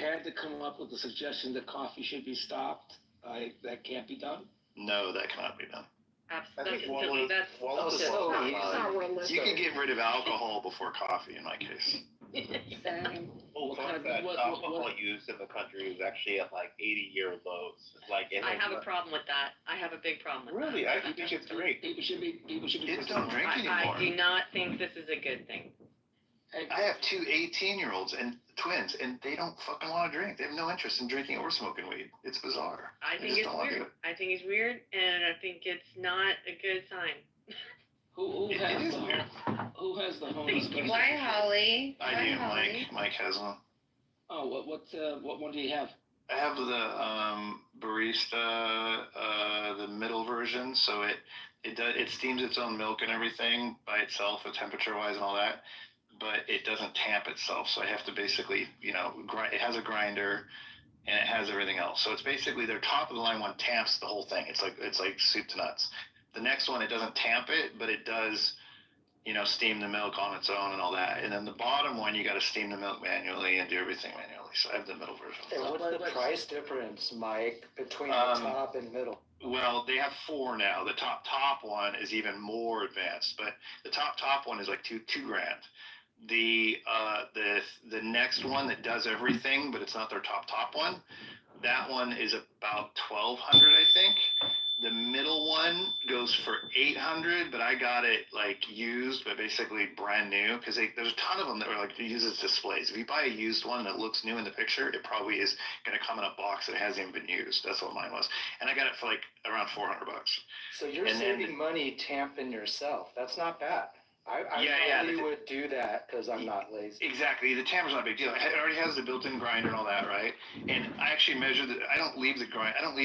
had to come up with the suggestion that coffee should be stopped, that can't be done? No, that cannot be done. Absolutely. That's not realistic. You can get rid of alcohol before coffee, in my case. Same. Well, alcohol use in the country is actually at like 80-year lows. I have a problem with that. I have a big problem with really? that. I think it's great. People should be. Kids don't drink anymore. I do not think this is a good thing. I have two 18-year-olds and twins, and they don't fucking want to drink. They have no interest in drinking or smoking weed. It's bizarre. I think it's weird. I think it's weird, and I think it's not a good sign. Who has the home special? Why, Holly? I do. Mike has one. Oh, what one do you have? I have the barista, the middle version. So it steams its own milk and everything by itself, temperature wise and all that. But it doesn't tamp itself, so I have to basically, grind. It has a grinder, and it has everything else. So it's basically their top of the line one tamps the whole thing. It's like soup to nuts. The next one, it doesn't tamp it, but it does, steam the milk on its own and all that. And then the bottom one, you got to steam the milk manually and do everything manually. So I have the middle version. And what's the price difference, Mike, between the top and middle? Well, they have 4 now. The top one is even more advanced, but the top one is like $2,000. The next one that does everything, but it's not their top one. That one is about $1,200, I think. The middle one goes for $800, but I got it used, but basically brand new, because there's a ton of them that are used as displays. If you buy a used one that looks new in the picture, it probably is going to come in a box that hasn't even been used. That's what mine was, and I got it for around $400. So you're saving money tamping yourself. That's not bad. I probably would do that because I'm not lazy. Exactly. The tamper's not a big deal. It already has the built-in grinder and all that, right? And I actually measure I don't leave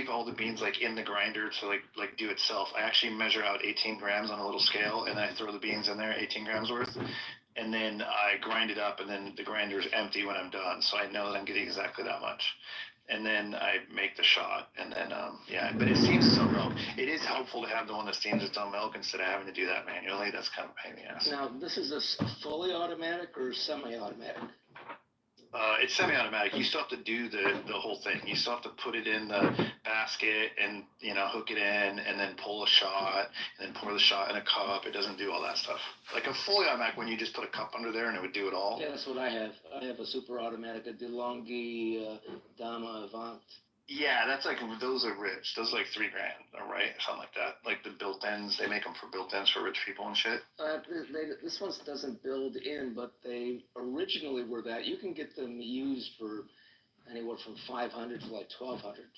all the beans in the grinder to do itself. I actually measure out 18 grams on a little scale, and then I throw the beans in there, 18 grams worth, and then I grind it up, and then the grinder's empty when I'm done, so I know that I'm getting exactly that much. And then I make the shot, and then, but it steams its own milk. It is helpful to have the one that steams its own milk instead of having to do that manually. That's kind of a pain in the ass. Now, this is a fully automatic or semi-automatic? It's semi-automatic. You still have to do the whole thing. You still have to put it in the basket and, hook it in and then pull a shot and then pour the shot in a cup. It doesn't do all that stuff. Like a fully automatic when you just put a cup under there and it would do it all. Yeah, that's what I have. I have a super automatic, a DeLonghi Dama Avant. Yeah, that's those are rich. Those are $3,000, right? Something like that. Like the built-ins, they make them for built-ins for rich people and shit. This one doesn't build in, but they originally were that. You can get them used for anywhere from $500 to $1,200.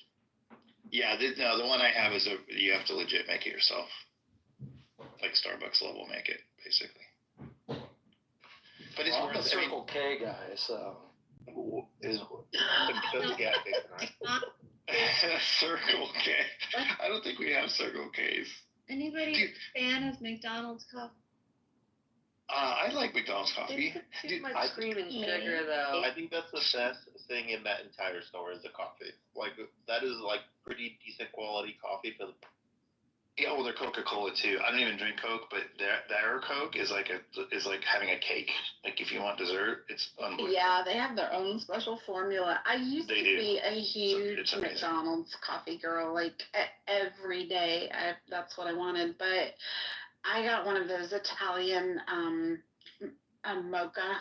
Yeah, the one I have is you have to legit make it yourself. Like Starbucks level make it, basically. But it's worth it. Circle K guy, so. Circle K. I don't think we have Circle Ks. Anybody fan of McDonald's coffee? I like McDonald's coffee. It's too much cream and sugar, though. I think that's the best thing in that entire store is the coffee. That is pretty decent quality coffee for the. Yeah, well, their Coca-Cola too. I don't even drink Coke, but their Coke is like having a cake. If you want dessert, it's unbelievable. Yeah, they have their own special formula. I used to be a huge McDonald's coffee girl. Every day, that's what I wanted. But I got one of those Italian mocha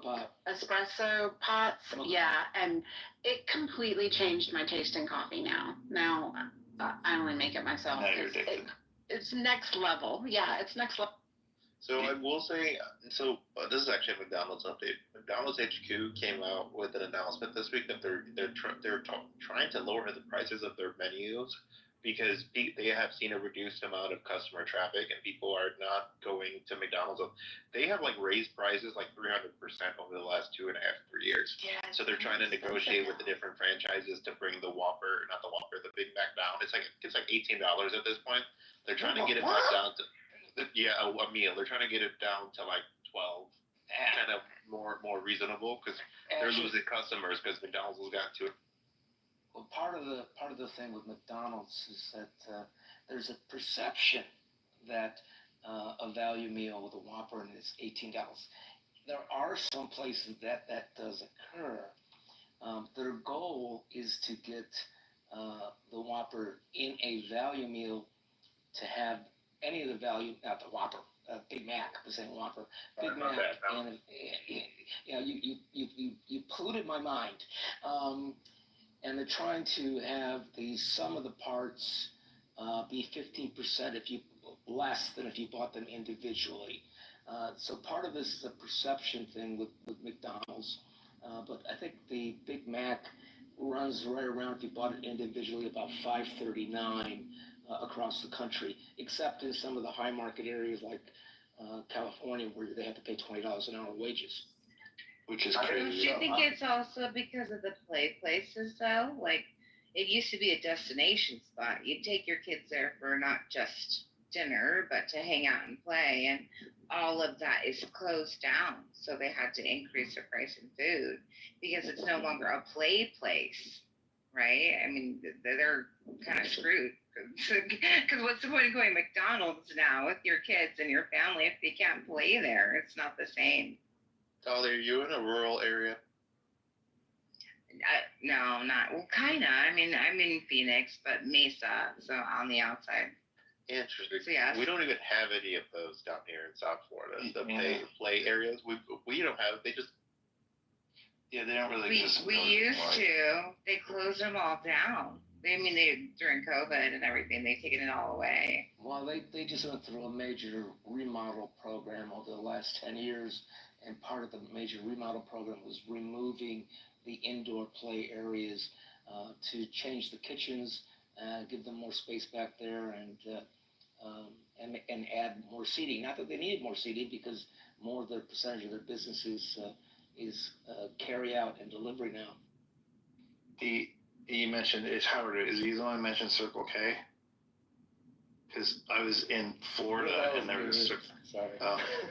pot espresso pots. Mocha. Yeah, and it completely changed my taste in coffee now. Now I only make it myself. Now you're addicted. It's next level. Yeah, it's next level. So I will say, this is actually a McDonald's update. McDonald's HQ came out with an announcement this week that they're trying to lower the prices of their menus because they have seen a reduced amount of customer traffic and people are not going to McDonald's. They have raised prices 300% over the last 2.5, 3 years. Yeah, so they're trying to negotiate with the different franchises to bring the Big Mac down. It's $18 at this point. They're trying to get it back down to a meal. They're trying to get it down to 12, kind of more reasonable because they're losing customers because McDonald's has gotten to it. Well, part of the thing with McDonald's is that there's a perception that a value meal with a Whopper and it's $18. there are some places that does occur. Their goal is to get the Whopper in a value meal to have any of the value, not the Whopper, Big Mac, the same Whopper, Big Mac, and you polluted my mind. And they're trying to have the sum of the parts be 15% less than if you bought them individually. So part of this is a perception thing with McDonald's, but I think the Big Mac runs right around, if you bought it individually, about $5.39 across the country, except in some of the high market areas like California, where they have to pay $20 an hour wages. Which is Don't crazy. you think it's also because of the play places, though? Like, it used to be a destination spot. You'd take your kids there for not just dinner, but to hang out and play. And all of that is closed down. So they had to increase the price in food because it's no longer a play place, right? I mean, they're kind of screwed. Because what's the point of going to McDonald's now with your kids and your family if they can't play there? It's not the same. Dolly, are you in a rural area? No, not well, kind of. I mean, I'm in Phoenix, but Mesa, so on the outside. Interesting. So, yes. We don't even have any of those down here in South Florida. The play areas, we don't have. They just. Yeah, they don't really. We used to. They closed them all down. During COVID and everything, they've taken it all away. Well, they just went through a major remodel program over the last 10 years, and part of the major remodel program was removing the indoor play areas to change the kitchens, give them more space back there, and add more seating. Not that they needed more seating, because more of the percentage of their business is carry out and delivery now. You mentioned, is Howard, is he the one who mentioned Circle K? Because I was in Florida and there was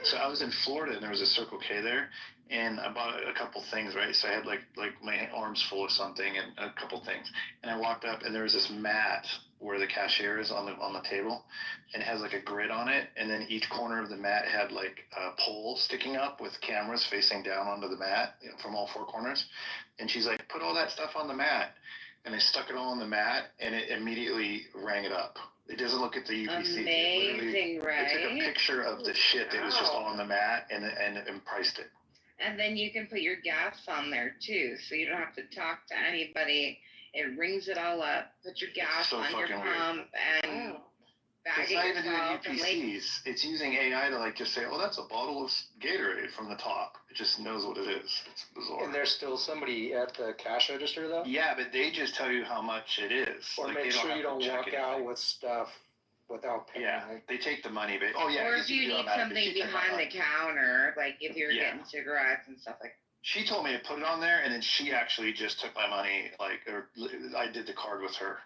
so I was in Florida and there was a Circle K there, and I bought a couple things, right? So I had like my arms full of something and a couple things, and I walked up and there was this mat where the cashier is on the table, and it has like a grid on it, and then each corner of the mat had like a pole sticking up with cameras facing down onto the mat, from all four corners, and she's like, put all that stuff on the mat. And I stuck it all on the mat, and it immediately rang it up. It doesn't look at the UPC. Amazing, right? I took a picture of the shit that was just all on the mat and priced it. And then you can put your gas on there too, so you don't have to talk to anybody. It rings it all up. Put your gas on your pump and bag it's it not even yourself. doing UPCs. It's using AI to just say, oh, that's a bottle of Gatorade from the top. It just knows what it is. It's bizarre. And there's still somebody at the cash register, though? Yeah, but they just tell you how much it is. Or make sure you don't walk out with stuff without paying. Yeah, they take the money, but or if you need something behind the counter, like if you're getting cigarettes and stuff like that. She told me to put it on there, and then she actually just took my money, or I did the card with her.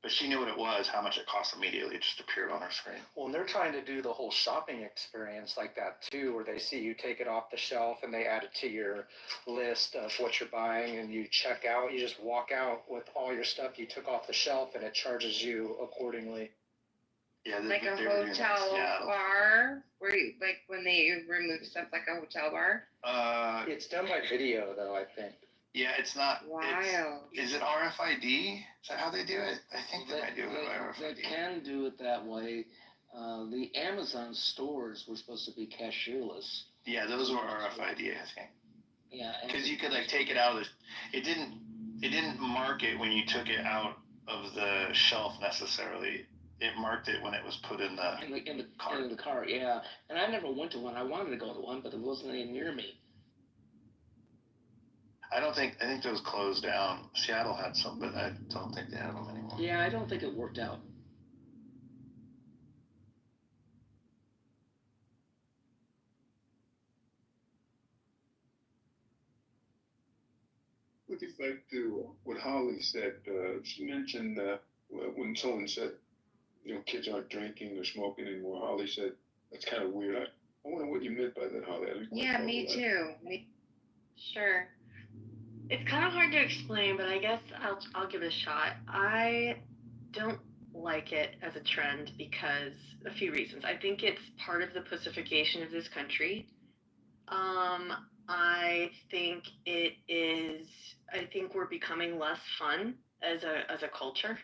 But she knew what it was, how much it cost immediately. It just appeared on her screen. Well, and they're trying to do the whole shopping experience like that too, where they see you take it off the shelf and they add it to your list of what you're buying, and you check out. You just walk out with all your stuff you took off the shelf, and it charges you accordingly. Yeah, like a hotel bar, where you, like when they remove stuff like a hotel bar. It's done by video, though, I think. Yeah, it's not. Wow. Is it RFID? Is that how they do it? I think they might do it by RFID. They can do it that way. The Amazon stores were supposed to be cashierless. Yeah, those were RFID, I think. Yeah, because you could take it out of the. It didn't mark it when you took it out of the shelf necessarily. It marked it when it was put in the cart. In the cart, yeah. And I never went to one. I wanted to go to one, but there wasn't any near me. I think those closed down. Seattle had some, but I don't think they have them anymore. Yeah, I don't think it worked out. With respect to what Holly said, she mentioned when someone said, kids aren't drinking or smoking anymore, Holly said, that's kind of weird. I wonder what you meant by that, Holly. Yeah, me too. Sure. It's kind of hard to explain, but I guess I'll give it a shot. I don't like it as a trend because a few reasons. I think it's part of the pussification of this country. I think it is. I think we're becoming less fun as a culture.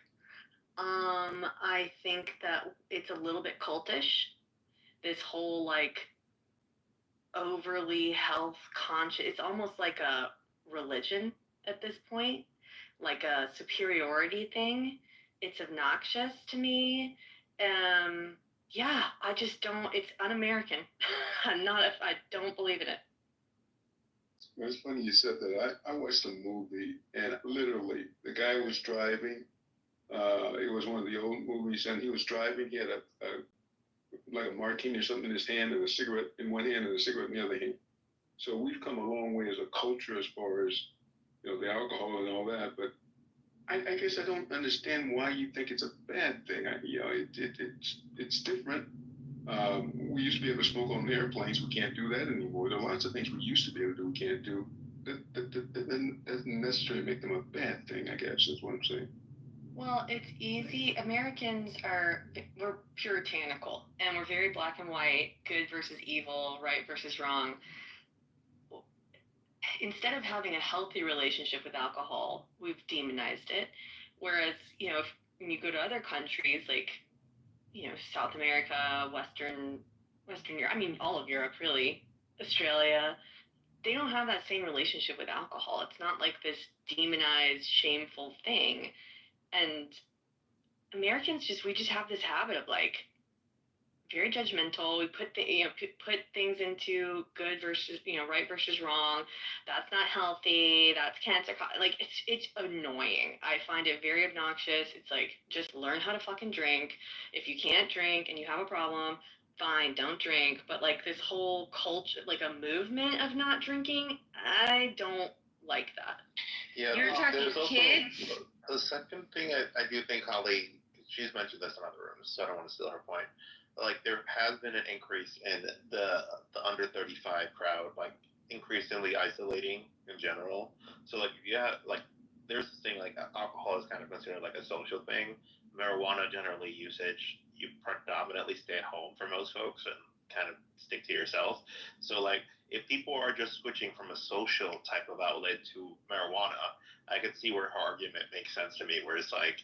I think that it's a little bit cultish. This whole like overly health conscious. It's almost like a religion at this point, like a superiority thing. It's obnoxious to me. Yeah, I just don't. It's un-American. I'm not. I don't believe in it. Well, it's funny you said that. I watched a movie, and literally, the guy was driving. It was one of the old movies, and he was driving. He had a like a martini or something in his hand, and a cigarette in one hand, and a cigarette in the other hand. So we've come a long way as a culture as far as the alcohol and all that. But I guess I don't understand why you think it's a bad thing. It's different. We used to be able to smoke on airplanes. We can't do that anymore. There are lots of things we used to be able to do. We can't do. That doesn't necessarily make them a bad thing. I guess is what I'm saying. Well, it's easy. We're puritanical, and we're very black and white, good versus evil, right versus wrong. Instead of having a healthy relationship with alcohol, we've demonized it. Whereas, when you go to other countries like, South America, Western Europe, I mean, all of Europe really, Australia, they don't have that same relationship with alcohol. It's not like this demonized, shameful thing. And Americans we just have this habit of like very judgmental. We put put things into good versus right versus wrong. That's not healthy. That's cancer. Like it's annoying. I find it very obnoxious. It's like just learn how to fucking drink. If you can't drink and you have a problem, fine, don't drink. But like this whole culture, like a movement of not drinking, I don't like that. Yeah, You're talking kids. The second thing I do think Holly, she's mentioned this in other rooms, so I don't want to steal her point. Like there has been an increase in the under 35 crowd, like increasingly isolating in general. So like there's this thing like alcohol is kind of considered like a social thing. Marijuana generally usage, you predominantly stay at home for most folks and kind of stick to yourself. So like if people are just switching from a social type of outlet to marijuana, I could see where her argument makes sense to me, where it's like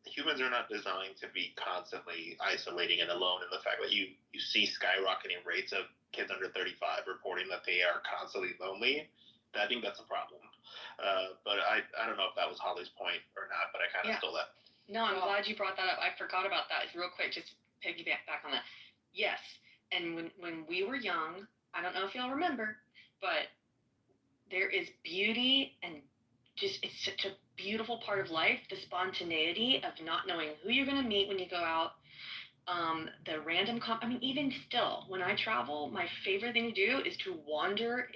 humans are not designed to be constantly isolating and alone, and the fact that you see skyrocketing rates of kids under 35 reporting that they are constantly lonely, I think that's a problem. But I don't know if that was Holly's point or not, but I kind of stole that. No, I'm glad you brought that up. I forgot about that. Real quick, just piggyback back on that. Yes, and when we were young, I don't know if y'all remember, but there is beauty and just it's such a beautiful part of life, the spontaneity of not knowing who you're going to meet when you go out, the random even still, when I travel, my favorite thing to do is to wander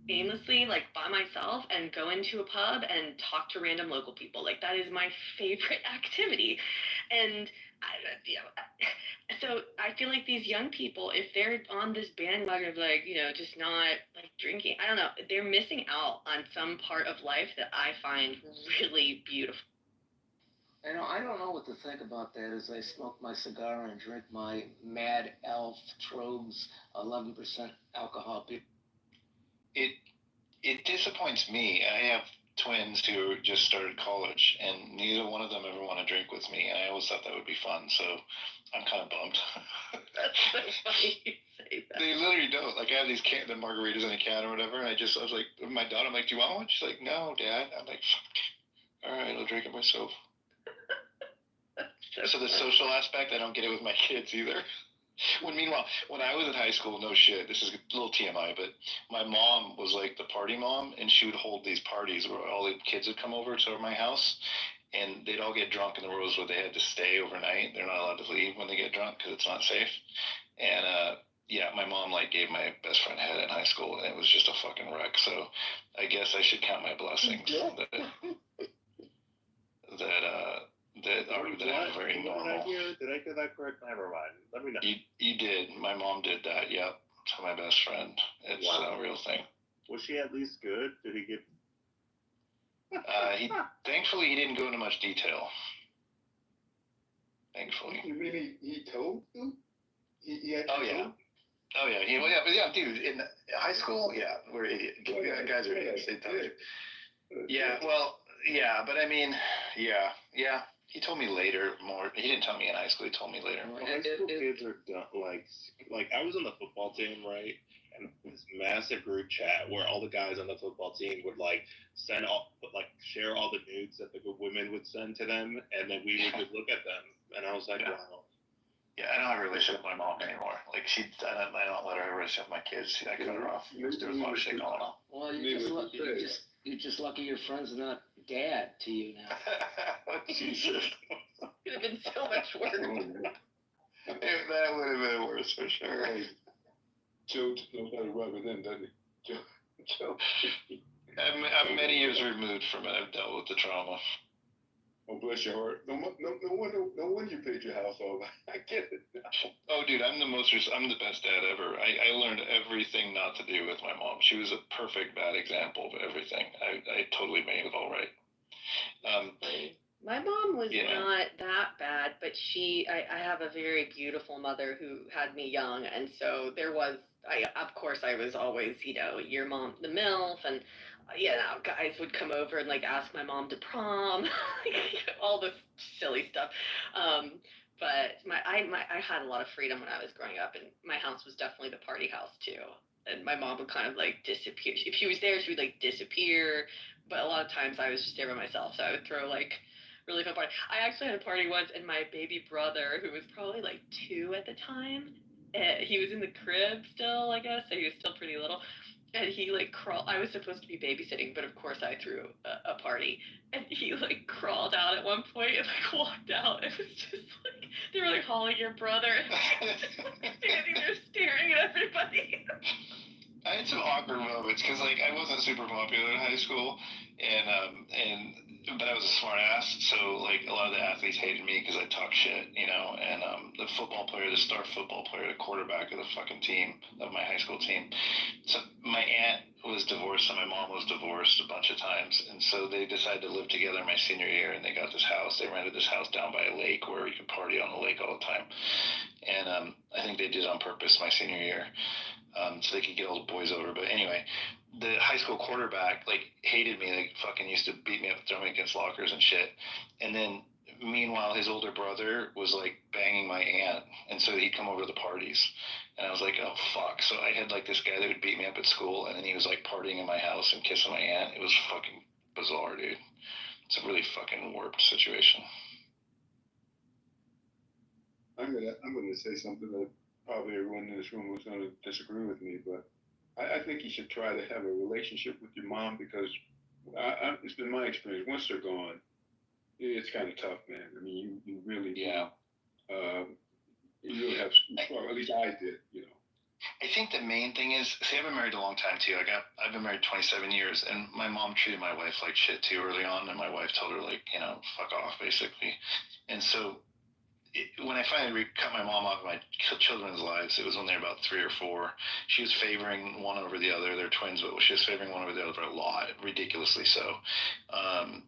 aimlessly, like by myself, and go into a pub and talk to random local people. Like that is my favorite activity. And so I feel like these young people, if they're on this bandwagon of like, just not like drinking, I don't know, they're missing out on some part of life that I find really beautiful. I don't know what to think about that as I smoke my cigar and drink my Mad Elf Trogs 11% alcohol beer. It disappoints me. I have twins who just started college, and neither one of them ever want to drink with me. And I always thought that would be fun, so I'm kind of bummed. That's so funny you say that. They literally don't. Like, I have these the margaritas in a can or whatever, and I was like, my daughter, I'm like, do you want one? She's like, no, Dad. I'm like, all right, I'll drink it myself. So the social aspect, I don't get it with my kids either. Meanwhile, when I was in high school, no shit, this is a little TMI, but my mom was like the party mom, and she would hold these parties where all the kids would come over to my house, and they'd all get drunk in the rules where they had to stay overnight. They're not allowed to leave when they get drunk because it's not safe. And my mom like gave my best friend head in high school, and it was just a fucking wreck. So I guess I should count my blessings that have a very normal. Did I get that correct? Never mind. Let me know. You did. My mom did that. Yep. To my best friend. It's a real thing. Was she at least good? Did he get? Thankfully, he didn't go into much detail. Thankfully. You mean he told you? He oh yeah. told? Oh yeah, well, yeah, but yeah, dude, in high school, yeah, we're idiots. Guys are idiots. They tell you. Yeah, well, yeah, but I mean, yeah. He told me later more. He didn't tell me in high school. He told me later. Well, high school kids are done, like I was on the football team, right? And this massive group chat where all the guys on the football team would like share all the nudes that the women would send to them, and then we would just look at them, and I was like, Yeah. wow. Yeah, I don't have a relationship with my mom anymore. Like I don't let her have a relationship with my kids. I cut her off. There was a lot of shit going on. Well, you're just lucky your friend's not dad to you now. Jesus. Could have been so much worse. That would have been worse for sure. Hey, Joe knows how to rub it in, doesn't he? Joe. I'm many years removed from it. I've dealt with the trauma. Oh, bless your heart. No wonder you paid your house off. I get it now. Oh, dude, I'm the best dad ever. I learned everything not to do with my mom. She was a perfect bad example of everything. I totally made it all right. My mom was Yeah. not that bad, but I have a very beautiful mother who had me young, and so of course I was always, your mom, the MILF, and guys would come over and like ask my mom to prom, all this silly stuff. But I had a lot of freedom when I was growing up, and my house was definitely the party house too. And my mom would kind of like disappear. If she was there, she would like disappear. But a lot of times I was just there by myself, so I would throw like really fun party. I actually had a party once, and my baby brother, who was probably like 2 at the time, he was in the crib still, I guess, so he was still pretty little. And he like crawled. I was supposed to be babysitting, but of course I threw a party. And he like crawled out at one point and like walked out. It was just like they were like hauling your brother, and standing there staring at everybody. I had some awkward moments because like I wasn't super popular in high school, but I was a smart ass, so like a lot of the athletes hated me because I talk shit, and the star football player, the quarterback of the fucking team, of my high school team. So my aunt was divorced and my mom was divorced a bunch of times, and so they decided to live together my senior year, and they got this house. They rented this house down by a lake where you could party on the lake all the time, and I think they did it on purpose my senior year. So they could get all the boys over. But anyway, the high school quarterback like hated me, like fucking used to beat me up, throw me against lockers and shit. And then meanwhile, his older brother was like banging my aunt, and so he'd come over to the parties. And I was like, oh fuck. So I had like this guy that would beat me up at school, and then he was like partying in my house and kissing my aunt. It was fucking bizarre, dude. It's a really fucking warped situation. I'm gonna say something that probably everyone in this room was going to disagree with me, but I think you should try to have a relationship with your mom, because it's been my experience. Once they're gone, it's kind of tough, man. I mean, you really, Yeah. You really have to struggle. At least I did, I think the main thing is, see, I've been married a long time too. I've been married 27 years, and my mom treated my wife like shit too early on, and my wife told her like, fuck off, basically. And so when I finally cut my mom off of my children's lives, it was when they were about 3 or 4. She was favoring one over the other. They're twins, but she was favoring one over the other a lot, ridiculously so.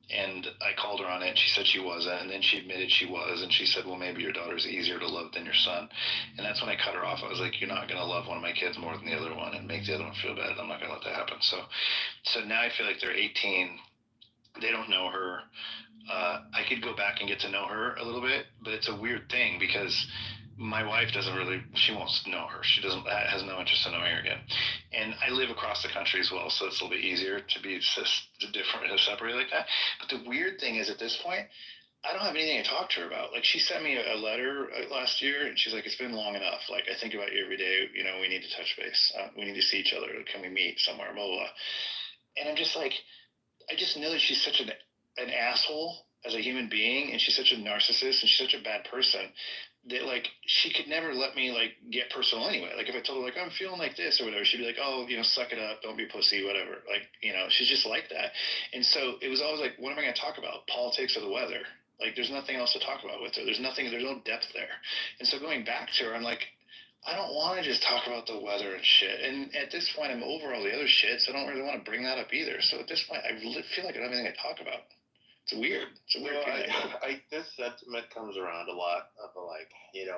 And I called her on it, and she said she wasn't, and then she admitted she was, and she said, well, maybe your daughter's easier to love than your son. And that's when I cut her off. I was like, you're not going to love one of my kids more than the other one and make the other one feel bad. I'm not going to let that happen. So now I feel like they're 18. They don't know her. I could go back and get to know her a little bit, but it's a weird thing because my wife she won't know her. She has no interest in knowing her again. And I live across the country as well, so it's a little bit easier to be separate like that. But the weird thing is, at this point, I don't have anything to talk to her about. Like, she sent me a letter last year, and she's like, it's been long enough. Like, I think about you every day. We need to touch base. We need to see each other. Can we meet somewhere? Blah, blah, blah. And I'm just like, I just know that she's such an asshole as a human being, and she's such a narcissist, and she's such a bad person that like she could never let me like get personal anyway. Like if I told her like I'm feeling like this or whatever, she'd be like, oh, suck it up, don't be a pussy, whatever. Like, she's just like that. And so it was always like, what am I going to talk about? Politics or the weather? Like there's nothing else to talk about with her. There's no depth there. And so going back to her, I'm like, I don't want to just talk about the weather and shit. And at this point, I'm over all the other shit, so I don't really want to bring that up either. So at this point, I feel like I don't have anything to talk about. It's weird. It's a weird feeling. This sentiment comes around a lot of like,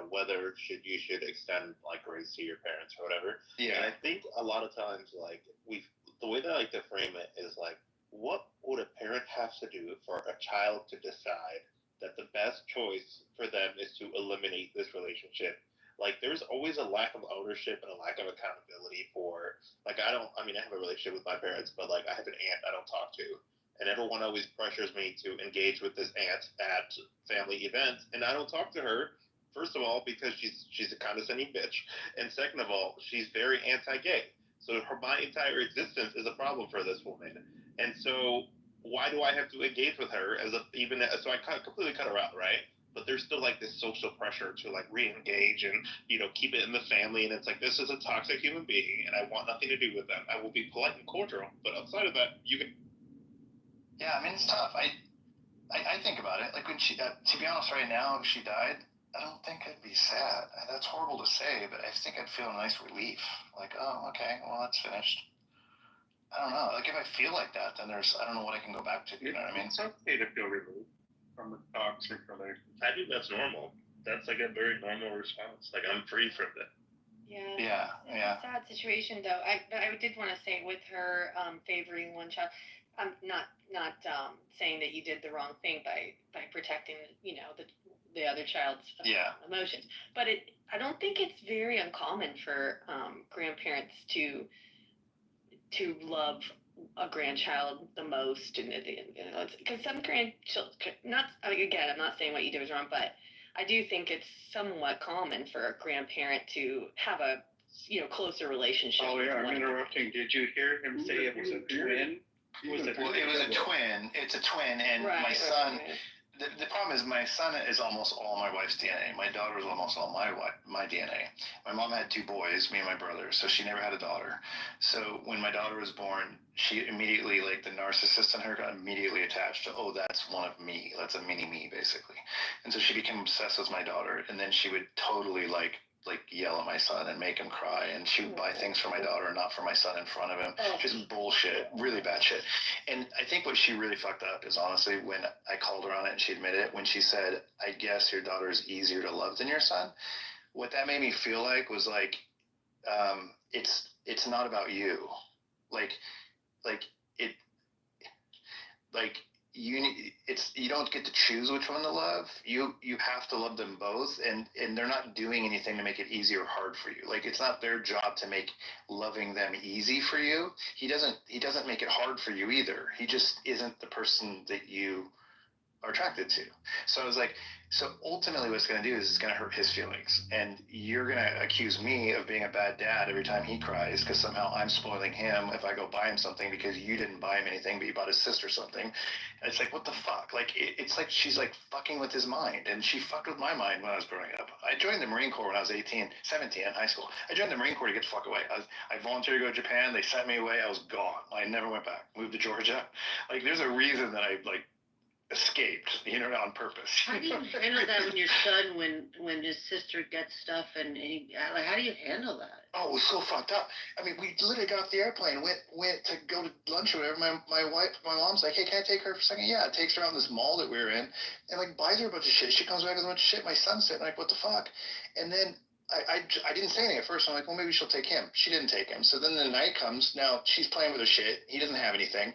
whether you should extend like grace to your parents or whatever. Yeah. And I think a lot of times like the way that I like to frame it is like, what would a parent have to do for a child to decide that the best choice for them is to eliminate this relationship? Like, there's always a lack of ownership and a lack of accountability for, like, I have a relationship with my parents, but, like, I have an aunt I don't talk to. And everyone always pressures me to engage with this aunt at family events, and I don't talk to her, first of all, because she's a condescending bitch, and second of all, she's very anti-gay. So my entire existence is a problem for this woman. And so why do I have to engage with her so I completely cut her out, right? But there's still like this social pressure to like re-engage and keep it in the family, and it's like, this is a toxic human being and I want nothing to do with them. I will be polite and cordial, but outside of that, you can. Yeah, I mean, it's tough. I think about it. Like when she, to be honest, right now, if she died, I don't think I'd be sad. That's horrible to say, but I think I'd feel a nice relief. Like, oh, okay, well, that's finished. I don't know. Like if I feel like that, then I don't know what I can go back to. You know what I mean? It's okay to feel relief from a toxic relationship. I think that's normal. That's like a very normal response. Like, I'm free from it. Yeah. It's a sad situation, though. But I did want to say, with her favoring one child, I'm not saying that you did the wrong thing by protecting the other child's emotions. But I don't think it's very uncommon for grandparents to love a grandchild the most, and because some grandchildren, I'm not saying what you did was wrong, but I do think it's somewhat common for a grandparent to have a closer relationship. Oh yeah, I'm interrupting. Did you hear him say it was a twin? It was a twin. It's a twin, and my son. The problem is my son is almost all my wife's DNA. My daughter is almost all my DNA. My mom had 2 boys, me and my brother, so she never had a daughter. So when my daughter was born, she immediately, like the narcissist in her, got immediately attached to, oh, that's one of me. That's a mini me, basically. And so she became obsessed with my daughter, and then she would totally like yell at my son and make him cry, and she would buy things for my daughter and not for my son in front of him. Just bullshit, really bad shit. And I think what she really fucked up is honestly when I called her on it and she admitted it, when she said, I guess your daughter is easier to love than your son. What that made me feel like was like, it's not about you. You don't get to choose which one to love. You have to love them both, and they're not doing anything to make it easy or hard for you. Like, it's not their job to make loving them easy for you. He doesn't make it hard for you either. He just isn't the person that you are attracted to. So I was like, so ultimately what it's going to do is it's going to hurt his feelings, and you're going to accuse me of being a bad dad every time he cries because somehow I'm spoiling him if I go buy him something because you didn't buy him anything but you bought his sister something. And it's like, what the fuck? Like, it's like she's like fucking with his mind, and she fucked with my mind when I was growing up. I joined the Marine Corps when I was 17 in high school. I joined the Marine Corps to get the fuck away. I volunteered to go to Japan. They sent me away. I was gone. I never went back. Moved to Georgia. Like, there's a reason that I escaped, on purpose. How do you handle that when your son, when his sister gets stuff and how do you handle that? Oh, it was so fucked up. I mean, we literally got off the airplane, went to go to lunch or whatever. My mom's like, hey, can I take her for a second? Yeah, it takes her out in this mall that we were in and buys her a bunch of shit. She comes back with a bunch of shit. My son's sitting like, what the fuck? And then I didn't say anything at first. I'm like, well, maybe she'll take him. She didn't take him. So then the night comes. Now she's playing with her shit. He doesn't have anything.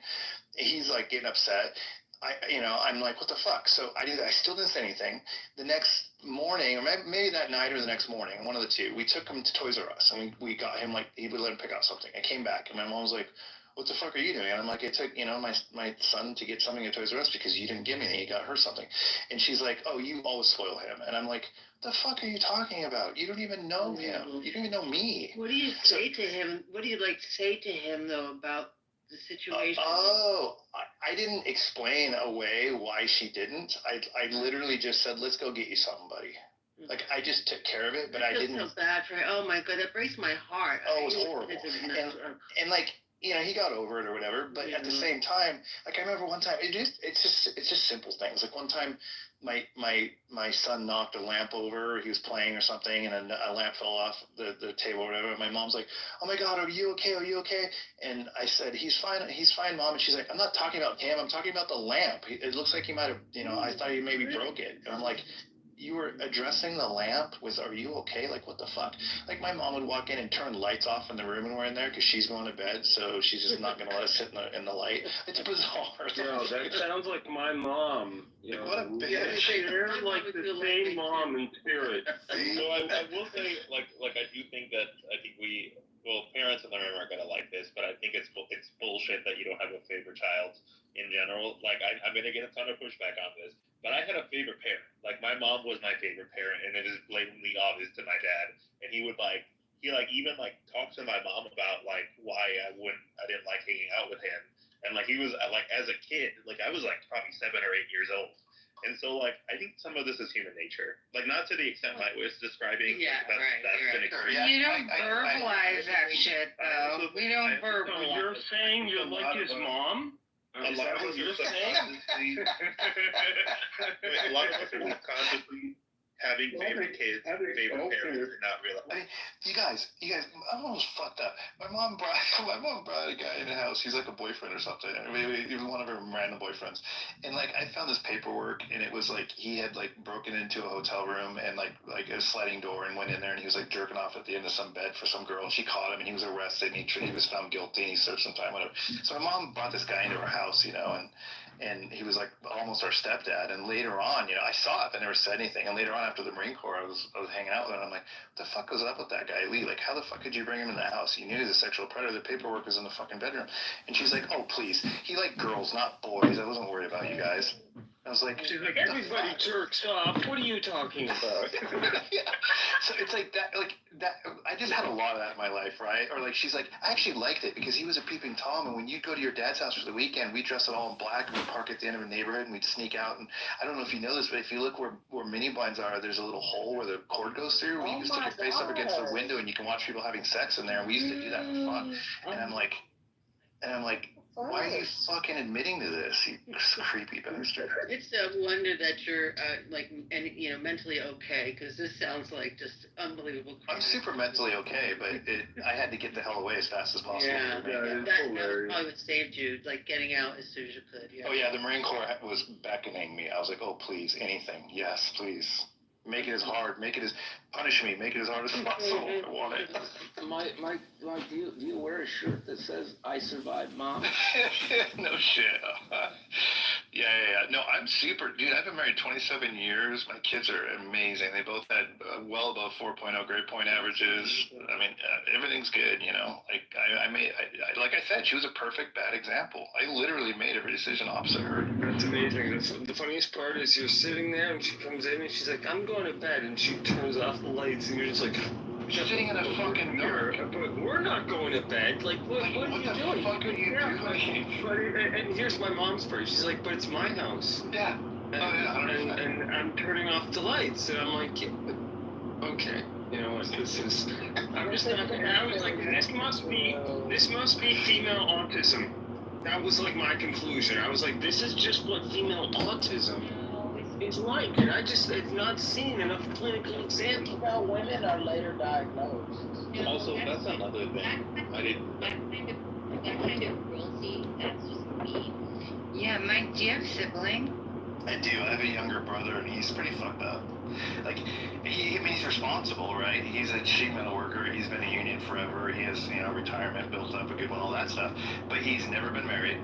He's like getting upset. I'm like, what the fuck? So I still didn't say anything. The next morning, or maybe that night or the next morning, one of the two, we took him to Toys R Us, and we got him, he would let him pick out something. I came back, and my mom was like, what the fuck are you doing? And I'm like, I took, my son to get something at Toys R Us because you didn't give me anything. He got her something. And she's like, oh, you always spoil him. And I'm like, the fuck are you talking about? You don't even know him. You don't even know me. What do you say to him? What do you say to him, though, about the situation? I didn't explain away why she didn't. I literally just said, let's go get you something, buddy. Like, I just took care of it, but I didn't. I feel bad for her. Oh my God, that breaks my heart. Oh, it was horrible. And he got over it or whatever. But at the same time, like I remember one time, it's just simple things. Like one time, my son knocked a lamp over. He was playing or something, and a lamp fell off the table or whatever. And my mom's like, "Oh my God, are you okay? Are you okay?" And I said, "He's fine, Mom." And she's like, "I'm not talking about him. I'm talking about the lamp. It looks like he might have, I thought he maybe broke it." And I'm like, you were addressing the lamp with, "Are you okay?" Like, what the fuck? Like, my mom would walk in and turn lights off in the room when we're in there because she's going to bed, so she's just not going to let us sit in the light. It's bizarre. No, that sounds like my mom. What a bitch. They're like the same mom in spirit. So I will say, like I do think that parents in the room are gonna like this, but I think it's bullshit that you don't have a favorite child in general. Like I'm gonna get a ton of pushback on this, but I had a favorite parent. Like my mom was my favorite parent, and it is blatantly obvious to my dad. And he would even talk to my mom about like why I didn't like hanging out with him. And like he was like as a kid, like I was like probably 7 or 8 years old. And so like I think some of this is human nature. Like not to the extent my was describing. Yeah, that's been extreme. You don't verbalize that shit though. We don't verbalize. So you're saying you're like his mom? A lot of us are subconsciously a lot of us are subconsciously having favorite kids, favorite parents, and not realizing. You guys, I'm almost fucked up. My mom brought a guy in the house. He's like a boyfriend or something. He was one of her random boyfriends. And like I found this paperwork, and it was like he had like broken into a hotel room and like a sliding door and went in there, and he was like jerking off at the end of some bed for some girl. And she caught him, and he was arrested, and he was found guilty, and he served some time, whatever. So my mom brought this guy into her house, and he was like almost our stepdad. And later on, I saw it, but never said anything. And later on, after the Marine Corps, I was hanging out with him. And I'm like, what the fuck was up with that guy, Lee? Like, how the fuck could you bring him in the house? You knew he was a sexual predator. The paperwork was in the fucking bedroom. And she's like, oh, please. He liked girls, not boys. I wasn't worried about you guys. I was like, she's like, everybody jerks off. What are you talking about? Yeah. So it's like that. I just had a lot of that in my life, right? Or like, she's like, I actually liked it because he was a peeping Tom. And when you'd go to your dad's house for the weekend, we'd dress it all in black and we'd park at the end of a neighborhood and we'd sneak out. And I don't know if you know this, but if you look where mini blinds are, there's a little hole where the cord goes through. Where you can stick your face up against the window and you can watch people having sex in there. And we used to do that for fun. And I'm like, why are you fucking admitting to this, you creepy bastard? It's a wonder that you're mentally okay, because this sounds like just unbelievable. I'm super mentally okay, but I had to get the hell away as fast as possible. Yeah, that probably what saved you, like getting out as soon as you could. Yeah. Oh yeah, the Marine Corps was beckoning me. I was like, oh please, anything, yes, please. Make it as hard. Punish me. Make it as hard as possible. I want it. Mike, do you wear a shirt that says "I survived, Mom"? No shit. Yeah. No, I'm super, dude. I've been married 27 years. My kids are amazing. They both had well above 4.0 grade point averages. I mean, everything's good. Like I said, she was a perfect bad example. I literally made every decision opposite her. That's amazing. The funniest part is you're sitting there and she comes in and she's like, I'm going to bed, and she turns off the lights and you're just like, she's sitting in a fucking dark. But we're not going to bed. Like, what are you doing? What the fuck are you doing? And here's my mom's story. She's like, but it's my house. Yeah. And I'm turning off the lights, and I'm like, yeah, okay, you know what? This is. I'm just not. I was like, this must be female autism. That was like my conclusion. I was like, this is just what female autism is like, and it's not seen enough clinical examples. Well, women are later diagnosed. Also, that's another thing. That kind of cruelty, that's just mean. Yeah, Mike, do you have siblings? I do. I have a younger brother, and he's pretty fucked up. Like, he's responsible, right? He's a sheet metal worker. He's been a union forever. He has, retirement built up, a good one, all that stuff. But he's never been married.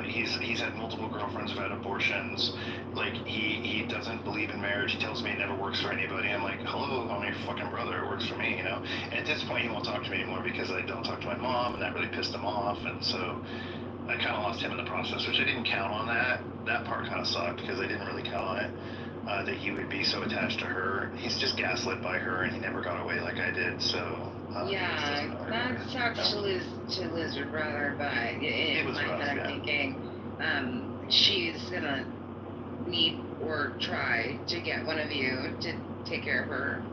He's had multiple girlfriends who've had abortions. Like, he doesn't believe in marriage. He tells me it never works for anybody. I'm like, hello, I'm your fucking brother. It works for me, And at this point, he won't talk to me anymore because I don't talk to my mom, and that really pissed him off. And so I kind of lost him in the process, which I didn't count on that. That part kind of sucked because I didn't really count on it. That he would be so attached to her. He's just gaslit by her, and he never got away like I did. So yeah, that sucks to lose your brother, but it was rough, I'm thinking she's gonna need or try to get one of you to take care of her,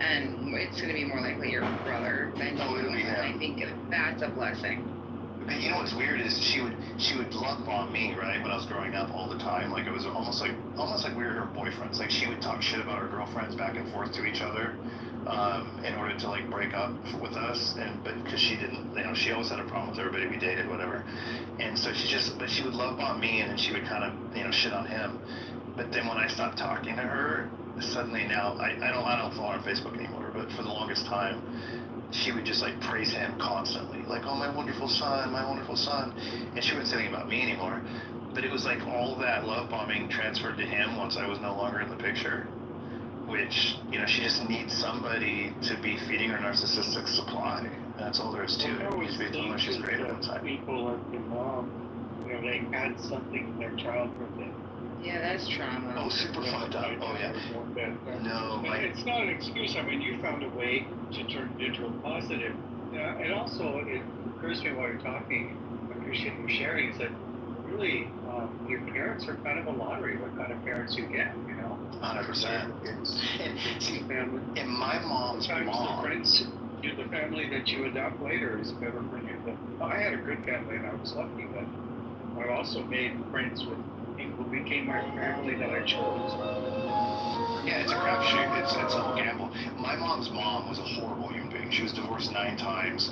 and it's gonna be more likely your brother than you. And I think that's a blessing. And you know what's weird is she would love bomb me, right, when I was growing up all the time. Like it was almost like we were her boyfriends. Like she would talk shit about her girlfriends back and forth to each other, in order to like break up with us. But because she didn't, she always had a problem with everybody we dated, whatever. And so she would love bomb me, and then she would kind of shit on him. But then when I stopped talking to her, suddenly now I don't follow her on Facebook anymore. But for the longest time, she would just like praise him constantly, like, oh, my wonderful son, and she wouldn't say anything about me anymore. But it was like all that love bombing transferred to him once I was no longer in the picture, which she just needs somebody to be feeding her narcissistic supply. And that's all there is to it. You just be telling her she's great at one time. People like your mom, they had something in their childhood that. Yeah, that's trauma. Oh, super fucked up. Oh, yeah. No, but it's not an excuse. I mean, you found a way to turn it into a positive. And also, it occurs to me while you're talking, I appreciate you sharing, is that really your parents are kind of a lottery, what kind of parents you get, 100%. And see, in my mom's mom. The family that you adopt later is better for you. But I had a good family and I was lucky, but I also made friends with people who became my family that I chose. Yeah, it's a crapshoot. It's a whole gamble. My mom's mom was a horrible human being. She was divorced 9 times.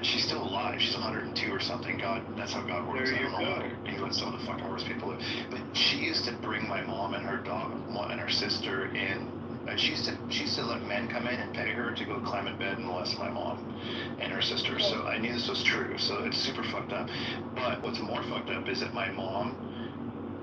She's still alive. She's 102 or something. God, that's how God works. There you go. He lets some of the fucking worst people live. But she used to bring my mom and her dog and her sister in. She used to let men come in and pay her to go climb in bed and molest my mom and her sister. So I knew this was true. So it's super fucked up. But what's more fucked up is that my mom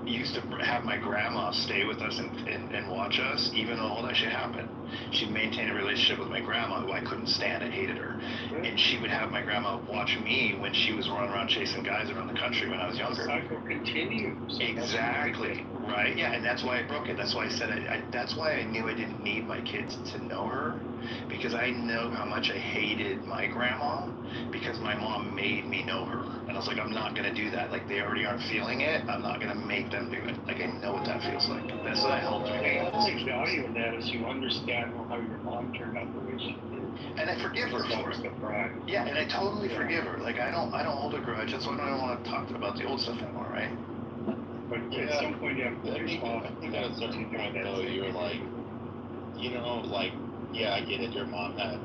used to have my grandma stay with us and watch us, even though all that shit happened. She maintained a relationship with my grandma, who I couldn't stand. I hated her. And she would have my grandma watch me when she was running around chasing guys around the country when I was younger. The cycle continues. Exactly. Right? Yeah, and that's why I broke it. That's why I said that's why I knew I didn't need my kids to know her, because I know how much I hated my grandma, because my mom made me know her. And I was like, I'm not going to do that. Like, they already aren't feeling it. I'm not going to make them do it. Like, I know what that feels like. That's what helped me make that The decision. value in that is you understand how your mom turned out the way she did. And I forgive her for it. Yeah, and I totally forgive her. Like, I don't hold a grudge. That's why I don't want to talk about the old stuff anymore, right? But at some point you have to respond. I think at a certain point, though, you're like, like, yeah, I get it. Your mom had,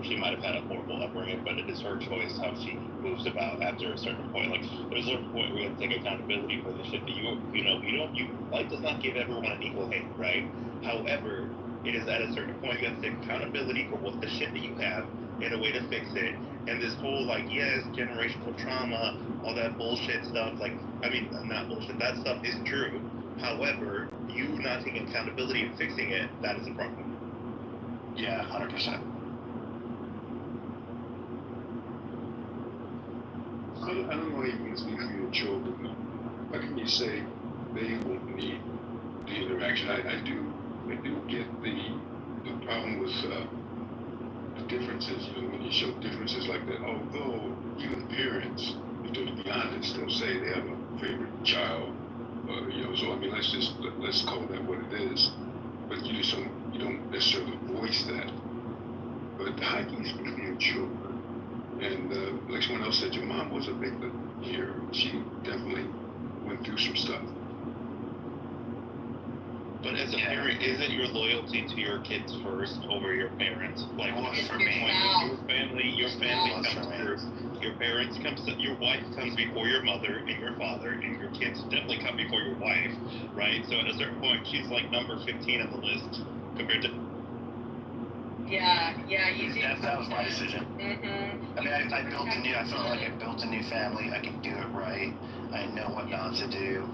she might have had a horrible upbringing, but it is her choice how she moves about after a certain point. Like, there's a certain point where you have to take accountability for the shit that life does not give everyone an equal hand, right? However, it is at a certain point you have to take accountability for what the shit that you have and a way to fix it. And this whole, like, yes, generational trauma, all that bullshit stuff, like, I mean, not bullshit, that stuff is true. However, you not taking accountability and fixing it, that is a problem. Yeah, 100%. I don't know even speak for your children. How can you say they won't need the interaction? I do get the problem with the differences. When you show differences like that, although even parents, to be honest, they'll say they have a favorite child. So I mean, let's call that what it is. But you don't necessarily voice that. But how can you speak for your children? And like someone else said, your mom was a victim here. She definitely went through some stuff. But as a parent, isn't your loyalty to your kids first over your parents? Like, for me, your family comes first. Your parents your wife comes before your mother and your father, and your kids definitely come before your wife, right? So at a certain point, she's like number 15 on the list compared to. Yeah, you do. That was my decision. Mm-hmm. I mean, I felt like I built a new family. I can do it right. I know what not to do.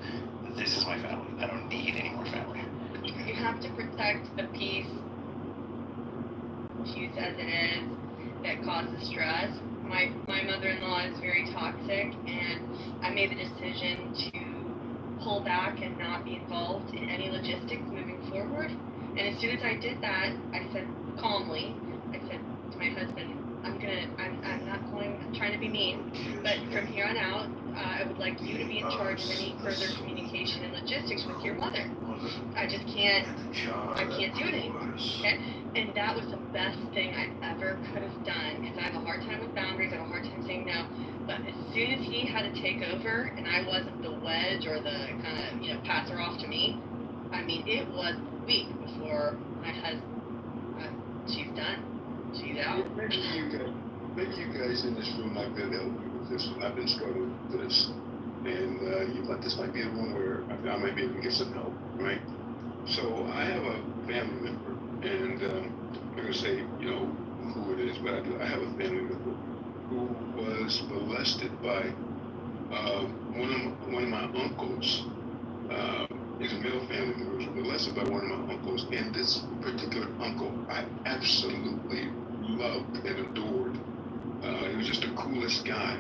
This is my family. I don't need any more family. You have to protect the peace, choose as it is, that causes stress. My mother-in-law is very toxic, and I made the decision to pull back and not be involved in any logistics moving forward. And as soon as I did that, I said calmly, I said to my husband, I'm not trying to be mean, but from here on out, I would like you to be in charge of any further communication and logistics with your mother. I just can't do it anymore, okay? And that was the best thing I ever could have done, because I have a hard time with boundaries, I have a hard time saying no. But as soon as he had to take over, and I wasn't the wedge or the kind of pass her off to me, I mean, it was a week before my husband. She's done. She's out. Maybe you guys in this room might be able to help me with this one. I've been struggling with this, and this might be the one where I might be able to get some help, right? So I have a family member, and I'm gonna say who it is, but I have a family member who was molested by one of my uncles. He's a male family member who was molested by one of my uncles, and this particular uncle I absolutely loved and adored. He was just the coolest guy.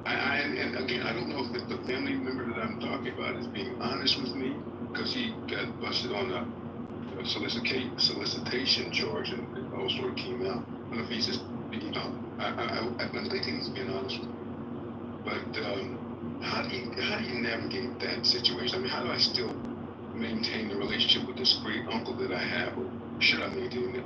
And again, I don't know if the family member that I'm talking about is being honest with me, because he got busted on a solicitation charge, and it all sort of came out. I don't know if he's just being I think he's being honest with me. But how do you navigate that situation? I mean, how do I still maintain the relationship with this great uncle that I have, or should I maintain it?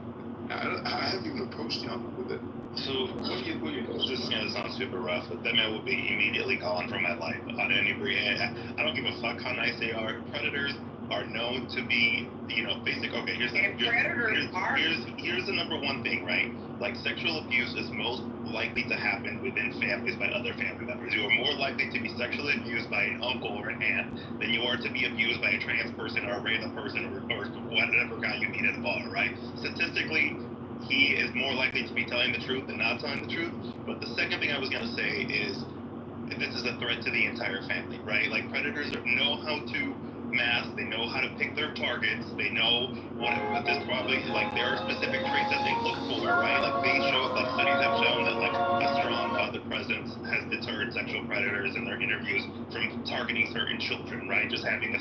I haven't even approached the uncle with it. So, this is gonna sound super rough, but that man will be immediately gone from my life on any rate. I don't give a fuck how nice they are. Predators are known to be, basic. Okay, here's the number one thing, right? Like, sexual abuse is most likely to happen within families by other family members. You are more likely to be sexually abused by an uncle or an aunt than you are to be abused by a trans person or a random person or whatever guy you meet at a bar, right? Statistically, he is more likely to be telling the truth than not telling the truth. But the second thing I was going to say is this is a threat to the entire family, right? Like, predators know how to mask, they know how to pick their targets, they know what there's probably, like, there are specific traits that they look for, right? Like, studies have shown that, like, a strong father presence has deterred sexual predators in their interviews from targeting certain children, right? Just having a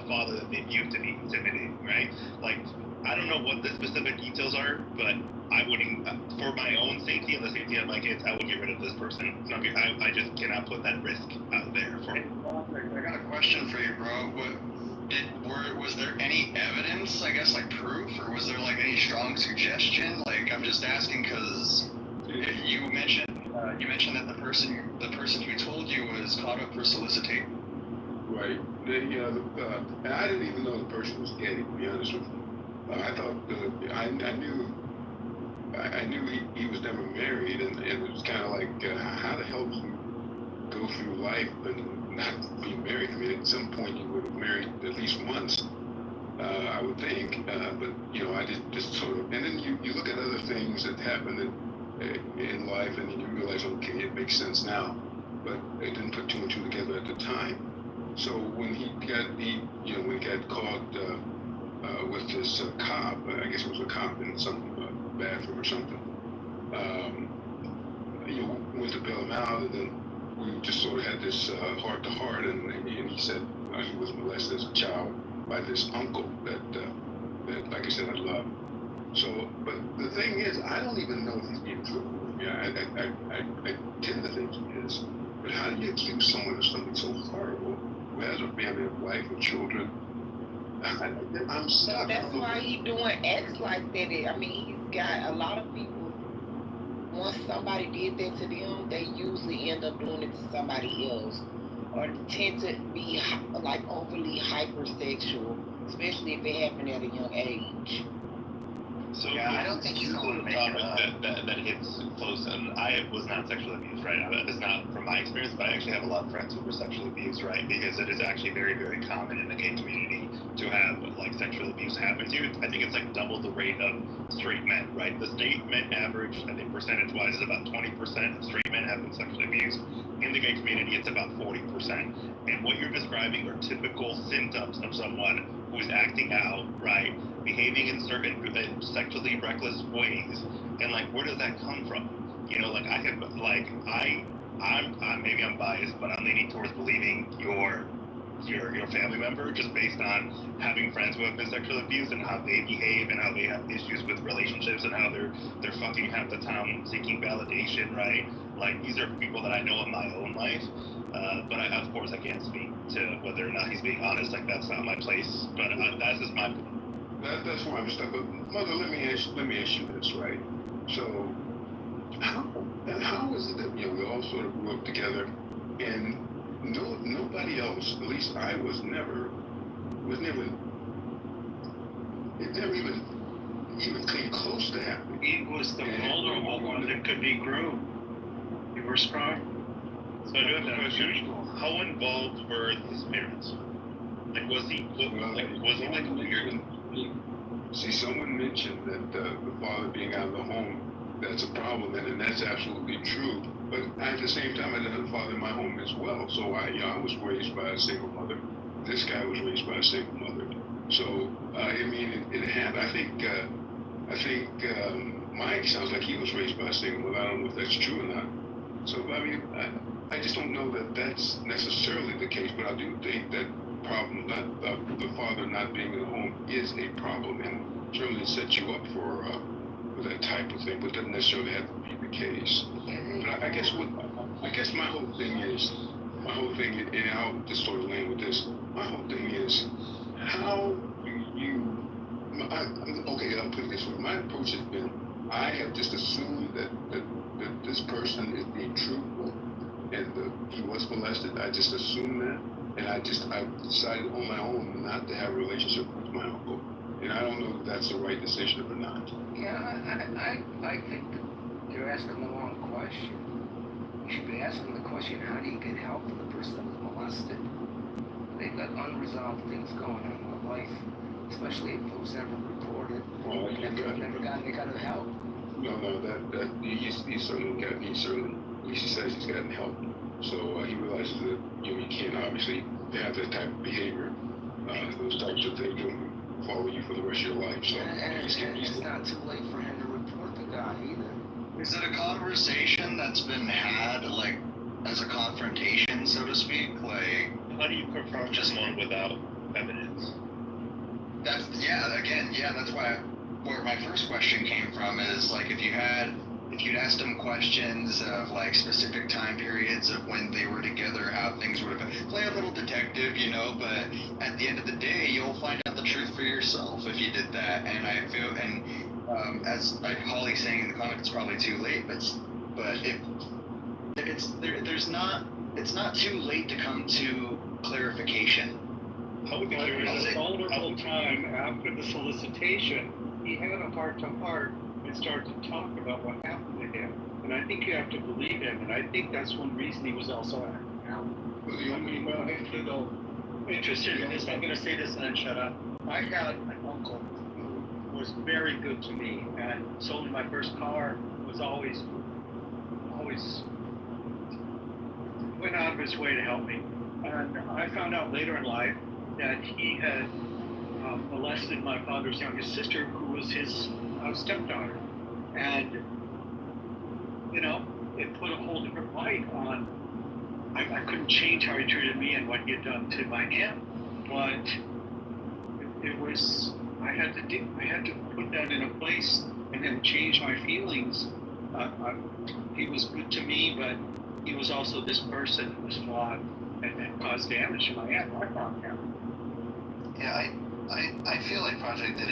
father that they view to be intimidating, right? Like, I don't know what the specific details are, but I wouldn't, for my own safety and the safety of my kids, I would get rid of this person. I just cannot put that risk out there. I got a question for you, bro. Was there any evidence, I guess, like proof, or was there like any strong suggestion? Like, I'm just asking because you mentioned that the person who told you was caught up for solicitation. Right. And I didn't even know the person was gay, to be honest with you. I thought I knew he was never married, and it was kind of like, how the hell do you go through life and not be married? I mean, at some point you would have married at least once, I would think. But I just sort of, and then you look at other things that happen in life, and then you realize, okay, it makes sense now, but I didn't put two and two together at the time. So when he got caught with this cop, I guess it was a cop in some bathroom or something, went to bail him out, and then we just sort of had this heart to heart, and he said he was molested as a child by this uncle that like I said, I love. So, but the thing is, I don't even know if he's being truthful with me. I tend to think he is. But how do you accuse someone of something so horrible, who has a family, a wife, and children? I'm stuck. That's why he's doing acts like that. I mean, he's got a lot of people. Once somebody did that to them, they usually end up doing it to somebody else, or tend to be like overly hypersexual, especially if it happened at a young age. So yeah, I don't think he's going to make it that hits close, and I was not sexually abused, right? It's not from my experience, but I actually have a lot of friends who were sexually abused, right? Because it is actually very, very common in the gay community to have like sexual abuse happen to you. I think it's like double the rate of straight men, right? The straight men average, I think percentage-wise, is about 20% of straight men have been sexually abused. In the gay community, it's about 40%. And what you're describing are typical symptoms of someone who's acting out, right? Behaving in certain sexually reckless ways, and like, where does that come from? Like maybe I'm biased, but I'm leaning towards believing your family member just based on having friends who have been sexually abused and how they behave and how they have issues with relationships and how they're fucking half the time seeking validation, right? Like, these are people that I know in my own life, but of course I can't speak to whether or not he's being honest. Like, that's not my place, but that's just my. That's why I'm stuck. But Mother, let me ask you this, right? So, how how is it that we all sort of grew up together, and nobody else, at least I was never, it never even came close to happening. He was the vulnerable one that could be groomed. You were strong. So I do have a question. How involved were his parents? Like, was he like a weird? See, someone mentioned that the father being out of the home, that's a problem, and that's absolutely true. But at the same time, I didn't have a father in my home as well. So I was raised by a single mother. This guy was raised by a single mother. So I mean, it happened. I think Mike sounds like he was raised by a single mother. I don't know if that's true or not. So I mean, I just don't know that that's necessarily the case. But I do think that problem, the father not being in the home, is a problem, and certainly sets you up for that type of thing. But doesn't necessarily have to be the case. But I guess my whole thing, and I'll just sort of land with this. My whole thing is, how do you? Okay, I'll put it this way. My approach has been, I have just assumed that this person is being truthful, and he was molested. I just assumed that, and I decided on my own not to have a relationship with my uncle. And I don't know if that's the right decision or not. Yeah, I think you're asking the wrong question. You should be asking the question, how do you get help for the person that was molested? They've got unresolved things going on in their life, especially if it was never reported. Well, never gotten any kind of help. No, that he's certainly, at least he says he's gotten help. So he realizes that you can't obviously have that type of behavior, those types of things will follow you for the rest of your life. So and it's not too late for him to report the guy either. Is it a conversation that's been had, like, as a confrontation, so to speak? Like, how do you confront someone without evidence? That's that's where my first question came from is, like, if you'd asked them questions of, like, specific time periods of when they were together, how things would have been. Play a little detective, but at the end of the day, you'll find out the truth for yourself if you did that. And I feel, as like Holly's saying in the comment, it's probably too late, but it's not too late to come to clarification. How would there was a vulnerable time after the solicitation, he had a heart-to-heart and started to talk about what happened to him. And I think you have to believe him, and I think that's one reason he was also acting out. Interested in this, I'm going to say this and then shut up. I had an uncle who was very good to me and sold me my first car, was always went out of his way to help me. And I found out later in life that he had molested my father's youngest sister, who was his stepdaughter. And, it put a whole different light on, I couldn't change how he treated me and what he had done to my aunt, but it was, I had to put that in a place and then change my feelings. He was good to me, but he was also this person that was flawed and caused damage to my aunt. I found him. Yeah, I feel like, Project, that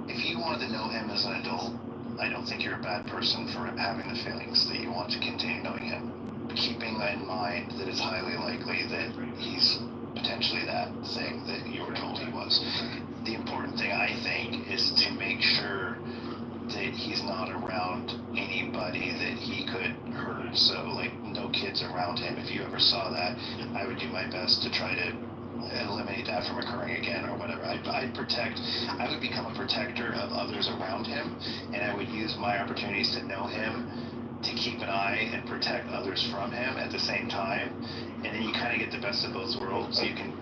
if you wanted to know him as an adult, I don't think you're a bad person for having the feelings that you want to continue knowing him. Keeping in mind that it's highly likely that he's potentially that thing that you were told he was. The important thing, I think, is to make sure that he's not around anybody that he could hurt. So, like, no kids around him. If you ever saw that, I would do my best to try to eliminate that from occurring again or whatever. I would become a protector of others around him, and I would use my opportunities to know him to keep an eye and protect others from him at the same time. And then you kind of get the best of both worlds. You can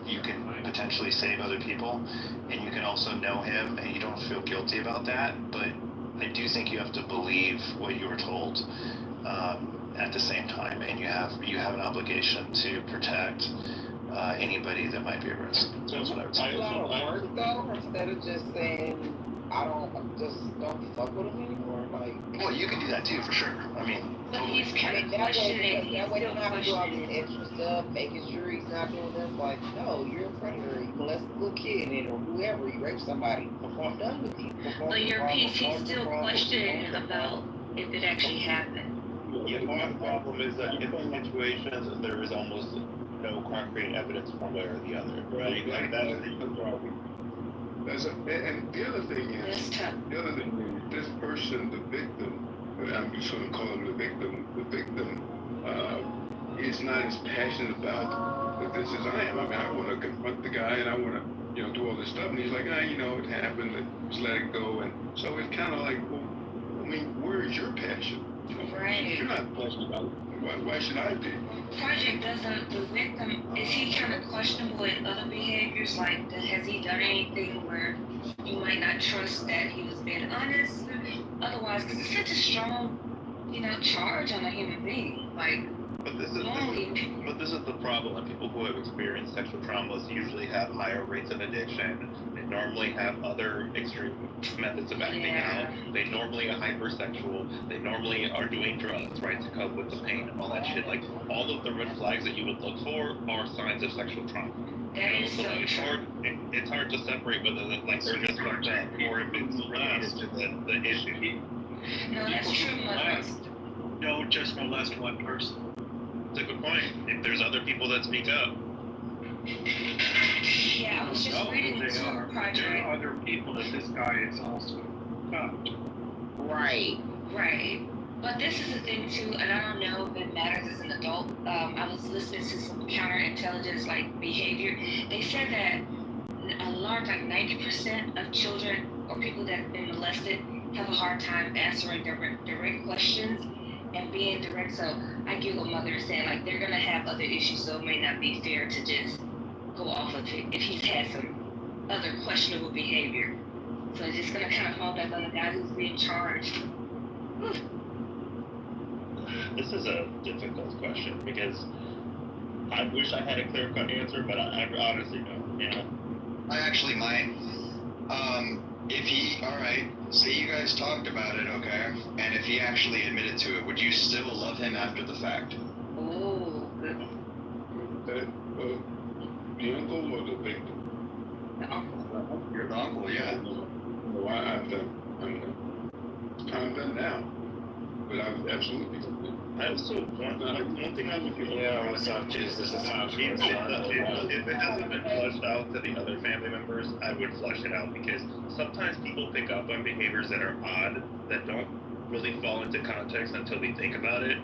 potentially save other people, and you can also know him, and you don't feel guilty about that. But I do think you have to believe what you were told at the same time, and you have an obligation to protect anybody that might be at risk. So that's what I would say. A lot of work though, instead of just saying don't fuck with him anymore. Like, well, you can do that too, for sure. I mean, but he's kind of that questioning. way you don't have to do all this extra stuff, making sure he's not doing this. Like, no, you're a predator. You molest a little kid or whoever. You rape somebody. I'm done with you. But your PC still questioning about if it actually happened. part of the problem is that in these situations, there is almost no concrete evidence one way or the other, right? Like that's the problem. And the other thing is, this person, the victim, I'm just going to call him the victim is not as passionate about this as I am. I mean, I want to confront the guy and I want to, do all this stuff. And he's like, it happened, just let it go. And so it's kind of like, well, I mean, where is your passion? Right. You're not passionate about it. Why should I be? Project doesn't, the victim, is he kind of questionable in other behaviors? Like, has he done anything where you might not trust that he was being honest? Otherwise, because it's such a strong, charge on a human being. Like, But this is the problem. And people who have experienced sexual traumas usually have higher rates of addiction. They normally have other extreme methods of acting out. They normally are hypersexual. They normally are doing drugs, right, to cope with the pain and all that shit. Like, all of the red flags that you would look for are signs of sexual trauma. So it's hard to separate whether they're just fucked up or if it's related to the issue. No, that's true. Don't just molest one person. It's a good point. If there's other people that speak up. Yeah, I was just reading the project. There are other people that this guy is also cuffed. Right. But this is the thing too, and I don't know if it matters as an adult. I was listening to some counterintelligence behavior. They said that a large, 90% of children or people that have been molested have a hard time answering direct questions and being direct. So I get what mother is saying, they're gonna have other issues, so it may not be fair to just go off of it if he's had some other questionable behavior. So it's just gonna kind of fall back on the guy who's being charged. This is a difficult question because I wish I had a clear-cut answer, but I honestly don't. Yeah. I actually might. Alright, say you guys talked about it, okay? And if he actually admitted to it, would you still love him after the fact? Oh, good. The uncle or the victim? The uncle. You're the uncle, yeah. No, I'm done now. But I would absolutely do it. I also one thing I would be what's up, Jesus? It's time if it hasn't been flushed out to the other family members, I would flush it out because sometimes people pick up on behaviors that are odd that don't really fall into context until they think about it.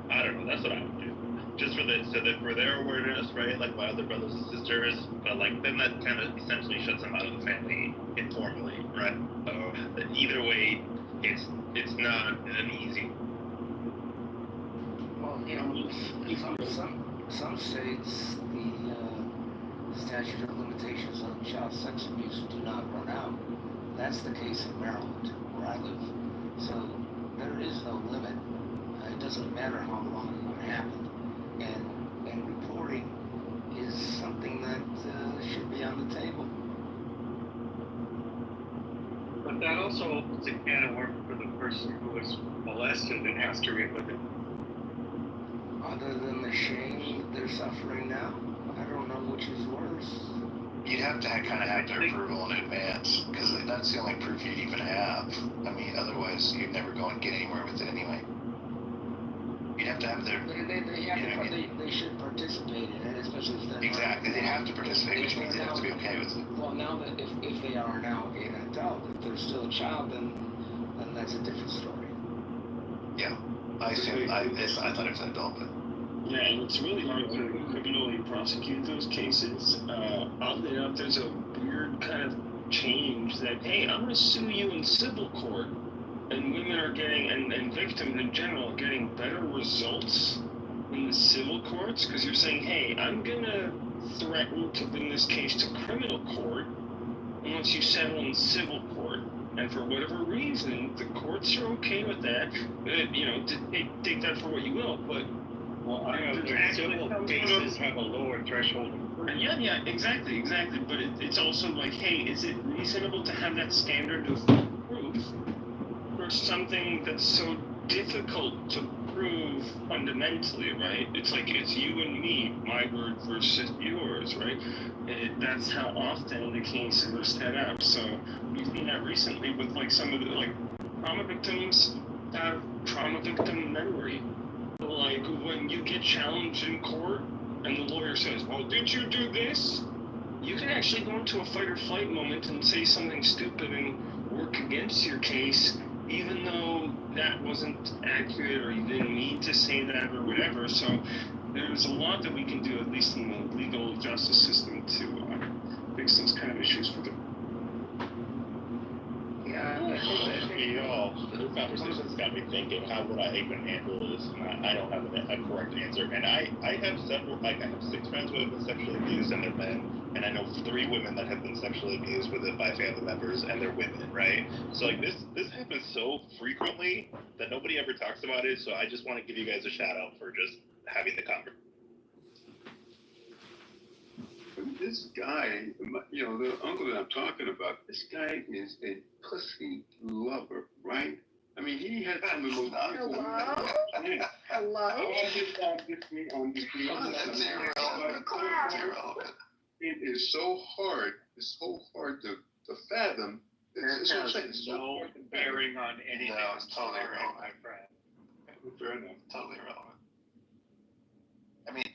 I don't know. That's what I would do. Just for their awareness, right? Like my other brothers and sisters, but then that kind of essentially shuts them out of the family informally, right? So either way, it's not an easy. Well, some states, the statute of limitations on child sex abuse do not run out. That's the case in Maryland, where I live. So there is no limit. It doesn't matter how long it happened. And reporting is something that should be on the table. But that also opens a can of worms for the person who was molested and has to relive it. Other than the shame they're suffering now, I don't know which is worse. You'd have to kind of have their approval in advance, because that's the only proof you'd even have. I mean, otherwise you'd never go and get anywhere with it anyway. You'd have to have their... They should participate in it, especially if they're... Exactly, they have to participate, which means they have to be okay with it. Well, now that if they are now an adult, if they're still a child, then that's a different story. Yeah, I thought it was an adult, but... Yeah, and it's really hard to criminally prosecute those cases. Oddly enough, there's a weird kind of change that, hey, I'm going to sue you in civil court. And women are getting, and victims in general, are getting better results in the civil courts because you're saying, hey, I'm going to threaten to bring this case to criminal court unless you settle in civil court. And for whatever reason, the courts are okay with that. Take that for what you will, but... Well, I know the civil cases have a lower threshold of proof. Yeah, exactly. But it's also like, hey, is it reasonable to have that standard of proof for something that's so difficult to prove fundamentally, right? It's like it's you and me, my word versus yours, right? That's how often the cases are set up. So we've seen that recently with some of the trauma victims have trauma victim memory. like when you get challenged in court and the lawyer says, well, did you do this? You can actually go into a fight or flight moment and say something stupid and work against your case, even though that wasn't accurate or you didn't need to say that or whatever. So there's a lot that we can do, at least in the legal justice system, to fix those kind of issues for them. This conversation's got me thinking, how would I even handle this? And I don't have a correct answer. And I have several, like I have 6 friends who have been sexually abused and they're men, and I know 3 women that have been sexually abused with it by family members and they're women, right? So like this happens so frequently that nobody ever talks about it. So I just want to give you guys a shout out for just having the conversation. This guy, the uncle that I'm talking about, this guy is a pussy lover, right? I mean, he had some of the most. Hello? I'm just being honest. It is so hard. It's so hard to fathom. It's no bearing on anything. No, it's totally irrelevant, my friend. Fair enough. Totally irrelevant. I mean,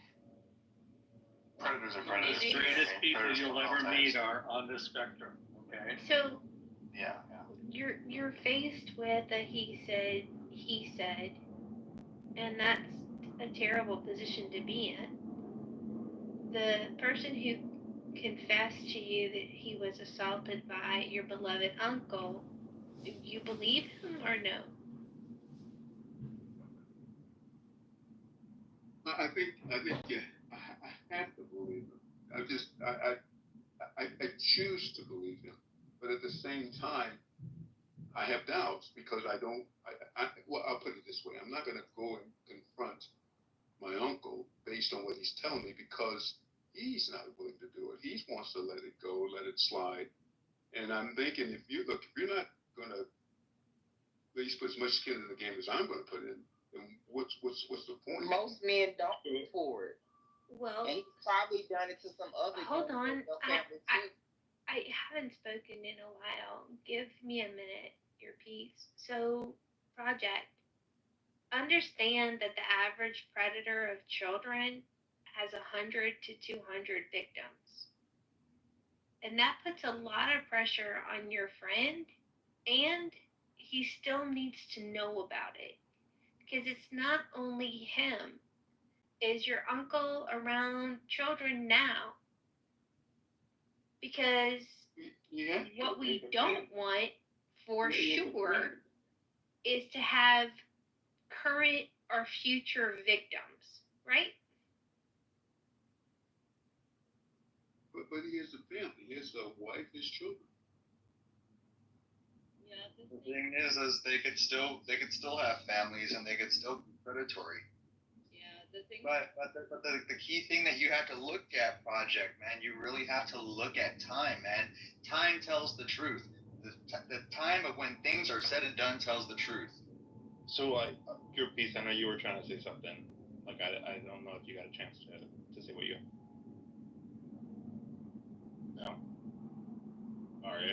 predators are predators. The straightest people you'll ever meet are on the spectrum. Okay. So Yeah. you're faced with a he said, and that's a terrible position to be in. The person who confessed to you that he was assaulted by your beloved uncle, do you believe him or no? I think yeah, I have to believe him. I choose to believe him, but at the same time, I have doubts because well, I'll put it this way: I'm not going to go and confront my uncle based on what he's telling me because he's not willing to do it. He wants to let it go, let it slide. And I'm thinking, if you're not going to at least put as much skin in the game as I'm going to put in, then what's the point? Most men don't go forward. Well, and he's probably done it to some other. Hold on, family too. I haven't spoken in a while. Give me a minute, your piece. So, Project, understand that the average predator of children has 100 to 200 victims. And that puts a lot of pressure on your friend, and he still needs to know about it. Because it's not only him. Is your uncle around children now? Because what we don't want, for sure, is to have current or future victims, right? But he has a family. He has a wife, his children. Yeah. The thing is they could still have families and they could still be predatory. But the key thing that you have to look at, Project, man, you really have to look at time, man. Time tells the truth. The time of when things are said and done tells the truth. So, your piece, I know you were trying to say something. Like, I don't know if you got a chance to say what you. No. All right.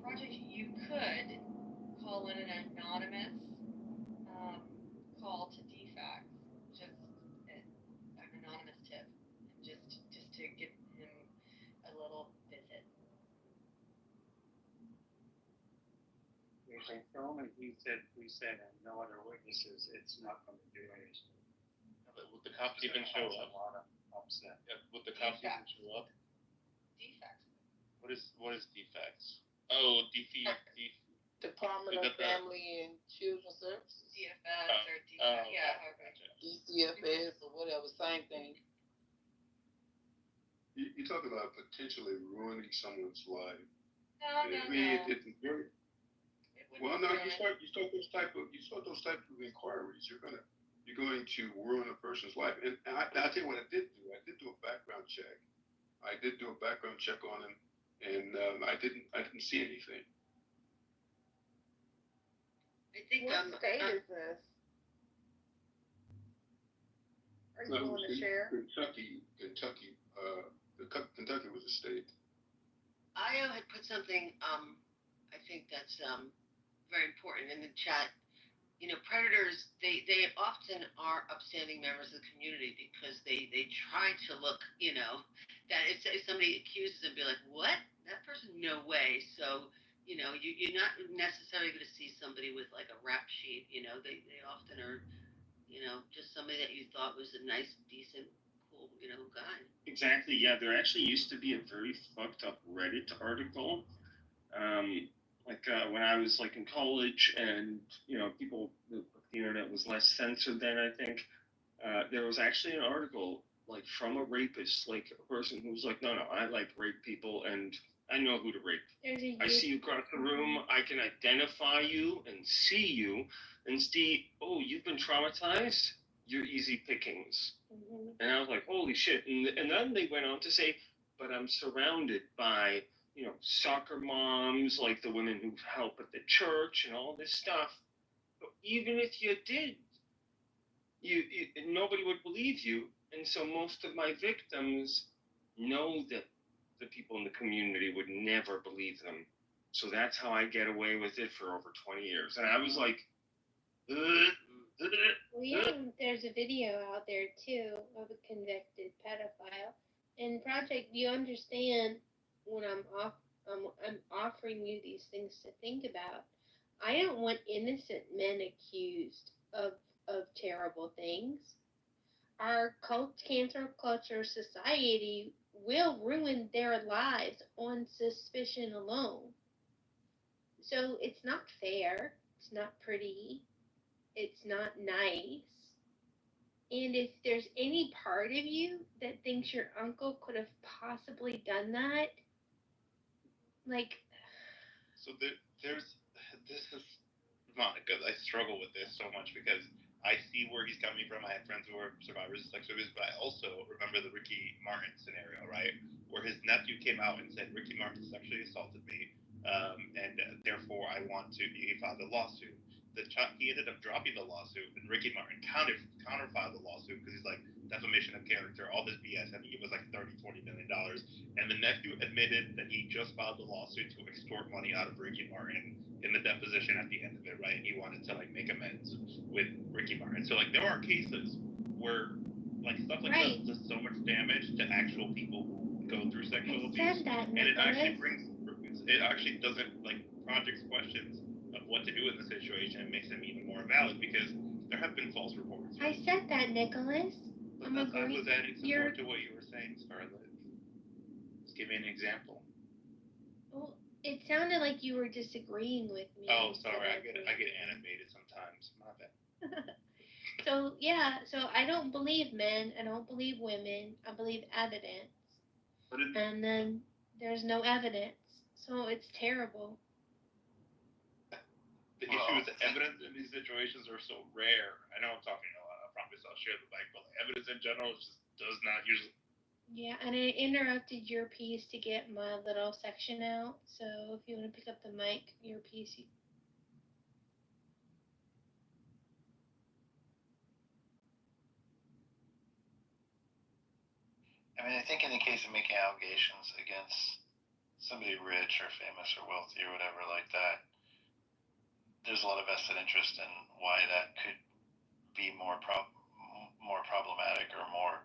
Project, you could call in an anonymous call to Distrct, just an anonymous tip, and just to give him a little visit. If they film and he said, we said, and no other witnesses, it's not going to do anything. But would the cops even show up? A lot of upset. Yeah, would the cops even show up? Defects. What is defects? Oh, Department of Family and Children's Services. DFS or DFS, yeah. DCFS or whatever, same thing. You're talking about potentially ruining someone's life. No. It's very. Well, no, you start those type of inquiries. You're going to ruin a person's life. And I'll tell you what I did do. I did do a background check. I did do a background check on him, and I didn't see anything. I think what state is this? Are you willing to share? Kentucky. Kentucky was a state. Io had put something, I think that's very important in the chat. predators, they often are upstanding members of the community because they try to look, that if somebody accuses them, be like, what? That person? No way. So, you're not necessarily going to see somebody with like a rap sheet. They often are, just somebody that you thought was a nice, decent, cool, guy. Exactly. Yeah, there actually used to be a very fucked up Reddit article. When I was like in college, and people, the internet was less censored then. I think there was actually an article like from a rapist, like a person who was like, no, I like rape people, and I know who to rape. I see you across the room. I can identify you and see you, and see, oh, you've been traumatized. You're easy pickings. Mm-hmm. And I was like, holy shit. And then they went on to say, but I'm surrounded by, soccer moms, like the women who help at the church and all this stuff. But even if you did, you nobody would believe you. And so most of my victims know that the people in the community would never believe them. So that's how I get away with it for over 20 years. And I was like, Well, yeah, there's a video out there too of a convicted pedophile. And Project, you understand when I'm offering you these things to think about. I don't want innocent men accused of terrible things. Our cancel culture society will ruin their lives on suspicion alone. So it's not fair. It's not pretty. It's not nice. And if there's any part of you that thinks your uncle could have possibly done that, like... So there's, this is not good. I struggle with this so much because I see where he's coming from. I have friends who are survivors of sexual abuse, but I also remember the Ricky Martin scenario, right? Where his nephew came out and said, Ricky Martin sexually assaulted me, and therefore I want to, he filed a lawsuit. He ended up dropping the lawsuit, and Ricky Martin counterfiled the lawsuit because he's like, defamation of character, all this BS, and he was like $30-40 million. And the nephew admitted that he just filed the lawsuit to extort money out of Ricky Martin in the deposition at the end of it, right? And he wanted to like make amends with Ricky Martin. So like there are cases where like stuff like that does so much damage to actual people who go through sexual abuse, and it actually doesn't like Project's questions of what to do in the situation. It makes them even more valid because there have been false reports. Right? I said that, Nicholas. But I was adding some more to what you were saying, Scarlett. Just give me an example. Well, it sounded like you were disagreeing with me. Oh, sorry. I get animated sometimes. My bad. So I don't believe men. I don't believe women. I believe evidence. And then there's no evidence. So it's terrible. The issue is that evidence in these situations are so rare. I know I'm talking a lot. I promise I'll share the mic, but evidence in general just does not usually. Yeah, and I interrupted your piece to get my little section out. So if you want to pick up the mic, your piece. I mean, I think in the case of making allegations against somebody rich or famous or wealthy or whatever like that, there's a lot of vested interest in why that could be more problematic or more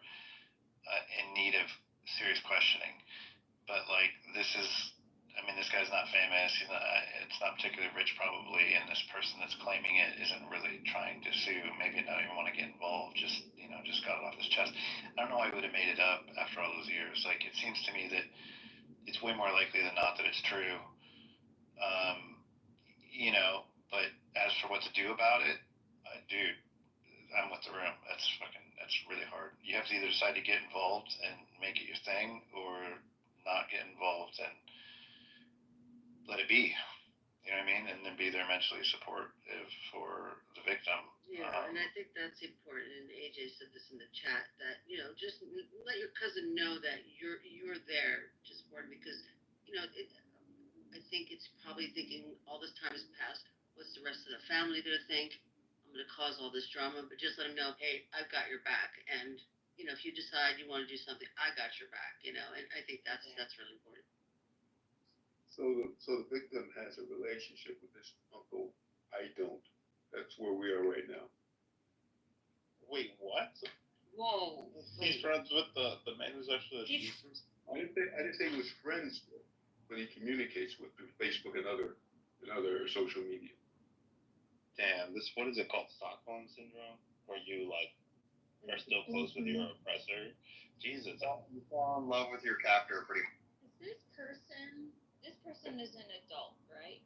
in need of serious questioning. But like this guy's not famous. It's not particularly rich probably, and this person that's claiming it isn't really trying to sue. Maybe not even want to get involved. Just got it off his chest. I don't know why he would have made it up after all those years. Like it seems to me that it's way more likely than not that it's true. But as for what to do about it, dude, I'm with the room. That's really hard. You have to either decide to get involved and make it your thing, or not get involved and let it be. You know what I mean? And then be there mentally supportive for the victim. Yeah, and I think that's important. And AJ said this in the chat that just let your cousin know that you're there to support him because I think it's probably thinking all this time has passed. What's the rest of the family going to think? I'm going to cause all this drama, but just let them know, hey, I've got your back. And, if you decide you want to do something, I got your back, and I think that's really important. So the victim has a relationship with this uncle. I don't. That's where we are right now. Wait, what? Whoa. He's friends with the man who's actually the Jesus? I didn't say he was friends with, but he communicates with through Facebook and other social media. Damn, what is it called? Stockholm syndrome? Where you like are still close with your oppressor? Jesus. You fall in love with your captor pretty much. This person is an adult, right?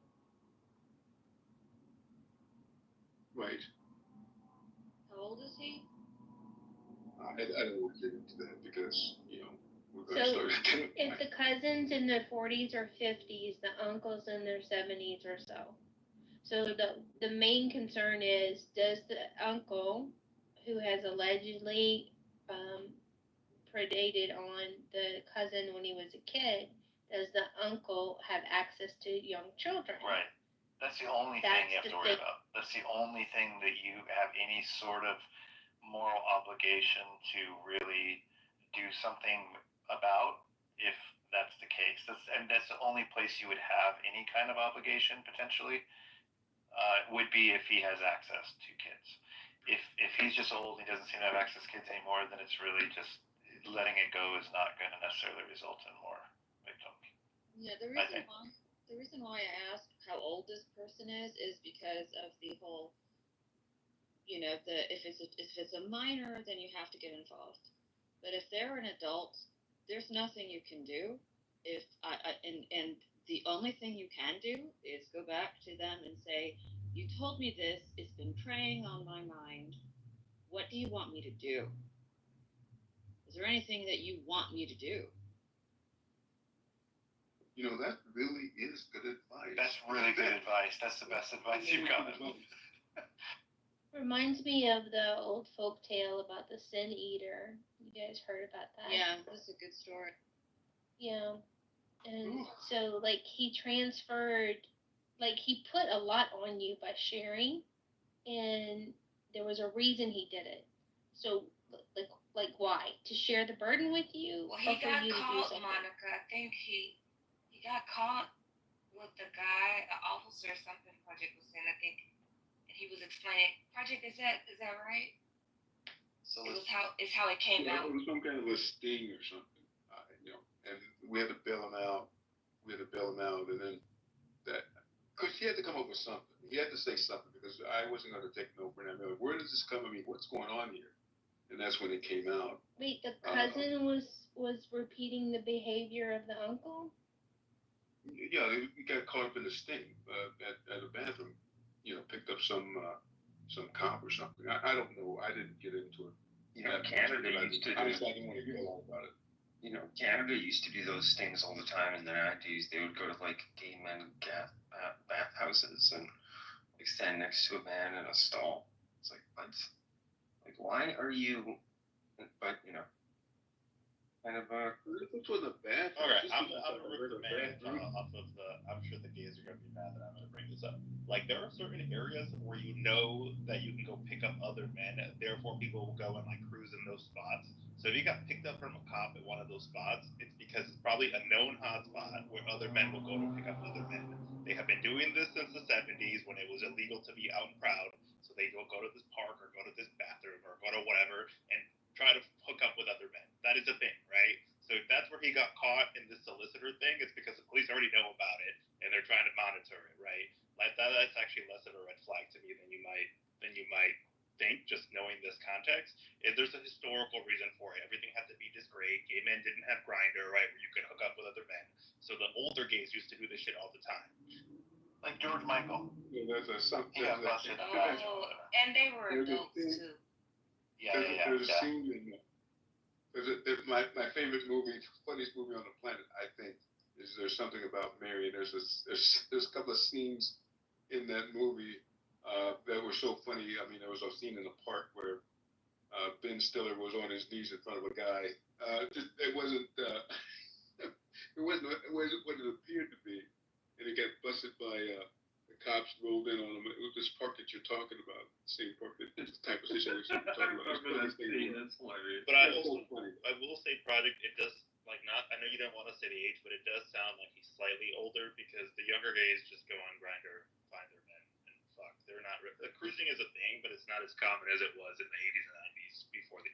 Right. How old is he? I don't want to get into that because, we're going to So start. if the cousin's in their 40s or 50s, the uncle's in their 70s or so. So the main concern is, does the uncle, who has allegedly predated on the cousin when he was a kid, does the uncle have access to young children? Right. That's the only thing you have to worry about. That's the only thing that you have any sort of moral obligation to really do something about, if that's the case. That's the only place you would have any kind of obligation, potentially, would be if he has access to kids. If he's just old and he doesn't seem to have access to kids anymore, then it's really just letting it go is not going to necessarily result in more victims. Yeah, the reason why I asked how old this person is because of the whole, if it's a minor, then you have to get involved. But if they're an adult, there's nothing you can do. And the only thing you can do is go back to them and say, you told me this, it's been preying on my mind. What do you want me to do? Is there anything that you want me to do? That really is good advice. That's really good advice. That's the best advice you've gotten. Reminds me of the old folk tale about the sin eater. You guys heard about that? Yeah, that's a good story. Yeah. And so, he transferred, he put a lot on you by sharing, and there was a reason he did it. So, why? To share the burden with you? Well, he got you caught, Monica. I think he got caught with the guy, an officer or something, Project was saying, I think, and he was explaining, Project, is that right? So it's how it came out. It was some kind of a sting or something, and we had to bail him out. And then because he had to come up with something. He had to say something because I wasn't going to take no for an ambulance. Where does this come? What's going on here? And that's when it came out. Wait, the cousin was repeating the behavior of the uncle? Yeah, he got caught up in the sting at a bathroom. Picked up some cop or something. I don't know. I didn't get into it. Canada used to do. I didn't want to hear a lot about it. Canada used to do those things all the time in the 90s. They would go to gay men bathhouses and stand next to a man in a stall. It's like, what? Why are you? But kind of This was a bad. All right, I'm gonna rip the man off of the. I'm sure the gays are gonna be mad that I'm gonna bring this up. There are certain areas where you know that you can go pick up other men. Therefore, people will go and cruise in those spots. So if you got picked up from a cop at one of those spots, it's because it's probably a known hotspot where other men will go to pick up other men. They have been doing this since the 70s when it was illegal to be out and proud. So they will go to this park or go to this bathroom or go to whatever and try to hook up with other men. That is a thing, right? So if that's where he got caught in this solicitor thing, it's because the police already know about it and they're trying to monitor it, right? That's actually less of a red flag to me than you might think, just knowing this context. There's a historical reason for it. Everything had to be this great. Gay men didn't have Grindr, right, where you could hook up with other men. So the older gays used to do this shit all the time. Like George Michael. Yeah, there's something. He got busted. And they were adults too. There's a scene in there's my favorite movie, funniest movie on the planet, I think, is There's Something About Mary. And there's a couple of scenes in that movie that were so funny. There was a scene in the park where Ben Stiller was on his knees in front of a guy. It wasn't what it appeared to be, and he got busted by the cops. Rolled in on him. It was this park that you're talking about, same park, that this type of situation you're talking about. That's hilarious. But I will say, Project, it does not. I know you don't want to say the age, but it does sound like he's slightly older because the younger gays just go on Grindr, find their men, and fuck. they're not. Cruising is a thing, but it's not as common as it was in the 80s and 90s before the.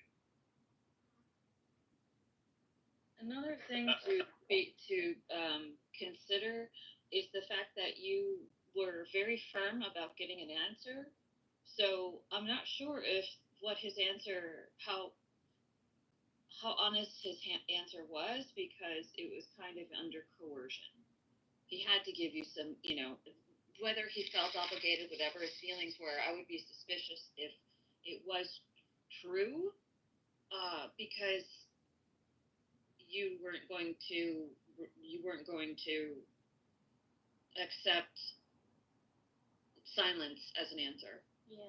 Another thing to consider is the fact that you were very firm about getting an answer. So I'm not sure if what his answer, how honest his answer was, because it was kind of under coercion. He had to give you some, whether he felt obligated, whatever his feelings were. I would be suspicious if it was true, because you weren't going to accept silence as an answer. Yeah.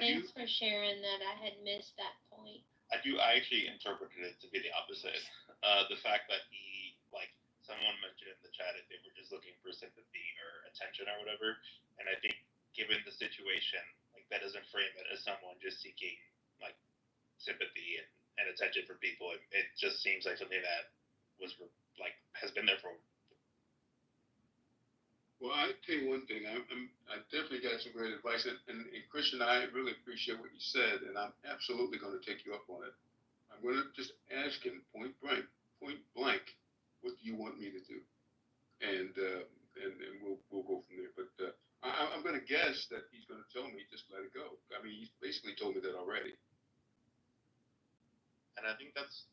Thanks for sharing that. I had missed that point. I actually interpreted it to be the opposite. The fact that he, like, someone mentioned in the chat that they were just looking for sympathy or attention or whatever. And I think given the situation, like, that doesn't frame it as someone just seeking, like, sympathy and attention for people. It just seems like something that was, like, has been there for. Well, I tell you one thing. I definitely got some great advice, and Christian, I really appreciate what you said, and I'm absolutely going to take you up on it. I'm going to just ask him point blank, what do you want me to do, and we'll go from there. But I'm going to guess that he's going to tell me just let it go. I mean, he's basically told me that already. And I think that's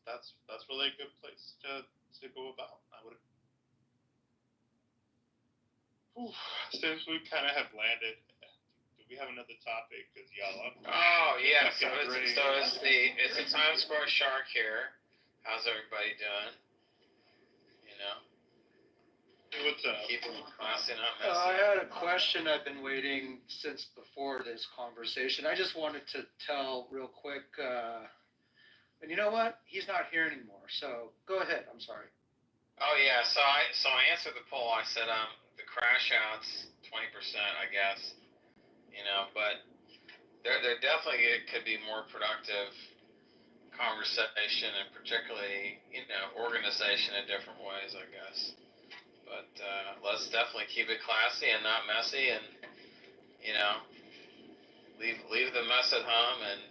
really a good place to go about. I would. Since we kind of have landed, do we have another topic? Because y'all. Oh yeah, so it's a Times Square shark here. How's everybody doing? What's up? Keep it classy, not messy. I had a question. I've been waiting since before this conversation. I just wanted to tell real quick, and you know what? He's not here anymore. So go ahead. I'm sorry. Oh yeah, so I answered the poll. I said the crash outs 20%, I guess. But there definitely could be more productive conversation and particularly organization in different ways, I guess. But let's definitely keep it classy and not messy, and leave the mess at home and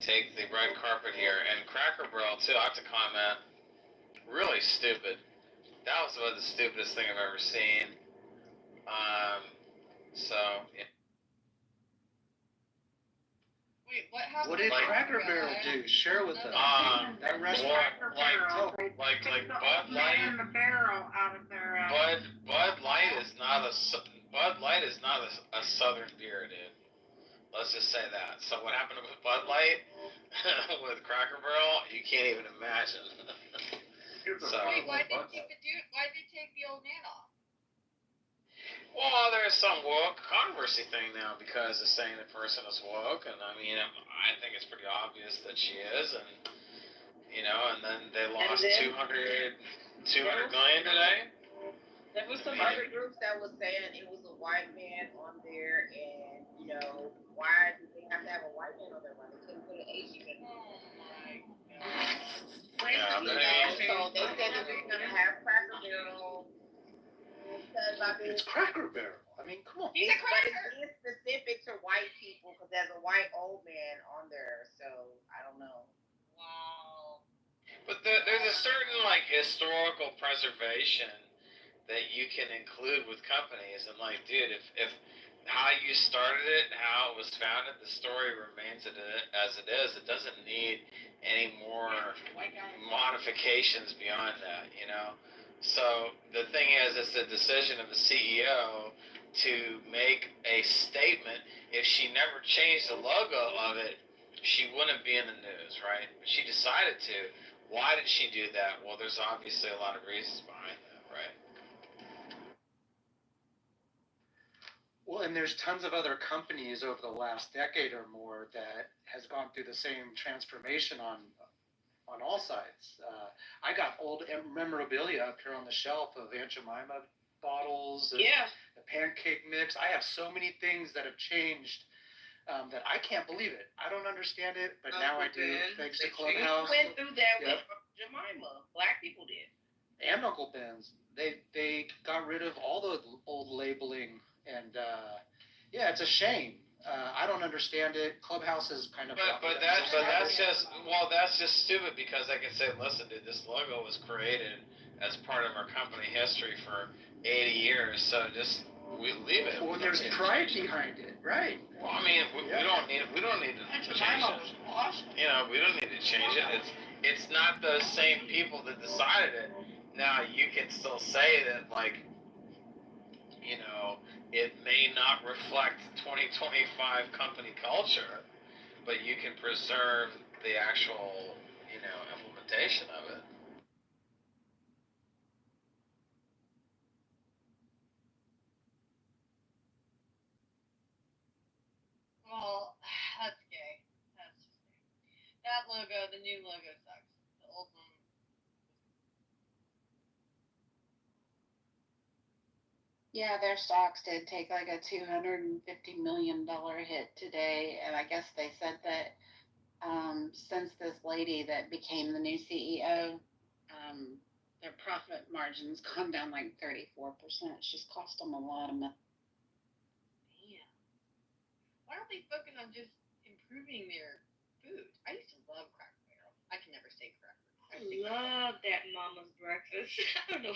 take the red carpet here. And Cracker Barrel too. I have to comment. Really stupid. That was about the stupidest thing I've ever seen. Yeah. Wait, what happened? What did Cracker Barrel do? Share with us. That restaurant. Like Bud Light. In the barrel out of their. Bud Light is not a Southern beer, dude. Let's just say that. So what happened with Bud Light with Cracker Barrel? You can't even imagine. Wait, why did they take the old man off? Well, there's some woke controversy thing now because they're saying the person is woke, and I mean, I think it's pretty obvious that she is, and and then they lost 200 million today. There was some other groups that was saying it was a white man on there, and why did they have to have a white man on there? Why they couldn't put an Asian in there? So they said that they're gonna have Cracker Barrel. It's Cracker Barrel. I mean, come on. But it's specific to white people because there's a white old man on there. So I don't know. Wow. But there's a certain historical preservation that you can include with companies, and dude, if how you started it, how it was founded, the story remains as it is. It doesn't need any more modifications beyond that, So the thing is, it's the decision of the CEO to make a statement. If she never changed the logo of it, she wouldn't be in the news, right? But she decided to. Why did she do that? Well, there's obviously a lot of reasons behind that, right? Well, and there's tons of other companies over the last decade or more that has gone through the same transformation on all sides. I got old memorabilia up here on the shelf of Aunt Jemima bottles and the pancake mix. I have so many things that have changed that I can't believe it. I don't understand it, but now I do, thanks to Clubhouse. We went through that with Jemima. Black people did. And Uncle Ben's. They got rid of all the old labeling, and Yeah, it's a shame. I don't understand it. Clubhouse is kind of. But that's just stupid because I can say, listen, dude, this logo was created as part of our company history for 80 years, so just we leave it. Well, there's pride behind it, right? Well, I mean, we don't need to change it. You know, we don't need to change it. It's not those same people that decided it. Now you can still say that, like, you know, it may not reflect 2025 company culture, but you can preserve the actual, you know, implementation of it. Well, that's gay. That's just gay. That logo, the new logo sucks. The old one. Yeah, their stocks did take like a $250 million hit today, and I guess they said that since this lady that became the new CEO, their profit margin's gone down like 34%. She's cost them a lot of money. Damn. Why aren't they focusing on just improving their food? I used to love Cracker Barrel. I can never say Cracker. I love that Mama's breakfast. I don't know.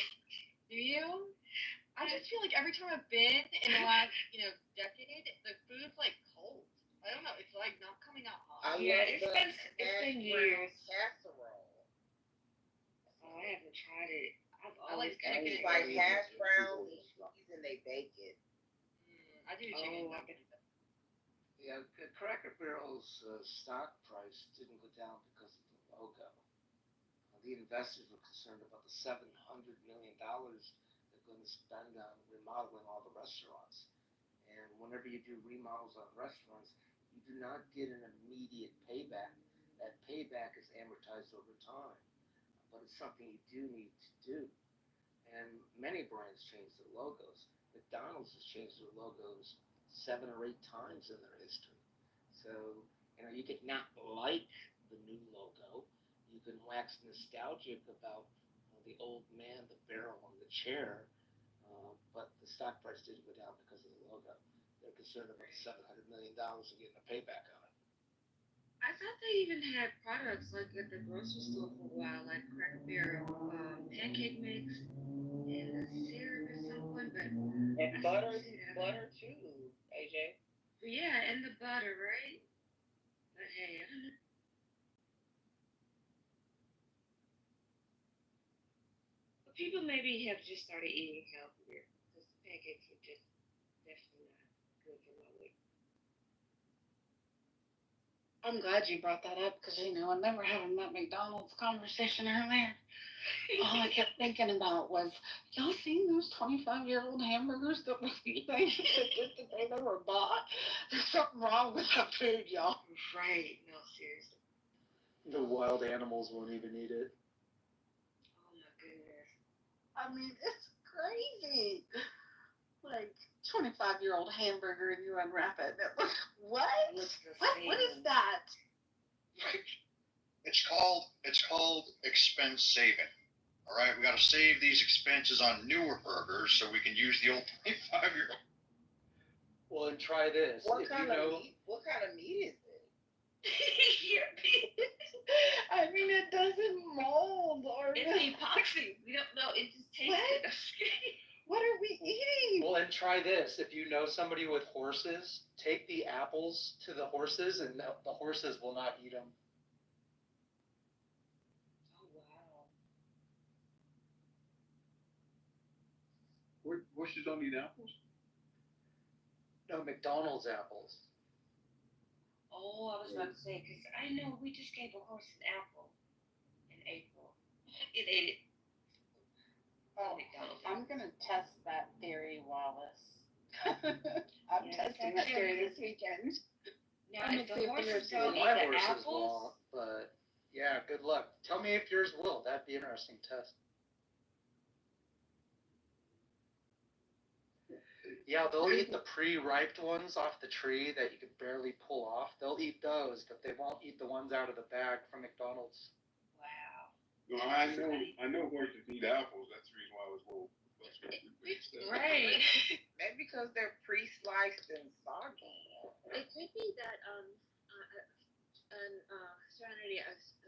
Do you? I just feel like every time I've been in the last, decade, the food's like cold. I don't know. It's like not coming out hot. It's been years. Casserole. Oh, I haven't tried it. I like chicken. It's like hash browns and cheese, and they bake it. I do chicken. Yeah, Cracker Barrel's stock price didn't go down because of the logo. The investors were concerned about the $700 million they're going to spend on remodeling all the restaurants. And whenever you do remodels on restaurants, you do not get an immediate payback. That payback is amortized over time, but it's something you do need to do. And many brands change their logos. McDonald's has changed their logos 7 or 8 times in their history. So, you could not like the new logo. You can wax nostalgic about the old man, the barrel, and the chair, but the stock price didn't go down because of the logo. They're concerned about $700 million and getting a payback on it. I thought they even had products like at the grocery store for a while, like Cracker Barrel pancake mix and a syrup or something, but and butter too, AJ. Yeah, and the butter, right? But hey, I don't know. But people maybe have just started eating healthier because the pancakes are just definitely not good for my weight. I'm glad you brought that up because, when they were having that McDonald's conversation earlier, all I kept thinking about was, y'all seen those 25-year-old hamburgers that was the day they were bought? There's something wrong with that food, y'all. Right. No, seriously. The wild animals won't even eat it. Oh, my goodness. I mean, it's crazy. Like, 25-year-old hamburger and you unwrap it. What? What is that? It's called expense saving. All right, we got to save these expenses on newer burgers so we can use the old 25-year-old. Well, and try this. What kind of meat is it? I mean, it doesn't mold or. It's epoxy. We don't know. It just tastes good. What are we eating? Well, and try this. If you know somebody with horses, take the apples to the horses, and the horses will not eat them. Oh, wow. Horses don't eat apples? No, McDonald's apples. Oh, I was about to say, because I know we just gave a horse an apple in April. It ate it. Oh, I'm going to test that theory, Wallace. I'm testing that theory this weekend. Now, if the horses Well, don't eat my the horses apples, won't, but yeah, good luck. Tell me if yours will. That'd be an interesting test. Yeah, they'll eat the pre-ripe ones off the tree that you can barely pull off. They'll eat those, but they won't eat the ones out of the bag from McDonald's. wow. No, I know horses eat apples. That's the reason why I was a little Right. Maybe because they're pre-sliced and soggy. It could be that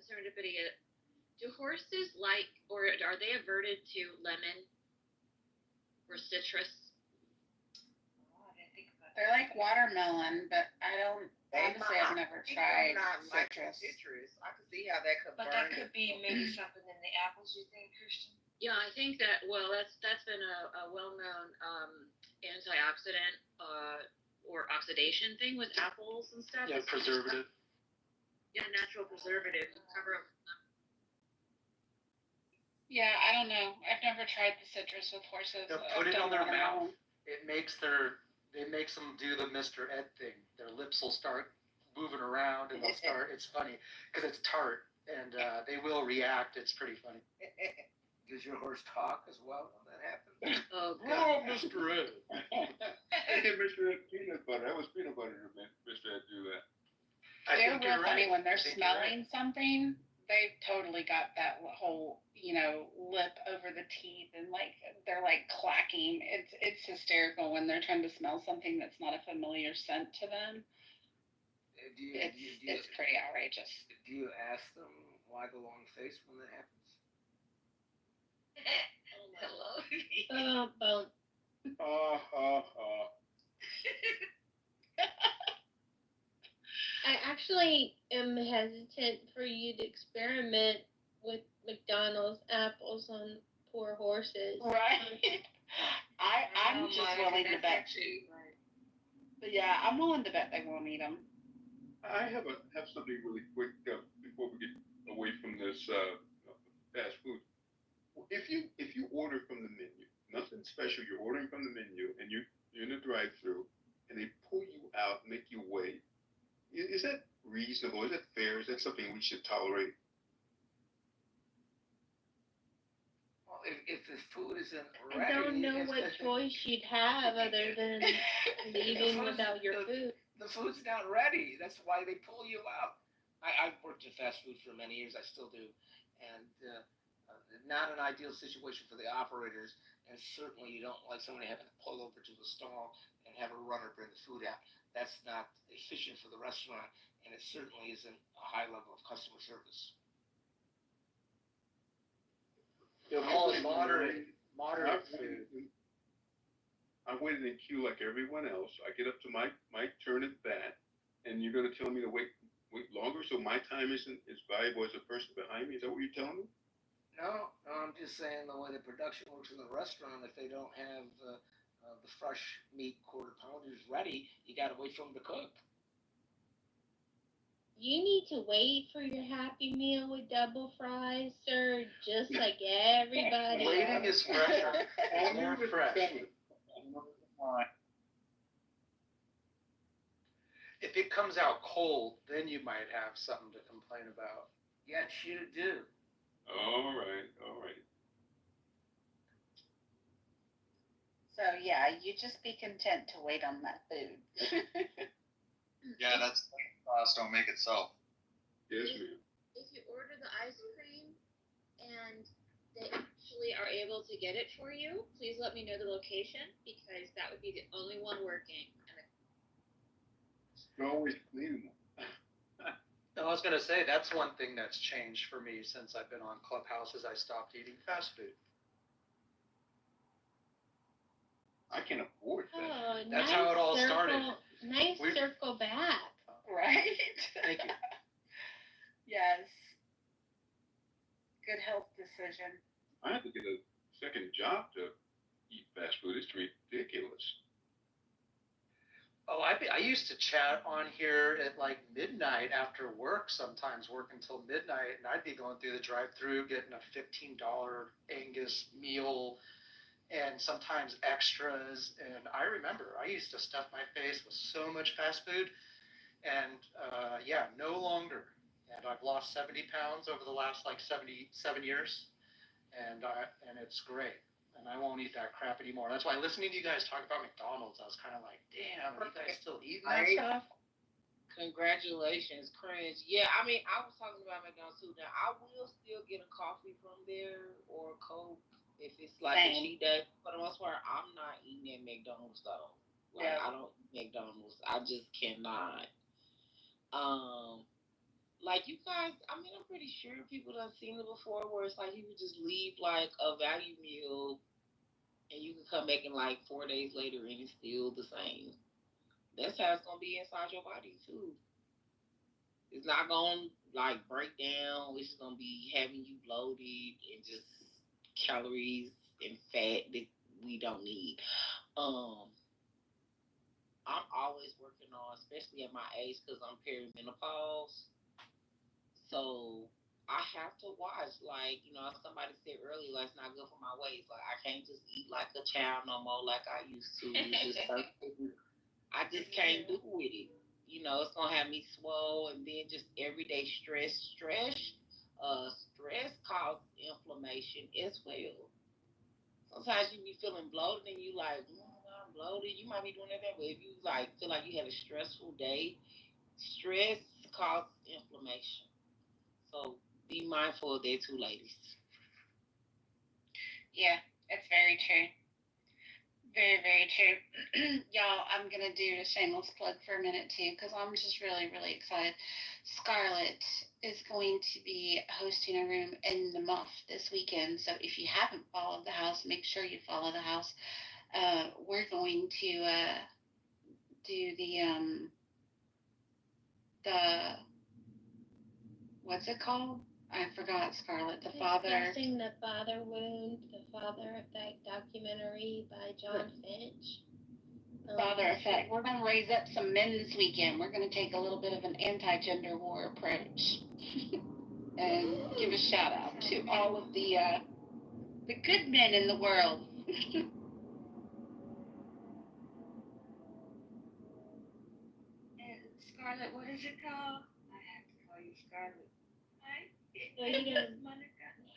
serendipity. Do horses like, or are they averted to lemon or citrus? They're like watermelon, but I don't. Honestly, I've never tried Like citrus. citrus. I could see how that could But burn. that could be maybe something in the apples, you think, Christian? Yeah, I think that. Well, that's been a well-known antioxidant or oxidation thing with apples and stuff. Yeah, preservative. Yeah, natural preservative to cover up. Yeah, I don't know. I've never tried the citrus with horses. They'll put it on their mouth. It makes them do the Mr. Ed thing. Their lips will start moving around and they'll start. It's funny because it's tart and they will react. It's pretty funny. Does your horse talk as well when that happens? Oh, God. Mr. Ed. Hey, Mr. Ed, peanut butter. That was peanut butter to Mr. Ed do that. They're real funny when they're smelling something. They've totally got that whole, lip over the teeth and they're clacking. It's hysterical when they're trying to smell something that's not a familiar scent to them. It's pretty outrageous. Do you ask them why the long face when that happens? Hello. I actually am hesitant for you to experiment with McDonald's apples on poor horses. Right. I'm just willing to bet. But yeah, I'm willing to bet they won't eat them. I have something really quick before we get away from this fast food. If you order from the menu, nothing special, you're ordering from the menu, and you're in a drive-through, and they pull you out, make you wait. Is that reasonable? Is that fair? Is that something we should tolerate? Well, if the food isn't ready, I don't know what choice you'd have other than leaving without your food. The food's not ready. That's why they pull you out. I've worked in fast food for many years. I still do. And not an ideal situation for the operators. And certainly you don't like somebody having to pull over to the stall and have a runner bring the food out. That's not efficient for the restaurant, and it certainly isn't a high level of customer service. You'll call it moderate food. I waited in queue like everyone else. I get up to my turn at bat, and you're going to tell me to wait longer so my time isn't as valuable as the person behind me? Is that what you're telling me? No, I'm just saying the way the production works in the restaurant, if they don't have the fresh meat quarter pounders ready, you got to wait for them to cook. You need to wait for your Happy Meal with double fries, sir, just like everybody Waiting else. is fresher. It's more fresh. If it comes out cold, then you might have something to complain about. Yes, you do. All right. So yeah, you just be content to wait on that food. Yeah, that's don't make it so. Yes, ma'am. If you order the ice cream and they actually are able to get it for you, please let me know the location because that would be the only one working. You're always clean. I was going to say, that's one thing that's changed for me since I've been on Clubhouse is I stopped eating fast food. I can afford that. Oh, That's nice how it all circle, started. Nice circle back. Right? Thank you. Yes. Good health decision. I have to get a second job to eat fast food. It's ridiculous. Oh, I used to chat on here at like midnight after work, sometimes work until midnight, and I'd be going through the drive-thru getting a $15 Angus meal and sometimes extras. And I remember I used to stuff my face with so much fast food, and no longer. And I've lost 70 pounds over the last like 77 years, and it's great. And I won't eat that crap anymore. That's why listening to you guys talk about McDonald's, I was kind of like, damn, are you guys still eating that stuff? Congratulations, cringe. Yeah, I mean, I was talking about McDonald's too. Now, I will still get a coffee from there or a Coke, If it's like a Same. cheat day, for the most part, I'm not eating at McDonald's though. Like Yeah. I don't eat McDonald's. I just cannot. Um, like you guys, I mean, I'm pretty sure people done seen it before, where it's like you would just leave like a value meal, and you can come back in like 4 days later, and it's still the same. That's how it's gonna be inside your body too. It's not gonna like break down. It's just gonna be having you bloated and just calories and fat that we don't need. Um, I'm always working on, especially at my age, because I'm perimenopause. So I have to watch, like, somebody said earlier, like, it's not good for my waist. Like, I can't just eat like a child no more like I used to. It's just certain things I just can't do with it. It's gonna have me swole, and then just everyday stress causes inflammation as well. Sometimes you be feeling bloated, and you like, I'm bloated. You might be doing that, but if you like feel like you had a stressful day, stress causes inflammation. So be mindful of that too, ladies. Yeah, it's very true. Very, very true. Y'all, I'm going to do a shameless plug for a minute too, because I'm just really, really excited. Scarlett is going to be hosting a room in the Muff this weekend. So if you haven't followed the house, make sure you follow the house. We're going to do the what's it called? I forgot, Scarlett. Discussing the Father Wound, the Father Effect documentary by John Finch. Father Effect. We're going to raise up some men this weekend. We're going to take a little bit of an anti-gender war approach and give a shout out to all of the good men in the world. Scarlett, what is it called? I have to call you Scarlett. Hi. Well, you know,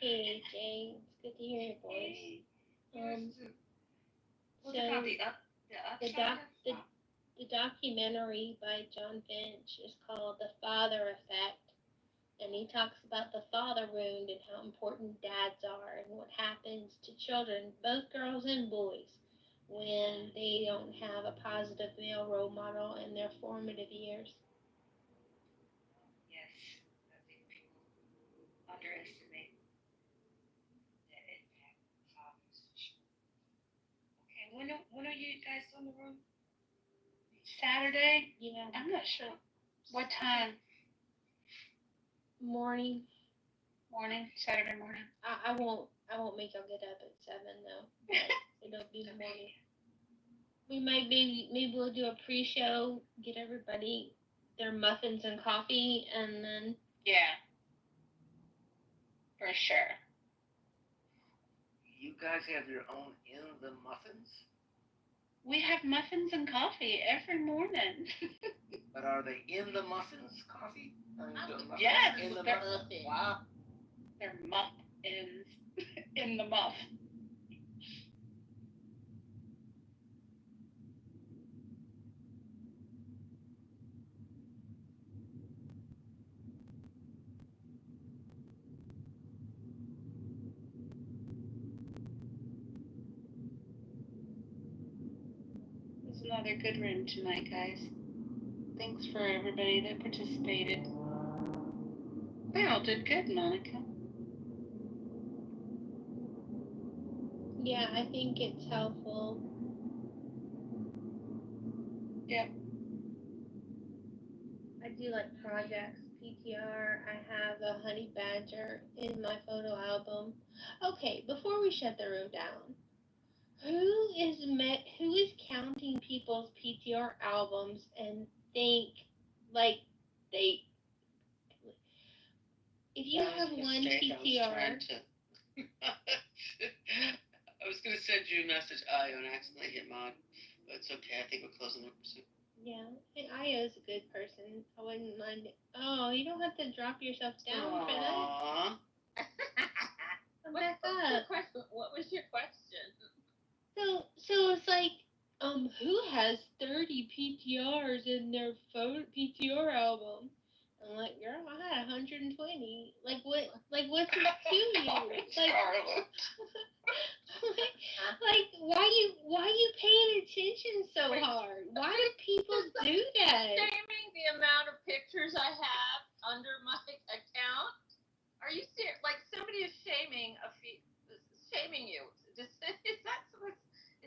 hey, Jay, it's good to hear your voice. What's it called? The documentary by John Finch is called The Father Effect, and he talks about the father wound and how important dads are and what happens to children, both girls and boys, when they don't have a positive male role model in their formative years. Yes, I think people underestimate that impact of fathers. Okay, when are you guys on the room? Saturday? Yeah. I'm not sure. What time? Morning. Saturday morning. I won't make y'all get up at 7 though. It'll be the morning. Maybe we'll do a pre-show, get everybody their muffins and coffee, and then. Yeah. For sure. You guys have your own in the muffins? We have muffins and coffee every morning. But are they in the muffins coffee? Yes. In the muffins. Wow. They're muffins in the muff. It's another good room tonight, guys. Thanks for everybody that participated. They all did good, Monica. Yeah, I think it's helpful. Yep. I do like projects, PTR. I have a honey badger in my photo album. Okay, before we shut the room down, who is counting people's PTR albums and think like they? If you have one PTR. I was going to send you a message, Io, and accidentally hit mod, but it's okay. I think we're closing up soon. Yeah, and Io's a good person. I wouldn't mind it. Oh, you don't have to drop yourself down for that. Come back up. What was your question? So it's like, who has 30 PTRs in their PTR album? I'm like, girl, I had 120. Like what's it to you? Like, Like, why you paying attention so hard? Why do people do that? Shaming the amount of pictures I have under my account. Are you serious? Like somebody is shaming shaming you. Is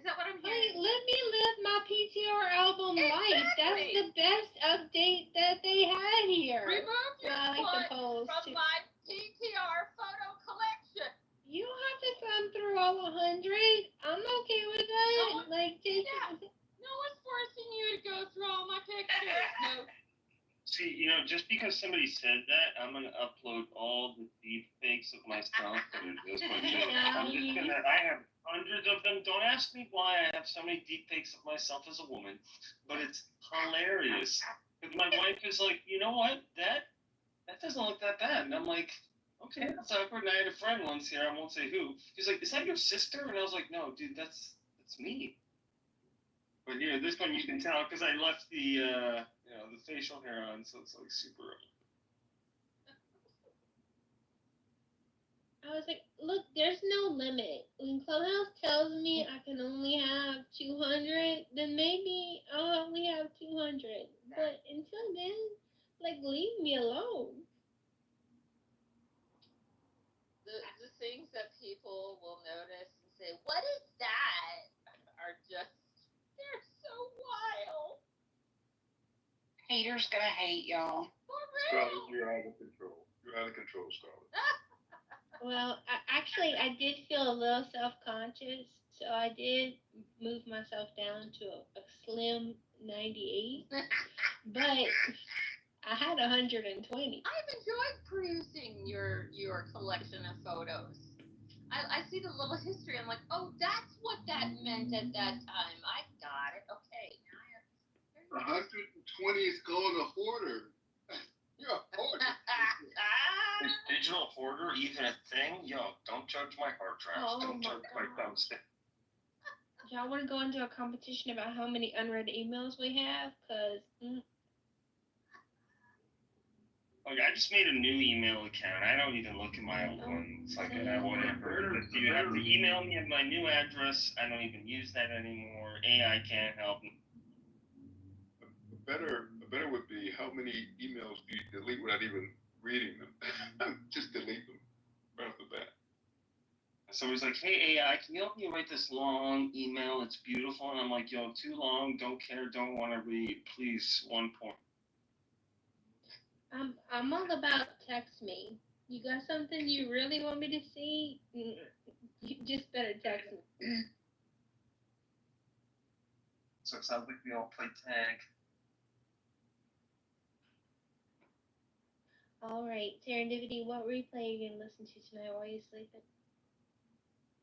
that what I'm hearing? Like, let me live my PTR album life. That's Exactly. the best update that they had here. Remove your I like the foot polls from too. my PTR photo collection. You don't have to thumb through all 100. I'm okay with that. No one's forcing you to go through all my pictures. No. See, just because somebody said that, I'm gonna upload all the deep fakes of myself to this one. I have hundreds of them. Don't ask me why I have so many deep fakes of myself as a woman, but it's hilarious. Because my wife is like, you know what? That doesn't look that bad. And I'm like, okay, that's awkward. And I had a friend once here, I won't say who. He's like, is that your sister? And I was like, no, dude, that's me. But this one you can tell because I left the facial hair on, so it's like super. I was like, look, there's no limit. When Clubhouse tells me I can only have 200, then maybe I'll only have 200. But until then, leave me alone. The things that people will notice and say, what is that? Are just, they're so wild. Haters gonna hate, y'all. Scarlett, you're out of control. You're out of control, Scarlett. Well, I did feel a little self-conscious, so I did move myself down to a slim 98. But I had 120. I've enjoyed perusing your collection of photos. I see the little history. I'm like, oh, that's what that meant at that time. I got it. Okay, now I have. 120 is called a hoarder. You're a hoarder. Is digital hoarder even a thing? Yo, don't judge my hard drives. Don't judge my thumbstick. Y'all want to go into a competition about how many unread emails we have? Because I just made a new email account. I don't even look at my old one. It's like, whatever. If you have to email me at my new address, I don't even use that anymore. AI can't help me. Better would be how many emails do you delete without even reading them? Just delete them right off the bat. Somebody's like, hey, AI, can you help me write this long email? It's beautiful. And I'm like, yo, too long. Don't care. Don't want to read. Please, 1 point. I'm all about text me. You got something you really want me to see? You just better text me. So it sounds like we all play tag. All right, Serendipity, what replay are you going to listen to tonight while you're sleeping?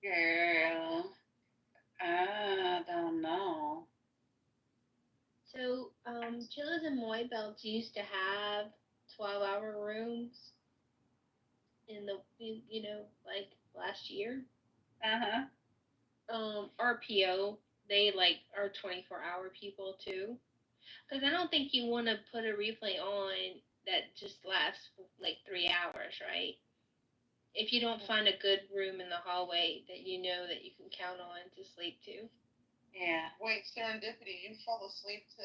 Girl, I don't know. So, Chillers and Moy Belts used to have 12-hour rooms in the, last year. RPO, they, are 24-hour people, too. Because I don't think you want to put a replay on that just lasts, 3 hours, right? If you don't find a good room in the hallway that you know that you can count on to sleep to. Yeah. Wait, Serendipity, you fall asleep to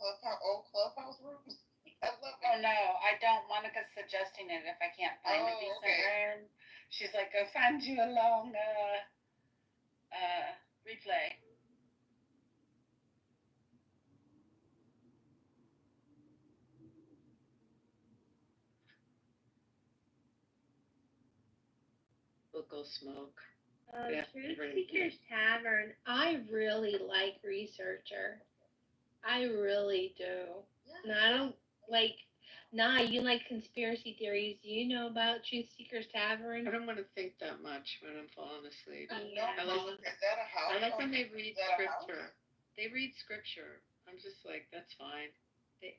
old Clubhouse rooms? Oh, no, I don't. Monica's suggesting it if I can't find a decent room. She's like, go find you a long replay. We'll go smoke. Truth Seekers Tavern, I really like Researcher. I really do. And I don't you like conspiracy theories. Do you know about Truth Seekers Tavern? I don't want to think that much when I'm falling asleep. Yeah. I like when they read scripture. They read scripture. I'm just like, that's fine. They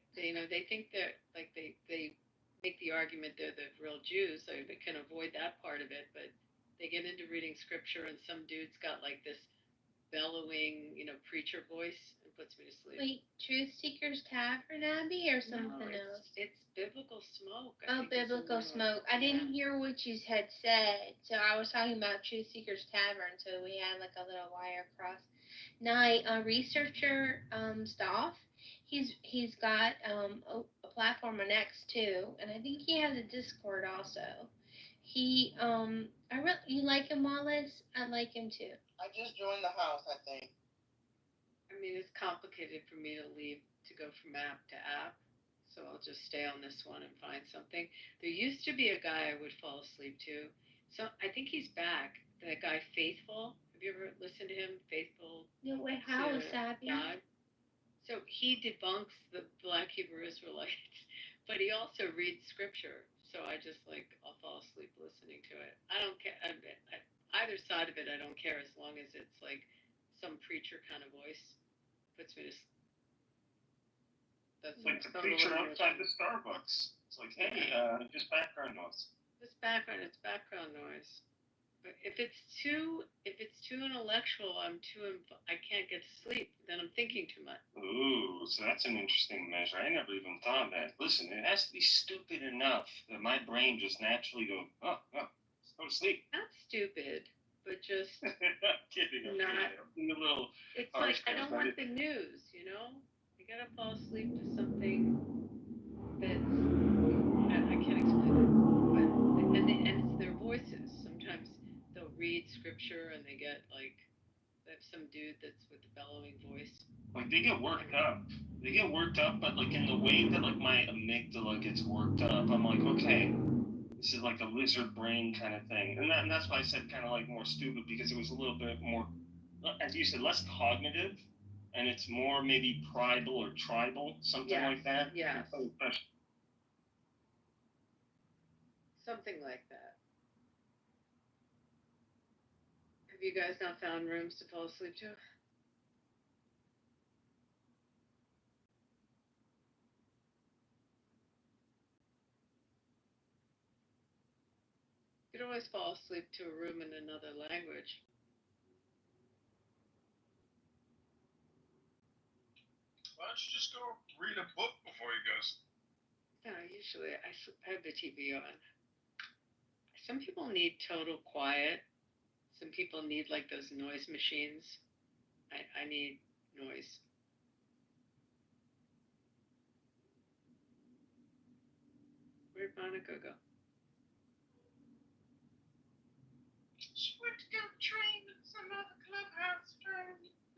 think they're they make the argument they're the real Jews, so they can avoid that part of it, but they get into reading scripture, and some dude's got this bellowing, preacher voice, and puts me to sleep. Wait, Truth Seekers Tavern, Abby, or something else? It's biblical smoke. Biblical smoke. I didn't hear what you had said, so I was talking about Truth Seekers Tavern. So we had like a little wire cross. Night researcher Stoff. He's got a platform on X too, and I think he has a Discord also. He you like him, Wallace? I like him too. I just joined the house, I think. I mean, it's complicated for me to leave to go from app to app, so I'll just stay on this one and find something. There used to be a guy I would fall asleep to. So I think he's back. That guy Faithful. Have you ever listened to him? Faithful. No way. How is that? God. So he debunks the Black Hebrew Israelites, but he also reads scripture. So I'll fall asleep listening to it. I don't care. Either side of it, I don't care as long as it's like some preacher kind of voice. Puts me to sleep. That's like the preacher outside the Starbucks. It's like, hey, just background noise. It's background noise. But if it's too intellectual, I can't get to sleep. Then I'm thinking too much. Ooh, so that's an interesting measure. I never even thought of that. Listen, it has to be stupid enough that my brain just naturally goes, oh, let's go to sleep. Not stupid, but just I'm kidding. I'm being a little it's like I don't want the news, you know? I gotta fall asleep to something that's I can't explain it. But and it's their voices. Sometimes they'll read scripture and they have some dude that's with the bellowing voice. Like they get worked up. But like in the way that like my amygdala gets worked up, I'm like, okay, this is like a lizard brain kind of thing. And that's why I said kind of like more stupid, because it was a little bit more, as you said, less cognitive, and it's more maybe pridal or tribal, something like that. Yeah. Something like that. Have you guys not found rooms to fall asleep to? You could always fall asleep to a room in another language. Why don't you just go read a book before you go? No, usually I have the TV on. Some people need total quiet. Some people need like those noise machines. I need noise. Where'd Monica go? She went to go train at some other clubhouse for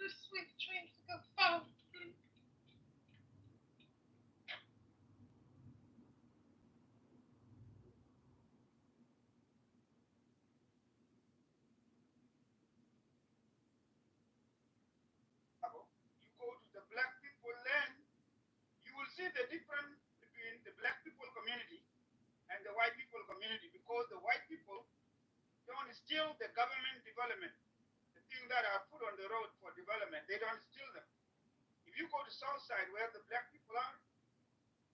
this week, train to go fall. You go to the black people land, you will see the difference between the black people community and the white people community, because the white people don't steal the government development. The things that are put on the road for development, they don't steal them. If you go to south side where the black people are,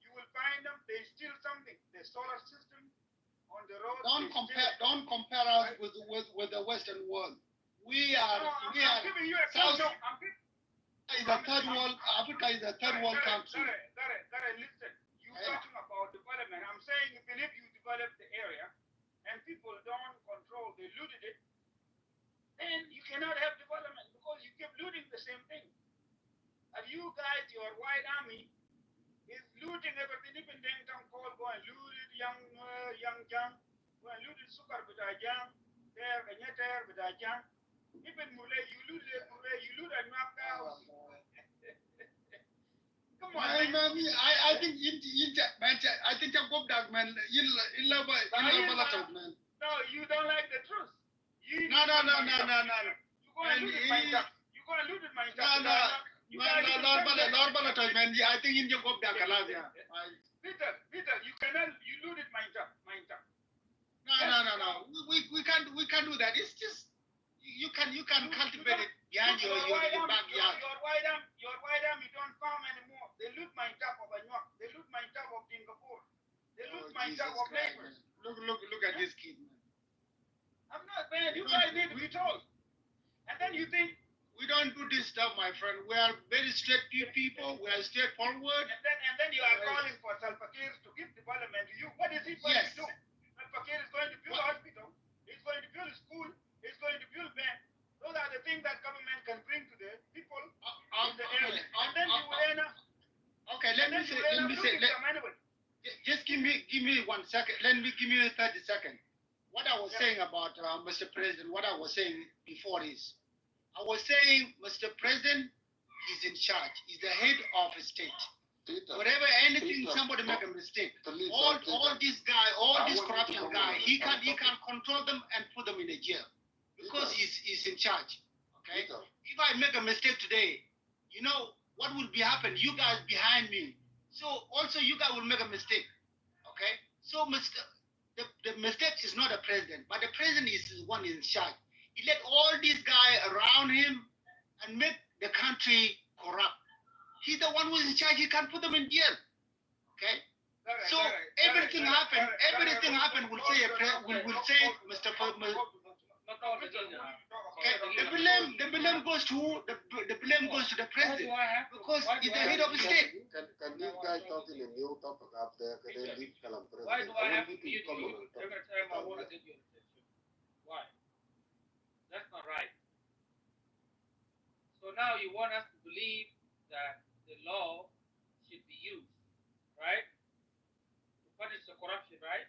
you will find them, they steal something. The solar system on the road. Don't compare us with the Western world. I'm giving you a example. Africa is a third world country. Listen. You talking about development. I'm saying even if you develop the area and people don't control, they looted it, then you cannot have development because you keep looting the same thing. And you guys, your white army, is looting everything. Even Deng Call go and loot it, young Jang, go and loot it, Sukar Bidajang, there, Ganyeter Bidajang. Even Mule, you loot a Naka. Come on, man. I think I think I'm going back, man. You love man. No, you don't like the truth. No. You go and loot it, my Lord, man. I think you go back alive, yeah. Peter, you looted my job. No. We can't do that. It's just you can cultivate it behind your backyard. Your white arm, you don't farm anymore. They loot my job of Anyuak. They loot my job of Singapore. They loot my job of neighbors. Look at this kid, man. I'm not, man. You guys need to be told. And then you think we don't do this stuff, my friend. We are very straight people. We are straightforward. And then you are calling for Salva Kiir to give development to you. What is he going to do? Salva Kiir is going to build a hospital. He's going to build a school. He's going to build bank. Those are the things that government can bring to the people in the area. And then you will end up. Okay, let me say. Just give me 1 second. Let me give you 30 seconds. What I was saying about Mr. President, what I was saying before is, I was saying Mr. President is in charge. He's the head of the state. Whatever, anything, somebody make a mistake. All this guy, all this corruption guy, he can control them and put them in a jail because he's in charge. Okay. If I make a mistake today, you know what will be happen? You guys behind me. So also you guys will make a mistake. Okay. So the mistake is not the president, but the president is the one in charge. He let all these guys around him and make the country corrupt. He's the one who's in charge. He can put them in jail. Okay. So everything happened. Everything happened. Will say Mr. Okay. The blame goes to the president because he's the head of the state. Can these guys talk in a new topic up there? Can they leave Kalam President? Why do I have to mute you every time I want to get your attention? Why? That's not right. So now you want us to believe that the law should be used, right? To punish the corruption, right?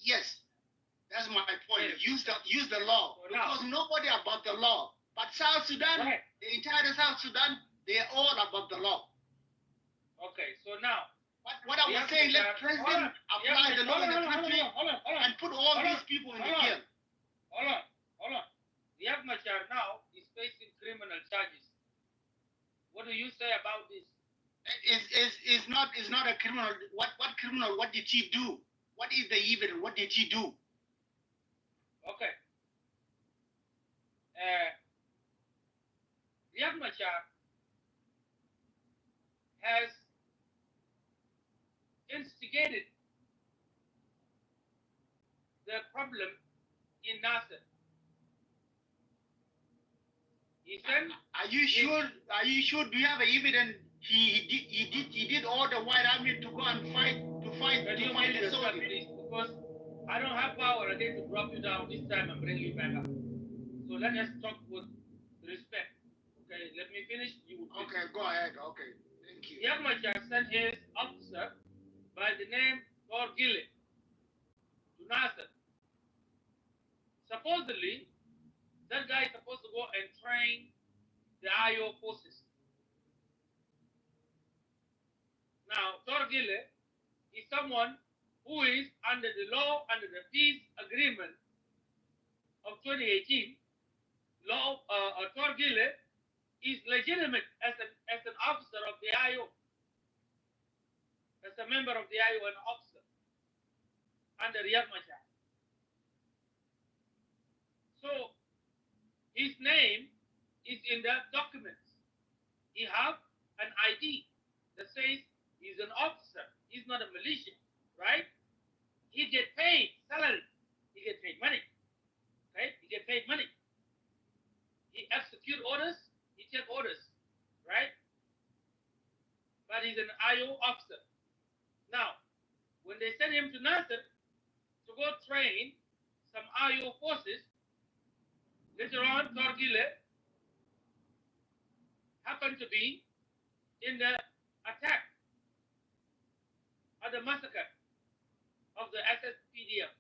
Yes. That's my point. Use the law. Because nobody above the law. But South Sudan, the entire South Sudan, they're all above the law. Okay, so now. What I was saying, let President apply the law in the country and put all these people in the jail. Hold on. Riek Machar now is facing criminal charges. What do you say about this? Is not a criminal. What criminal? What did he do? What is the evil? What did he do? Okay. Riek Machar has instigated the problem in Nasser. He said, Are you sure? Do you have evidence? He did all the White Army to go and fight the soldiers. Because I don't have power again to drop you down this time and bring you back up. So let us talk with respect. Okay, let me finish. You will finish. Okay, go ahead. Okay, thank you. Riek Machar sent his officer by the name Torgile to Nasser. Supposedly, that guy is supposed to go and train the IO forces. Now, Torgile is someone who is under the law, under the peace agreement of 2018. Torgile is legitimate as an officer of the IO, as a member of the IO and officer under Riek Machar. So his name is in the documents. He have an ID that says he's an officer. He's not a militia, right? He get paid salary. He get paid money. Okay? He get paid money. He execute orders. He take orders, right? But he's an IO officer. Now, when they send him to Nasser to go train some IO forces, later on, Torgile happened to be in the attack or the massacre of the SSPDF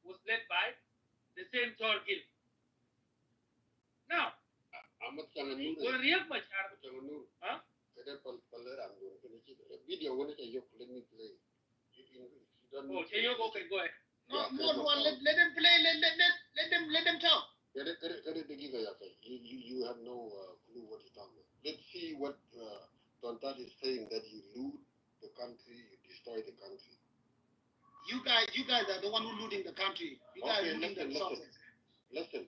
was led by the same Torgile. Now, when Riek Machar, huh? Video when you let me play. Oh, Cheyoko can go ahead. No, let them play. Let them talk. You have no clue what you're talking about. Let's see what Tontat is saying, that you loot the country, you destroy the country. You guys are the one who looting the country. You guys are looting the resources. Listen.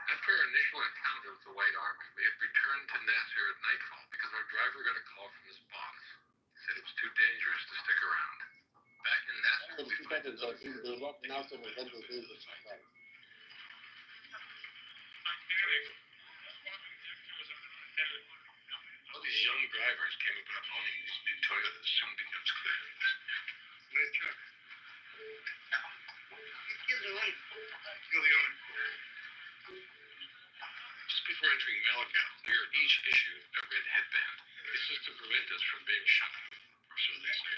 After our initial account of the White Army. We had returned to Nasser at nightfall because our driver got a call from his boss. He said it was too dangerous to stick around. Back in Nasser, we find another all these young drivers came about owning these new Toyotas soon becomes clear. Nice truck. Kill the owner. Just before entering Malakal, we are each issued a red headband. This is to prevent us from being shot, or so they say.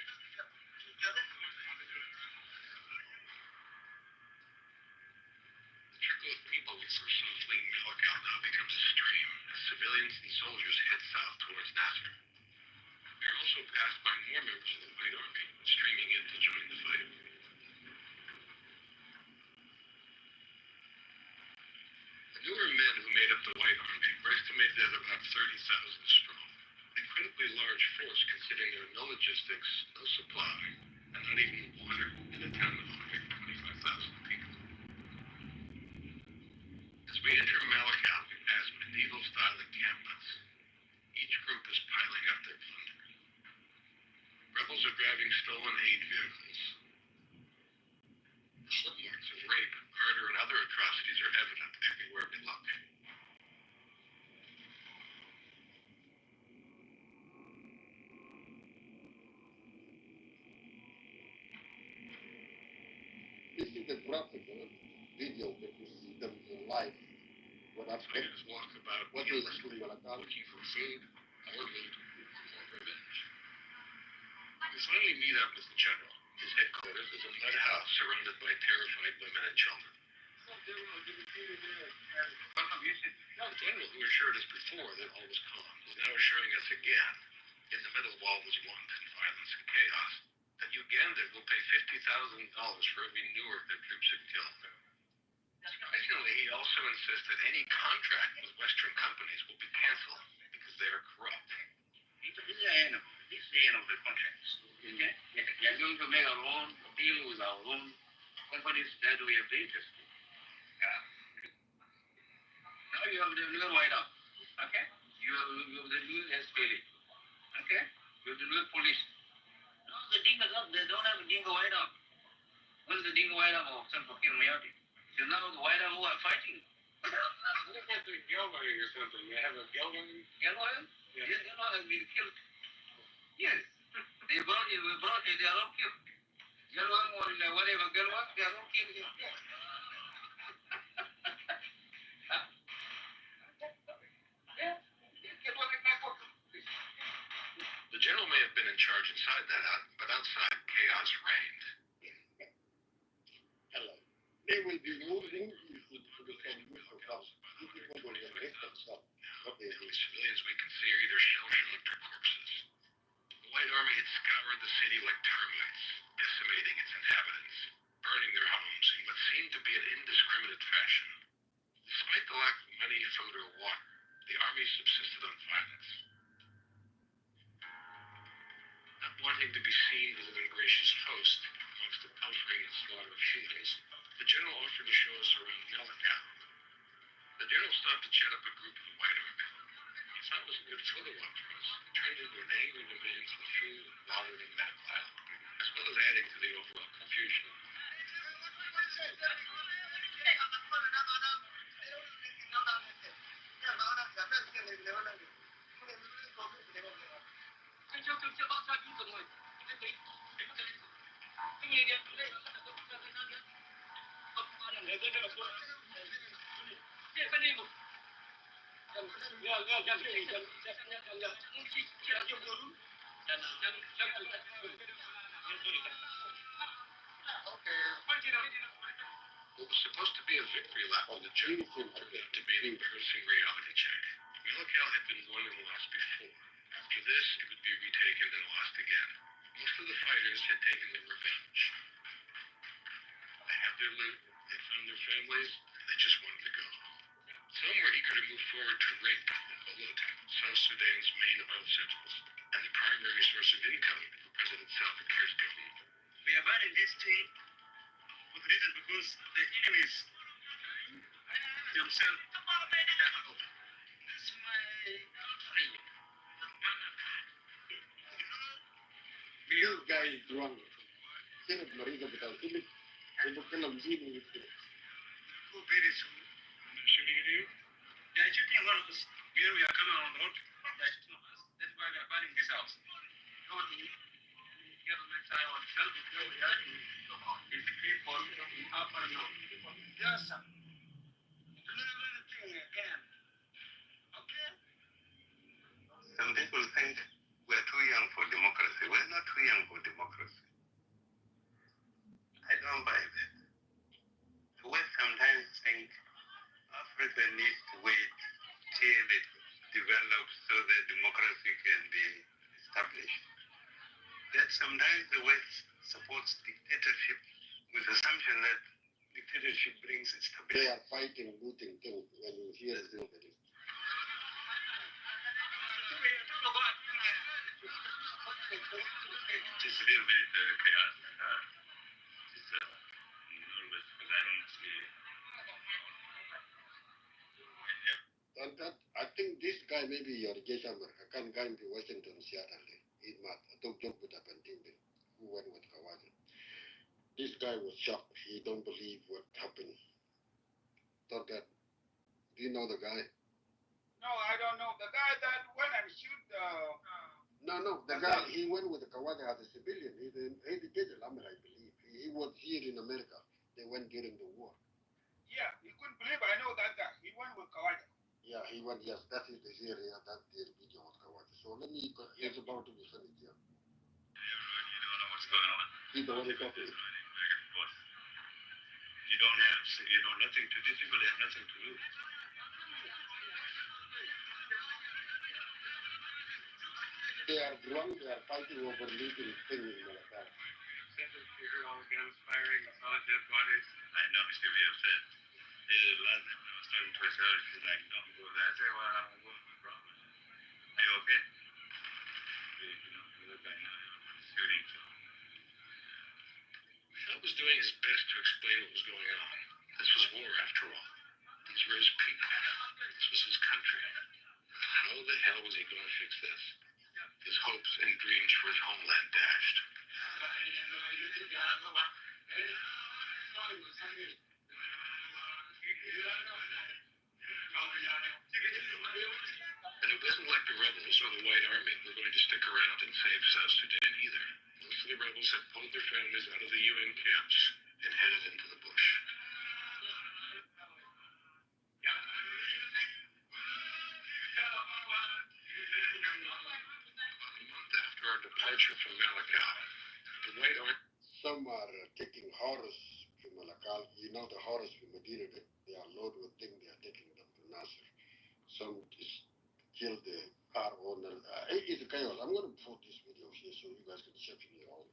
The trickle of people we first saw fleeing Malakal now becomes a stream as civilians and soldiers head south towards Nasser. We are also passed by more members of the White Army streaming in to join the fight. The newer men who made up the White Army were estimated at about 30,000 strong. An incredibly large force considering there were no logistics, no supply, and not even water in a town of only 25,000 people. As we enter Malakal, we pass medieval-style encampments. Each group is piling up their plunder. Rebels are driving stolen aid vehicles. The hallmarks of rape, murder, and other atrocities are evident everywhere we look. This is the graphic video that you see them live. What I've Fighters walk about what is looking looking for food, more loot, or more revenge. We finally meet up with the general. His headquarters is a mud house surrounded by terrified women and children. The general, who assured us before that all was calm, is now assuring us again, in the middle of all this want and violence and chaos, that Uganda will pay $50,000 for every Newer their troops have killed. Surprisingly, he also insists that any contract with Western companies will be canceled because they are corrupt. This is the end of the contracts. Okay? We are going to make our own deal with our own companies that we have interest in. Now you have the new White House. Okay? You have the new SPLA. Okay? You have the new police. No, the Dinka they don't have a Dinka White House. What's the Dinka White House of Self-Fakir Mayati? So now the White House who are fighting. Look at the Gelway or something. They have a Gelway? Gelway? Yeah. Yes, Gelway has been killed. Yes. They brought it, they are all killed. Gelway or whatever Gelway, they are all killed. The general may have been in charge inside that hut, but outside, chaos reigned. Hello. They will be moving to become useful house. These people will arrest themselves. The only civilians we can see are either shell-shocked or corpses. The White Army had scoured the city like termites, decimating its inhabitants, burning their homes in what seemed to be an indiscriminate fashion. Despite the lack of money, food, or water, the army subsisted on violence. Not wanting to be seen as an ungracious host amongst the pilfering and slaughter of humans, the general offered to show us around Malakal. The general stopped to chat up a group of the White Army. He thought it was a good photo op for us. It turned into an angry demand for food, water, and medical help, as well as adding to the overall confusion. What was supposed to be a victory lap on the general turned out to be an embarrassing reality check. Malakal had been won and lost before. After this, it would be retaken and lost again. Most of the fighters had taken their revenge. They had their loot, they found their families, and they just wanted to go. Some were eager to move forward to Rape and Balut, South Sudan's main oil centers, and the primary source of income for President Salva Kiir's government. We abandoned this state for the reason because the enemies themselves guy is drunk. Sirip mariga bitaw. Sibit. Sibit ka lang sino with it. Who beat it? Shooting at you? Yeah, shooting one of us. Here we are coming on the road. Yeah, shooting on us. That's why we are burning this house. No, the government side on self is people up and down. Yes, sir. Do another thing again. Okay? Some people think we're too young for democracy. We're not too young for democracy. I don't buy that. The West sometimes think Africa needs to wait till it develops so that democracy can be established. That sometimes the West supports dictatorship with the assumption that dictatorship brings stability. They are fighting, looting things when you hear nobody. Just a little bit chaos. Just nervous because I don't see. And that, I think this guy maybe your Jason can guy in Washington, Seattle. He might don't joke with who went with Kawaja. This guy was shocked. He don't believe what happened. Thought that. Do you know the guy? No, I don't know. The guy that went and shoot No, the guy, he went with the Kawaja as a civilian. He did a Lamer, I believe. He was here in America. They went during the war. Yeah, he couldn't believe I know that guy. He went with Kawaja. Yeah, he went, yes, that is the area, that the video with Kawaja. So let me, it's about to be finished here. You don't know what's going on. He don't want to talk to you. You don't have, nothing to do. People have nothing to do. They are drunk, they are fighting over little thing in Malacca. You heard all the guns firing, you saw the dead bodies. I know, Mr. V upset. Last time I was talking to his house, she's like, don't go there. I said, well, I don't go, no problem. Are you okay? You look like shooting. Michelle was doing his best to explain what was going on. This was war, after all. These were his people. This was his country. How the hell was he going to fix this? His hopes and dreams for his homeland dashed. And it wasn't like the rebels or the White Army were going to stick around and save South Sudan either. Most of the rebels had pulled their families out of the UN camps and headed into the bush. After our departure from Malakal, the White Army. Some are taking horses from Malakal. You know the horses from Medina, they are loaded with things, they are taking them to Nasser. Some just killed the car owner. It's a chaos. I'm going to put this video here so you guys can check it out.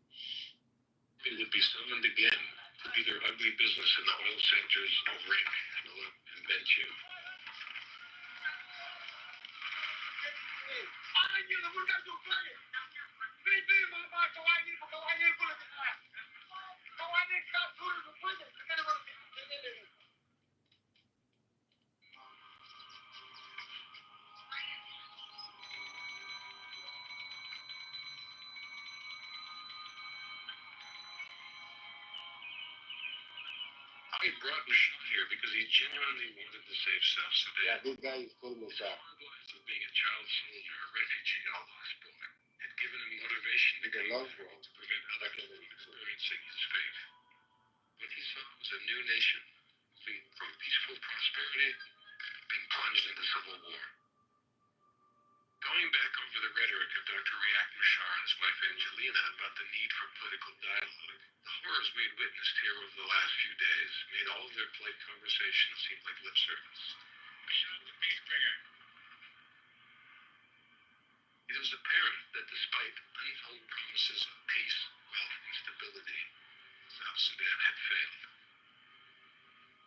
It would be summoned again to do their ugly business in the oil centers of Rink, Phillip, and Bentiu. I brought Michelle here because he genuinely wanted to save South Sudan. Yeah, this guy is called Musa. Of being a child soldier, a refugee, a lost boy, had given him motivation to prevent others from experiencing his fate. What he saw was a new nation moving from peaceful prosperity being plunged into civil war. Going back over the rhetoric of Dr. Riak Machar and his wife Angelina about the need for political dialogue, the horrors we had witnessed here over the last few days made all of their polite conversations seem like lip service. Michelle was a peace bringer. It was apparent that despite untold promises of peace, wealth, and stability, South Sudan had failed.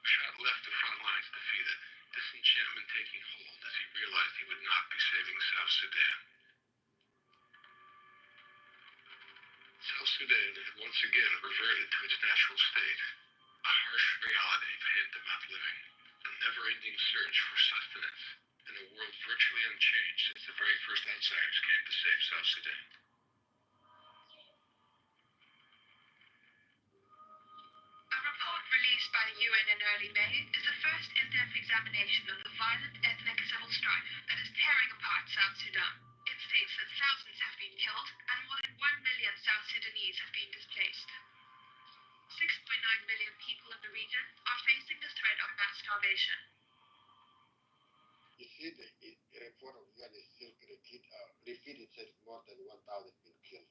Machar left the front lines defeated, disenchantment taking hold as he realized he would not be saving South Sudan. South Sudan had once again reverted to its natural state, a harsh reality of hand-to-mouth living, a never-ending search for sustenance, in a world virtually unchanged since the very first outsiders came to save South Sudan. see the report of UN is still repeat itself more than 1,000 been killed.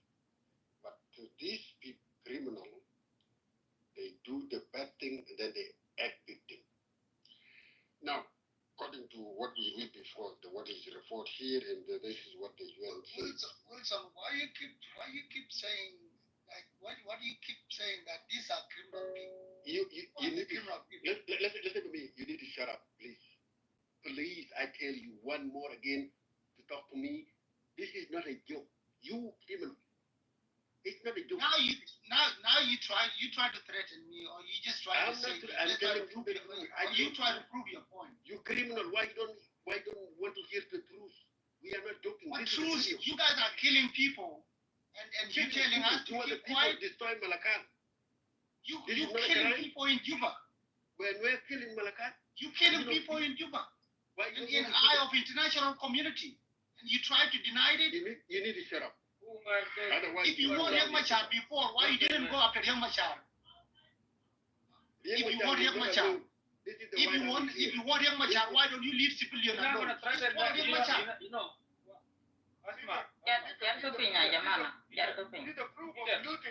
But to these criminals, they do the bad thing and then they act victim. Now, according to what we read before, what is the report here, and this is what the UN says. Wilson, why you keep saying why do you keep saying that these are criminal people? You need criminal people. Listen to me. You need to shut up, please. Please, I tell you one more again to talk to me. This is not a joke. You criminal. It's not a joke. Now you try to threaten me, or you just try to say. I'm telling you the truth. You try to prove your point. You criminal. Why don't want to hear the truth? We are not joking. What truth? You guys are killing people, and you're telling us to keep quiet. Destroy Malakal. You killing people in Juba. When we're killing Malakal, you killing people in Juba. Why in the eye of international community, and you try to deny it. You need to shut up. If you want Riek Machar before, why you didn't go after Riek Machar? If you want Riek Machar, if you want Riek Machar, why don't you leave civilians alone? Riek Machar.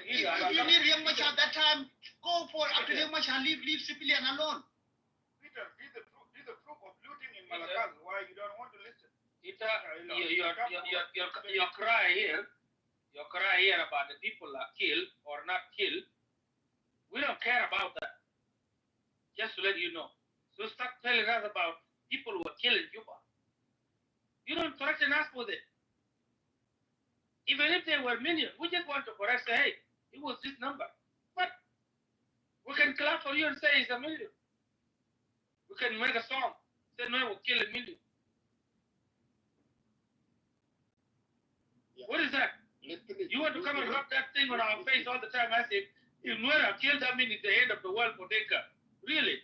If you need Riek Machar that time, go for after Riek Machar, leave civilian alone. Peter, these are proof of looting in Malakal. Why you don't want to listen? Your cry here about the people are killed or not killed, we don't care about that. Just to let you know. So stop telling us about people who are killed in Cuba. You don't threaten us with it. Even if they were millions, we just want to correct, say, hey, it was this number. But we can clap for you and say it's a million. We can make a song, say no, we'll kill a million. Yeah. What is that? You want to come and rub that thing on our face all the time as if Nuera killed them in the end of the world for Denka. Really?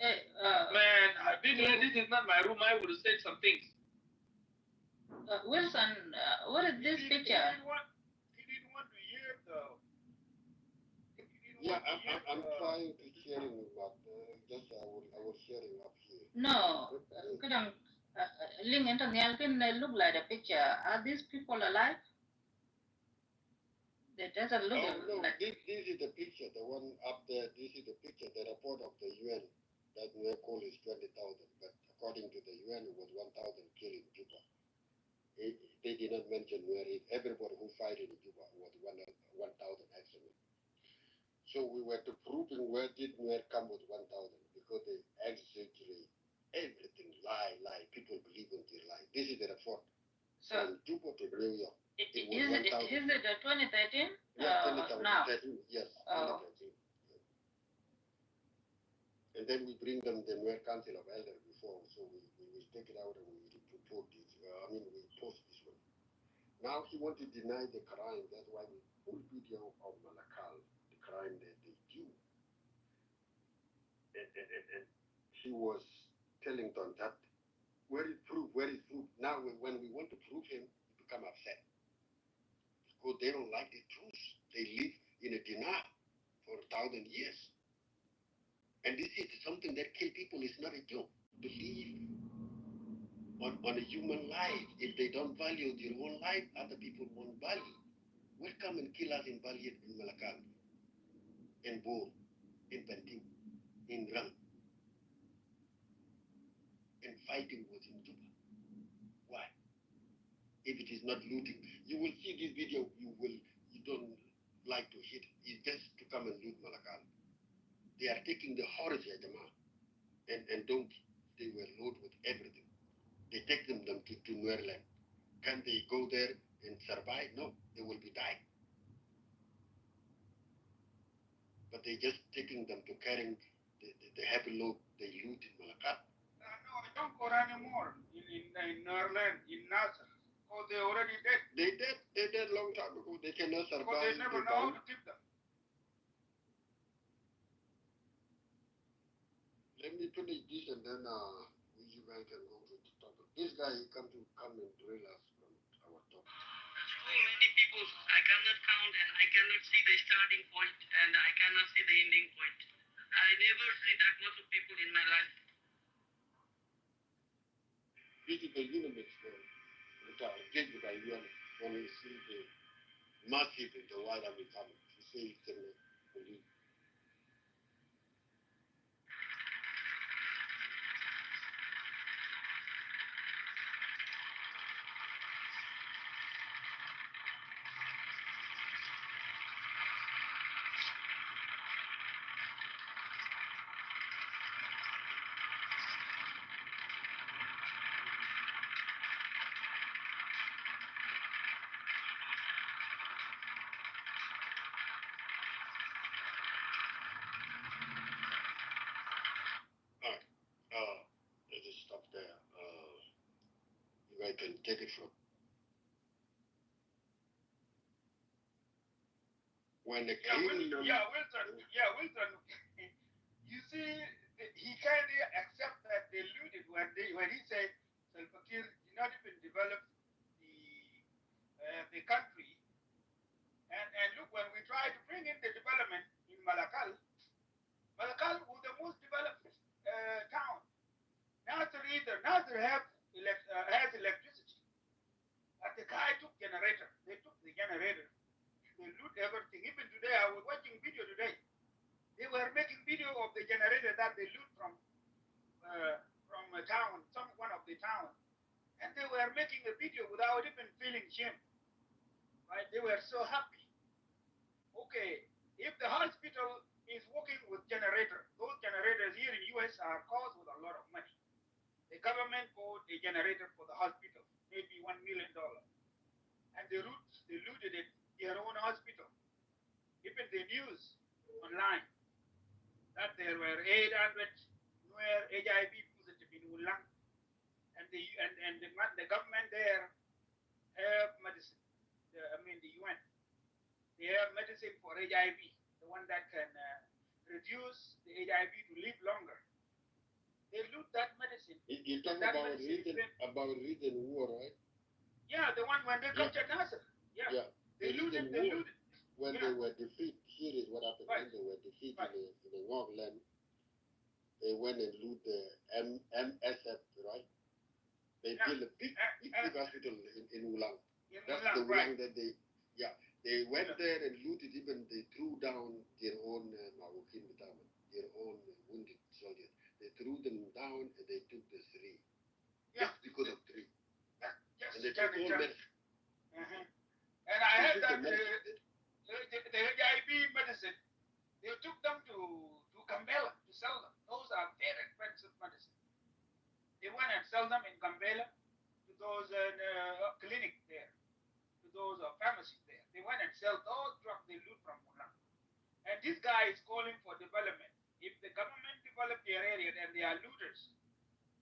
Hey, man, this is not my room. I would have said some things. Wilson, what is this picture? He didn't want to hear though. Yeah, I'm trying to share it, but just I was sharing up here. No, Ling and Daniel can look like a picture. Are these people alive? It doesn't look like. This is the picture, the one up there. This is the picture, the report of the UN that we call is 20,000, but according to the UN, it was 1,000 killed in Juba. They did not mention where everybody who fight in Juba was 1,000 actually. So we were to proving where did Nuer come with 1,000 because they exaggerate everything, lie. People believe in their lie. This is the report from Juba to New York. Is it 2013? Yeah, 2013. Now? Yes, oh. 2013. And then we bring them the Nuer Council of Elders before, so we take it out and we report this. We post this one. Now he wants to deny the crime. That's why we put video of Malakal, the crime that they do. And he was telling them that, where is proof? Now when we want to prove him, he become upset. Because they don't like the truth. They live in a denial for 1,000 years. And this is something that kill people. It's not a joke. Believe on a human life. If they don't value their own life, other people won't value. Will come and kill us in Baliet, in Malakal, in Bor, in Bantu, in Rang. And fighting was in Juba. Why? If it is not looting, you will see this video, you don't like to hit. It's just to come and loot Malakal. They are taking the horse, Yajama, and donkey. They were loaded with everything. They take them to Nuerland. Can they go there and survive? No, they will be dying. But they just taking them to carrying the heavy load they loot in Malakal. No, don't go anymore in Nuerland, in Nasser. Oh, they already dead. They dead long time ago. They cannot survive. Because they never know how to keep them. Let me finish this and then you guys can go to the topic. This guy, he come and drill us from our topic. So many people, I cannot count and I cannot see the starting point and I cannot see the ending point. I never see that much of people in my life physical units that are engaged by UN when you see the massive in the White Army coming. You see it in the police. Let's just stop there. You guys can take it from when the Yeah, Wilson. You see, he kind of accept that they looted when he said Salva Kiir did not even develop the country. And look, when we try to bring in the development in Malakal was the most developed town. Nasser has electricity, but the guy took generator. They took the generator. They loot everything. Even today, I was watching video today. They were making video of the generator that they loot from a town, one of the towns, and they were making a video without even feeling shame. Right? They were so happy. Okay, if the hospital is working with generator, those generators here in US are cost with a lot of money. The government bought a generator for the hospital, maybe $1 million, and they looted it, their own hospital. Even the news online that there were 800 Nuer HIV positive in Ulang, and the government there have medicine. The UN, they have medicine for HIV, the one that can reduce the HIV to live longer. They loot that medicine. You talk about reason war, right? Yeah, the one when they captured Nasser. Yeah. They looted. When they were defeated, here is what happened. When they were defeated in the Ngok land, they went and loot the MSF, right? They built a big hospital in Ulang. That's the Ulang that they went there and looted. Even they threw down their own Mawokin Mutaman, their own wounded soldiers. They threw them down and they took the three. Just because of three. And they took all medicine. And I heard that the HIV medicine, they took them to Gambela to sell them. Those are very expensive medicine. They went and sell them in Gambela to those clinics there, to those pharmacies there. They went and sell those drugs they loot from Mulang. And this guy is calling for development. If the government develop their area and they are looters,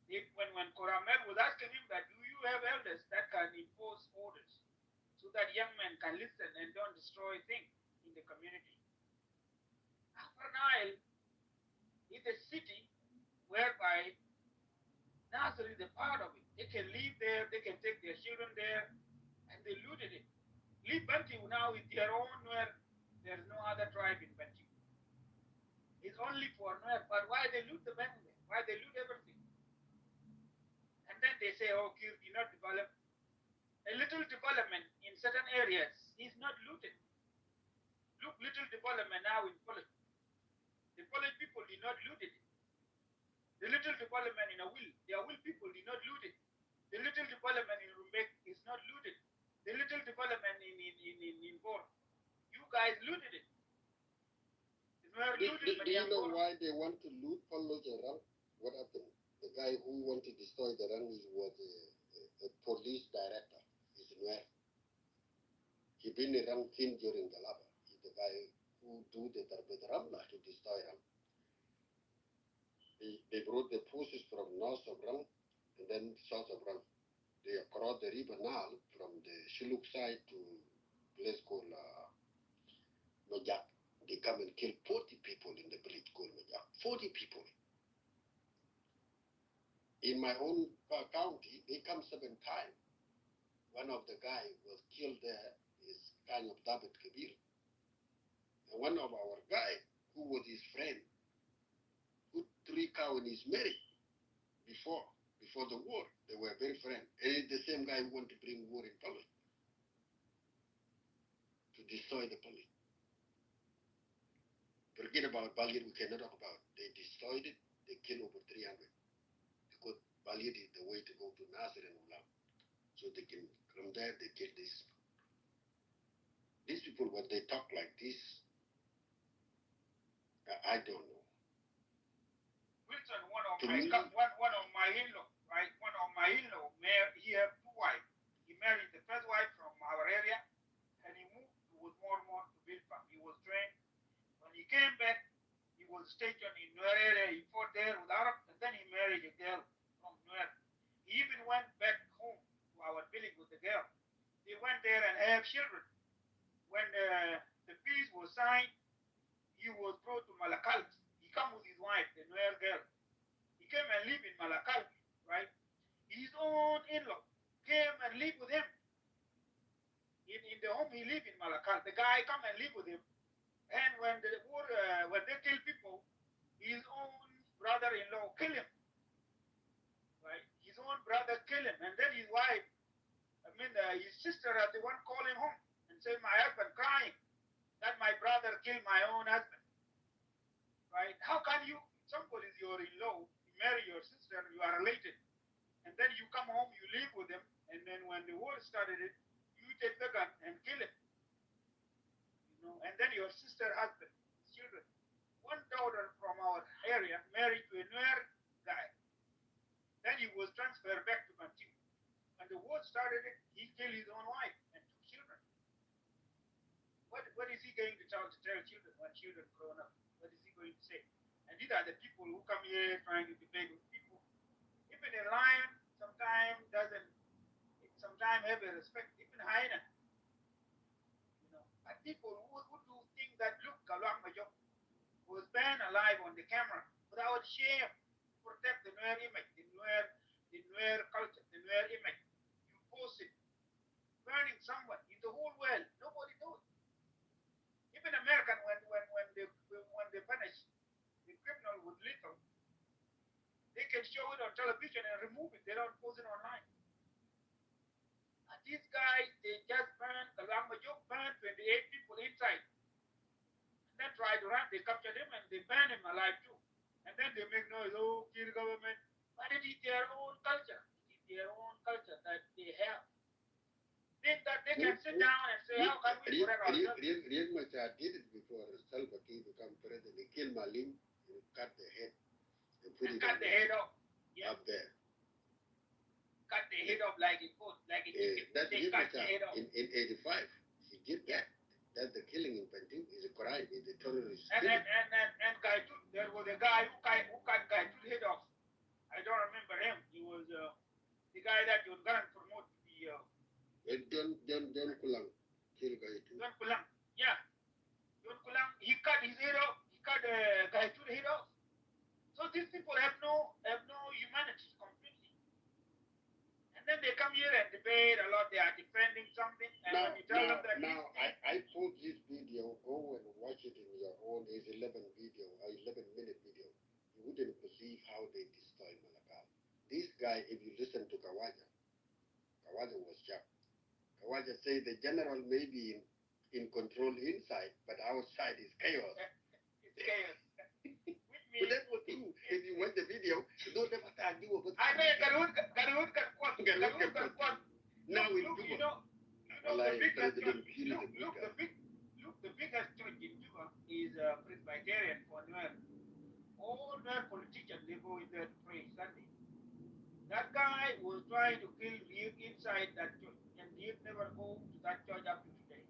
when Koramel was asking him that, do you have elders that can enforce orders so that young men can listen and don't destroy things in the community? Upper Nile is a city whereby Nasser is a part of it. They can live there, they can take their children there, and they looted it. Leave Bantu now is their own Nuer. There's no other tribe in Bantu. It's only for Nuer. But why they loot the bank there? Why they loot everything? And then they say, oh, Kir did not develop. A little development in certain areas is not looted. Look, little development now in Poland. The Polish people did not loot it. The little development in Awil, the Awil people did not loot it. The little development in Rumbek is not looted. The little development in Bor, you guys looted it. Do you know why they want to loot Paulo Rang? What happened? The guy who wanted to destroy the Rang was a police director. He's Nuer. He been a Rang king during the Lava. He's the guy who do the Darbet Ramla to destroy Rang. They brought the forces from north of Rang and then south of Rang. They crossed the river Nile from the Shilluk side to a place called Majak. They come and kill 40 people in the village called Majak. 40 people. In my own county, they come 7 times. One of the guys was killed there is kind of David Kabir. And one of our guys, who was his friend, put 3 cows in his marriage before before the war. They were very friends. And it's the same guy who want to bring war in public, to destroy the public. Forget about Balir, we cannot talk about. They destroyed it, they killed over 300. Because Balir is the way to go to Nasser and Ulam. So they can, from there, they kill this. These people, when they talk like this, I don't know. Wilson, one of my in-law, right? One of my in-law, he had two wives. He married the first wife from our area, and he moved to more to Bilpa. He was trained. When he came back, he was stationed in Nuer area. He fought there with Arab, and then he married a girl from Nuer. He even went back home to our village with the girl. They went there and had children. When the peace was signed, he was brought to Malakal. He came with his wife, the Nuer girl. He came and lived in Malakal, right? His own in-law came and lived with him. In the home he lived in Malakal. The guy come and live with him. And when the war, when they kill people, his own brother-in-law kill him. Right? His own brother kill him. And then his wife, his sister are the one calling home and say, my husband crying that my brother killed my own husband. Right? How can you, somebody is your in-law, you marry your sister, you are related, and then you come home, you live with him, and then when the war started, you take the gun and kill him. You know, and then your sister husband, children. One daughter from our area married to a Nuer guy. Then he was transferred back to Bantu. When the war started, he killed his own wife and two children. What is he going to tell children when children grown up? What is he going to say? And these are the people who come here trying to debate with people. Even a lion sometimes have a respect. Even hyena. You know, and people who do things that look Kalwang Majok was burned alive on the camera without shame to protect the Nuer image, the Nuer culture, the Nuer image. You post it, burning someone in the whole world. Nobody knows. Even American, when they punish the criminal with lethal, they can show it on television and remove it. They don't post it online. And these guys, they just burned, Kalwang Majok burned 28 people inside. And then try to run, they captured him and they burn him alive too. And then they make noise, oh, kill government. But it is their own culture. It is their own culture that they have. Think that they can sit down and say, how can we correct ourselves? Riek Machar did it before Salva Kiir became president. He killed Malim, he cut the head and put it cut the head off. Yeah. Up there. Cut the head off like it goes, like it That's they Riek cut the Machar. head off. In 85, he did that. That's the killing in Bantu is a crime, is a terrorist. And Gaitut, there was a guy who cut Gaitut head off. I don't remember him. He was the guy that was going to promote to be John Kulang killed Gaitut. John Kulang. Yeah. John Kulang, he cut his head off. He cut Gaitut head off. So these people have no humanity completely. And then they come here and debate a lot. They are defending something. And when you tell them that I put this video, go and watch it in your own. It's 11-minute video. You wouldn't believe how they destroy Malakal. This guy, if you listen to Kawaja was shocked. Kawaja said the general may be in control inside, but outside is chaos. It's chaos. But that was true. If you watch the video, don't ever do about I mean, Garud can quote. Now we do you know like the President the biggest church in Juba is Presbyterian for Nuer. All Nuer politicians, they go in there to pray Sunday. That guy was trying to kill Riek inside that church, and Riek never go to that church up to today.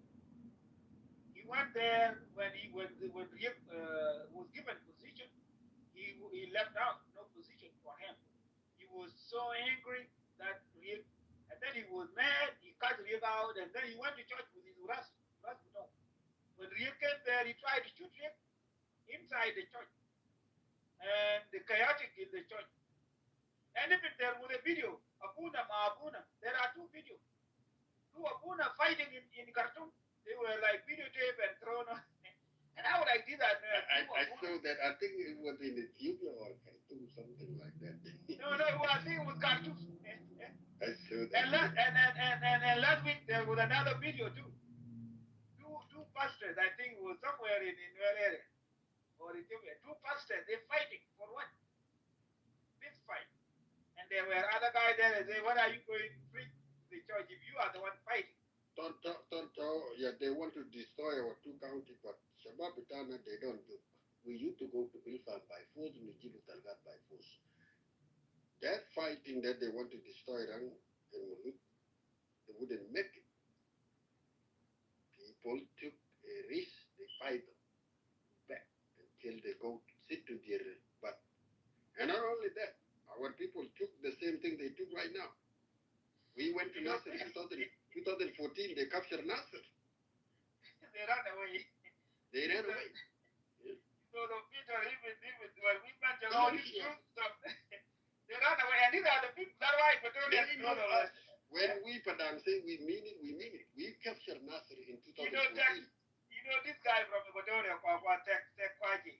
He went there when Riek was given position. He left out, no position for him. He was so angry that Riek, and then he was mad, he cut Riek out, and then he went to church with his Uras. When Riek came there, he tried to shoot Riek inside the church. And the chaotic in the church. And even there was a video, Abuna Ma there are two videos. Two Abuna fighting in Khartoum. They were like videotape and thrown on. And I was like, these are I saw that. I think it was in Ethiopia or Khartoum, something like that. No, No, I think it was Khartoum. I saw that. And last week there was another video too. Two pastors, I think it was somewhere in your area or Ethiopia. Two pastors, they're fighting for what? Big fight. And there were other guys there that say, what are you going to preach to the church if you are the one fighting? Yeah, they want to destroy our two counties, but Shabab Bitana, they don't do. We used to go to Bilfan by force, Nijibu Talgat by force. That fighting that they want to destroy them, and they wouldn't make it. People took a risk, they fight them back until they go to sit to their butt. And not only that, our people took the same thing they took right now. We went to Nasser in 2014, they captured Nasser. They ran away. They ran away. Yeah. So the Peter, even when we mentioned all this stuff, they ran away. And these are the people, that's why Equatorians know us. When we Padang say we mean it, we mean it. We captured Nasser in 2014. You know this guy from Equatoria, Tek Kwaji.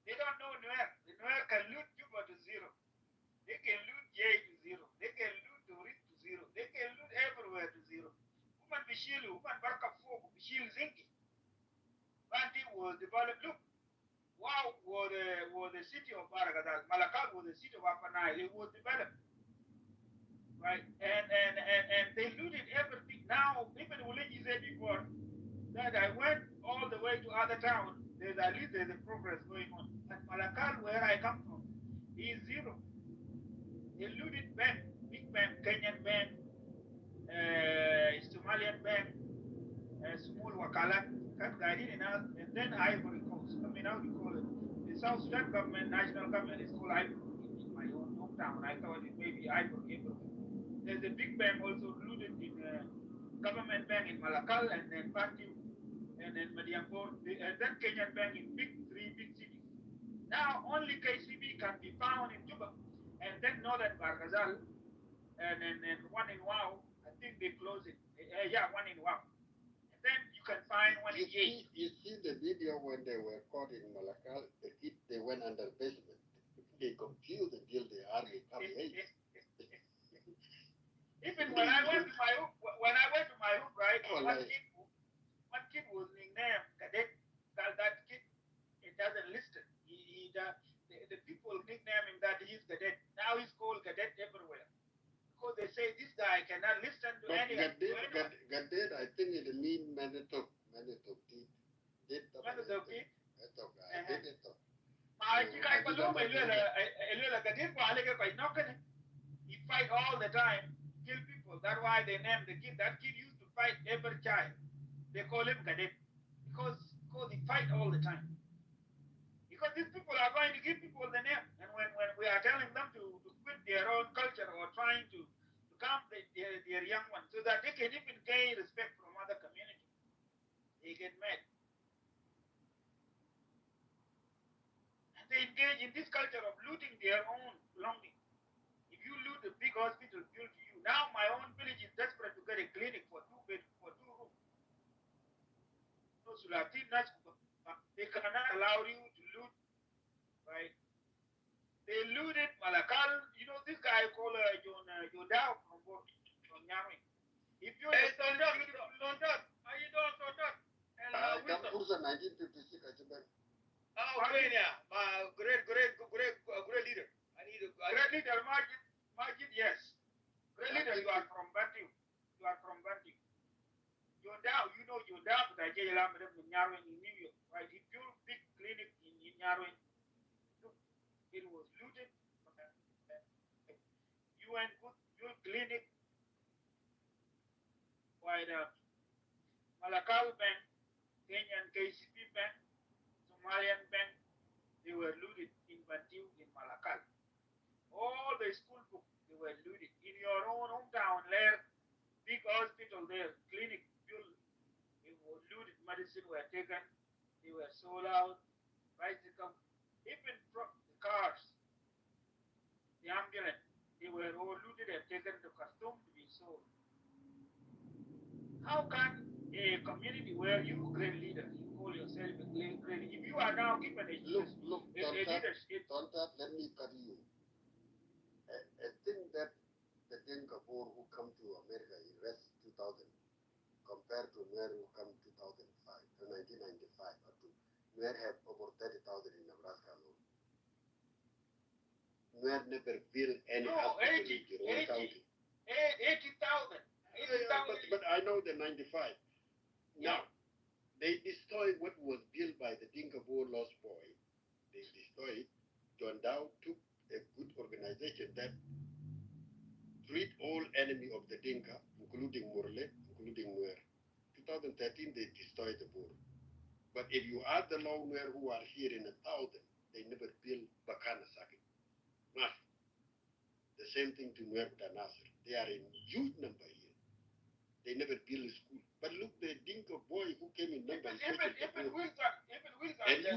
They don't know Nuer. The Nuer can loot Juba to zero. They can loot Jay to zero. They can loot Dorit to zero. They can loot everywhere to zero. Woman Bishilu, woman Barka Fogo, Bishil Zinki. Banti was developed. Look, wow was the city of Baragadas. Malakal was the city of Upper Nile. It was developed. Right? And they looted everything. Now, even Uliji said before that I went all the way to other towns. At least there's a progress going on. At Malakal, where I come from, is zero. They looted bank, big bank, Kenyan bank, Somalian bank, small Wakalat, and then Ivory Coast. I mean, how do you call it? The South Sudan government, national government, is called Ivory in my own hometown. I thought it may be Ivory everywhere. There's a big bank also looted in government bank in Malakal and then Bantu and then Madiambor, and then Kenyan bank in three big cities. Now only KCB can be found in Juba, and then Northern Barghazal, and one in Wow. I think they closed it. One in Wow. And then you can find one in Yei. You see the video when they were caught in Malakal, they went under basement. They confused until the army come here. Even when I went to my home, right? One kid was nicknamed Cadet. That kid, it doesn't listen. The people nickname him that he's Cadet. Now he's called Cadet everywhere. Because they say this guy cannot listen to anyone. Cadet, I think it means Manitok. He fight all the time, kill people. That's why they named the kid. That kid used to fight every child. They call him Cadet because he fight all the time. Because these people are going to give people the name, and when we are telling them to quit their own culture or trying to calm their young ones so that they can even gain respect from other communities, they get mad. And they engage in this culture of looting their own belongings. If you loot a big hospital built to you, now my own village is desperate to get a clinic for 2 rooms. No, they cannot allow you to loot, right? They looted Malakal. You know this guy called John Dow from Nyame. If you hey, Sondot, how you doing, Sondot? And Ursa 1956, I think. Oh, great leader. I need a great leader, Majid, yes. Great leader, you are from Bantu. John Dow, you know John Dow, but I tell you, I'm in Nyarwin in New York, right? He built big clinic in Nyarwin. Look, it was looted. You went good clinic. Why the Malakal Bank, Kenyan KCB Bank, Somalian Bank, they were looted in Bantu in Malakal. All the school books, they were looted. In your own hometown, there, big hospital there, clinic built, it was looted. Medicine were taken, they were sold out, bicycles, even trucks, the cars, the ambulance, they were all looted and taken to Khartoum to be sold. How can a community where you great leader, you call yourself a great leader, if you are now given a leadership? Let me cut you. never build any No, hospital 80, in your own 80. county. 80,000. But I know the 95. Now, they destroyed what was built by the Dinka Boer Lost Boy. They destroyed it. John Dow took a good organization that treat all enemy of the Dinka, including Murle, including Nuer. 2013, they destroyed the Boer. But if you add the Long Nuer who are here in 1,000, they never build Bakana Sakit. The same thing to Nuer Danasir. They are in huge number here. They never build a school. But look, the Dinka boy who came in number. And you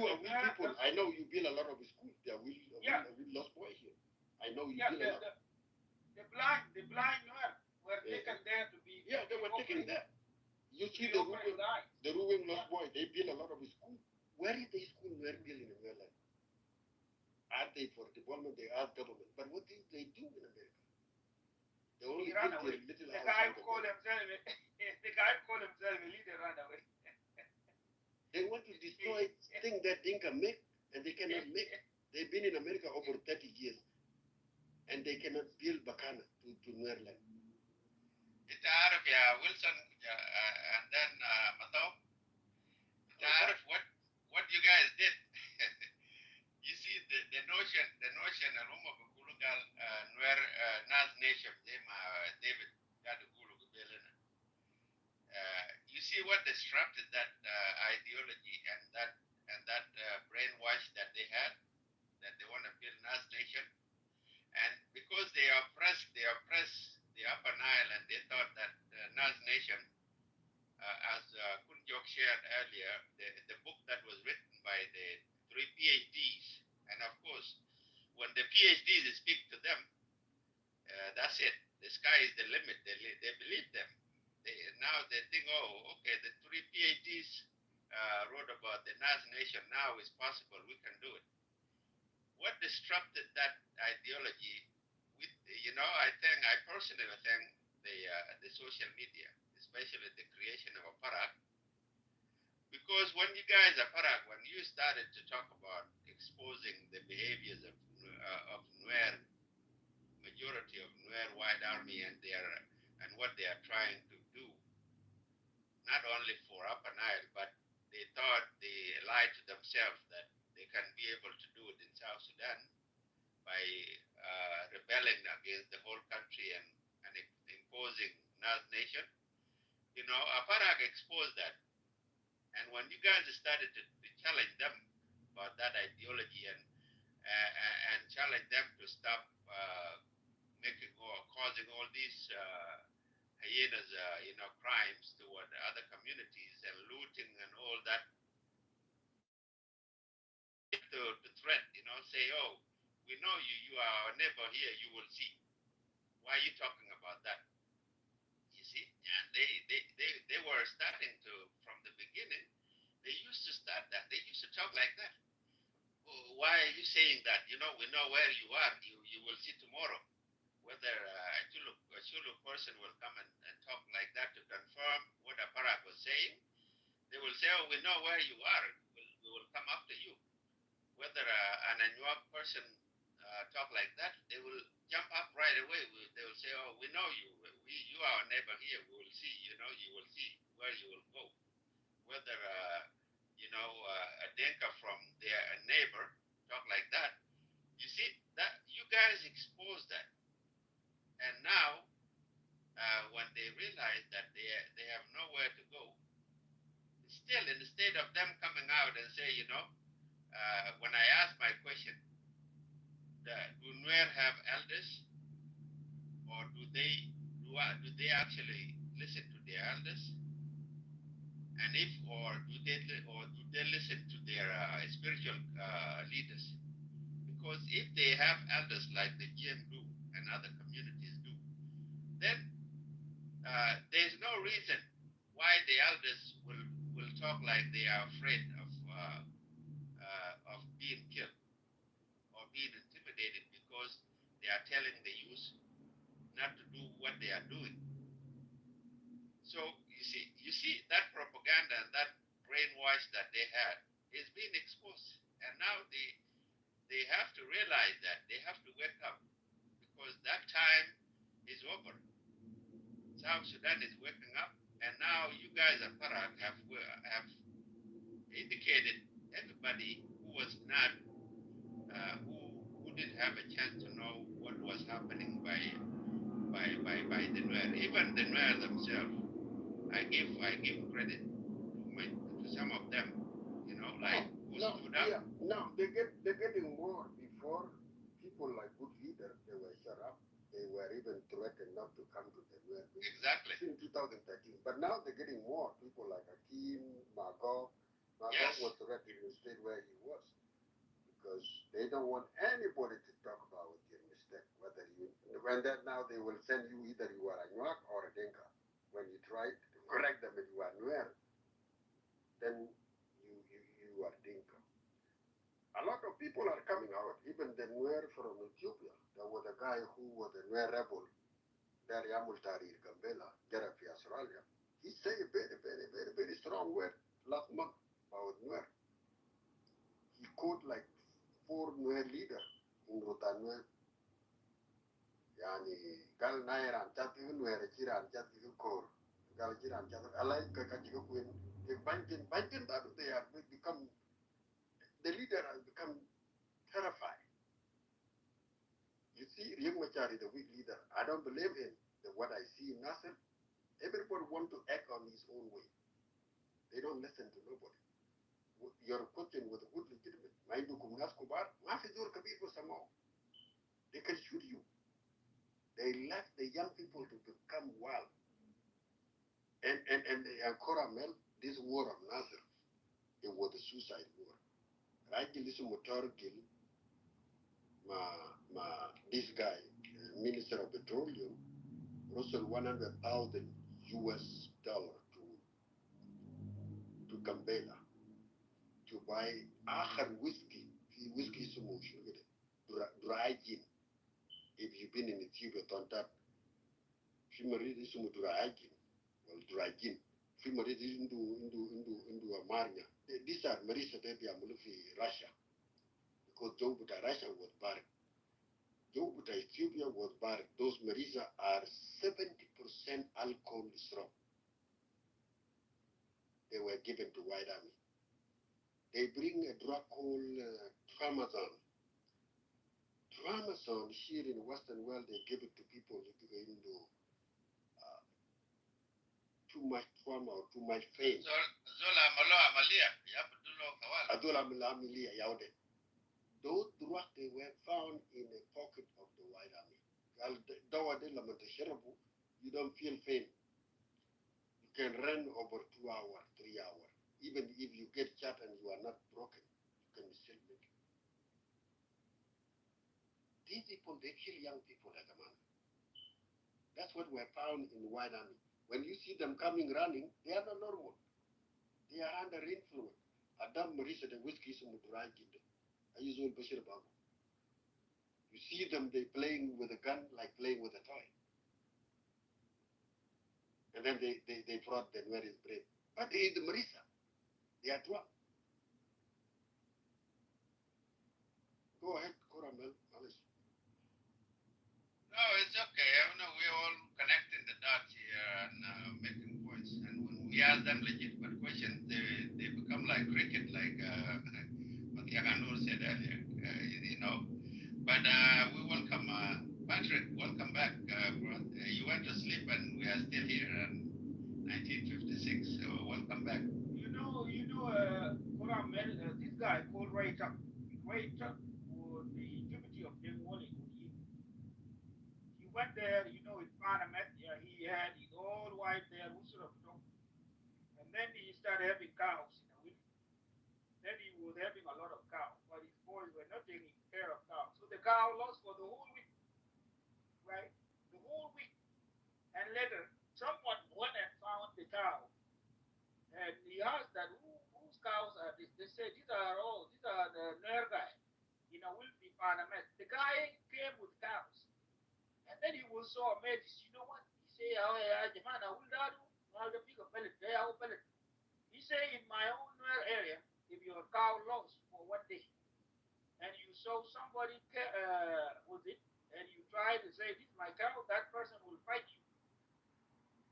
are with people. I know you build a lot of schools. There will lost boy here. I know you build a lot. The blind Nuer were taken there to be. Yeah, they were taken there. You see the Ruben lost boy. They build a lot of schools. Where is the school Nuer build in America? Are they for development? They are government. But what do they do in America? They only build their little the guy who called himself a leader ran away. They want to destroy things that Dinka make, and they cannot make. They've been in America over 30 years, and they cannot build Bakana to Nuerland. It's Arab, yeah, Wilson, and then Matau. It's Arab, what you guys did. You see, the notion, Roma Bukulugal, Nuer Nas Nation, David Gadugulu Gubelina. You see what disrupted that ideology and that brainwash that they had, that they want to build Nas Nation, and because they oppressed the Upper Nile, and they thought that Nas Nation, as Kunjok shared earlier, the book that was written by the 3 PhDs, and of course, when the PhDs speak to them, that's it. The sky is the limit. They believe them. Now they think, oh, okay, the 3 PhDs wrote about the Nas Nation. Now it's possible. We can do it. What disrupted that ideology? I personally think the social media, especially the creation of a Parak. Because when you guys are Parak, when you started to talk about exposing the behaviors of Nuer, majority of Nuer White Army and what they are trying to do, not only for Upper Nile, but they thought they lied to themselves that they can be able to do it in South Sudan by rebelling against the whole country and imposing Nas Nation. Aparak exposed that. And when you guys started to challenge them about that ideology and challenge them to stop causing all these hyenas, crimes toward other communities and looting and all that, to threat, say, oh, we know you are our neighbor here, you will see. Why are you talking about that? You see, and they were starting to, from the beginning, they used to start that. They used to talk like that. Oh, why are you saying that? We know where you are. You will see tomorrow whether a Chulu person will come and talk like that to confirm what Aparak was saying. They will say, oh, we know where you are. We will come after you. Whether an Anuak person talk like that, they will jump up right away. They will say, oh, we know you. You are our neighbor here. We will see. You will see where you will go. Whether, a Denka from their neighbor talk like that. You see, that you guys exposed that. And now, when they realize that they have nowhere to go, still, instead of them coming out and say, when I ask my question, do Nuer have elders, or do they actually listen to their elders? And do they listen to their spiritual leaders? Because if they have elders like the GM do and other communities do, then there's no reason why the elders will talk like they are afraid of being killed or being intimidated because they are telling the youth not to do what they are doing. So you see that propaganda and that brainwash that they had is being exposed, and now they have to realize that they have to wake up guys at Parak have indicated everybody who was not who didn't have a chance to know what was happening by the Nuer, even the Nuer themselves. I give credit to some of them, you know, like who stood up. Yeah, no, they're getting more. Before, people like good leaders, they were shut up. They were even threatened not to come to the Nuer. Exactly. In 2013. But now they're getting more. People like Akim, Margot. Yes. Was threatened to stay where he was. Because they don't want anybody to talk about your mistake. Whether you, when that now they will send you either you are a Nuak or a Dinka. When you try to correct them and you are Nuer, then you are Dinka. A lot of people are coming out, even the Nuer from Ethiopia. There was a guy who was a Nuer rebel, Dari Amul Tahrir Gambela, Jarafi Australia. He said a very strong word last month about Nuer. He quote like 4 Nuer leaders in Rutan Nuer. Yani, Gal Naira and Chati Nuer, Chira and Chati Kor, Gal Chira and Chati, I like Kakachiko Queen. The banking that they have become, the leader has become terrified. You see, Riek Machar is a weak leader. I don't believe in what I see in Nasser. Everybody wants to act on his own way. They don't listen to nobody. Your question was a good legitimate. Maindukum Nas Kubar, Mafizur Kabir was somehow. They can shoot you. They left the young people to become wild. And Koramel, this war of Nasser, it was a suicide war. Right? Listen, Motor Gil, this guy, Minister of Petroleum, Russell $100,000 to Gambela to buy Akhar whiskey solution, dry gin. If you've been in Ethiopia, on that, Fimari is dry gin, well, dry gin. Fimari is into Amarnia. These are Marisa Debbie Amulufi, Russia, because Jobuta Russia was barred. Jobuta Ethiopia was barred. Those Marisa are 70% alcohol syrup. They were given to White Army. They bring a drug called Tramadol. Tramadol here in the Western world, they give it to people who go into too much trauma or too much pain. Zola Malo Amalia, Yabudulo Kawal. Adola Amalia Yaude. Those drugs, they were found in a pocket of the White Army. You don't feel pain. You can run over 2 hours, 3 hours. Even if you get shot and you are not broken, you can still make it. These people, they kill young people like a man. That's what we found in the White Army. When you see them coming running, they are not normal. They are under influence. Adam Marisa, the whiskey is I use all Bashir Babu. You see them, they playing with a gun like playing with a toy. And then they brought the Nuer is brave. But he is the Marisa. They are drunk. Go ahead, Coramel, Alice. No, it's okay. I know we're all connecting the dots here and making points. And when we ask them legitimate questions, they become like cricket, like Matiaganur said earlier, you know. But we welcome Patrick. Welcome back, bro. You went to sleep and we are still here in 1956. So welcome back. This guy called Ray Tuck. Ray Tuck was the deputy of Deng Wally. He went there, in Parliament. Yeah, he had his old wife there, who sort of talked. And then he started having cows in the winter. Then he was having a lot of cows, but his boys were not taking care of cows. So the cow lost for the whole week, right? The whole week. And later, someone went and found the cow. And he asked that whose cows are these? They said these are the Nair guy. Will be Parliament. The guy came with cows. And then he was so amazed. You know what? He said, Jamana, will that do? I'll pick a pellet. He said, in my own area, if your cow lost for 1 day, and you saw somebody with it, and you try to say, this is my cow, that person will fight you.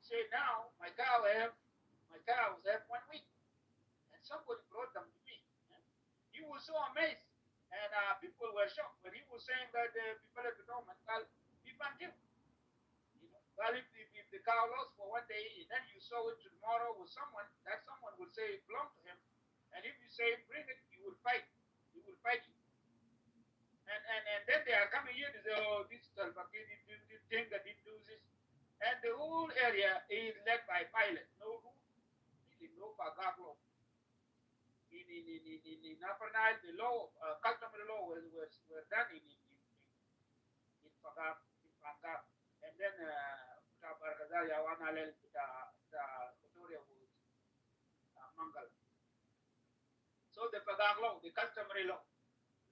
Say, now, my cow have the cows have 1 week. And somebody brought them to me. He was so amazed. And people were shocked when he was saying that people at the moment, well, people until. Well, if the cow lost for 1 day, then you saw it tomorrow with someone, that someone will say it belonged to him. And if you say bring it, he will fight. He will fight you. And then they are coming here to say, oh, this Talbaki did thing that didn't do this. And the whole area is led by pilots. No rule, no Pagaglo. In Upper Nile, the law, customary law were done in Pagag, and then Bargazalia, Wanalel, the Kotoria was Mangal. So the Pagag law, the customary law,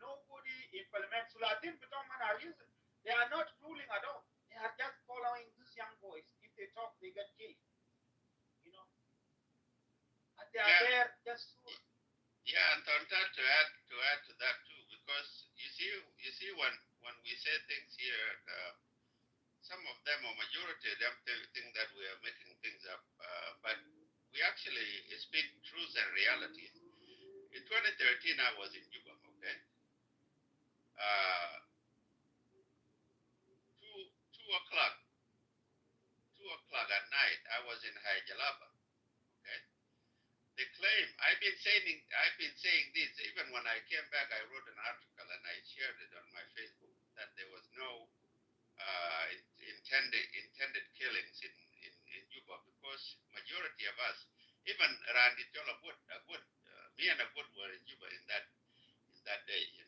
nobody implements Sulatin, Pitoman are using. They are not ruling at all. They are just following these young boys. If they talk, they get killed. And they are there just. Yeah, and on that, to add to that too, because you see when we say things here, some of them, or majority of them, think that we are making things up, but we actually speak truth and reality. In 2013, I was in Juba, okay? 2 o'clock at night, I was in Haijalaba, okay? They claim, I've been saying this, even when I came back, I wrote an article and I shared it on my Facebook, that there was no intended killings in Juba, because majority of us, even Randy Cholabut, me and Abud were in Juba in that day, in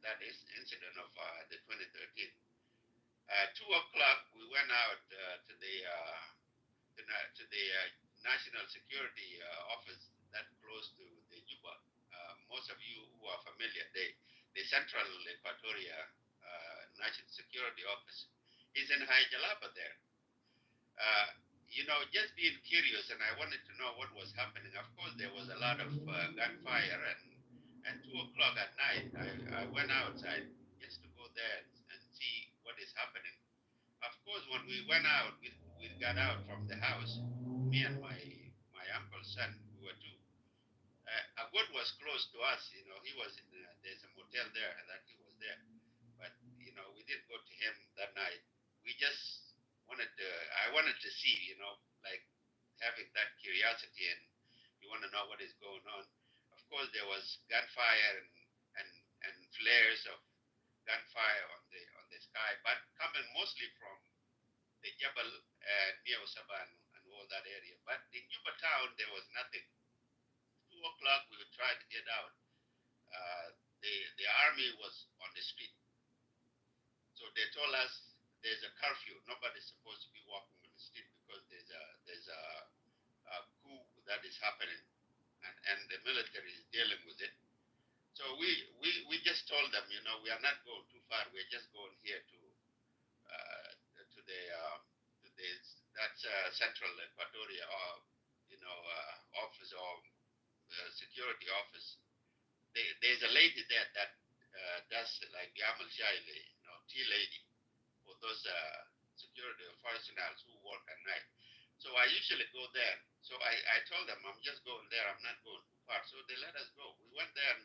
that incident of the 2013. 2 o'clock, we went out to the National Security Office that close to the Juba. Most of you who are familiar, the Central Equatoria National Security Office is in Haijalaba there. Just being curious, and I wanted to know what was happening. Of course, there was a lot of gunfire, and 2 o'clock at night, I went outside just to go there and see what is happening. Of course, when we went out, we got out from the house, me and my uncle's son, we were two. Agud was close to us, he was in, there's a motel there that he was there. But, we didn't go to him that night. We just I wanted to see, like having that curiosity, and you want to know what is going on. Of course, there was gunfire and flares of gunfire on the sky, but coming mostly from the Jabal near Osaban and all that area. But in Juba town, there was nothing. 2 o'clock, we would try to get out. The army was on the street. So they told us there's a curfew. Nobody's supposed to be walking on the street because there's a coup that is happening, and the military is dealing with it. So we just told them, we are not going too far. We're just going here to Central Equatoria office or security office. There's a lady there that does like Yamal Shaili, tea lady for those security personnel who work at night. So I usually go there. So I told them I'm just going there. I'm not going too far. So they let us go. We went there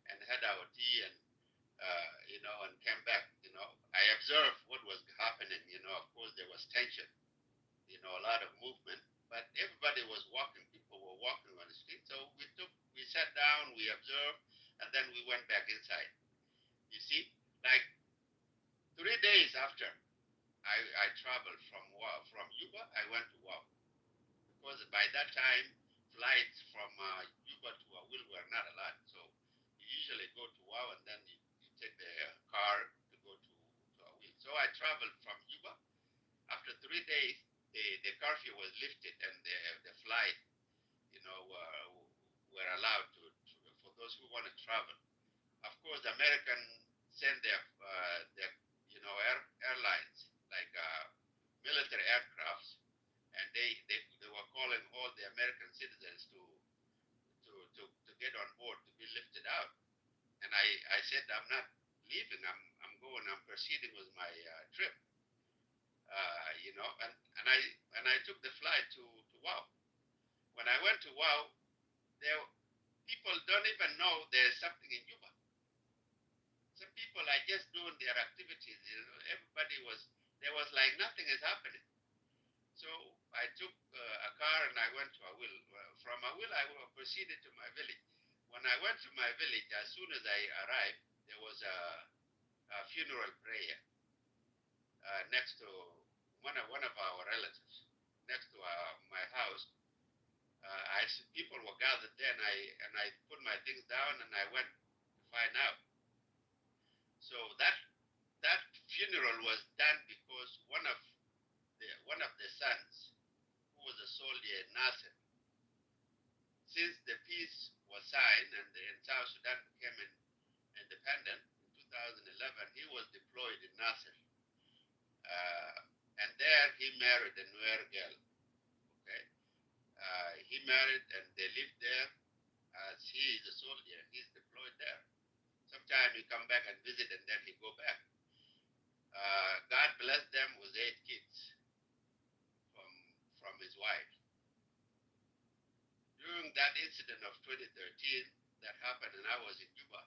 and had our tea and and came back. I observed what was happening. Of course there was tension. A lot of movement, but everybody was walking. People were walking on the street. So we sat down, we observed, and then we went back inside. You see, like 3 days after I traveled from Juba, I went to Wow, because by that time flights from Juba to Awil were not a lot. So you usually go to Wow and then you take the car to go to Awil. So I traveled from Juba. After 3 days, the curfew was lifted and the flight, were allowed to for those who want to travel. Of course, the American send their airlines like military aircrafts, and they were calling all the American citizens to get on board to be lifted out. And I said I'm not leaving. I'm going. I'm proceeding with my trip. And I took the flight to Wow. When I went to WOW, there people don't even know there's something in Juba. Some people are just doing their activities. Everybody there was like nothing is happening. So I took a car and I went to Awil. From Awil, I proceeded to my village. When I went to my village, as soon as I arrived, there was a funeral prayer next to one of our relatives, next to my house. People were gathered there, and I put my things down and I went to find out. So that funeral was done because one of the sons, who was a soldier in Nasser, since the peace was signed and South Sudan became independent in 2011, he was deployed in Nasser, and there he married a Nuer girl. Okay, he married and they lived there. As he is a soldier, he's deployed there. Sometimes he come back and visit, and then he go back. God bless them with 8 kids from his wife. During that incident of 2013 that happened, and I was in Juba,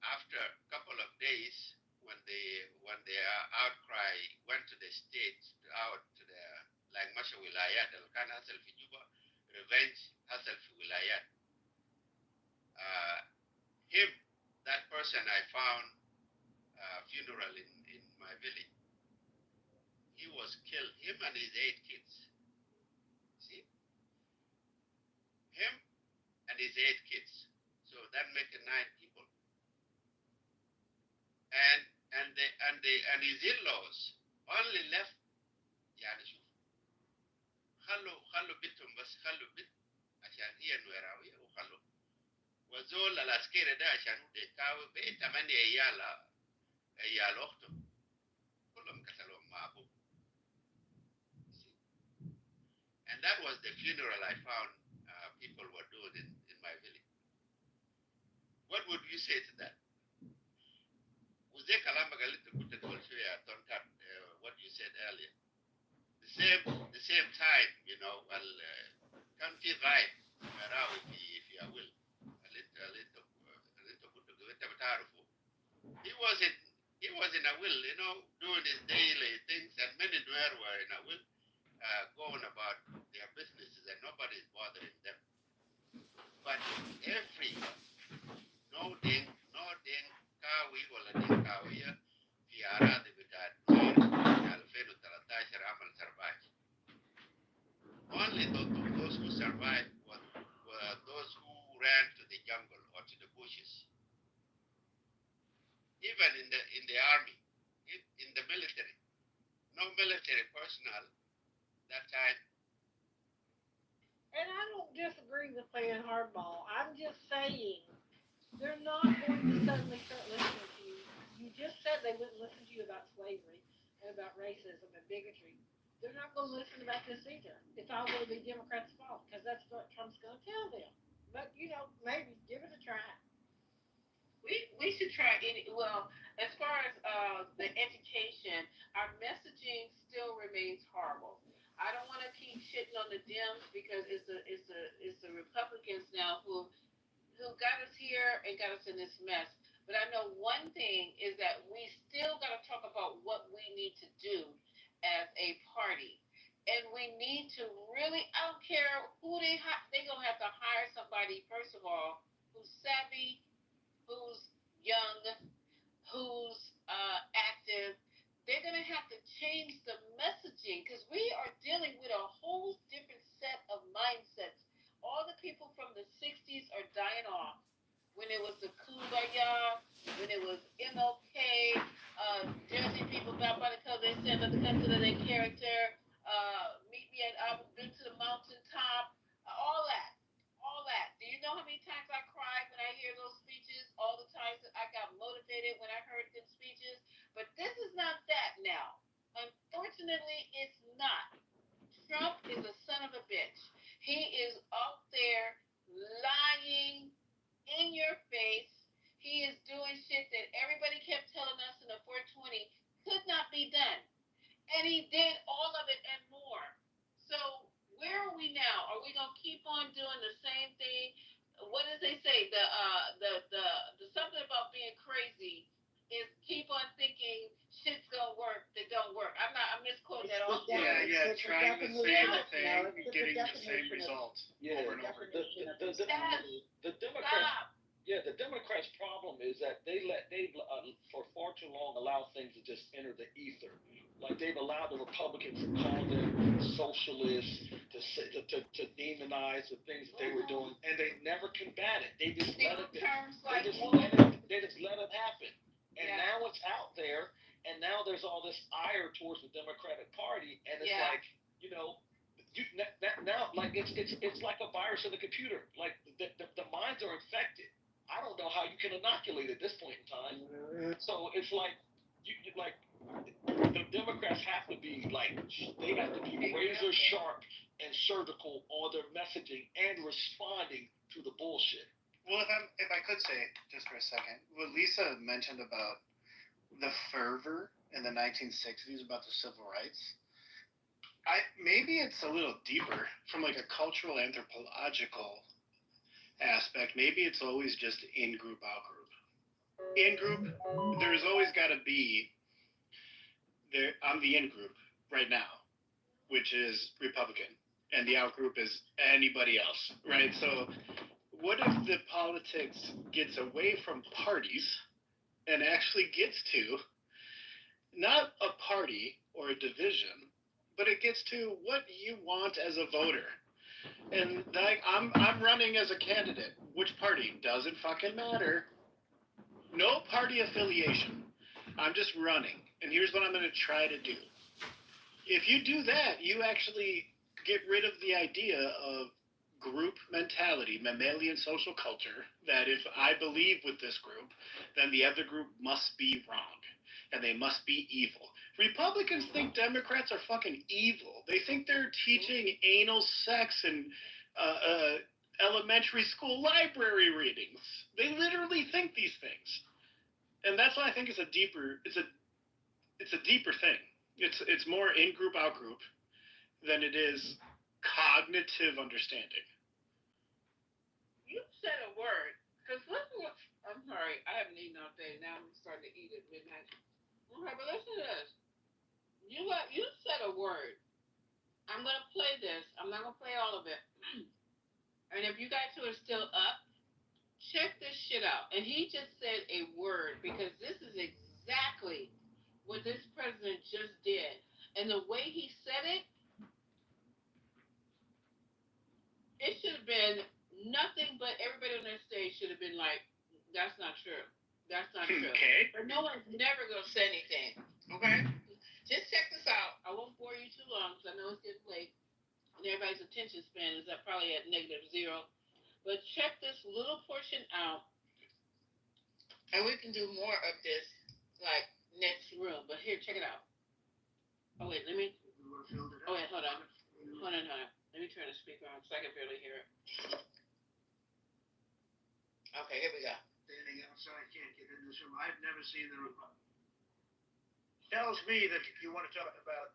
after a couple of days, when the outcry went to the state, out to the like Masha Wilayat, Al-Kan Hasal fi Juba, revenge Hasal fi Wilayat. That person I found funeral in my village. He was killed, him and his 8 kids. See? Him and his 8 kids. So that makes 9 people. And his in-laws only left يعني شوف خلوا بنتهم بس خلوا بنت عشان هي نويراوية وخلوا وزول العسكري ده عشان هو يكاوي بقيت 8 عيال أخته كلهم قتلوهم مع أبوه. And that was the funeral I found people were doing in my village. What would you say to that? What you said earlier. The same time, you know, can feel right if you will. He was in a will, you know, doing his daily things, and many Nuer were in a will, going about their businesses, and nobody is bothering them. But everyone, no ding kawi wala ding kawiya fi aradi bitat Nuer 2013 amal survive. Only those who survived were those who ran to the jungle or to the bushes. Even in the army, in the military, no military personnel that time. And I don't disagree with playing hardball. I'm just saying they're not going to suddenly start listening to you. You just said they wouldn't listen to you about slavery and about racism and bigotry. They're not going to listen about this either. It's all going to be Democrats' fault because that's what Trump's going to tell them. But, you know, maybe give it a try. We should try well, as far as the education, our messaging still remains horrible. I don't want to keep shitting on the Dems because it's the Republicans now who got us here and got us in this mess. But I know one thing is that we still got to talk about what we need to do as a party. And we need to really, I don't care who they're going to have to hire somebody, first of all, who's savvy, who's young, who's active. They're going to have to change the messaging because we are dealing with a whole different set of mindsets. All the people from the 60s are dying off. When it was the Kumbaya, when it was MLK, Jersey people got by the color they stand up because of their character, meet me at I've been to the mountaintop, all that. Do you know how many times I cried when I hear those speeches? All the times that I got motivated when I heard good speeches. But this is not that now. Unfortunately, it's not. Trump is a son of a bitch. He is out there lying in your face. He is doing shit that everybody kept telling us in the 420 could not be done. And he did all of it and more. So where are we now? Are we gonna keep on doing the same thing? What does they say? The something about being crazy is keep on thinking shit's gonna work that don't work. I'm misquoting that all. Yeah, trying the same thing and getting the same results over and over. The Democrats. Yeah, the Democrats' problem is that they've for far too long allowed things to just enter the ether. Like they've allowed the Republicans to call them socialists, to demonize the things that they were doing, and they never combat it. They just let it. They just let it happen. And now it's out there, and now there's all this ire towards the Democratic Party, and it's like, now like it's like a virus in the computer. Like the minds are infected. I don't know how you can inoculate at this point in time. So it's like the Democrats have to be they have to be razor sharp and surgical on their messaging and responding to the bullshit. Well, if I could say just for a second, what Lisa mentioned about the fervor in the 1960s about the civil rights, maybe it's a little deeper from like a cultural anthropological aspect. Maybe it's always just in group, out group. In group, there's always got to be there. I'm the in group right now, which is Republican, and the out group is anybody else, right? So what if the politics gets away from parties and actually gets to not a party or a division, but it gets to what you want as a voter? And I'm running as a candidate. Which party? Doesn't fucking matter. No party affiliation. I'm just running. And here's what I'm going to try to do. If you do that, you actually get rid of the idea of group mentality, mammalian social culture, that if I believe with this group, then the other group must be wrong. And they must be evil. Republicans think Democrats are fucking evil. They think they're teaching anal sex and elementary school library readings. They literally think these things. And that's why I think it's a deeper thing. It's more in group, out group than it is cognitive understanding. You said a word, because I'm sorry, I haven't eaten all day. Now I'm starting to eat at midnight. Okay, but listen to this. You said a word. I'm gonna play this. I'm not gonna play all of it. And if you guys who are still up, check this shit out. And he just said a word, because this is exactly what this president just did. And the way he said it, it should have been nothing but everybody on that stage should have been like, that's not true. That's not true. Okay. But no one's never going to say anything. Okay? Just check this out. I won't bore you too long because I know it's getting late. And everybody's attention span is probably at -0. But check this little portion out. And we can do more of this, like, next room. But here, check it out. Oh, wait, let me. Oh, wait, hold on. Hold on. Let me turn the speaker on because I can barely hear it. Okay, here we go. Standing outside, can't get in this room. I've never seen the Republic. Tells me that if you want to talk about,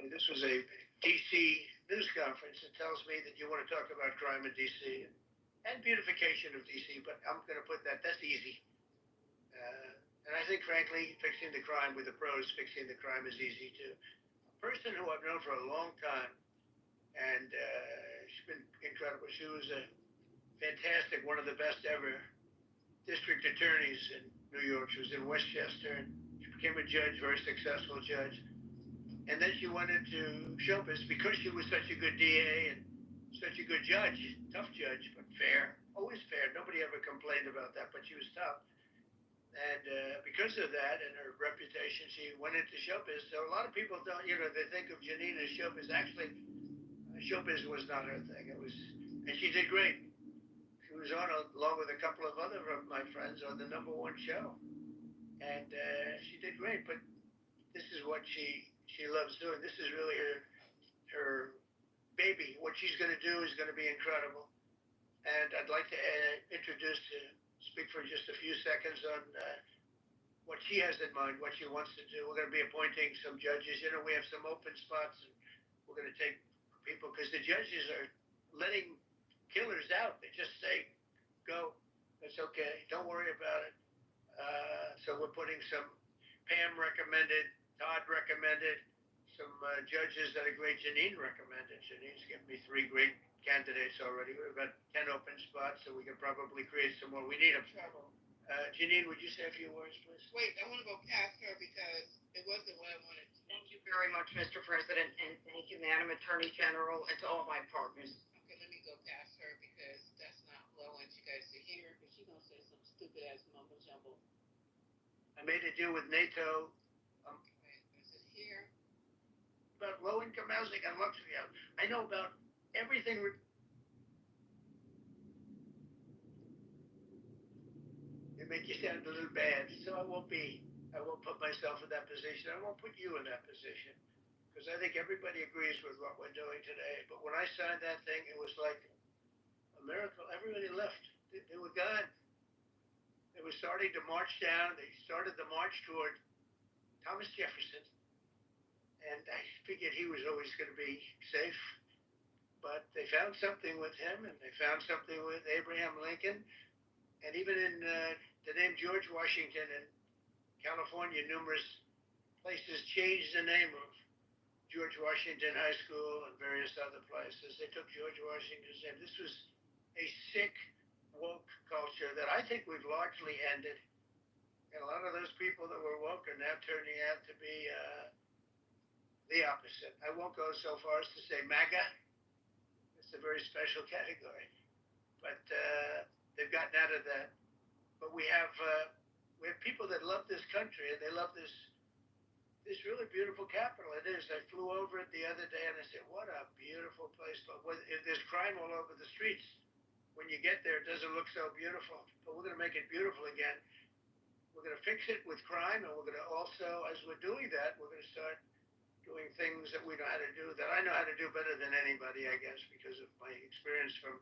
this was a D.C. news conference. It tells me that you want to talk about crime in D.C. and beautification of D.C., but I'm going to put that's easy. And I think, frankly, fixing the crime with the pros, fixing the crime is easy too. A person who I've known for a long time, and she's been incredible. She was a fantastic, one of the best ever district attorneys in New York. She was in Westchester, and she became a judge, very successful judge. And then she went into show business because she was such a good DA and such a good judge, tough judge, but fair, always fair. Nobody ever complained about that, but she was tough. And because of that and her reputation, she went into show business. So a lot of people don't, they think of Janine as show business. Actually, show business was not her thing. It was, and she did great. She was on, along with a couple of other of my friends, on the #1 show. And she did great, but this is what she loves doing. This is really her baby. What she's going to do is going to be incredible. And I'd like to speak for just a few seconds on what she has in mind, what she wants to do. We're going to be appointing some judges. We have some open spots, and we're going to take people, because the judges are letting killers out. They just say, go, it's okay, don't worry about it. So we're putting some, Pam recommended, Todd recommended, some judges that are great. Janine recommended. Janine's given me 3 great candidates already. We've got 10 open spots, so we can probably create some more. We need them. Janine, would you say a few words, please? Wait, I want to go past her because it wasn't what I wanted. Thank you very much, Mr. President, and thank you, Madam Attorney General, and to all my partners. Okay, let me go past her because that's not what I want you guys to hear, because she's going to say some stupid ass mumbo jumbo. I made a deal with NATO. This is here. About low-income housing and luxury housing. I know about everything. It makes you sound a little bad, so I won't put myself in that position. I won't put you in that position, because I think everybody agrees with what we're doing today. But when I signed that thing, it was like a miracle. Everybody left. They were gone. They were starting to march down. They started the march toward Thomas Jefferson. And I figured he was always going to be safe. But they found something with him, and they found something with Abraham Lincoln. And even in the name George Washington in California, numerous places changed the name of George Washington High School and various other places. They took George Washington's name. This was a sick, woke culture that I think we've largely ended. And a lot of those people that were woke are now turning out to be the opposite. I won't go so far as to say MAGA. It's a very special category. But they've gotten out of that. But we have people that love this country, and they love this really beautiful capital. It is. I flew over it the other day, and I said, what a beautiful place. There's crime all over the streets. When you get there, it doesn't look so beautiful. But we're going to make it beautiful again. We're going to fix it with crime, and we're going to also, as we're doing that, we're going to start doing things that we know how to do, that I know how to do better than anybody, I guess, because of my experience from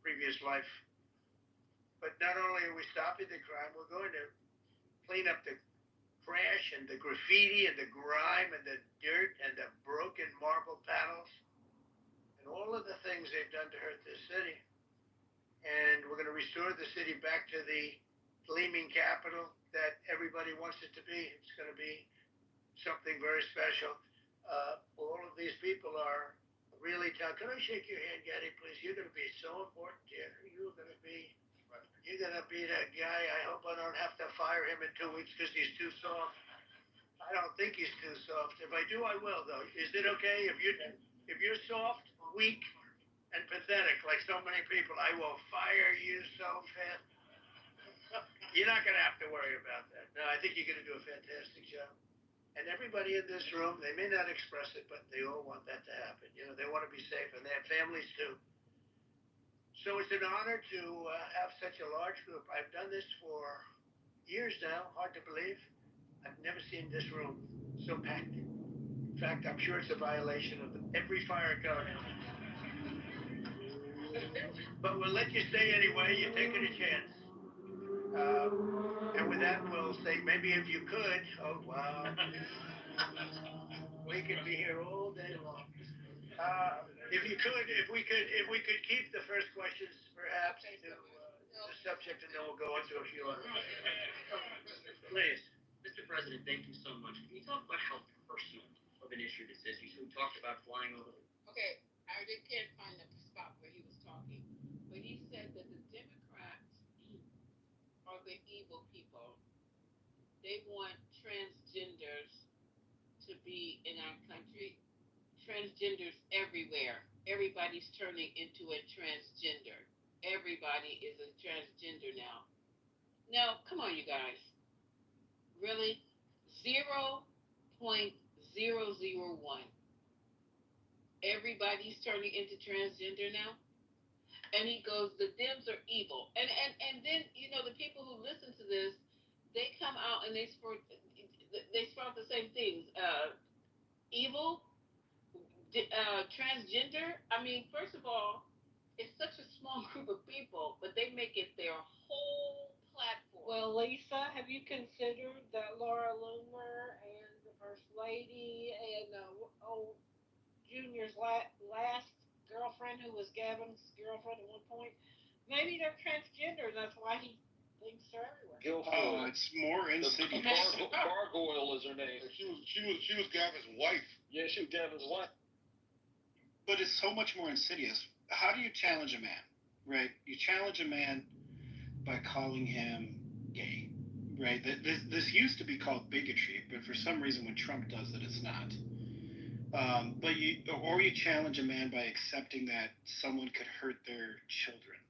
previous life. But not only are we stopping the crime, we're going to clean up the trash and the graffiti and the grime and the dirt and the broken marble panels and all of the things they've done to hurt this city. And we're going to restore the city back to the gleaming capital that everybody wants it to be. It's going to be something very special. All of these people are really talented. Can I shake your hand, Gaddy, please? You're going to be so important here. You're going to be that guy. I hope I don't have to fire him in 2 weeks because he's too soft. I don't think he's too soft. If I do, I will, though. Is it okay if you're soft, weak, and pathetic like so many people? I will fire you so fast. You're not going to have to worry about that. No, I think you're going to do a fantastic job. And everybody in this room, they may not express it, but they all want that to happen. You know, they want to be safe, and they have families too. So it's an honor to have such a large group. I've done this for years now, hard to believe. I've never seen this room so packed. In fact, I'm sure it's a violation of every fire code. But we'll let you stay anyway. You're taking a chance. And with that, we'll say maybe if you could, oh wow, we could be here all day long. If we could keep the first questions perhaps to the subject, and then we'll go on to a few others. Please. Mr. President, thank you so much. Can you talk about how personal of an issue this is? You talked about flying over. Okay, I can't find the spot where he was talking, but he said that the Democrats are the evil people. They want transgenders to be in our country. Transgenders everywhere. Everybody's turning into a transgender. Everybody is a transgender now. No, come on, you guys. Really? 0.001. Everybody's turning into transgender now. And he goes, the Dems are evil. And then, you know, the people who listen to this, they come out and they spout the same things. Evil, transgender. I mean, first of all, it's such a small group of people, but they make it their whole platform. Well, Lisa, have you considered that Laura Loomer and the First Lady and Junior's last girlfriend, who was Gavin's girlfriend at one point. Maybe they're transgender, and that's why he thinks they're everywhere. Guilfoyle. It's more insidious. Gargoyle is her name. She was Gavin's wife. Yeah, she was Gavin's wife. But it's so much more insidious. How do you challenge a man, right? You challenge a man by calling him gay, right? This used to be called bigotry, but for some reason when Trump does it, it's not. But you challenge a man by accepting that someone could hurt their children,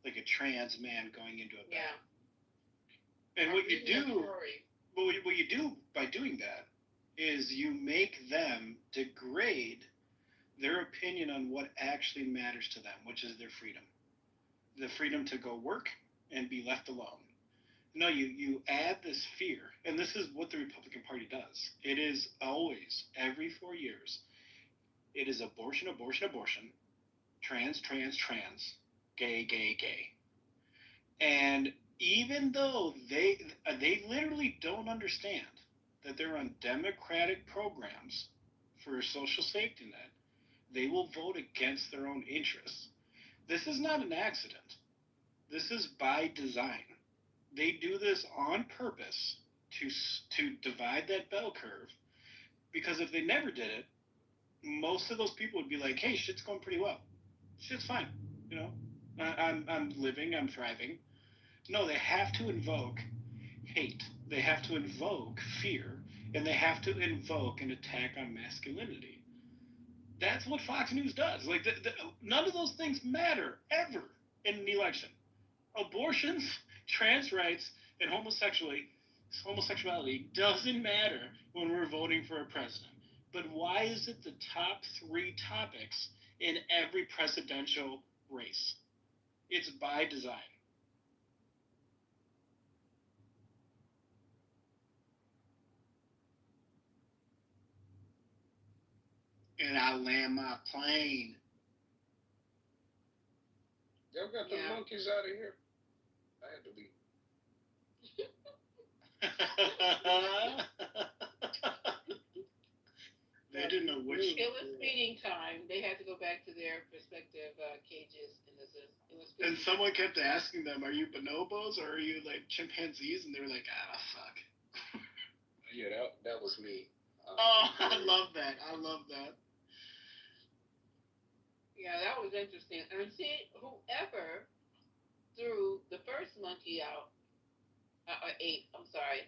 like a trans man going into a bed. Yeah. And what you do by doing that is you make them degrade their opinion on what actually matters to them, which is their freedom. The freedom to go work and be left alone. No, you add this fear, and this is what the Republican Party does. It is always, every 4 years, it is abortion, abortion, abortion, trans, trans, trans, gay, gay, gay. And even though they literally don't understand that they're on Democratic programs for a social safety net, they will vote against their own interests. This is not an accident. This is by design. They do this on purpose to divide that bell curve, because if they never did it, most of those people would be like, hey, shit's going pretty well. Shit's fine. You know, I'm living, I'm thriving. No, they have to invoke hate. They have to invoke fear, and they have to invoke an attack on masculinity. That's what Fox News does. Like, none of those things matter ever in an election. Abortions, trans rights, and homosexuality doesn't matter when we're voting for a president. But why is it the top 3 topics in every presidential race? It's by design. And I land my plane. Y'all got the monkeys out of here? I had to leave. They didn't know which. It was feeding time. They had to go back to their respective cages. It was and someone kept asking them, are you bonobos or are you like chimpanzees? And they were like, fuck. Yeah, that was me. I love that. Yeah, that was interesting. And see, whoever threw the first monkey out, ape, I'm sorry,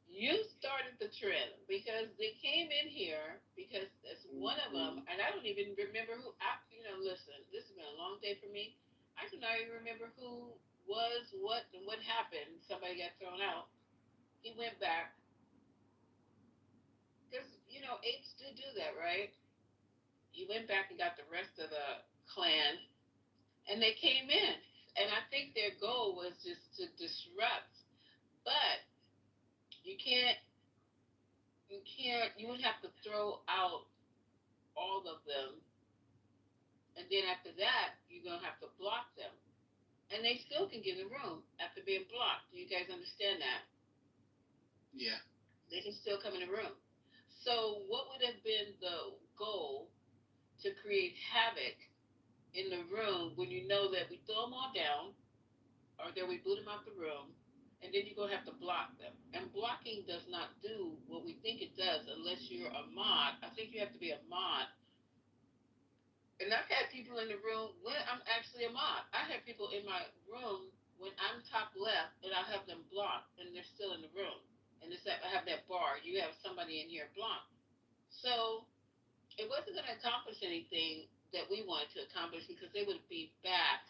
you started the trend, because they came in here, because it's one of them, and I don't even remember who, listen, this has been a long day for me. I do not even remember who was, what, and what happened. Somebody got thrown out. He went back. Because, apes do that, right? He went back and got the rest of the clan, and they came in. And I think their goal was just to disrupt. But you would have to throw out all of them. And then after that, you're going to have to block them. And they still can get in the room after being blocked. Do you guys understand that? Yeah. They can still come in the room. So what would have been the goal to create havoc in the room when you know that we throw them all down, or that we boot them out the room, and then you're going to have to block them. And blocking does not do what we think it does unless you're a mod. I think you have to be a mod. And I've had people in the room when I'm actually a mod. I have people in my room when I'm top left, and I have them blocked, and they're still in the room. And I have that bar. You have somebody in here blocked. So it wasn't going to accomplish anything that we wanted to accomplish, because they would be back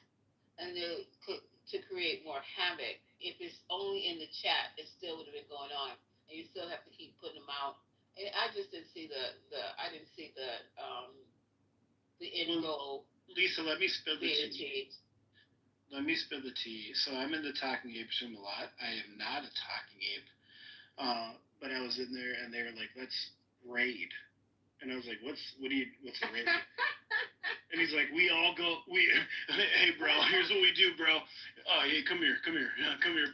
and to create more havoc. If it's only in the chat, it still would have been going on, and you still have to keep putting them out. And I just didn't see the end goal. Lisa, let me spill the tea. So I'm in the Talking Apes room a lot. I am not a Talking Ape. But I was in there, and they were like, let's raid. And I was like, what's a raid? And he's like, hey, bro, here's what we do, bro. Oh, hey, come here, bro.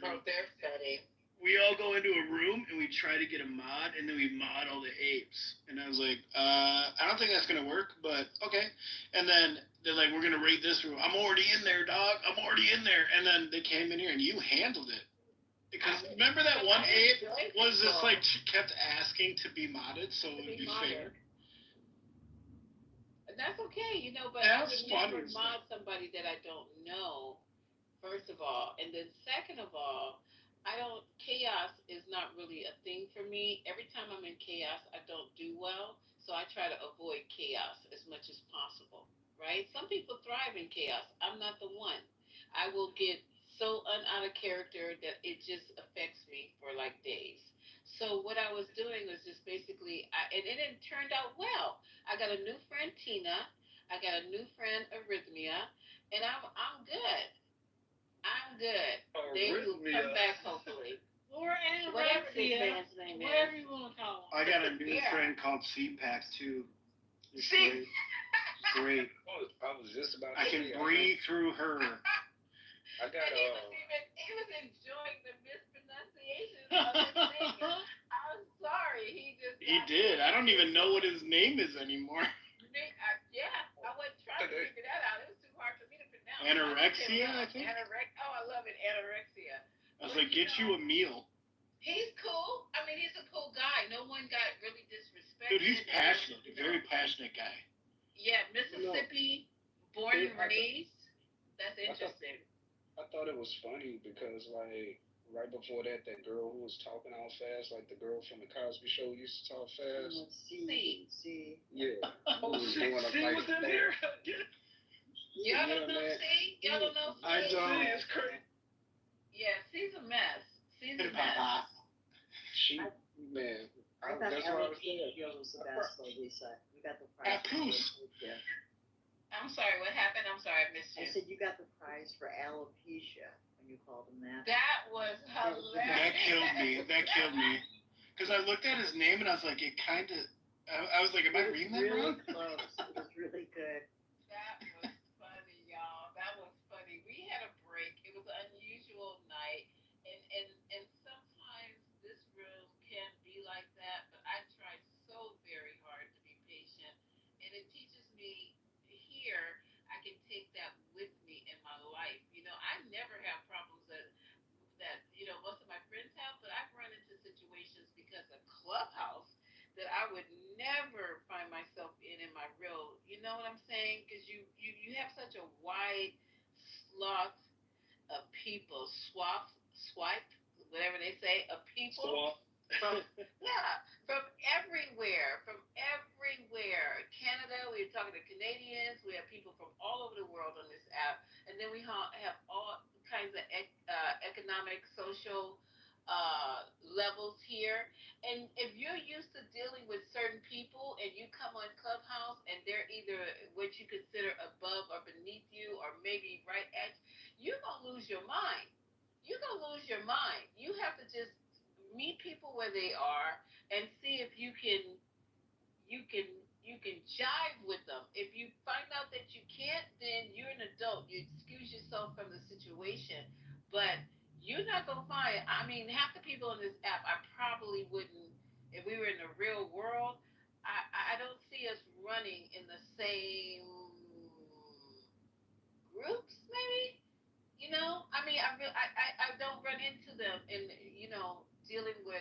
Oh, they're funny. we all go into a room and we try to get a mod, and then we mod all the apes. And I was like, I don't think that's gonna work, but okay. And then they're like, we're gonna raid this room. I'm already in there, dog. I'm already in there. And then they came in here and you handled it. Because remember that one ape was just like kept asking to be modded, so it would be fair. That's okay, you know, but That's I would never funny. mod somebody that I don't know, first of all. And then second of all, chaos is not really a thing for me. Every time I'm in chaos, I don't do well. So I try to avoid chaos as much as possible, right? Some people thrive in chaos. I'm not the one. I will get so out of character that it just affects me for like days. So what I was doing was just basically, and it turned out well. I got a new friend Tina. I got a new friend Arrhythmia, and I'm good. I'm good. They will come back hopefully. Or Whatever this anorexia, man's name is. whatever you want to call I them. got a new Yeah. friend called CPAC too. It's See? great. I was just about to I can say, breathe through her. I got And he was enjoying the mispronunciation of his name. I'm sorry. He did. I don't even know what his name is anymore. Yeah, I wasn't trying to figure that out. It was too hard for me to pronounce. Anorexia, I think. Oh, I love it, anorexia. I was like, get you a meal. He's cool. I mean, he's a cool guy. No one got really disrespected. Dude, he's passionate. A very passionate guy. Yeah, Mississippi, born and raised. That's interesting. I thought it was funny because, like, right before that girl who was talking all fast, like the girl from the Cosby Show used to talk fast. See. Yeah. Oh, Who was see, doing a see fight what's in fast. here? Y'all don't know man. C? Y'all don't know C? I don't. See, it's crazy. Yeah, C's a mess. C's a mess. She, man. I thought that's what I was saying. alopecia was the best, Lisa. You got the prize. Papoose. I'm sorry, what happened? I'm sorry, I missed I you. said you got the prize for alopecia when you called him that. That was hilarious. That killed me. That killed me. Because I looked at his name and I was like, it kind of. I was like, am I reading that really wrong? close. It was really good. That was funny, y'all. That was funny. We had a break. It was an unusual night. And sometimes this room can be like that, but I try so very hard to be patient. And it teaches me here, I can take that with me in my life. You know, I never have problems that most of my friends have, but I've run into situations because of Clubhouse that I would never find myself in my real, you know what I'm saying? Because you have such a wide swath of people, swipe, whatever they say, of people. From everywhere. Canada, we're talking to Canadians. We have people from all over the world on this app, and then we have all kinds of economic, social levels here. And if you're used to dealing with certain people, and you come on Clubhouse, and they're either what you consider above or beneath you, or maybe right at you, you're gonna lose your mind. You're gonna lose your mind. You have to just meet people where they are and see if you can jive with them. If you find out that you can't, then you're an adult. You excuse yourself from the situation. But you're not gonna find, I mean, half the people on this app I probably wouldn't, if we were in the real world, I don't see us running in the same groups, maybe. You know, I mean, I don't run into them, and you know, dealing with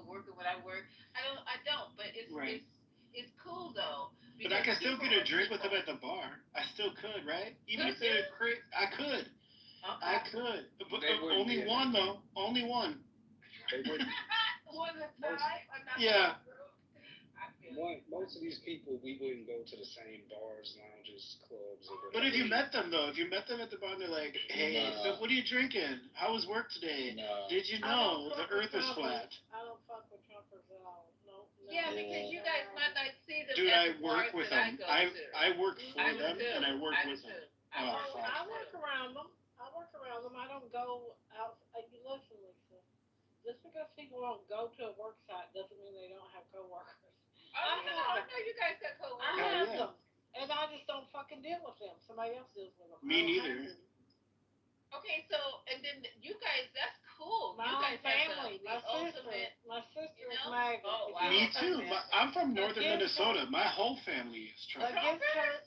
working what I work. I don't. But it's Right. it's cool though. But I could still get a drink with them at the bar. I still could, right? Even if they're I could. Okay. I could. But They wouldn't only be one though. Only one. They wouldn't. One at a time. I'm not Yeah. Most of these people, we wouldn't go to the same bars, lounges, clubs. Or But if you met them though, if you met them at the bar and they're like, hey, No. what are you drinking? How was work today? No. Did you know the earth is flat? I don't fuck with Trumpers at all. No. Yeah, because you guys might not see them. Dude, at I the work bars with that them. I go to. I work for I do them too. and I work I do with them. too. Oh, I fuck. work around them. I don't go out. You listen, Lisa. Just because people don't go to a work site doesn't mean they don't have coworkers. I know you guys got coworkers. I have them, and I just don't fucking deal with them. Somebody else deals with them. Me neither. Okay, so and then you guys, that's cool. My you own guys family. have My sister you is know? MAGA. Oh, wow. Me too. I'm from northern Against Minnesota. My whole family is Trump. Against her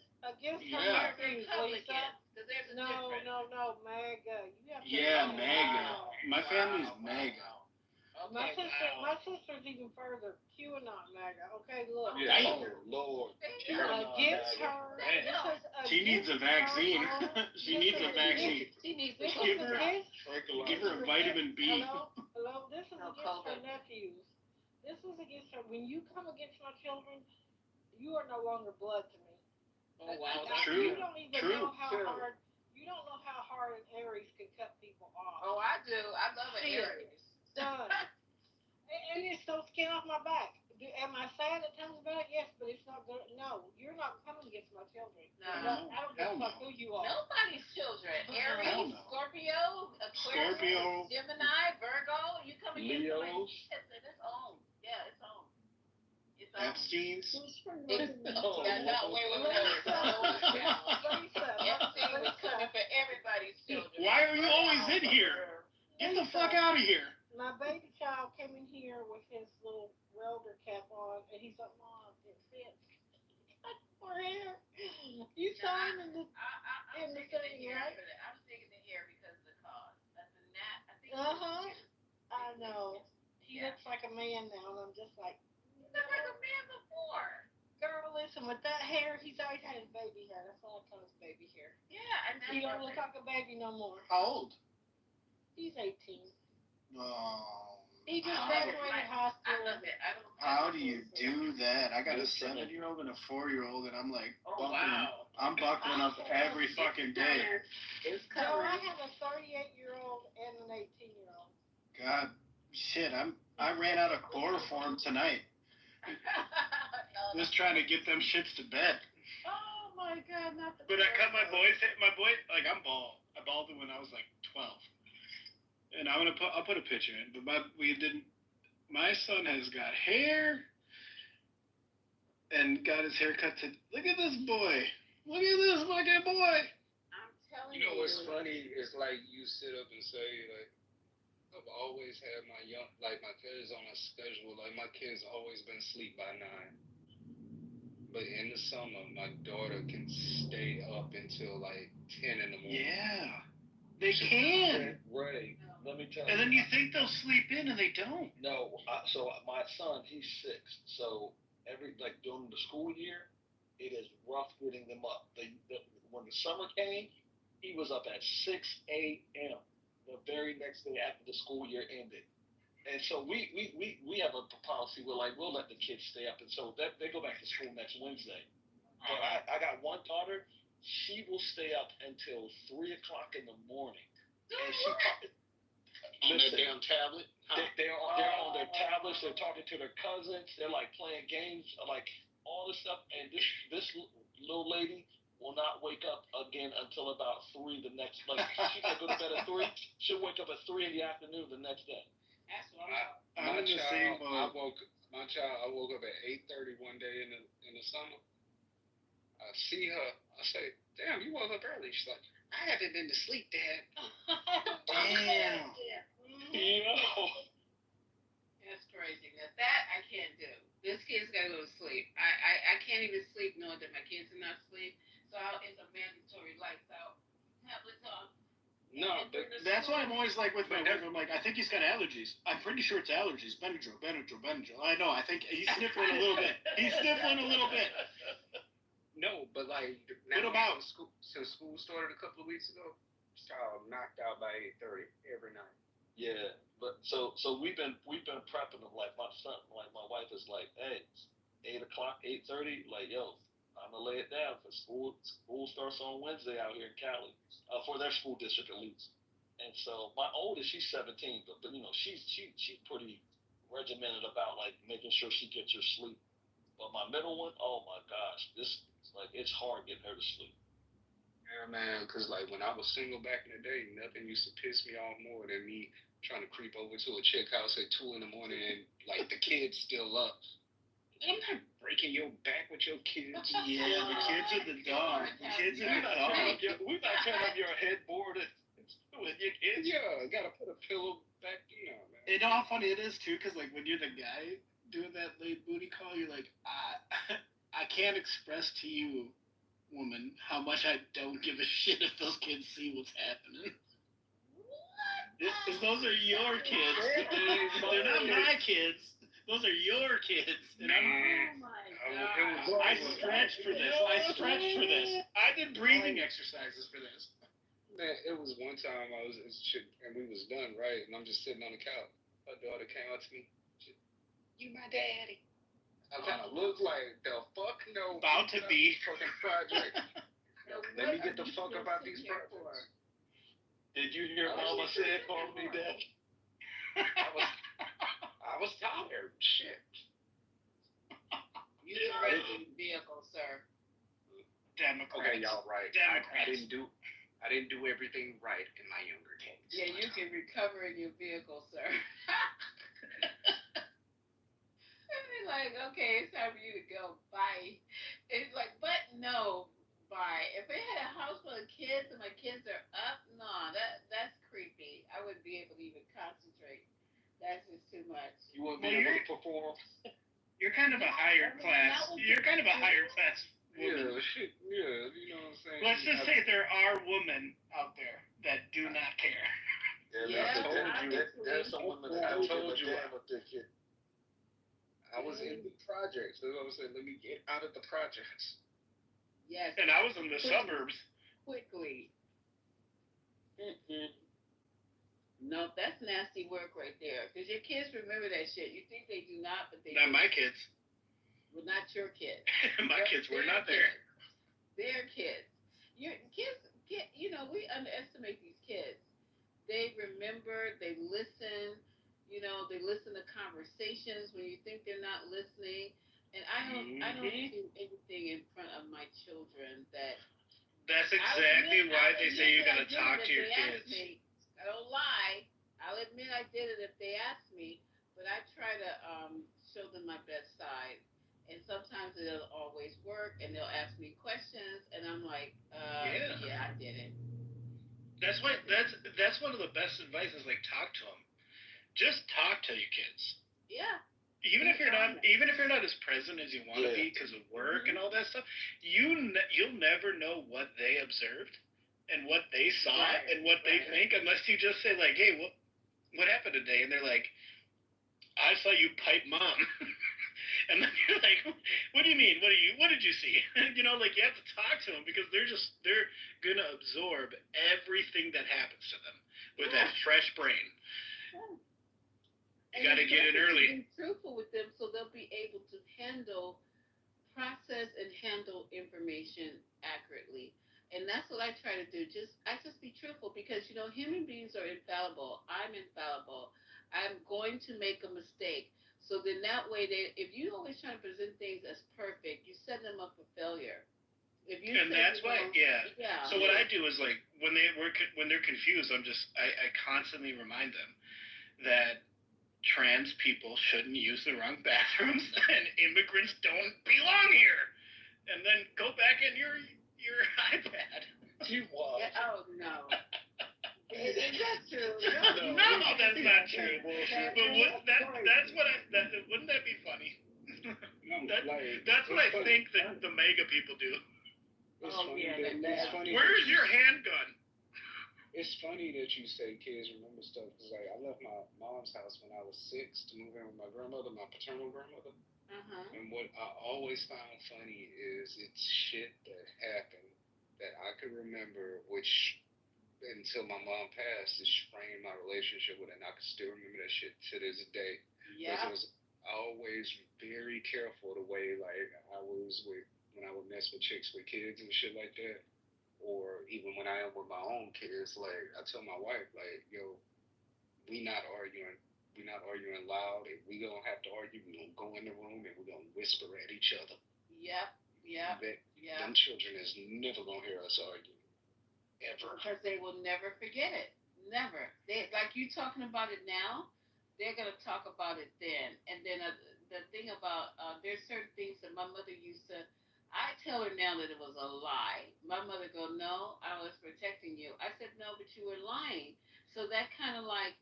Yeah. nephews, Lisa. Because there's a No, difference. no, MAGA. You have to Yeah, know. MAGA. Wow. My family's MAGA. My Okay, sister's even further. QAnon MAGA. Okay, look. Yeah. Oh, Lord. Against her. She needs a vaccine. She needs a vaccine. She needs This to is Give her a vitamin B. Hello. This is against her nephews. This is against her. When you come against my children, you are no longer blood to me. Oh, wow. You don't even know how hard. You don't know how hard an Aries can cut people off. Oh, I do. I love an Aries. Done. And it's so skin off my back. Am I sad at times about it? Yes, but it's not good. No, you're not coming against my children. No. I don't give a fuck who you are. Nobody's children. Aries, Hell no. Scorpio, Aquarius, Scorpio. Gemini, Virgo. You come against Leos. it's on. Yeah, it's on. It's on. Epstein's. Wait. Epstein was coming for everybody's children. Why are you always in here? Get the fuck out of here. My baby child came in here with his little welder cap on, and he's like, "Mom, it fits." For hair. You saw him in the I'm thing, thinking right? I'm thinking the hair because of the cause. That's a gnat. I think. I know. He looks like a man now, and I'm just like, He looked like a man before. girl, listen, with that hair, he's always had his baby hair. That's all I call his baby hair. Yeah, and that's He don't look like a baby no more. How old? He's 18. No. He just graduated high I school. love it. How do you do that? I got a 7-year-old and a 4-year-old, and I'm like, I'm buckling up every fucking day. It's So I covered. have a 38-year-old and an 18-year-old. God, shit, I ran out of chloroform tonight. Just trying to get them shits to bed. Oh my God, not the. But I cut my boy, like I'm bald. I balded when I was like 12. And I'll put a picture in. But my son has got hair and got his hair cut to, look at this boy. Look at this fucking boy. I'm telling You know what's funny? It's like you sit up and say, like, I've always had my kids on a schedule. Like, my kids always been asleep by 9. But in the summer, my daughter can stay up until like 10 in the morning. Yeah. They can. Right. Let me tell you. And then you think they'll sleep in and they don't. No, so my son, he's 6. So during the school year, it is rough getting them up. When the summer came, he was up at 6 a.m. the very next day after the school year ended. And so we have a policy where we'll let the kids stay up, and so they go back to school next Wednesday. But I got one daughter, she will stay up until 3 o'clock in the morning. And she On that damn tablet? they're on their tablets, they're talking to their cousins, they're like playing games, like all this stuff. And this little lady will not wake up again until about 3 the next. Like she can go to bed at 3. She'll wake up at 3 in the afternoon the next day. That's what I'm in the same boat. I woke up at 8:30 one day in the summer. I see her. I say, "Damn, you woke up early." She's like, "I haven't been to sleep, Dad." Damn. That's crazy. Now that I can't do. This kid's gotta go to sleep. I can't even sleep knowing that my kids are not asleep. So it's a mandatory lights out, tablets on. No, but That's why I'm always like with my wife. I'm like, I think he's got allergies. I'm pretty sure it's allergies. Benadryl. I know. I think he's sniffling a little bit. No, but like What about since school started a couple of weeks ago, child knocked out by 8:30 every night. Yeah, but so we've been prepping them. Like my son, like my wife is like, hey, it's 8 o'clock, 8:30. Like, yo, I'm gonna lay it down for school. School starts on Wednesday out here in Cali, for their school district at least. And so my oldest, she's 17, but you know she's pretty regimented about like making sure she gets her sleep. But my middle one, oh my gosh, it's hard getting her to sleep. Yeah, man, because like when I was single back in the day, nothing used to piss me off more than me trying to creep over to a chick house at 2 in the morning and like the kid's still up. I'm not breaking your back with your kids. Yeah, the kids are the dog. We're not turning up your headboard with your kids. Yeah, gotta put a pillow back then, man. You know how funny it is too, because like when you're the guy doing that late booty call, you're like, I can't express to you, woman, how much I don't give a shit if those kids see what's happening. Because those are your kids. They're not my kids. Those are your kids. And I stretched for this. I did breathing exercises for this. Man, it was one time and we was done, right? And I'm just sitting on the couch. Her daughter came up to me. You my daddy. I kind of looked like the fuck no. About to be. Fucking project. Let me get the fuck about these projects. Did you hear Mama say call me daddy? I was tired. Shit. You didn't register your vehicle, sir. Democrats. Okay, y'all right. Democrats. I didn't do everything right in my younger days. Yeah, you can recover in your vehicle, sir. Like, okay, it's time for you to go. Bye. It's like, but no, bye. If I had a house full of kids and my kids are up, no, that's creepy. I wouldn't be able to even concentrate. That's just too much. You wouldn't be able to perform. You're kind of a higher class. You're kind of a higher class woman. Yeah, shit. Yeah, you know what I'm saying. Let's just say there are women out there that do not care. Yeah, There's some women that I told you. have a big kid. I was in the projects. That's what I was saying. Let me get out of the projects. Yes. And I was in the suburbs. Quickly. No, that's nasty work right there. Because your kids remember that shit. You think they do not, but they Not do. my kids. Well, not your kids. My kids were not there. Their kids. Your kids, you know, we underestimate these kids. They remember, they listen. You know, they listen to conversations when you think they're not listening. And I don't do anything in front of my children that. That's exactly why they say you're gonna talk to your kids. I don't lie. I'll admit I did it if they asked me, but I try to show them my best side. And sometimes it doesn't always work, and they'll ask me questions, and I'm like, yeah, I did it. That's one of the best advice is like talk to them. Just talk to your kids. Yeah. Even if you're not as present as you want to be because of work and all that stuff, you'll never know what they observed and what they saw and what they think unless you just say like, hey, what happened today? And they're like, I saw you pipe mom. And then you're like, what do you mean? What did you see? You know, like you have to talk to them because they're gonna absorb everything that happens to them with that fresh brain. Yeah. You got to get in early. Be truthful with them so they'll be able to process and handle information accurately. And that's what I try to do. I just be truthful because, you know, human beings are infallible. I'm infallible. I'm going to make a mistake. So then that way, if you always try to present things as perfect, you set them up for failure. That's why. So what I do is like when they're confused, I constantly remind them that trans people shouldn't use the wrong bathrooms and immigrants don't belong here. And then go back in your iPad. You watch. Oh no. Is that true? No, that's not true. But wouldn't that be funny? That's what I think that the MAGA people do. Where's your handgun? It's funny that you say kids remember stuff because like I left my mom's house when I was 6 to move in with my grandmother, my paternal grandmother. And what I always found funny is it's shit that happened that I could remember, which until my mom passed, it strained my relationship with her, and I can still remember that shit to this day. Yeah. Because I was always very careful the way like I was when I would mess with chicks with kids and shit like that. Or even when I am with my own kids, like I tell my wife, like, yo, we not arguing loud. If we gonna have to argue, we gonna go in the room and we gonna whisper at each other. Yep. Them children is never gonna hear us argue. Ever. Because they will never forget it. Never. They like you talking about it now, they're gonna talk about it then. And then the thing about there's certain things that my mother used to. I tell her now that it was a lie. My mother go, no, I was protecting you. I said, no, but you were lying. So that kind of like,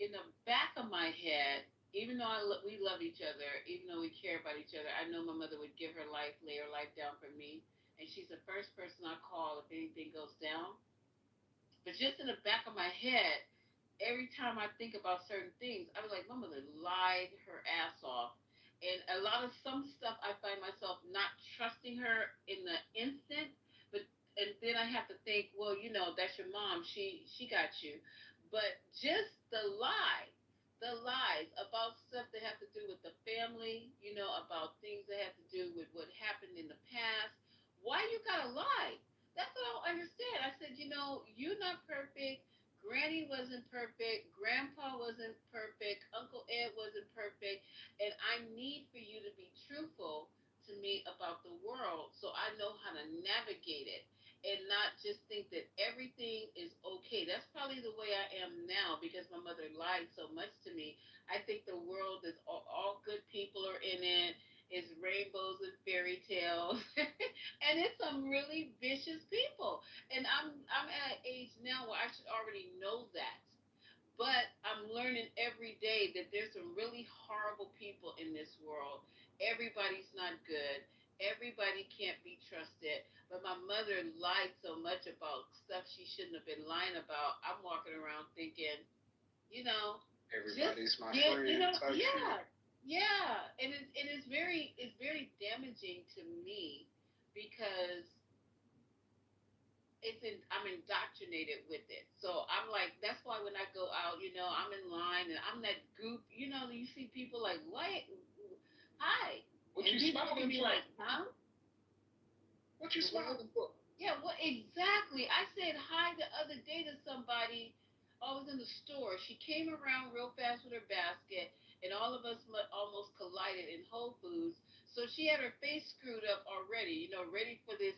in the back of my head, even though we love each other, even though we care about each other, I know my mother would give her life, lay her life down for me, and she's the first person I call if anything goes down. But just in the back of my head, every time I think about certain things, I was like, my mother lied her ass off. And a lot of some stuff I find myself not trusting her in the instant, but and then I have to think, well, that's your mom. She got you. But just the lies about stuff that have to do with the family, about things that have to do with what happened in the past. Why you gotta lie? That's what I don't understand. I said, you're not perfect. Granny wasn't perfect. Grandpa wasn't perfect. Uncle Ed wasn't perfect. And I need for you to be truthful to me about the world so I know how to navigate it and not just think that everything is okay. That's probably the way I am now because my mother lied so much to me. I think the world is all good people are in it. It's rainbows and fairy tales, and it's some really vicious people. And I'm at an age now where I should already know that. But I'm learning every day that there's some really horrible people in this world. Everybody's not good. Everybody can't be trusted. But my mother lied so much about stuff she shouldn't have been lying about. I'm walking around thinking, Everybody's my yeah, friend. yeah, and it's very damaging to me because I'm indoctrinated with it. So I'm like, that's why when I go out, I'm in line and I'm that goop. You see people like, what? Hi. What and you people smiling be for? like, huh? What you smiling for? Yeah, well, exactly. I said hi the other day to somebody. I was in the store. She came around real fast with her basket, and all of us almost collided in Whole Foods. So she had her face screwed up already, ready for this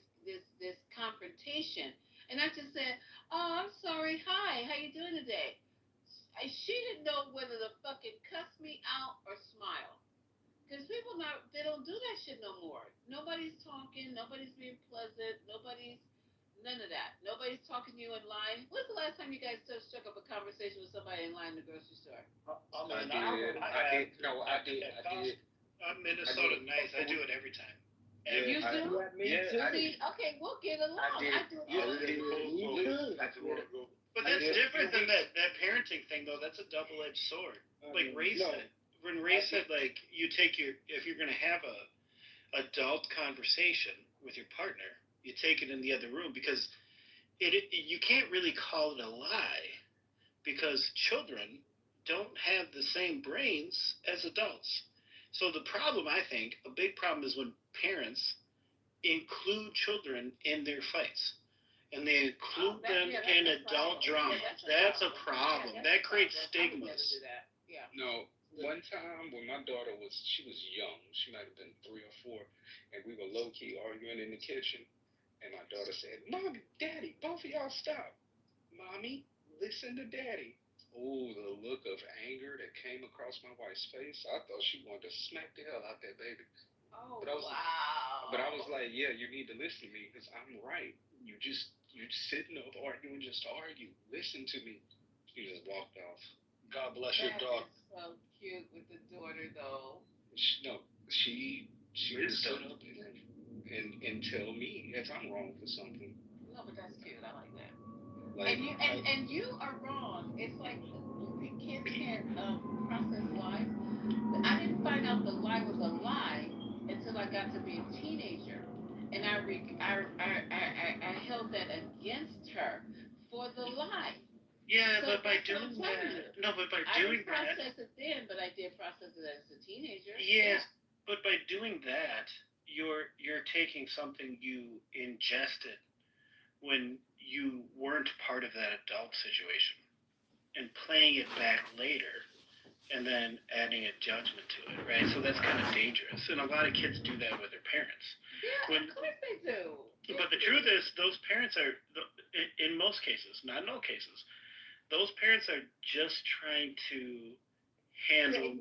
confrontation. And I just said, "Oh, I'm sorry. Hi, how you doing today?" She didn't know whether to fucking cuss me out or smile. Because people they don't do that shit no more. Nobody's talking. Nobody's being pleasant. None of that. Nobody's talking to you in line. When's the last time you guys struck up a conversation with somebody in line in the grocery store? I did. Minnesota nice. I do it every time. You do? Yeah, See, okay, we'll get along. I do it all the time. That's where I go. But that's different than that parenting thing, though. That's a double-edged sword. Like Ray said, when Ray said, like, if you're going to have a adult conversation with your partner, you take it in the other room because you can't really call it a lie because children don't have the same brains as adults. So the problem, I think, a big problem is when parents include children in their fights. And they include them in adult drama. That's a problem. That creates stigmas. No, one time when my daughter was young, she might have been 3 or 4, and we were low key arguing in the kitchen, and my daughter said, "Mommy, Daddy, both of y'all stop. Mommy, listen to Daddy." Oh, the look of anger that came across my wife's face. I thought she wanted to smack the hell out that baby. Oh, but I was, wow. But I was like, yeah, you need to listen to me because I'm right. You're sitting up arguing, just argue. Listen to me. She just walked off. God bless your dog. So cute with the daughter, though. She would sit up and tell me if I'm wrong for something. No, but that's cute. I like that. And you are wrong. It's like kids can't process lies. I didn't find out the lie was a lie until I got to be a teenager, and I held that against her for the lie. Yeah, So but by that's what doing I'm telling you. that, no, but by I doing didn't that, process it then, but I did process it as a teenager. yes, but by doing that, you're taking something you ingested when you weren't part of that adult situation and playing it back later and then adding a judgment to it, right? So that's kind of dangerous. And a lot of kids do that with their parents. Yeah, of course they do. But the truth is, those parents are, in most cases, not in all cases, those parents are just trying to handle.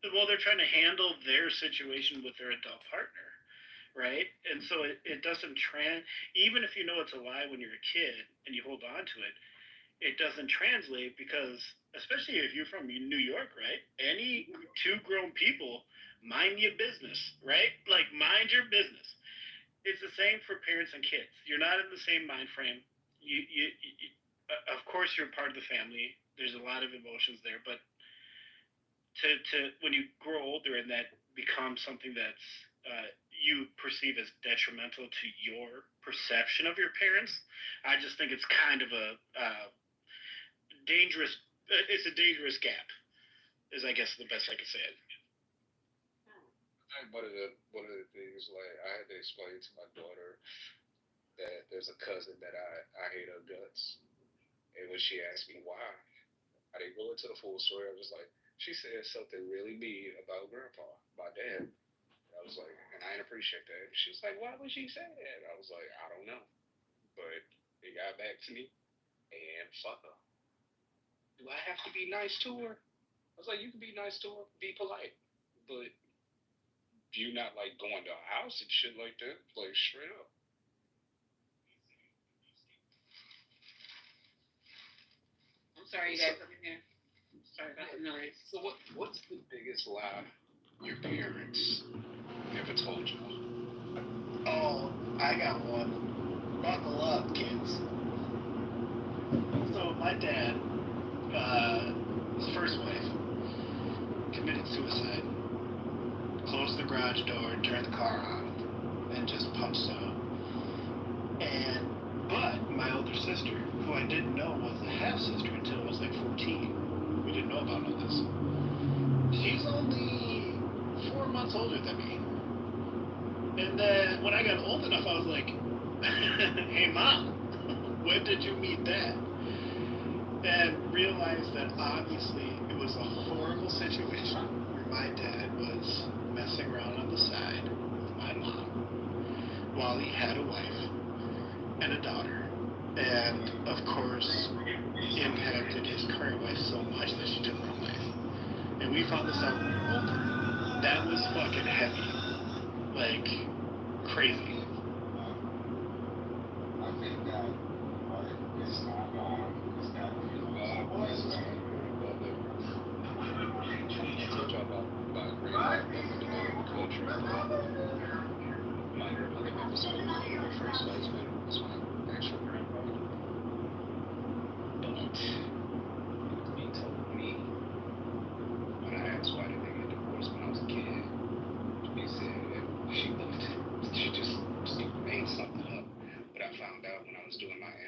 Well, they're trying to handle their situation with their adult partner, right? And so it doesn't even if you know it's a lie when you're a kid and you hold on to it, it doesn't translate because especially if you're from New York, right? Any two grown people, mind your business, right? Like, mind your business. It's the same for parents and kids. You're not in the same mind frame. Of course, you're part of the family. There's a lot of emotions there, but to when you grow older and that becomes something that's you perceive as detrimental to your perception of your parents, I just think it's kind of a dangerous. It's a dangerous gap, is I guess the best I could say it. One of the things, like, I had to explain to my daughter that there's a cousin that I hate her guts, and when she asked me why, I didn't go into the full story. I was like, she said something really mean about Grandpa, my dad. I was like, and I didn't appreciate that. She was like, why would she say that? I was like, I don't know, but it got back to me, and fuck her. Do I have to be nice to her? I was like, you can be nice to her, be polite, but you're not like going to a house and shit like that, like straight up. I'm sorry, you guys over here. Sorry about the noise. So what's the biggest lie your parents ever told you? Oh, I got one. Buckle up, kids. So my dad, his first wife, committed suicide. Closed the garage door, turned the car on, and just punched out. But my older sister, who I didn't know was a half sister until I was like 14, we didn't know about all this. She's only 4 months older than me. And then when I got old enough, I was like, hey mom, when did you meet Dad? And realized that obviously it was a horrible situation where my dad was messing around on the side with my mom while he had a wife and a daughter, and of course impacted his current wife so much that she took her own life. And we found this out when we were older. That was fucking heavy, like crazy.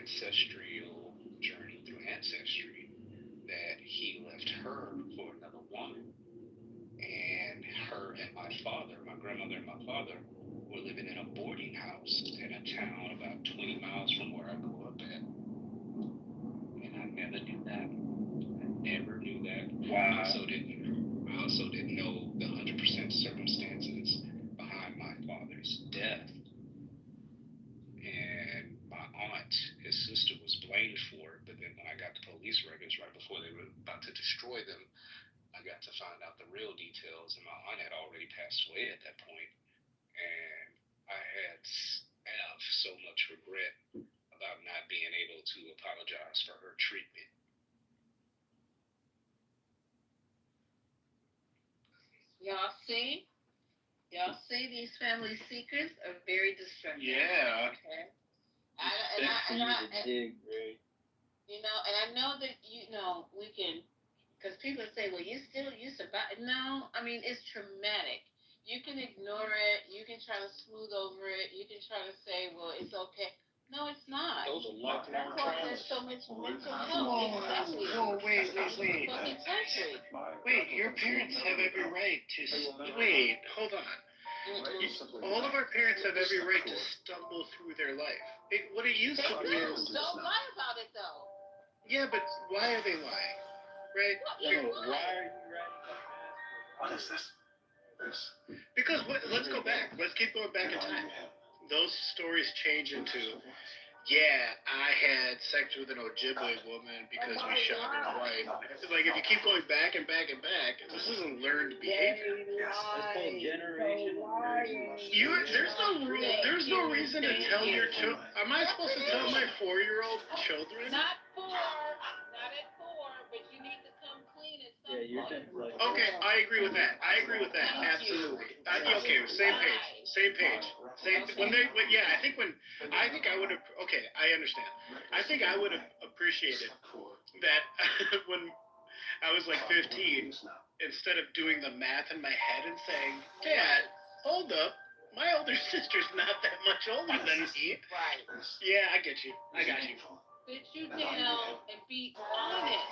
Ancestral journey through Ancestry that he left her for another woman, and her and my father, my grandmother and my father, were living in a boarding house in a town about 20 miles from where I grew up at, and I never knew that. I never knew that. Wow. I also didn't know the 100% circumstances behind my father's death. And my aunt, his sister, was blamed for it, but then when I got the police records right before they were about to destroy them, I got to find out the real details, and my aunt had already passed away at that point. And I have so much regret about not being able to apologize for her treatment. Y'all see? These family secrets are very destructive. Yeah. Okay. You know, and I know that, you know, we can, because people say, well, you survive. No, I mean, it's traumatic. You can ignore it. You can try to smooth over it. You can try to say, well, it's okay. No, it's not. Those are lifelong That's why traumas. there's so much mental health. Exactly. Whoa, wait. Fucking country. Wait, your parents have every right to... Wait, hold on. All of our parents have every right to stumble through their life. What it used to be is... Don't lie about it, though. Yeah, but why are they lying? Right? Why are you writing that? What is this? Because let's go back. Let's keep going back in time. Those stories change into, yeah, I had sex with an Ojibwe woman because we shot her wife. Like, if you keep going back and back and back, this isn't learned behavior. That's called generational. There's no reason to tell your children. Am I supposed to tell my 4-year-old children? Not at 4, but you need to Yeah, you're like. Okay, I agree with that. Absolutely. Okay, same page. I think I would have. Okay, I understand. I think I would have appreciated that when I was like 15, instead of doing the math in my head and saying, "Dad, hold up, my older sister's not that much older than me." Right. Yeah, I get you. I got you. Sit you down and be honest,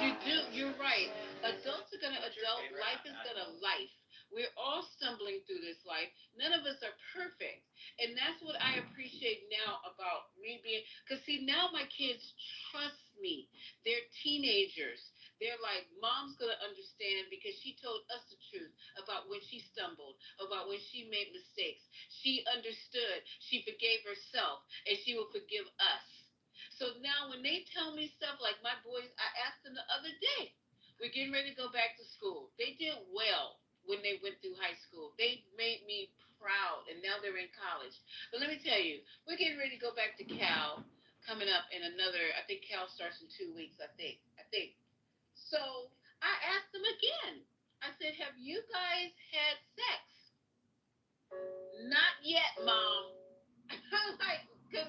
because you're right. Adults are gonna adult, life is gonna life. We're all stumbling through this life. None of us are perfect. And that's what I appreciate now about me being, because see, now my kids trust me. They're teenagers. They're like, Mom's gonna understand because she told us the truth about when she stumbled, about when she made mistakes. She understood. She forgave herself, and she will forgive us. So now when they tell me stuff like my boys, I asked them the other day, we're getting ready to go back to school. They did well when they went through high school. They made me proud, and now they're in college. But let me tell you, we're getting ready to go back to Cal coming up in another, I think Cal starts in 2 weeks, I think. So I asked them again. I said, have you guys had sex? Not yet, Mom. Because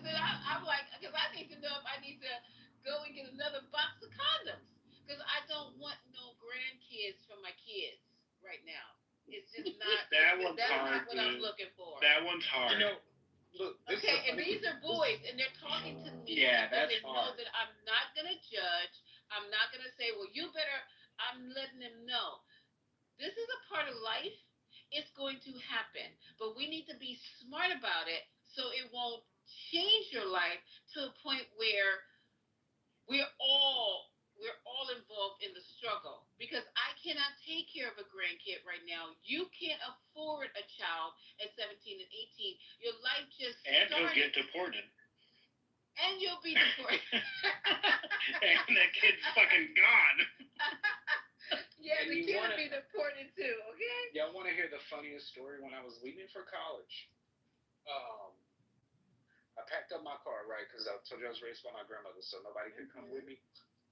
I'm like, because I need to know if I need to go and get another box of condoms. Because I don't want no grandkids for my kids right now. It's just not. That's not what I'm looking for. That one's hard. Look. Okay, and these are boys, and they're talking to me. Yeah, because that's they know hard. that I'm not gonna judge. I'm not gonna say, well, you better. I'm letting them know. This is a part of life. It's going to happen, but we need to be smart about it so it won't change your life to a point where we're all involved in the struggle, because I cannot take care of a grandkid right now. You can't afford a child at 17 and 18. Your life just And started. you'll get deported. And you'll be deported. And that kid's fucking gone. Yeah, And the you kid wanna- will be deported too, okay? Y'all want to hear the funniest story? When I was leaving for college, I packed up my car, right? Because I told you I was raised by my grandmother, so nobody could come with me.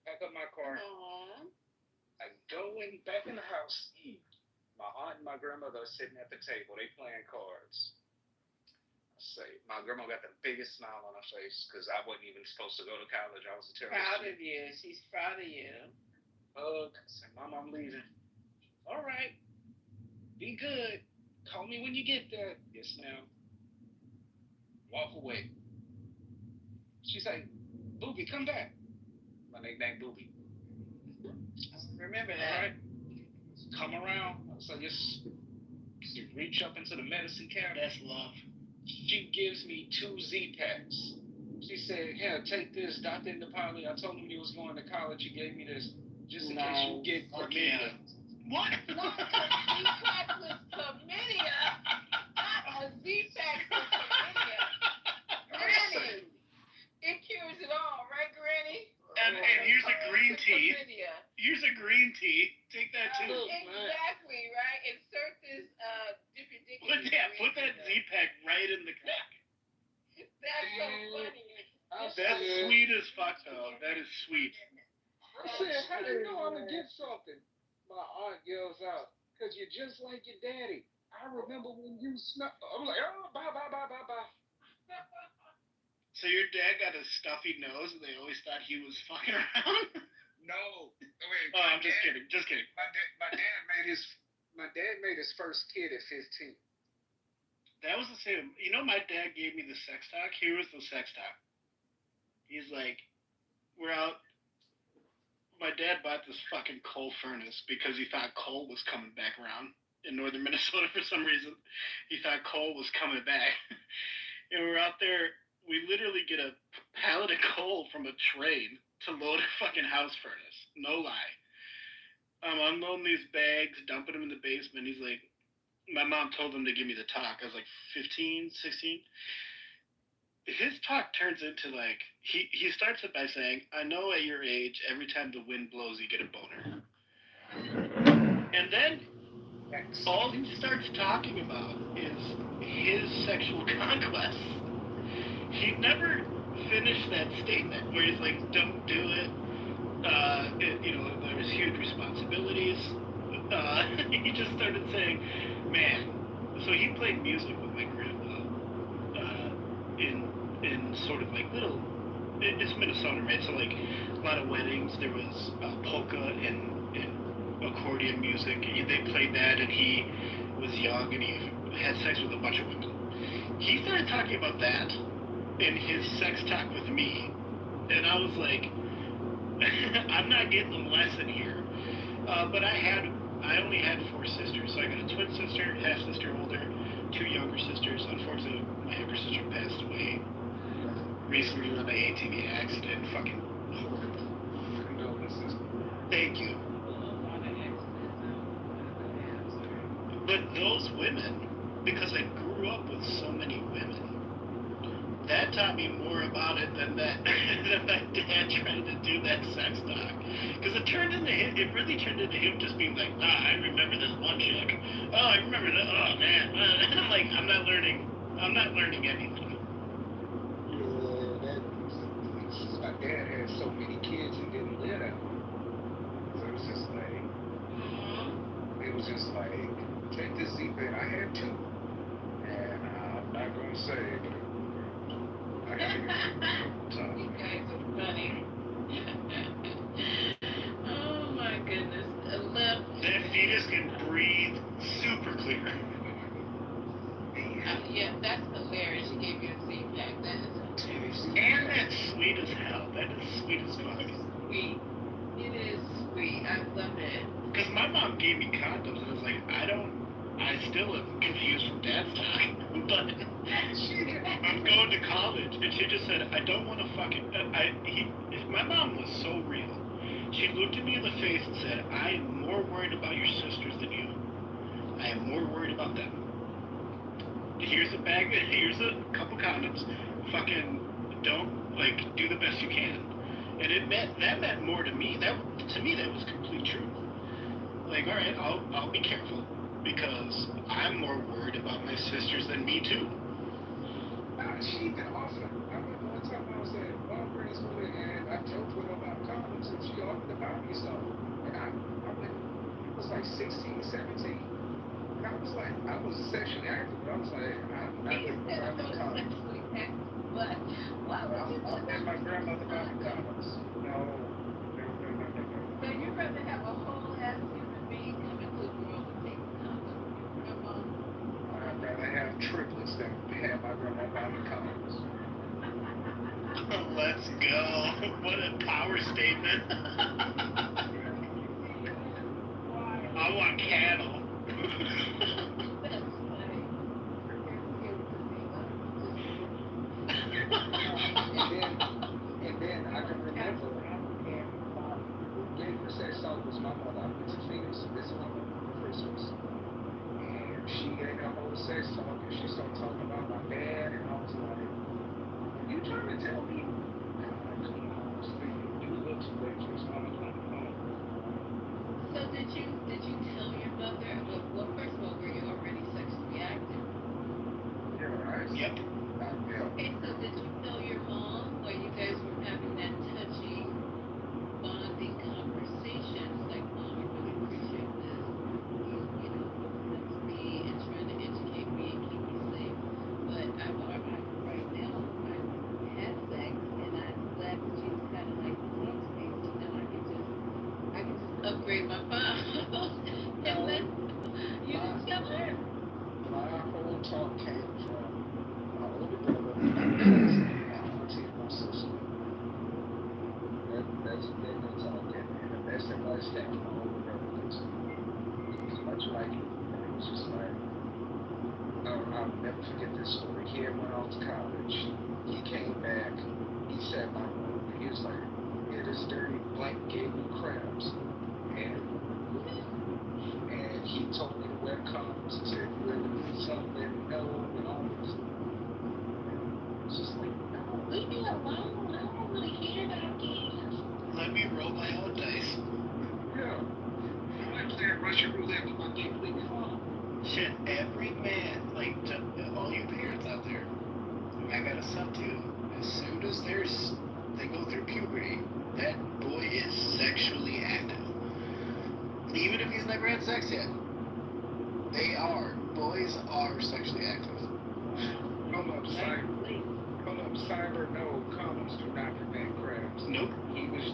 Pack up my car. Aww. I go back in the house. My aunt and my grandmother are sitting at the table. They playing cards. I say, my grandma got the biggest smile on her face because I wasn't even supposed to go to college. I was a terrible Proud student. of you. She's proud of you. I said, Mom, I'm leaving. All right. Be good. Call me when you get there. Yes, ma'am. Walk away. She's like, Booby, come back. My nickname, Booby. Remember that. All right. Come around. I was like, just reach up into the medicine cabinet. That's love. She gives me 2 Z-Packs. She said, here, take this, Dr. Indepali. I told him you was going to college. He gave me this just in case you get chlamydia. What? Z-Pack was chlamydia. Not a Z-Pack for chlamydia. Granny. It cures it all, right, Granny? And here's a green tea. Chlamydia. Here's a green tea. Take that too. Exactly, right? Insert this dip your dick in. Put that Z-Pack right in the crack. That's so funny. That's sweet as fuck, though. That is sweet. I said, how do you know I'm going to get something? My aunt yells out, because you're just like your daddy. I remember when you snuck. I'm like, oh, bye. So your dad got a stuffy nose and they always thought he was fucking around? No. Wait, oh, I'm just kidding. My dad made his first kid at 15. That was the same. You know, my dad gave me the sex talk. Here was the sex talk. He's like, we're out. My dad bought this fucking coal furnace because he thought coal was coming back around in northern Minnesota for some reason. He thought coal was coming back. And we're out there. We literally get a pallet of coal from a train to load a fucking house furnace. No lie. Unloading these bags, dumping them in the basement. He's like, my mom told him to give me the talk. I was like 15, 16. His talk turns into like, he starts it by saying, I know at your age, every time the wind blows, you get a boner. And then all he starts talking about is his sexual conquest. He never finished that statement where he's like, don't do it. there was huge responsibilities. He just started saying, man. So he played music with my grandpa in sort of like little. It's Minnesota, right? So like a lot of weddings, there was polka and accordion music. They played that, and he was young, and he had sex with a bunch of women. He started talking about that in his sex talk with me, and I was like, I'm not getting the lesson here. But I only had 4 sisters, so I got a twin sister, half sister older, 2 younger sisters. Unfortunately, my younger sister passed away recently in an ATV accident. Fucking horrible. Condolences. Thank you. But those women, because I grew up with so many women, that taught me more about it than that than my dad trying to do that sex talk. Because it really turned into him just being like, I remember this one chick. Oh, I remember that. Oh man. And I'm like, I'm not learning anything. Yeah, my dad had so many kids and didn't live that long. So it was just like, take this Z-Bed. I had 2. And I'm not going to say, but I got to get You guys are funny. Oh my goodness. Left. That fetus can breathe super clear. Yeah, that's hilarious. She gave you a Z-Pack. That is hilarious. And that's sweet as hell. That is sweet as fuck. Sweet. It is sweet. I love it. Because my mom gave me condoms, and I was like, I still am confused from dad's talk. But I'm going to college, and she just said, I don't want to fucking. My mom was so real. She looked at me in the face and said, I am more worried about your sisters than you. I am more worried about them. Here's a bag, here's a couple condoms. Fucking do the best you can. And that meant more to me. To me, that was complete truth. Like, all right, I'll be careful. Because I'm more worried about my sisters than me too. She been awesome. I remember one time I was at Walgreens with her and I joked with her about condoms and she offered to buy me some. And I was like 16, 17. And I was sexually active, but I was like, I'm not going to buy me condoms. But why would you I'll let my grandmother buy me condoms. No. So you'd rather have a whole ass human being come into the world and take I'd rather have triplets than have my grandma buy me condoms. Let's go. What a power statement. I want cattle. and then I can remember who gave her sex talk was my mother. I went to Phoenix to visit my mother for Christmas. And she gave her whole sex talk and she started talking about my dad and I was like, you trying to tell me? You look too late, just come home. So did you tell your mother? Well, first of all, were you already sexually active? Yeah, right. Yep. Okay, so did you tell your mom while you guys were having that touching, bonding conversations? Like, Mom, I really appreciate this. You opening up to me and trying to educate me and keep me safe. But right now, I had sex and I'm glad that you kind of like talk to me. So now I can just upgrade my file and let you tell her. My whole talk came from my older brother, my auntie, and my sister. That's their talk, and the best advice came from my older brother. Because much like it was just like, I'll never forget this story. He had went off to college. He came back. He sat in my room. And he was like, yeah, this dirty blank gave me crabs. And he told me to wear condoms. He said, if you ever need something, let me know, and all this. It's just like, no, leave me alone. I don't want to hear that again. Let me roll my own dice. Yeah. I playing Russian roulette with my dick. Leave me alone. Shit, every man, like, to all you parents out there, I got a son too. As soon as they go through puberty, that boy is never had sex yet. Boys are sexually active. Hold up, cyber, no, condoms do not prevent crabs. Nope. He was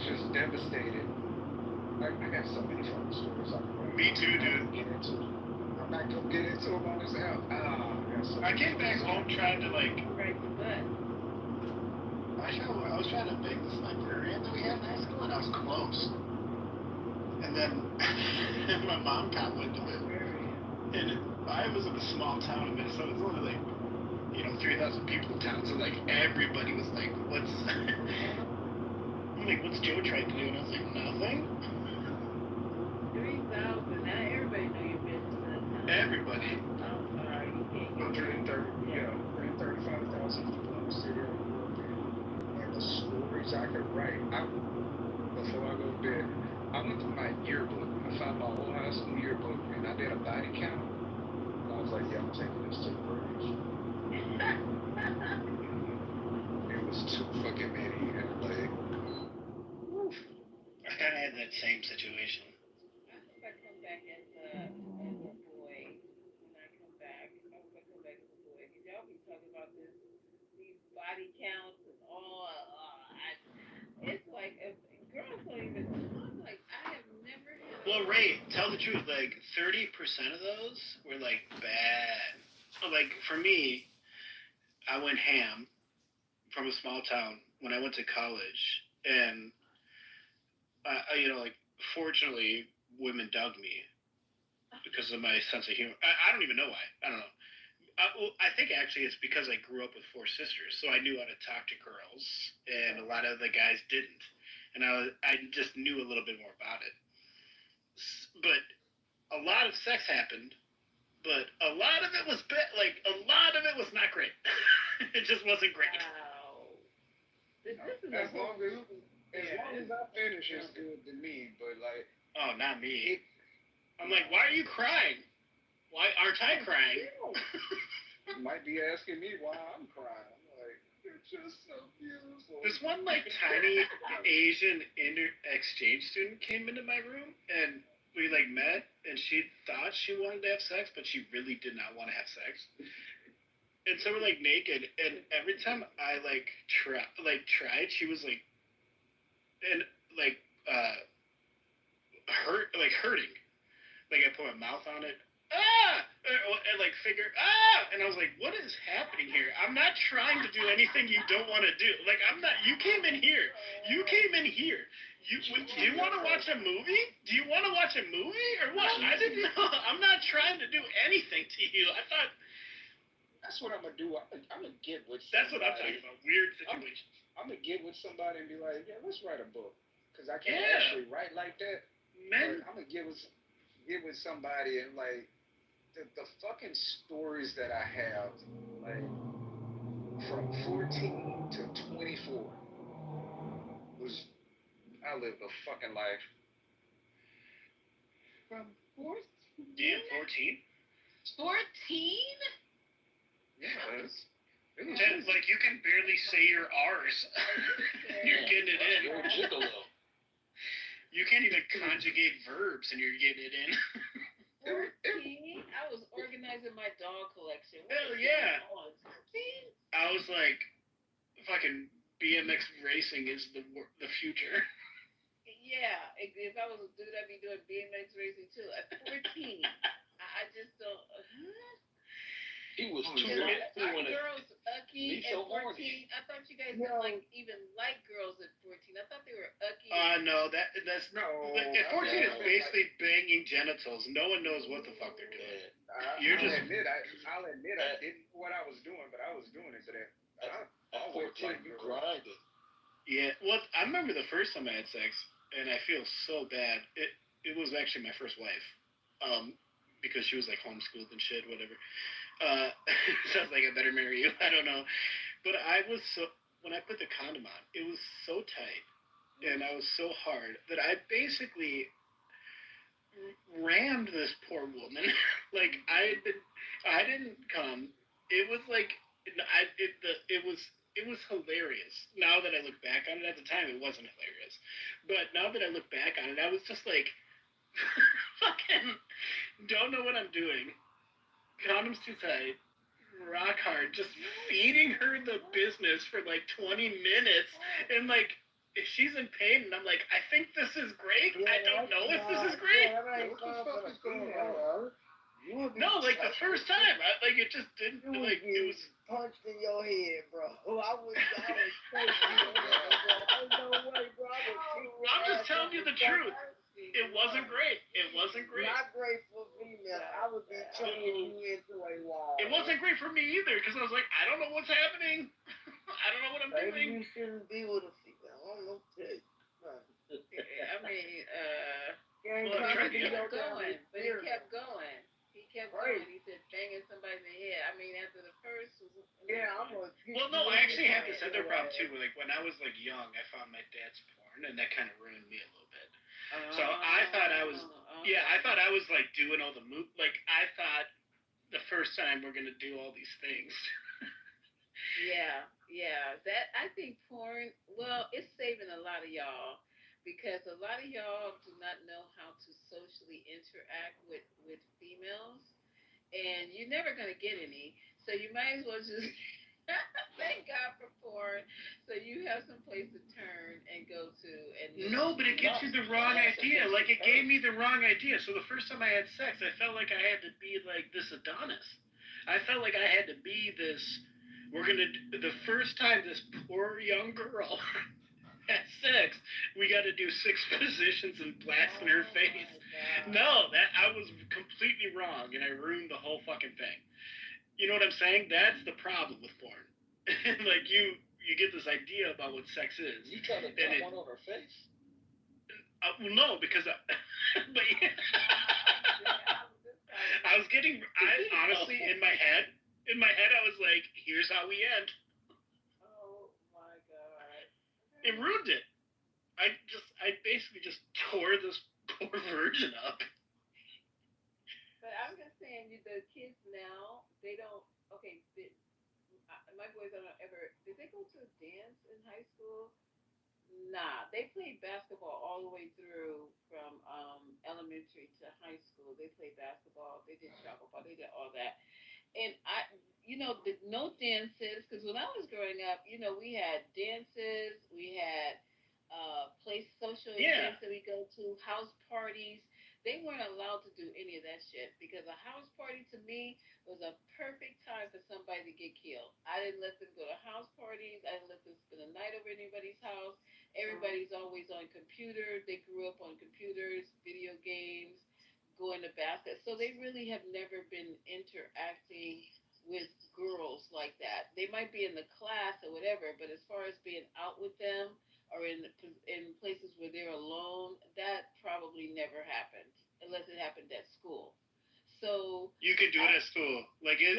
just devastated. I got so many fun stories I can Me too, dude. get into. I'm not gonna get into them on this app. I came back home trying to like. I was trying to bake this librarian that we had in high school, and I was close. And then my mom caught wind of it. And I was in a small town in Minnesota. It's only like, 3,000 people in town. So like everybody was like, "What's?" I'm like, "What's Joe trying to do?" And I was like, "Nothing." 3,000. Now everybody know you've been to that town. Everybody. I'm sorry, you can't get 135,000 people in the city. And the stories I could write. Before I go to bed, I went through my yearbook. I found my old high school yearbook, and I did a body count. And I was like, yeah, I'm taking this to the bridge. It was too fucking many. And like, I kind of had that same situation. I hope I come back as a boy. When I come back, I hope I come back as a boy. Because y'all be talking about these body counts and all. It's like, girls don't even. I'm like, I have never. Well, Ray, tell the truth. Like 30% of those were like bad. Like for me, I went ham from a small town when I went to college, and fortunately, women dug me because of my sense of humor. I don't even know why. I don't know. I think actually it's because I grew up with 4 sisters, so I knew how to talk to girls, and a lot of the guys didn't, and I just knew a little bit more about it. But a lot of sex happened, but a lot of it was a lot of it was not great. It just wasn't great. Wow. as long as I finish, it's good to me. But like, oh, not me. I'm like, why are you crying? Why aren't I crying? You might be asking me why I'm crying. I'm like, it's just so beautiful. This one tiny Asian exchange student came into my room, and we met, and she thought she wanted to have sex, but she really did not want to have sex. And so we're naked, and every time I tried, she was hurting. Like I put my mouth on it. And figure, and I was like, what is happening here? I'm not trying to do anything you don't want to do. I'm not, you came in here. Do you want to watch a movie? Do you want to watch a movie or what? I didn't know. I'm not trying to do anything to you. I thought. That's what I'm going to do. I'm going to get with somebody. That's what I'm talking about. Weird situations. I'm going to get with somebody and be like, yeah, let's write a book. Because I can't actually write like that. Man. I'm going to get with somebody and the fucking stories that I have, from 14 to 24 I lived a fucking life. From 14? Yeah, 14. 14? Yeah, it was you can barely say your R's. You're getting it in. You're a gigolo. You can't even conjugate verbs and you're getting it in. 14? I was organizing my dog collection. Hell yeah. 14? I was like, fucking BMX racing is the future. Yeah, if I was a dude, I'd be doing BMX racing too. At 14, I just don't. He was too Are girls ucky at 14? horny. I thought you guys didn't even like girls at 14. I thought they were ucky. No, that's no. At 14 is basically banging genitals. No one knows what the fuck they're doing. I'll admit I didn't know what I was doing, but I was doing it. But at 14, you grinded. Yeah, well, I remember the first time I had sex, and I feel so bad. It was actually my first wife, because she was homeschooled and shit, whatever. Sounds like I better marry you. I don't know, but when I put the condom on, it was so tight, and I was so hard that I basically rammed this poor woman. I didn't come. It was it was hilarious. Now that I look back on it, at the time it wasn't hilarious, but now that I look back on it, I was just Fucking don't know what I'm doing. Condoms too tight. Rock hard. Just feeding her the business for like 20 minutes. And like, if she's in pain, and I'm like, I think this is great. I don't know if this is great. What the fuck is going on? No, like the first time, like it just didn't. Like it was punched in your head, bro. I was crazy. Ain't no way, bro. I'm just telling you the truth. It wasn't great. It wasn't great. Not great for female. I would be choking you into a wall. It wasn't great for me either, because I was like, I don't know what's happening. I don't know what I'm Maybe doing. you shouldn't be with a female. I don't know. I mean, Well, he kept going, but he kept going. He kept going. He said, banging somebody in the head. I mean, after the first was. Well, no, I actually had this other problem too. Like when I was like young, I found my dad's porn, and that kind of ruined me a little bit. So I thought I was, I thought I was like doing all the like I thought the first time we're gonna do all these things. Yeah. That I think porn. Well, it's saving a lot of y'all. Because a lot of y'all do not know how to socially interact with females, and you're never gonna get any. So you might as well just thank God for porn, so you have some place to turn and go to. And No, but it gives you the wrong idea. Like it gave me the wrong idea. So the first time I had sex, I felt like I had to be like this Adonis. I felt like I had to be this. The first time this poor young girl. At 6, we got to do 6 positions and blast in her face. No, that I was completely wrong, and I ruined the whole fucking thing. You know what I'm saying? That's the problem with porn. Like you get this idea about what sex is. You tried to put one on her face? Well, no, because but I was getting. Honestly, in my head, I was like, "Here's how we end." It ruined it. I basically just tore this poor virgin up. But I'm just saying, the kids now, they don't. Okay, my boys don't ever. Did they go to a dance in high school? Nah, they played basketball all the way through from elementary to high school. They played basketball. They did travel ball. They did all that. And no dances, because when I was growing up, we had dances, we had social events that we go to, house parties. They weren't allowed to do any of that shit because a house party to me was a perfect time for somebody to get killed. I didn't let them go to house parties. I didn't let them spend a night over anybody's house. Everybody's always on computers. They grew up on computers, video games, going to basketball. So they really have never been interacting with girls like that. They might be in the class or whatever, but as far as being out with them or in places where they're alone, that probably never happened unless it happened at school. So you could do it at school. Like I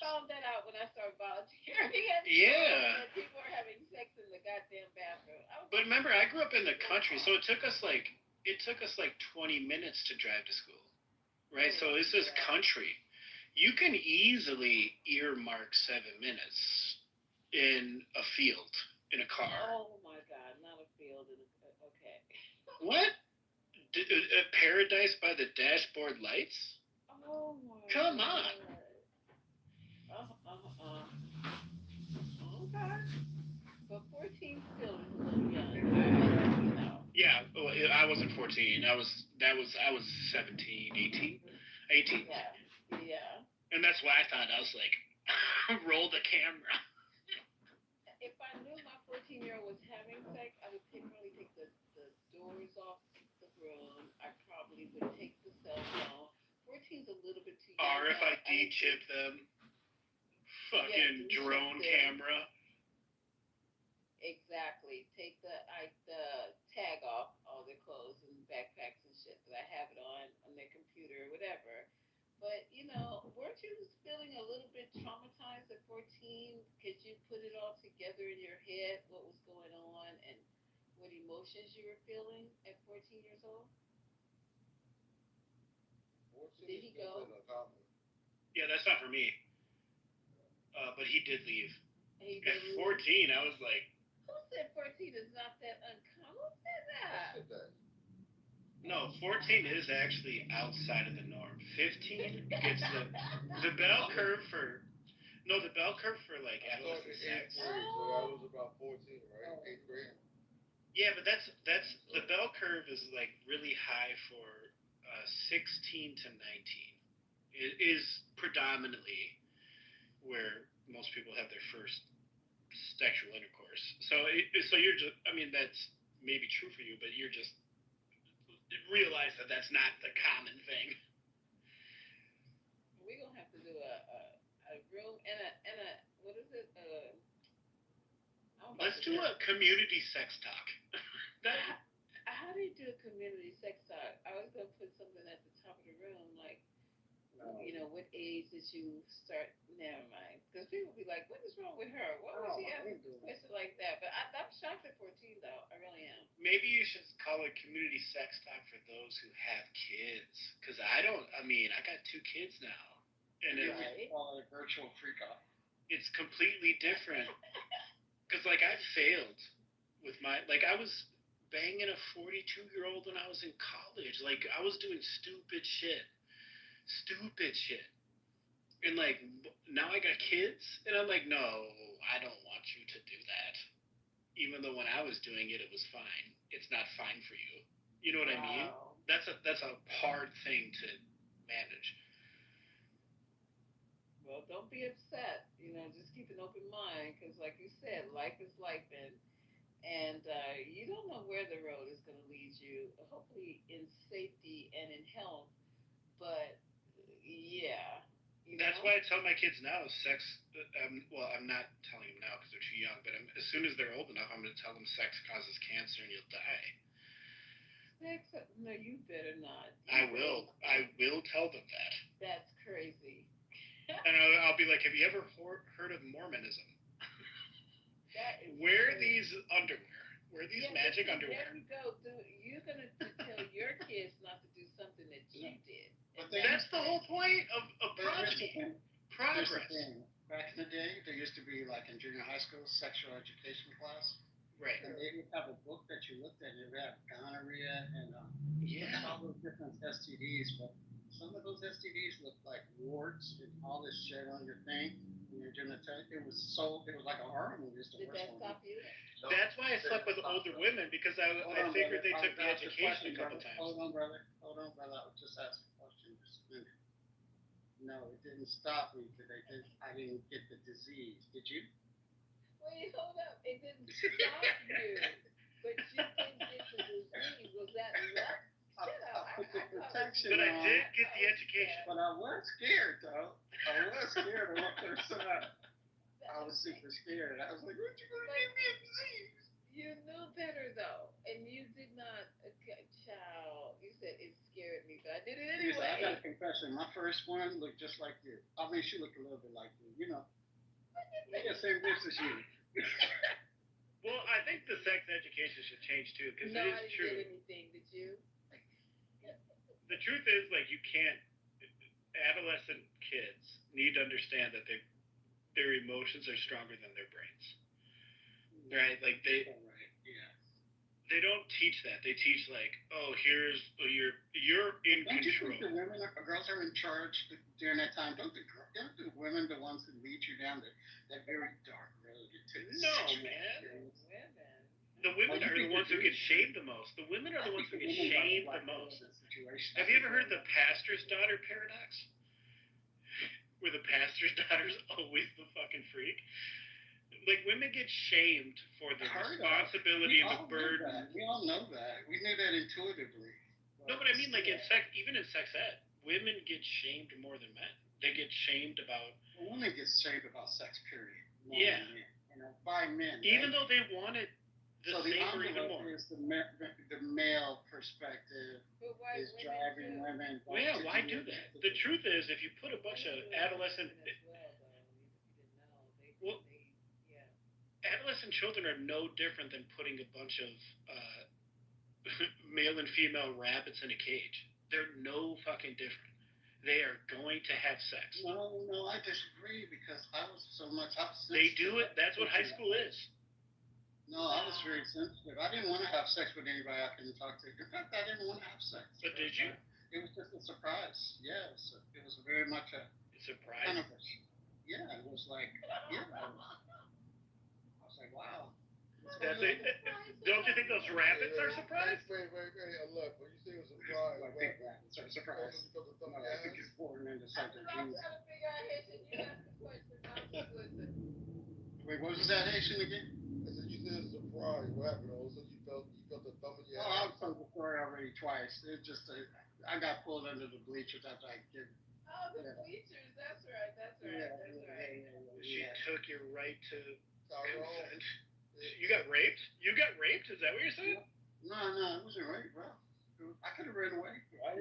found that out when I started volunteering at school. Yeah. People were having sex in the goddamn bathroom. But remember, I grew up in the country, so it took us like 20 minutes to drive to school, right? So this is country. You can easily earmark 7 minutes in a field, in a car. Oh my God, not a field. Okay. What? Paradise by the dashboard lights? Oh my Come God. on. Okay. But 14 still is a little young. Yeah, I wasn't 14. I was 17, 18. Yeah. And that's why I thought I was like, roll the camera. If I knew my 14-year-old was having sex, I would probably take the doors off the room. I probably would take the cell phone. 14's a little bit too young. RFID chip them. Fucking drone camera. Exactly. Take the tag off all their clothes and backpacks and shit that I have it on their computer or whatever. But, weren't you feeling a little bit traumatized at 14 because you put it all together in your head, what was going on and what emotions you were feeling at 14 years old? Did he go? Yeah, that's not for me. But he did leave. At 14, I was like... Who said 14 is not that uncommon? Who said that? No, 14 is actually outside of the norm. 15 gets the bell curve for like adolescent sex. So I was about 14, right? 8th grade. Yeah, but that's the bell curve is like really high for 16 to 19. It is predominantly where most people have their first sexual intercourse. So you're just, I mean, that's maybe true for you, but you're just realize that that's not the common thing. We're gonna have to do a room and a what is it? Let's do a community sex talk. How do you do a community sex talk? I was gonna put something at the top of the room, like, you know, what age did you start? Never mind, because people be like, "What is wrong with her? What was she asking a question like that?" But I'm shocked at 14, though. I really am. Maybe you should call it community sex talk for those who have kids, because I don't. I mean, I got 2 kids now, and it's call it a virtual freak off. It's completely different. Because like I failed with my I was banging a 42-year-old when I was in college. Like I was doing stupid shit. And like now I got kids, and I'm like, no, I don't want you to do that. Even though when I was doing it, it was fine. It's not fine for you. You know what I mean? That's a hard thing to manage. Well, don't be upset. You know, just keep an open mind, because like you said, life is life, and you don't know where the road is going to lead you. Hopefully, in safety and in health. But yeah. That's why I tell my kids now, sex. Well, I'm not telling them now because they're too young. But as soon as they're old enough, I'm going to tell them sex causes cancer and you'll die. Sex? No, you better not. I will tell them that. That's crazy. And I'll be like, have you ever heard of Mormonism? Wear these underwear. Wear these magic underwear. There you go. You're going to tell your kids not to do something that you did. But that's the whole point of progeny. Progress. Back in the day, there used to be, like in junior high school, sexual education class. Right. And they would have a book that you looked at, and it would have gonorrhea and all those different STDs. But some of those STDs looked like warts and all this shit on your thing. And you're doing it was like a horror movie. Did that stop you? That's why I slept with older women, because I figured they took the education a couple times. Hold on, brother. I was just asking a question. Just a minute. No, it didn't stop me because I didn't get the disease. Did you? Wait, hold up. It didn't stop you, but you didn't get the disease. Was that luck? I put the protection but on. I did get the education. But I was scared, though. I was scared of what they said. I was super scared. I was like, what you going to give me a disease? You knew better, though. And you did not, child. You said it scared me, but I did it anyway. I got a confession. My first one looked just like you. I mean, she looked a little bit like you. You know. Yeah, same bitch as you. Well, I think the sex education should change, too, because no, it is true. No, I didn't get anything. Did you? The truth is, like, you can't. Adolescent kids need to understand that their emotions are stronger than their brains, right? Like they don't teach that. They teach like, oh, you're in don't control. You think the women, girls are in charge during that time? Don't the women the ones who lead you down that very dark road? No, man. The women are the ones who get shamed the most. The women are the ones who get shamed the most. Have you ever heard the pastor's daughter paradox? Where the pastor's daughter's always the fucking freak? Like, women get shamed for the responsibility and the burden. We all know that. We knew that intuitively. No, but I mean, like, even in sex ed, women get shamed more than men. They get shamed about... Women get shamed about sex, period. Yeah. Men, by men. Even though they wanted the same or even more. Is the male perspective is driving women. Well, yeah, why do that? The truth is, if you put a bunch of adolescent... Well, adolescent children are no different than putting a bunch of male and female rabbits in a cage. They're no fucking different. They are going to have sex. No, I disagree because I was so much upset. They do it. That's what high school is. No, I was very sensitive. I didn't want to have sex with anybody I couldn't talk to. In fact, I didn't want to have sex. But did you? It was just a surprise. Yes, it was very much a Surprise. kind of a, yeah. It was like, yeah. I was like, wow. That's it. Don't you think those rabbits are surprised? Wait, look, when you say it was a surprise, Like big rabbits are surprised. because of No, something I think it's born into something. Wait, what was that Haitian again? I said, you said surprise, what happened? All of a sudden you felt the thumb in your Oh, hand. I've told the story already twice. It just, I got pulled under the bleachers after I did. Oh, the bleachers. That's right. She took you right to Tyrone. consent. You got raped? You got raped? Is that what you're saying? No, it wasn't right, bro. I could have ran away. I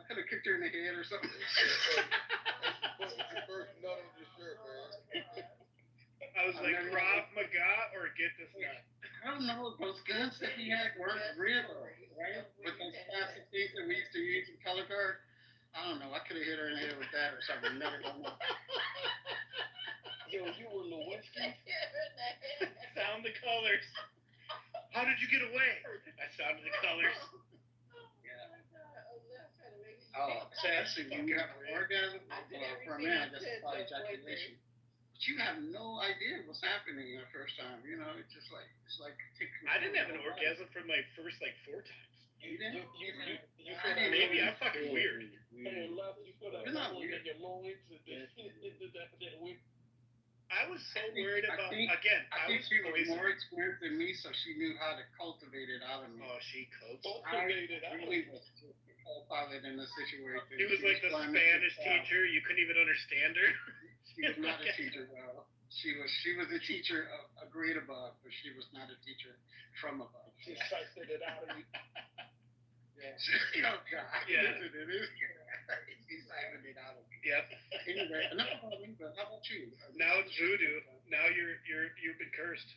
could have kicked her in the head or something. Put your first nut on your shirt, man. I was like, Krav Maga or get this nut? I don't know. Those guns that he had weren't real, right? With those plastic things that we used to use in color guard. I don't know. I could have hit her in the head with that or something. Never done that. Yo, you were Lewinsky? Sound the colors. How did you get away? I sounded the colors. Oh, so actually, when you have an orgasm, for a man, that's probably ejaculation. But you have no idea what's happening the first time. You know, it's just like I didn't have an orgasm for my first 4 times. You didn't? Maybe I'm fucking weird. Hey, love, you put a You're not hole in weird. your loins and then that weird. I was so worried about, again, I think she was more experienced than me, so she knew how to cultivate it out of me. Oh, she cultivated out of me. Cultivated in the situation. She was like the Spanish teacher. You couldn't even understand her. She was not a teacher, though. She was a teacher a grade above, but she was not a teacher from above. She siphoned it out of you. Yeah. Oh, God. Yeah. It is. She siphoned it out of me. Yep. Anyway, enough about me, but how about you? Now it's voodoo. Now you've been cursed.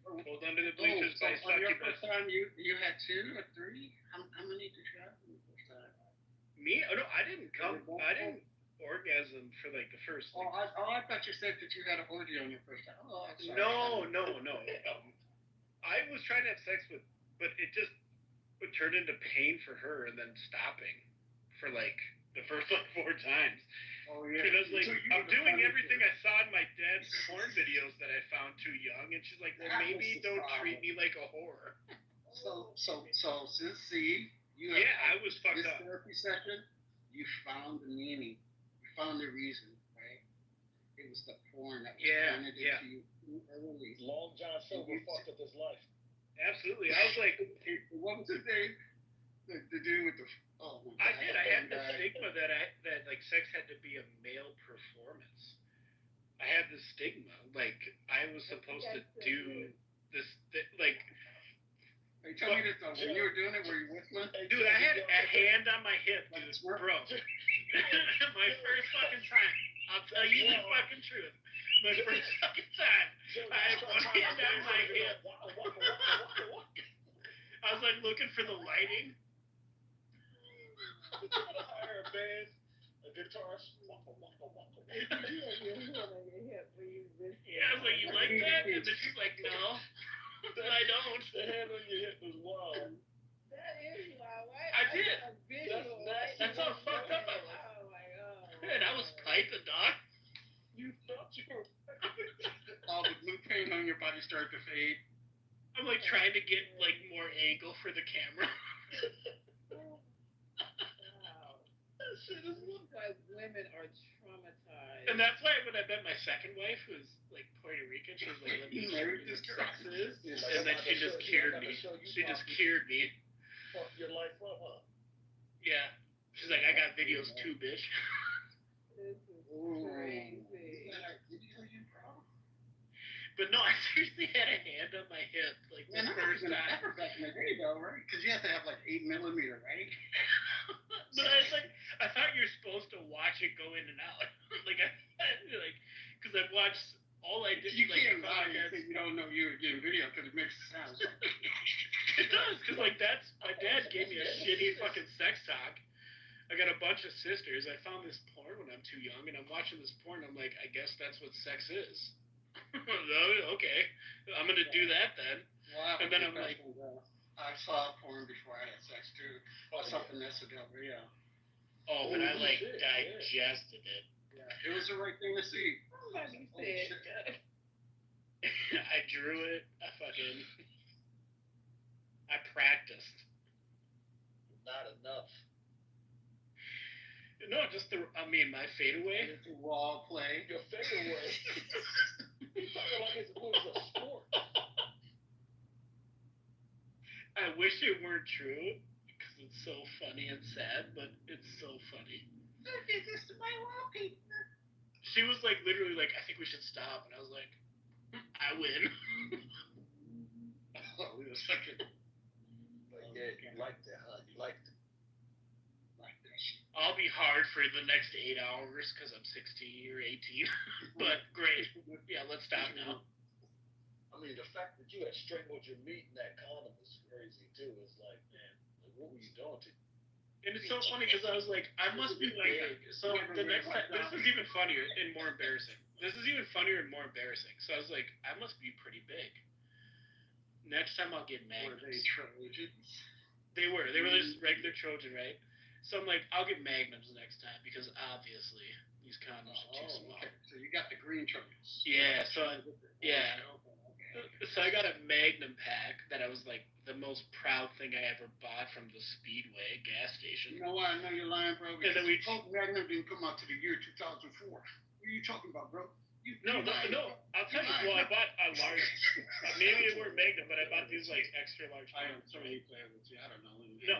Pulled under the bleachers by so on your succubus. first time, you had 2 or 3? How many did you have the first time? Me? Oh no, I didn't orgasm for the first. I thought you said that you had an orgy on your first time. Oh, I'm sorry. No. I was trying to have sex but it just would turn into pain for her and then stopping for the first 4 times. Oh yeah. Because I'm doing everything I saw in my dad's porn videos that I found too young, and she's like, well, maybe don't treat me like a whore. So since you I was fucked this up. therapy session, you found the meaning, you found the reason, right? It was the porn that was pointed into you early. Long John Silver fucked up his life. Absolutely. I was like, what was his name? The dude with the. Oh my God. I did. I had the stigma that sex had to be a male performance. I had the stigma. I was supposed to do this. Hey, tell me this though. When you were doing it, were you whistling? Dude, I had a hand on my hip, dude. Bro. My first fucking time. I'll tell you the fucking truth. My first fucking time. I had one hand on my hip. I was looking for the lighting. Hire a band, a guitarist. Yeah, I was like, you like that? And then she's like, no. I don't. The hand on your hip is wild. That is wild. I did. That's how fucked up I was. Oh my God. Man, I was piping, dog. You thought you were. All the blue paint on your body started to fade. I'm trying to get more angle for the camera. Because women are traumatized. And that's why when I met my second wife, who was Puerto Rican, she was like, let me show you what sex is. And then she just cured me. She just cured me. Fuck your life up, huh? Yeah. She's like, I got videos too, bitch. This is crazy. But no, I seriously had a hand on my hip the first time. Effort back in the day, though, right? Because you have to have 8mm, right? But I thought you're supposed to watch it go in and out. Because I've watched all I did. You can't lie and say you don't know you were getting video because it makes sounds. It does, because my dad gave me a shitty fucking sex talk. I got a bunch of sisters. I found this porn when I'm too young, and I'm watching this porn. I'm like, I guess that's what sex is. Okay, I'm gonna do that then. Well, And then I'm like, I saw porn before I had sex too. Or something that's a devil, yeah. oh, but I like digested it. Yeah, it was the right thing to see. Somebody said, I drew it. I practiced. Not enough. No, just my fadeaway. It's a wall play. Your fadeaway. You talking like it was a sport. I wish it weren't true because it's so funny and sad, but it's so funny. I did this to my walking. She was like literally like, I think we should stop, and I was like, I win. Oh, wait a second. But yeah, you liked it, huh? You liked it. Like that shit. I'll be hard for the next 8 hours because I'm 16 or 18. But great. Yeah, let's stop now. I mean, the fact that you had strangled your meat in that condom is crazy too. It's like, man, like, what were you doing to? And it's so funny because I was like, I must be like, so the next time, this is even funnier and more embarrassing. This is even funnier and more embarrassing. So I was like, I must be pretty big. Next time I'll get magnums. Were they Trojans? They were just regular Trojan, right? So I'm like, I'll get magnums next time because obviously these condoms are too small. Okay. So you got the green Trojans. Yeah, so I got a Magnum pack that I was like the most proud thing I ever bought from the Speedway gas station. You know why I know you're lying, bro? Because then we Magnum didn't come out to the year 2004. What are you talking about, bro? No. I'll tell you. Well, I bought a large. Maybe it weren't Magnum, but I bought these like extra large. I am sorry, playing with you. I don't know. No.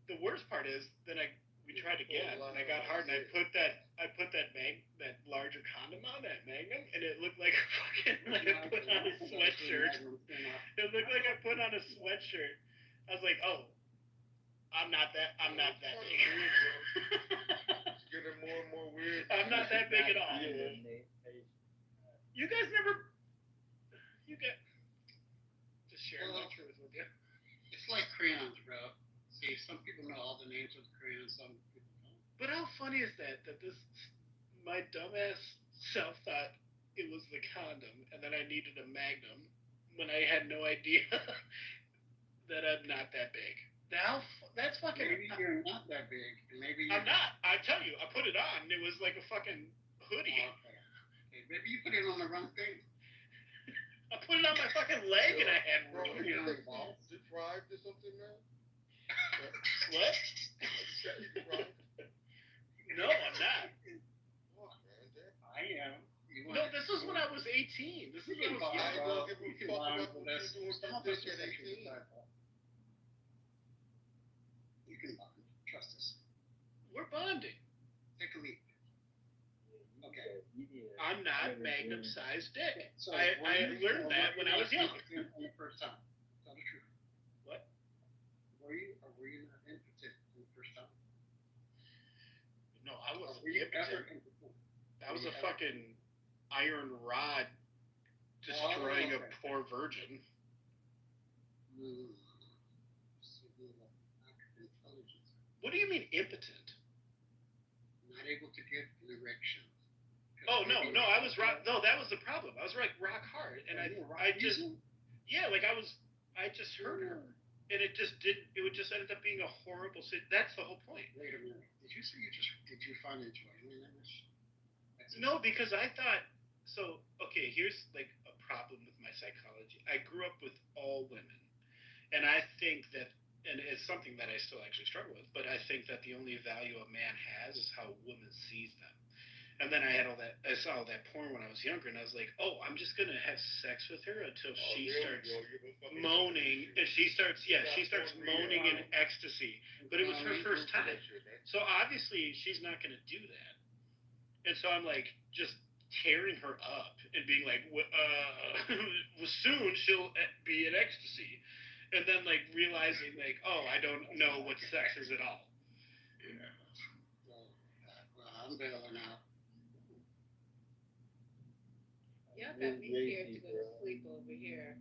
The worst part is then we tried again, and I got hard, and I put that larger condom on that Magnum, and it looked like I put on a sweatshirt. It looked like I put on a sweatshirt. I was like, oh, I'm not that big. It's getting more and more weird. I'm not that big at all. You guys never. Just sharing my truth with you. It's like crayons, bro. See, some people know all the names of the crayons, some people don't. But how funny is that my dumbass self thought it was the condom, and then I needed a Magnum when I had no idea that I'm not that big. That's fucking. Maybe you're not that big, and maybe I'm not. I tell you, I put it on, and it was like a fucking hoodie. Okay, maybe you put it on the wrong thing. I put it on my fucking leg, and I had Bro, room. you deprived or something now? What? No, I'm not. I am. No, this was when I was 18. This is when I was young. You can bond. Trust us. We're bonding. Take a leap. Okay. I'm not Magnum-sized dick. So I learned that when I was young. On the first time. Tell the truth. What? Were you not impotent on the first time? No, I wasn't Were you ever impotent. impotent? That was a fucking iron rod destroying a poor virgin. What do you mean impotent? Not able to get an erection. Oh no, I was rock. No, that was the problem. I was like rock hard, and I just hurt her, and it just ended up being a horrible. That's the whole point. Wait a minute. Did you say did you find enjoyment in this? No, because I thought so. Okay, here's like a problem with my psychology. I grew up with all women, and I think that, and it's something that I still actually struggle with. But I think that the only value a man has is how a woman sees them. And then I saw all that porn when I was younger, and I was like, oh, I'm just gonna have sex with her until she starts moaning, and she starts moaning in ecstasy. But it was her first time, so obviously she's not gonna do that. And so I'm like just tearing her up and being like, soon she'll be in ecstasy, and then like realizing like, oh, I don't know what sex is at all. Yeah. Well, I'm bailing out. y'all got me scared to go to sleep over here.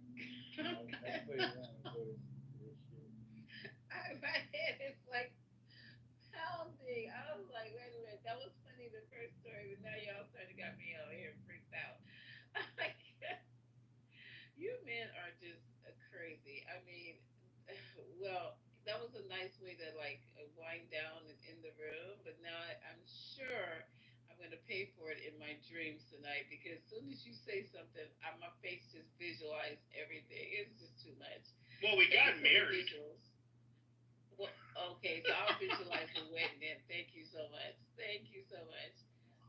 My head is like pounding. I was like, wait a minute, that was funny the first story, but now y'all started got me out here freaked out. You men are just crazy. I mean, well, that was a nice way to like wind down in the room, but now I'm sure I'm gonna pay for it in my dreams tonight because as soon as you say something, my face just visualize everything. It's just too much. Well, we Thank got you for the married. visuals. Well, okay, so I'll visualize the wedding then. Thank you so much. Thank you so much.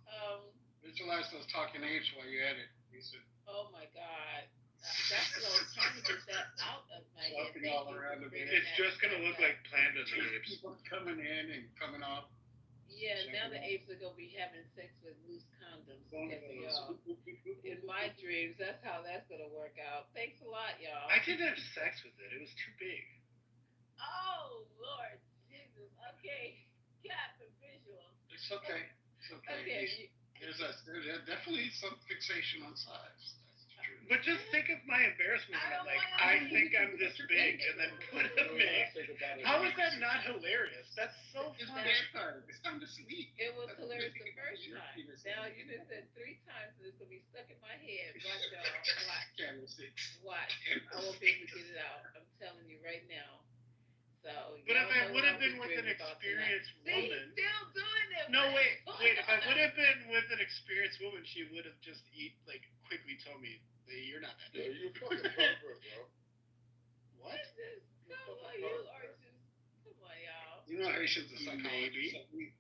Um, Visualize us talking apes while you're at it. Lisa. oh my God. That's what I was trying to get that out of my head. Flopping Thank all you around for the bringing bed. It's that just gonna back look up. like Planet of the Apes. People coming in and coming up. Yeah, Check now it the out. apes are gonna be having sex with loose condoms. One of Yes, those. y'all. In my dreams, that's how that's gonna work out. Thanks a lot, y'all. I didn't have sex with it. It was too big. Oh Lord Jesus. Okay, got the visual. It's okay. It's okay. Okay. There's definitely some fixation on size. That's true. But just think of my embarrassment. I When I'm don't like, wanna- I think I'm this big, and then put a big. How is that not hilarious? That's so It's funny. bedtime. It's time to sleep. It was hilarious the first time. Now you just said 3 times and it's gonna be stuck in my head. Watch y'all. Watch. Channel 6. Watch. I won't be able to get it out. I'm telling you right now. So. But y'all if I know would what have I'll be been with an dreaming about tonight. experienced See, woman. still doing it. No, What wait. is If I going would on? have been with an experienced woman, she would have just quickly told me, hey, you're not that Yeah, big. you a fucking pervert, bro. What? Come on, you are just. Come on, y'all. You know Haitians are Maybe. psychologists.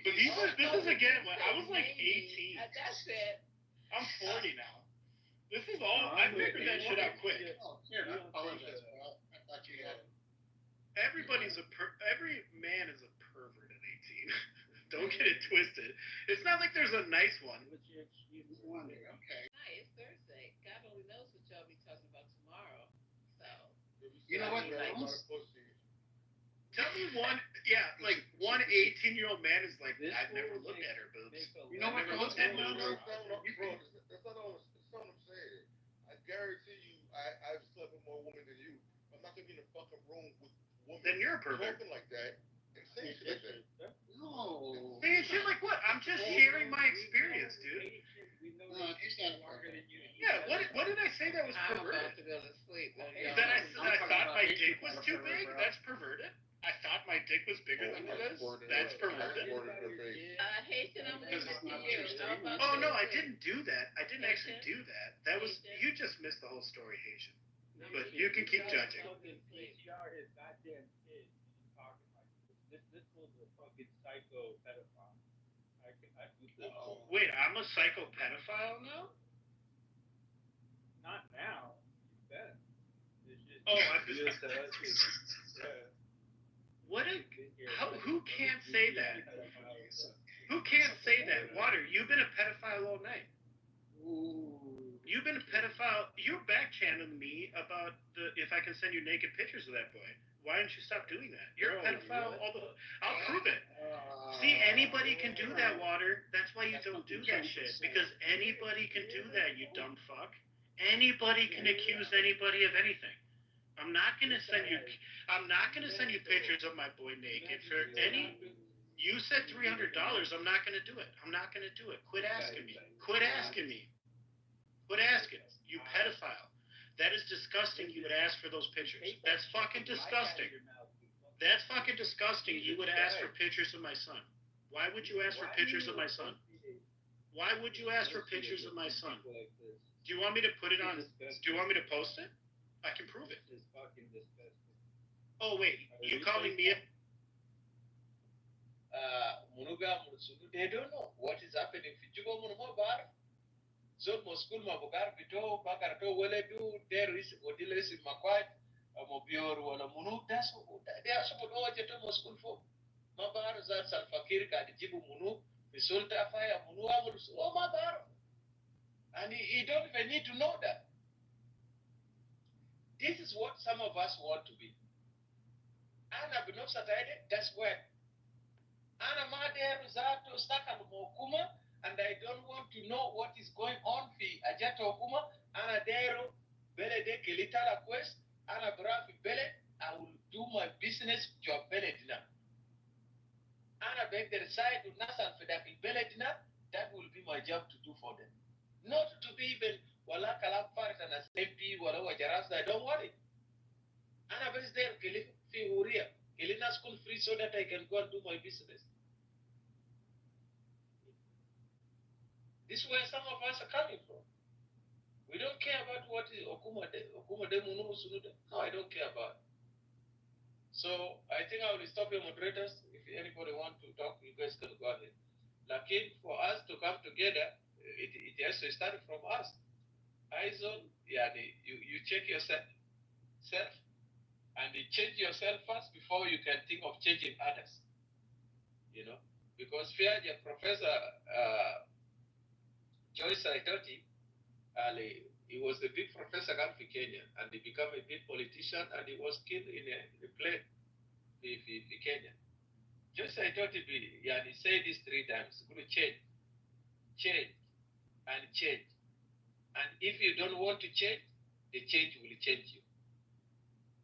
But this is again when I was like Maybe. 18. That's it. I'm 40 now. This is all. I figured that shit out quick. Oh, here, I apologize, bro. I thought you had it. Every man is a pervert at 18. Don't get it twisted. It's not like there's a nice one. Wonder, okay. Hi, it's Thursday. God only knows what y'all be talking about tomorrow. So. You know what? Like, Tell me one, like one 18-year-old man is like, I've never looked at her boobs. You know what? I've never looked at boobs. Bro, that's not what I'm saying. I guarantee you, I've slept with more women than you. I'm not gonna be in a fucking room with women Then you're a pervert. talking like that and saying shit like that. No. Saying shit like what? I'm just sharing my experience, dude. No, he's not a pervert. Yeah, what did I say that was I'm about perverted? to go to sleep. That I thought my dick was too big? That's perverted. I thought my dick was bigger than it is? That's perverted. Haitian, I'm Because listening it's to not you. true statement. I'm about Oh to no, go I to sleep. didn't do that. I didn't actually do that. That was you just missed the whole story, Haitian. But you can keep judging. PCR his goddamn kid talking like this. This was a fucking psycho pedophile. Wait, I'm a psycho pedophile now? Not now. You've been. Oh, I've been. Yeah. What? Who can't say that? Who can't say that? Water, you've been a pedophile all night. You've been a pedophile. You're back-channeling me about if I can send you naked pictures of that boy. Why didn't you stop doing that? You're a pedophile. I'll prove it. See, anybody can do that, Water. That's why you don't do that shit. Because anybody can do that, you dumb fuck. Anybody can accuse anybody of anything. I'm not gonna send you pictures of my boy naked for any. You said $300. I'm not gonna do it. I'm not gonna do it. Quit asking me. Quit asking me. Quit asking. You pedophile. That is disgusting. You would ask for those pictures. That's fucking disgusting. That's fucking disgusting. You would ask for pictures of my son. Why would you ask for pictures of my son? Why would you ask for pictures of my son? Do you want me to put it on? Do you want me to post it? I can prove it. Oh wait, you calling me? Munuga Musudu, they don't know what is happening. Fijugo Munumabar, so Moskul Mabogar, Pito, Bakarato, Weledu, there is Odilis in Makwai, Mobior, Wala Munu, that's what they are supposed to know what you're Moskul for. Mabar, Zat Salfakir, Kadijibu Munu, the Sulta Fire, Munu, oh Mabar. And he don't even need to know that. This is what some of us want to be. Ana binafsa taide, that's where. Ana mader zato staka mokuma, and I don't want to know what is going on fi ajato okuma. Ana dero bele de kelitala quest. Ana brafi bele. I will do my business job bele dina. Ana beg the side to nasan fedaki bele dina. That will be my job to do for them. Not to be even wala kalam farit and as MP wala wajaras. I don't want it. Ana bes there kili fi huria. Kili na school free so that I can go and do my business. This is where some of us are coming from. We don't care about what is Okuma de Munu Sunude. No, I don't care about it. So I think I will stop your moderators. If anybody want to talk, you guys can go ahead. Like for us to come together, it has to start from us. Aizon, you check yourself and you change yourself first before you can think of changing others. You know, because fear your professor Joyce Saitoti, he was a big professor in Kenya, and he became a big politician, and he was killed in a plane in Kenya. Joyce Saitoti, he said this 3 times, going to change, and change. And if you don't want to change, the change will change you.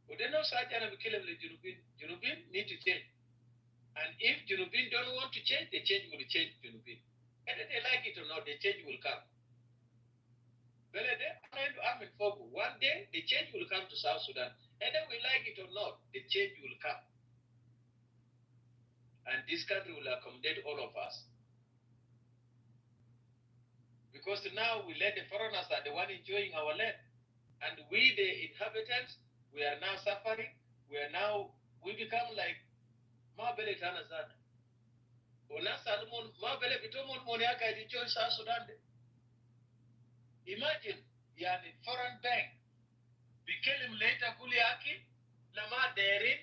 But then also, Junubin need to change. And if Junubin don't want to change, the change will change Junubin. Whether they like it or not, the change will come. I'm in Fogo. One day, the change will come to South Sudan. Whether we like it or not, the change will come. And this country will accommodate all of us. Because now we let the foreigners are the one enjoying our land. And we, the inhabitants, we are now suffering. We become like Mabele Tanazana. Imagine, foreign bank, became later Kuliaki, Lama Derin,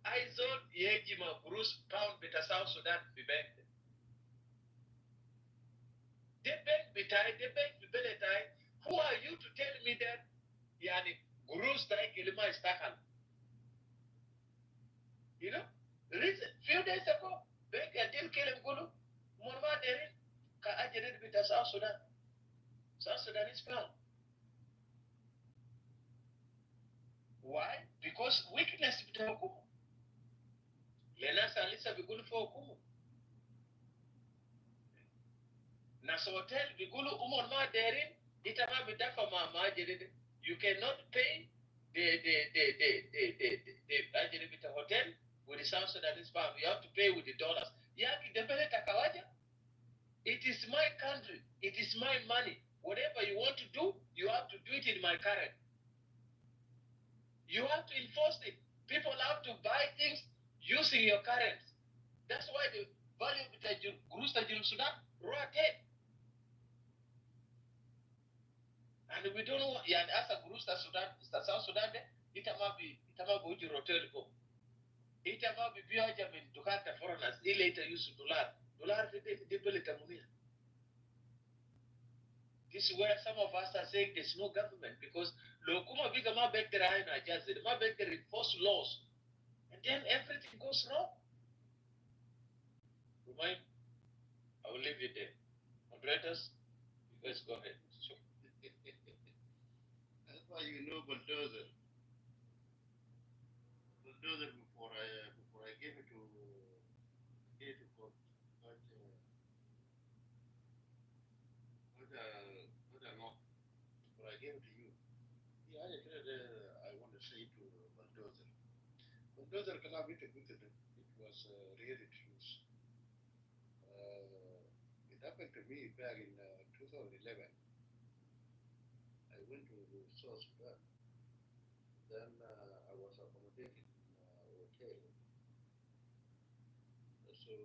Aizol, Yejima, Bruce, Pound, Beta South Sudan, be banked. The bank Beletai, who are you to tell me that Bruce Tai Kilima is Takan? You know, few days ago, bank Adil Kilim Gulu, Murma Derin, Ka Ajared Beta South Sudan. South Sudan is found. Why? Because weakness between Okumu. Lena Salisa be good for Okumu. Naso hotel be good umon ma derin, itama be dafa ma you cannot pay the hotel with the South Sudanese pound. You have to pay with the dollars. Yaki debele takawaja. It is my country. It is my money. Whatever you want to do, you have to do it in my current. You have to enforce it. People have to buy things using your current. That's why the value of the Gurusta Sudan rotate. And we don't know, as a Gurusta Sudan, South Sudan, it might be rotate. It might be Biajamin to cut the foreigners. They later used to dollar. Dollar, they build it. This is where some of us are saying there's no government because Lokuma Bigama back there and adjusted, ma back there enforce laws, and then everything goes wrong. Remind, I will leave it there. Moderators, you guys go ahead. Sure. That's why you know bulldozer. Bulldozer before I gave it to court. But I gave it to you. Yeah, I want to say to bulldozer. Bulldozer cannot be it was really true. It happened to me back in 2011. I went to South Sudan. Then I was accommodated in a hotel. So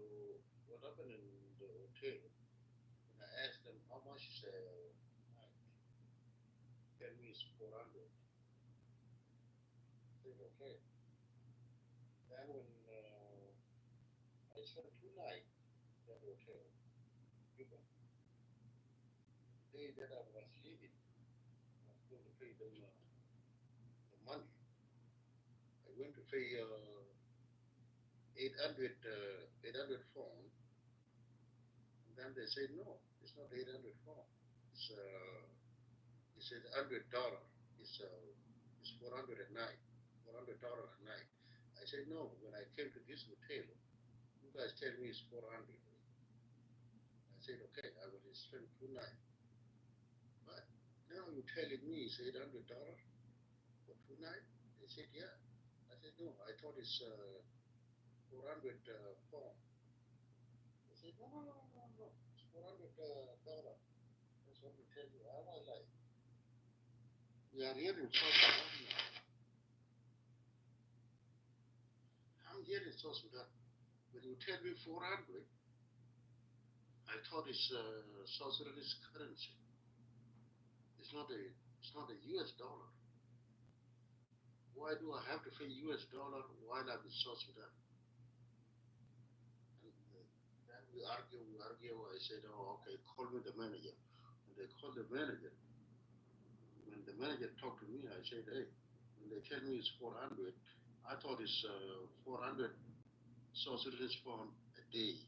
what happened in the hotel? When I asked them how much is night, tell me it's 400. I said okay. Then when I spent 2 nights in that hotel, Cuba, the day that I was leaving, I was going to pay them the money. I went to pay 800 phone, and then they said no, it's not 800 phone. It's $100. It's 400 a night, $400 a night. I said no. When I came to this hotel, you guys tell me it's 400. I said okay. I will spend 2 nights. now you're telling me it's $800 for 2 nights? They said, yeah. I said, no, I thought it's 400 pound. They said, no. It's $400. That's what we tell you. I was like, we are here in South Sudan now. I'm here in South Sudan. When you tell me 400, I thought it's South Sudanese currency. It's not a US dollar. Why do I have to pay US dollar while I'm in South Sudan? And then we argue. I said, oh, okay, call me the manager. When they call the manager, when the manager talked to me, I said, hey, when they tell me it's 400, I thought it's 400 South Sudanese pound a day,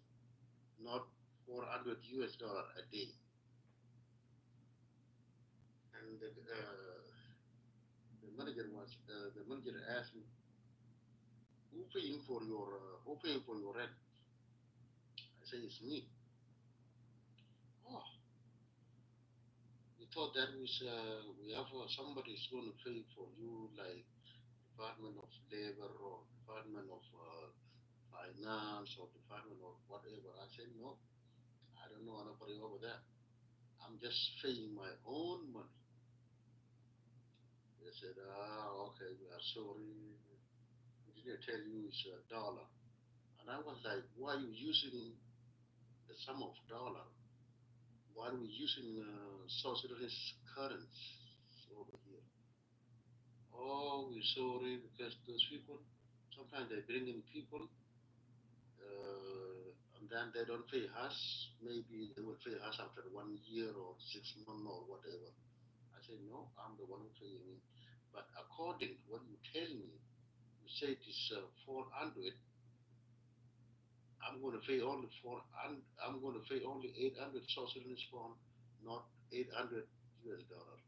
not 400 US dollar a day. And the manager asked me, who paying for your rent? I said, it's me. Oh, we thought that was we have somebody's going to pay for you, like Department of Labor or Department of Finance or Department of whatever. I said, no, I don't know anybody over there. I'm just paying my own money. They said, okay, we are sorry. We didn't tell you it's $1. And I was like, why are you using the sum of dollar? Why are we using South Sudanese currency over here? Oh, we're sorry because those people, sometimes they bring in people and then they don't pay us. Maybe they will pay us after 1 year or 6 months or whatever. I said, no, I'm the one who paying in. But according to what you tell me, you say it is 400. I'm going to pay only 400. I'm going to pay only 800 South Sudanese pound, not 800 US dollar.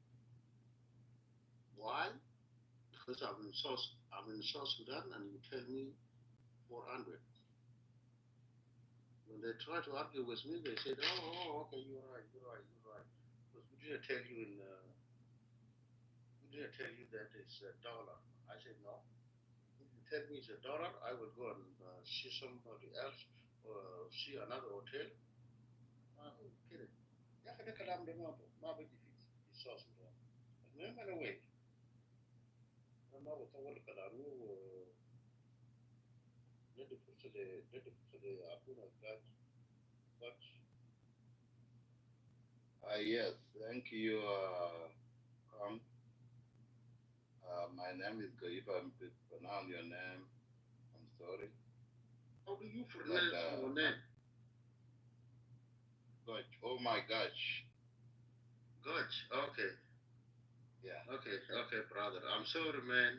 Why? Because I'm in South Sudan, and you tell me 400. When they try to argue with me, they said, "Oh, okay, you're right. Because we didn't tell you that it's $1." I said, "No. If you tell me it's $1, I will go and see somebody else or see another hotel." Kidding. Yeah, I كلام ده ما بيجي في South Sudan. المهم أنا وين؟ أنا ما بطول كلامي ندي فرصة لأخونا الثاني. But Yes, thank you, my name is If I pronounce your name, I'm sorry. How do you pronounce your name? Gosh, oh my gosh. Gosh, okay. Yeah. Okay, brother. I'm sorry, man.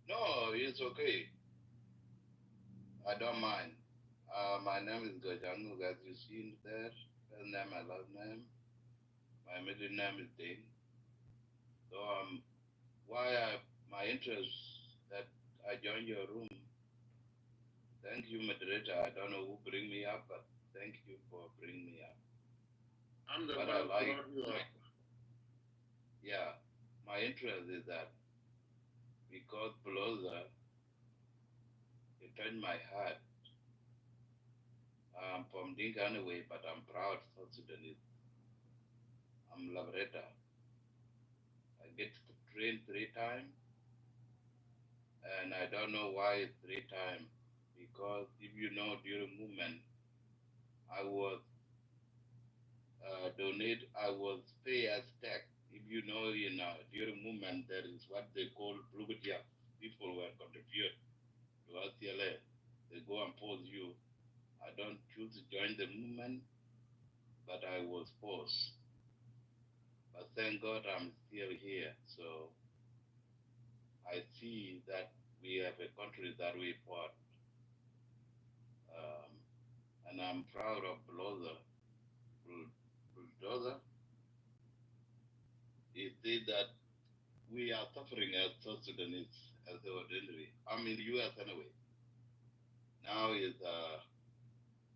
No, it's okay. I don't mind. My name is Gajangu, as you seen there. First name, my last name. My middle name is Dane. So my interest that I joined your room. Thank you, moderator. I don't know who bring me up, but thank you for bringing me up. I'm the But one I who like, brought you up. yeah, my interest is that because Pelosi, it touched my heart. I'm from Dinka anyway, but I'm proud South Sudanese. I'm liberator. I get to train 3 times, and I don't know why it's 3 times. Because if you know, during movement, I was I was pay as tax. If you know, during movement, there is what they call Plugutia. People were contribute to RCLA. They go and pose you. I don't choose to join the movement, but I was forced. But thank God I'm still here. So I see that we have a country that we fought. And I'm proud of Bulldozer. He said that we are suffering as South Sudanese, as the ordinary. I'm in the US anyway. Now it's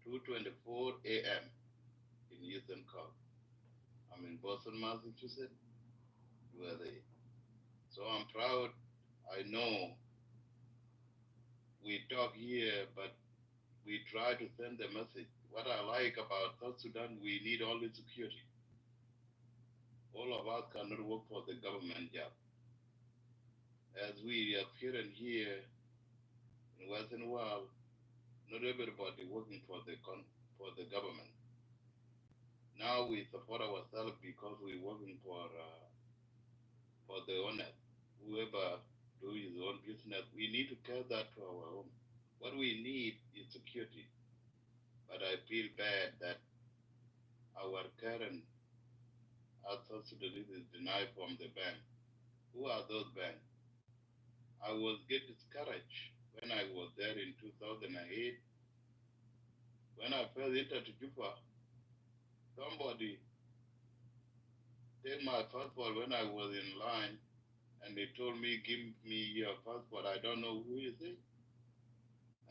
2:24 a.m. in Eastern Coast. I'm I'm in Boston, Massachusetts, USA. So I'm proud. I know we talk here, but we try to send the message. What I like about South Sudan, we need all the security. All of us cannot work for the government job. As we are appearing here in Western world, not everybody working for the government. Now we support ourselves because we're working for the owner. Whoever do his own business, we need to carry that to our home. What we need is security. But I feel bad that our current South Sudanese is denied from the bank. Who are those banks? I was get discouraged when I was there in 2008. When I first entered Juba, somebody take my passport when I was in line, and they told me, give me your passport. I don't know who is it.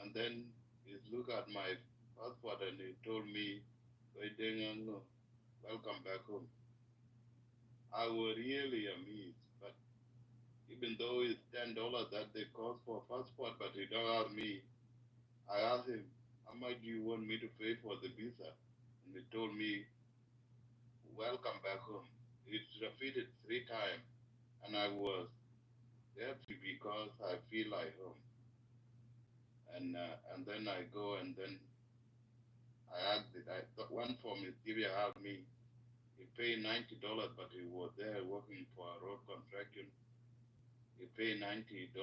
And then he looked at my passport and he told me, welcome back home. I was really amazed, but even though it's $10 that they cost for passport, but he don't ask me. I asked him, how much do you want me to pay for the visa? And he told me, welcome back home. It's repeated 3 times, and I was happy because I feel like home. And then I go and then I asked it. I got one from Nigeria asked me, he paid $90, but he was there working for a road construction. He paid $90.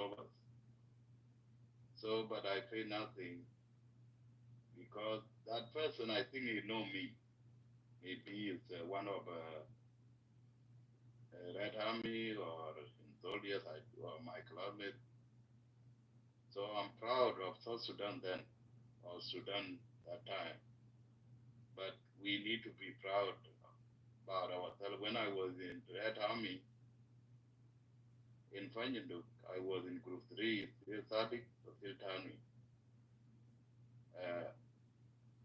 So, but I pay nothing because that person, I think he know me. Maybe he's one of Red Army or soldiers or my classmate. So I'm proud of South Sudan then, or Sudan that time. But we need to be proud about ourselves. When I was in Red Army in Fanyanduk, I was in Group 3, still Sadiq, still Tani.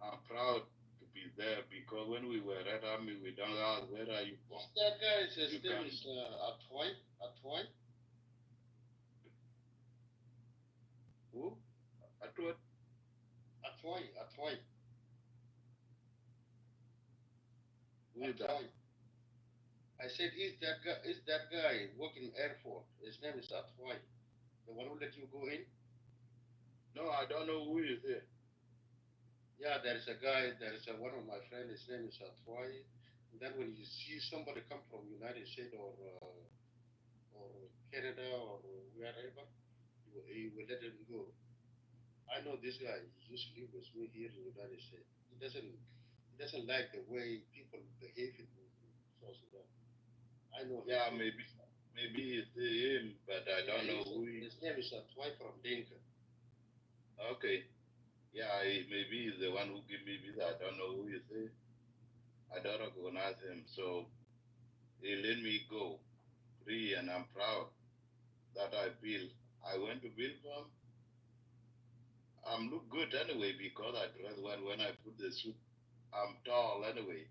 I'm proud to be there because when we were Red Army, we don't ask where are you from. That guy is his name is Atoy. Atoy. Who? Atoy. Atoy. Atoy. Who is that? I said, is that guy working airport? His name is Atoy. The one who let you go in? No, I don't know who is it. Yeah, there is a guy. There is one of my friends. His name is Atoy. And then when you see somebody come from United States or Canada or wherever, you will let him go. I know this guy. He used to live with me here in the United States. He doesn't like the way people behave in South Sudan. I know. Yeah, maybe it's him, but I don't know who he is. His name is Atoy from Dinka. Okay. Yeah, maybe he's the one who gave me visa. I don't know who he is. I don't recognize him. So he let me go free, and I'm proud that I feel. I went to Bilfam. I'm look good anyway because I dress well when I put the suit. I'm tall anyway.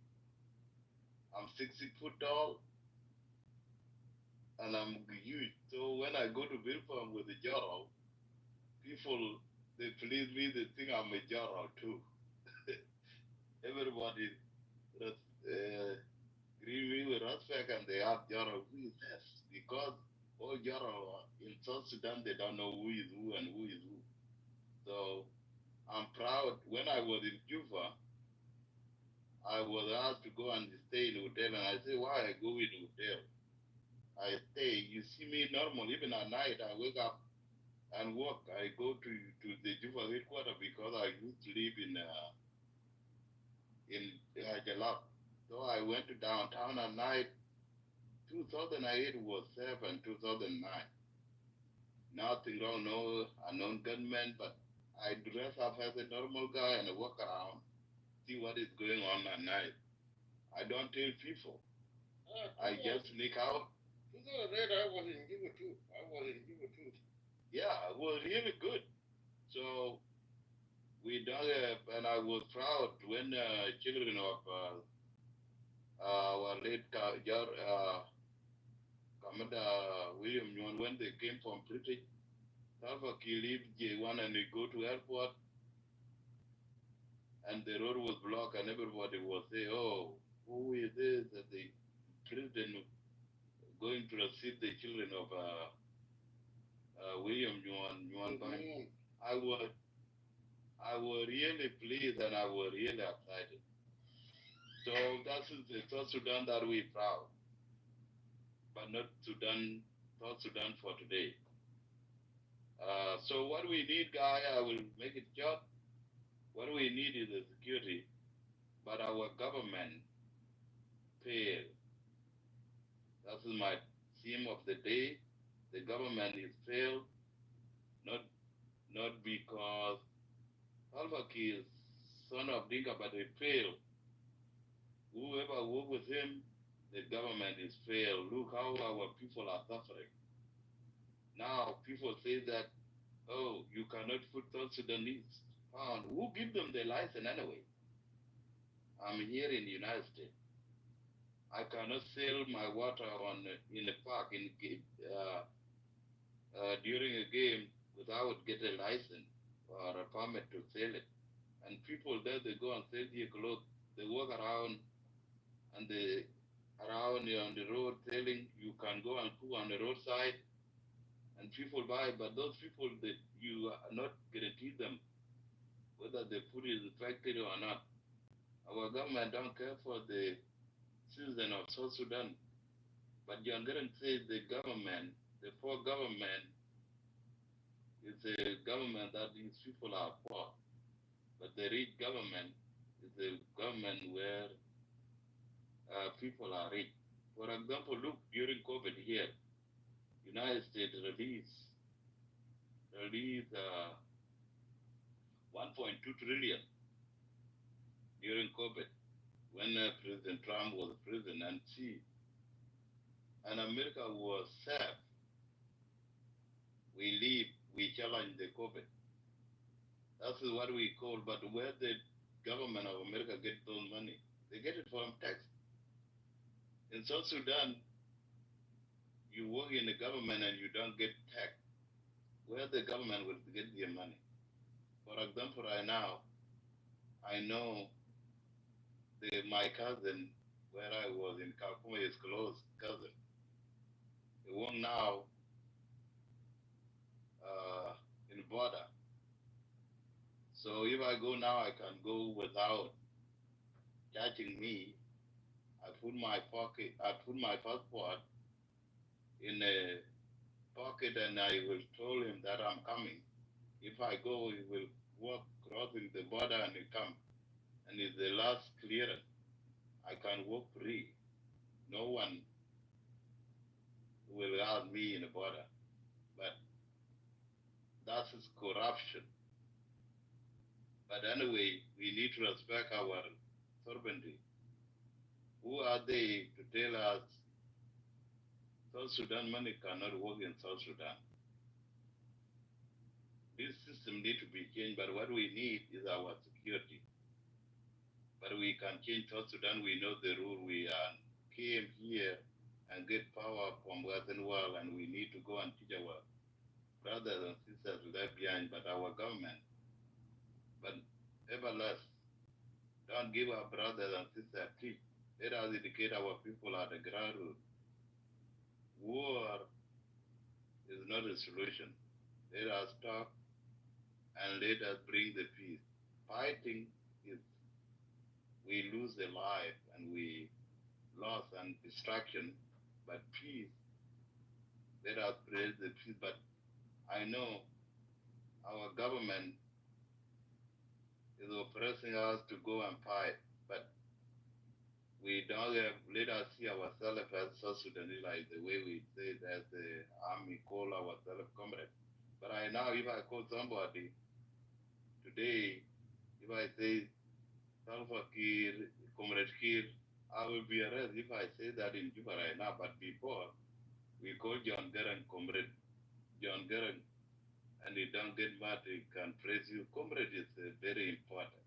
I'm 6 foot tall, and I'm huge. So when I go to Bilfam with the journal, people they please me. They think I'm a journal too. Everybody greet me with respect, and they ask journal who is this because all journal in South Sudan they don't know who is who and who is who. So I'm proud. When I was in Cuba, I was asked to go and stay in hotel, and I said, why I go in hotel? I stay. You see me normal. Even at night, I wake up and work. I go to the Juba headquarters because I used to live in Jalap. So I went to downtown at night. 2008 was safe, and 2009. Nothing wrong, no unknown gunmen, but I dress up as a normal guy and I walk around, see what is going on at night. I don't tell people. I just sneak out. 2008, I was in Juba too. Yeah, it was really good. So we done it, and I was proud when children of our late Commander William Nyon, when they came from British, Salva Kiir leave J1 and they go to airport, and the road was blocked, and everybody was saying, "Oh, who is this? That the president going to receive the children of William Yuan Bang." I was really pleased and I was really excited. So that is the South Sudan that we proud, but not South Sudan for today. So what we need, guy, I will make it short. What we need is the security, but our government failed. That is my theme of the day. The government is failed, not because Salva Kiir is son of Dinka, but he failed. Whoever work with him, the government is failed. Look how our people are suffering. Now people say that, oh, you cannot put South Sudanese on. Who give them the license anyway? I'm here in the United States. I cannot sell my water in the park during a game without getting a license or a permit to sell it. And people there, they go and sell their clothes. They walk around and around on the road selling. You can go and cook on the roadside and people buy, but those people that you are not guarantee them whether the food is infected or not. Our government don't care for the citizen of South Sudan. But John Garang says the government, the poor government, is a government that these people are poor. But the rich government is a government where people are rich. For example, look, during COVID here, United States released 1.2 trillion during COVID when President Trump was president, and America was safe. We challenged the COVID. That's what we call, but where the government of America get those money? They get it from tax. In South Sudan, you work in the government and you don't get tax. Where the government will get their money? For example, right now, I know my cousin, where I was in California, is close cousin. He work now in border. So if I go now, I can go without charging me. I put my passport in a pocket and I will tell him that I'm coming. If I go, he will walk crossing the border and he come. And it's the last clearance. I can walk free. No one will ask me in the border. But that is corruption. But anyway, we need to respect our sovereignty. Who are they to tell us South Sudan money cannot work in South Sudan? This system needs to be changed, but what we need is our security. But we can change South Sudan. We know the rule. We came here and get power from Western world, and we need to go and teach our brothers and sisters left behind, but our government. But everless, don't give our brothers and sisters teach. Let us educate our people at the grassroots. War is not a solution. Let us talk and let us bring the peace. Fighting is we lose the life and we loss and distraction, but peace, let us praise the peace. But I know our government is oppressing us to go and fight, but we don't have, let us see ourselves as South Sudanese, like the way we say that the army call ourselves comrades. But I know if I call somebody today, if I say Salva Kiir, Comrade Kiir, I will be arrested if I say that in Juba right now. But before, we call John Garang Comrade John Garang, and he don't get mad, he can praise you. Comrade is very important.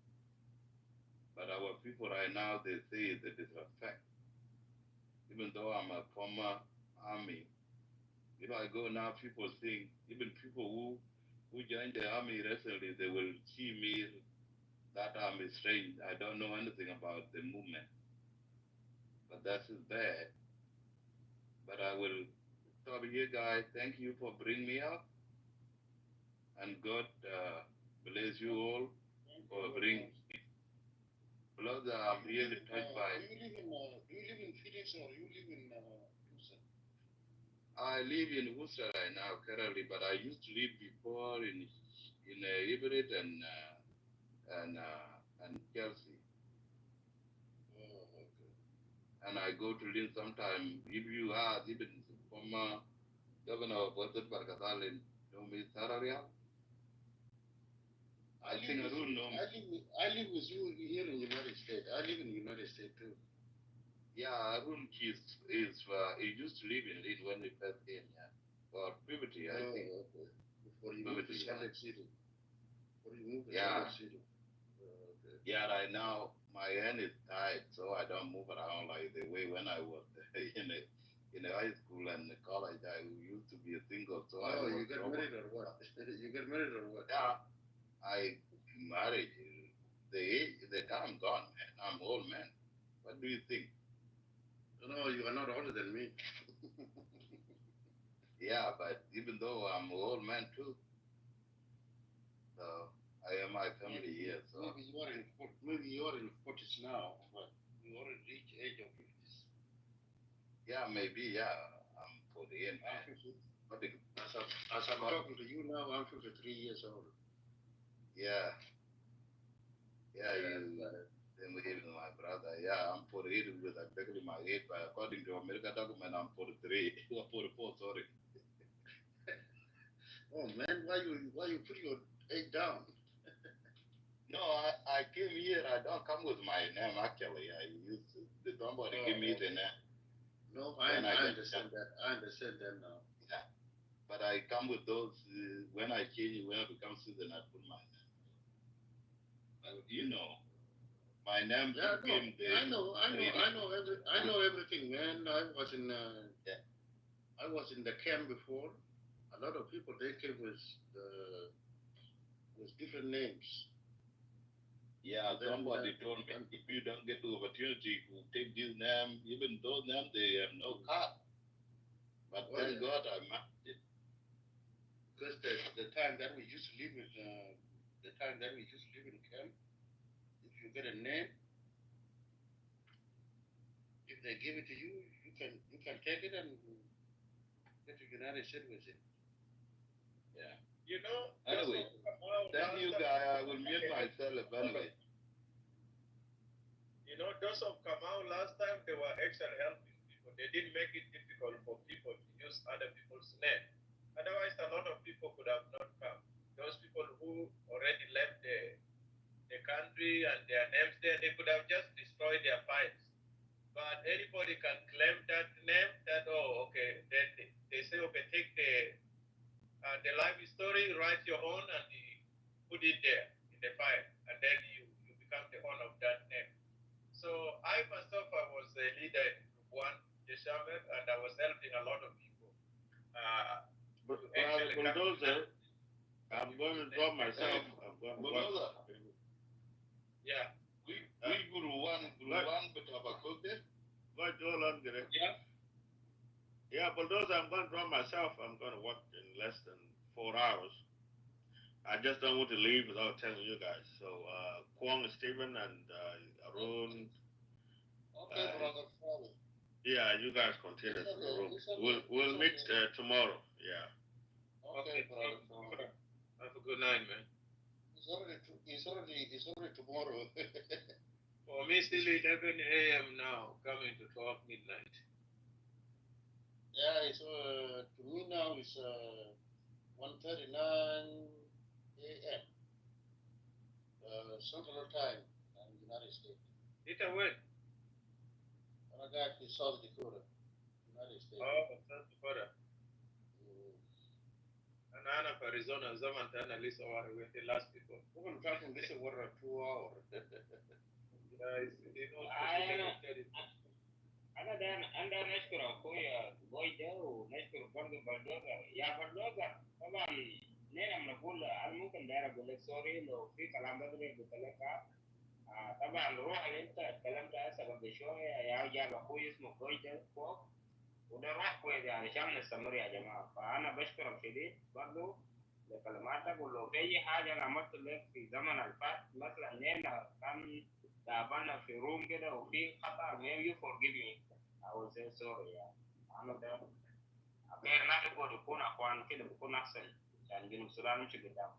But our people right now, they say the disrespect. even though I'm a former army. If I go now, people think, even people who joined the army recently, they will see me that I'm strange. I don't know anything about the movement. But that is bad. But I will stop here, guys. Thank you for bringing me up. And God bless you all for bringing me. Plus, I'm really touched by. Do you live in Phoenix or you live in Houston? I live in Worcester right now currently, but I used to live before in Everett and Chelsea. Oh, okay. And I go to Lynn sometime. If you ask, even former governor of Western Barkatal, know me Sararia. I think I don't know. I live with you here in the United States. I live in the United States too. Yeah, Arun he used to live in Lynn when we first came here. For puberty, I think. Okay. Before you moved to Salt Lake City. Before you moved to Yeah. Salt Lake City. Okay. Yeah, right now my hand is tied, so I don't move around like the way when I was in the high school and the college. I used to be a single, so I was you get married or what? You get married or what? Yeah, I married. The time gone, man. I'm old man. What do you think? No, you are not older than me. Yeah, but even though I'm an old man too, so I have my family here. So maybe you are in 40s now, but you already reached age of 50s. Yeah, maybe. Yeah, I'm 48, man. As I'm talking to you now, I'm 53 years old. Yeah. Yeah, even my brother. Yeah, I'm 48 with exactly my age, but according to American document, I'm 43 or 44. Sorry. Oh man, why you put your age down? No, I came here. I don't come with my name actually. I used to. Somebody give me the name. No, I understand that. I understand that now. Yeah, but I come with those when I change, when I become citizen, I put my name. You know, my name became the. I know everything, man. I was in the camp before. A lot of people they came with different names. Yeah, somebody told me if you don't get the opportunity to take this name, even those names they have no card. But thank God I managed it. Because the time that we used to live in camp, if you get a name, if they give it to you, you can take it and get to United States with it. Yeah. You know. Anyway, thank you, guy. I will mute myself anyway. You know, those of Kamau last time they were actually helping people. They didn't make it difficult for people to use other people's name. Otherwise, a lot of people could have not come. Those people who already left the country and their names there, they could have just destroyed their files. But anybody can claim that name. That okay. Then they say okay, take the life story, write your own, and put it there in the file, and then you become the owner of that name. So I myself, I was a leader in Group 1, the Shaman, and I was helping a lot of people. Bulldozer, I'm going to drop myself. Bulldozer. Yeah. We Group 1, but have a cook there? Yeah. Yeah, Bulldozer, I'm going to drop myself. I'm going to work in less than 4 hours. I just don't want to leave without telling you guys. So, Kwong, Stephen, and Arun. Okay, brother. Yeah, you guys continue from the room. We'll meet tomorrow. Yeah. Okay, brother. Have a good night, man. It's already tomorrow. For me, still 11 a.m. now, coming to 12 midnight. Yeah, it's to me now it's 1:39 a.m. Central Time in the United States. Either way. And I got in South Dakota, United States. Oh, South Dakota. And Anna, Arizona, Zamantana, Lisa, with the last people. We're going to talk in this over 2 hours. Yeah, it's, you know, I got an under سوري لو في كلام بقدر بتلقى. طبعا روح اللي انت اتكلمت هسه قبل شويه يا جاب اخوي اسمه كويس فوق، وده روح كويس يعني عشان نستمر يا جماعه. فانا بشكرك شديد برضه لكلماتك، ولو في اي حاجه انا عملت لك في زمن الفات مثلا هنا كان تعبنا في روم كده وفي خطا maybe you forgive me I will say sorry يعني. انا ده غير ناس يقول يكون اخوان كده بيكون احسن عشان جنوب السودان يمشي قدام.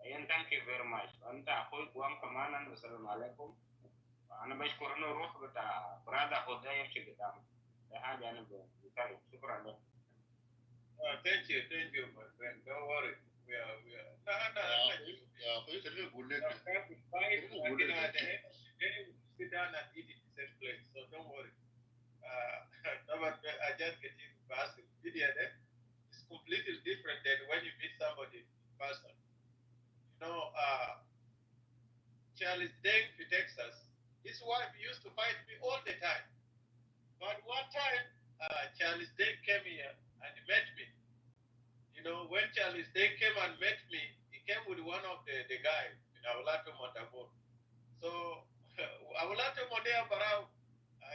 أيان thank you very much. أنت أخوي كوام كمان السلام عليكم. أنا بشكر إنه روح بتاع برادة خدها يمشي قدام. ده حاجة أنا بتاعي. شكرا لك. Thank you, my friend. Don't worry. We are. يا أخوي خليني أقول لك. Sit down and eat in the same place, so don't worry. I just get you past the video there. It's completely different than when you meet somebody in person. You know, Charles Deng in Texas, his wife used to fight me all the time. But one time, Charles Deng came here and he met me. You know, when Charles Deng came and met me, he came with one of the guys in Awulato Montagor. So, Awulato Montagor,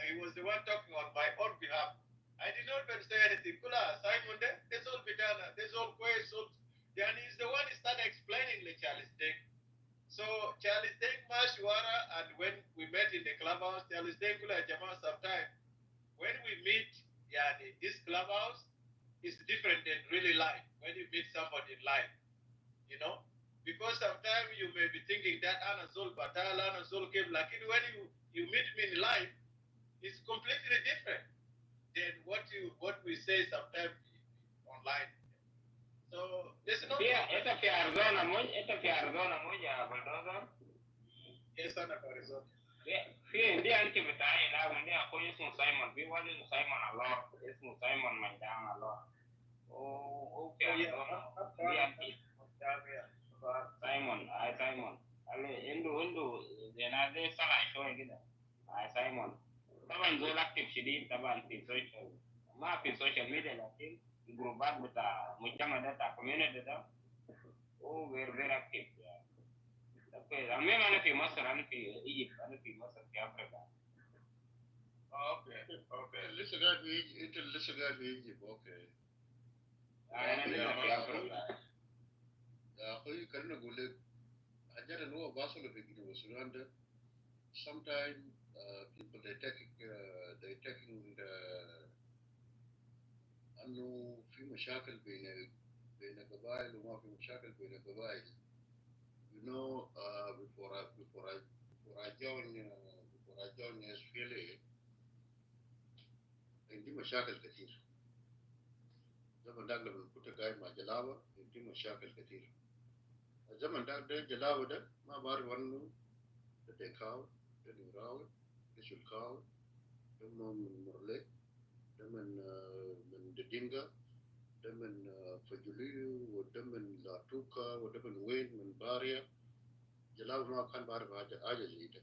he was the one talking on my own behalf. I did not even say anything. Kula, Simon, that's all Bidana, that's all questions. And he's the one who started explaining the Charles Deng. So Charles Deng Mashwara, and when we met in the clubhouse, Charles Deng Kula Jama sometime, when we meet, this clubhouse is different than really life, when you meet somebody in life, you know? Because sometimes you may be thinking that Anazol Batal, Anazol came, like when you meet me in life, it's completely different than what we say sometimes online. So there's no. Yeah, it's a Arizona, yeah, Bulldozer. Yes, I'm Arizona. Yeah, في عندي بتاعي لا عندي أخوي اسمه سايمون، في واحد اسمه سايمون الله، اسمه سايمون ميدان الله. وفي أريزونا في عندي سايمون، سايمون. عنده زي صلاح شوية كده. سايمون. طبعا زول أكتف شديد طبعا في السوشيال، ما في السوشيال ميديا لكن الجروبات بتاع المجتمع ده بتاع الكوميونتي ده هو غير أكتف يعني. المهم أنا في مصر، أنا في إيجيبت، أنا في مصر في أفريقيا. Okay. لسه قاعد في إيجيبت، أنت لسه قاعد في إيجيبت، أوكي. أنا في أفريقيا. يا أخوي خليني أقول لك حاجات اللي هو باصل في جنوب السودان ده sometimes people they taking انه في مشاكل بين القبائل وما في مشاكل بين القبائل. You know, before I joined SPLA عندي مشاكل كثير. زمن ده لما كنت قاعد مع جلاوة عندي مشاكل كثير. الزمن ده جلاوة ده ما بعرف عنه ديكاو دنيراوي دشلكاوي ده من مرلي ده من ددينغا ده من فجوليو وده من لاتوكا وده من وين من باريا. جلاوة ما كان بعرف حاجة زي ده.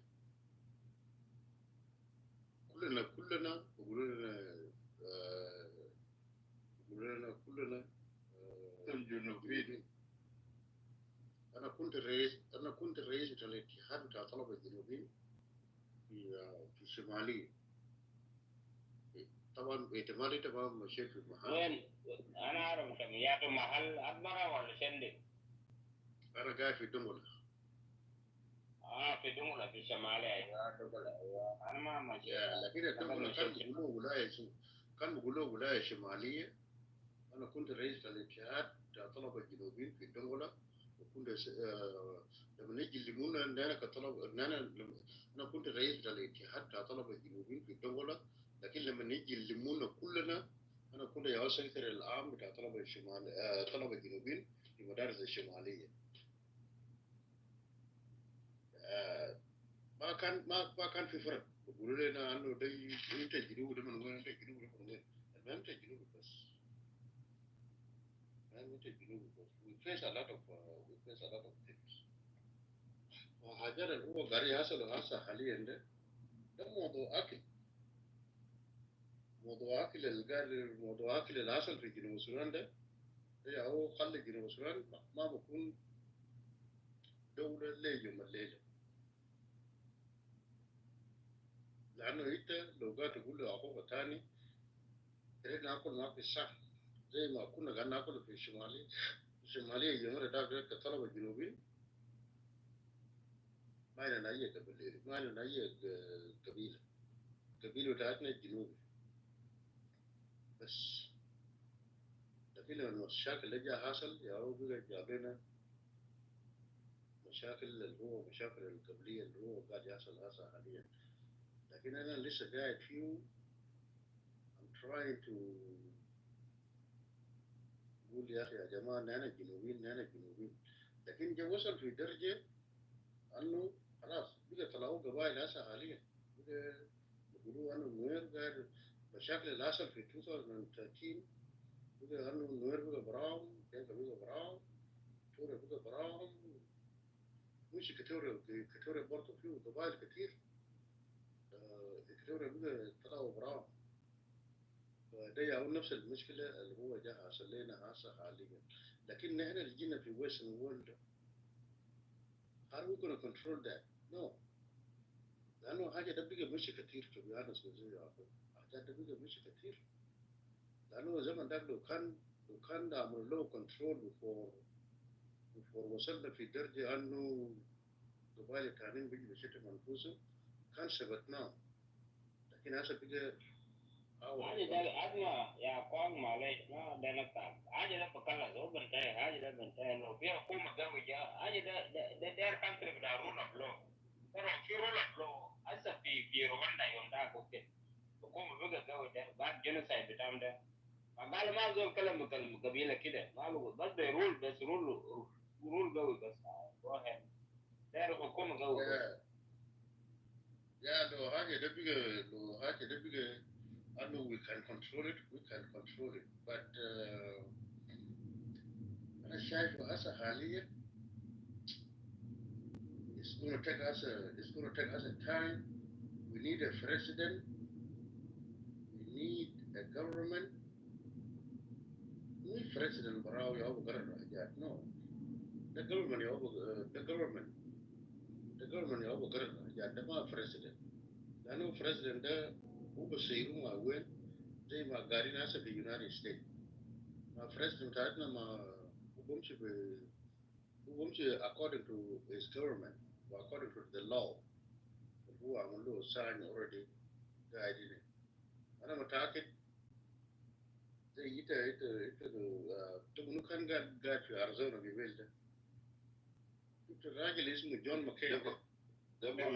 كلنا كلنا جنوبيين. أنا كنت رئيس الاتحاد بتاع طلبة الجنوبيين في الشمالية. طبعا احتمالي تمام مشيت في محل. وين؟ أنا أعرف كم يا في محل أدمرة ولا شندي؟ أنا قاعد في دملة. في دملة في الشمالية. أيوة دملة أيوة. أنا ما مشيت. لكن الدملة كان بيقولوا ولاية شمالية. أنا كنت رئيس الاتحاد بتاع طلبة الجنوبيين في دملة. وكنت لما نيجي يلمونا ان انا كطلب ان انا كنت رئيس الاتحاد بتاع طلبه الجنوبيين في الدوله. لكن لما نيجي يلمونا كلنا انا كنت يا سكرتير العام بتاع طلبه الشمال طلبه الجنوبيين في المدارس الشماليه. ما كان في فرق. بيقولوا لنا انه ده انت جنوب ده من وين، انت جنوب ده من وين. المهم انت جنوب بس. انت جنوب بس. We face a lot of things. وحاجات اللي هو قاعد يحصل هسه حاليا ده موضوع اكل اللي حصل في جنوب السودان ده هو خلى جنوب السودان ما بكون دولة ليجم الليلة لأنه أنت لو قاعد تقول لأخوك تاني تريد ناكل معك الصح زي ما كنا قاعد ناكل في الشمالية جمهورية ده كطلبة جنوبيين ما لنا أي قبيلة ما لنا أي قبيلة بتاعتنا الجنوبي بس لكن لما المشاكل اللي جا حصل يا هو بقى جاب لنا مشاكل اللي هو مشاكل القبلية اللي هو قاعد يحصل هسه حاليا لكن أنا لسه قاعد فيه I'm trying to أقول يا أخي يا جماعة نحن جنوبيين لكن جا وصل في درجة أنه خلاص بقى طلعوا قبائل هسه حاليا بقى يقولوا أنه النوير قاعد مشاكل اللي حصل في 2013 بقى أنه النوير بقى براهم دينكا بقى براهم كتورة بقى براهم مش كتورة برضه فيه قبائل كتير كتورة بقى طلعوا براهم فده يعود نفس المشكلة اللي هو جا حصل لنا هسه حاليا لكن نحن اللي جينا في Western world how are we going to control that؟ No لأنه حاجة ده بقى مش كتير to be honest with you حاجات ده بقى مش كتير لأنه زمن ده لو كان عملوا له كنترول before وصلنا في درجة أنه قبائل التانيين بيجوا بيشتموا أنفسهم كان ثبتناه لكن هسه بقى حاجة ده أدنى يا قوم معلش ما ده نقطع حاجة ده بكلا زو بنتهي حاجة ده بنتهي لو في حكومة قوي جاء حاجة ده دير كانتري بتاع رول اوف لو ترى في رول اوف لو هسه في رواندا يوم ده كوكي حكومة بقى قوي ده بعد جينوسايد بتاعهم ده قال ما زول كلام قبيلة كده ما له بس ده رول بس رول قوي بس واحد دير حكومة قوي يا لو حاجة ده بقى I know we can control it but أنا شايفه هسه حاليا it's going to take us a time we need a president we need a government مش president براو يا أبو قرر حاجات no the government يا أبو قرر حاجات ده ما president لأنه president ده هو بصيروا مع وين زي ما قاعدين هسه في United States ما president بتاعتنا ما هو بمشي according to his government or according to the law هو عمل له sign already قاعدين أنا متأكد زي إنت تقولوا كان قاعد في أريزونا بيبيل ده شفت الراجل اسمه جون ماكين ده جون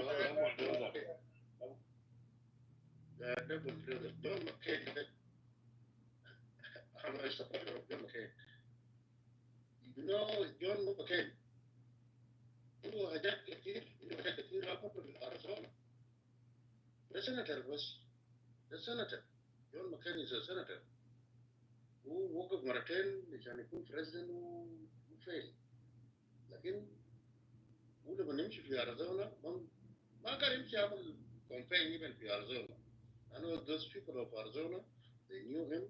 ماكين ده أنا أستغرب جون ماكين جون ماكين له حاجات كتير أكبر في أريزونا ده سنتر بس ده سنتر جون ماكين is a senator هو وقف مرتين عشان يكون بريزيدنت وفيل لكن هو لما نمشي في أريزونا ما كان يمشي يعمل campaign even في أريزونا لأنه those people of Arizona they knew him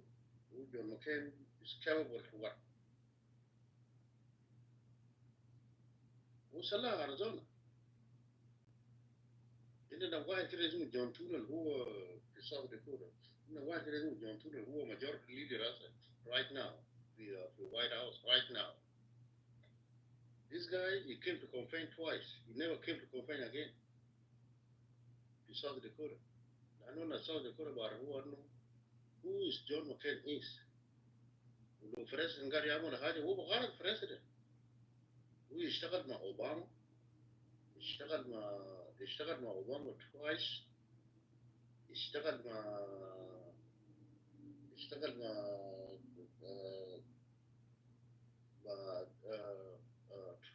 وجون ماكين is capable to work وصلها أريزونا عندنا واحد كده اسمه جون تولر هو في ساوث داكوتا عندنا واحد كده اسمه جون تولر هو majority leader right now في White House right now this guy he came to campaign twice he never came to campaign again في South Dakota لأنه South Dakota بعرفوه أنه who is John McCain is ولو president قال يعمل حاجة هو غلط president هو يشتغل مع أوباما اشتغل مع أوباما twice اشتغل مع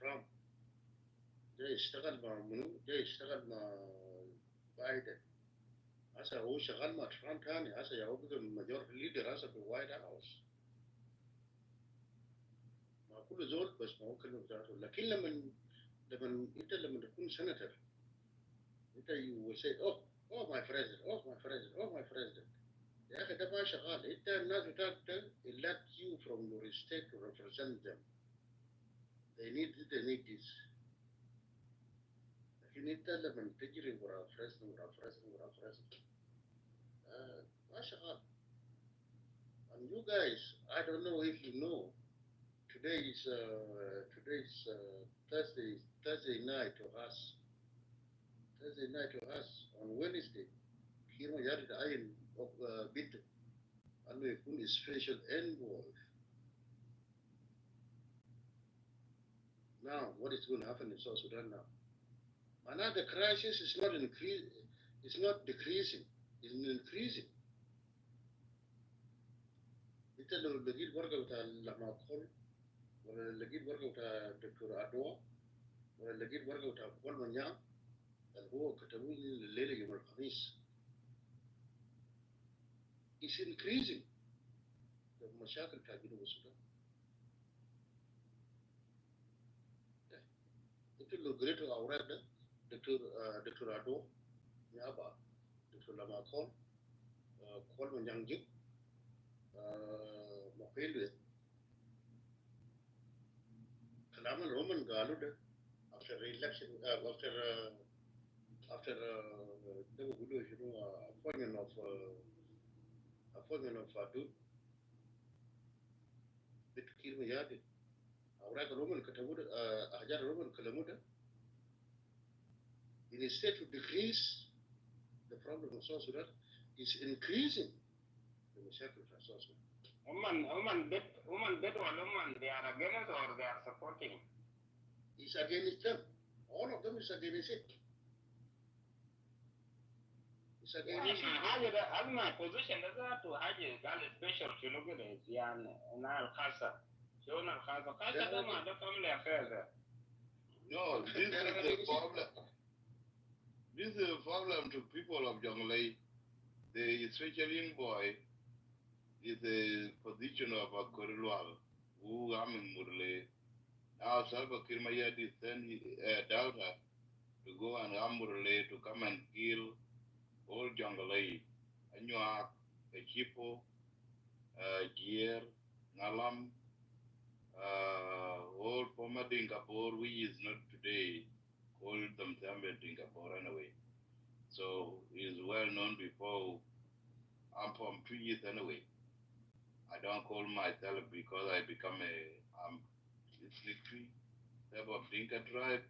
ترامب ده يشتغل مع منو ده يشتغل مع بايدن هسه هو شغال مع ترامب تاني هسه يا هو بقى المجور ليدر هسه في الوايت هاوس مع كل زول بس ما هو كلمة بتاعته لكن لما تكون سنتر انت you will say oh my president يا أخي ده ما شغال أنت الناس بتاعتك elect you from your state to represent them they need this need element تجري ورا فرسن ورا فرسن ورا فرسن. ما شاء الله. And you guys, I don't know if you know, today is Thursday night to us. Thursday night to us on Wednesday. Here we are the iron of bid. And we put a special envoy. Now, what is going to happen in South Sudan now? And now the crisis is not increasing. It's not decreasing. It's increasing. انت لو لقيت ورقه بتاع المعقول ولا لقيت ورقه بتاع دكتور عدوى ولا لقيت ورقه بتاع كل من يام اللي هو كتبوا لي الليله يوم الخميس. It's increasing. المشاكل بتاع جنوب السودان. انت لو قريتوا الاوراق ده دكتور عدوى يابا دكتور لمعقول كل من يام مقيل كلام الرومان قالوا ده after election after they were going to do appointment of Adu بتكير ميادي أوراق الرومان كتبوا أحجار الرومان كلاموا ده instead to decrease the problem of South Sudan is increasing the مشاكل في South Sudan. Woman bid or woman, they are against or they are supporting? It's against them. All of them is against it. It's against it. أما position ده to حاجة قال special شنو كده يعني أنا الخاصة شلون الخاصة ده ما ده كم أفعال ده. No, this is the problem. This is a problem to people of Jonglei. The special envoy is the position of a Korlual, who am in Murle. Now Salva Kirmayadi sent his daughter to go and Amurle to come and kill all Jonglei, Anuak, Echipo, Gier, Nalam, all former Dingapore, which is not today, called themselves Dingapore anyway. So it's well known before. I'm from 2 years anyway. I don't call myself because I become I'm strictly type of Dinka tribe.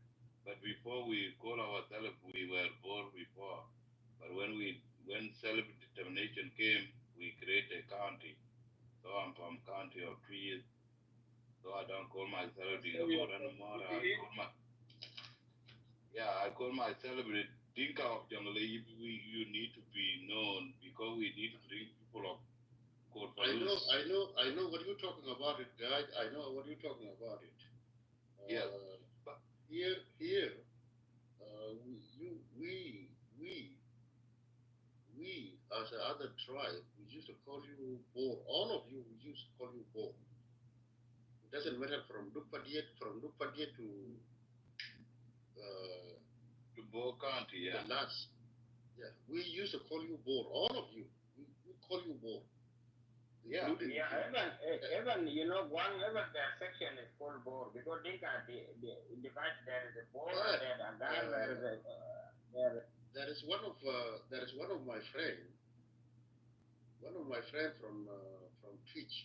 But before we call ourselves, we were born before. But when self-determination came, we create a county. So I'm from county of 2 years. So I don't call myself Dinka anymore. I call myself the Dinka of Jungle. You need to be known because we need to bring people up. I know what you're talking about it, guys. I know what you're talking about it. Yeah. But here, we as a other tribe, we used to call you Bor. All of you, we used to call you Bor. It doesn't matter from Dukpadiet to Bor County, yeah. The last. Yeah, we used to call you Bor. All of you, we call you Bor. Yeah, even their section is called Bor because they can divide. There is a Bor, there is a Gan, there is one of my friend from Twitch.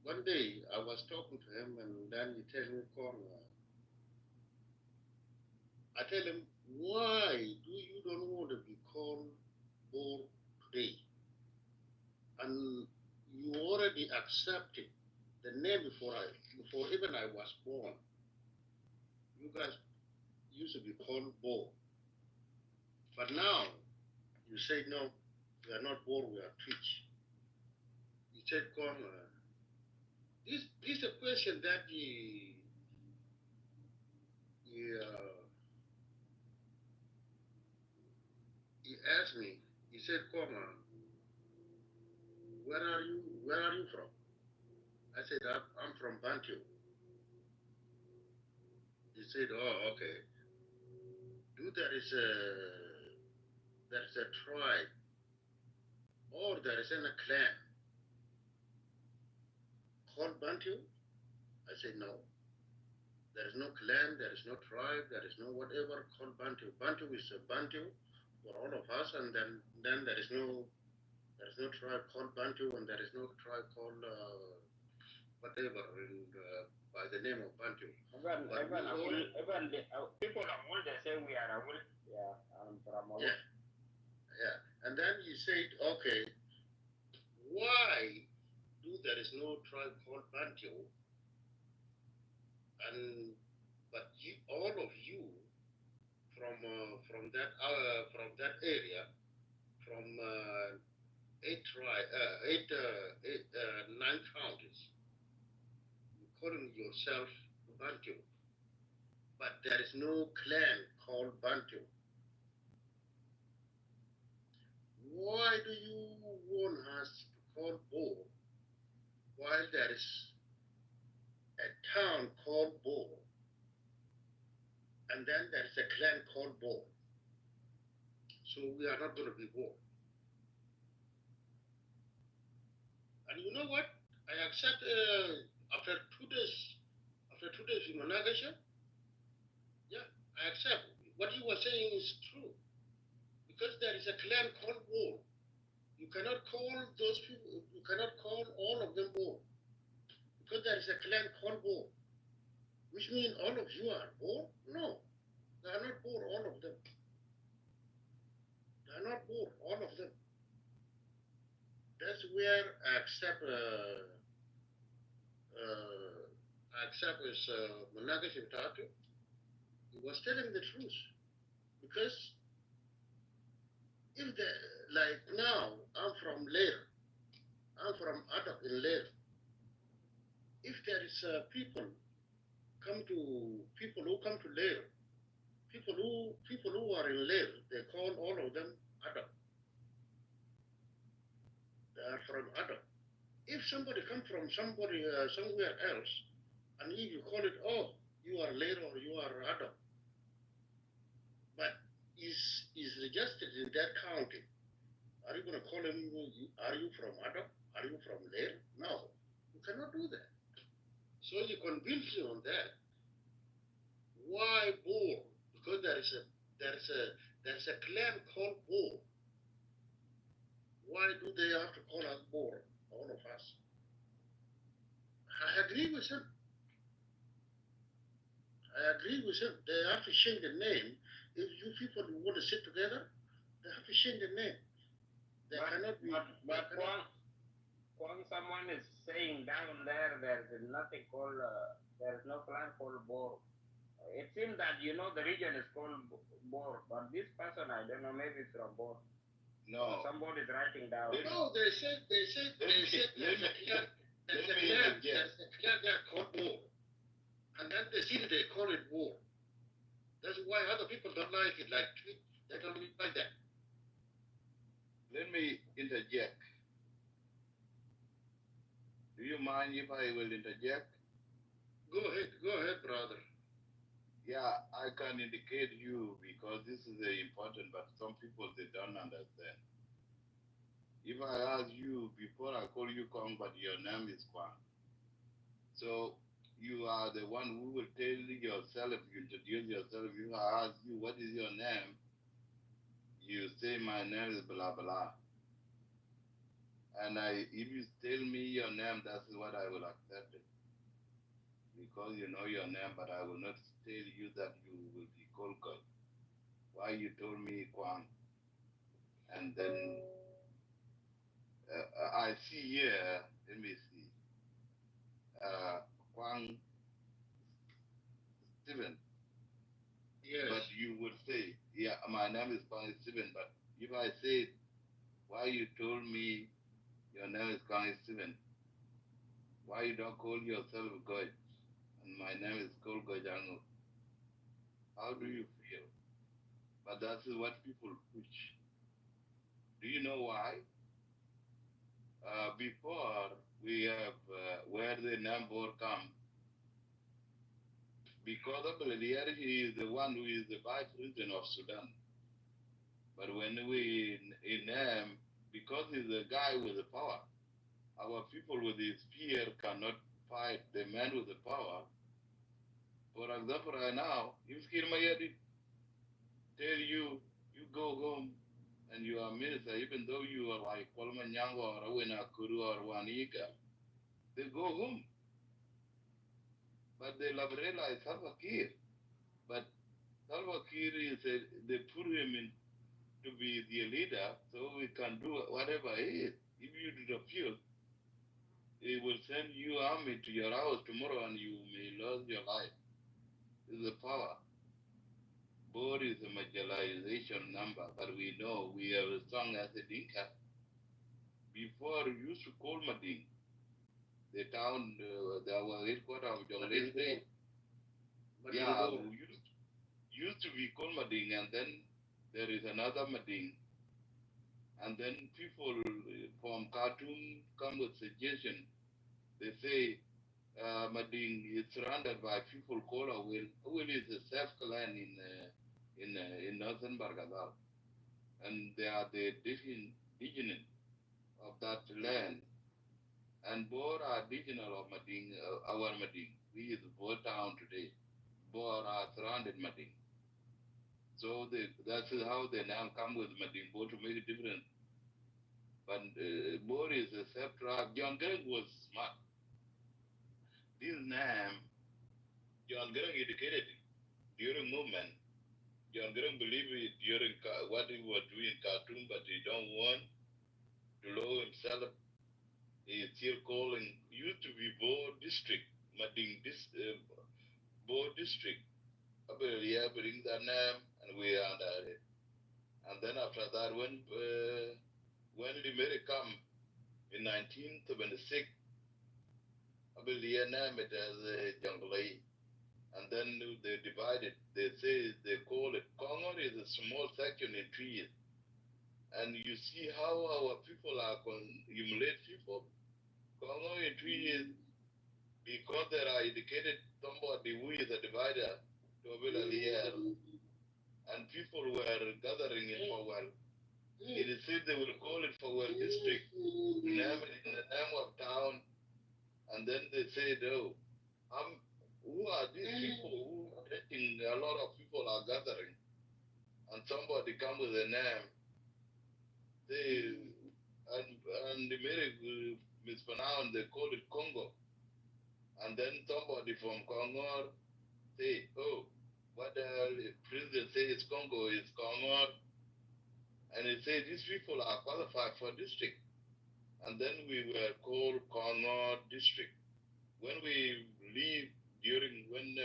One day I was talking to him and then he tells me, I tell him, why do you don't want to be called Bor today? And you already accepted the name before even I was born. You guys used to be called Bor. But now you say no, we are not Bor, we are Twitch. He said, this is a question that he asked me. He said, where are you from? I said, I'm from Bantu. He said, oh, okay. There is a tribe or there is a clan called Bantu? I said, no. There is no clan, there is no tribe, there is no whatever called Bantu. Bantu is a Bantu for all of us, and then there is no tribe called Bantu, and there is no tribe called whatever by the name of Bantu. People are all they say we are Awul. Yeah, I'm from Awul. Yeah. And then you said, okay, why do there is no tribe called Bantu? But all of you from that area, from 9 counties, you calling yourself Bantu, but there is no clan called Bantu. Why do you want us to call Bo while there is a town called Bo, and then there is a clan called Bo? So we are not going to be Bo. And you know what? I accept after 2 days in Managasha. Yeah, I accept. What you were saying is true. Because there is a clan called Bo. You cannot call those people, you cannot call all of them Bo. Because there is a clan called Bo. Which means all of you are Bo? No. They are not Bo, all of them. They are not Bo, all of them. That's where I accept Managasha Tatu. He was telling the truth. Because if like now, I'm from Lair. I'm from Adab in Lair. If there is people who come to Lair, people who are in Lair, they call all of them Adab. They are from Adab. If somebody comes from somewhere else, and if you call it, oh, you are Lair or you are Adab, but is registered in that county, are you going to call him, are you from Adab? Are you from Lair? No, you cannot do that. So you convince you on that. Why Boer? Because there's a clan called Boer. Why do they have to call us Boer, all of us? I agree with him. They have to change the name. If you people want to sit together, they have to change the name. They cannot be. But when someone is saying down there, there's nothing called, there's no clan called Bor. It seems that the region is called Bor, but this person, I don't know, maybe it's from Bor. No. Somebody's writing down. No, they said there's a clan there called Bor. And then the city they call it Bor. That's why other people don't like it. Like they don't like that. Let me interject. Do you mind if I will interject? Go ahead, brother. Yeah, I can indicate you because this is important, but some people, they don't understand. If I ask you before I call you Kong, but your name is Kwang. So you are the one who will tell yourself, you introduce yourself. If I ask you, what is your name? You say, my name is blah, blah. And if you tell me your name, that's what I will accept it. Because you know your name, but I will not tell you that you will be called God. Why you told me Kwang? And then I see here, let me see, Kwang Stephen. Yes. But you would say, yeah, my name is Kwang Stephen, but if I said, why you told me your name is Kwang Stephen, why you don't call yourself God? And my name is called Gojango. How do you feel? But that is what people push. Do you know why? Before we have where the number come, because of Belier, he is the one who is the vice president of Sudan. But when we name, because he's the guy with the power, our people with his spear cannot fight the man with the power. For example, right now, if Kirmayadi tell you, you go home and you are minister, even though you are like Kwalmanyang or Awena Kuru or Waniga, they go home. But they liberalize Salva Kiir. But Salva Kiir is they put him in to be the leader so we can do whatever it is. If you refuse, it will send you army to your house tomorrow and you may lose your life. It's the power. Board is a marginalization number, but we know we have a song as a Dinka. Before we used to call Mading, the town, our headquarters of Jonglei State. Yeah, we used to be called Mading, and then there is another Mading. And then people from Khartoum come with suggestion. They say Mading is surrounded by people called Awil. Awil is a self-clan in northern Bargadal, and they are the indigenous of that land. And Bor are indigenous of Mading, our Mading. We is Bor town today. Bor are surrounded Mading. So that's how they now come with Mading Bor to make a difference. But Bor is a self-tribe. John Gregg was smart. This name, John Gregg educated during movement. John Gregg believed during what he was doing in Khartoum, but he don't want to lower himself. He is still calling, used to be Bo District, Mading Bo District. Yeah, bring that name, and we are under it. And then after that, when Limeri come in 1976, I believe name it as Jonglei. And then they divided. They say they call it Congo is a small section in trees. And you see how our people are humiliate people. Congo in trees because they are educated. Somebody who is a divider to a and people were gathering in Powell. It is said they will call it Powell District, name it in the name of town, and then they said, "Oh, who are these people who are taking a lot of people are gathering?" And somebody come with a name, and the very mispronounced, they call it Congo, and then somebody from Congo say, "Oh, what the president says Congo is Congo," and he said these people are qualified for district, and then we were called Congo District. When we leave when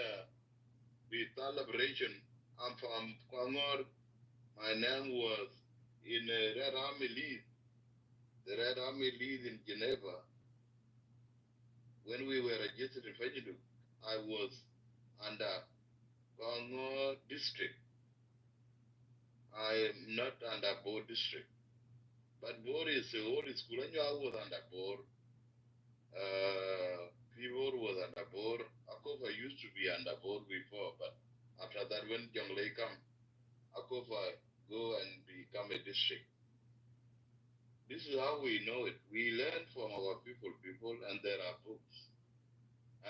we start liberation, I'm from Congo. My name was in Red Army League, the Red Army League in Geneva. When we were registered in Fajiduk, I was under Congo District. I am not under Bo District. But Bo is the old school, and I was under Bo. Pivot was under Bo. Akofa used to be under Bo before, but after that, when Jonglei come, Akofa go and become a district. This is how we know it. We learn from our people, and there are books.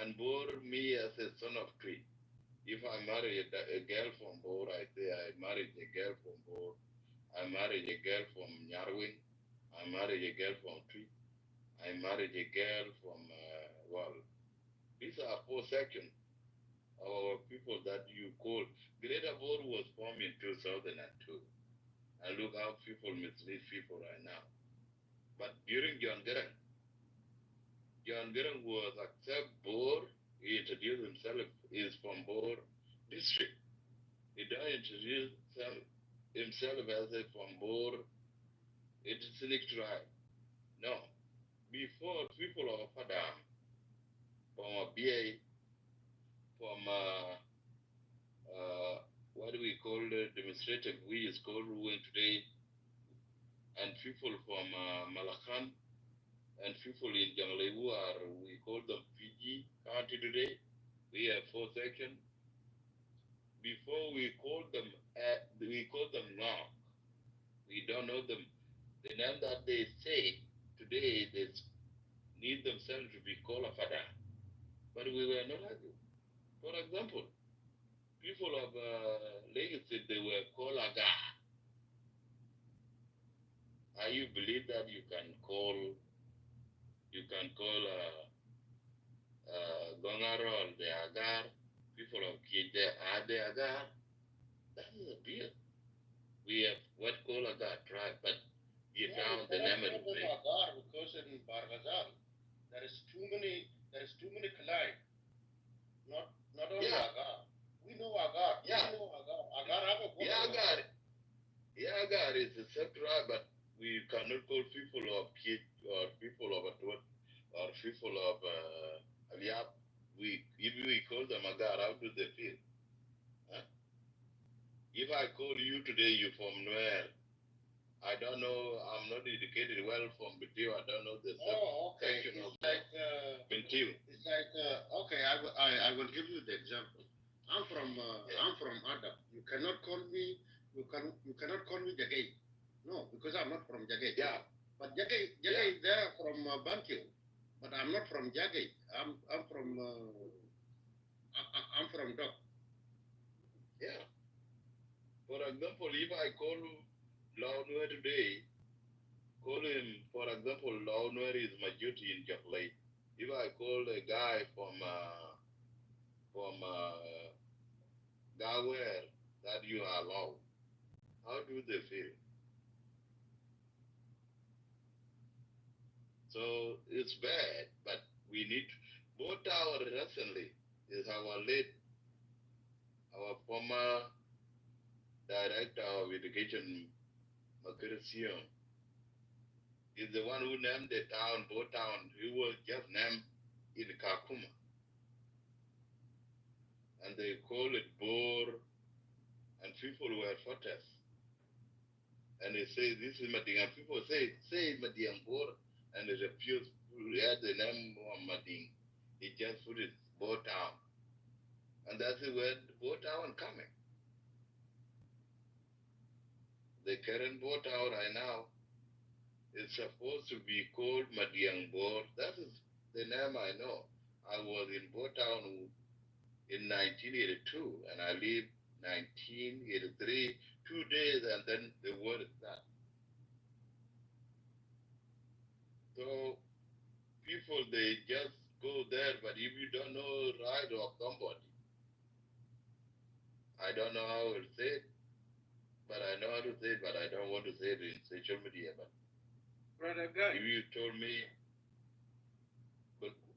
And Bo, me as a son of Cree. If I marry a girl from Bor, I say I married a girl from Bor. I married a girl from Nyarwing. I married a girl from Tree. I married a girl from, these are 4 sections of our people that you call. Greater Bor was formed in 2002. And look how people mislead people right now. But during John Garang was accept Bor. He introduced himself, he is from Bor District. He don't introduce himself as a from Bor, it's a Ethnic tribe. No. Before people of Padam, from a BA, from what do we call the demonstrative, we is called Ruin today, and people from Malakhan, and people in Jangalewu we call them Fiji County today. We have 4 sections. Before we call them wrong. We don't know them. The name that they say today, they need themselves to be called a father. But we were not happy. For example, people of Lagos State, they were called Agar. You believe that you can call Gongarol the Agar, people of Kije are the Agar? That is a beer. We have what called Agar tribe, but you found the name of the place. Agar because in Bargazal there is too many clans. Not only Agar. We know Agar. Yeah. We know Agar. Agar have a Agar. Yeah, Agar is a sub-tribe, but we cannot call people of Kit or people of Atwat or people of Aliap. If we call them Agar, how do they feel? Huh? If I call you today, you from where? I don't know. I'm not educated well from Bentiu. I don't know the okay. section of Bentiu. It's like okay. I will give you the example. I'm from Adam. You cannot call me. You cannot call me Jagay. No, because I'm not from Jagay. Yeah. But Jagay is there from Bentiu. But I'm not from Jagay. I'm from I'm from Dok. Yeah. For example, if I call Launwer today, call him, for example, Launwer is my duty in Japlay. If I call a guy from Gawer that you are allowed, how do they feel? So it's bad, but we need both our recently is our former director of education, Makurisium, is the one who named the town, Bo Town. He was just named in Kakuma. And they call it Bor, and people were protest. And they say, this is Mading, and people say Mading Bor, and they refuse to add the name of Mading. They just put it Bo Town. And that's where Bo Town coming. The current Bo Town right now is supposed to be called Madiang Bor. That is the name I know. I was in Bo Town in 1982, and I lived 1983, 2 days, and then the word is that. So people, they just go there, but if you don't know right of somebody, I don't know how to say it, but I know how to say it, but I don't want to say it in social media. But Brother Guy, if you told me,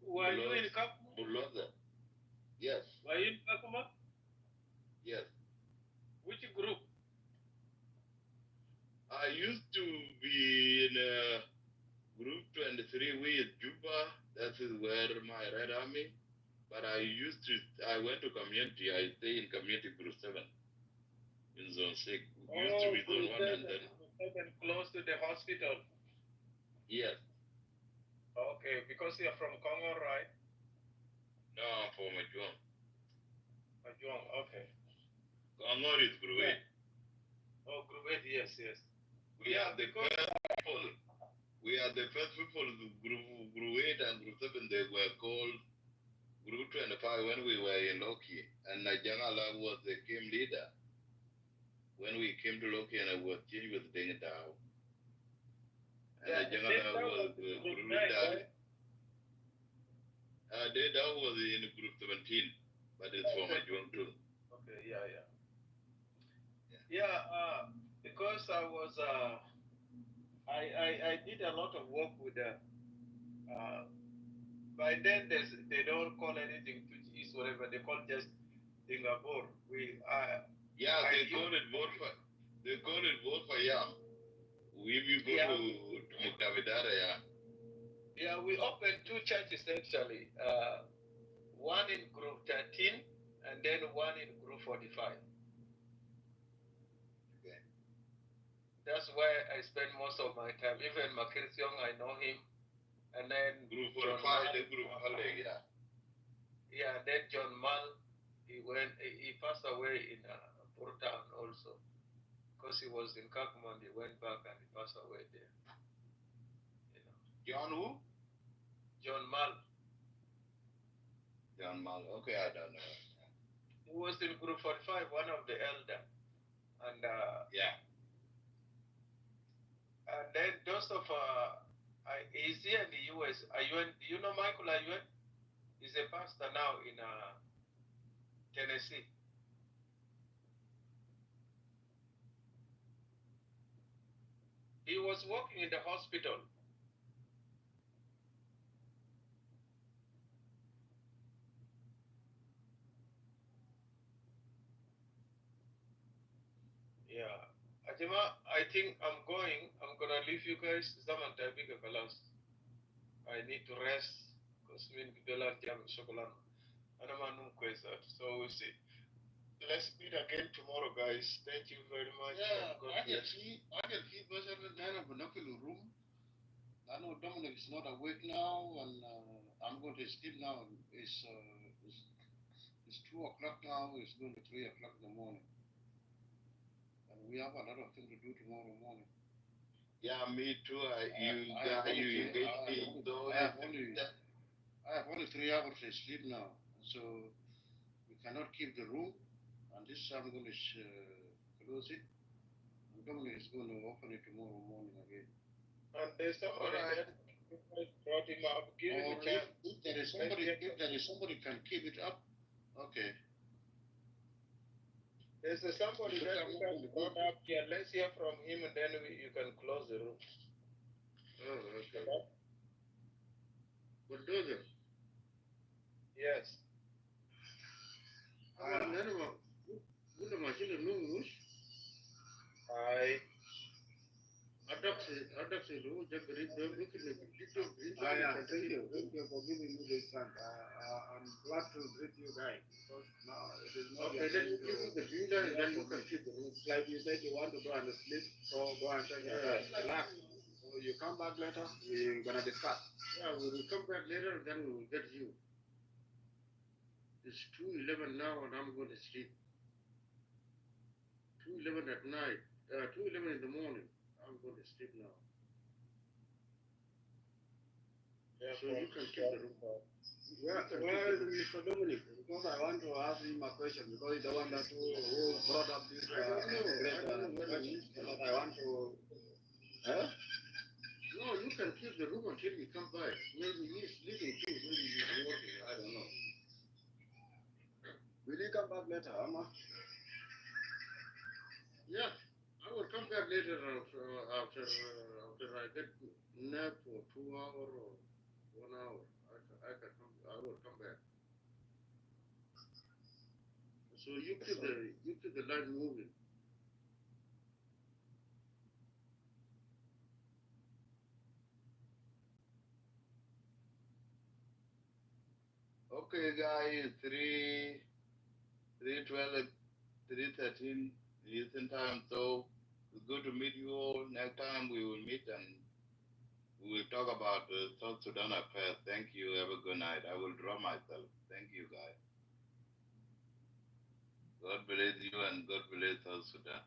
were you in Kakuma? Bulldozer. Yes. Were you in Kakuma? Yes. Which group? I used to be in Group 23 with Juba. That is where my Red Army. But I went to community. I stay in community Group 7 in Zone 6. Used to be Zone 1 and then. Close to the hospital. Yes. Okay, because you're from Congo, right? No, I'm from Majuang. Majuang, okay. Congo is Group 8. Oh, Group 8, yes. We are the first people. We are the first people. Group 8 and Group 7. They were called Group 25 when we were in Loki, and Najangala was the game leader. When we came to Loki, and I was changed with Deng Dao. And Najangala was the group leader. Deng Dao was in Group 17, but it's for Majuang too. Okay, yeah. Because I was, I did a lot of work with by then they don't call anything to East whatever, they call just Dingabor. They call it Borfa Yam. We go to Muktavidara, yeah. Yeah, we opened 2 churches actually. One in Group 13 and then one in Group 45. Okay. That's where I spend most of my time. Even Makirsiong, I know him. And then Group 45, the Group Hale, yeah. Yeah, then John Mal, he passed away in Port-Town also. Because he was in Kakuma, he went back and he passed away there. John who? John Mal. John Mal, okay, I don't know. He was in Group 45, one of the elder. And Yeah. and then those of he's here in the US. Ayuen, do you know Michael Ayuen? He's a pastor now in Tennessee. He was working in the hospital. Yeah. Ajima, I think I'm gonna leave you guys. Zaman tabika kalas. I need to rest because min bibelan tiam shokolan. Anamanum kwezat. So we'll see. Let's meet again tomorrow, guys. Thank you very much. Yeah, God I can bless. see person in a binocular room. I know Dominic is not awake now, and I'm going to sleep now. It's 2 o'clock now. It's going to 3 o'clock in the morning, and we have a lot of things to do tomorrow morning. Yeah, me too. I have only 3 hours to sleep now, so we cannot keep the room. And this I'm going to close it. And Dominic is going to open it tomorrow morning again. And there's somebody that brought him up. Give him a chance. If there is somebody can keep it up, okay. There's somebody that you guys brought up here. Let's hear from him, and then you can close the room. Oh, okay. Bulldozer. Yes. Una machine numus. I. Thank you for giving me this chance. I'm glad to greet you guys because now it is not. Okay, then you give me the ginger and then you can keep the room. Like you said, you want to go and sleep, so go and take your rest. Relax. So you come back later, we're gonna discuss. Yeah, we will come back later, then we will get you. It's 2:11 now, and I'm going to sleep. 2:11 at night. 2:11 in the morning. I'm going to sleep now. Yeah, so you can keep the room. Where is Mr. Dominic? Because I want to ask him a question because he's the one that who brought up this. I don't know. I want to. Huh? No, you can keep the room until we come back. Maybe he's sleeping too. Maybe he's working. I don't know. Will you come back later, Amma? Yeah, I will come back later after I get nap for 2 hours or 1 hour. I will come back. So you keep the light moving. Okay, guys, 3:12, 3:13 Eastern time. So it's good to meet you all. Next time we will meet and we will talk about the South Sudan affairs. Thank you. Have a good night. I will drop myself. Thank you, guys. God bless you and God bless South Sudan.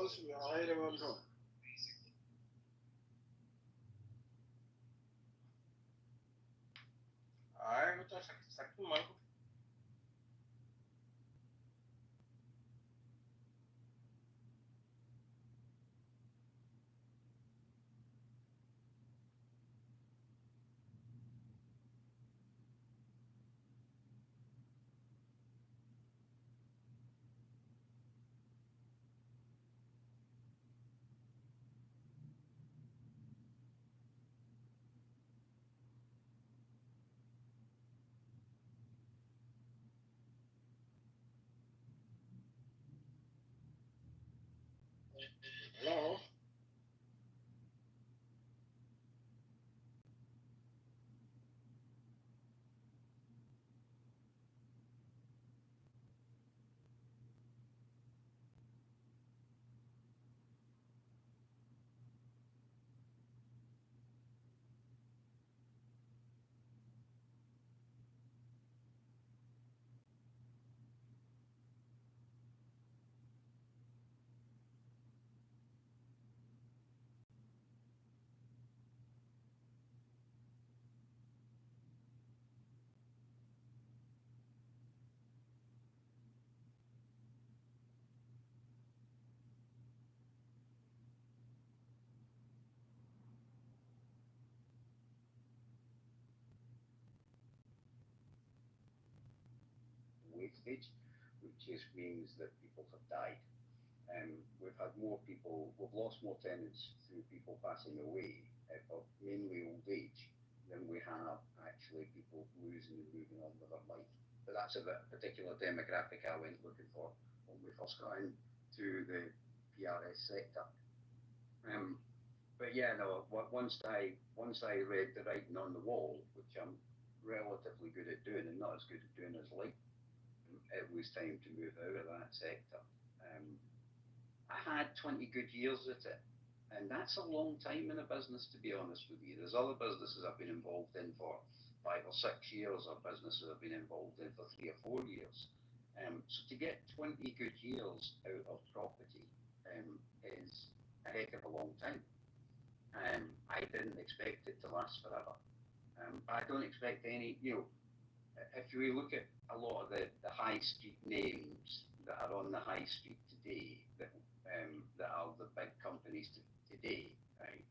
close, we are right around home. Ay, muchas sakit mal. Hello? wastage, which just means that people have died. We've had more people, we've lost more tenants through people passing away, of mainly old age, than we have actually people losing and moving on with their life. But that's a particular demographic I went looking for when we first got into the PRS sector. But yeah, no. Once I read the writing on the wall, which I'm relatively good at doing, and not as good at doing as like, it was time to move out of that sector. I had 20 good years at it, and that's a long time in a business, to be honest with you. There's other businesses I've been involved in for 5 or 6 years, or businesses I've been involved in for 3 or 4 years. So to get 20 good years out of property is a heck of a long time. I didn't expect it to last forever. I don't expect any, if we look at a lot of the high street names that are on the high street today, that are the big companies today, right?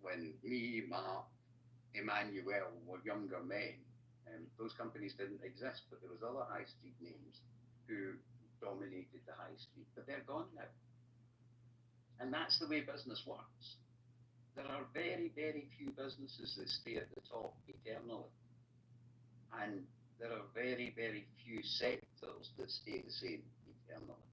When me, Mark, Emmanuel were younger men, those companies didn't exist, but there was other high street names who dominated the high street, but they're gone now. And that's the way business works. There are very, very few businesses that stay at the top eternally. And there are very, very few sectors that stay the same eternally.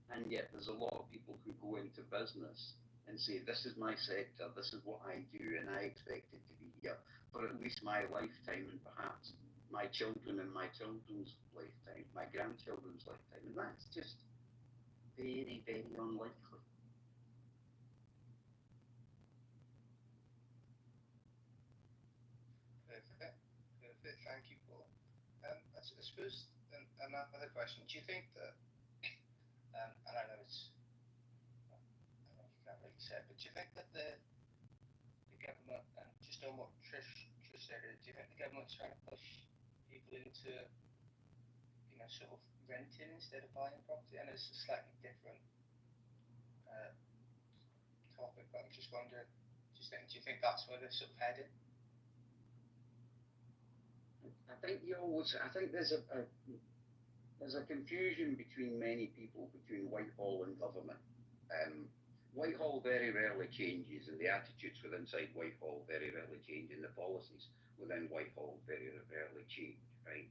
And yet there's a lot of people who go into business and say, this is my sector, this is what I do, and I expect it to be here for at least my lifetime, and perhaps my children and my children's lifetime, my grandchildren's lifetime. And that's just very, very unlikely. Perfect. Thank you, Paul. I suppose another question. Do you think that, and I know it's, I don't know if you can't really say it, but do you think that the government, and just on what Trish said, do you think the government's trying to push people into, sort of renting instead of buying property? And it's a slightly different topic, but I'm just wondering, do you think that's where they're sort of headed? I think there's a confusion between many people between Whitehall and government. Whitehall very rarely changes, and the attitudes within inside Whitehall very rarely change, and the policies within Whitehall very rarely change, right?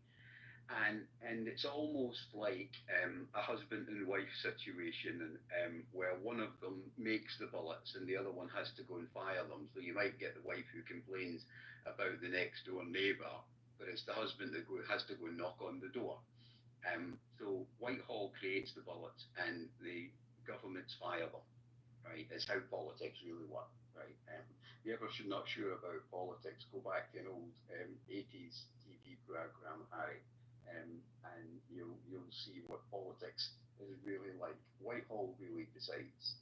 And it's almost like a husband and wife situation, and where one of them makes the bullets and the other one has to go and fire them. So you might get the wife who complains about the next door neighbour, but it's the husband that has to go and knock on the door. So Whitehall creates the bullets and the governments fire them, right? It's how politics really work, right? If you ever not sure about politics, go back to an old 80s TV program, Harry, and you'll see what politics is really like. Whitehall really decides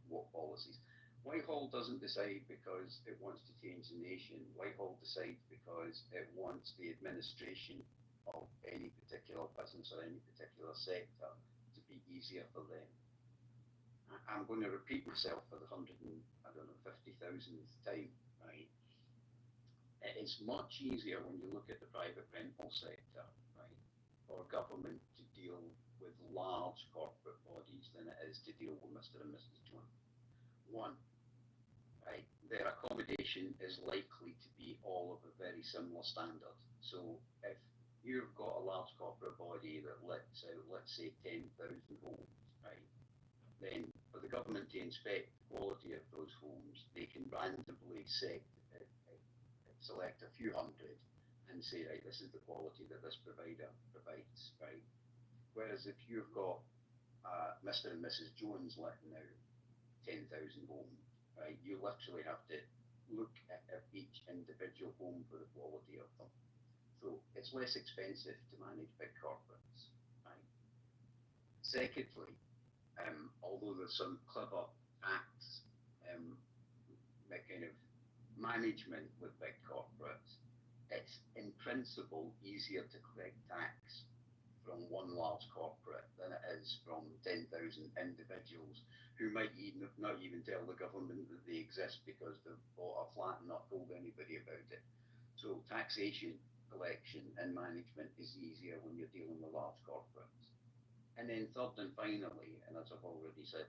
what policies. Whitehall doesn't decide because it wants to change the nation. Whitehall decides because it wants the administration of any particular business or any particular sector to be easier for them. I'm going to repeat myself for the 50,000th time, right? It's much easier when you look at the private rental sector, right, for government to deal with large corporate bodies than it is to deal with Mr. and Mrs. Jones. One, right, their accommodation is likely to be all of a very similar standard. So if you've got a large corporate body that lets out, let's say, 10,000 homes, right, then for the government to inspect the quality of those homes, they can randomly select a few hundred and say, right, this is the quality that this provider provides, right? Whereas if you've got Mr. and Mrs. Jones letting out 10,000 homes, right, you literally have to look at each individual home for the quality of them. So it's less expensive to manage big corporates, right? Secondly, although there's some clever tax kind of management with big corporates, it's in principle easier to collect tax from one large corporate than it is from 10,000 individuals who might not even tell the government that they exist because they've bought a flat and not told anybody about it. So taxation, collection and management is easier when you're dealing with large corporates. And then third and finally, and as I've already said,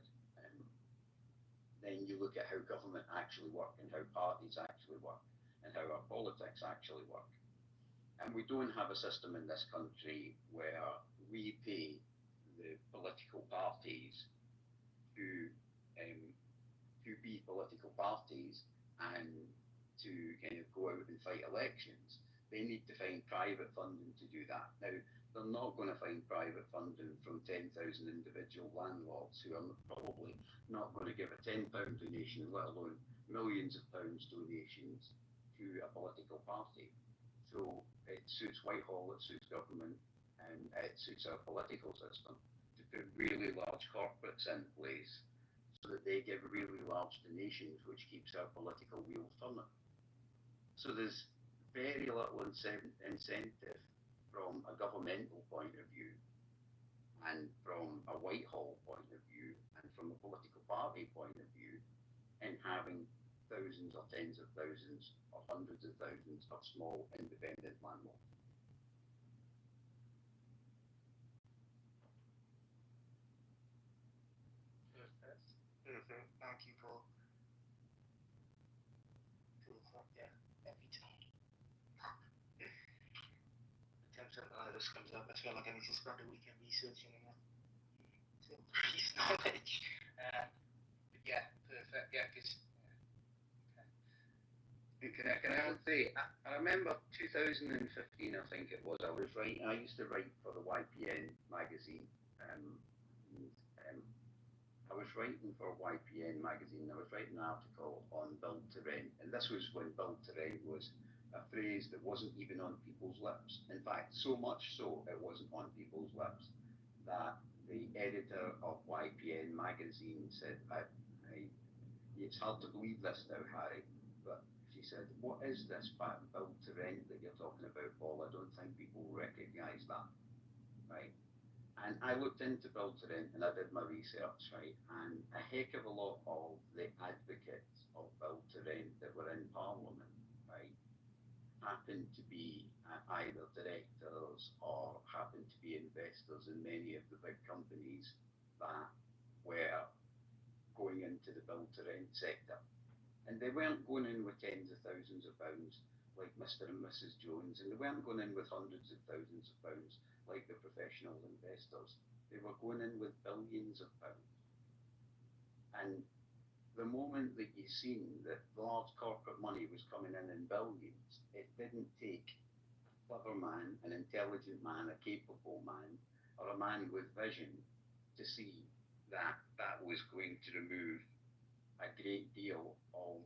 then you look at how government actually work and how parties actually work and how our politics actually work. And we don't have a system in this country where we pay the political parties who be political parties and to kind of go out and fight elections. They need to find private funding to do that. Now, they're not going to find private funding from 10,000 individual landlords who are probably not going to give a £10 donation, let alone millions of pounds donations to a political party. So it suits Whitehall, it suits government, and it suits our political system to put really large corporates in place so that they give really large donations, which keeps our political wheels turning. So there's very little incentive from a governmental point of view, and from a Whitehall point of view, and from a political party point of view, in having thousands or tens of thousands or hundreds of thousands of small independent landlords. Thank you, Paul. Yeah, every time. Anytime something like this comes up, I feel like I need to spend the weekend researching and to increase knowledge. But yeah, perfect. Yeah, because. Can I say, I remember 2015, I think it was, I used to write for the YPN magazine. I was writing for YPN magazine, I was writing an article on build to rent, and this was when build to rent was a phrase that wasn't even on people's lips. In fact, so much so it wasn't on people's lips that the editor of YPN magazine said, it's hard to believe this now, Harry, but she said, what is this build to rent that you're talking about, Paul? I don't think people recognise that, right? And I looked into build to rent and I did my research, right? And a heck of a lot of the advocates of build to rent that were in Parliament, right, happened to be either directors or happened to be investors in many of the big companies that were going into the build to rent sector. And they weren't going in with tens of thousands of pounds like Mr. and Mrs. Jones, and they weren't going in with hundreds of thousands of pounds like the professional investors. They were going in with billions of pounds. And the moment that you seen that large corporate money was coming in billions, it didn't take a clever man, an intelligent man, a capable man, or a man with vision to see that that was going to remove a great deal of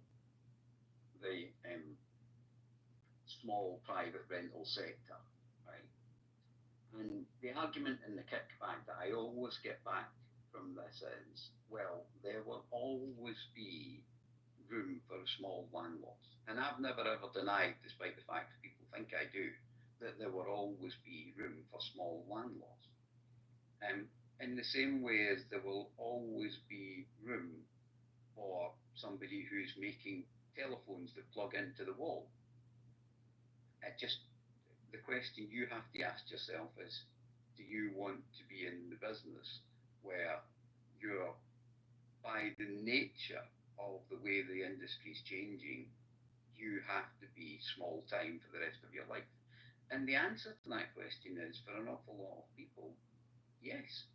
the small private rental sector, right? And the argument and the kickback that I always get back from this is, well, there will always be room for small landlords. And I've never ever denied, despite the fact that people think I do, that there will always be room for small landlords. In the same way as there will always be room for somebody who's making telephones that plug into the wall. The question you have to ask yourself is, do you want to be in the business where you're, by the nature of the way the industry's changing, you have to be small time for the rest of your life? And the answer to that question is, for an awful lot of people, yes.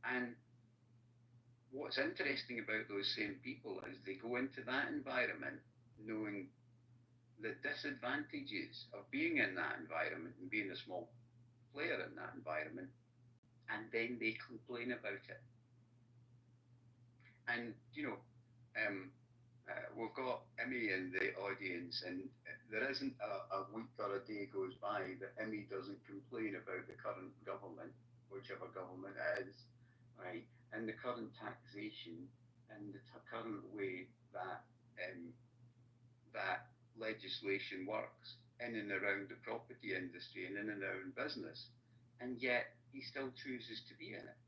And what's interesting about those same people is they go into that environment knowing the disadvantages of being in that environment and being a small player in that environment, and then they complain about it. And, we've got Emmy in the audience, and there isn't a week or a day goes by that Emmy doesn't complain about the current government, whichever government it is, right? And the current taxation and the current way that that legislation works in and around the property industry and in and around business, and yet he still chooses to be in it.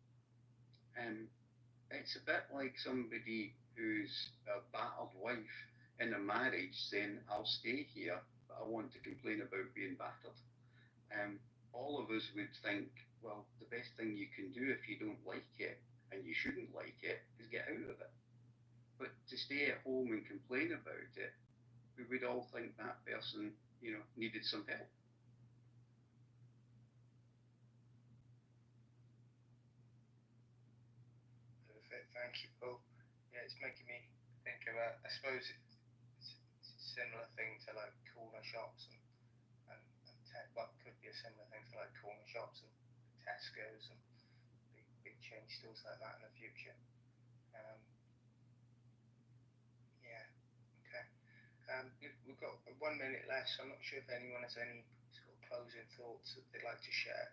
It's a bit like somebody who's a battered wife in a marriage saying, I'll stay here, but I want to complain about being battered. All of us would think, well, the best thing you can do if you don't like it, and you shouldn't like it, is get out of it. But to stay at home and complain about it, we would all think that person, needed some help. Perfect, thank you, Paul. Yeah, it's making me think about, I suppose it's a similar thing to like corner shops and could be a similar thing to like corner shops and Tesco's and big chain stores like that in the future. We've got 1 minute left, so I'm not sure if anyone has any sort of closing thoughts that they'd like to share.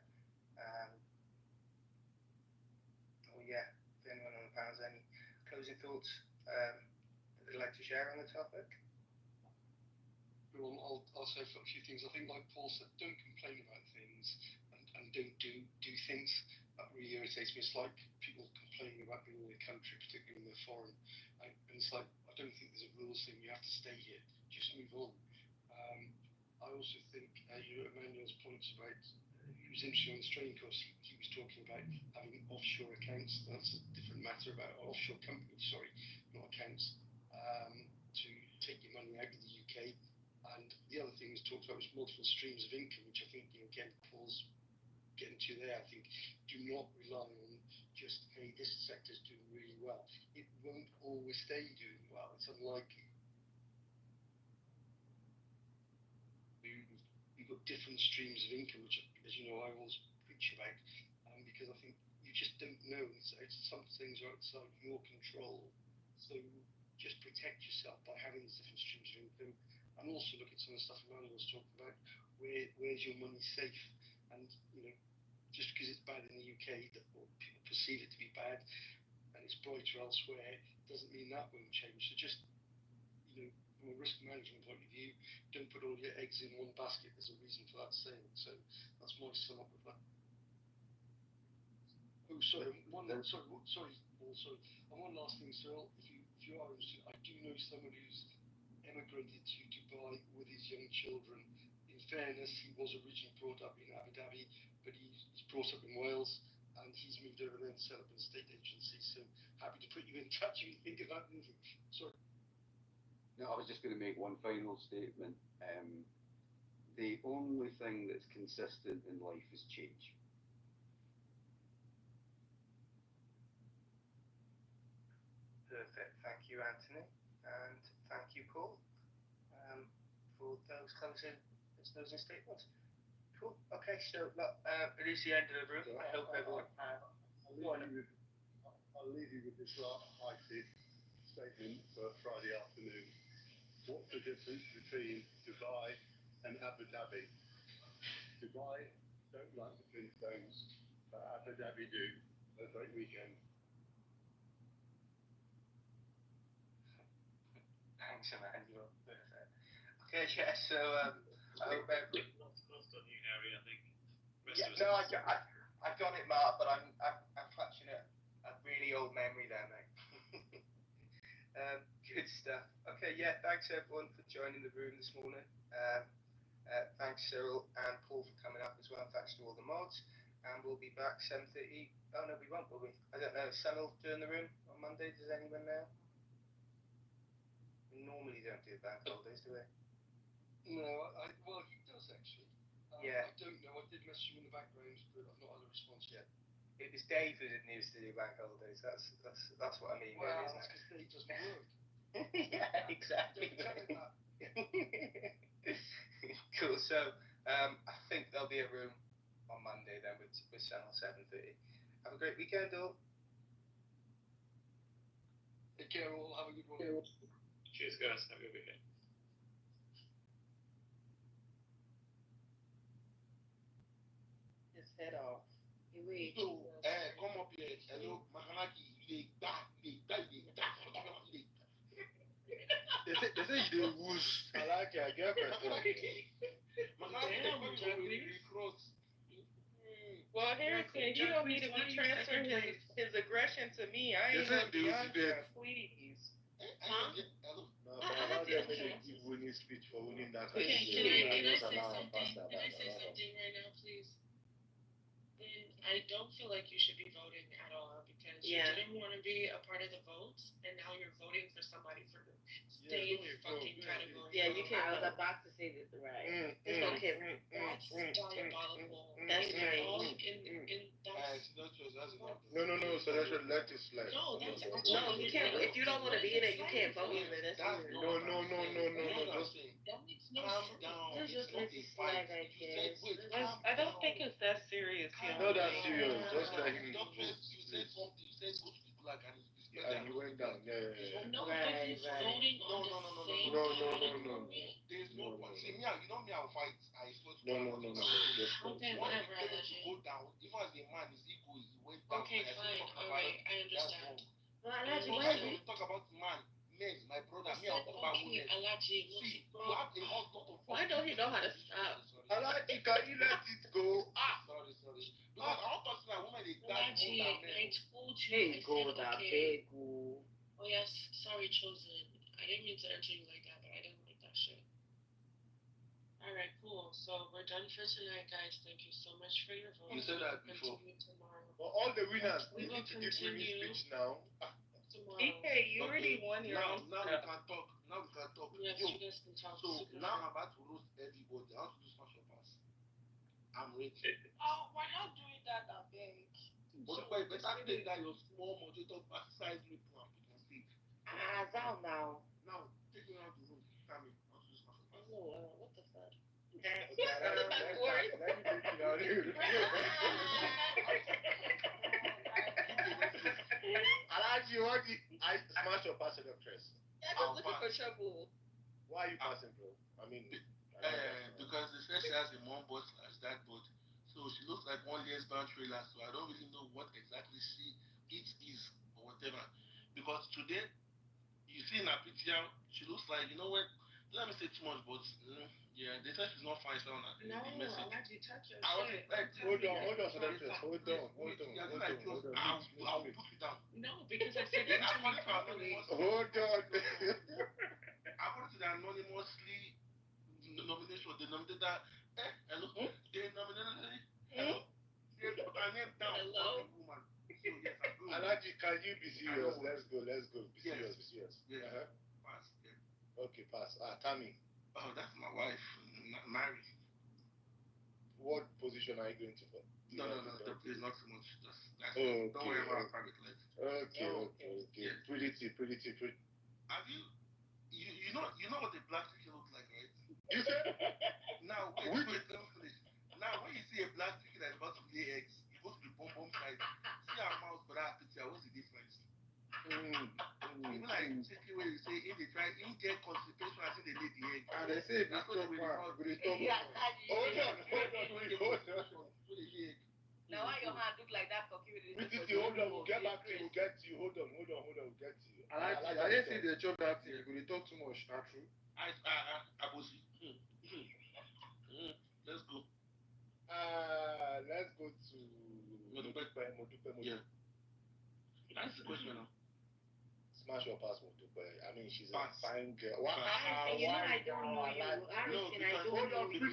If anyone on the panel has any closing thoughts that they'd like to share on the topic. Well, I'll say a few things. I think, like Paul said, don't complain about things and don't do things. That really irritates me. It's like people complaining about being in the country, particularly when they're foreign. And it's like, I don't think there's a rule saying you have to stay here. Just move on. I also think Emmanuel's points about, it was interesting on the training course, he was talking about having offshore accounts. That's a different matter about offshore companies, not accounts, to take your money out of the UK. And the other thing was talked about was multiple streams of income, which I think, again, Paul's getting to there. I think do not rely on just, hey, this sector's doing really well. It won't always stay doing well. It's unlikely. You've got different streams of income, which, as you know, I always preach about, because I think you just don't know. Some things are outside your control. So just protect yourself by having these different streams of income. And also look at some of the stuff Emmanuel was talking about. Where's your money safe? And just because it's bad in the UK, or people perceive it to be bad, and it's brighter elsewhere, doesn't mean that won't change. So just, from a risk management point of view, don't put all your eggs in one basket. There's a reason for that saying. So that's my sum up of that. Oh, sorry. Paul, sorry. And one last thing, Cyril. If you are interested, I do know someone who's emigrated to Dubai with his young children. In fairness, he was originally brought up in Abu Dhabi, but he's brought up in Wales, and he's moved over there and set up an estate agency. So happy to put you in touch if you think about moving. Sorry. No, I was just going to make one final statement. The only thing that's consistent in life is change. Perfect. Thank you, Anthony, and thank you, Paul, for those closing statements. Cool. Okay, so look, it is the end of the room. I hope everyone. I'll leave you with this high-tech statement for Friday afternoon. What's the difference between Dubai and Abu Dhabi? Dubai don't like the Flintstones, but Abba Dabby do. Have a great weekend. Thanks, Emmanuel. Okay, yeah, so I hope everybody... Lost on you, Harry, I think. Yeah, no, I got it, Mark, but I'm clutching a really old memory there, mate. Good stuff. Okay, yeah, thanks everyone for joining the room this morning. Thanks Cyril and Paul for coming up as well. Thanks to all the mods, and we'll be back 7:30. Oh no, we won't, will we? I don't know. Sun will do in the room on Monday. Does anyone know? We normally don't do bank holidays, do we? No, well, he does actually. Yeah. I don't know. I did message him in the background, but I've not had a response yet. It was Dave who didn't used to do bank holidays. That's what I mean. Well, really, isn't that's it? because Dave doesn't work. Yeah, exactly. Cool. So I think there'll be a room on Monday then with Sam on 7:30. Have a great weekend, all. Take care, all. Have a good one. Cheers, guys. Have a good weekend. His head off. Wait. So, come up here. Hello, Makanaki. They say you dey whoosh. I like your girlfriend. Well, Harrison, you don't need to be transferring his aggression to me. I ain't no Bianca, please. No, but I don't get any winning speech for winning that. Okay, can I say something? Can I say something right now, please? I don't feel like you should be voting at all because you didn't want to be a part of the votes, and now you're voting for somebody for the same fucking category. Yeah, you can't. I was about to say this, right? It's okay. That's diabolical. That's right. All in that's. No. So that's your legislation. No, that's no. You can't. If you don't want to be in it, you can't vote in it. No. That makes no sense. It's just let you slag, I guess. I don't think it's that serious. Not that serious. Just like him. You said something. You said go to the black and and you went down. Yeah. No, but he's voting on the same category. There's no point. See, me, you know me, I'll fight. I supposed to. No. Just okay, whatever. Go down. Even as a man is equal, he went down. Okay, fine. All right, I understand. We talk about man. Men, my brother, me, I'll talk about women. See, you have a whole lot of. Why don't he know how to stop? Alaji, can you let it go? Sorry. Because I want to see that women, they die more than men. I told you. Hey, go that big. Oh, yes. Sorry, Chosen. I didn't mean to enter you like that, but I didn't like that shit. All right, cool. So we're done for tonight, guys. Thank you so much for your vote. You said that before. Continue tomorrow. For all the winners, We we will need to give winning continue speech now. tomorrow. You already won your own Now we can talk. Yes, Yo, you guys can talk. so now I'm about to roast everybody. I want to do smash your pass. I'm ready. Oh, we're not doing that, I beg. But wait, better than that, your small moderator size me to and put on stage. Down now. Now, take me around the room. Tell me, I want to do smash your pass. Oh, what the fuck? Alaji, what I smash your pass in the press. Yeah, I'm looking for trouble. Why are you passing, bro? I mean, because the first she has a mom boat slash dad boat, so she looks like one lesbian trailer. So I don't really know what exactly it is or whatever. Because today, you see in her picture, she looks like, you know what? Let me say too much, but yeah, they said she's not fine. So No, I like you touch your shit. Hold on, so that's just hold on. I'll put it down. No, because I said it to you properly. Hold on. According to the anonymously nomination, they nominated that. Hello? They nominated. Hello? They put her name down. Hello? Woman. So yes, I'm good. Alaji, can you be serious? Let's go. Be serious. Yeah. Pass. Yeah. Okay, pass. Tammy. Oh, that's my wife. Married. What position are you going to for? No. There's not so much. Okay. Don't worry about private life. Okay. Yeah. Pretty. Have you know what a black chicken looks like, right? You said? Now, wait, let me finish. Now, when you see a black chicken that's about to lay eggs, you go to the bum side. See our mouth for that picture. What's the difference? Even like chicken where you say in get constipation as in they lay the egg. And they say it's too far. Hold on. Now why your hand look like that cocky with the BTT, hold on, we'll get back to you, we'll get to you. Hold on, we'll get to you. I didn't see the chop that thing. You talk too much, not true. Abusi. Let's go. Let's go to Modupe. Yeah. That's the question now. Smash or pass Modupe. I mean, she's a fine girl. I don't know you. Harrison, I don't know you.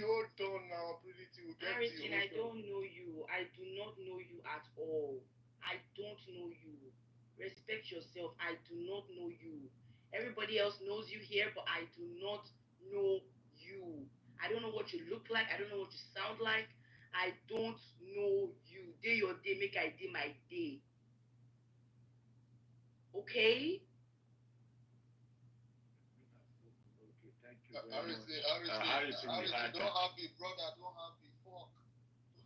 Hold on now, Pretty. Harrison, I don't know you. I do not know you at all. I don't know you. Respect yourself. I do not know you. Everybody else knows you here, but I do not know you. I don't know what you look like. I don't know what you sound like. I don't know you. Day your day, make I day my day. Okay? Harrison, don't have the brother, don't have the fork.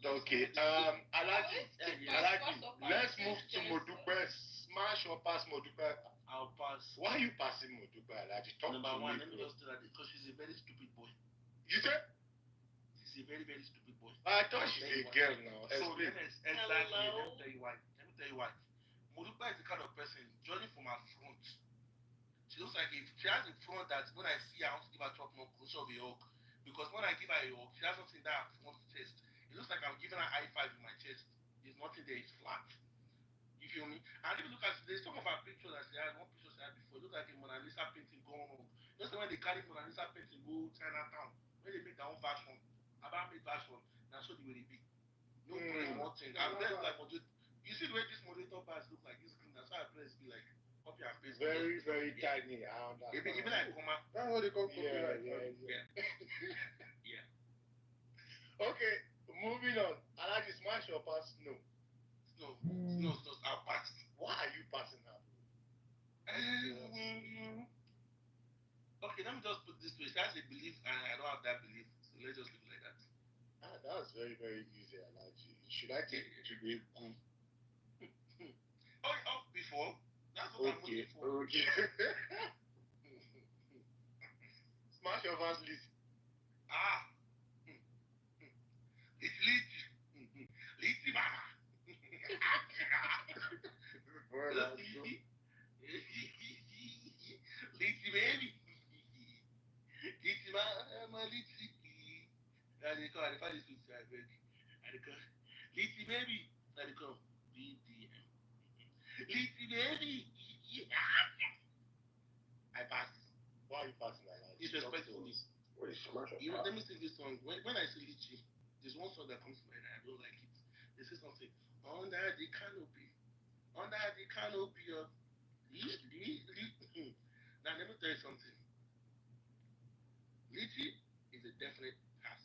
Okay, Alaji, let's move to Modupe. Smash or pass Modupe? I'll pass. Why are you passing Modupe, Alaji? Number one, let me just tell her because she's a very stupid boy. You said? She's a very, very stupid boy. I thought she's a girl now. So exactly, let me tell you why. Modupe is the kind of person, judging from her front, she looks like if she has a front that when I see her, I want to give her top more closer of a hug. Because when I give her a hug, she has something that front chest. It looks like I'm giving her high five in my chest. There's nothing there, it's flat. You feel me? And if you look at there's some of her pictures that she had, one picture she had before, it looks like a Mona Lisa painting going on. Just when they carry Mona Lisa painting go Chinatown, when they make their own version, about made version, that's what they will be. No brain, nothing. And then like you see the way this moderator bars look like this green, that's why I press be like copy and paste. Very, very tiny. I understand. Even like comma. That's what they call copyright. Yeah. Okay, moving on. Alaji, smash or pass? No. I'll pass. Why are you passing now? Okay, let me just put this way. She has a belief and I don't have that belief. So let's just leave it like that. That's very, very easy, Alaji. Should I take it to be off before? That's what I'm looking for. Okay. Smash your fans list. It's Litty Mama. Litty baby. Litty Mama, Litty. And they call this picture, I beg. And they call Litty baby. And they call BDM. Litty baby. I pass. Why are you passing like that? It's respectfully. Let me sing this song. When I see Litchi, there's one song that comes to mind and I don't like it. They say something, under the canopy of now let me tell you something. Litchi is a definite pass.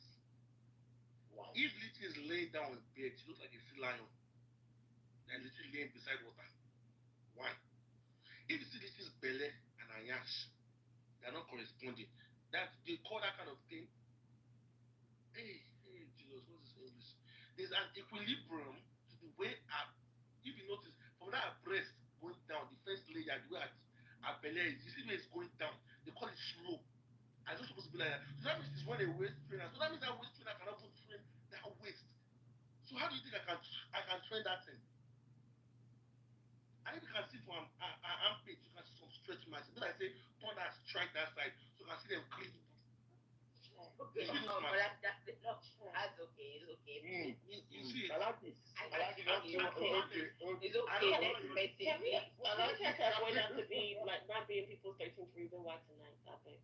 Wow. If Litchi is laying down on bed, she looks like a sea lion. Then Litchi laying beside water. Why? If you see Litchi's belly and her yash, they're not corresponding. That they call that kind of thing. Hey, Jesus, what's this English? There's an equilibrium to the way if you notice, from that breast going down, the first layer, the way her belly is, you see where it's going down. They call it slow. And it's not supposed to be like that. So that means it's when a waist trainer. So that means that waist trainer cannot even train that waist. So how do you think I can train that thing? And if you can see from her armpit, you can see some stretch marks. But I say, turn that, strike that side, so you can see them clean. Okay, that's okay. It's okay. You see, I like this. Okay. It's okay. Can we avoid that to be like not being people's 13th reason why tonight? Topic.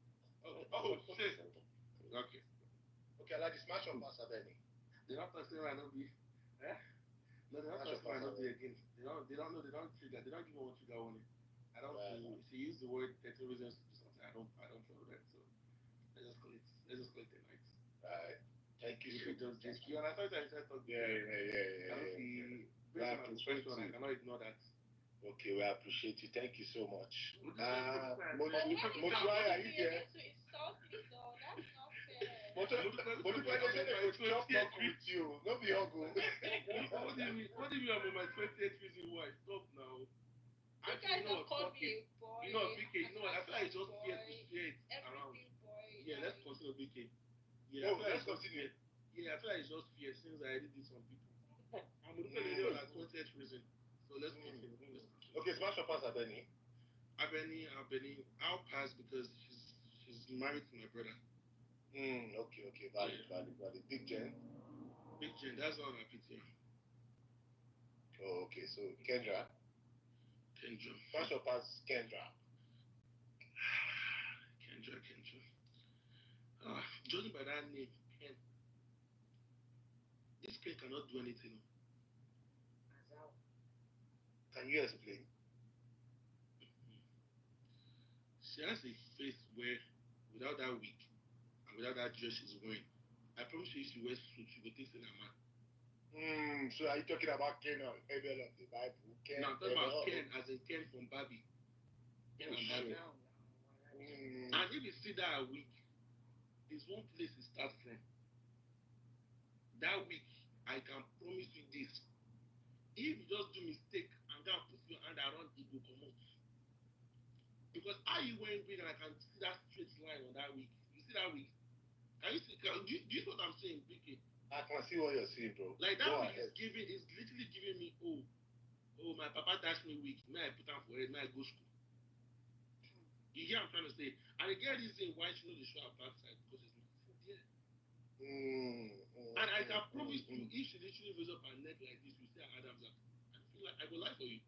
Oh shit. Okay. Okay, I like this. Smash or pass Benny. They're not testing right now, B. No, they're not testing right now again. They don't know. They don't trigger. They don't give one trigger on it. I don't. She used the word 13 reasons to do something. I don't follow that. So let's just call it tonight. Alright. Thank you. Just you and I thought I said something. Yeah. I don't see. Based on my question, I cannot ignore that. Okay, we appreciate you. Thank you so much. Motuai, are you there? Motuai doesn't know to talk with you. No be huggle. What do you mean about my 28th reason why? Stop now. You guys don't call me a boy. You know, BK, you know what? I feel like it's just fear to share it around. Yeah, let's consider BK. Yeah, let's continue. Yeah, I feel like it's just fear since I already did some people. I'm going to play at 20th reason. So let's continue. Okay, smash or pass Abeni? Abeni, I'll pass because she's married to my brother. Okay, valid. Big Jen, that's all my PTR. Oh, okay, so Kendra. Smash or pass Kendra? Kendra. Judging by that name, Ken. This Ken cannot do anything. Can you explain? She has a face where, without that wig and without that dress she's wearing, I promise you, if she wears suit, she will think she's a man. So are you talking about Ken or Abel of the Bible? Ken, no, I'm talking about Ken as in Ken from Barbie. Ken and Barbie. And if you see that wig, there's one place it starts from. That wig, I can promise you this. If you just do mistake and go and put your hand around, it will come out. Because how you wearing wig and I can see that straight line on that wig. You see that wig? Can you see? Do you know what I'm saying, Vicky? I can see what you're saying, bro. Like that wig is literally giving me, oh, my papa dashed me wig. May I put on for it? May I go school? You hear what I'm trying to say? And again, reason why she know the show her backside because it's not there. And I can promise you, if she literally raise up her neck like this, you see her Adam's up. I feel like I will lie for you.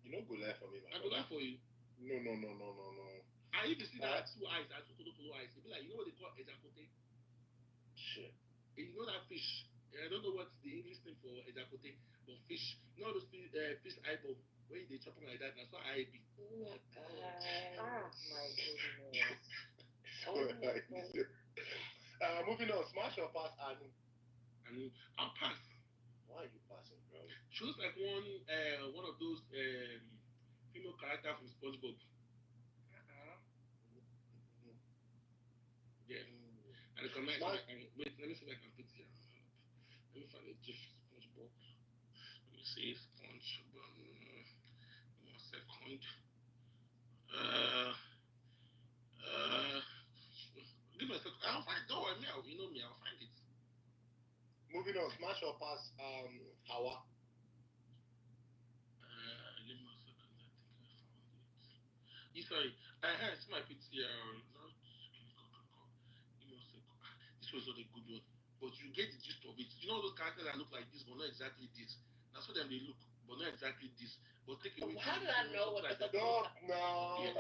You don't go lie for me, man. I will lie for you. No. And if you see that two eyes, that two colorful eyes, it'll be like, you know what they call ejacote? Shit. You know that fish? I don't know what's the English name for ejacote, but fish. You know those fish eyeball, when they chop them like that, that's what I be. Oh my God. My goodness. Moving on, smash or pass Anu? I'll pass. Why are you passing, bro? She looks like one of those female characters from SpongeBob. Yeah. And the comment, wait, let me see if I can put it. Let me find a GIF SpongeBob. Let me see SpongeBob. 1 second. Give me a second. I'll find it. Don't worry, you know me, I'll find it. Moving on, smash or pass Hawa? Give me a second. I think I found it. Sorry, it's my PTR. Give me a second. This was not a good one, but you get the gist of it. You know those characters that look like this, but not exactly this. That's what they look, but not exactly this. But take away. How did I know what the fuck? No. I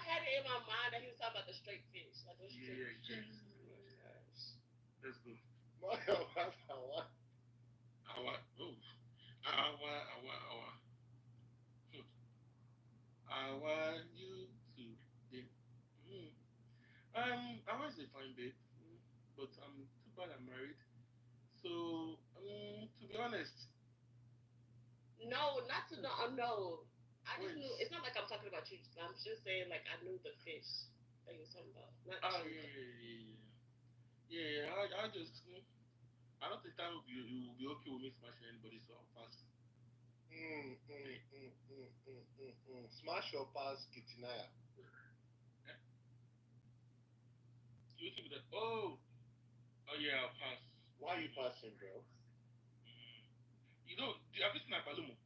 had it in my mind that he was talking about the straight fish. Like those straight fish. Let's go. Hawa. Oh. I want you to. I was a fine babe, but I'm too bad I'm married. So, to be honest. No, not to know. No, I just knew. It's not like I'm talking about you. I'm just saying, like I knew the fish that you were talking about. Not yeah. I just. I don't think that will be okay with me smashing anybody, so I'll pass. Smash or pass Kitinaya? You think that? Oh yeah, I'll pass. Why are you passing, bro? You know, have you seen my Balumo?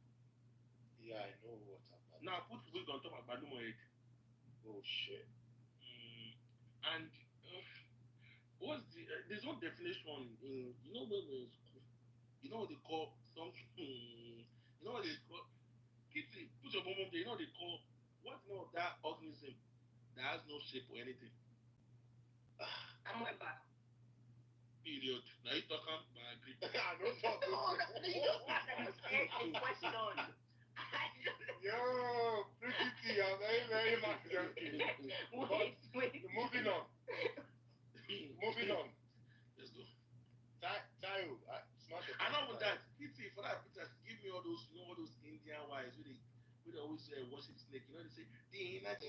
Yeah, I know what's up. Now put wig on top of Balumo head. Oh shit. And what's there's one definition in, you know, when we're in school, you know what they call something, you know what they call, Kitty, put your bum there, you know what they call, what, you know, that organism that has no shape or anything. I'm right back. Period. Now you talk about I agree. I don't talk. You don't have to understand a question. Yo, pretty, I'm very much joking. Wait. Moving on. Let's go. Tayo, smash it. I know with that. Kitty, for that picture, give me all those, you know, all those Indian wives where they always worship snake. You know, they say, they don't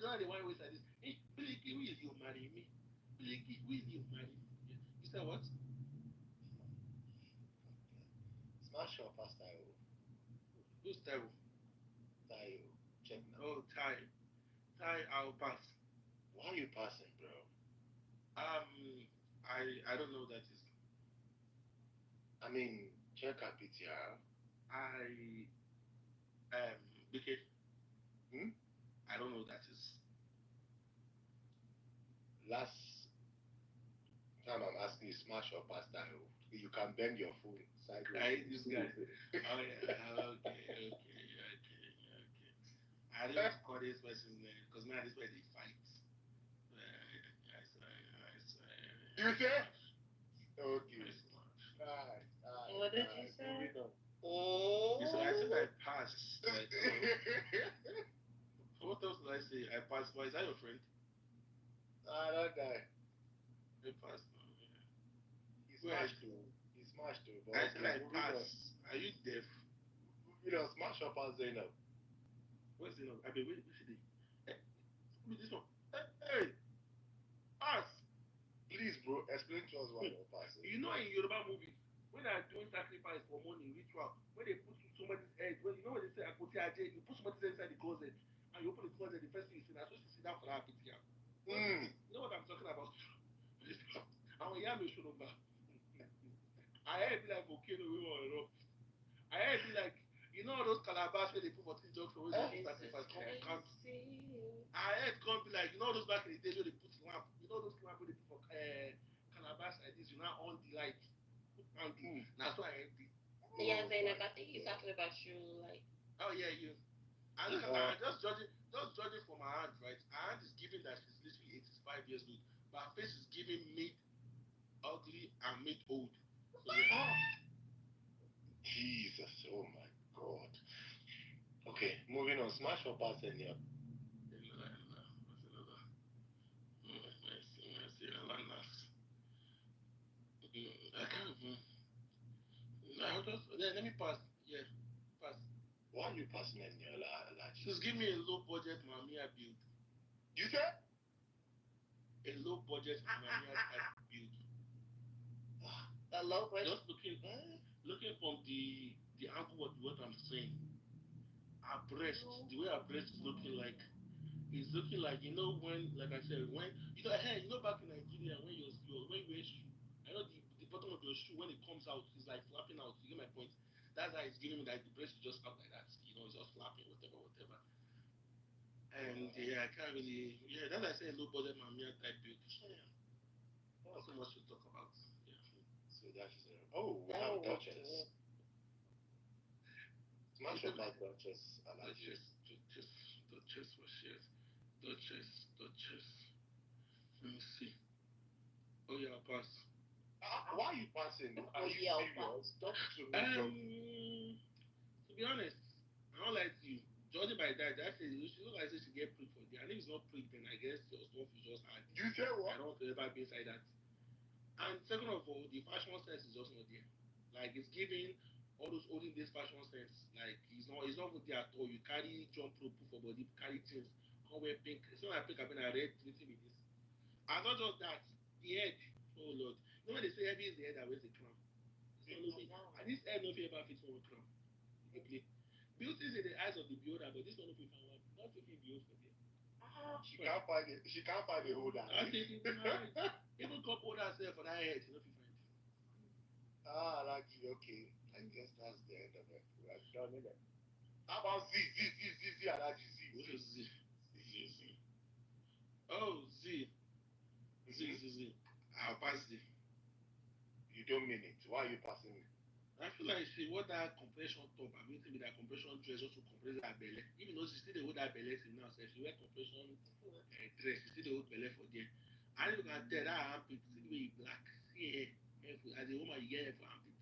know the one always like this. Hey, Biliki, will you marry me? Biliki, will you marry me? You said what? Smash or pass Tayo? Who's Tayo? Tayo. Check now. Oh, Tayo, I'll pass. Why are you passing, bro? I I don't know that is. I mean, check a PTR. BK. I don't know that is. Last time I'm asking you, smash or pass that. You can bend your phone sideways. I hate this guy. Oh yeah. Okay. I didn't call this person because man, this way they fight. You say? Okay. What did you say? Oh. So I said I passed. Like, what else did I say? I passed. Why is that your friend? I don't know. I passed. He smashed too. He smashed too. I said I passed. Are you deaf? You know, smash or pass Zainab. Where's Zainab? I mean, where should they? Hey, this one. Hey, pass. Please, bro, explain to us why you're passing. You know, in Yoruba movie, when they are doing sacrifice for money ritual, when they put somebody's head, when you know when they say you put somebody's head inside the closet, and you open the closet, the first thing you see, that's supposed to sit down for that picture. You know what I'm talking about? And when you have a show number, I heard be like volcano we want to rock. I heard be like, you know those calabash where they put for three junction where they do sacrifice come. I heard come be like, you know those back in the days where they put lamp, you know those lamp where they put for calabash like this, you now on the light. That's why I heard it. Yeah, Zainab, I think he's talking about you, like. Oh yeah, you. And look at her, just judging from her hand, right? Her hand is giving that she's literally 85 years old, but her face is giving mid ugly and mid old. So, yeah. Jesus, oh my God. Okay, moving on. Smash or pass any up? I can't. Let me pass. Yeah, pass. Why are you passing any Just give me a low budget Mamiya build. You said? A low budget Mamiya type build. A low budget? Just looking from the angle what I'm saying. Our breast, the way our breast is looking like, it's looking like, you know, when, like I said, when you know back in Nigeria when you wear shoe, I know the bottom of your shoe when it comes out is like flapping out. You get my point? That's how it's giving me like the breast is just out like that. You know, it's just flapping, whatever. And yeah, I can't really. Yeah, that's why I say low budget Mamiya type build. Yeah. Not so much to talk about. Yeah. So that's we have Duchess. Smash or pass Duchess? Duchess was shares. Duchess. Let me see. Oh yeah, I'll pass. Why are you passing? Are you serious? Talk to me. To be honest, I don't like you. Judging by that, she look like she get pricked for there. And if it's not pricked, then I guess your stuff is just hard. You say what? I don't want to ever be inside that. And second of all, the fashion sense is just not there. Like it's giving all those olden days fashion sense. Like it's not there at all. You carry jump rope for body, carry things, come wear pink. It's not like pink, I mean I red, anything with this. And not just that, the head. Oh Lord. You know when they say heavy is the head that wears the crown. And this head no ever fits one crown. Beauty is in the eyes of the beholder, but this one no fit find one. Not fit behold for there. She can't find the holder. Even cup holder herself for that head, she no fit find it. Like okay. I guess that's the end of it. I've done it. How about Z? I like Z. What is Z? Oh, Z. I'll pass Z. You don't mean it. Why are you passing it? I feel like she wore that compression top. I'm going to be that compression dress just to compress her belly. Even though she still hold that belly now, so she wear compression dress. She still hold belly for there. And you can tell that armpit, see the way you black. See hair. As a woman, you get hair for armpit.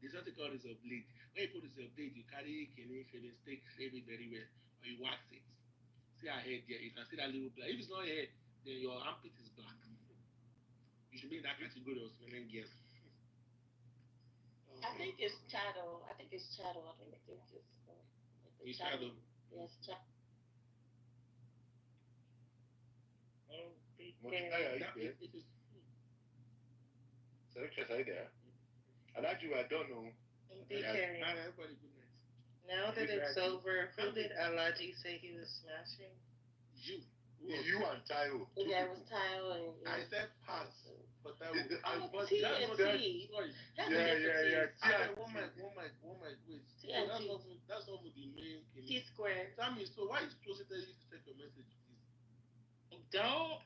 There's something called razor blade. When you put razor blade, you carry cane, shaving stick, shave it very well, or you wax it. See her hair there. You can see that little black. If it's not hair, then your armpit is black. You should be in that category of smelling girls. I think it's chattel. I think it's chattel. It's chattel. Yes, chattel. Selectors are there. I like you. I don't know. Everybody good night. Now that it's over, who did Alaji say he was smashing? You and Tayo. Yeah, it was Tayo and. I said pass, but Tayo. But TNT. that's not That's yeah. One mic, wait. So TNT. that's not the main T square. Tammy, so why is closer tell you to check your message, please? Don't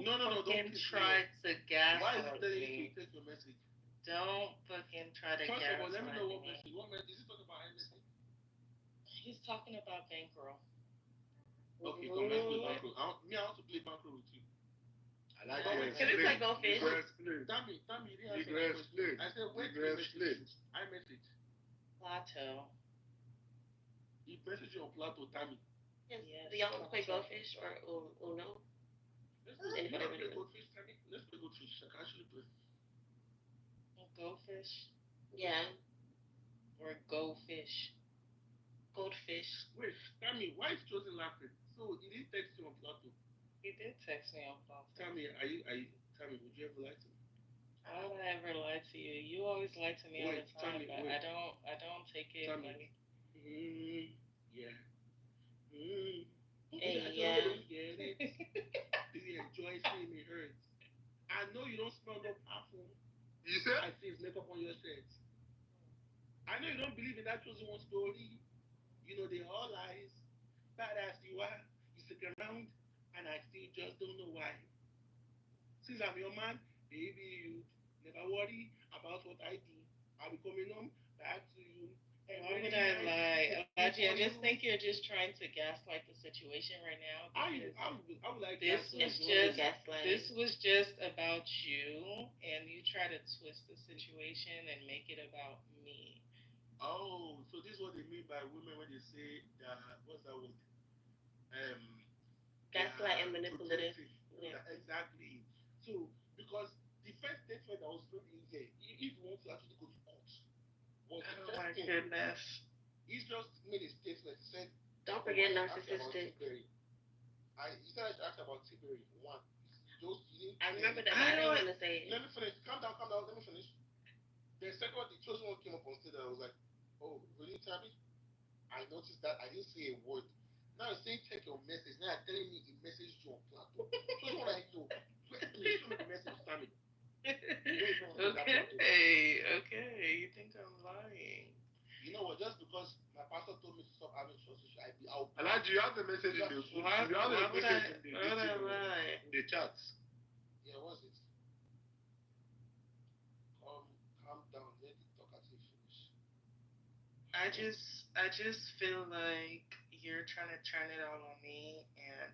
No, fucking don't try to gaslight Why is it telling you me. to take your message? Don't fucking try to First of all, let me know gaslight what me. message. What message? Is he talking about iMessage? He's talking about bankroll. Okay, come, let's play bankroll. I want to play bankroll with you. I like Can to we play Goldfish? Tammy, you didn't You answer can my question. explain. I said, where You did can you explain. message? iMessage. Plateau. He messaged you on Plato, Tammy. Yes. Yes, Do y'all want to play Plateau. Goldfish or Uno? Let's Anybody play wanna do it? Goldfish, Tammy. Let's play Goldfish. I can actually play. Goldfish Yeah. or goldfish? Goldfish. Wait, Tammy, why is Chosen laughing? So he didn't text you on Plato. He did text me on Plateau. Tammy, Tammy, would you ever lie to me? How would I ever lie to you? You always lie to me all Wait, the time, Tammy, but wait. I don't take it. Tammy. Like, Yeah. Hey, I yeah. don't get it. Do you enjoy seeing me hurt? I know you don't smell no perfume. You said? I see his makeup on your shirt. I know you don't believe in that chosen one story. You know they're all lies. Badass you are. You stick around, and I still just don't know why. Since I'm your man, baby, you never worry about what I do. I'll be coming home back to you. why would I lie? Elijah, I just think you're just trying to gaslight the situation right now. I would like This that. was just about you, and you try to twist the situation and make it about me. Oh, so this is what they mean by women when they say that, what's that word? Gaslight and manipulative. Yeah. Exactly. So, because the first statement I was reading in here, if you want to actually go to court, was the Oh first my thing. goodness. He just made a statement. He said, Don't forget he said I asked about Tiberi. One, I remember that, but I didn't want to say it. Let me finish. Calm down. Let me finish. The second one, the chosen one came up on stage, and I was like, oh, really, Tabby? I noticed that. I didn't say a word. Now you're saying check your message. Now you're telling me he messaged you on Plato. Chosen one, I know. Please show me the message, Tabby. Okay. You think I'm lying? You know what? Just because my pastor told me to stop having trust issues, Elijah, you have the message in the in the chat. Yeah, what's it? Calm down. Let the talkative finish. I just feel like you're trying to turn it all on me, and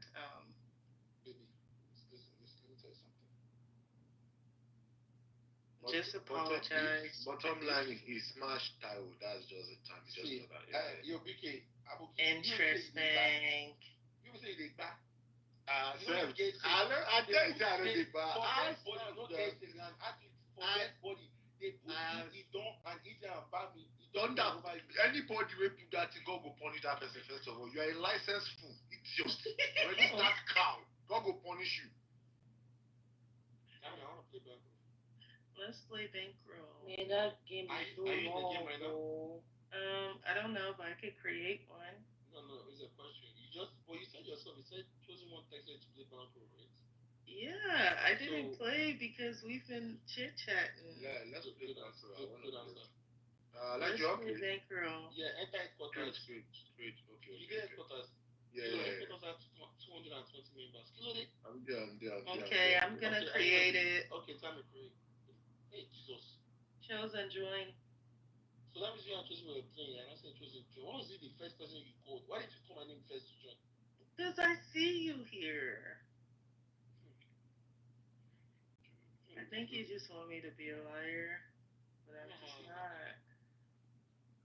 Baby, listen, let me tell you something. just apologize. Bottom line, he smashed Taiwo. That's just the time. See, yo, BK, Interesting. You say they back. I tell you, I don't think body. They put it down and eat and bag me. Anybody will put that thing, God go punish that person first of all. You are a licensed fool, idiot. Already start cow. God go punish you. I want to play bankroll. Let's play bankroll. Man, that game is so long. I don't know if I could create one. No, it's a question. You said yourself. You said chosen one texted to play bankroll, right? Yeah, I didn't play because we've been chit chatting. Yeah, let's play bankroll. Let's play bankroll. Yeah, enter headquarters. Straight. Okay. You get headquarters. Yeah. Headquarters have 220 members. I'm there. Okay, I'm gonna create it. Okay, time to create. Hey, Jesus. Chosen join. So that means you and Chosen were playing, and I said Chosen join. Why was he the first person you called? Why did you call my name first to join? Because I see you here. I think you just want me to be a liar, but I'm just not.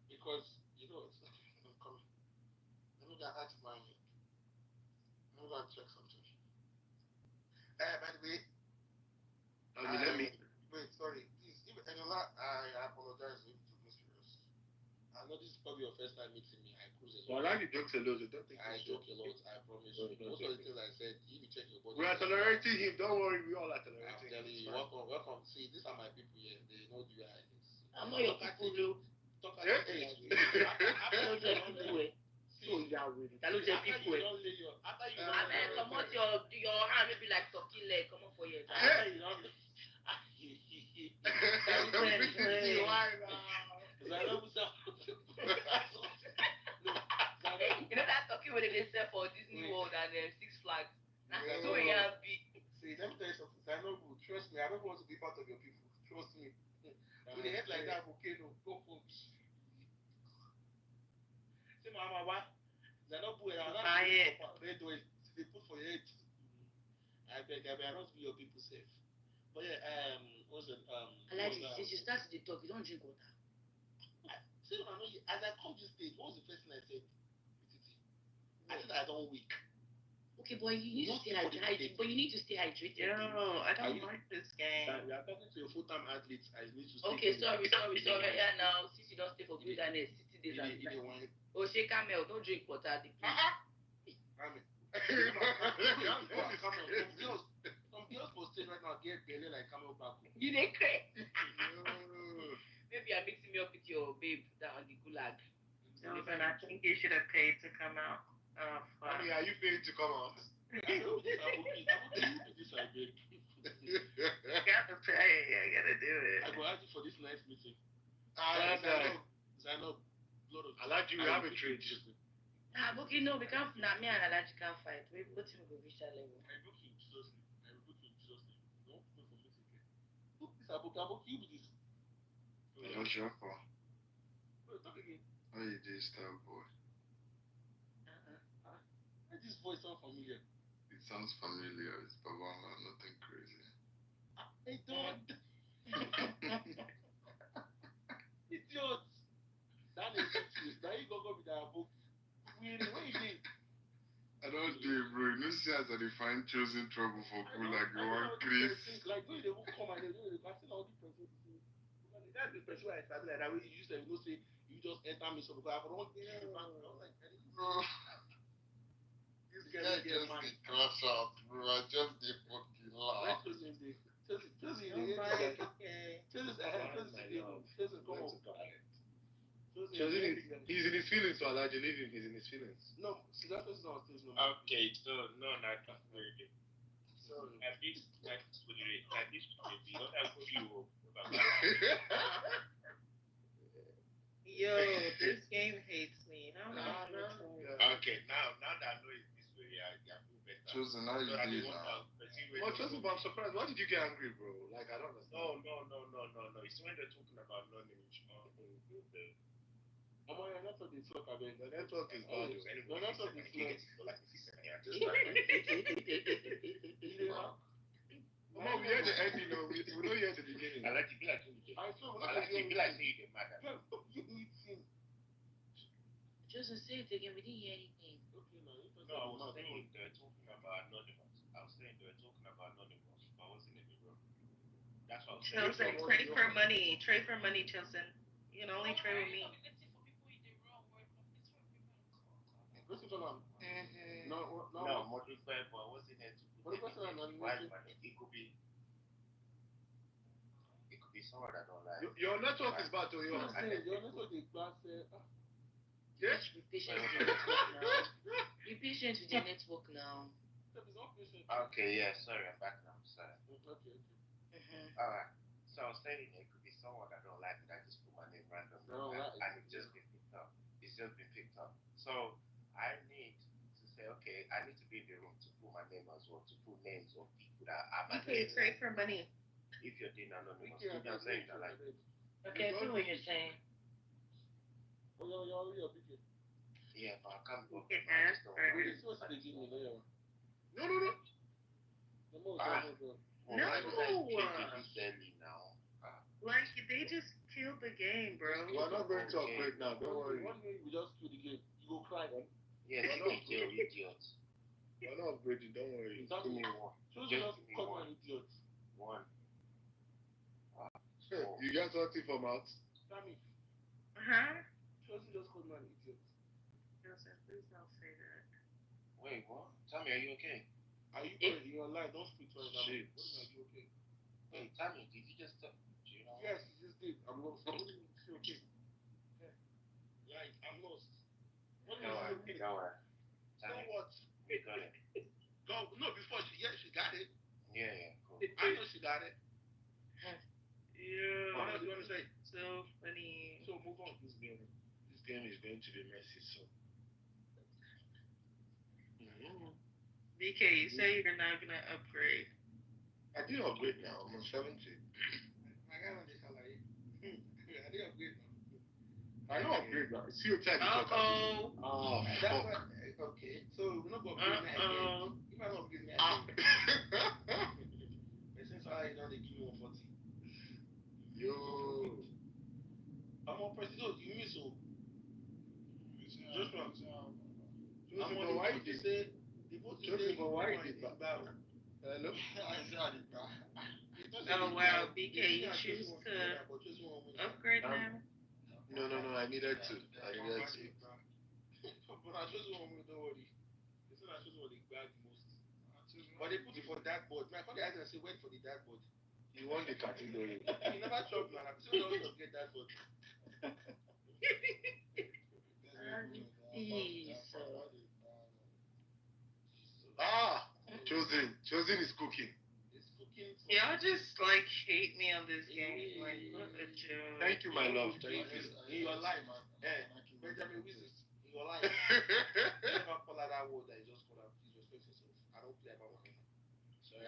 Because, I'm coming. Let me go ask my... Let me go and check something. By the way... Wait, sorry. Please, I apologize if it was serious. I know this is probably your first time meeting me. I cruise a lot. Well, I like the jokes a lot. I joke a lot, I promise you. Most of the things I said, if you check your body... We are tolerating him. Don't worry, we all are tolerating him. I'm telling you, welcome. See, these are my people here. They know you are. I'm not your people, Lou. Talk about it. I'm not your people. So Yahweh. That looks like people. Come on, your hand will be like turkey leg. Come on for you. me. I don't want to be part of your people. Trust me. When they head like that, volcano, go home. Say, Mama, what? They're not putting out. They put for your head. I beg, I don't be your people safe. But yeah, what's it? Like, since you started the talk, you don't drink water. See, as I come to stage, what was the first thing I said? I said I don't weak. Okay, boy, you need to stay hydrated. But you need to stay hydrated. No, I don't like this game. We are talking to a full-time athlete. I need to stay. Okay, sorry. Yeah, now, since you don't stay for wilderness, 60 days at a time. Oh, shake camel, don't drink water. Some girls for stage right now get belly like camel back. You dey crazy. Maybe you're mixing me up with your babe that on the gulag. No, but I think you should have paid to come out. Honey, are you paying to come out? I know this. I will this I did. I gotta pay. I gotta do it. I go ask you for this nice meeting. I know. I like you have a trade. Okay, no, we can't. Not me and Alaji can't fight. We put him go reach that level. I book him Jesus name. Don't put for meeting again. Book this. I book you with this. You're sure for. Talk again. How you do, star boy? This voice sounds familiar. It sounds familiar. It's Babala, nothing crazy. I don't. Idiot. That is it. Now you go with our book. Where you did? I don't do it, bro. You know, see as I define choosing trouble for people like you want Chris. Like, when they will come and they will see all the person. That's the person I started like that. Way you used to, say, you just enter me so because I don't get it. I was like, bro. This guy just the crash out, bro. I just did fucking laugh. He's in his feelings, so Elijah, leave him. He's in his feelings. No, see, that person's not still no. Okay, so no, not very good. So at least we don't have few. Yo, this game hates me. Okay, now that I know it's this way, I feel better. Chosen, how you doing now? Oh, Chosen, I'm surprised. Why did you get angry, bro? Like, I don't understand. No. It's when they're talking about non-image. Your network is slow, I mean. The network is bad. Your network is slow. Mama, we heard the ending, no, we don't hear the beginning. I like to be like you. I saw I like to be like you, matter. Just say it again, we didn't hear anything. No, I was saying they were talking about anonymous. I wasn't in the room. That's what I was saying. Chosen, trade for money. Trade for money, Chosen. You can only trade with me. No, model fair, but I wasn't there to put it could be someone I don't like. Your network is bad to you. Your network is bad. Yes? Be patient with your network now. Be patient with your network now. Okay, yeah, sorry, I'm back now. Sorry. Okay. Alright. So I was saying it could be someone I don't like and I just put my name randomly and it's just been picked up. So I need to say, okay, I need to be in the room to put my name as well, to put names of people that are my Okay, trade for money. If you're doing anonymous, you can say it like Okay, I feel what you're saying. yeah, but I can't go. No. Like, they just killed the game, bro. We're not going to a break now, don't worry. We just kill the game. You go cry. Yes, you idiots. We're not upgrading, don't worry. Give me one. Just call me an idiot. One. You got something from out? Sammy. Just call me an idiot. Joseph, please don't say that. Wait, what? Sammy, are you okay? Are you okay? You're alive. Don't speak to us. Are you okay? Hey, Sammy, did you just do you know? Yes, you just did. I'm lost. Okay. Yeah. Like, I'm lost. What is okay? Go on. Sammy, what? We got it. Go. No, before she got it. Yeah, cool. I know she got it. Yeah. What else do you want to say? So funny. So move on. This game is going to be messy, so. BK, you say you're not gonna upgrade. I did upgrade now. I'm on 70. My guy on the salary. I did upgrade now. I know upgrade now. See your time. Uh-oh. Oh, That's fuck. what, okay, so we're not going to upgrade me again. You might not upgrade me Ah. again. But since I know they give me 140. Yo. I'm on president. You miss so. Just one. I'm on the white. They say, they both say, Hello? Oh, wow. BK, you choose to upgrade now? No. I needed to. But I just want to don't worry. It's not I just want to grab the most. But they put it for that board. My father asked and say, wait for the that board. You want the category. You never chop, man. I'm still not going to get that board. Chosen is cooking. It's cooking. Y'all just like hate me on this game. Like, what a joke. Thank you, my love. Thank you. In your life, man. Benjamin Wizard. In your life. Never call out that word that you just call out. Please respect yourself. I don't play about one. Sorry,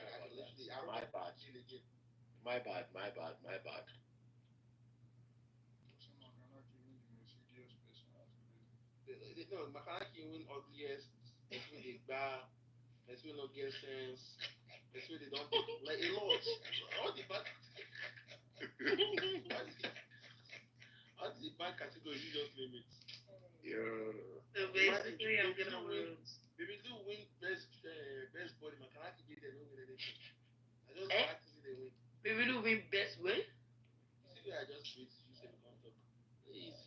My bad. My bad. No, Makanaki win ugliest. That's when they bar. That's when no get sense. That's when they don't like a lot. All the bad. All the bad categories you just name it. Yeah. So basically, I'm gonna lose. Maybe do win best body. Makanaki did they don't win anything. I just like to see they win. Maybe do win best way. See where I just wait. You say we can't talk. Please.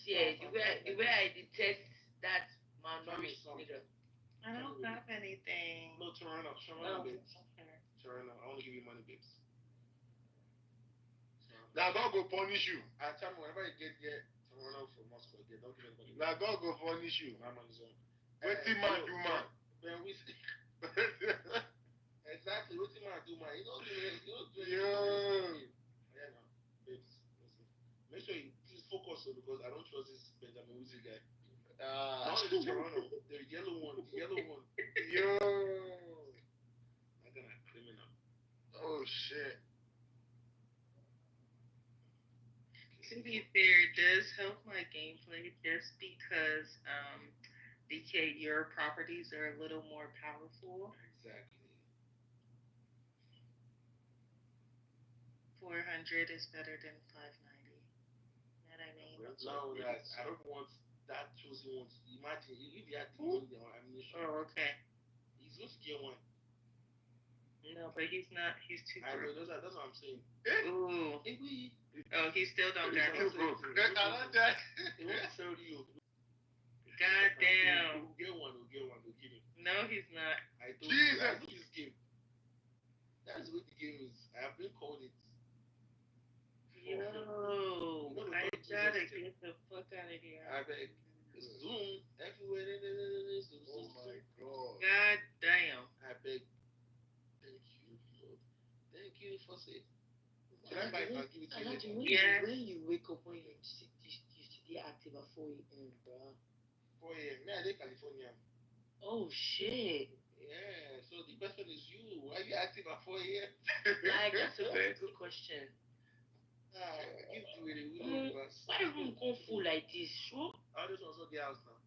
Yeah, the way I detest that malnourished nigga. I don't have anything. No, Toronto, babes. Toronto, I want to give you money, babes. Now God go punish you. I tell me whenever you get Toronto from Moscow, don't give anybody. Now God go punish you. My money's on. Wetin man do man? Ben we exactly. Wetin man do man? You don't do it. Yeah, no, babes. Listen. Make sure you please focus on because I don't trust this Benjamin Wizzy guy. Not the Toronto, the yellow one. Yo. I'm gonna criminal. Oh shit. To be fair, it does help my gameplay just because BK, your properties are a little more powerful. Exactly. 400 is better than 590. That I mean. No, that I don't want that chosen one. Imagine if you had the money on ammunition. Oh, okay. He's going to get one. No, but he's not. He's too. I know that's what I'm saying. Ooh. Oh, he still don't got it. He wants to sell you. God damn. We'll get one. We'll give him. No, he's not. I told you. I know this game. That's what the game is. I have been called it. Yo, I gotta get the fuck out of here. I beg. Zoom everywhere. Oh my god. God damn. I beg. Thank you, Lord. Thank you for saying. Can I buy it? I'll give it to you. When you wake up when you see the active at 4 a.m., bro. 4 a.m. Me, I live in California. Oh shit. Yeah. So the question is you. Why are you active at 4 a.m.? Like that's a very good question. Give the way the why room go full like this? Sure. All this also the house now.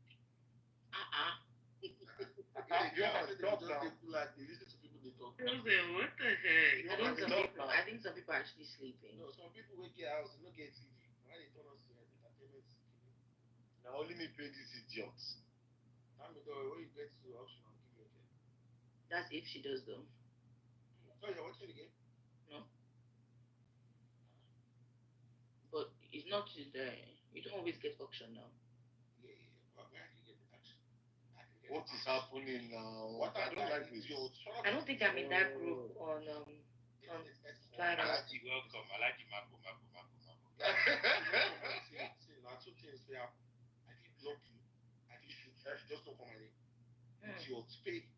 You have to stop now. They listen to people they talk. What the heck? I think some people are actually sleeping. No, some people wake your house and don't get TV. Why they turn us to entertainment? Now only me pay these idiots. When you get to auction, I'll give you a game. That's if she does though. So you're watching the game? No. But it's not there. You don't always get auction now. Yeah. Well, I can get the auction. What is happening now? I don't like this. I don't think I'm in that group on Twitter. Alaji, welcome. Alaji, Mako. See, now two things we have. I did block you. I did shoot you. Just don't come my name. It's your spade.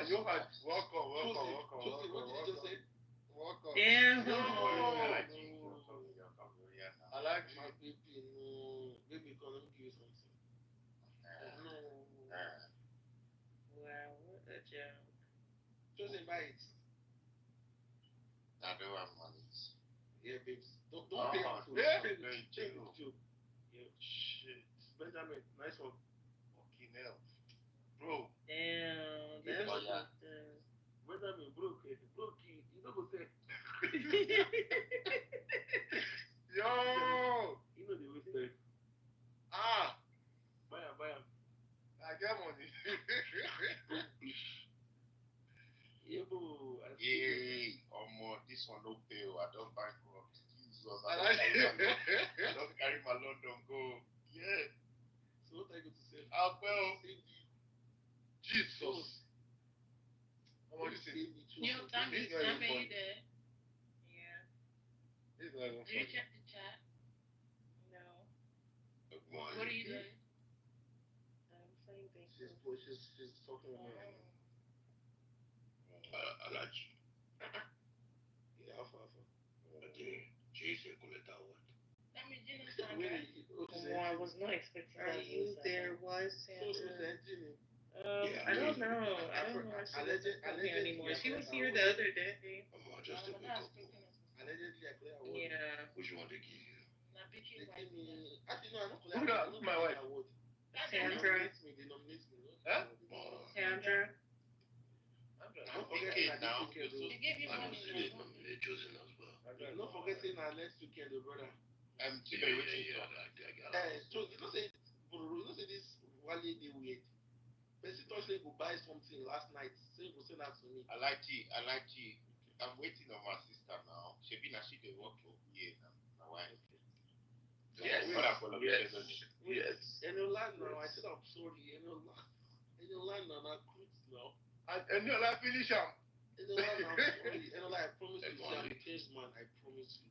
You had welcome. Damn. I like my baby. No, baby, come let me give you something. No. Wow, what a joke. Just invite. money. Yeah, babes. Don't Oh, pay yeah. too. Very Pay true. too. Yeah. Shit. Benjamin, nice one. Okay, now. Bro. Damn, Yeah, that's oh, yeah. Benjamin, broke it. Broke it. You know what I'm Yo! You know the wasted. Ah! Buy him. I get money. Yeah, bro. Yay! This one no pay. I don't bankrupt. Jesus. I don't carry my London go. Yeah. So what are you going to say? Well. Jesus. How much is it? You tell me you there. Yeah. It's not even Do you funny. check the chat? No. What are you doing? I'm saying thank you. She's talking about I like you. Yeah, alpha. Okay. Jason, go let that one. That means you know Well, I was not expecting that. Are you there? Was Sandra? Yeah, I don't know. I don't know if she was here anymore. She was here the other day. Just a quick couple. Allegedly, I clear award. Yeah. Which one they give you? They give me. Actually, no, I don't collect. Who's my wife? Award. Sandra. They nominate me. Huh? Sandra. Don't forget now. They give you money. Nominate Joseph as well. Don't forget saying next weekend, brother. Yeah. So you know say this Wale dey weird. Person thought say go buy something last night. Say go send that to me. I like you. I'm waiting on my sister now. She dey work for here now. My wife. Yes. Yes. And you land now. I said I'm sorry. And you land now. I quit now. And you like finish him. And you land now. I'm sorry. And I promise you, I'm a changed man. I promise you.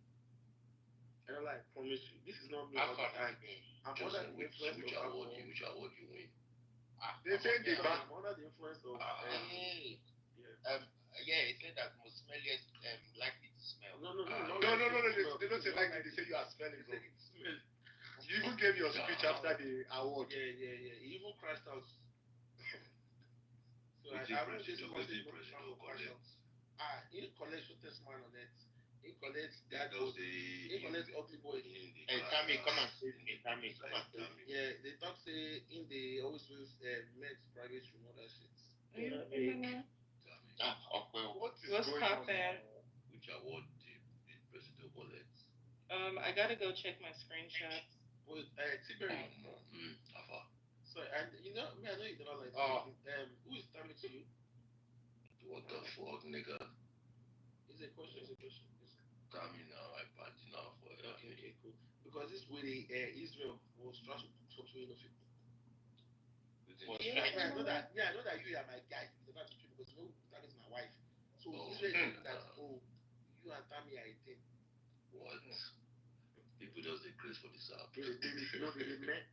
And I promise you, this is not me. I'm under the influence of alcohol. Which award you win? They say they back. I'm under the influence of. Yeah, it said that most smelliest likely to smell. No. They don't say likely. They say you are smelling. Bro. You even gave your speech after the award. Yeah. He even crashed out. So I read this message. He collects test man on it. He collects that. He collects ugly boy. Hey, Tammy, come and see me. Tammy. Yeah, they talk say in the always use men's private room all that shit. What's poppin'? Which award did President Wallet? I gotta go check my screenshots. With Tiberi. So and I know you don't like. Who is Tammy to you? What the fuck, nigga? Is a question. Tammy now, I party now for you. Okay, cool. Because this way Israel was trying to put something in people. I know that you are my guy. Because that is my wife. So Israel that you and Tammy are a thing. What? People just decrease for this app. They met.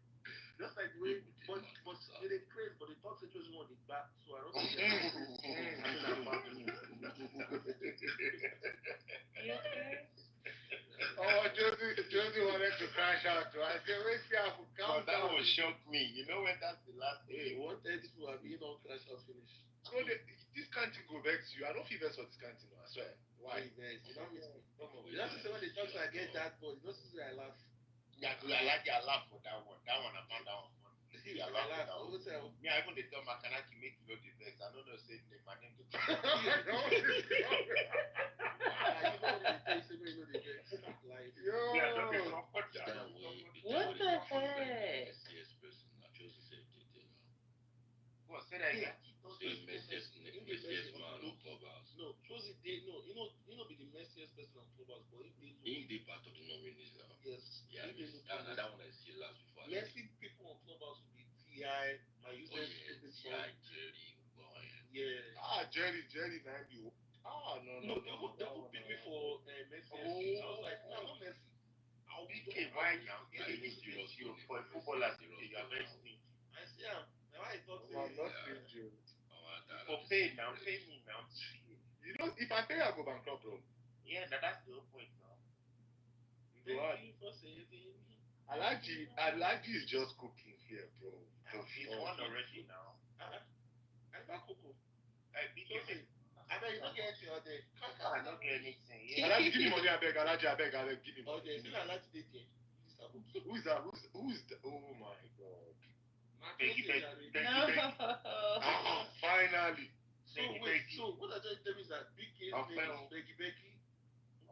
Just like the way, but they crazy, but the talk situation on the back, so I don't think Josie wanted to crash out. So I said, wait, calm down. That will shock me. You know when that's the last day. One thirty to have been on crash out finish. So this can't go vex you. I don't feel vex for this can't, I swear. Why? You don't miss me. You have to say when they talk I get that, but you don't see I laugh. Yeah, I like your laugh for that one. That one I found that one funny. I laugh for that one. Yeah, even the term Makanaki make you know the vex. I don't know say my name the What the heck? What, say that again? No, Josie did you know be the messiest person on Clubhouse, but he did part of the nominees now. Yes. Yeah, that one I see last before. Messy people on Clubhouse will be TI, my user Jerry, yeah. Jerry, now you. No. They will pick me for Messi. I was like, no, I'm not Messi. I'll be why now? You for a footballer, you are very sneaky. I see him. Now I thought for pay now, pay me now. You know, if I pay, I go bankrupt, bro. Yeah, that's the whole point now. Alaji is just cooking here, bro. He's won already now. I got Coco. I bet you don't get anything. Alaji, give me money, I beg, give me money. Okay, still Alaji did it. Who's that? Who's the, oh my God. Becky. Ah, finally. So wait, so what I just tell me is that Big K's name is Becky.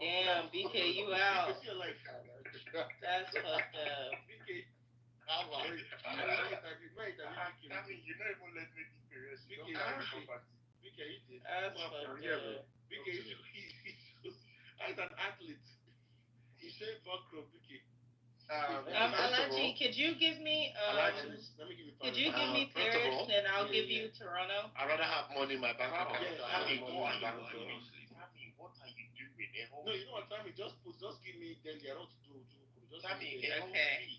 Damn, BK, you out. That's That's fucked up. BK. I mean, you know even let me be serious. BK, you did. That's fucked up. BK, as an athlete, he said fuck from BK. Alaji, could you give me could you give me Paris and I'll give you Toronto? I'd rather have money in my bank account. What are you doing? No, you know what, Tammy, just give me then the around to do. Tammy, okay.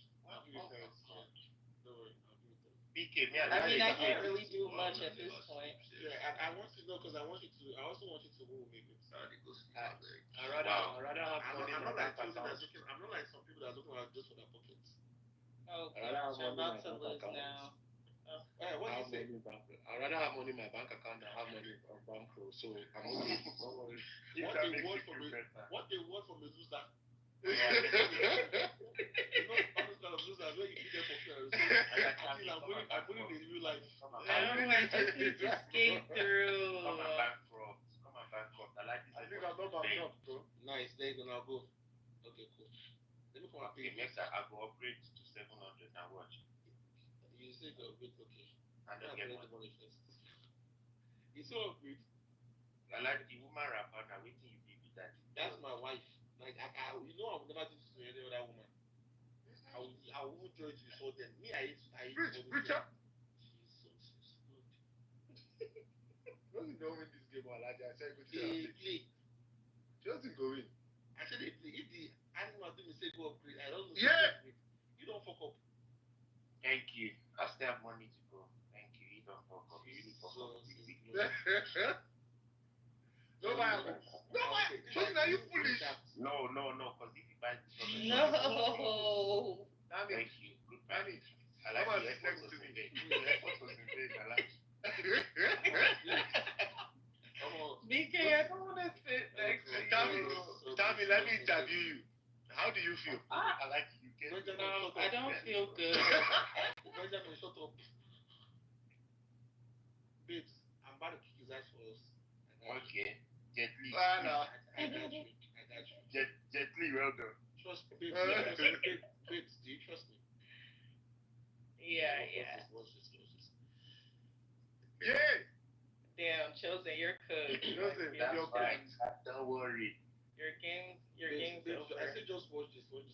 BK, I mean, I can't really do much at this point. Yeah, I want to know because I also want you to move maybe. I'd rather have money in my bank account. I'm not like some people that are looking at just for their pockets. Oh, gosh, I'm about to lose now. What do you say? I'd rather have money in my bank account than have money on bank roll, so I'm okay. What they want from a loser. You know, all those kind of losers where you beat them for fair. I'm winning in real life. I just need to skate through. Come and bankrupt. I like this. I think I'm not bankrupt, bro. Nice, there you go, now go. Okay, cool. Let me come and pay you. Next time I go upgrade to 700 and watch. You say go upgrade, okay. And then get money first. You say upgrade? I like the woman rapper now. Waiting you be with that. That's my wife. Like, I will never do this to any other woman. I will join to show them. Me, I eat Preacher. Doesn't go win this game, Alaji. I said, go to the play. Doesn't go in. I said they play. If the animal do me say go upgrade, I don't know. Yeah. You don't fuck up. Thank you. I still have money to go. Thank you. You don't fuck up. You don't fuck up. No, are you foolish? No. Because if you buy this, no. Thank you. Good manage. I like the effort was in vain. I like BK, I don't want to sit next to you. Tammy, let me interview you. How do you feel? I like you. No, I don't feel good. Benjamin, shut up. Babes, I'm about to kick his ass for us. Okay. Jet Li. I got you. Jet Li, well done. Trust me, babes. Babes, do you trust me? Yeah. Watch this. Yeah. Damn, Chosen, you're cooked. That's fine. Don't worry. Your game's babes, over. I said just watch this, babes.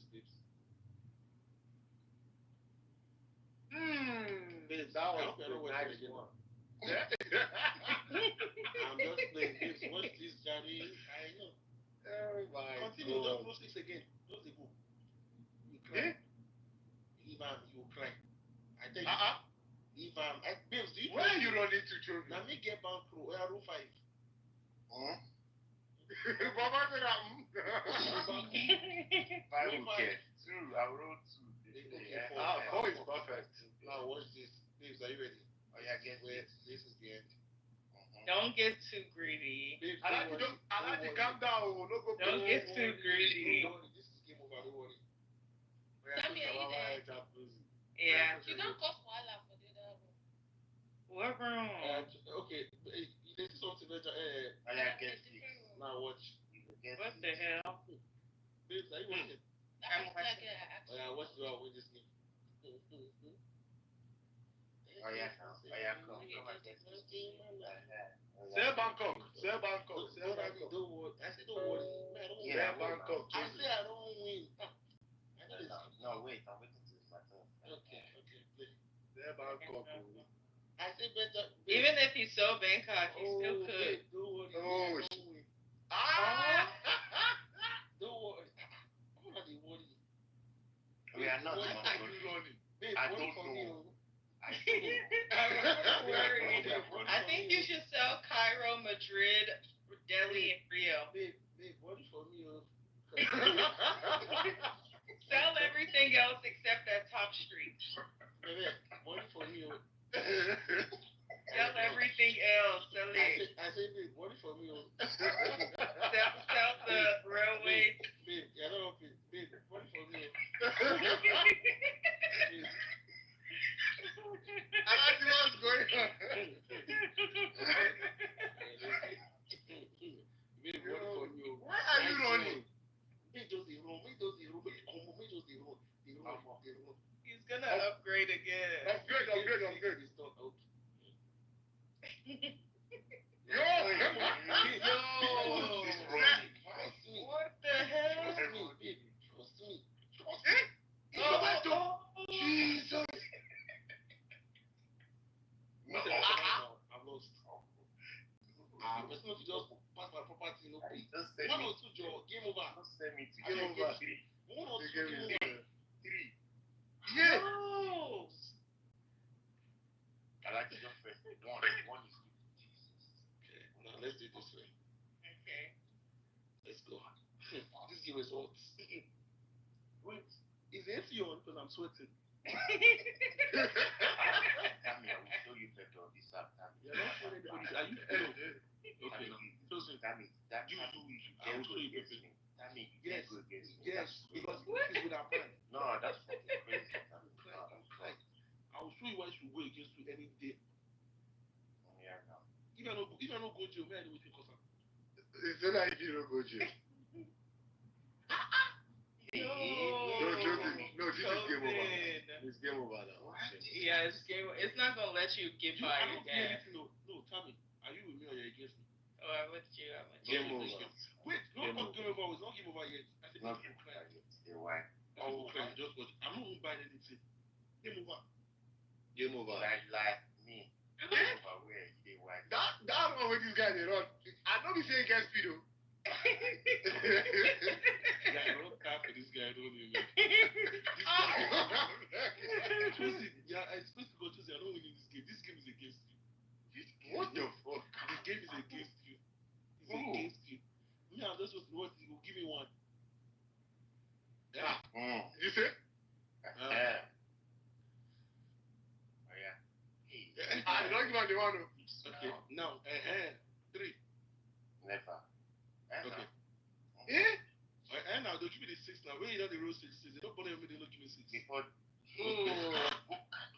Babes, That was a nice one. I'm just playing, babes. Watch this, Johnny. I know. Oh my Continue, God. don't close this again. Close the book. You cry. Ivan, you cry. I tell you. Ivan, babes, do you Where are you running to, children? Let me get back to Aero 5. Baba said that. 5 okay. 2. I wrote 2. 4 is perfect. Now watch this. Babes, are you ready? Oh yeah, get Wait, this is the end. Don't get too greedy. Babes, I like to calm down. No go. Don't get too greedy. This is game over. Don't worry. Tammy, are you there? Yeah. You don't cause wahala for the other one. What room? Okay, this is something better. I like get it. Now watch. What the hell? Babes, are you watching? I'm watching. Watch the win this game. Oh yeah, come and get it. Say Bangkok. Don't worry. I said don't worry. Yeah, Bangkok. I said I don't win. No, wait. I'm waiting to my turn. Okay, play. Say Bangkok. I said better. Even if he's so Bangkok, he still could. Don't Oh, worry. Don't worry. I'm not worry. We are not running. I don't know. I'm worried. I think you should sell Cairo, Madrid, Delhi, and Rio. Babe, what is for me? Sell everything else except that top street. Babe, what is for me? Sell everything else. Sell it. I said, babe, what is for me? Sell He's gonna upgrade again. Upgrade. It's not okay. Yo! What the hell? Trust me. Jesus! I've lost. But not to just pass my property, no pay. One or two, Joe. Game over. Game over. One or two, game over. 3. Yeah! Oh. I like to jump first. One is good. Okay, now let's do it this way. Okay. Let's go. This game is hot. Wait, is the AC on? Because I'm sweating. Tammy, I will show you better on this app. You're not showing anybody. Are you cool? Okay, now. Tammy, that You Tammy, do it. you I will can't show go you against better. me. Tammy, you Yes, can't go against me. yes, because this is with our plan. No, that's fucking crazy, Tammy. No, that's crazy. I will show you why you should go against you any day. Yeah, no. If I don't go jail, man, we think of something. It's not like you don't go jail. No, this is game over. It's game over now. Yeah, it's game. It's not gonna let you get by I your don't dad. No, Tommy, are you with me or you're against me? Oh, I'm with you. Game over. Wait, not game over. It's not game over yet. I said Not game game over. over yet. Stay wide. Oh, okay. Just watch. I'm not even buying anything. Game over. Game over. Like me. Game over where stay wide. That's one way this guy they run. I don't be saying against speed though. Yeah, I don't care for this guy. I don't even. Tuesday, yeah, I'm supposed to go Tuesday. I don't win this game. This game is against you. What the fuck? The game is against you. It's against you. Me, I'm just supposed to watch. You will give me one. Yeah. You say? Oh yeah. I don't give a the one. Okay. Now, 3. Never. Okay. Now they'll give me the 6 now. When you know the road 6, they don't bother me. They don't give me 6. Before.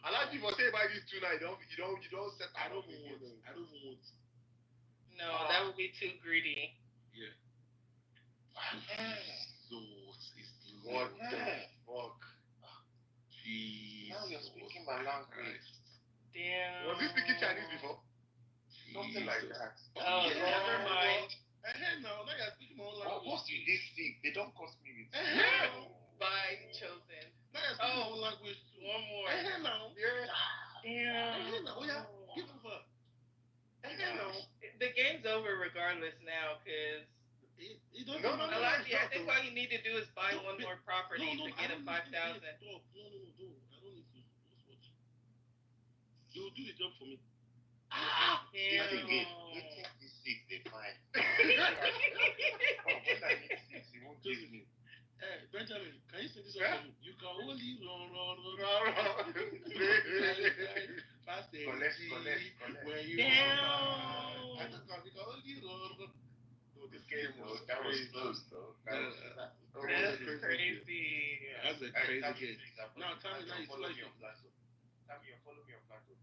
I like people say buy this 2 now. You don't set. I don't even want. No, that would be too greedy. Yeah. So what the fuck? Jesus. Now you're speaking my language. Damn. Was he speaking Chinese before? Something like that. Oh, never mind. Now you're speaking my own language. What's with this thing? They don't cost me with. Bye, chosen. Now you're speaking my own language. One more. Now. Damn. Now. Oh yeah. Give over. Now. The game's over regardless now, cause. It doesn't No. I think all you need to do is buy one more property to get a 5,000. No. I don't need to. Just watch. You'll do the job for me. Damn. You take this 6, they fine. When I need 6, you won't give me. Hey, Benjamin, can you say this for me? You can only run. Fast and Collect. when you Damn. I just can't. You can only run. This game was close though. That's crazy. That's a crazy game. Now, Tommy, now you follow like me on Plateau. Tommy, you follow me on Plateau.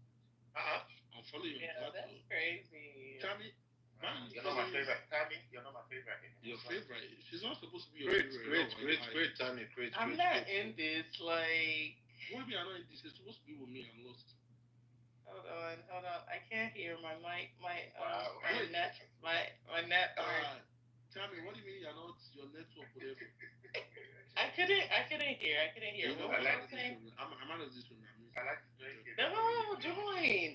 I'm following you. Yeah, that's crazy. Tommy, You're not my favorite. Tommy, you're not my favorite anymore. your favorite. She's not supposed to be your favorite. Great, Tommy. Great. I'm not in this. Like, What do you mean I'm not in this? It's supposed to be with me. I'm lost. hold on. I can't hear my mic. My Wait. net. Tommy, what do you mean you're not your network, whatever? I couldn't hear. No, What I was I saying? I'm out of this one now. I like to play games. No, join.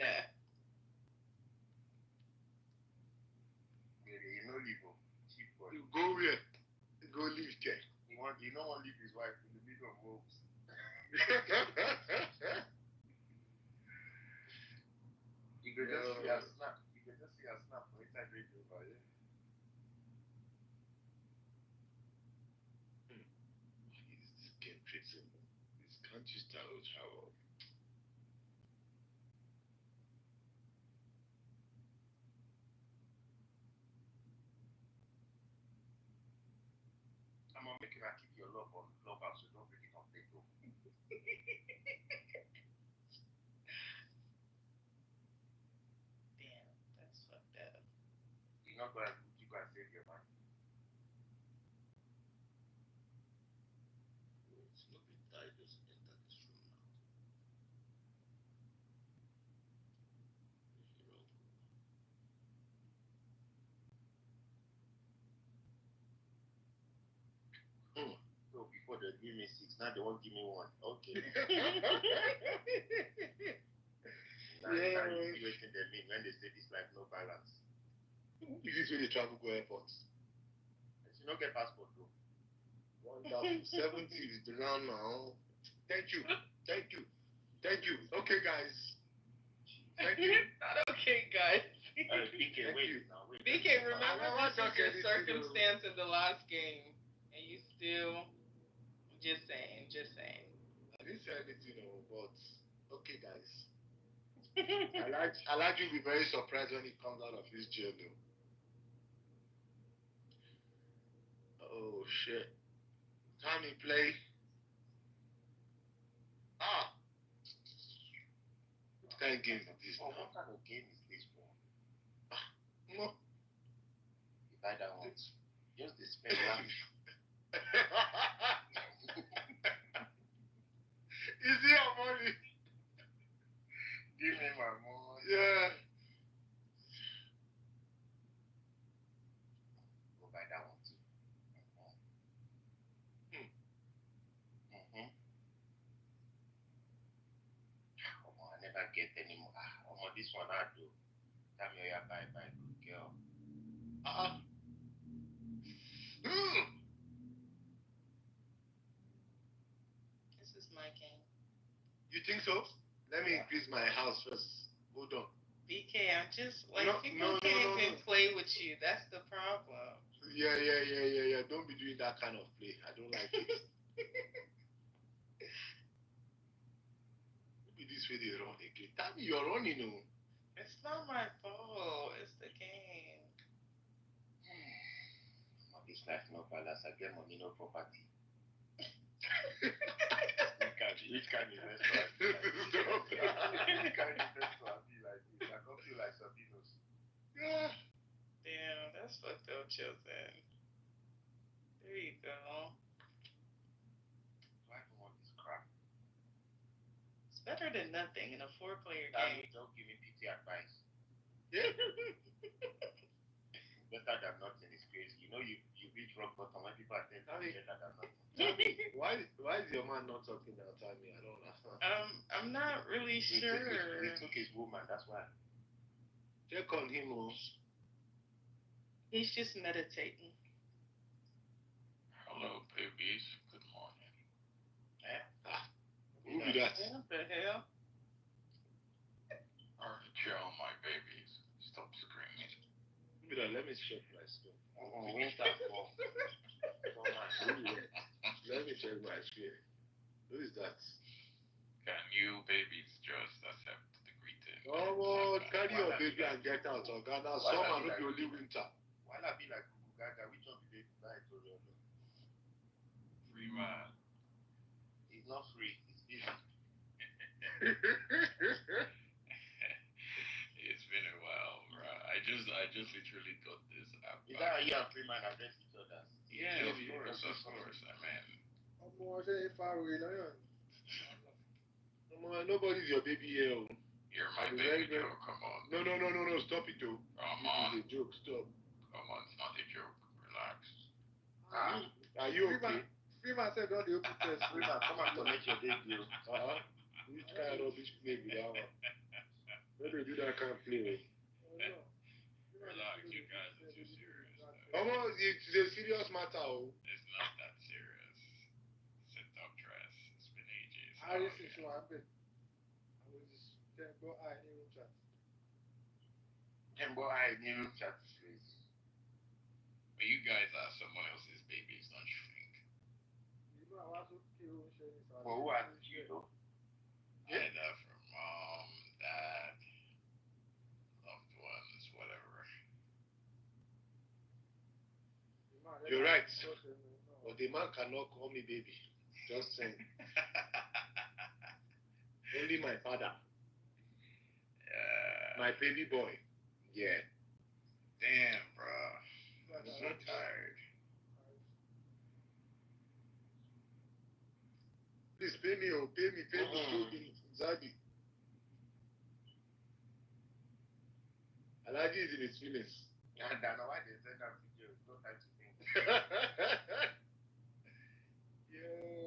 You know, Libo. Cheap boy. You go where? Go live there. You don't want to leave his wife in the middle of moves. You could just see her snap. You could just see her snap for inside radio over there. This game fixing. This country style travel. I'm gonna make it I keep your love on love out so don't bring it on Facebook. Damn, that's fucked up. You're not gonna you guys save your mind. It's not been tigers. they give me 6. Now they won't give me 1. Okay. Now you see what they mean when they say this life no balance. This is when they travel go airports. You don't get passport though. Wonderful. 70 is the round now. Thank you. Okay, guys. Thank you. Not okay, guys. BK, wait. BK, remember this was your circumstance in the last game, and you still just saying. I didn't say anything, but okay, guys. I like you to be very surprised when it comes out of his jail, though. Oh shit! Time to play. What kind of game is this? What kind of game is this one? No. You buy that one. Just the spell one. Is it your money? Give me my money. Yeah. Go buy that one too. I never get any more. This one I do. Tell me you buy good girl. This is my game. You think so? Let me increase my house first. Hold on. BK, I'm just people can't even play with you. That's the problem. Yeah. Don't be doing that kind of play. I don't like it. Maybe this way they run again. Tell me you're running, no? It's not my fault. It's the game. This life no balance. I get money, no property. Which kind of investor? Which kind of investor I feel like this? I don't feel like Sabinos. Yeah. Damn, that's fucked up, Chilton. There you go. Do I even want this crap? It's better than nothing in a 4-player Damn, game. don't give me PT advice. Yeah. Better than nothing is crazy. You know, you reach rock bottom when people are saying better than nothing. Why is your man not talking now? Tell me, I don't understand. I'm not really sure. He took his woman, that's why. Check on him, He's just meditating. Hello, babies. Good morning. Who be that? What the hell? Chill, my babies. Stop screaming. Who be that? Let me check my screen. Let me check my screen. Who is that? Can you babies just accept the greeting? Oh, carry your baby and get out. Or Ghana, summer, not the only winter. Why not be like Gaga? Which one did they tonight? Free man. It's not free. It's busy. It's been a while, bro. I just literally got this app. Is that how you and Freeman address each other? Yeah, of course. I mean. Nobody's your baby here. You're my baby, Joe. Come on. No. Stop it, though. Come on. This is a joke. Stop. Come on, it's not a joke. Relax. Are you okay? Freeman said, don't you open test. Freeman, come and connect your baby. Which kind of rubbish play be that one? Let me do that kind of play. Relax, you guys are too serious. It's a serious matter. It's not that serious. Sit up, dress. It's been ages. I just think so. I will just go I in room chat. Tembo I in room chat. But you guys are someone else's babies, don't you think? You know, I was okay with sharing this. Well, who asked you, though? Either from mom, dad, loved ones, whatever. You're right. But the man cannot call me baby. Just saying. Only my father. Yeah. My baby boy. Yeah. Damn, bro. I'm so tired. Please pay me, pay me. Zadi. Alaji is in his feelings. I don't know why they said that video. No time to think. Yeah.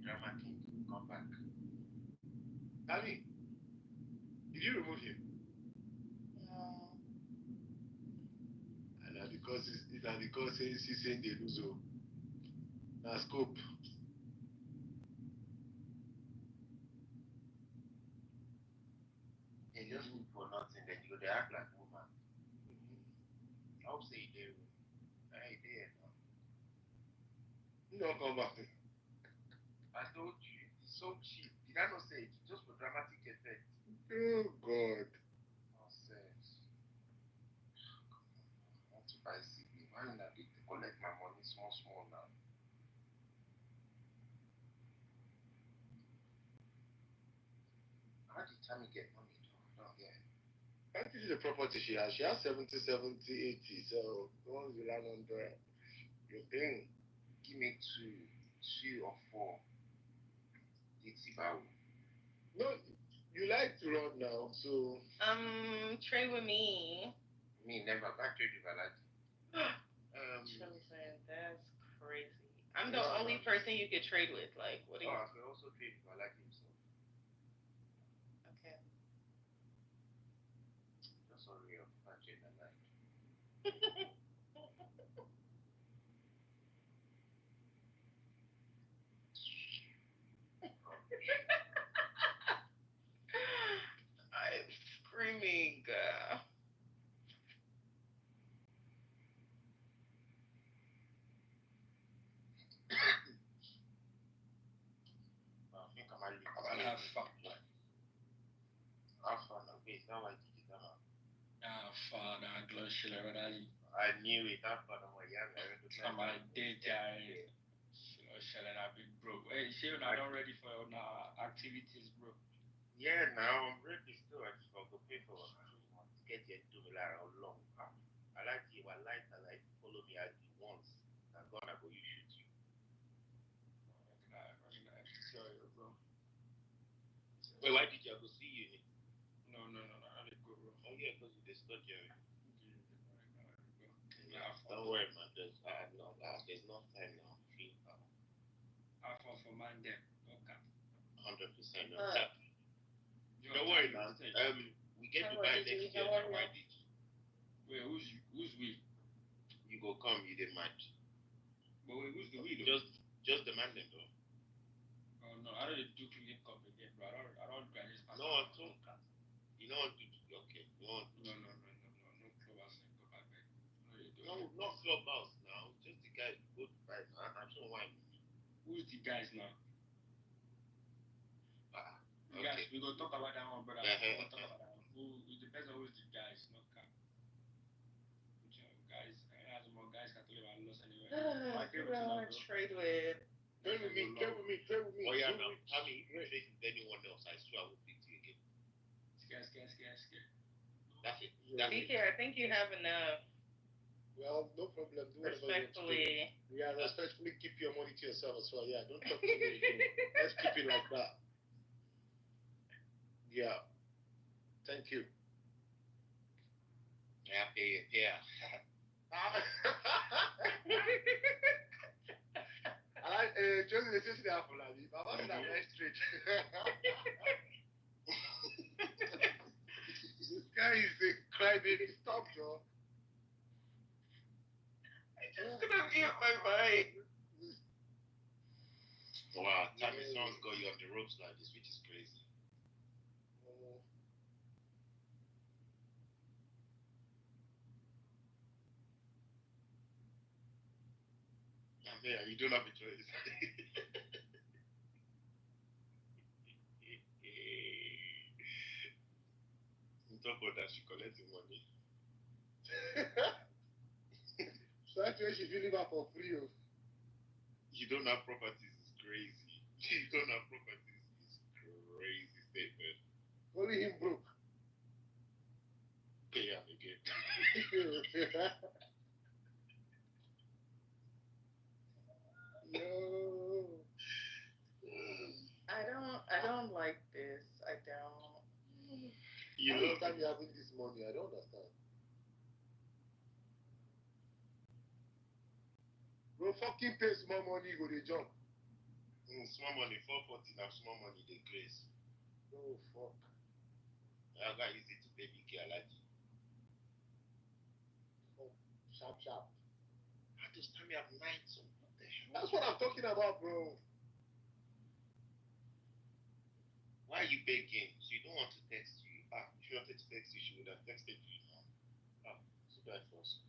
drama king come back. Ali, did you remove him? No. And because he's saying they lose. Now scope. They just look for nothing, then you they act like woman. I would say they will. I did. You don't come back. I told you, it's so cheap. Did I not say it? Just for dramatic effect. Oh God. Nonsense. I want to buy CD. Why not to collect my money small now? How did Tammy get money though? I don't get it. That is the property she has. She has 70, 80. So once you land 100, you're paying. Give me two or four. It's about. No, you like to run now, so. Trade with me. Me never back trade if I like. Shirley saying that's crazy. I'm the only person you could trade with. Like, what do you? I can also trade if I like him. So. Okay. Just sorry of punching the night. I'm screaming. I think I might leave. I'll have fun. Have fun. Okay, it's not like you did that. Fun. I knew it. Have fun. I'm young. I'm a dead guy. I've been broke. Hey, Sharon, I'm not ready for activities, bro. Yeah, now I'm ready still. I just got to pay for it. Get your $2 million long. I like you. I like follow me at you once. I'm gonna go. You shoot you. Wait, why did you go see you? No. I didn't go, bro. Oh yeah, because you disturb you. Don't worry, man. There's no time now. Free. For man them. Okay. 100% no time. Don't worry, man. We get to buy next year. Why did you? Wait, who's we? You go come, you didn't mind. But wait, who's the we though? Just demand them though. Oh no, I don't do cricket cup again, bro. I don't do this. No, I don't. You know what to do? Okay. No clubhouse and go back. No, not clubhouse now. Just the guys go to buy. I'm sure why. Who's the guys now? Okay. Guys, we go talk about that one, brother. We'll talk about that one. It depends on who's the guys, not cap. Guys, as more guys can tell you about loss anyway. Trade with. Trade with me. Oh yeah, now. I mean, if you trade with anyone else, I swear I will beat you again. Scare. That's it. BK, I think you have enough. Well, no problem. Do respectfully. Yeah, respectfully keep your money to yourself as well. Yeah, don't talk to me. Let's keep it like that. Yeah. Thank you. Yeah. I like just listen to that for like I'm very straight. This guy is a crybaby. Stop, Joe. I just couldn't mute my mic. Wow, Tammy Song's got you on the ropes like this, which is crazy. Yeah, you don't have a choice. On top of that, she collecting money. So actually, she feel live for free. You don't have properties, it's crazy. You don't have properties, it's crazy statement. Only him broke. Pay him again. No. I don't like this. I don't. You understand me having this money? I don't understand. Bro, fucking pay small money, go to jump. Small money, 440 now, small money, they grace. Oh, fuck. I got easy to pay big allergy. Oh, sharp. At this time, you have 9, so what the hell? That's what I'm talking about, bro. Why are you begging? She don't want to text you. If she wanted to text you, she would have texted you now. So bad for us.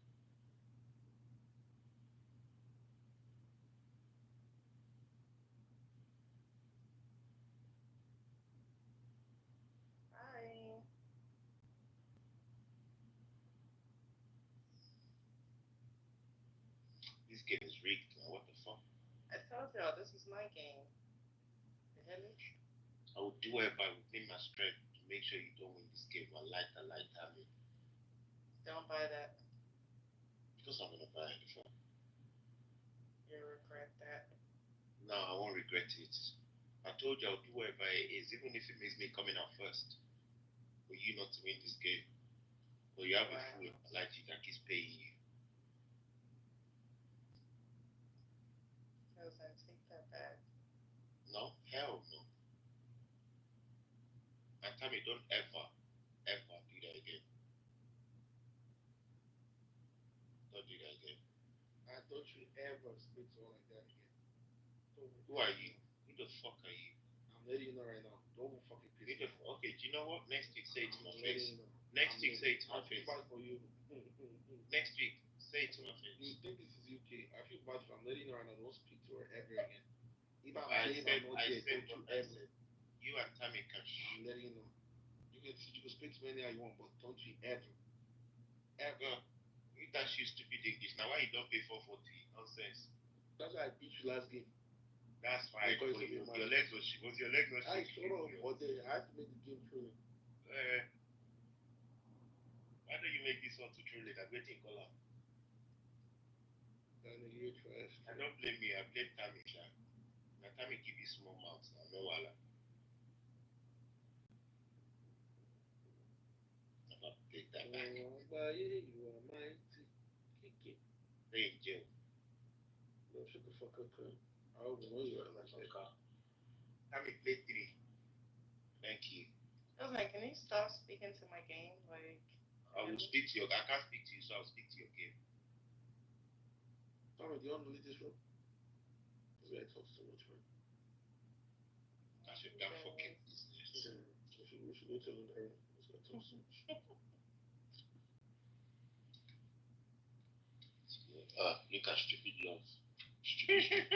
Hi. This game is rigged, man. What the fuck? I told y'all this is my game. You hear me? I would do whatever within my strength to make sure you don't win this game. I mean. Don't buy that. Because I'm gonna buy it. You'll regret that. No, I won't regret it. I told you I'll do whatever it is, even if it makes me coming out first. For you not to win this game. But you have a fool like you that keeps paying you. Because I take that back. No, hell no. And tell me, don't ever do that again. Don't do that again. Don't you ever speak to her like that again. Who are you? Who the fuck are you? I'm letting you know right now. Don't fucking piss me off. Okay, do you know what? Next week, say it to my I'm face. letting you know. Next week, say it to my I feel face. bad for you. Next week, say it to my face. You think this is UK? I feel bad for I'm letting you know right now. Don't speak to her ever again. If I'm I saying said I'm not there, don't you what I ever. said. You and Tammy can I'm letting you know. You can speak to me anyhow you want, but don't you ever. You that shit stupid English. Now why you don't pay 440? Nonsense. That's why I beat you last game. That's why Because your legs was your leg not I shaking? shut up, but then I have to make the game through. Why don't you make this one to truly? I'm waiting color. I don't blame me, I blame Tammy. Now Tammy give you small mouths now, no wala. I'm not take that back. But yeah, you are mighty. Stay in jail. No, shut the fuck up, man. I don't know you are like that. Tammy, play 3. Thank you. I was like, can you stop speaking to my game? Like, I will speak to I can't speak to you, so I'll speak to your game. Tommy, do you want to leave this room? Because I talk so much, man. That's your damn fucking business. We should go to another room. Because I talk so much. Look at stupid love. Stupid.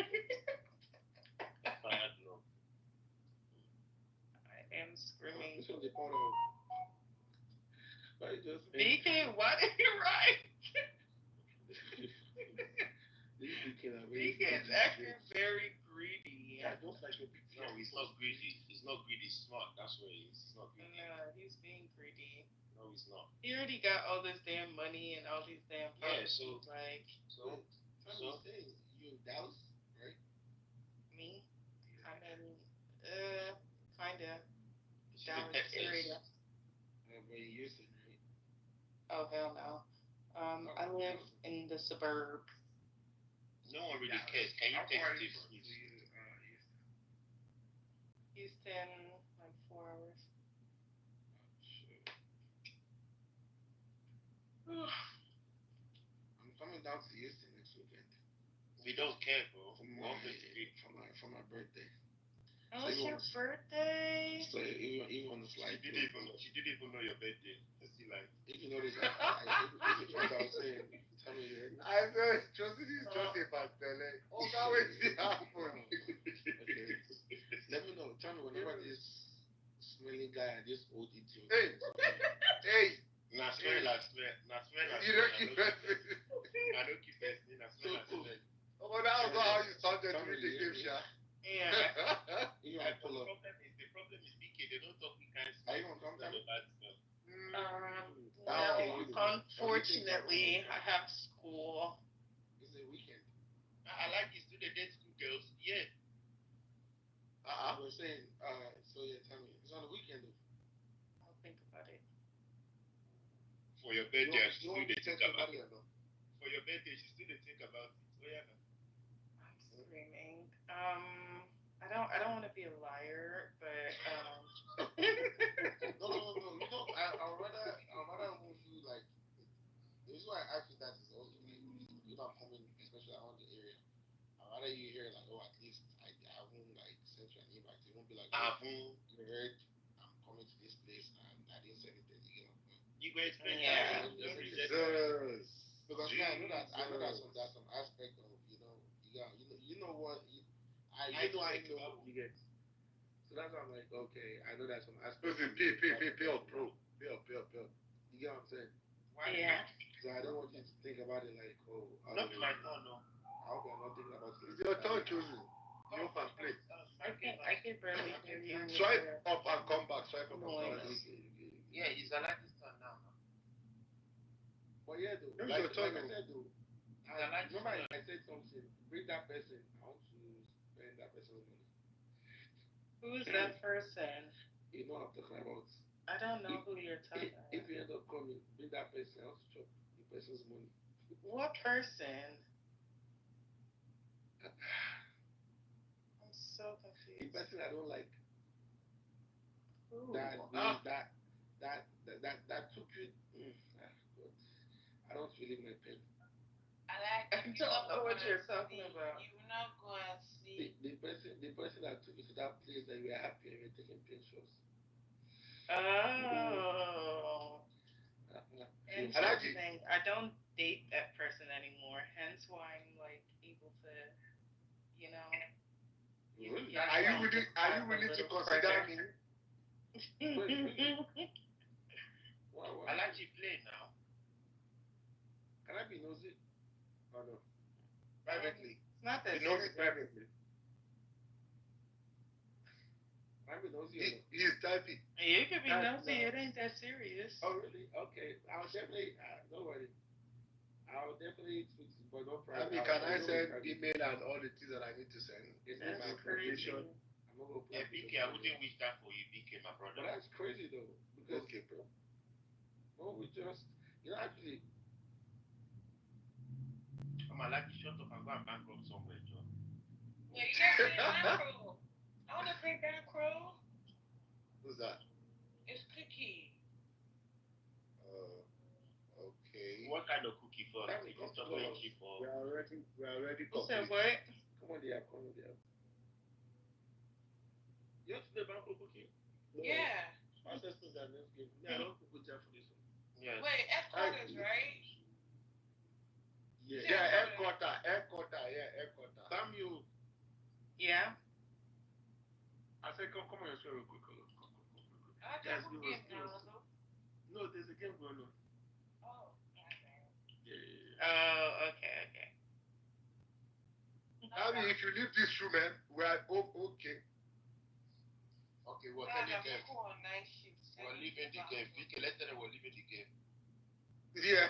Fired love. I am screaming. This one's a part of. BK, why did you write? BK is actually very greedy. I don't like your big. No, he's not greedy. He's not greedy. He's smart. That's what he is. He's not greedy. No, he's being greedy. No, he's not. He already got all this damn money and all these damn policies. So you in Dallas, right? Me? I'm in, kinda. She's Dallas in Texas. area. Where you used to, right? Oh, hell no. I live in the suburbs. No one really cares. Can you text this? Houston, like 4 hours. I'm coming down to Houston next weekend. We don't care, bro. For my birthday. Oh, it's your birthday? So even on the flight. She didn't even know your birthday. If you notice, I was saying, tell me you I know it's just about Bele. Oh, now it happened. Okay. Let me know. Tell me whenever this smelling guy and this old idiot. Hey. Nah, smell. You don't keep messing. I don't keep messing. Nah, smell. Oh, that was not how you started to read the game, Sha. Yeah. The problem is BK. They don't talk the kind of Are you gonna come down? Unfortunately, I have school. It's a weekend. I like this to the dead school girls. Yeah. I was saying, so yeah, tell me. It's on the weekend though. I'll think about it. For your birthday, she still you think about it. For your birthday, she still think about it. Oh, yeah. I'm screaming. I don't want to be a liar, but No. You know, I'd rather move you like. The reason why I ask you that is also you know I'm coming, especially around the area. I'd rather you hear like, oh, at least I won't like send you an invite. It won't be like, oh, you heard I'm coming to this place and I didn't say anything. You know. You go explain Yeah. that. Because yeah, I know that there's some aspect of you know what I know you get. So that's why I'm like, okay, I know that's some aspect. Listen, pay up, bro. Pay up. You get what I'm saying? Yeah. So I don't want you to think about it like, oh, Not my turn, no. I hope you're not thinking about it. It's your turn choosing. You can play. I can barely hear you. Swipe up and come back. Swipe up and come back. Yeah, it's Alaji's turn now. But yeah, though, It's like your turn, I said, though, remember I said something. Bring that person. I want to spend that person's money. Who's that person? You know what I'm talking about. I don't know who you're talking about. If you end up coming, bring that person. I want to chop the person's money. What person? I'm so The confused. person I don't like. Who? That took you. God. I don't feel my pain. I don't know what you're talking about. You're not going to see. The person that took you to that place that you were happy and you were taking pictures. Oh. Interesting. I don't date that person anymore, hence why I'm like able to, you know. Really? Are you willing to consider me? Wow. I like you play now. Can I be nosy? Oh no. Privately. It's not that You know serious. privately. Can I be nosy? He's typing. You can be nosy. It ain't that serious. Oh really? Okay. I'll definitely. Don't worry. I'll definitely tweet you, but no I problem. mean, can I send email and all the things that I need to send? It's That's my crazy. profession. I'm not gonna put BK, I wouldn't wish that for you, BK, my brother. But that's crazy though. Because Okay, bro. well, we just actually. I'm like, shut up and go and bankrupt somewhere, John. Yeah, you got to pay bankroll. I want to pay bankroll. Who's that? It's Cookie. Okay. What kind of cookie for? That's It's just very cheap for. We are already You said complete. what? Come on, there. You have to play Banco Cookie? No. Yeah. My sister's that next game. Yeah, I don't cook with Jeff for this one. Yes. Wait, headquarters, right? Yeah. Yeah, headquarter. Samuel. Yeah. I said, come on, let's go real quick. I Yes, just give game us- now, though. No, there's a game going on. Oh, okay. Yeah. Oh, okay. I mean, if you leave this room, man, we are okay. Okay, we're God, telling I'm them. cool on night shifts. We're leaving the game. BK, let's tell them we're leaving the game. Yeah,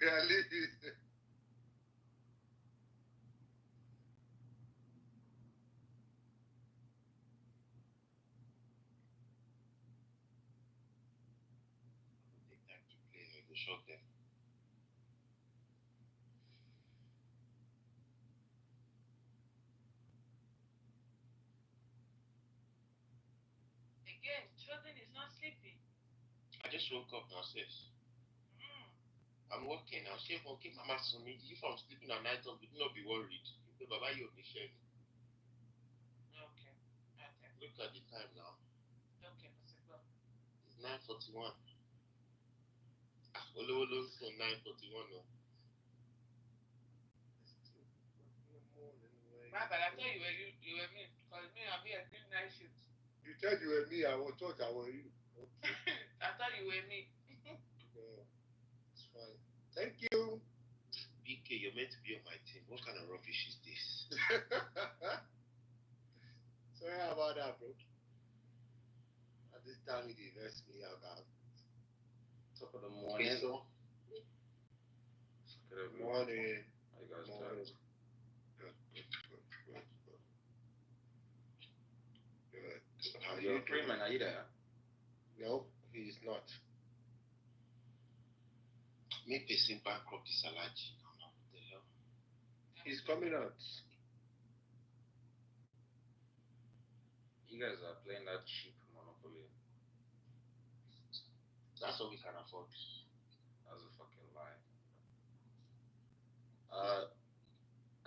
we are leaving. Take time to play, we go shock them. Again, children is not sleeping. I just woke up now, sis. I'm working. I'm still working. Mama Sumi, if I'm sleeping at night, do not be worried. Baba, you're Okay. Look at the time now. Okay, let's go. It's 9:41. Olo for 9:41 now. My bad, I thought you were me. Because me, I'm here doing night shifts. You said you were me, I thought I was you. Okay. I thought you were me. Yeah, it's fine. Thank you. BK, you're meant to be on my team. What kind of rubbish is this? Sorry about that, bro. At this time, it invests me out of Top of the morning. Okay, so Good morning. How you guys Morning. doing? Good. How Yo, you Freeman, doing? are you there? No, he's not. make person bankrupt is allergy. What the hell? He's coming out. You guys are playing that cheap Monopoly. That's all we can afford. That's a fucking lie.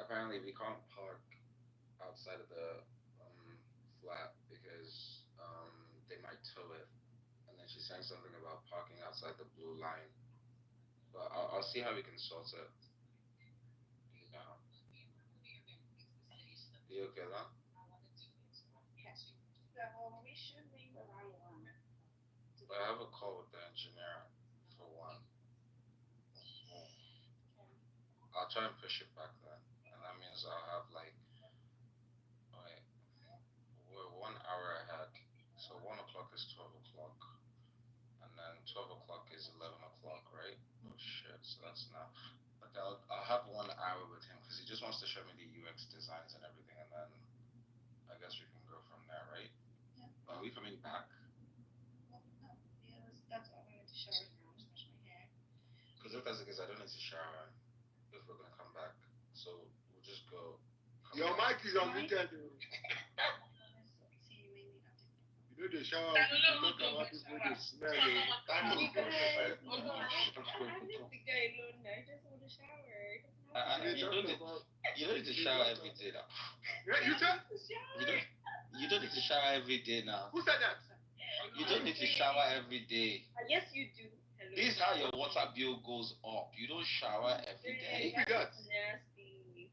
Apparently we can't park outside of the flat because they might tow it. And then she's saying something about parking outside the blue line. But I'll see how we can sort it. Yeah. You okay then? But I have a call with the engineer for 1. I'll try and push it back then. And that means I'll have like, wait, we're 1 hour ahead. So 1 o'clock is 12 o'clock. And then 12 o'clock is 11 o'clock, right? Oh shit, so that's now. But I'll have 1 hour with him because he just wants to show me the UX designs and everything. And then I guess we can go from there, right? Yeah. Are we coming back? Well, no. Yeah, that's all. I went to shower now, wash my hair. Because if that's the case, I don't need to shower if we're gonna come back. So we'll just go. Your mic is unmuted. You know the shower. You talk about people they smell. I leave the guy alone. I just want to shower. You don't need to shower every day now. You said? You don't need to shower every day now. Who said that? You don't need to shower every day. Yes, you do. Hello. This is how your water bill goes up. You don't shower every day. That's nasty.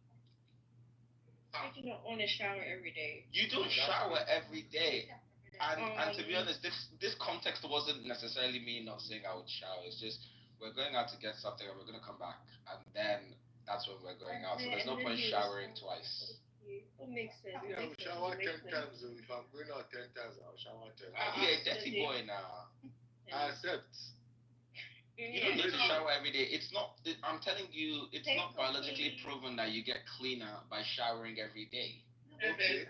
I do not want to shower every day. You don't shower every day. And to be honest, this context wasn't necessarily me not saying I would shower. It's just we're going out to get something and we're going to come back. And then that's when we're going out. So there's no point showering twice. What makes sense? I will shower 10 times. If I'm going out 10 times, I'll shower 10 times. You're a dirty boy now. I accept. You don't need to shower every day. It's not, I'm telling you, it's not biologically proven that you get cleaner by showering every day. Okay.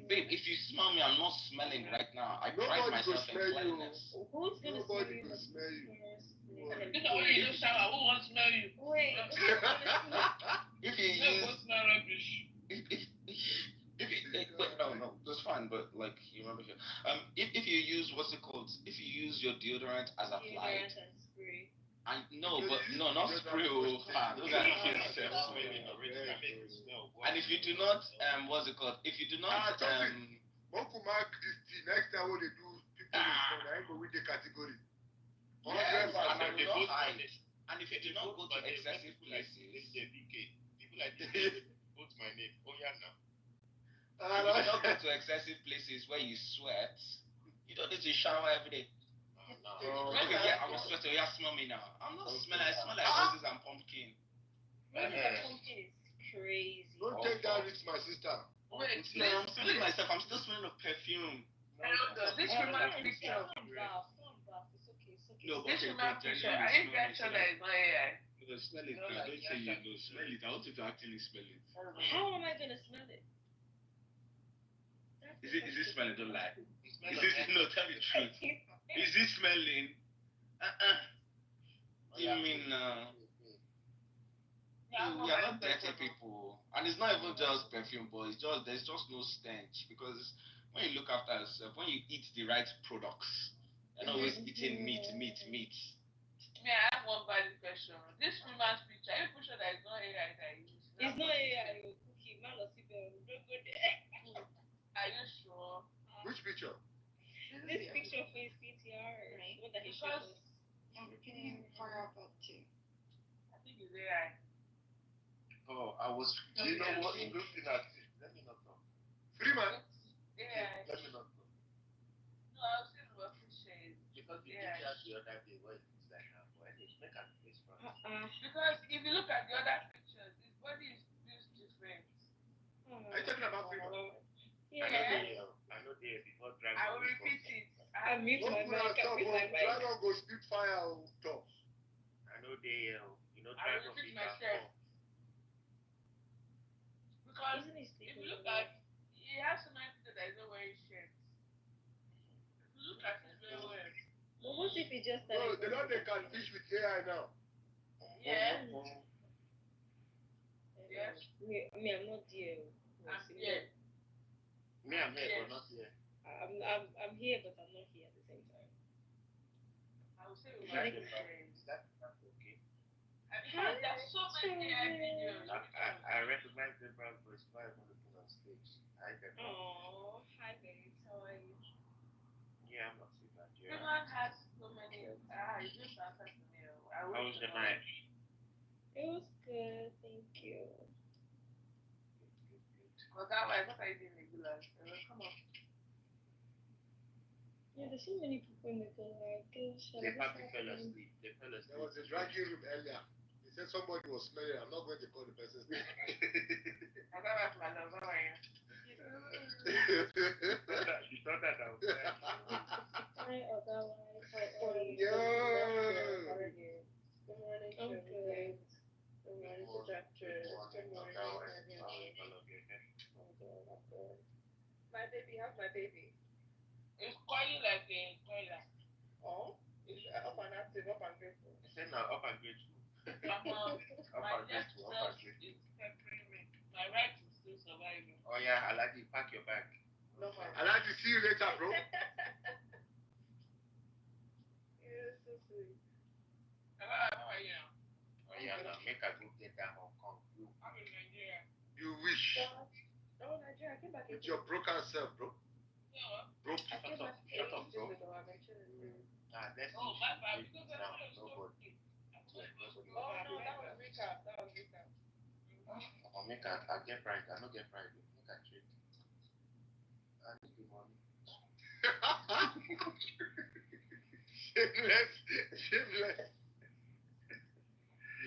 Babe, if you smell me, I'm not smelling right now. I pride myself in cleanliness. Who's going to smell you? Smell you. You know when you don't shower, who wants to smell you? Wait. If you use... No, that's fine, but like, you remember here. If you use, what's it called? If you use your deodorant as applied... not spray. And if you do not, what's it called? If you do not, Mokumak this thing next time what they do, people will go with the category. Yes, and if you do not go to excessive places, people like this put my name. Oh yeah, now. If you do not go to excessive places where you sweat, you don't need to shower every day. Okay, yeah, I'm sweating. Yeah, smell me now. I'm not smelling. I smell like roses and pumpkin. Roses and pumpkin is crazy. Don't take that risk, my sister. No, I'm smelling myself. I'm still smelling of perfume. This reminds me of No, this reminds me of. Are you guys sure that it's not AI? No, smell it. I don't say you know. Smell it. I want you to actually smell it. How am I gonna smell it? Is it smelling? Don't lie. No, tell me the truth. Is it smelling? You mean, we are not dirty people. And it's not even just perfume, but there's just no stench. Because when you look after yourself, when you eat the right products, you're not always eating meat. May I have one valid question? This woman's picture, are you sure that it's not AI that you use? It's not AI. Cookie, man, don't go there. Are you sure? Which picture? This picture of his PTR, right? What that he showed us. I'm looking far up too. I think it's AI. Oh, I was. You know what? Looking at it. Let me not know. Freeman. Yeah. Let me not know. No, I was saying about fish shades. Because the picture the other day was like, well, make a face for us. Because if you look at the other pictures, his body is built different. Are you talking about Freeman? Yeah. I know they before driving. I will repeat it. I mute my mic. Dragon go spit fire on top. I know they, I will repeat myself. Because if you look at, he has so many people that is not wearing shirts. If you look at it very well. Well, what if he just No, they know they can fish with AI now. Yeah. Yes. Me, I'm not there. I'm here. Me, Me, I'm here, but not here. I'm here, but I'm not here at the same time. I will say Is my that- is that okay? Hi, There's so many children. I recognize the brand, but it's not even looking on stage. I can. Oh, hi babes, how are you? Yeah, I'm not too bad. Yeah. Everyone has so many. You just answered to me. How was your night? It was good, thank you. Well, that was what I did regular. Come on. Yeah, there's so many people in the girl like this. They probably fell asleep. They fell asleep. There was a dragging room earlier. He said somebody was smelling. I'm not going to call the person's name. Well, that was my number one. You thought that out. Hi, Oga wife. How are you? Yo. Good morning, I'm good. Good morning, Doctor. Good morning, everyone. I'm good. My baby, how's my baby? It's quiet like a toilet. Oh, it's up and active, up and grateful. I said now, up and grateful. My left self is peppering me. My right is still surviving. Oh yeah, I like you. Pack your bag. No, my I'd like to see you later, bro. You're so sweet. How are you now? Oh yeah, now make a go get that Hong Kong. I'm in Nigeria. You wish. Oh, Nigeria, I came back. With your broken self, bro. Yeah. Broke. I came back 8 days ago. I'm actually. Let's Oh, my bad. Because now, I'm nobody. Oh, no, that was recap. That was recap. I'll make a, I'll get pride. I don't get pride. Make a trade. I need the money. Shameless. Shameless.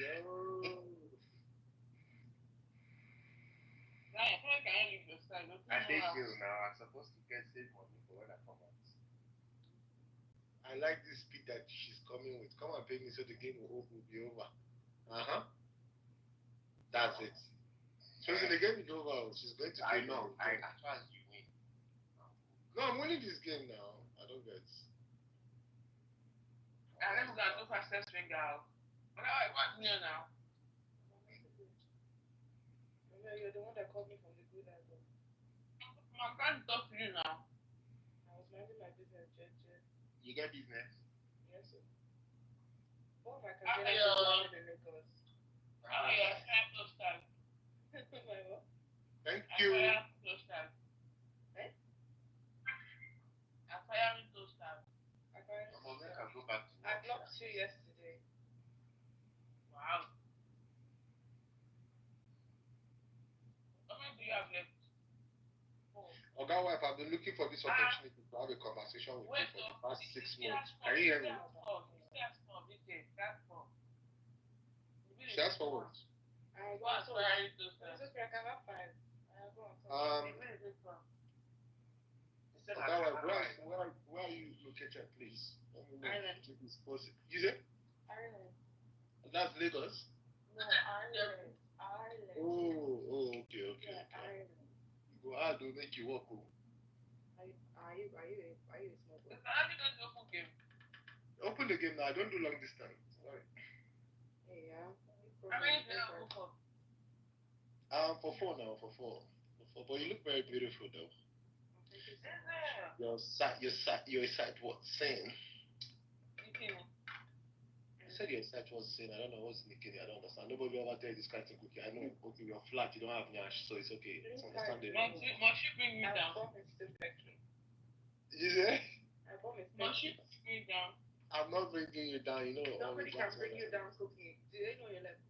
Yo. Right, I feel like I only just started. I take you now. I'm supposed to get save money for when I come out. I like this speed that she's coming with. Come and pay me so the game will be over. That's it. So the game is over. She's going to pay I know. me. I trust you win. No, I'm winning this game now. I don't get. Let me go and do fastest finger out. What's new now? You're the one that called me from the good angle. I can't talk to you now. I was minding my business, Jet. You get business? Yes, sir. What if I can get out of Lagos? Oh, yeah, snap those times. My what? Thank you. Fire those times. Eh? I'm firing those times. I'm gonna make her go back to I blocked you yesterday. Wow. How many do you have left? Oga wife, I've been looking for this opportunity to have a conversation with you for the past 6 months. Can you hear me? She asked for what? I go and fire those times. It's okay, I can have 5. Oga wife, where are you located, please? Ireland. You said? Ireland. That's Lagos? No, Ireland. Oh, okay. Yeah, Ireland. Go hard to make you walk. Are you a small boy? How did you open game? Open the game now. I don't do long distance. Sorry. Yeah. How many do you open for? For 4 now. For 4. But you look very beautiful though. Your site was saying. I said your site was saying. I don't know what's Nikki. I don't understand. Nobody ever tell you this kind of cookie. I know. Okay, you're flat. You don't have nyash, so it's okay. It's understandable. Must she bring me down? You say? Must she bring me down? I'm not bringing you down. You know. Nobody can bring you down cooking. Do they know your level?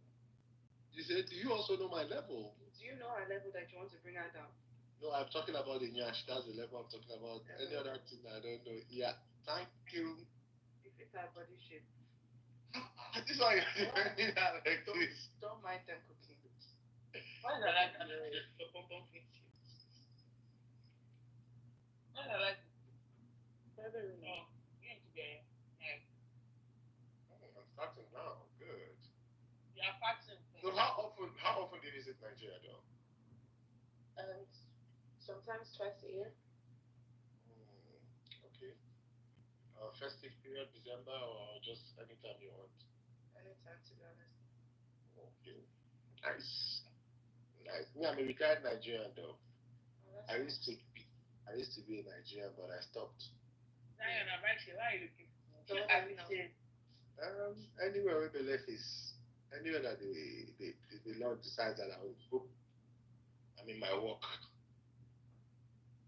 You said, do you also know my level? Do you know our level that you want to bring her down? No, I'm talking about the nyash. That's the level I'm talking about. Any other thing I don't know. Yeah. Thank you. If it's our body shape. This is why you're defending her like this. Don't mind them cooking. Why is that like that? The pom-pom fits you. Why is that like that? No. You need to get it. I'm starting now. Good. You are practicing. So how often do you visit Nigeria though? Sometimes twice a year. Okay. Festive period, December, or just anytime you want? Anytime, to be honest. Okay. Nice. Me, I'm a retired Nigerian though. I used to I used to be in Nigeria, but I stopped. Zion, I'm actually, why are you looking for? So Look at me now. Anywhere where the left is, anywhere that the Lord decides that I will go. I mean, my work.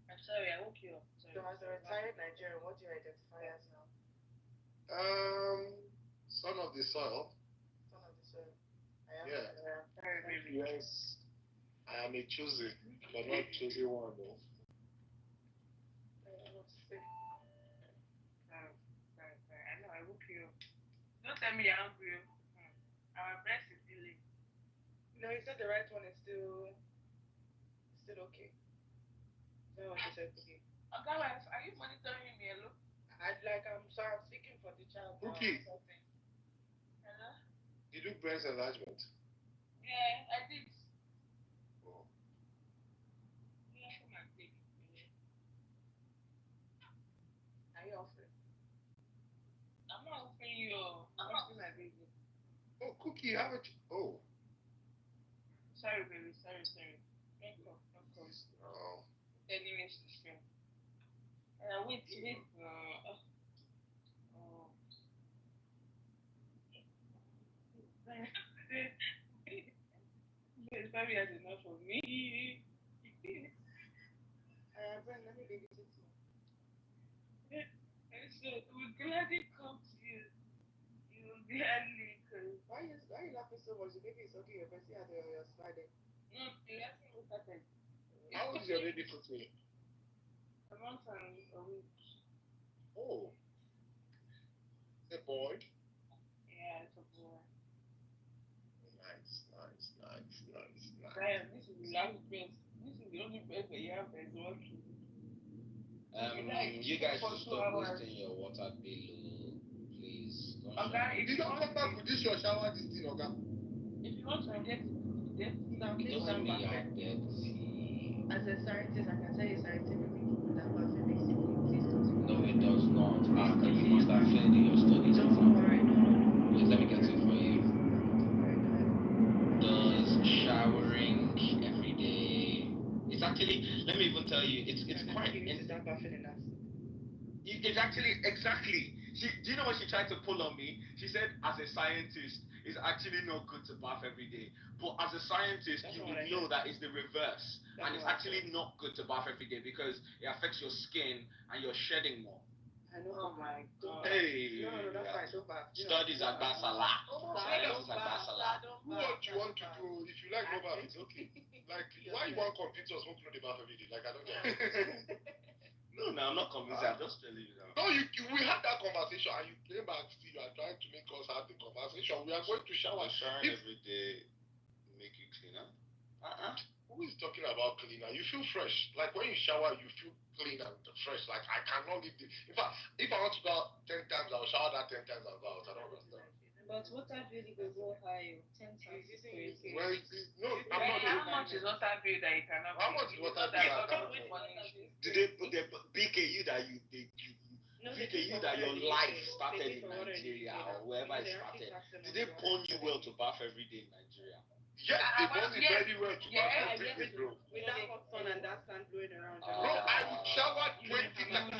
I'm sorry, I woke you up. Sorry. So as a retired Nigerian, what do you identify as now? Son of the soil. Son of the soil. Yeah. Very. Yes. I am a chosen, but not chosen one though. I know, I woke you up. Don't tell me you're hungry. Our breast is delayed. No, you said the right one is still okay. So what you said, okay. Okay, are you monitoring me alone? I'm speaking for the child. Okay. Hello? You do breast enlargement? Yeah, I did. Oh. Yeah, come and take it. Are you offering? I'm not offering you. I'm offering my baby. Oh, Cookie, how much? Oh. Sorry, baby. Sorry. Of course. Oh. Anyways, wait. This baby has enough of me. Brent, let me babysit you. So we'll gladly come to you. You will gladly, because why you laughing so much? The baby is okay. Your bestie had your sliding. No, you asking what happened. How old is your baby, Cookie? A month and a week. Oh. A boy? Yeah, it's a boy. Nice. Brian, this is the last place. This is the only place where you have this one. You guys should stop wasting your water below, please. Okay, if you don't come back with this your shower this thing, okay? If you want to get it now, it doesn't mean you're dirty. As a scientist, I can tell you scientifically that perfect makes you please don't. No, it does not. You must have failed in your studies. Don't worry, no. Please let me get it for you. Does showering every day? It's actually, let me even tell you, it's quite. It's actually exactly. Do you know what she tried to pull on me? She said, as a scientist, it's actually not good to bath every day. But as a scientist, you would know that it's the reverse. And it's actually not good to bath every day because it affects your skin and you're shedding more. I know. Oh my God. Hey. No, that's fine. Don't bath. Studies at Basala. Studies at Basala. Do what you want to do. If you like no bath, it's okay. Like, why you want computers won't do the bath every day? Like, I don't get it. No, I'm not convinced. I'm just telling you now. No, we had that conversation and you came back. See, you are trying to make us have the conversation. We are going to shower. Showering every day make you cleaner. Who is talking about cleaner? You feel fresh. Like when you shower, you feel clean and fresh. Like I cannot leave this. In fact, if I want to go out 10 times, I'll shower that 10 times I'll go out. I don't understand. But water bill go go high 10 times. Well, no, I'm not. How much is water bill that you cannot? How much is water bill? Did they put the BKU that BKU that your life started in Nigeria or wherever it started? Did they pawn you well to bath every day in Nigeria? Yes, they pawn you very well to bath every day, bro. With that hot sun and that sand blowing around. Bro, I would shower 20 times.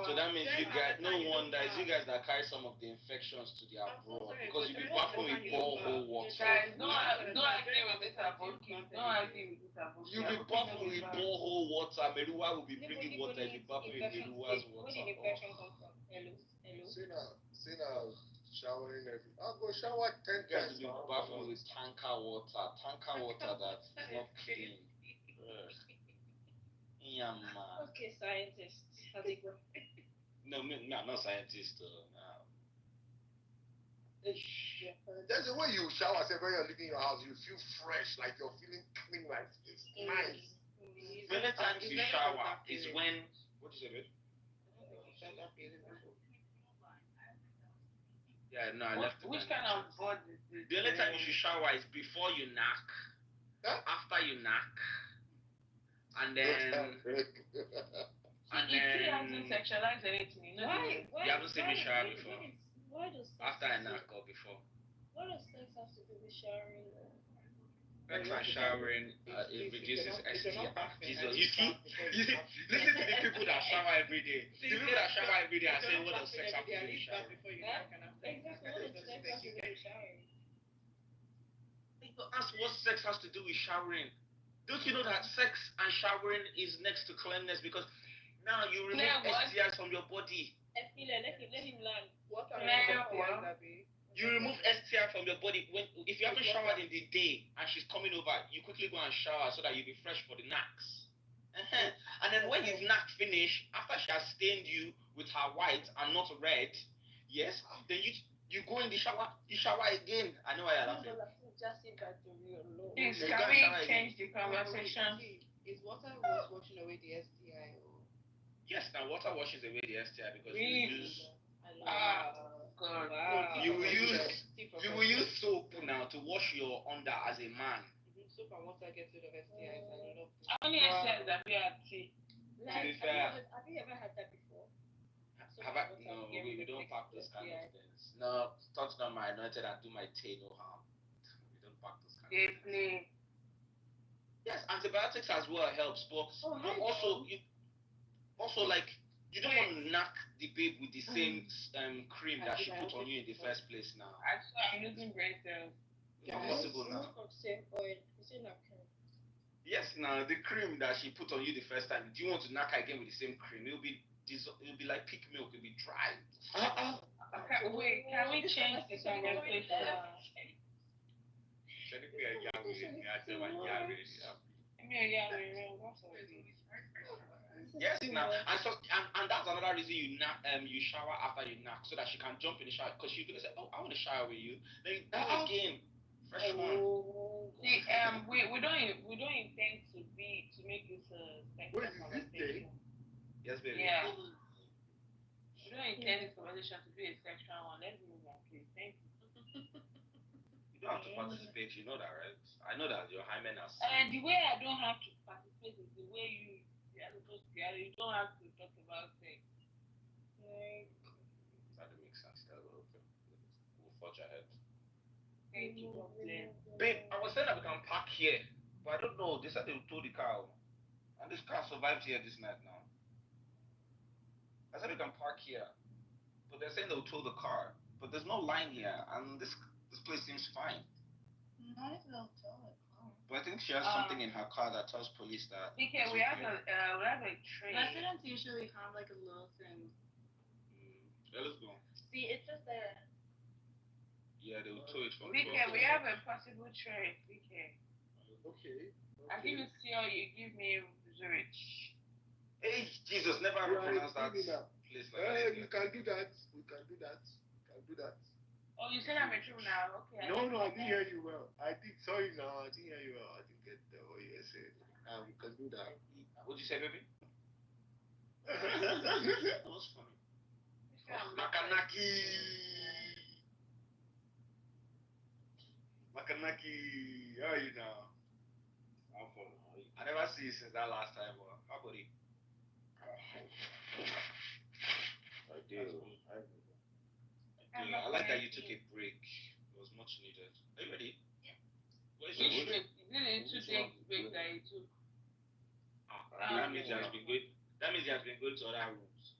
So that means you guys, no wonder, it's you guys that carry some of the infections to the abroad because you be bathing with borehole water. Guys, don't argue with this about kids. Don't argue with this about kids. You be bathing with borehole water. Meruwa will be bringing water. You be bathing with Meruwa's water. Where did infection come from? Hello. See now, showering every. I'll go shower 10 times. You be bathing with tanker water that is not clean. Yeah, man. Okay, scientist. How's it going? No, I'm not scientist. No. There's a way you shower, say when you're leaving your house, you feel fresh, like you're feeling clean, like it's nice. The only time you shower is when. What is it? Yeah, no, I left it. Which kind of body? The only time you should shower is before you knock, after you knock, and then. He hasn't sexualized anything. Why? You haven't seen me shower before. Why does sex After I knock or before? What does sex have to do with showering? Sex and showering, it reduces STI. Jesus, you see, listen to the people every day. The people that shower every day are saying what does sex have to do with showering? Exactly. What does sex have to do with showering? Ask what sex has to do with showering. Don't you know that sex and showering is next to cleanliness? Because now you remove STIs from your body. Let him learn. What are You remove STI from your body if you haven't showered in the day and she's coming over, you quickly go and shower so that you'll be fresh for the knacks. And then when you've knacked finish, after she has stained you with her white and not red, yes, then you go in the shower, you shower again. I know why you're laughing. Please, can we change the conversation? Is water washing away the STI? Yes, now water washes away the STI because God. You will use soap now to wash your under as a man. Soap and water gets rid of STIs. How many STIs have you had? To be fair, have you ever had that before? No, we don't pack those kind of things. No, touch on my anointed and do my tea, no harm. We don't pack those kind of things. Yes, antibiotics as well helps, but also like you don't want to knock the babe with the same cream that she put on you in the first place now. Actually, I'm using brain cells. Impossible now. Yes, now the cream that she put on you the first time, do you want to knock her again with the same cream? It'll be like pig milk, it'll be dry. Wait, can we change the conversation? Yes, now and that's another reason you shower after you knock so that she can jump in the shower because she's gonna say, "Oh, I want to shower with you." Then again, fresh one. See, we don't intend to make this a sexual conversation. Yes, baby. Yeah. We don't intend this conversation to be a sexual one. Let's move on, please. Thank you. You don't have to participate. You know that, right? I know that your hymen has. And the way I don't have to participate is the way you are supposed to. You don't have to talk about sex. That doesn't make sense. We'll forge ahead. Thank you, Babe, I was saying that we can park here, but I don't know. They said they would tow the car, and this car survived here this night now. I said we can park here, but they're saying they'll tow the car, but there's no line here, and this place seems fine. Not if they'll tow it. But I think she has something in her car that tells police that. Okay, we have a train. Residents usually have like a little thing. Yeah, let's go. See, it says there. Yeah, they will tow it from. Okay, we have a possible train. Okay. I give you Seal, you give me Zurich. Hey, Jesus, never ever pronounce that place like that. We can do that. Oh, you said I'm a true now. Okay. No, I didn't hear you well. Sorry now, I didn't hear you well. I didn't get what you said. We can do that. What'd you say, baby? That was funny. Makanaki, how are you now? I'm fine. I never see you since that last time. How about it? I do. I like that you took a break. It was much needed. Are you ready? Where's your break? Is it a 2 days break that you took? That means he has been good. That means he has been going to other rooms.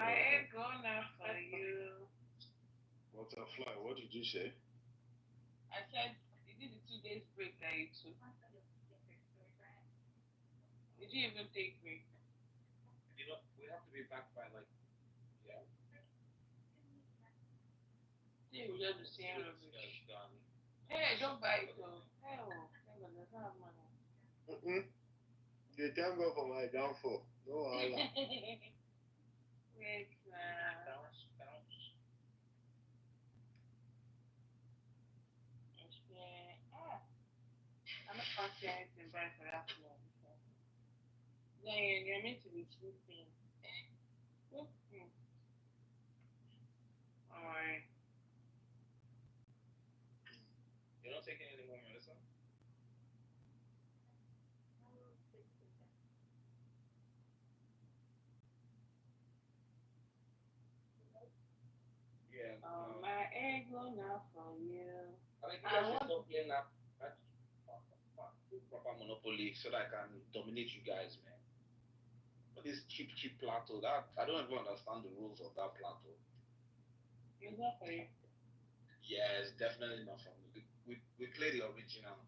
My egg gonna for you. Butterfly, what did you say? I said, is it the 2 days break that you took? Did you even take break? You know, we have to be back by like, yeah. Yeah, we have the same rubbish. Hey, don't buy it though. Hell, thank God, there's not money. They thank God for my downfall. No, Allah. Wait, I'm not confident in buying for that one. Then you're meant to be sleeping. Alright. You're not taking any more medicine? Yeah. My egg will not for you. I mean, you guys should stop playing that. proper monopoly so that I can dominate you guys, man. But this cheap plateau, that I don't even understand the rules of that plateau. It's not for you. Yeah, it's definitely not for me. We play the original.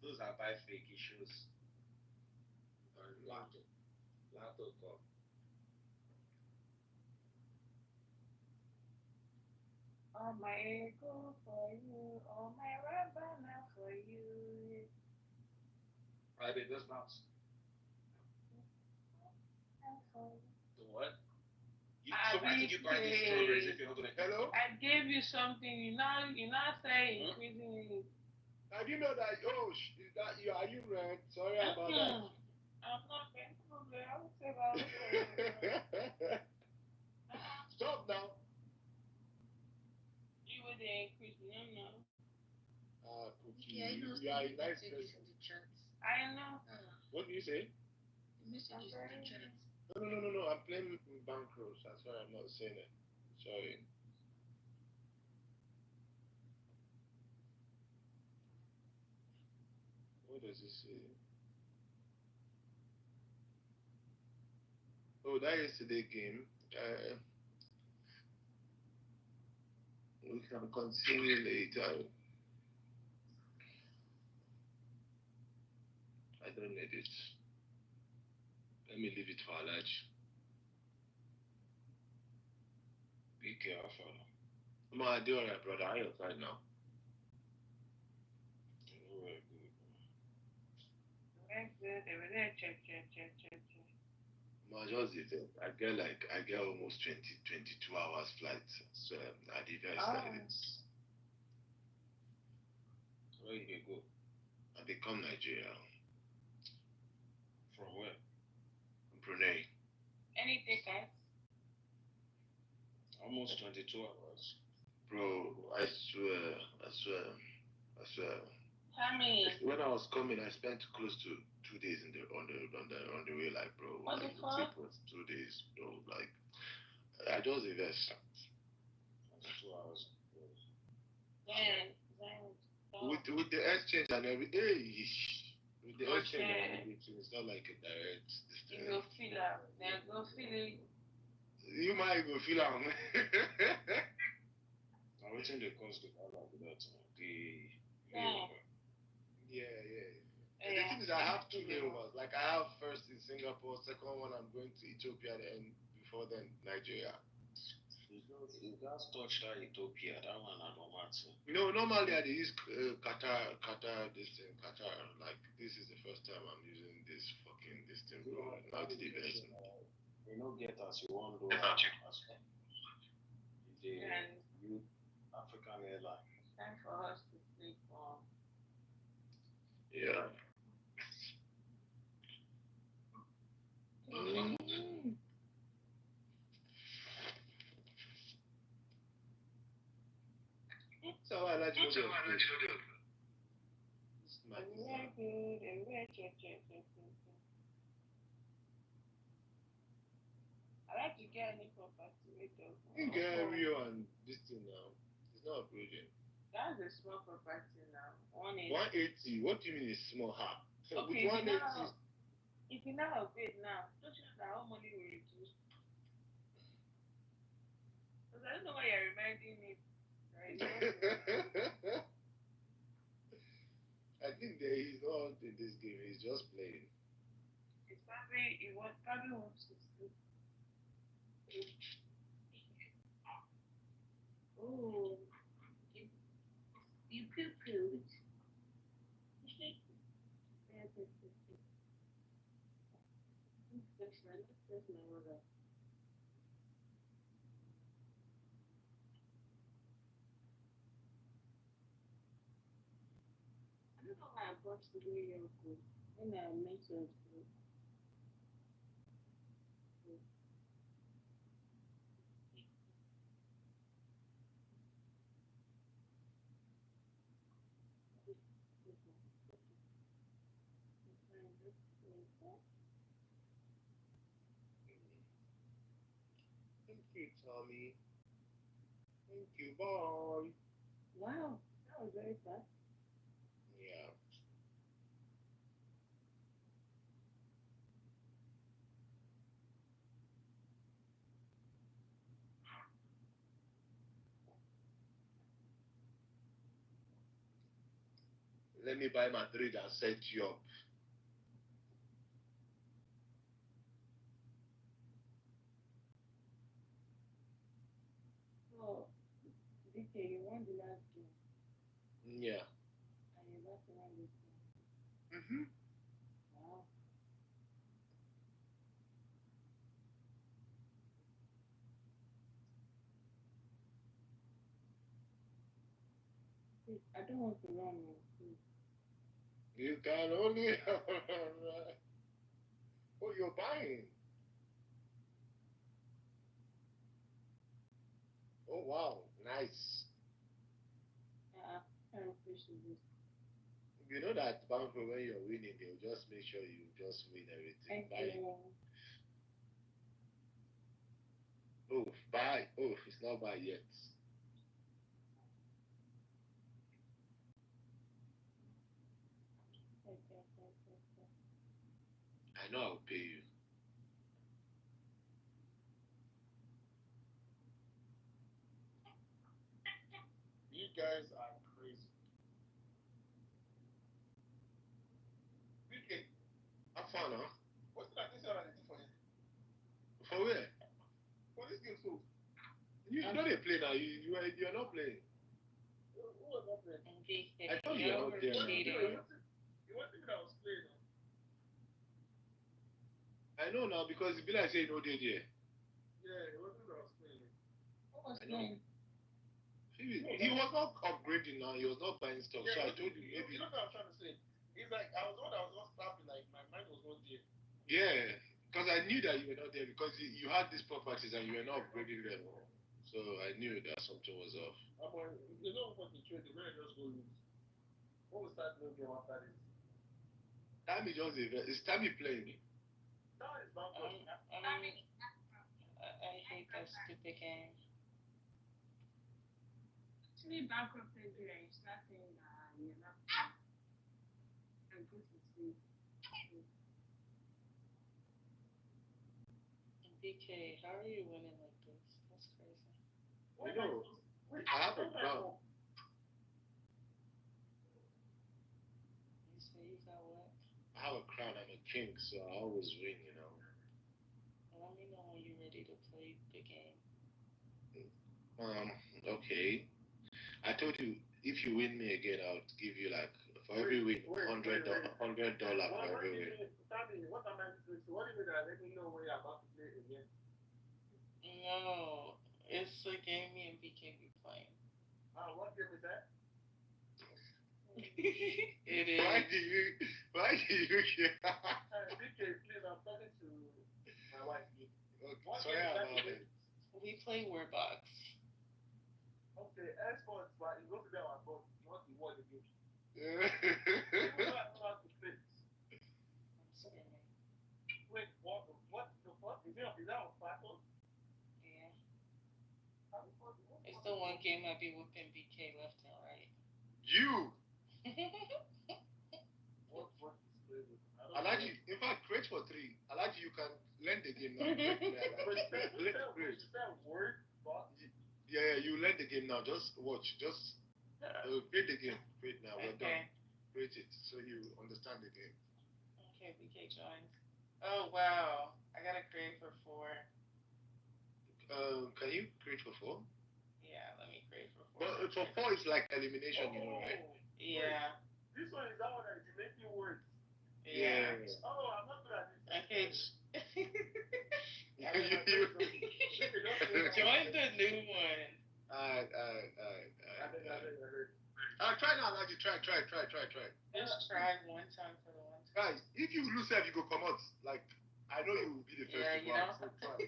Those are by fake issues. Plateau Cup. All my ego for you, all my rubber now for you. I did this bounce. The what? So why did you buy these strawberries if you're not gonna? Hello? I gave you something. You now say increasing it. I didn't know that. Oh, is that you? Are you red? Sorry about that. I'm not going to be. I will say that. Stop now. You were the increase. No. Cookie, Yeah, I know. you are a nice In person. the chats. I know. What do you say? Messages in the chats. No. I'm playing Bankroll. That's why I'm not saying it. Sorry. What does it say? Oh, that yesterday game. We can continue later. I don't need it. Let me leave it for Alaj. Be careful. I do alright, brother. I am right now. Very good. Very good. Everything check. I get almost 22 hours flight. So I did very started. Where you go? I become Nigeria. From where? Brunei. Any tickets? Almost 22 hours. Bro, I swear. Tell me. When I was coming, I spent close to 2 days on the way, like, bro. What the fuck? It was 2 days, bro. Like, I just invest. 22 hours. Then. With the exchange and everything, with the exchange and everything, it's not like a direct. You go feel it. Then go feel it. You might go feel it. I'm waiting the cost to have that. Yeah. The thing is, I have 2 layovers. Like, I have first in Singapore, second one I'm going to Ethiopia, and before then Nigeria. You guys touched that Ethiopia. That one I don't want to. Normally I use Qatar. Like, this is the first time I'm using this thing, bro. Not the best. You don't get as you want to do. You African airline. Time for us to sleep on. Yeah. So I like you. Very good. And very check. I like to get any property later. You get everyone this thing now. It's not upgrading. That's a small property now. 180. What do you mean it's small? Okay, with 180. If you now upgrade now, don't you know that how money will reduce? Because I don't know why you're reminding me. Right? I think there is no in this game. He's just playing. It's probably wants to sleep. Oh, you poo-pooed. That's my order. I don't know why I bought the New York food when I mentioned food. Thank you, Tommy. Thank you, bye. Wow, that was very fast. Yeah. let me buy Madrid and set you up. So, DK, you won the last game. Yeah. And you lost the one this game. Mm-hmm. Wow. Please, I don't want to run, please. You can only. Oh, you're buying. Oh, wow. Nice. Kind of fish is this? You know that Banco, when you're winning, they'll just make sure you just win everything. Thank Buy. you. Oh, buy. Oh, it's not buy yet. I know I'll pay you. You guys are crazy. BK, Have fun, huh? what's that thing that I did for you? For where? For this game, too. You know they play now. You're not playing. Who was not playing? BK, I told you you're not there. cheating. You want to think that I was playing? I know now because it be like say you know they there. Yeah, it wasn't that I was playing. Who was I know. playing? He was not upgrading now. He was not buying stuff. So I told you maybe. You know what I'm trying to say? It's like I was not stopping. Like my mind was not there. Yeah, because I knew that you were not there because you had these properties and you were not upgrading them. So I knew that something was off. You know what the trade? The man just go lose. What was that no game after this? Tammy just it's Tammy playing me. No, it's not. I hate that stupid game. Actually, bankrupt Nigeria, you start saying you're not and go to sleep. BK, how are you winning like this? That's crazy. I know. I have a crown. You say you got what? I have a crown. I'm a king, so I always win, you know. Let me know when you're ready to play the game. Okay. I told you if you win me again, I'll give you like for every win $100 for every win. What am I doing? So what do you mean that let me know when you're about to play again? No, it's a game me and BK be playing. What game is that? It is. Why do you care? BK, please, I'm talking to my wife. Okay, sorry about it. We play Wordbox. Okay, sports, but you go to them and go, you want to watch the game. Yeah. You don't know how to play. I'm screaming. Wait, what the fuck? Is that on platform? Yeah. It's the one game I be whipping BK left and right. You. What is crazy? Alaji, in fact, create for 3. Alaji, you can learn the game now. Yeah, you learn the game now. Just watch. Just create the game. Create now. We're done. Create it so you understand the game. Okay, BK joined. Oh wow, I gotta create for 4. Can you create for 4? Yeah, let me create for 4. But for 4 it's like elimination, you know, right? Yeah. This one is that one that is making words. Yeah. Oh, I'm not good at this. Okay. Join the new one. Try now, Alaji. Try. Just try one time for the one time. Guys, if you lose, you go come out. Like, I know you will be the first Yeah, to you go know. out. So try.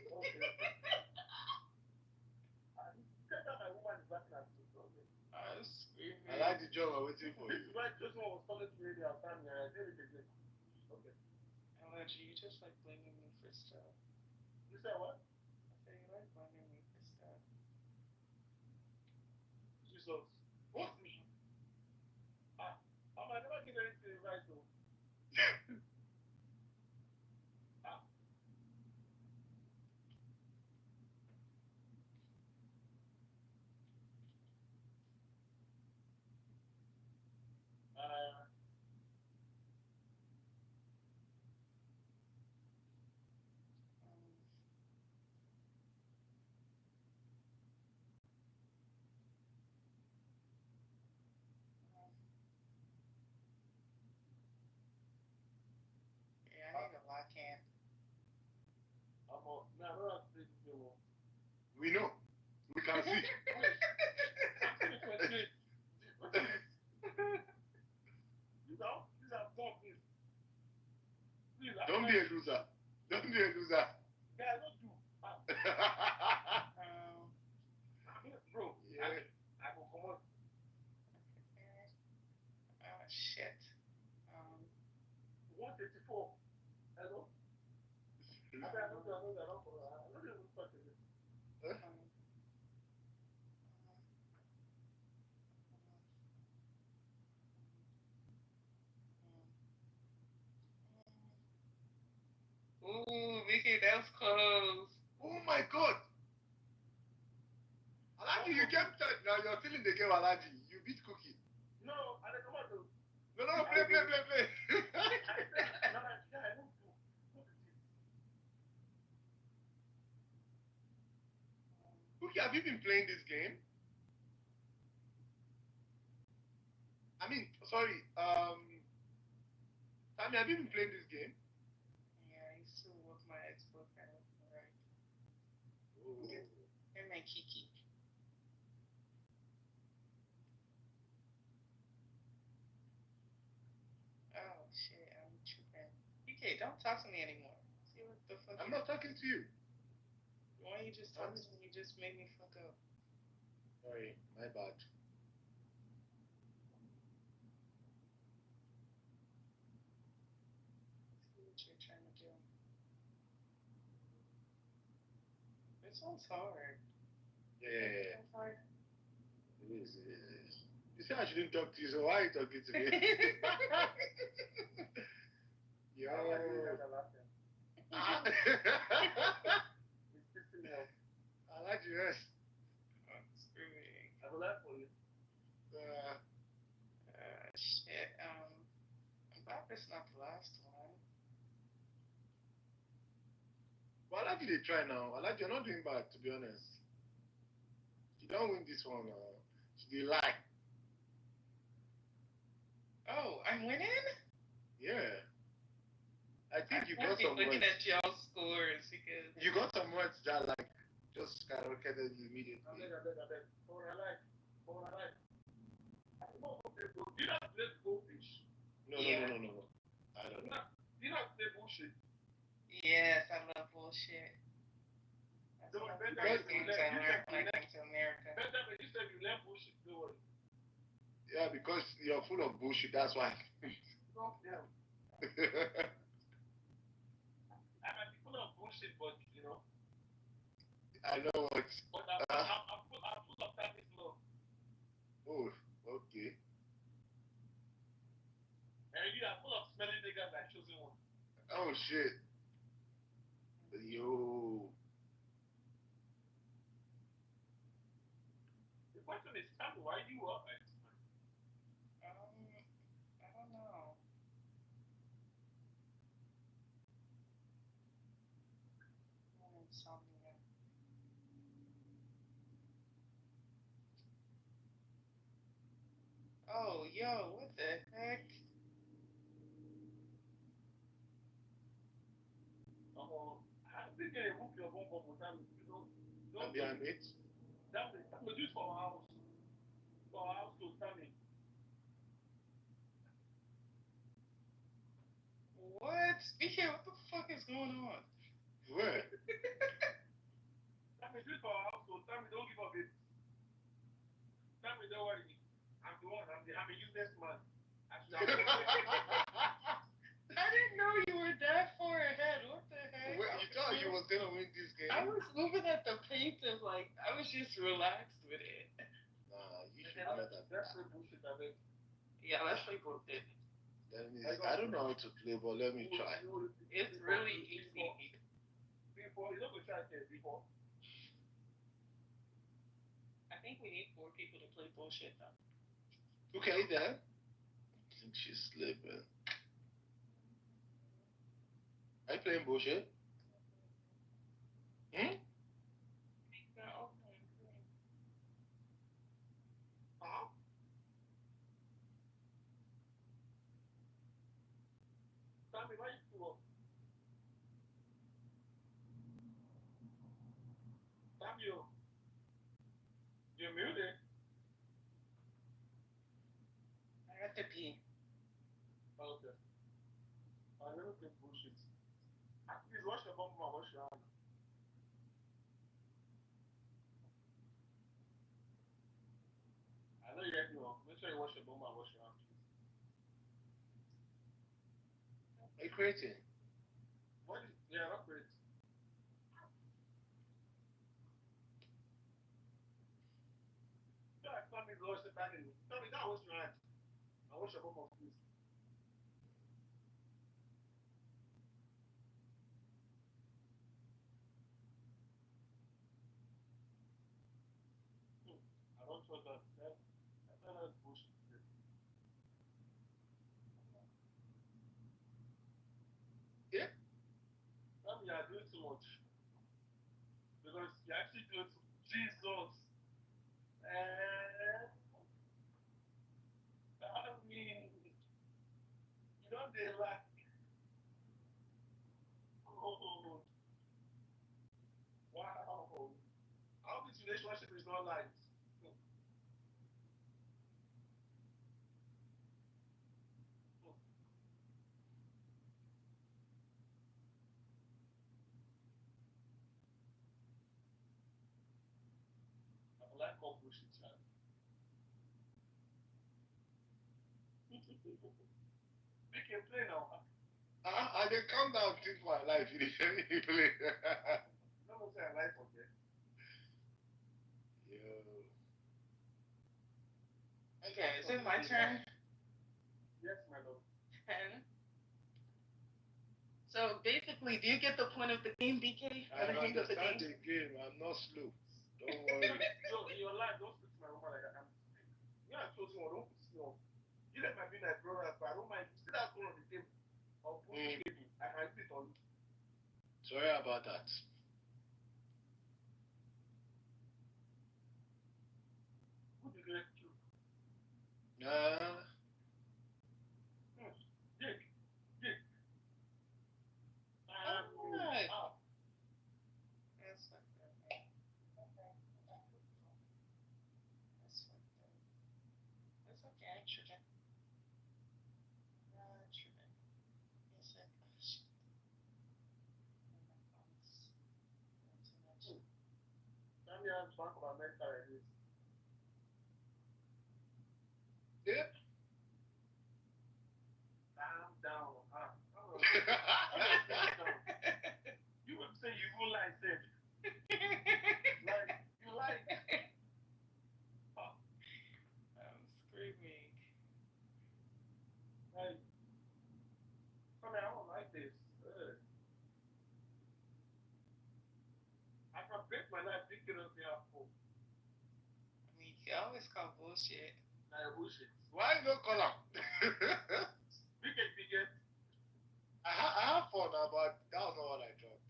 I like the job I'm waiting for you. This one was calling to me the other time. I did it again. Okay. Allergy, you just like blaming me for stuff. You said what? I said you like blaming me for stuff. Jesus. What? I might never get anything right though. We know. We can see. Don't be a loser. Don't be a loser. Bro, yeah. I will come on. Shit. 154. Hello? Ooh, Vicky, that was close. Oh my God. Alaji, you kept that. Now you're still in the game, Alaji. You beat Cookie. No, I don't come on. No, play. Cookie, have you been playing this game? I mean, sorry, Tammy, have you been playing this game? Yeah, I used to work my ex-boyfriend, right? Oh. And my Kiki. Oh, shit, I'm tripping. PK, don't talk to me anymore. See what the fuck? I'm not talking to you. Why you just talk to me? You just made me fuck up. Sorry, my bad. See what you're trying to do. This one's hard. Yeah. It's hard. It is. You said I shouldn't talk to you, so why are you talking to me? Yo. I like you, yes. Screw me. I will laugh for you. Shit. I'm glad it's not the last one. Well, I like you to try now. I like you're not doing bad, to be honest. You don't win this one. You lie. Oh, I'm winning? Yeah. I think you can't got be some looking words. at y'all scores because You got some words that like just skyrocketed immediately. I bet. What I like. You not play goldfish. No. I don't know. You not play bullshit. Yes, I love bullshit. That's one of the great things I learned when I came to America. You said you left bullshit, don't worry. Yeah, because you're full of bullshit, that's why. Yeah. I might be full of bullshit, but you know. I know what. But I'm full of practice love. Oh, okay. And you are full of smelling niggas like choosing one. Oh shit. Yo. The question is, Tammy, why you up? I don't know. Insomnia. Oh, yo, what the heck? I think they hook your bomb for time, you know. And behind it? That was used for our house. For our house to Tammy. What? BK, what the fuck is going on? Where? Tammy, do it for our house to Tammy, don't give up it. Tammy, don't worry. I'm the one. I'm a useless man. I didn't know you were that far ahead. What the heck? Well, you thought you was gonna win this game. I was moving at the pace of like I was just relaxed with it. Nah, you should know that. That's the bullshit I mean. Yeah, let's play bullshit. I don't know how to play, but let me try. It's really easy. Before you know we tried this before. I think we need 4 people to play bullshit though. Okay then. I think she's sleeping. Are you playing bullshit? Hmm? Tommy, why you too up? Tommy? you. You're muted. I have to pee. Okay. I never think bullshit. Please wash your bum and wash your hand. I know you get me wrong. Make sure you wash your bum and wash your hand, please. Are you creating? What is, yeah, not great. Yeah, I can't be lost the bag in. Tell me, that wash your hand. I wash your bum, please. I don't trust that. That's bullshit. Yeah? Tell me you are doing too much. Because you actually do it to Jesus. And I mean, you don't dare like. Oh, wow. How this relationship is not like. I like more bullshit, child. We can play now. I dey calm down, think my life. You dey hear me play. No one say I like okay. Yo. Okay, is it my turn? Yes, my love. 10. So basically, do you get the point of the game, BK? I understand the game. I'm not slow. Don't worry. So in your life, don't speak to my woman like that. You know, I told you, don't put me on. You let my be my brother, but I don't mind. You see that phone on the table. I'll put it in. I can put it on. Sorry about that. Who did you kill? Nah. Dick. Dick. Alright. That's not good. That's okay, actually. Yes, Tell me how Bank of America is. Yep. Calm down. You would say you will like it. Like, you like. I'm screaming. Like, I don't like this. I can break my life thinking of the apple. I mean, you always call bullshit. Like bullshit. Why no call am? Biggest. I have fun now, but that was not what I dropped.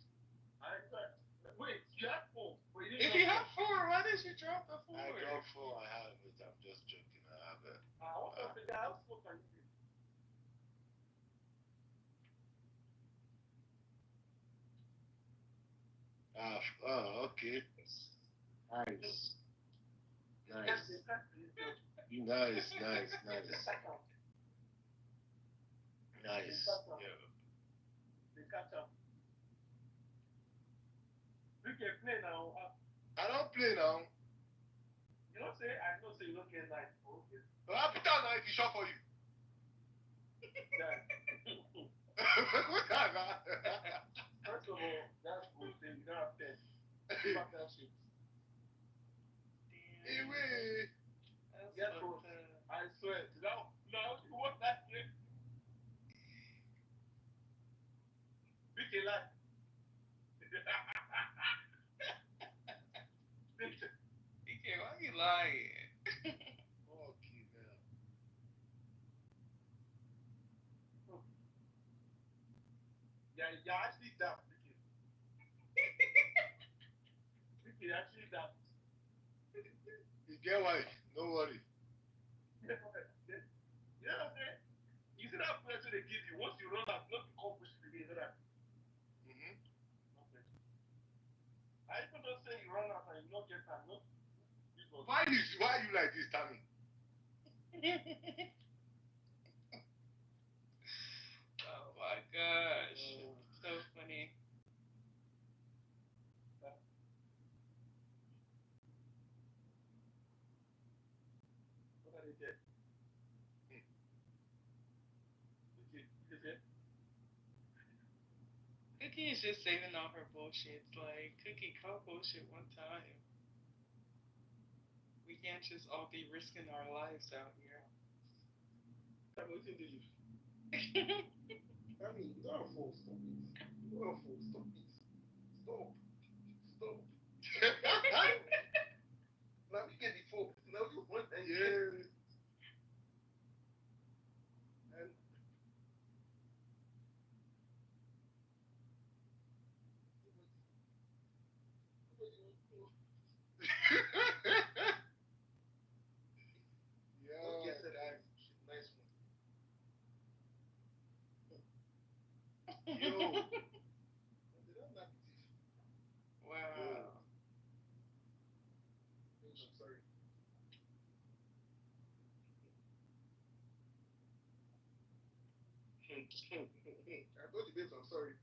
Wait, you have 4. If you have 4, why did you drop the 4? I dropped 4. I have it. I'm just joking. I have it. Okay. Nice. Nice. Nice. Nice. Yeah. They catch up. You can play now. I don't play now. You don't say, I don't say you don't get life. Okay. But I put down 90 shot for you. First of all, that's good thing. You don't have 10. Fuck that shit. Anyway. Get those. I swear. Now, you want that shit? Big life. BK, why are you lying? Okay, now. Yeah, actually that. Vicky, actually that. You get why? No worry. You know what I'm saying? You see that pressure they give you, once you run out, not to come push it again, you know that? Okay. I I even don't say you run out and you don't get time, no? Why you like this, Tammy? Oh my gosh. So funny. What are they there? Cookie is just saving all her bullshit. Like, Cookie, call bullshit one time. We can't just all be risking our lives out here. I mean, you don't have full, stop it. You don't have full, stop it. Stop. Stop. Now you get the full. Now you want that. Yeah. And okay, so that nice one. Yo. Wow. I'm sorry. I told you, babes, I'm sorry.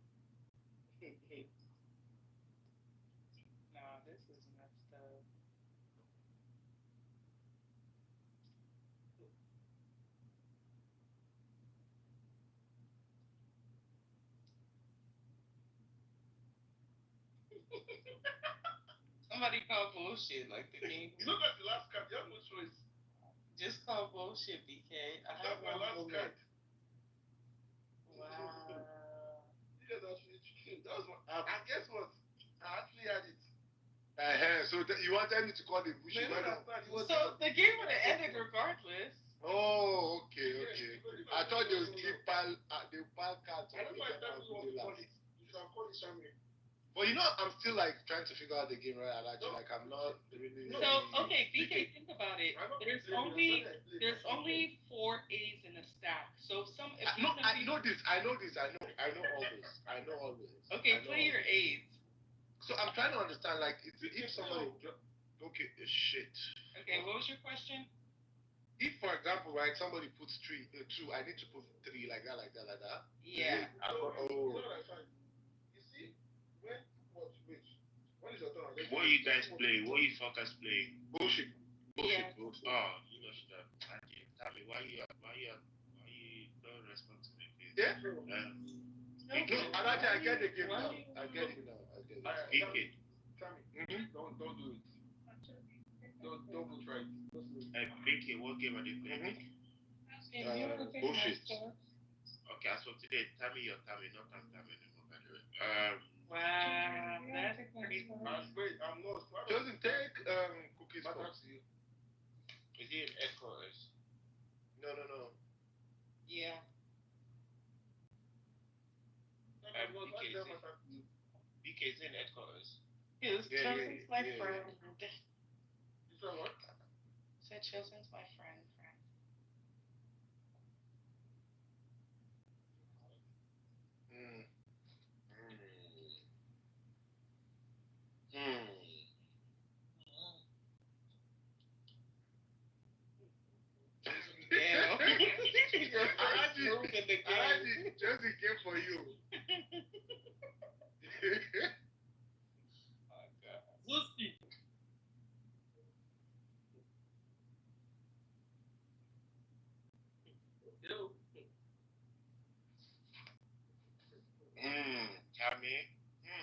Nah, this is messed up. Somebody call bullshit like the game. You look at the last card, you have no choice. Just call bullshit, BK. That's my last card. Wow. You guys actually, that was my, and guess what? I actually had it. So you wanted me to call the bush? So the game would have ended regardless. Oh, okay. I thought they would keep pal cards. I don't know if that was what you call it. You should have called it Shamir. But you know, I'm still like trying to figure out the game, right? And actually, like, I'm not really. So okay, BK, think about it. There's only 4 A's in a stack. So I know this. I know all this. Okay, play your A's. So I'm trying to understand, like, if somebody. Okay, shit. Okay, what was your question? If, for example, right, somebody puts 2, I need to put 3 like that. Yeah. Oh. You see, when is your turn? What you guys play? What you fuckers play? Bullshit. Yeah. Oh, you know shit. Tell me why you don't respond to me, please? Yeah. No, I get the game now. I get it now. Pick it. Tammy, don't do it. Don't try it. Hey, pick it. What game are they playing? Bullshit. Okay, as of today, tell me your Tammy, not Tammy anymore, by the way. Wow, that's pretty cool. Wait, I'm lost. Doesn't take cookies. Is it Echoes? No. Yeah. BK is in Echoes. His Chosen's my friend. You said what? Said Chosen's my friend. Damn. Just a game for you. Oh, God. Lucy. Tammy.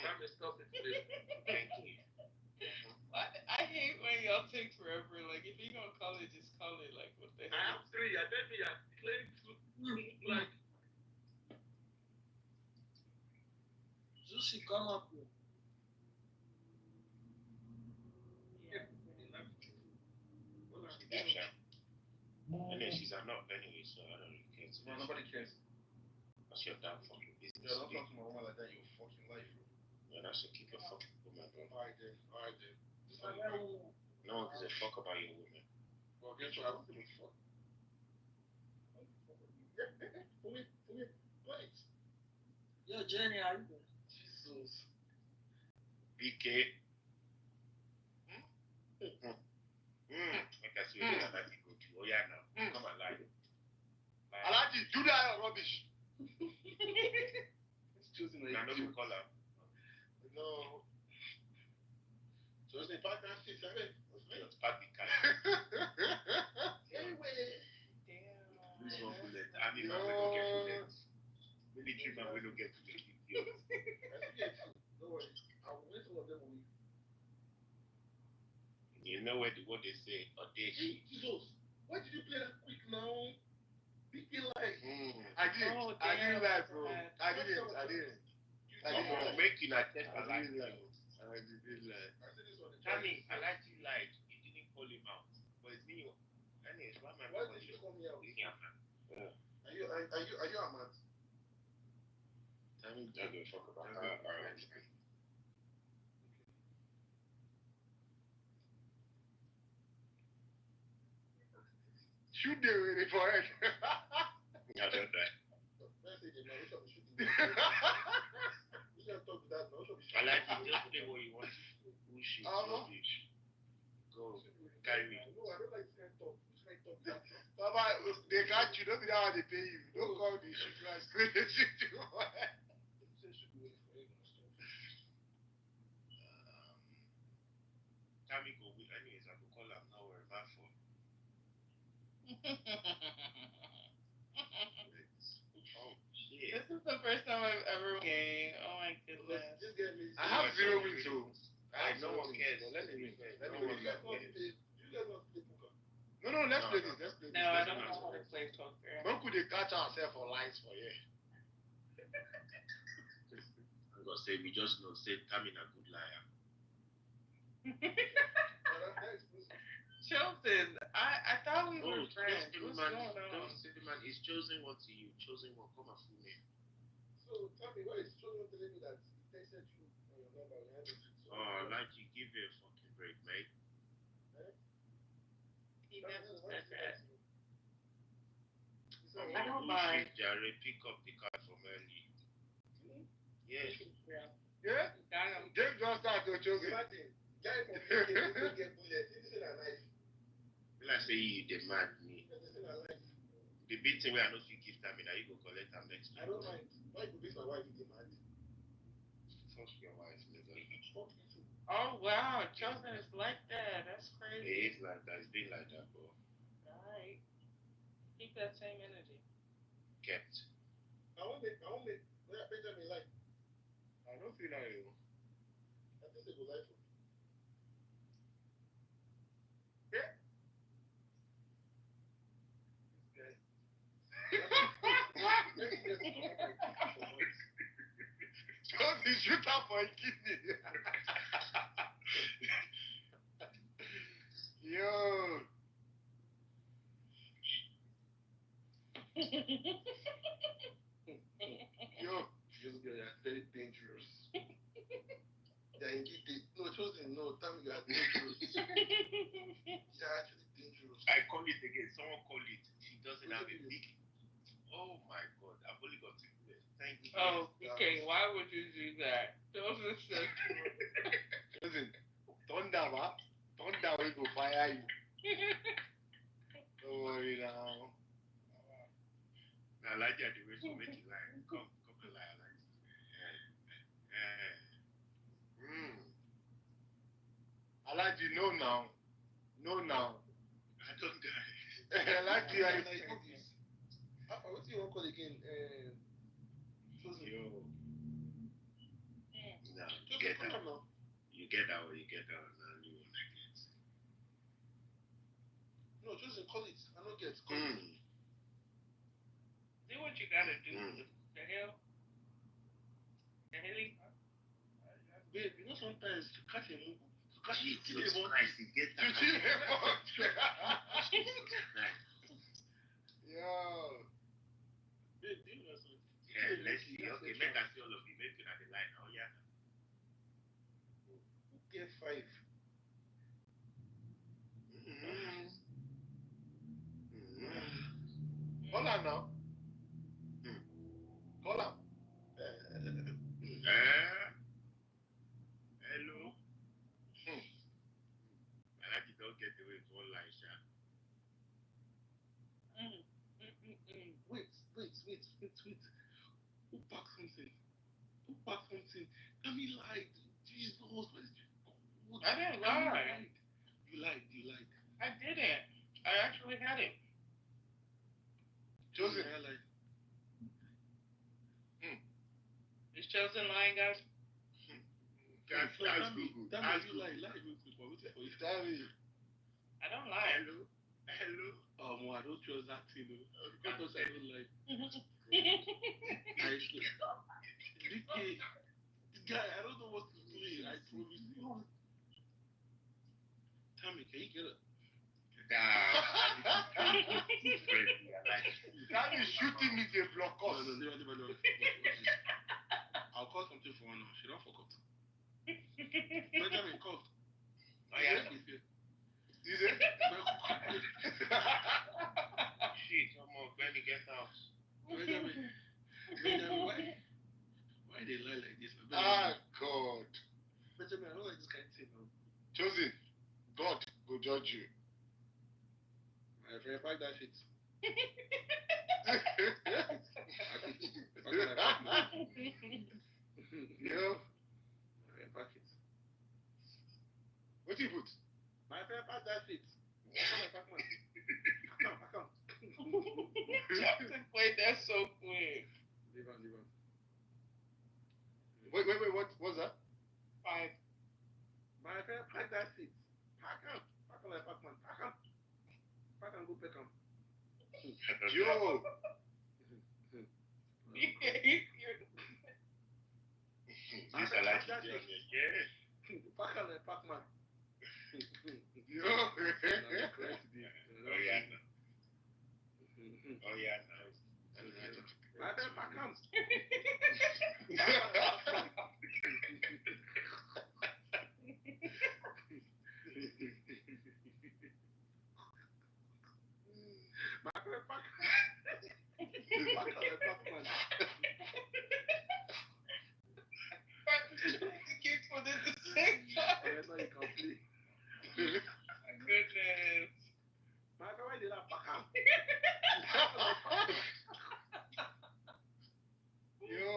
Tammy, stop it, please. Thank you. I hate when y'all take forever. Like, if you're gonna call it, just call it. Like, what the hell? I have 3. I bet me I played 2. Like, Zushi, come up here. And then she's not anyway, so I don't really care. No, nobody cares. That's your damn fucking business. Yeah, don't talk to my woman like that, you fucking life, bro. Yeah, that should keep your fucking woman, bro. Alright then. No one gives a fuck about your woman. Well, guess what? I don't give a fuck. Wait. Yo, Jenny, how you doing? Jesus. BK. Make us see what that go to. Oh yeah, now come and lie. Alaji, do that rubbish. It's choosing Now no call her. No. So it's a partner, it's Let's party car. Anyway. This one bullet. I mean, man, we don't get bullets. Military man, we don't get bullets. Don't worry. I will wait all of them on you. You know what they say? Audacious. Jesus, why did you play that quick now? Big deal like. I didn't lie, bro. I didn't. Make you not test my life. I didn't lie. Tammy, I like you lied. You didn't call him out. But it's me. Anyways, why did you call me out? Are you a man? Tammy doesn't talk about our Shoot them with it for it. I don't die. I like you just play what you want to do. Bullshit. Rubbish. Go. Carry me. No, I don't like this kind of talk. Baba, they got you. Don't be that how they pay you. Don't call the shoot guys. They shoot you. Tammy go with anyways, I could call him now or back for. Oh shit. This is the first time I've ever game. Oh my goodness. I have 0 wins, so No one cares. Let me win. No, let's play this. Let's play this. No, I don't know how to play poker. When could they catch ourselves for lies for you? I'm gonna say we just know say Tammy a good liar. Chosen, I thought we were friends. Don't What's say going on? don't say man, it's chosen one to you. Chosen one, come and fool me. So tell me, what is Chosen telling me that he texted you on your number? Oh, like you give me a fucking break, mate. He never said that. I don't mind. Jared, pick up the card from early. Yeah. Yeah? James just started to choose it. Guy from UK get bullet. This is a knife. Will I say you demand me? The big thing where I know if you give time, now you go collect them next week. I don't mind. Why you beat my wife you demand? Fuck your wife, nigga. Fuck you too. Oh wow, Chosen is like that. That's crazy. It is like that. It's been like that, bro. Alright. Keep that same energy. Kept. I want where Benjamin like. I don't feel like you. I think they go like for me. Just the shooter for a kidney. Yo. Yo, these guys are very dangerous. They're indeed no, Chosen, no, tell me you are dangerous. You're actually dangerous. I call it again. Someone call it. She doesn't have a big. Oh my god, I've only got 2 minutes. Thank you. Oh, okay. Why would you do that? Chosen says Listen, thunder, man. Thunder will go fire you. Don't worry now. Now, like that, the way to make you lie. Come and lie, like. I like you know now. Know now. I don't die. I like you. What do you want to call again? Chosen. Yo. No, you get that. You get that or you get that. Now you won't like it. No, Chosen, call it. I don't get call it. do what you gotta do. The hell? The hell? Babe, you know sometimes to catch a move, to catch a Jesus Christ, you get that. Yo. Babe, do you know something? Yeah, let's see. Okay, make us see all of you. Make it at the line. Oh, yeah. Get 5. Hold on now. Hold on. Hello. I like Wait. Who packed something? Tell me lied. Jesus, I didn't lie. You lied. I didn't. I actually had it. Joseph. Is Chosen lying, guys? That's good. Tell me you lie real quick. Tell me. I don't lie. Hello. I don't trust that thing. Because I don't lie. Guy, I don't know what to do. I promise you. Tell me, can you get up? That is shooting me the block off. No. I'll call something for her now. She don't fuck up. Benjamin called. Oh, yeah. Is it? Shit, come on, Benny, get out. Benjamin, why they lie like this? God. Benjamin, I don't like this kind of thing. Chosen, God will judge you. My friend, pack that shit. Yeah. Pack it. What do you put? My friend, pack that shit. Pack on. Jackson played that so quick. Leave on. Wait, what's that? 5. My friend, pack that shit. Pack on like Pac-Man. Pack on, go pick on. Yo! Pack on like Pac-Man. Yo! Oh yeah, nice. My friend, pack on. Goodness. Why did I pack up? Yo!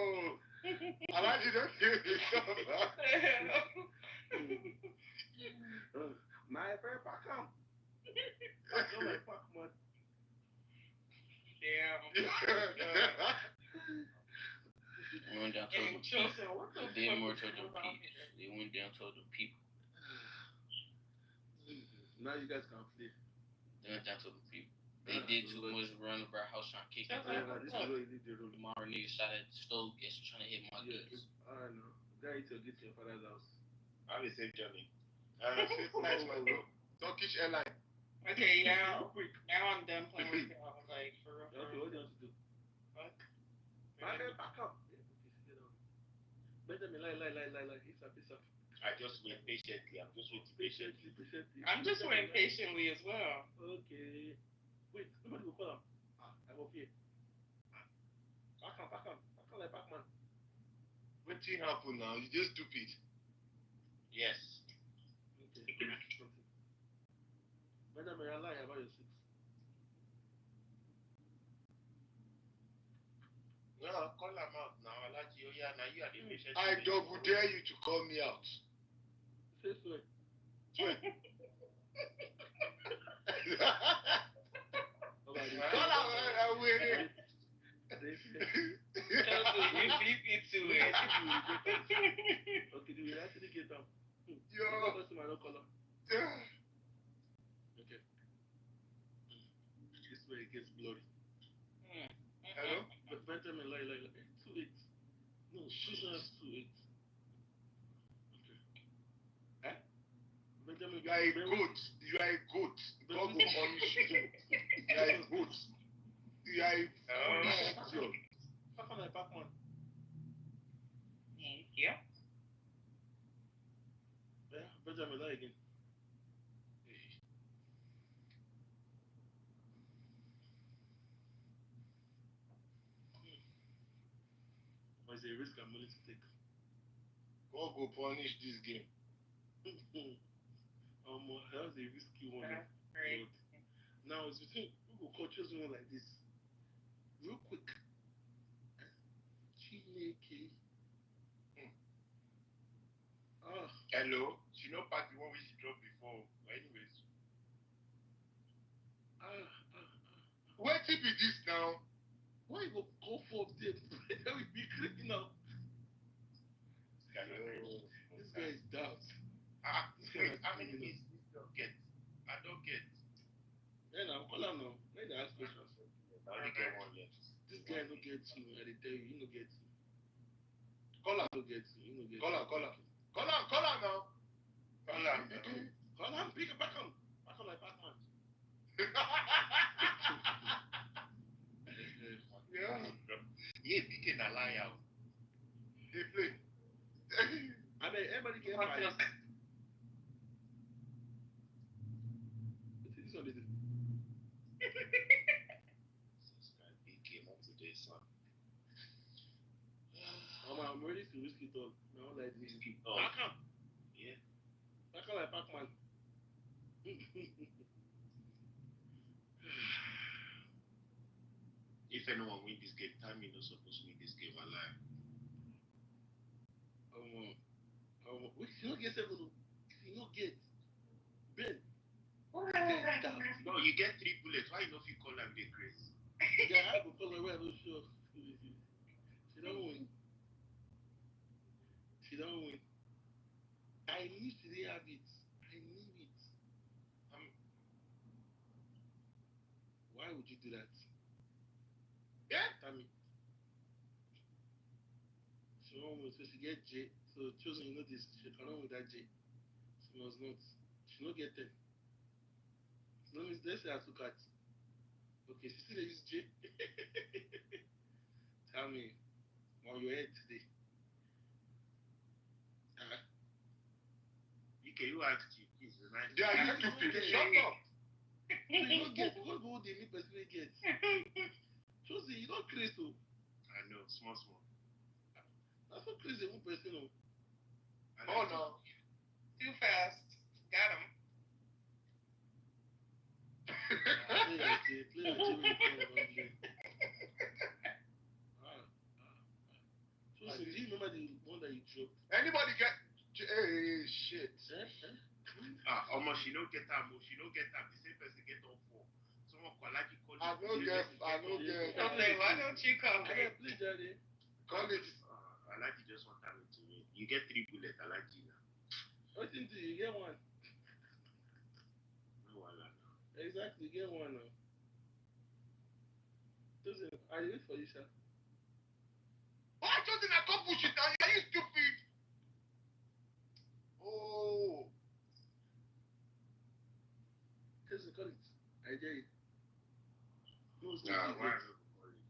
I like you don't hear me. My friend, pack up. Pack on like Pac-Man. Damn. We went down to the people. They went down to the people. Now you guys can play. They went down to the people. They did too much running about house trying to kick it. Tomorrow nigga shot at the stove, guess trying to hit my guts. I know. Guy to get to your father's house. I'll be safe journey. Nice one, bro. Turkish airline. Okay, now I'm done playing with y'all. Like, for real. Okay, what do you want to do? What? My friend, back up. Benjamin, lie. It's up. I just wait patiently. I'm just waiting patiently. I'm just waiting patiently as well. Okay. Wait, somebody will call him. I'm up here. Back on like Pac-Man. What thing happened now? You just stupid. Yes. Okay. Benjamin, I lie about your 6. No, call him out now. I like you. Yeah, now you are the patient. I double dare you to call me out. Say so. Call out. I'm waiting. You beat me to it. Okay, do we actually get them? Yo. Okay. This way it gets bloody. Hello? But Benjamin, lie. 2 8. No, she's not 2 8. Okay. Eh? Benjamin, You are a goat. God will punish you. You are a goat. You are a Pac-Man like Pac-Man. Yeah. Yeah, Benjamin, lie again. But it's a risk I'm willing to take. God will punish this game. That was a risky one. Right. Now it's between we will choose one like this. Real quick. Nikki. Oh. Hello. She not pack the one which she dropped before. Anyways. What it be this now? Why you go for them? That will be criminal. This guy is dumb. Wait, how many days this don't get? I don't get. Yeah, now call him now. Let me ask questions. I only get one yet. This guy no get you. I tell you, he no get you. Call him, no get you. He no get Call him now. Call him. Call him, pick it back on. Back on like Batman. Yeah, picking a liar. They play. I mean, everybody get my this one they do. Came up today, son. I'm ready to whiskey talk. Now like this. Oh. Back on. Yeah. Back on like Pac-Man. If anyone win this game, time me not supposed to win this game alive. We cannot get seven. You not get Ben. No, you get 3 bullets. Why you not feel call like the grace? Yeah, I have to call her where I'm not sure. She don't win. She don't win. I knew she didn't have it. I knew it. Why would you do that? Yeah? Tell me. She won't win, so she get J. So chosen, you know this. She cannot win that J. She must not. She not get 10. So let's say I took at. Okay, she still use J. Tell me, on your head today. You asked you, please. Yeah, you stupid. Shut up. You don't get what the new person get. Chosen, you don't crazy. I know, small. That's not crazy, one person. Oh no. Too fast. Got him. Chosen, do you remember the one that you dropped? Anybody get? Hey, shit. Almost she don't get that. She don't get that. The same person get on 4. Someone call like you call. I don't get. Okay, why don't you call me? Please, Daddy. Call it. I like you just want time to win. You get 3 bullets. I like you now. What thing do you get one? No one now. Exactly, get one now. Chosen, I wait for you, sir. Why Chosen? I can't push it down. Are you stupid? Oh. Chosen, call it. I dare you. No, why not call it?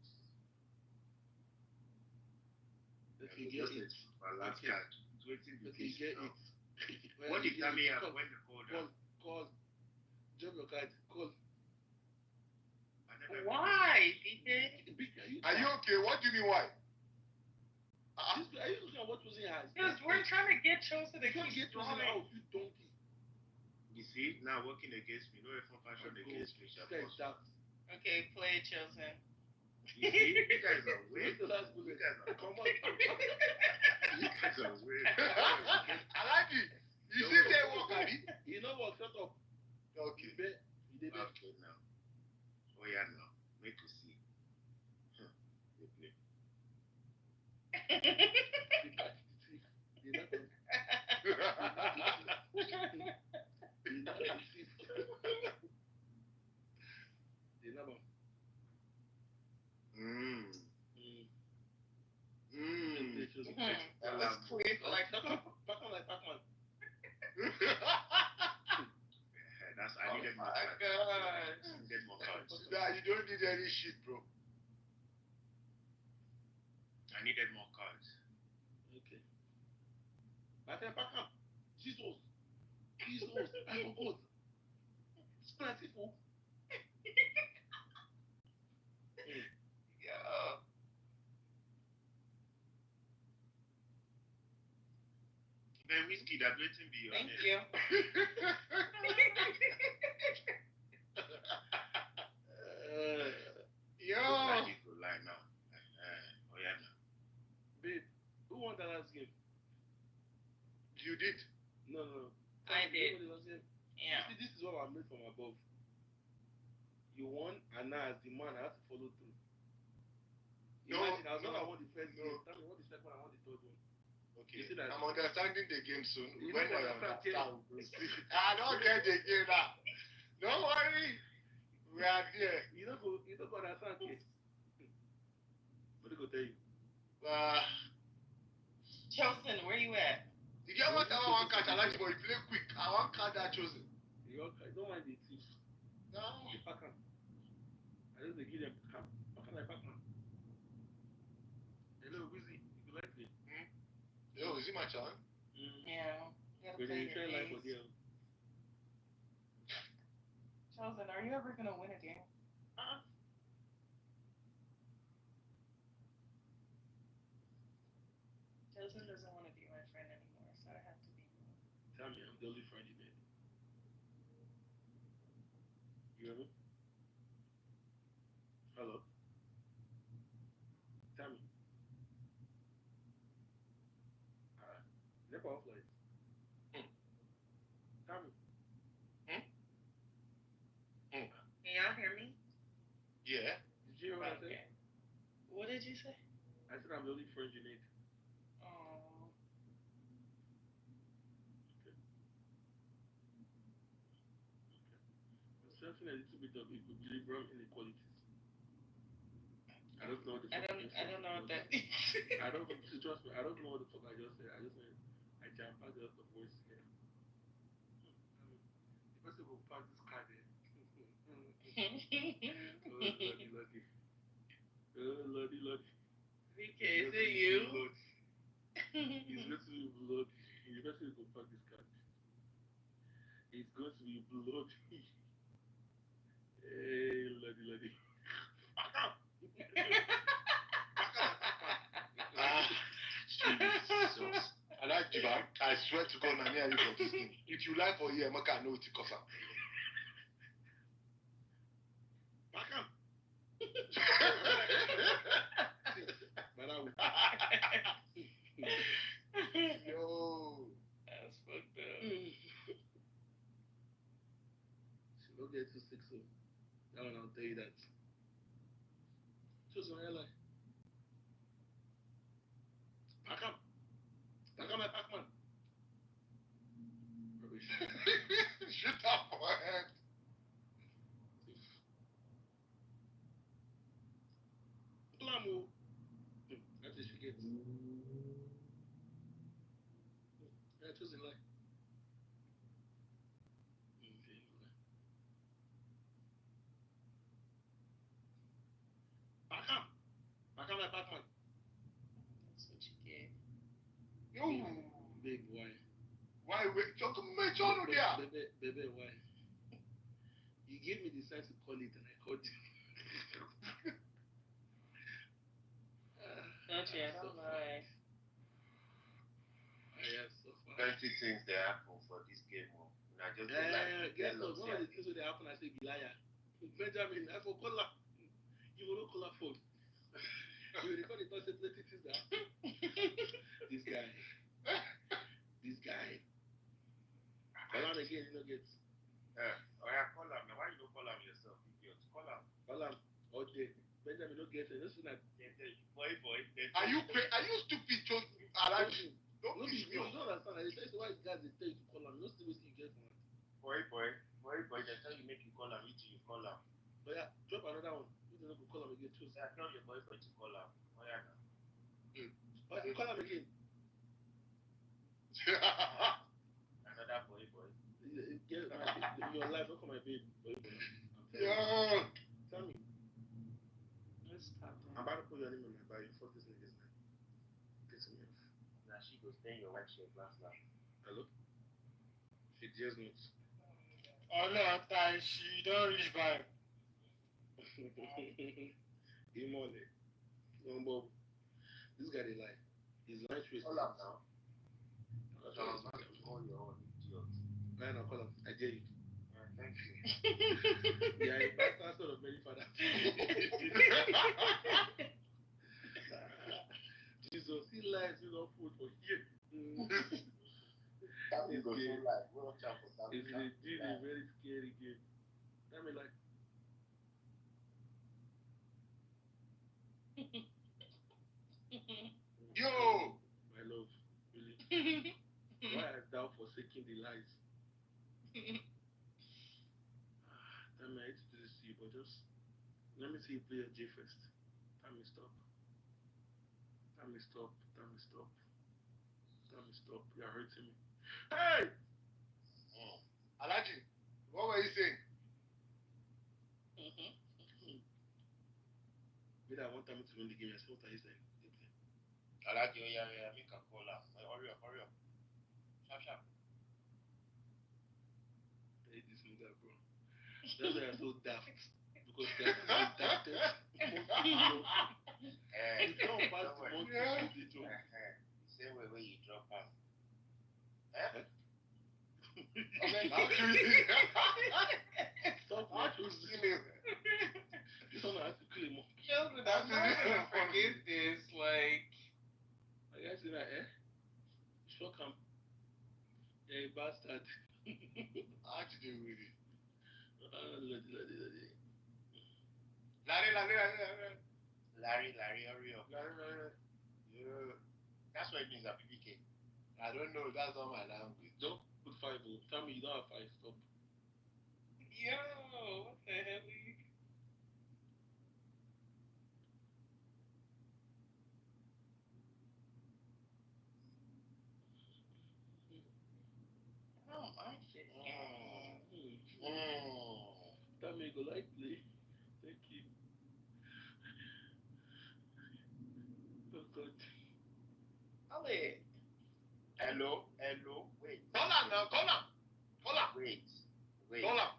Okay, get it. My last card. Okay, get it. What did tell me when the Call. Drop your card. Call. Why, DJ? Are you okay? What do you mean why? Are you looking at what Chosen has? Because we're trying to get Chosen to keep get Chosen out, you donkey. You see, now working against me. No information against me. Okay, play Chosen. You see, you guys are weird. The last bullet. You guys are Come on. You guys are weird. I like it. You see that work, Abby? You know what? Shut up. Okay. You bet. Okay, now. Oh, yeah, now. Make you see. You play. That was quick, like Pac-Man like Pac-Man. I needed more cards. God. I needed more cards. Nah, you don't need any shit, bro. I needed more cards. Okay. Pac-Man. Jesus, I forgot. It's plentiful. Yeah. Man, whiskey, that waiting be Thank honest. you. Yo. Like you go lie now. Oh yeah, now. You did? No. I did. Yeah. You see, this is what I made from above. You won, and now as the man, I have to follow through. Imagine, I was not won the first game. Tell me what the second one, I won the third one. Okay, I'm understanding the game soon. When I understand, I don't get the game now. Don't worry. We are there. You don't go understand it. What did I tell you? Chosen, where you at? You get what I want catch? I like for you play quick. I want catch that Chosen. You don't mind the thief. No. The packer. I just give them packer. Packer like packer. Hello, Wizzy. You like it? Yo, is it my turn? Yeah. But you try like for them. Chosen, are you ever gonna win a game? Chosen doesn't want to be my friend anymore, so I have to be one. Tell me, I'm the only friend you made. You hear me? Hello? Tell me. Never off light. Tell me. Can y'all hear me? Yeah. Did you hear what I said? What did you say? I said I'm the only friend you need. Oh. Okay. I'm sensing a little bit of equilibrium inequalities. I don't know what the fuck I don't know what that means. I don't trust me, I don't know what the fuck I just said. I just said I jam-packed a lot of voice here. The person will pack this card there. Lordy. VK, is it you? It's going to be blood. The person will pack this card. It's going to be blood. Hey, Lordy. Back up! Jesus. I like you, man. I swear to God, I'm here for this thing. If you like for here, I can't know what to cover. Back up! Yo. That's fucked up. She don't get too sick soon. That one, I'll tell you that. Choose my airline. Pack up. Pack up my Pac-Man. Rubbish. Shut up, my head. Glamour. That's what she gets. Yeah, choose in line. Pack up. Pack up my Pac-Man. That's what you get. Yo. Big why? Why? Wait, talk to me, John, there. Baby, why? You gave me the sense to call it and I called you. Don't you? Don't lie. I am so far. Plenty things they happen for this game. And I just like guess what? One of the things that happen, I say, be liar. Benjamin, I for call. You will not call her phone. You will record the thought that plenty things that happen. This guy. Call him again, you don't get. Call him. Now, why you don't call him yourself, idiot? Call him. Call him. Okay. Benjamin, don't get it. Listen, boy. Are you stupid? Just around you. Don't piss me off. You don't understand. I tell you why guys they tell you to call him. You don't still you get one. Boy. They tell you make you call him. You call him. But yeah, drop another one. You don't call him again too. I tell your boyfriend to call him. Oh yeah. But you call him again. Another boy. Get your life, don't call my baby. Yeah. Tell me. Let's stop. I'm about to put your name on my body. Fuck this nigga's name. Piss me off. Now she goes stay in your white shirt last night. Hello? She just not. Oh no, she don't reach by. Imole. Bob. This guy they lie. He's lying to his call him now. Call your own idiot. No, call him. I dare you. Thank you. Yeah, a bastard son of many fathers. Jesus, he lies, you don't food for here. like, watch out for that. It's a very scary game. I mean, like, Yo! my love, really. Why hast thou forsaken the lies? Damn, I hate to do this to you, but just let me see you play your J first. Time me stop. Time me stop. Time me stop. Time me stop. You're hurting me. Hey! Alaji, what were you saying? Maybe I want time to win the game. I said, what are you saying? I like you, yeah, make a call up. Hurry up. Sharp. Hey, this nigga, bro. That's why I'm so daft. Because they're so daft. You don't pass the monkey to the Same way when you drop out. Okay, stop watching him. This one has to kill him. Children, I'm not gonna forget this. Like I guess in that, shock him. Yeah, you bastard. How to do with it? Larry, hurry up. Yeah. That's what it means at PBK. I don't know, that's not my language. Don't put 5. Tell me you don't have 5. Stop. Yo, what the hell? I don't like this game. Tell me you go like play. Thank you. Oh God. Ali. Hello. Wait. Call him now, call him. Wait. Call him.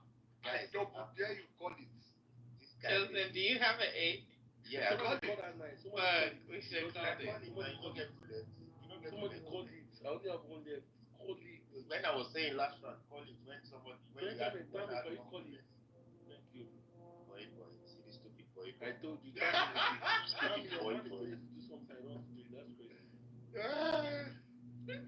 I Guys, don't dare you call it. This guy. Children, do you have an 8? Yeah, Call I that night. Fuck, we should call it. you don't get bullets. Somebody call it. I only have one there. Call it. When I was saying last round, call it when somebody when you had Tell me, you call it. Thank you. Boy, see this stupid boy. I told you. Tell me, Boy. to do something I don't have to do. That's crazy.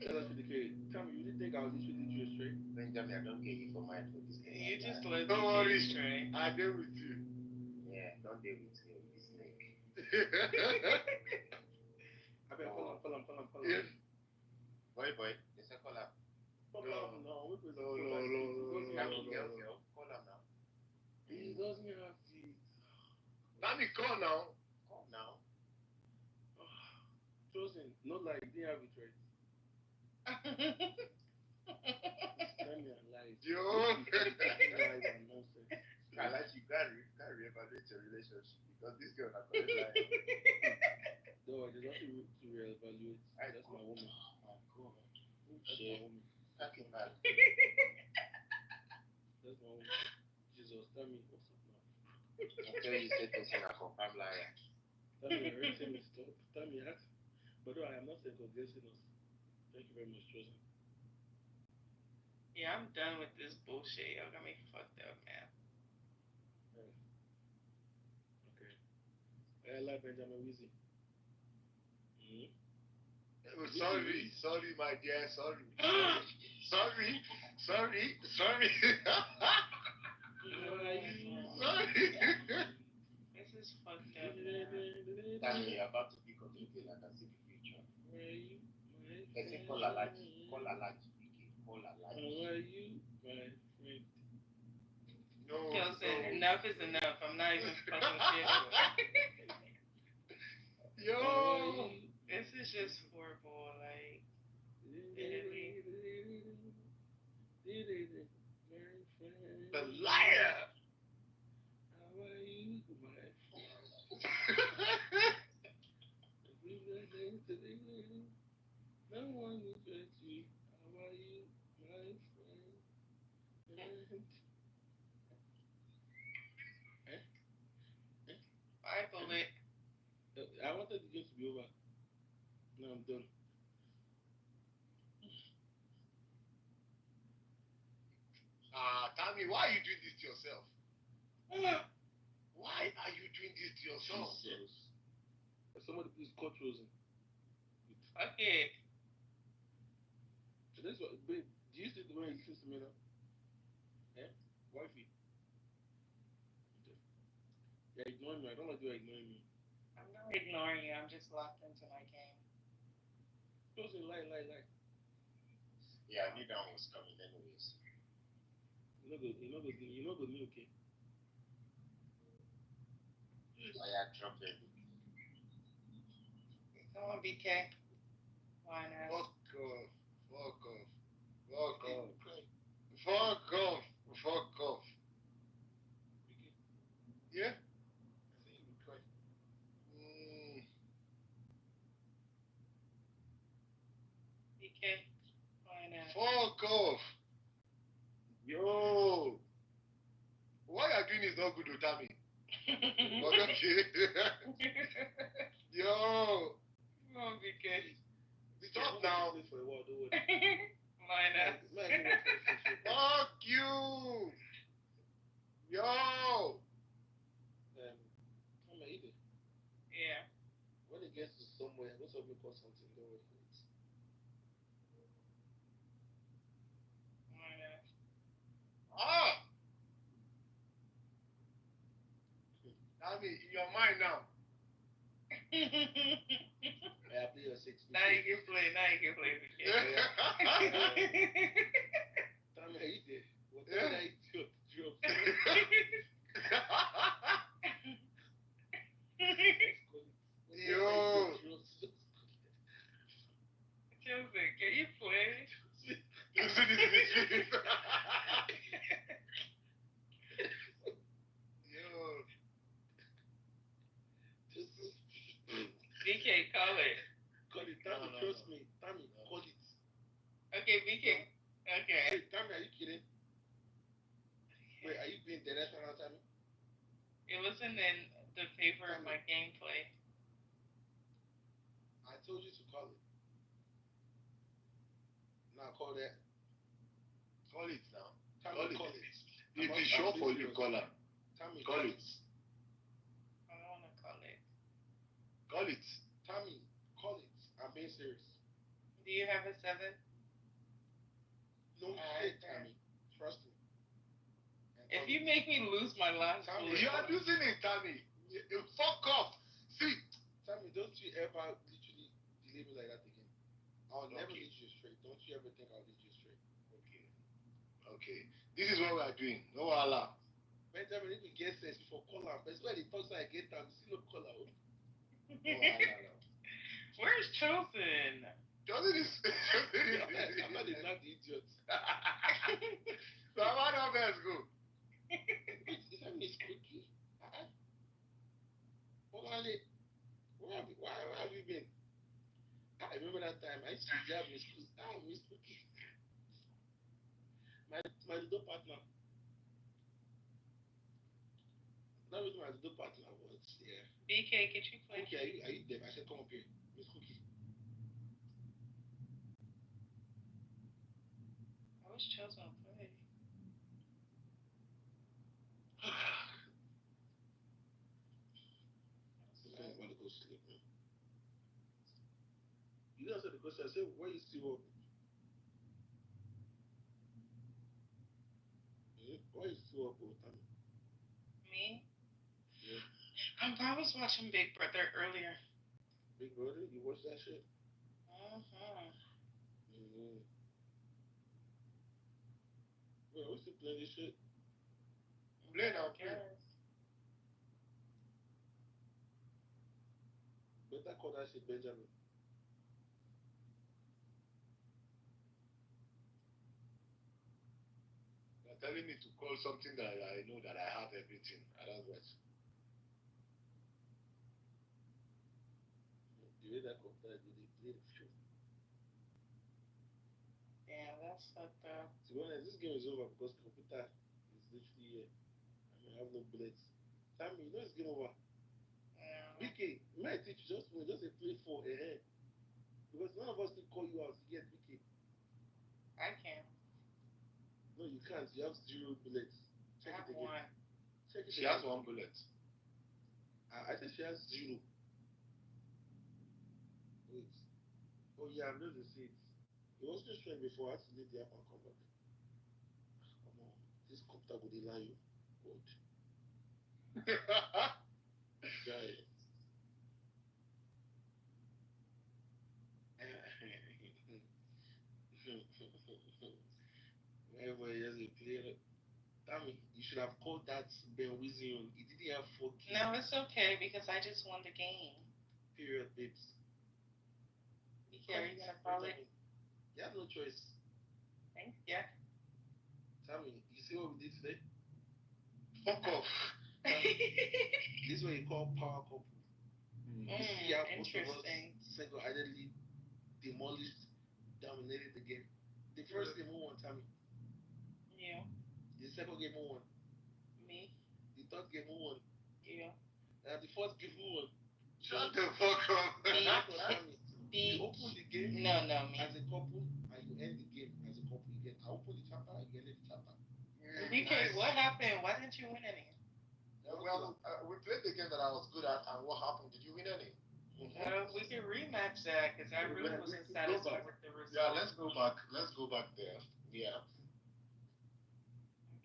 Tell us the case. Tell me, you didn't think I was just with you straight? Benjamin, I don't get you for mine for this game. You just let Don't me worry. straight. I deal with you. Yeah, don't deal with me with this snake. I better call him. Yeah. Boy, the second lap. No. Call him now. He doesn't have the. Let me call now. Call now. Chosen, not like they have it right. Tell me and lies. Yo. Lies and nonsense. I like you can't reevaluate your relationship because this girl has got a No, there's nothing to reevaluate. That's my woman. Oh, God. That's my woman. Talking about. That's my woman. Jesus, tell me what's up now. Until you say this in a confirmed liar. Tell me everything is stop. Tell me that. But no, I am not second guessing us. Thank you very much, Chosen. Yeah, I'm done with this bullshit. Y'all got me fucked up, man. Okay. I like Benjamin Weezy. Sorry, my dear, sorry. sorry. Sorry. Sorry. This is fucked up. That's me about to be committed and I see the future. They say call a large. Call a large. Call a large. How are you, my friend? No. Kelson, enough is enough. I'm not even fucking shit. Yo. This is just horrible. Like, literally. The liar. How are you, my friend? No one will judge you. How are you, my friend? Bye, bullet. I wanted the game to be over. No, I'm done. Tammy, why are you doing this to yourself? Why are you doing this to yourself? Somebody please call Chosen. Okay. So this was, babe, Do you see the way he listens to me now? Eh? Wifey. You're ignoring me. I don't like you ignoring me. I'm not ignoring you. I'm just locked into my game. Don't say lie. Yeah, I knew that one was coming anyways. You know good me, okay? I dropped everything. Come on, BK. Why not? Fuck off. Yeah? BK. Why not? Fuck off. Yo. What you're doing is not good, Otami. But okay. Yo. Come on, BK. Stop now. For a while, don't worry. Why not? Fuck you. Yo. Come here, Edith. Yeah. When it gets to somewhere, what's up? We call something. Don't worry for it. Why not? Ah. I mean, in your mind now. I play your 6. Now you can play. BK. Tell me how you did. Whatever I do, drop. Yo. Joseph, can you play? BK, call it. Call it. Tammy, trust me. Tammy, call it. Okay, BK. Okay. Hey, Tammy, are you kidding? Wait, are you being dead ass right now, Tammy? It wasn't in the favor of my gameplay. I told you to call it. Now call that. Call it now. Tammy, call it. If it's sure for you, call her. Tammy, Call it. I don't want to call it. Call it. Tammy, call it. I'm being serious. Do you have a 7? No shit, Tammy. Trust me. If you make me lose my last Tammy, you are losing it, Tammy. You fuck off. See. Tammy, don't you ever literally delay me like that again. I'll never lead you straight. Don't you ever think I'll lead you straight. Okay. This is what we are doing. No Allah. Benjamin, if you get sense before call out, but it's when he talks like get time, still no call out. Where's Chosen? Chosen is. I'm not the idiot. So how do best go? Is that Miss Cookie? Where have you been? I remember that time I used to jab Miss Cookie. Miss Cookie. My little partner. Not really my little partner, but yeah. BK, could you play? Cookie, are you there? I said, come up here. Miss Cookie. I wish Chosen would play. I want to go sleep, man. You answered the question. I said, why you still up? Why you still up all the time? Me? Yeah. I was watching Big Brother earlier. Big Brother? You watch that shit? Wait, are we still playing this shit? Play now, play. Better call that shit Benjamin. You're telling me to call something that I know that I have everything. I don't watch. The way that computer did it, play the show. Yeah, that's fucked up. To be honest, this game is over because computer is literally here. I have no bullets. Tammy, you know it's game over. Yeah. BK, my teach you just a play for ahead. Because none of us can call you out to get BK. I can. No, you can't. You have 0 bullets. Check I have it again. 1. Check it She again. has 1 bullet. I said she has 0. Wait. Oh yeah, I'm just the seats. It was just train before. I had to leave the app and come back. Come on, this copter would lie you. God. Guy. Everybody has a player. Tammy, you should have called that Ben Wizion. He didn't have 4 kills. No, it's okay because I just won the game. Period, babes. Are you gonna call it? You have no choice. Thanks, yeah. Tammy, you see what we did today? Fuck off. This is what you call power couple. You see how both of us single-handedly demolished, dominated the game. The first game who won, Tammy? Yeah. The second game who won? Me. The third game who won? Yeah. And the fourth game who won? Shut the fuck up. You open the game no, as a couple and you end the game as a couple again. I open the chapter and you end the chapter. BK, what happened? Why didn't you win any? Well, we played the game that I was good at, and what happened? Did you win any? We can rematch that because I really wasn't satisfied with the result. Yeah, let's go back. Let's go back there. Yeah.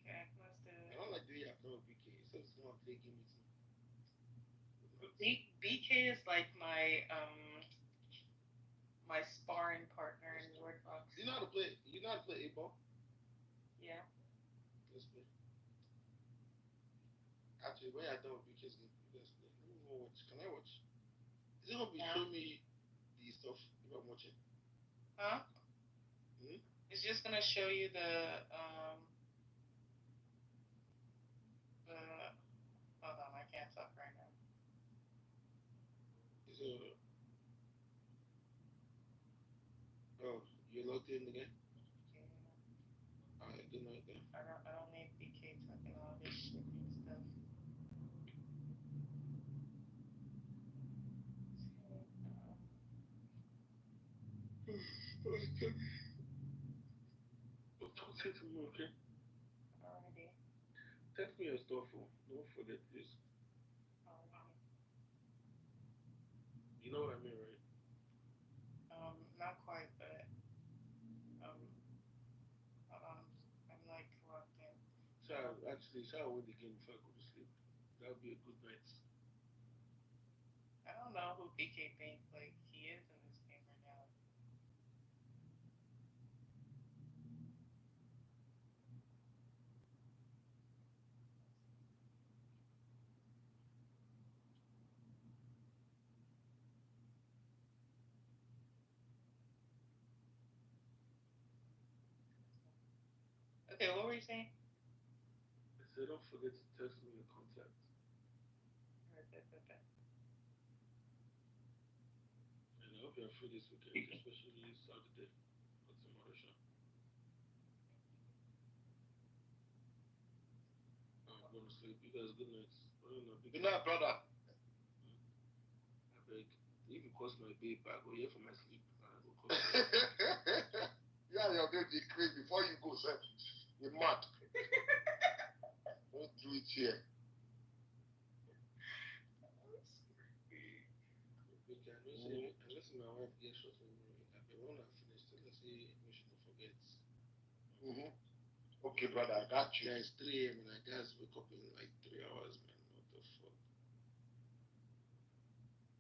Okay, let's do it. I don't like doing after BK, so it's not play game with BK is like my my sparring partner in Word Box. You know how to play? You know how to play 8-ball? Yeah. Let's play. Actually, when I done with BK's game, let's play. Let me go watch. Can I watch? Is it gonna be showing me the stuff if I'm watching? Huh? It's just gonna show you the hold on, I can't talk right now. Is it oh, you're logged in again? Alright, good night then. I don't need BK talking all this shit and stuff. Say to me, okay? Alrighty. Text me your stuff, don't forget this. You know what I mean, right? Not quite, but hold on, I'm like locked in. Shall I win the game before I go to sleep? That would be a good night. I don't know who BK thinks like he is in this game right now. Okay, what were you saying? I said don't forget to text me your contact. Okay. And I hope you're free this weekend, especially Saturday or tomorrow, sure. I'm going to sleep. You guys, good night. Good night, brother. I beg. If you cost my babe, I go here for my sleep. I go cost Yeah, your baby crazy before you go, sir. You're mad. Don't do it here. Unless my wife gets shot for me, I be when I finish, let's say we should not forget. Okay, brother, I got you. Yeah, it's 3 a.m. and I guys wake up in like 3 hours, man. What the fuck?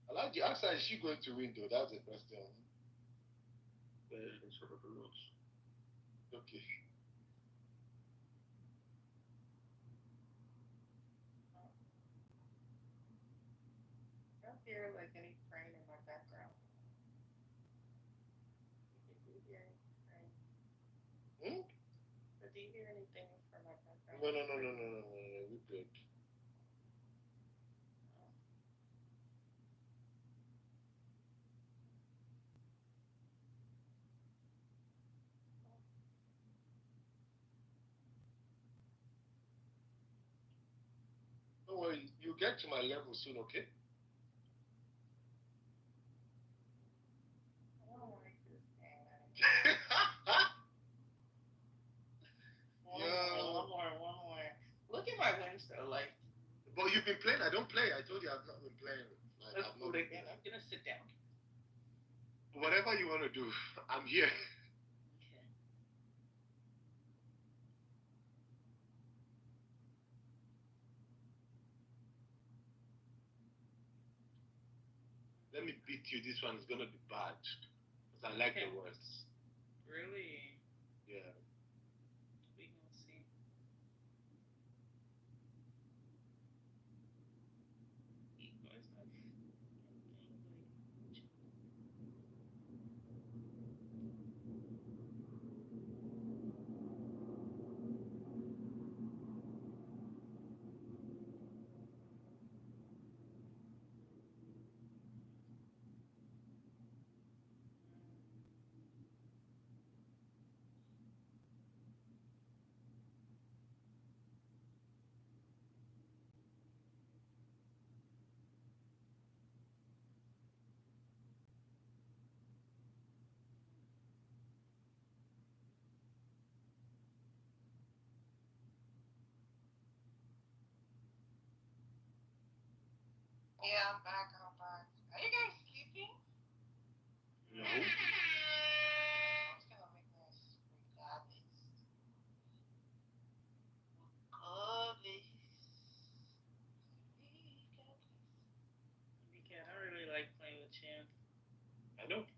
I like the answer. Is she going to win, though? That's the question. Yeah, sort of a lot. Okay. I don't hear like any praying in my background. Do you hear any praying? But do you hear anything from my background? No. We played. Don't worry, you get to my level soon, okay? I don't like this game. One more. Look at my wins though, like. But you've been playing. I don't play. I told you I've not been playing. Like, Let's do it again. I'm gonna sit down. Whatever you want to do, I'm here. let me beat you. This one is gonna be bad. Because I like the words. Really? Yeah. We gonna see. Yeah, I'm back. Are you guys sleeping? No. I'm just gonna make this regardless. BK, I don't really like playing with Champ. I know.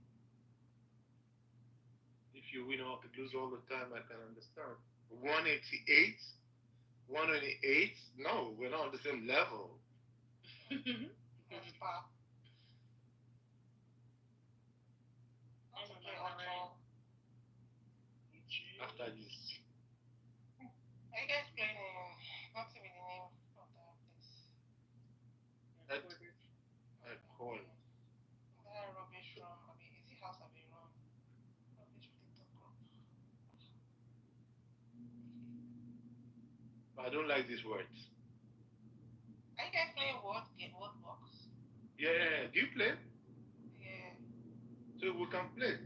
If you win or lose all the time, I can understand. 188? 188? No, we're not on the same level. That's pop. After this. Are you guys playing what's the name of that place? At Corn. That rubbish room. Is it House of a Room? Rubbish TikTok group. I don't like these words. Are you guys playing what box? Yeah. Do you play? Yeah. So we can play.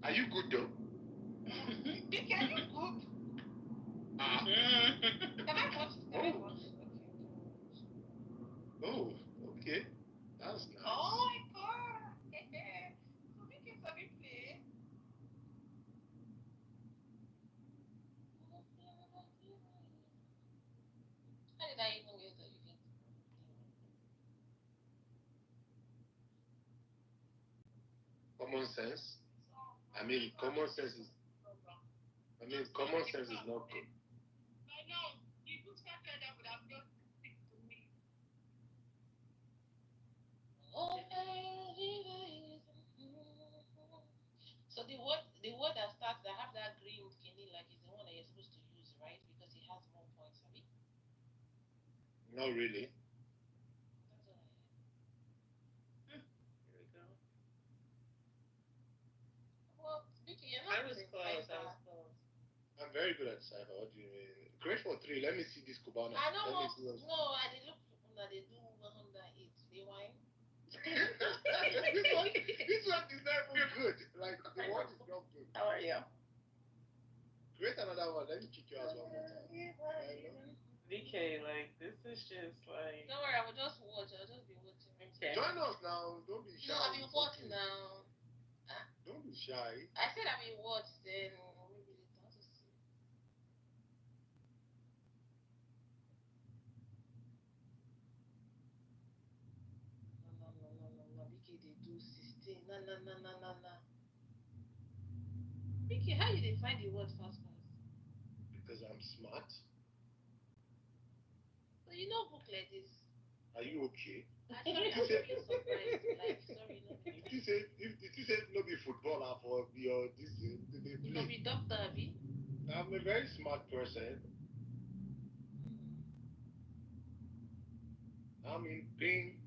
Are you good though? Vicky, are you good? Can I watch? Oh, okay. That's nice. Oh my god. So Vicky, have you played? How did I even use the event? Common sense. Common sense is. Common sense is not good. I know. People started that would have not stick to me. So the word that starts that have that green skinny like is the one that you're supposed to use, right? Because it has more points, Abby. Not really. That's Here what we go. Well, Vicky, you're not I was close. I'm very good at cypher. What do you mean? Create for 3. Let me see this Cubana. I don't know. No, I did look that they do 108. They wine. this one is not even good. Like the one is not good. How are you? Create another one. Let me kick you out one more time. BK, like this is just like. Don't worry, I will just watch. I'll just be watching. Okay. Join us now. Don't be shy. No, I've been watching now. Don't be shy. I said I've been watched. Then maybe later I'll just see. No. Vicky, they do 16. No. Vicky, how you define the word fast? Because I'm smart. So you know book like this. Are you okay? Sorry, I'm really surprised. Like, sorry, no. If you say no be footballer for your this they play. No be doctor, Abby. I'm a very smart person. I'm in pain.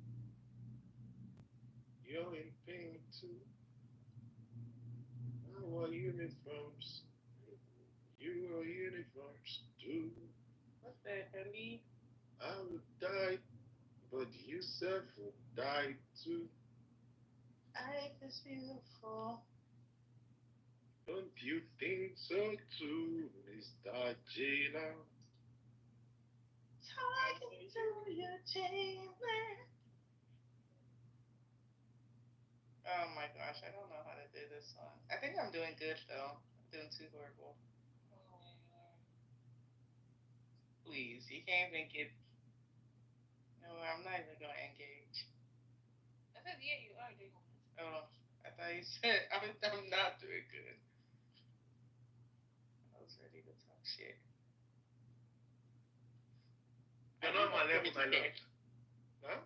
You're in pain too. Our uniforms. Your uniforms too. What's that, Ellie? I would die, but you self would die too. Life is beautiful. Don't you think so too, Mr. Jailer? Talking to your chamber. Oh my gosh, I don't know how to do this song. I think I'm doing good though. I'm doing too horrible. Please, you can't even get. No, I'm not even gonna engage. I said, yeah, you are doing good. Oh, I thought you said I'm not doing good. I was ready to talk shit. You're not my level, my love. Huh?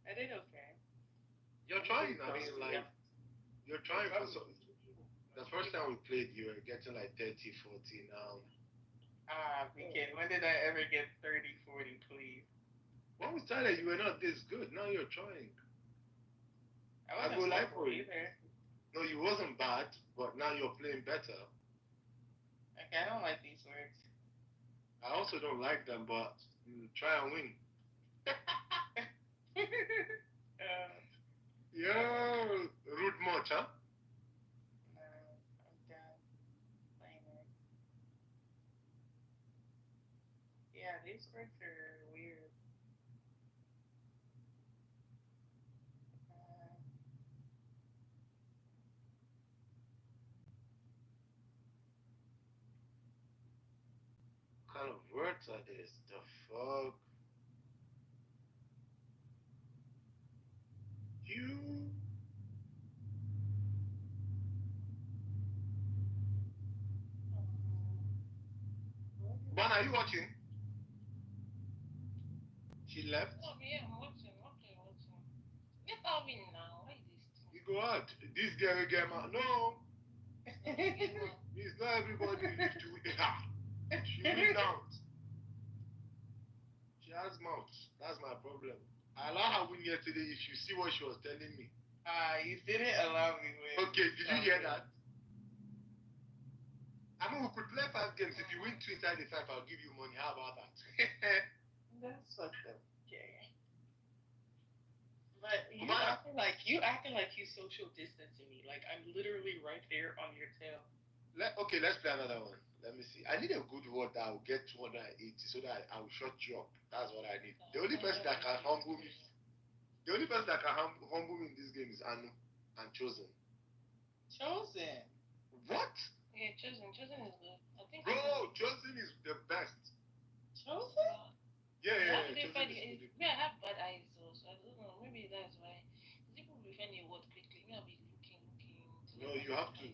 I did okay. You're trying. I mean, like, you're trying for so. The first time we played, you were getting like 30, 40 now. BK, when did I ever get 30, 40, please? When we started, you were not this good. Now you're trying. I go live for you. either. No, you wasn't bad, but now you're playing better. Okay, I don't like these words. I also don't like them, but try and win. You're rude much, huh? No, I'm done playing it. Yeah, these words are weird. What kind of words are this? The fuck? You. Man, are you watching? She left? Oh, yeah, I'm watching. Get out me now. Why is this? You go out. This girl will get mad. No. It's not everybody live to win. She win out. She has mouth. That's my problem. I allowed her win yesterday if you see what she was telling me. You didn't allow me win. Okay, did you hear that? I mean, we could play 5 games. If you win 2 inside the 5, I'll give you money. How about that? That's fucked up. Okay. But you acting like you social distancing me. Like I'm literally right there on your tail. Okay, let's play another one. Let me see. I need a good word that will get 280 so that I will shut you up. That's what I need. The only person that can humble me. The only person that can humble me in this game is Anu and Chosen. Chosen? What? Yeah, Chosen is good. I think. Bro, Chosen is the best. Chosen? Yeah. I have bad eyes, so I don't know. Maybe that's why people will find a word quickly. Me, I'll be looking. No, you have to.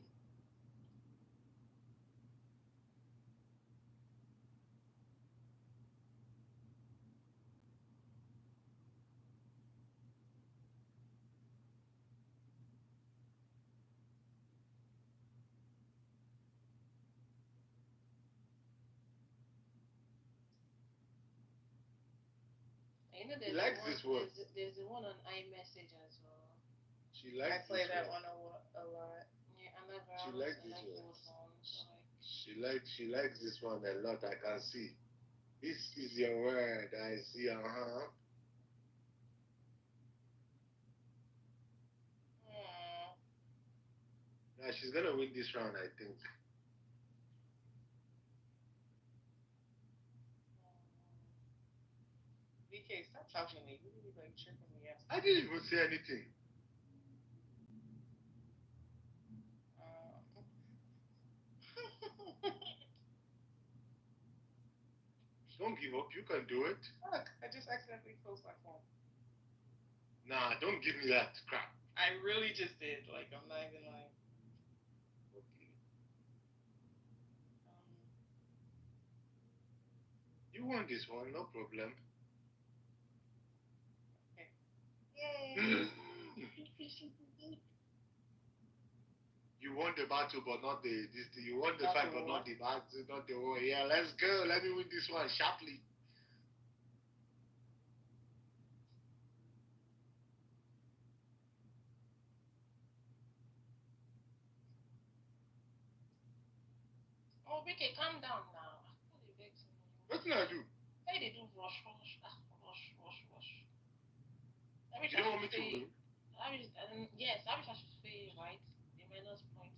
You know, He likes this word. There's the one on iMessage as well. She likes I play this that word. one a lot. Yeah, another. She likes this one. She likes this one a lot. I can see. This is your word. I see. Now she's gonna win this round, I think. BK, stop talking to me. You really like tripping me out. I didn't even say anything. Don't give up. You can do it. Look, I just accidentally closed my phone. Nah, don't give me that crap. I really just did. Like, I'm not even lying. Okay. You won this one, no problem. Okay. Yay! You won the battle, but not the this. You won the fight, but not the battle, not the war. Yeah, let's go. Let me win this one sharply. Oh, BK, calm down now. What did I do? Why they do rush? You don't want me to win? Yes, I wish I should say right. The minus point.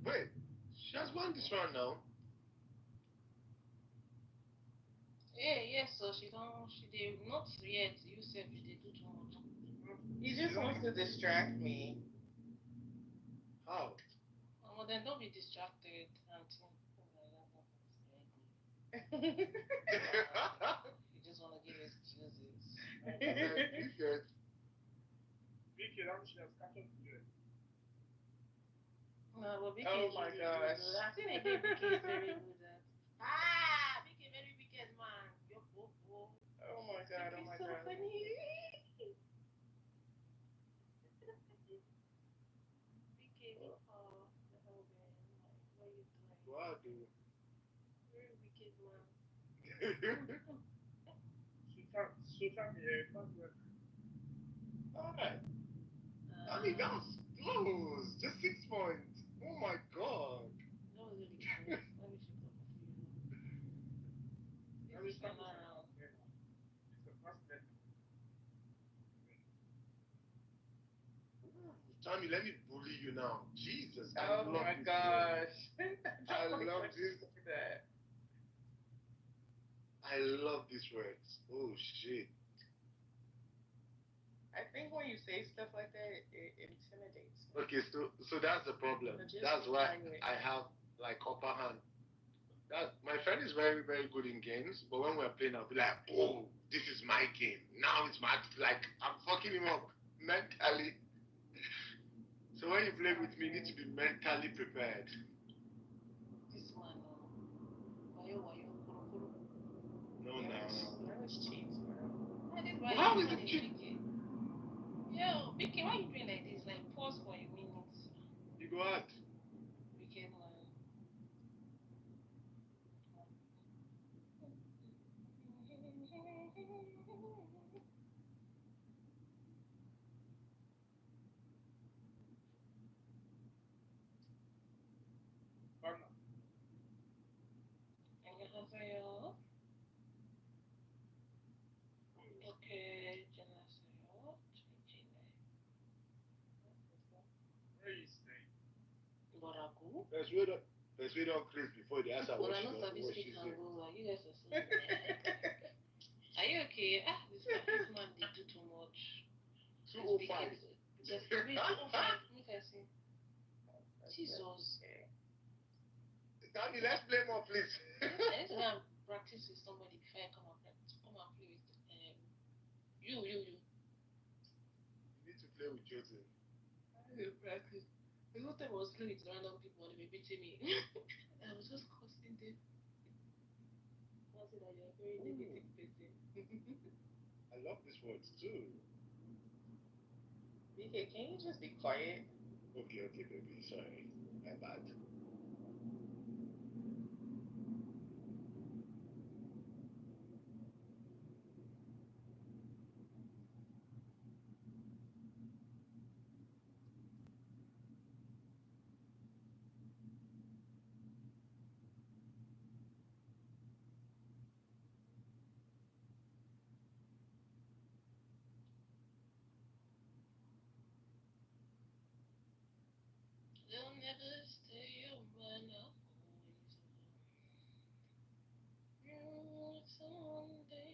Wait, she has won this round now. Yeah, so she did not yet. You said they do too much. He just wants to distract me. How? Well, then don't be distracted. You just want to give excuses. Vicky, how much has catch up to you? No, well, Vicky Oh is my really gosh. good. I think Vicky is very good at. Vicky very wicked man. Yo, bo, bo. Oh my god, oh my so god. funny. Vicky, the whole man. Like, what are you doing? What do? Very wicked man. Alright. I mean, that was close. Just 6 points. Oh my god. That was really close. Let me check up for you. It's fun around. Tommy, let me bully you now. Jesus. I Oh love my this gosh. I love this. That. I love these words. Oh shit. I think when you say stuff like that, it intimidates me. Okay, so that's the problem. So just That's why try it. I have like upper hand. That my friend is very, very good in games, but when we're playing, I'll be like, oh, this is my game. Now it's my like I'm fucking him up mentally. So when you play with me, you need to be mentally prepared. This one, wayo, kuro, kuro. No, no. That was cheats, bro. How is it cheap? Yo, Vicky, why you doing like this? Like, pause for a minute. You go out. Wicked man. 안녕하세요. 이렇게 지났어요. Where you stay? 뭐라고? Persuade on Chris before they ask her Well, what I know she Sabi speak said. Angola. You guys are so bad. Are you okay? This man did do too much. 205. Just wait, 205. Make I see. Jesus. Danny, let's play more, please. I need to go and practice with somebody before I come and play with you. You need to play with Joseph. I need to practice. The whole time I was playing with random people and they were beating me. I was just cursing them. I said that you're a very negative person. I love these words too. BK, can you just be quiet? Okay, baby. Sorry. My bad. They'll never stay around. Always someday.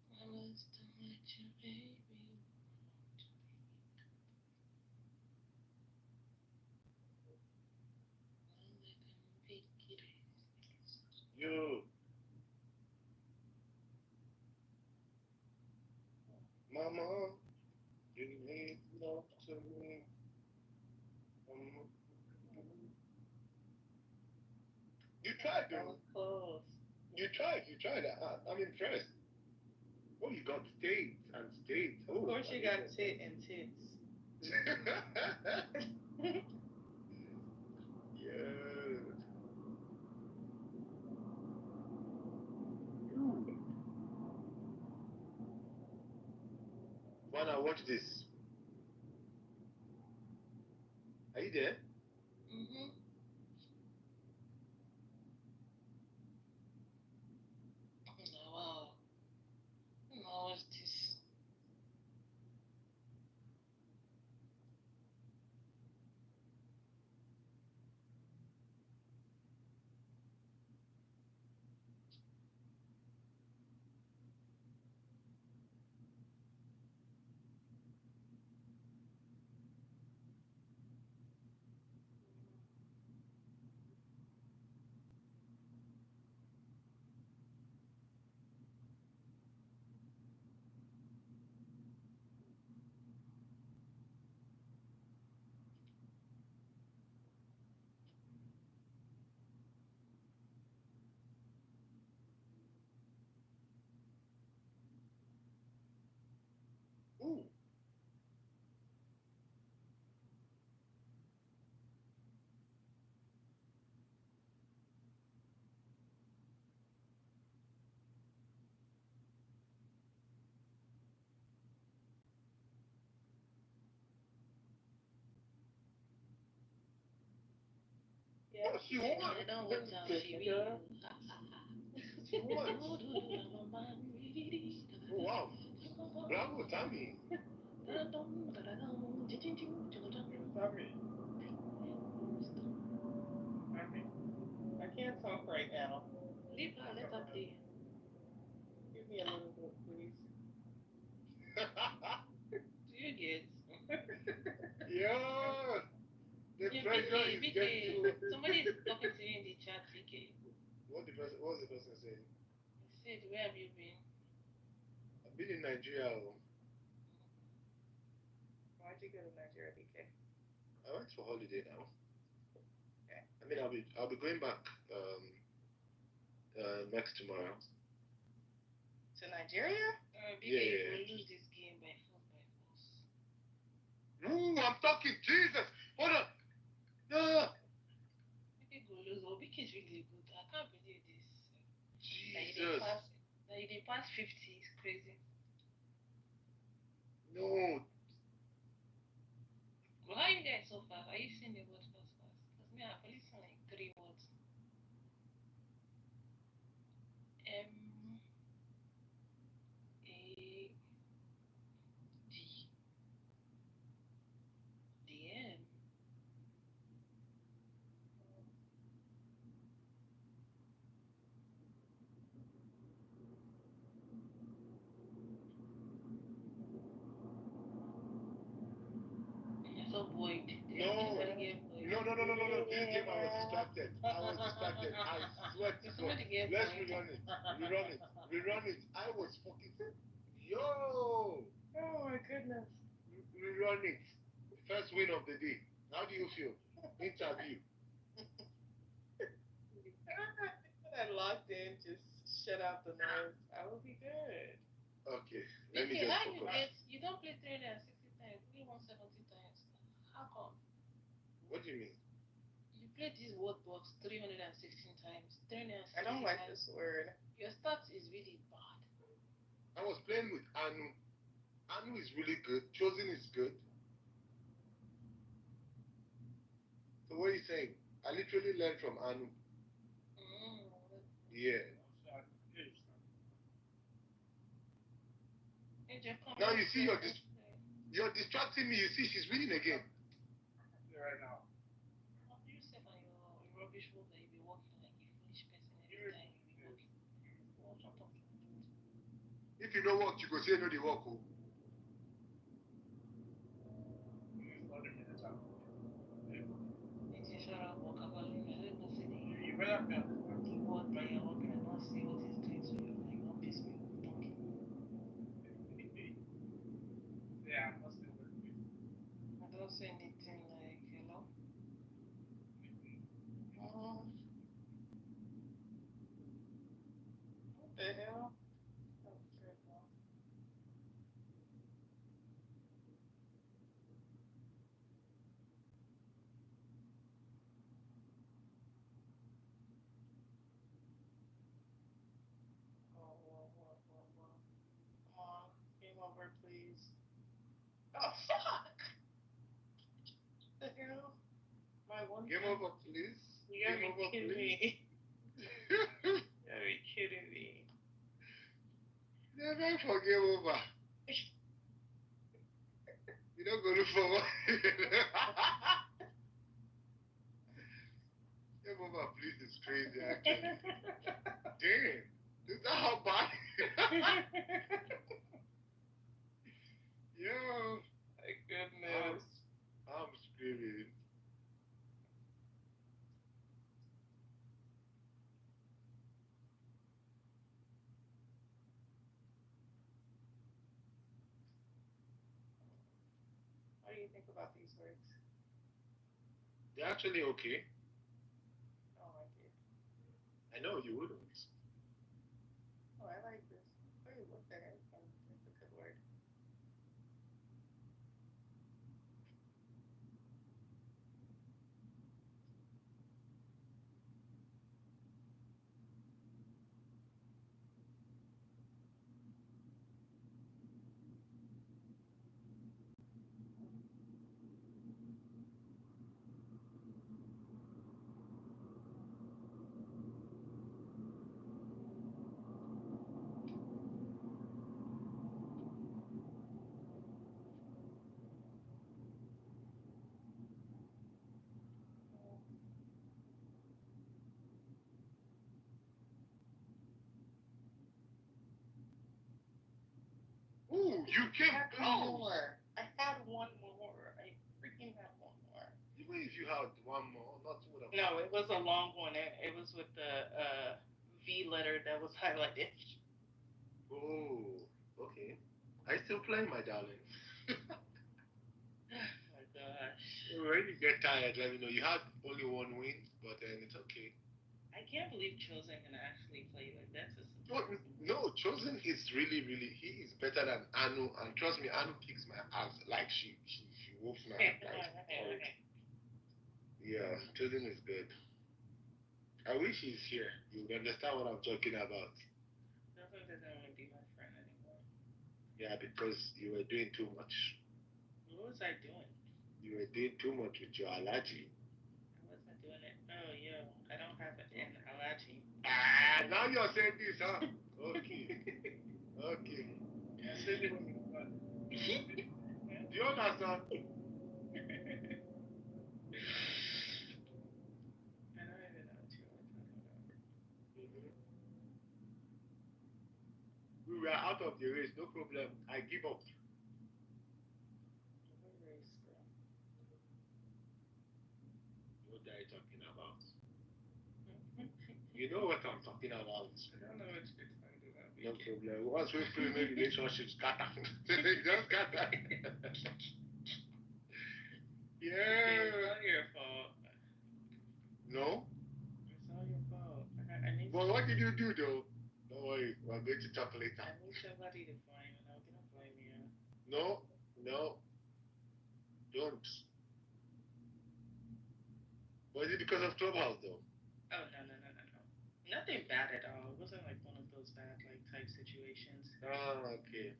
I must let you, baby. You. Mama, you need love to me. You tried, though. Close. You tried. I'm impressed. Oh, you got states and states. Of course you got tit and tits. Yeah. Wanna watch this? Are you there? Mm-hmm. Wow. Now what's this? She won. I don't want to. She She won. Oh wow. Bravo, Tammy. I can't talk right now. Leave her, let her play. Give me a little bit, please. Do you get? Yeah. The pressure is BK, getting to... somebody is talking to you in the chat, BK. What was the person saying? He said, where have you been? I've been in Nigeria. Why'd you go to Nigeria, BK? I went for holiday now. Okay. I mean, I'll be going back next tomorrow. To Nigeria? BK, Yeah. you will lose this game by force. Ooh, I'm talking Jesus. Hold on. No. BK will lose. Oh, BK is really good. I can't believe this. Jesus. That you did pass 50 is crazy. No. Well, how are you guys so fast? Are you seeing the words fast? Because me, I've only seen like 3 words. M-A-D-D-M. You're so buoyed. No. This game I was distracted. I swear to God. Let's rerun it. I was fucking... Yo! Oh my goodness. Rerun it. First win of the day. How do you feel? Interview. I locked in, just shut out the noise. I will be good. Okay. Let me BK, just how focus. you don't play 360 times, only 170 times. How come? What do you mean? You played this word box 316 times. 360 I don't like times. this word. Your stats is really bad. I was playing with Anu. Anu is really good. Chosen is good. So what are you saying? I literally learned from Anu. Yeah. Now you see you're distracting me. You see she's winning again. Right now. You said on your rubbish work that you be working like a foolish person every time you be working. If you don't work, you go say no, they work. Oh. You better be. What by your work and not see what he's doing to you, like not piss me off talking. Yeah, I'm not still working. I don't say anything like hello. What the hell? Come on, game over, please. Oh fuck! The hell? My one. Game over, please. You gotta Game be over, kidding please. me. You gotta be kidding me. Never for game over. You don't go look for one. Game over, please. It's crazy, actually. Damn. Is that how bad? Yo. My goodness. I'm screaming. What do you think about these words? They're actually okay. Oh, I did. I know you wouldn't. Oh, I like this. Wait, what the heck? That's a good word. You I came had one close. more. I had one more. I freaking had one more. Even if you had one more, not would have. No, it was a long one. It was with the V letter that was highlighted. Oh, okay. I still playing, my darling. Oh my gosh. When you get tired, let me know. You had only one win, but then it's okay. I can't believe Chosen can actually play like that's a No, Chosen is really, he is better than Anu, and trust me, Anu kicks my ass like she whoops my ass. Like, yeah, Chosen is good. I wish he's here. You would understand what I'm talking about. Chosen doesn't want to be my friend anymore. Yeah, because you were doing too much. What was I doing? You were doing too much with your allergy. I wasn't doing it. Oh, yo, I don't have an allergy. Ah, now you're saying this, huh? Okay. Okay. Yeah, so do you understand? I don't even know what you were talking about. We were out of the race, no problem. I give up. What are you talking about? You know what I'm talking about. I don't know what you're talking about. No problem. Once we play my relationships, scatter. Just scatter. Yeah. It's all your fault. No? It's all your fault. I need Well, what did you do though? Don't worry, we're going to talk later. I need somebody to blame, and I'm gonna blame you. No, don't. Was it because of Clubhouse though? Oh no. Nothing bad at all. It wasn't like one of those bad like type situations. Oh, okay.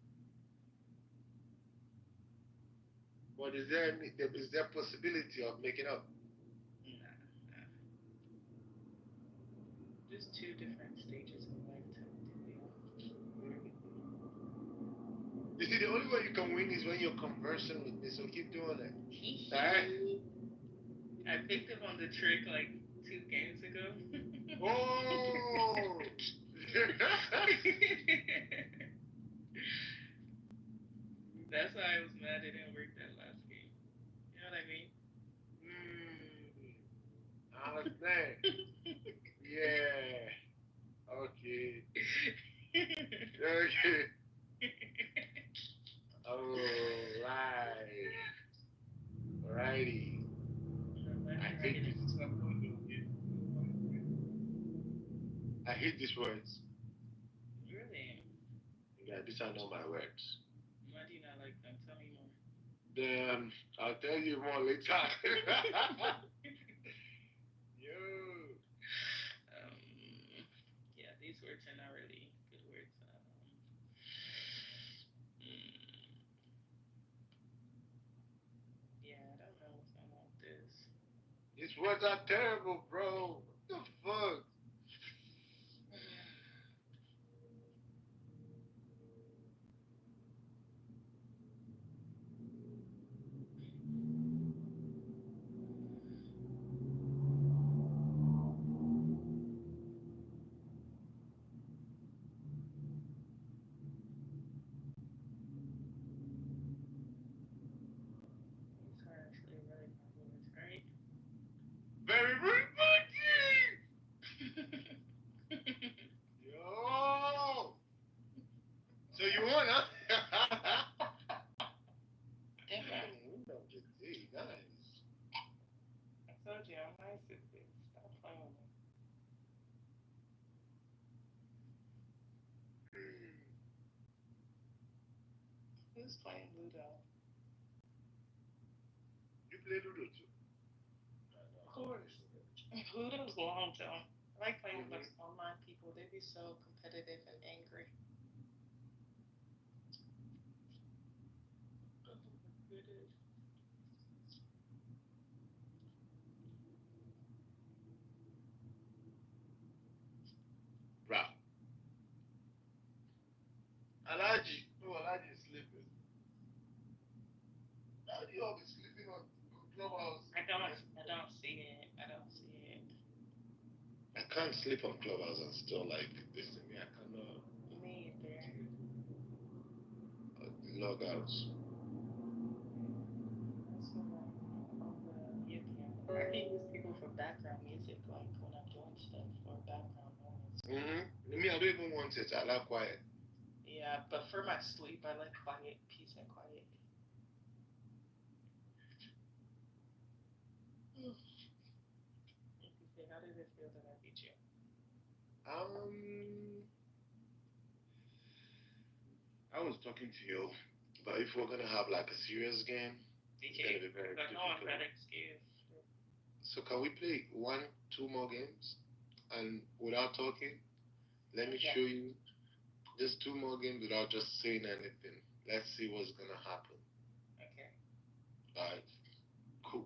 But is there possibility of making up? Nah. Just two different stages of life to deal. You see, the only way you can win is when you're conversing with me, so keep doing it. I picked up on the trick like 2 games ago. Oh! That's why I was mad it didn't work that last game. You know what I mean? I understand. Yeah. Okay. Okay. Alright. Alrighty. I hate these words. Really? Yeah, these are not my words. Why do you not like them? Tell me more. I'll tell you more later. Yo. Yeah, these words are not really good words. Yeah, I don't know what's going on with this. These words are terrible, bro. What the fuck? Very good. Yo. So you won, huh? Nice. I told you I'm nice at this. Stop playing with me. Who's playing Ludo? You play Ludo too? Of course. Ludo's long, Joe. I like playing with online people. They be so competitive and angry. Bro. Alaji. No, Alaji is sleeping. How do you always sleeping on Clubhouse? I don't see it. I can't sleep on Clubhouse and still like this to me. I cannot. Me either. logouts. I hate these people for background music, like when I'm doing stuff for background noise. Me, I don't even want it. I like quiet. Yeah, but for my sleep, I like quiet, peace and quiet. How did it feel that I beat you? I was talking to you, but if we're gonna have like a serious game, it's gonna be very difficult. No, I'm not excused. So can we play 1-2 more games, and without talking? Let me show you just 2 more games without just saying anything. Let's see what's gonna happen. Okay. Alright. Cool.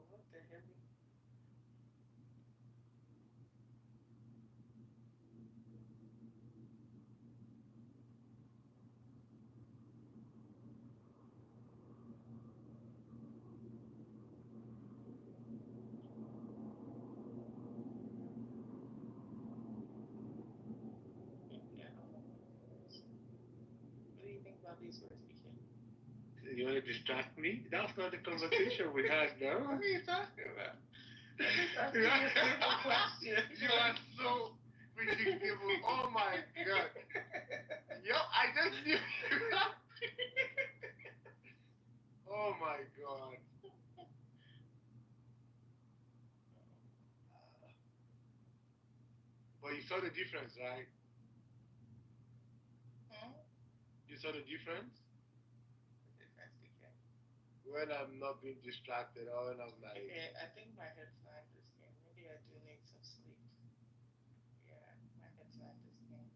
What the hell? What do you think about these words, BK? You want to distract me? That's not the conversation we had, no? What are you talking about? I'm just asking you a simple question. You are so predictable. Oh my god. Yo, I just knew you. Oh my god. But you saw the difference, right? You saw the difference? When I'm not being distracted or when I'm like... Okay, I think my head's not this game. Maybe I do need some sleep. Yeah, my head's not this game.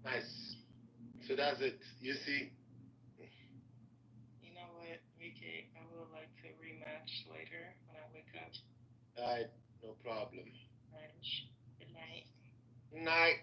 Nice. So that's it. You see? You know what, VK? I would like to rematch later when I wake up. Alright, no problem. Alright. Good night. Night.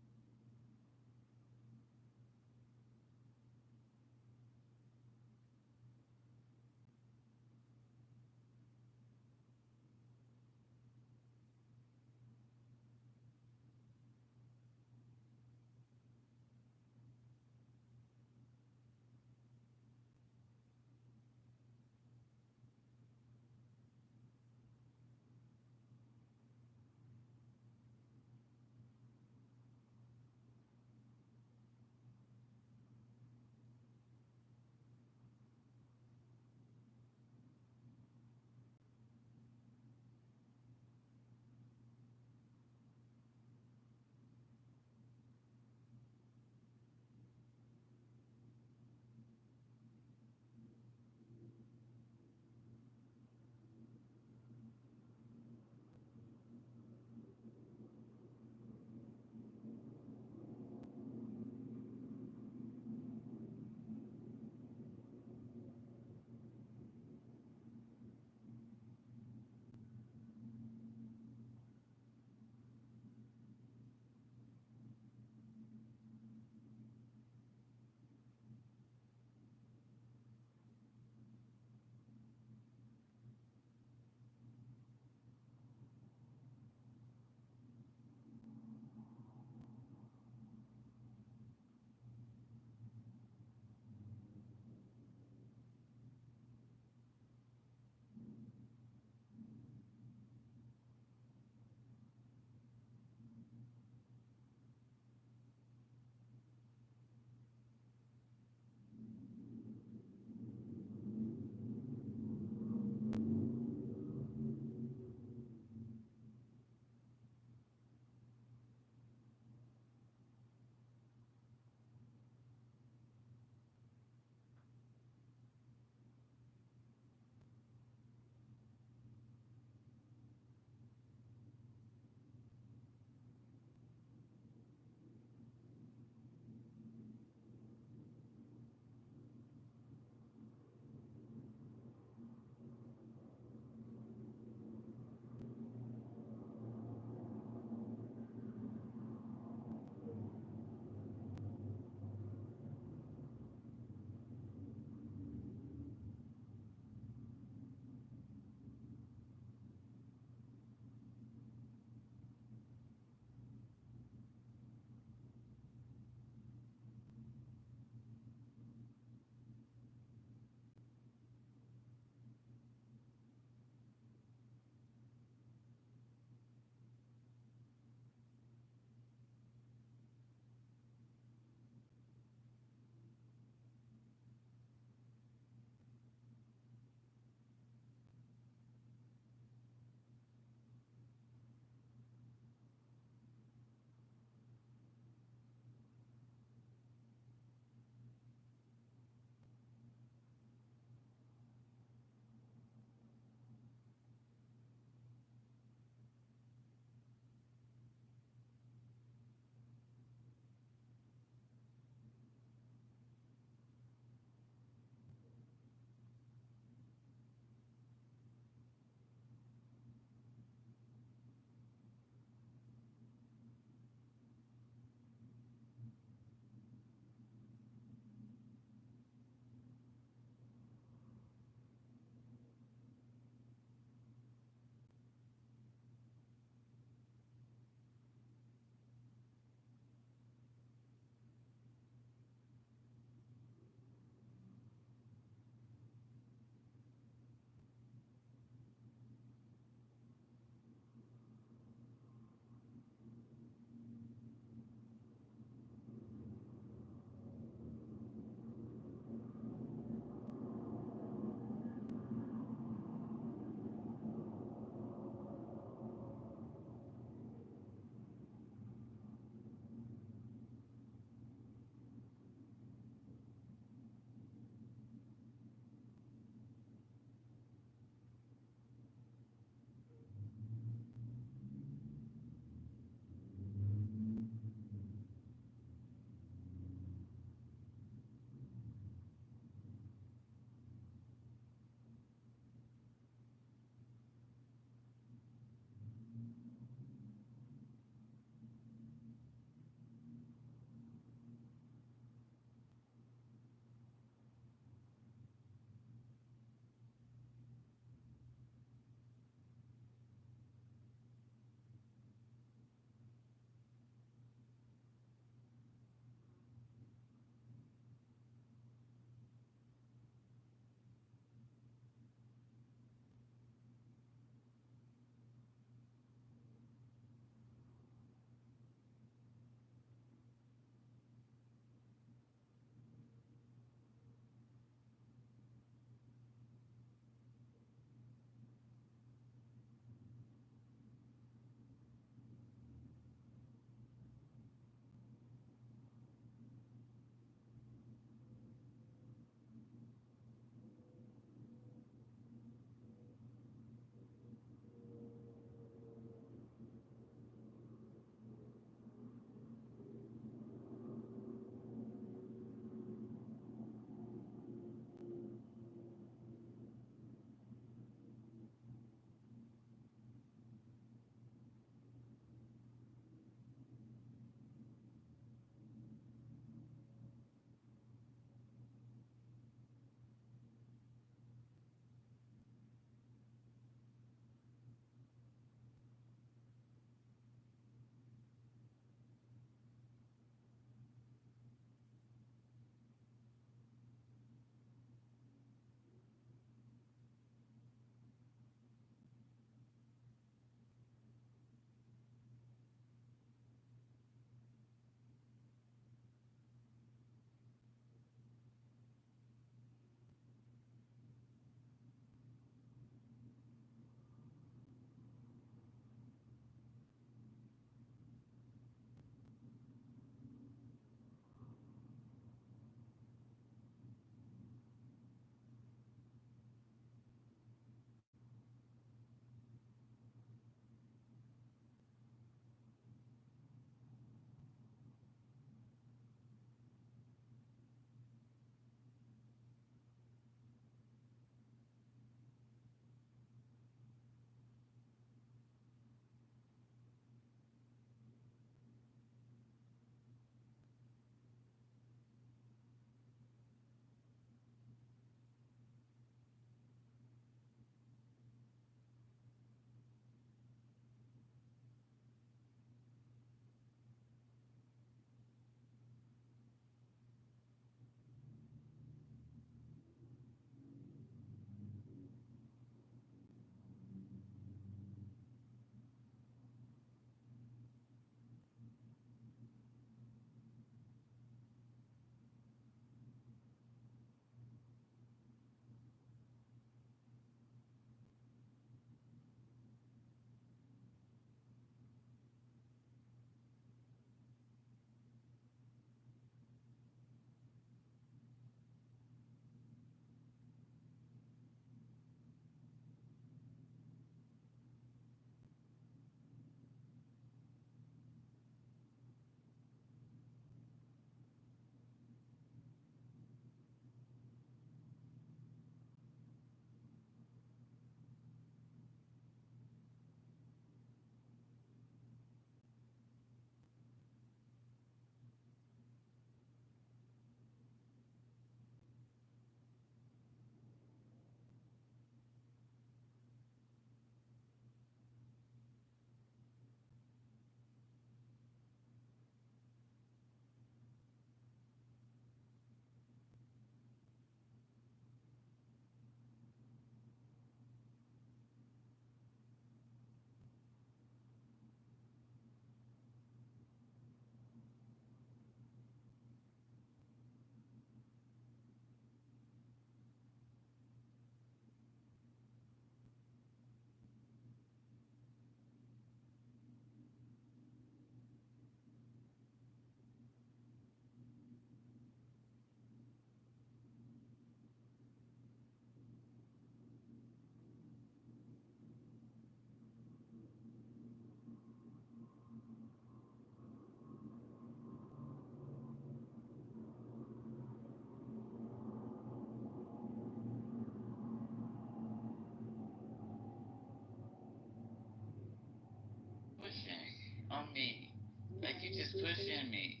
just pushing me.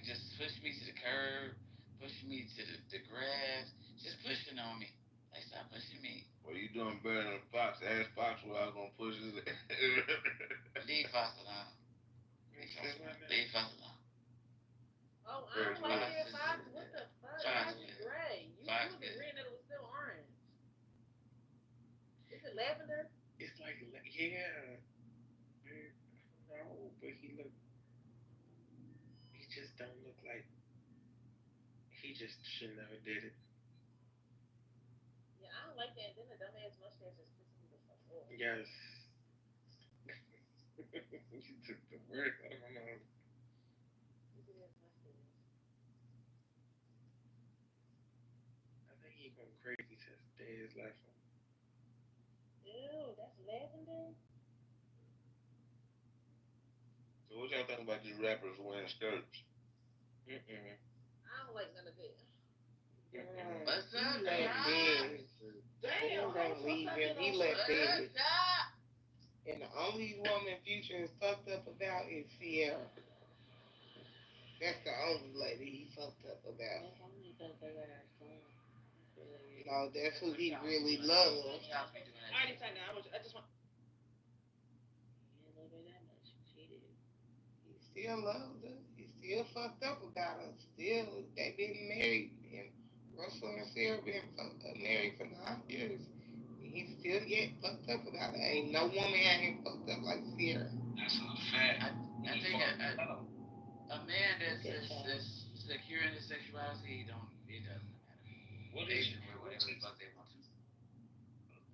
Just push me to the curb, pushing me to the grass, just pushing on me. Like, stop pushing me. Well, you doing better than Fox. Ask Fox where I was gonna push his. Leave Fox alone. Leave Fox alone. Oh, I don't like that Fox. What the fuck? Fox is gray. You was green and it was still orange. Is it lavender? It's like, yeah. No, but he just don't look like, he just should never did it. Yeah, I don't like that. Then the dumbass mustache is pissing me the fuck off. Yes. You took the word. I don't know. I think he going crazy since the day his life on. Ew, that's lavender? So what y'all think about these rappers wearing skirts? I don't like none of it. What's up, Damn, Don't leave him. He left bed. And the only woman Future is fucked up about is Sierra. That's the only lady he fucked up about. No, that's who he really loves. I already said that. I just want. He still loves her. He still fucked up about her. Still, they been married. And Russell and Sarah been married for 9 years. And he still yet fucked up about her. Ain't no woman out here fucked up like Sarah. That's a fact. I think a man that's secure in his sexuality, it doesn't matter. What They is can wear whatever the fuck they want to.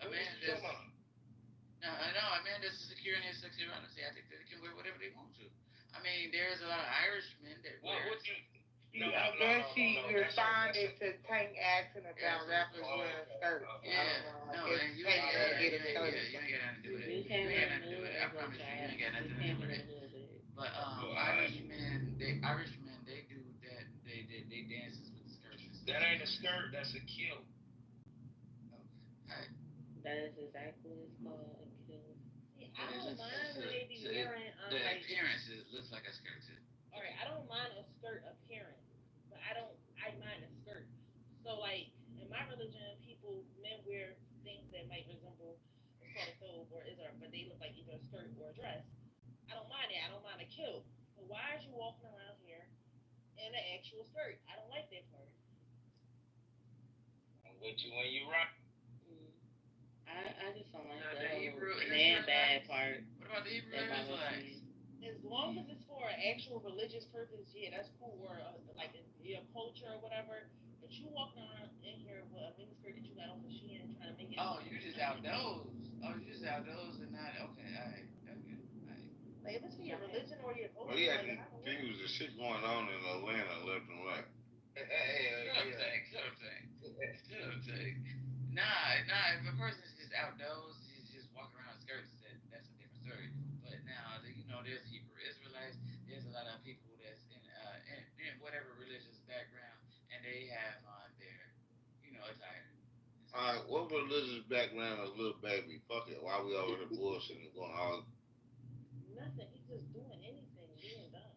A man that's secure in his sexuality, I think that they can wear whatever they want to. I mean, there's a lot of Irishmen that wear. I guess she responded to Tank asking about rappers wearing skirts. And you ain't got nothing to do with it. You ain't got nothing to do with it. I promise you, you ain't got nothing to do with it. But Irishmen, they do that. They dances with skirts. That ain't a skirt, that's a kilt. That is exactly what it's called, a kilt. I don't mind when they be wearing the appearance looks like a skirt too. Alright, I don't mind a skirt appearance, but I mind a skirt. So like in my religion, men wear things that might resemble a sort of thobe or Israel, but they look like either a skirt or a dress. I don't mind it. I don't mind a kilt. But why is you walking around here in an actual skirt? I don't like that part. I'm with you when you rock. I just don't like the Hebrew man bad part. What about the Hebrew Israelites? As long as it's for an actual religious purpose, yeah, that's cool. Or like your culture or whatever. But you walking around in here with a miniskirt that you got on the Shein trying to make it. Oh, you just outdoors. Oh, you just outdoors and not okay. All right, that's good. All right. Like if it's for your religion or your culture. Well, yeah, confused the shit going on in Atlanta left and right. Still take. Nah. If a person's just outdoors, just walking around in skirts, that's a different story. But now, there's Hebrew Israelites. There's a lot of people that's in whatever religious background, and they have on their, attire. All right, what religious background is Lil Baby? Fuck it. Why we over here bullshitting and going all? Nothing. He's just doing anything, being done.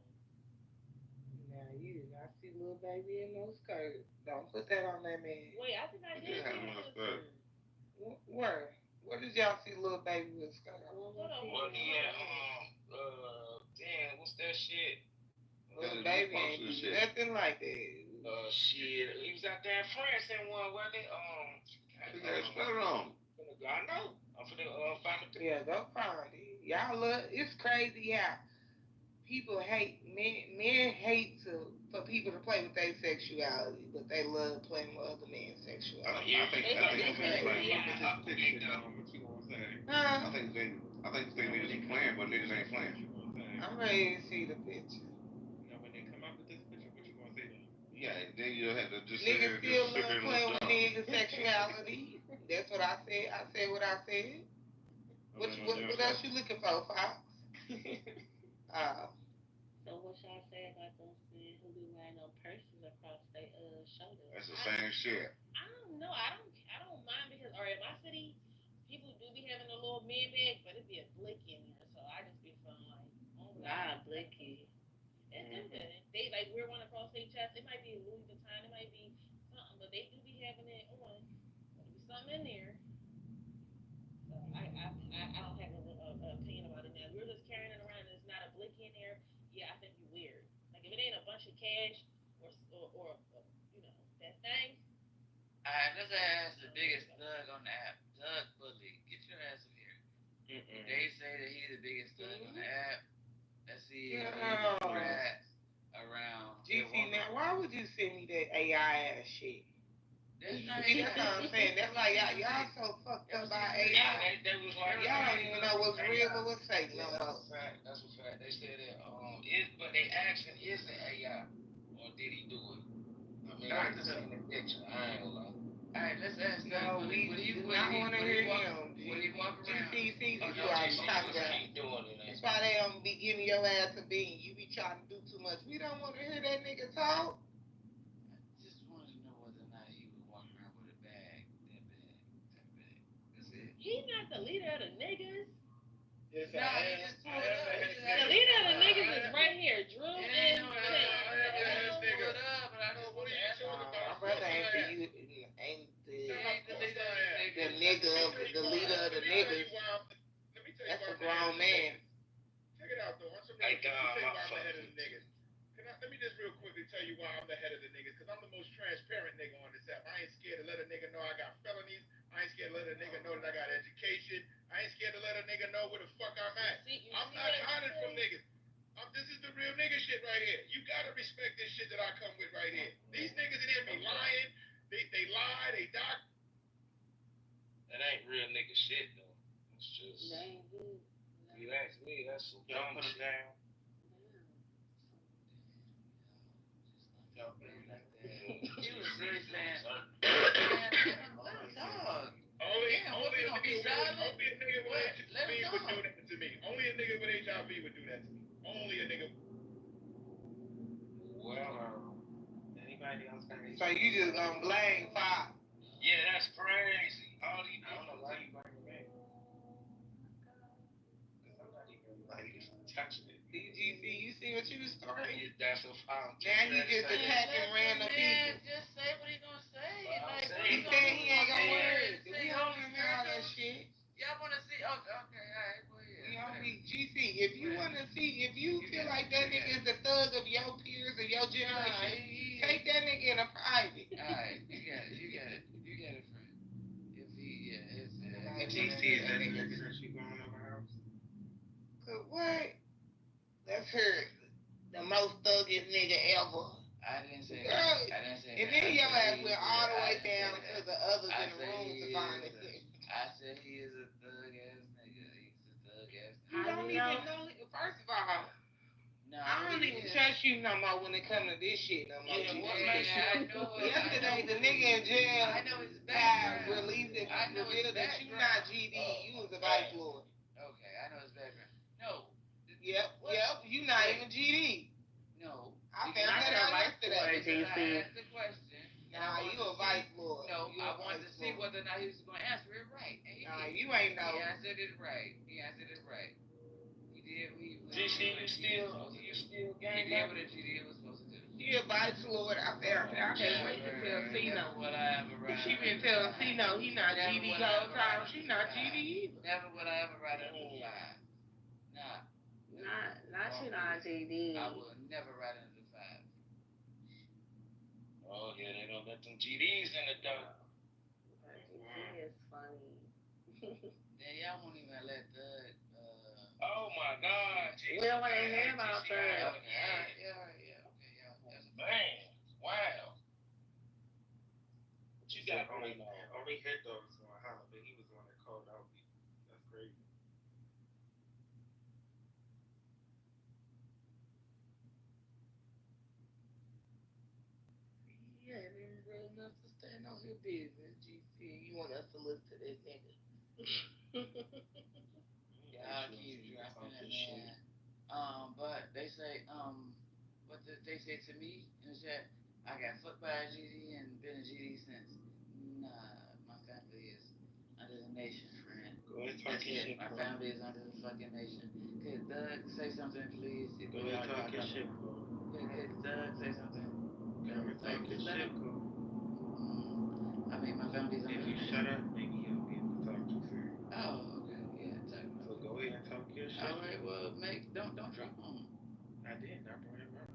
Now you did not see Lil Baby in no skirt. Don't put that on that man. Wait, I think I did see him in a skirt. Where? Where did y'all see Lil Baby with a skirt on? Well, yeah, damn, what's that shit? Lil Baby ain't do nothing like that. Shit, he was out there in France in one, where they, He got his sweater on. I know. I'm finna find it. Yeah, go find it. Y'all it's crazy how people hate, men hate for people to play with their sexuality, but they love playing with other men's sexuality. I think they niggas is playing, but niggas ain't playing. I'm ready to see the picture. When they come out with this picture, what you gonna say? Yeah, then you have to just niggas still love playing with niggas' sexuality. That's what I said. I said what I said. What else you looking for, Fox? So what y'all say about those men who be wearing no purses across their shoulders? That's the same shit. I don't know. I don't mind because in my city, people do be having a little man bag, but it'd be a blick in there, so I just be feeling like, Blicky. And them good. They like wear one across their chest. It might be Louis Vuitton. It might be something, but they do be having it on. There'll be something in there. So I don't have an opinion about it now. If you're just carrying it around and there's not a blicky in there, yeah, I think you're weird. Like if it ain't a bunch of cash or you know that thing. Alright, let's ask the biggest thug on the app, Doug Bully. Get your ass in here. They say that he's the biggest thug on the app. Let's see if he's around. GC, now why would you send me that AI ass shit? That's not You know what I'm saying? That's like y'all so fucked up by AI. Y'all don't even know what's real or what's fake no more. That's a fact. They said that. But they asking, is it AI or did he do it? I mean, I just seen the picture. I ain't gonna lie. Alright, let's ask him. No, we do not want to hear him. When he walk around. GCC, that's what I'm talking about. That's why they don't be giving your ass a bean. You be trying to do too much. We don't want to hear that nigga talk. I just wanted to know whether or not he would walk around with a bag. That bag. That's it. He not the leader of the niggas. Yes, no, he just pulled it up. The leader of the niggas is right here. Drew and my brother ain't the leader of the niggas. That's a grown man. Check it out though. I'm surprised you say why I'm the head of the niggas. Let me just real quickly tell you why I'm the head of the niggas, because I'm the most transparent nigga on this app. I ain't scared to let a nigga know I got felonies. I ain't scared to let a nigga know that I got education. I ain't scared to let a nigga know where the fuck I'm at. I'm not hiding from niggas. This is the real nigga shit right here. You gotta respect this shit that I come with right here. These niggas in here be lying. They lie. They doc. That ain't real nigga shit though. It's just. If you ask me, that's some dumb shit. He was really saying, dog. Only a nigga with HIV would do that to me. Only a nigga with HIV would do that to me. Only a nigga. Well, anybody else got So you just gonna blame Pop? Yeah, that's crazy. I don't know why you bring it back. Because I'm not even like touching it. DGC, you see what you was starting? That's a foul. Now you just attacking random people. Just say what he gonna say. He said he ain't gonna worry. We don't even hear all that shit. Y'all wanna see? Okay, alright, go ahead. You know, GC, if you wanna see, if you feel like that nigga is the thug of your peers or your generation, take that nigga in a private. Alright, you got it, friend. If he, it's GC is that nigga. What? That's her, the most thuggish nigga ever. I didn't say girl, that. And then your ass went all the way down to the others in the room to find it. I said he is a thug ass nigga. He's a thug ass nigga. You don't even know. First of all, no, I don't even trust you no more when it comes to this shit no more. Yesterday, the nigga in jail released it, revealed that you not GD, you was a vice lord. Okay, I know his background. No. Yep, you not even GD. No. I found that out yesterday. I asked the question. Nah, you a vice lord. No, I wanted to see whether or not he was going to answer it right. Nah, you ain't know. He answered it right. He did. GC, you still gang. He did what a GD was supposed to do. You a vice lord out there. I can't wait to tell Cino. She been telling Cino he not GD the whole time. She not GD either. Never would I ever write under the 5. Nah. Not she not GD. I will never write under the 5. Oh yeah, they don't let them GDs in the dark. GD is funny. Yeah, y'all won't even let the. Oh my God. We don't want to hear about that. Yeah. Man, wow. What you got only going on? Only hit though was going to holler, but he was the one that called out me. That's crazy. Yeah, it ain't real enough to stand on your business, GC. You want us to listen to this nigga. Y'all keep dropping it, man. But they say, what did they say to me in the chat? I got fucked by a GD and been a GD since. Nah, my family is under the nation, friend. Go ahead, talk your shit. My family is under the fucking nation. Could Doug say something, please? Go ahead, talk your shit, bro. Could Doug say something? Go ahead, talk your shit, bro. I mean, my family's under. If you shut up, maybe you'll be able to talk to fair. Oh, okay, yeah, talk about. So go ahead and talk your shit. All right, well, don't drop on. I did. I brought him up.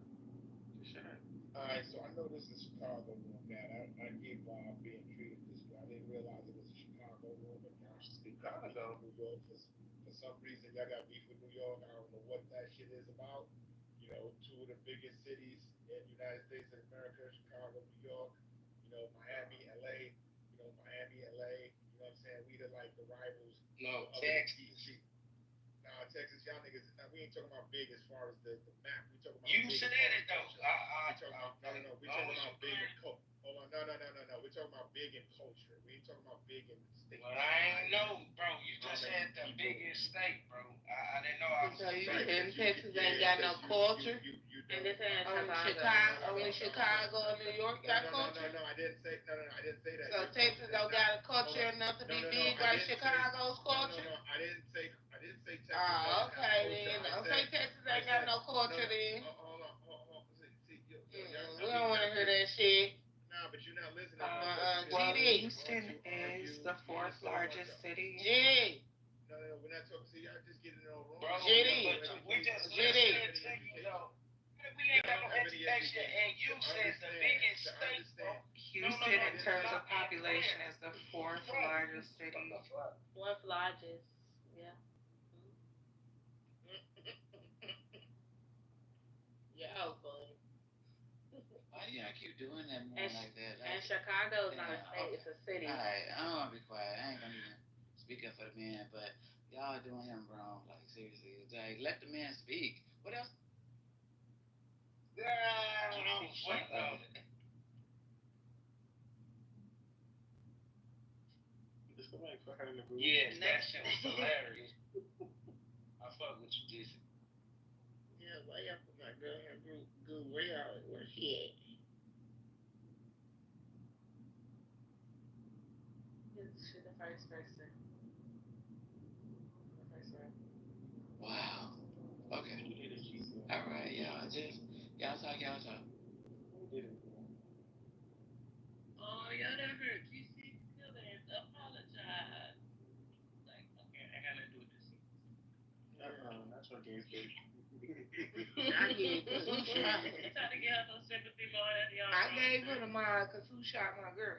Just shut up. All right, so I know this is Chicago room, man. I get why I'm being treated this way. I didn't realize it was a Chicago room, but now Chicago, New York. For some reason, y'all got beef with New York. I don't know what that shit is about. You know, two of the biggest cities in the United States of America, Chicago, New York. You know, Miami, LA. You know, Miami, LA. You know what I'm saying? We the rivals. No, Texas. Nah, Texas, y'all niggas. We ain't talking about big as far as the map. We talking about. You big said it though. We talking about big in culture. Hold on, no. We're talking about big in culture. We ain't talking about big in state. Well, I ain't know, bro. You just said the biggest state, bro. I didn't know I was. So you in Texas ain't got no culture? And this ain't Only Chicago and New York got culture? No, I didn't say that. So Texas don't got a culture enough to be big like Chicago's culture? No, I didn't say Texas. Oh, okay then. Don't say Texas ain't got no culture then. Hold on. We don't want to hear that shit. Nah, but you're not listening. Well, GD. Houston is the fourth largest city. GD. No, we're not talking. See, y'all just getting it all wrong. Bro, GD. we just GD. listened to you, though. We ain't got no education, and you said the biggest state, bro. Houston, in terms of population, is the fourth largest city. Fourth largest. Yeah. Yo, buddy. Why do y'all keep doing that more like that? And Chicago's not a state, it's a city. Alright, I don't want to be quiet. I ain't gonna even speak up for the man, but y'all are doing him wrong. Like, seriously. It's like, let the man speak. What else? Yes, that shit was hilarious. I fuck with you, Jason. Yeah, why y'all put my girl in group? Good, where y'all, where she at? She's the first person. The first one. Wow. Okay. Alright, y'all talk. Oh, y'all done heard GC Killers apologize. Like, okay, I gotta do this. That's what games do. I gave her who shot her. They trying to get her some sympathy more than y'all. I gave her the mine because who shot my girl?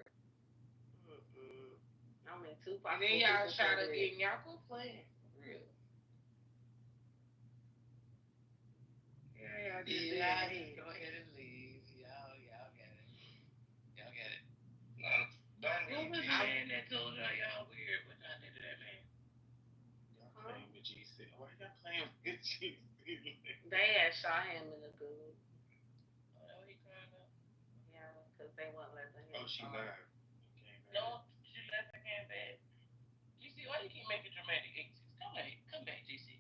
I mean, two And then y'all shot her again. Y'all go playing. Real. Yeah, y'all just Go ahead and leave. Y'all get it. Who was the man that told y'all weird when y'all did that, man? Y'all playing with GC. Why y'all playing with GC? They had shot him in the good. Oh, he cried out? Yeah, because they won't let him. Oh, she lied. No, she left and came back. GC, why you keep making dramatic exits? Come back, GC.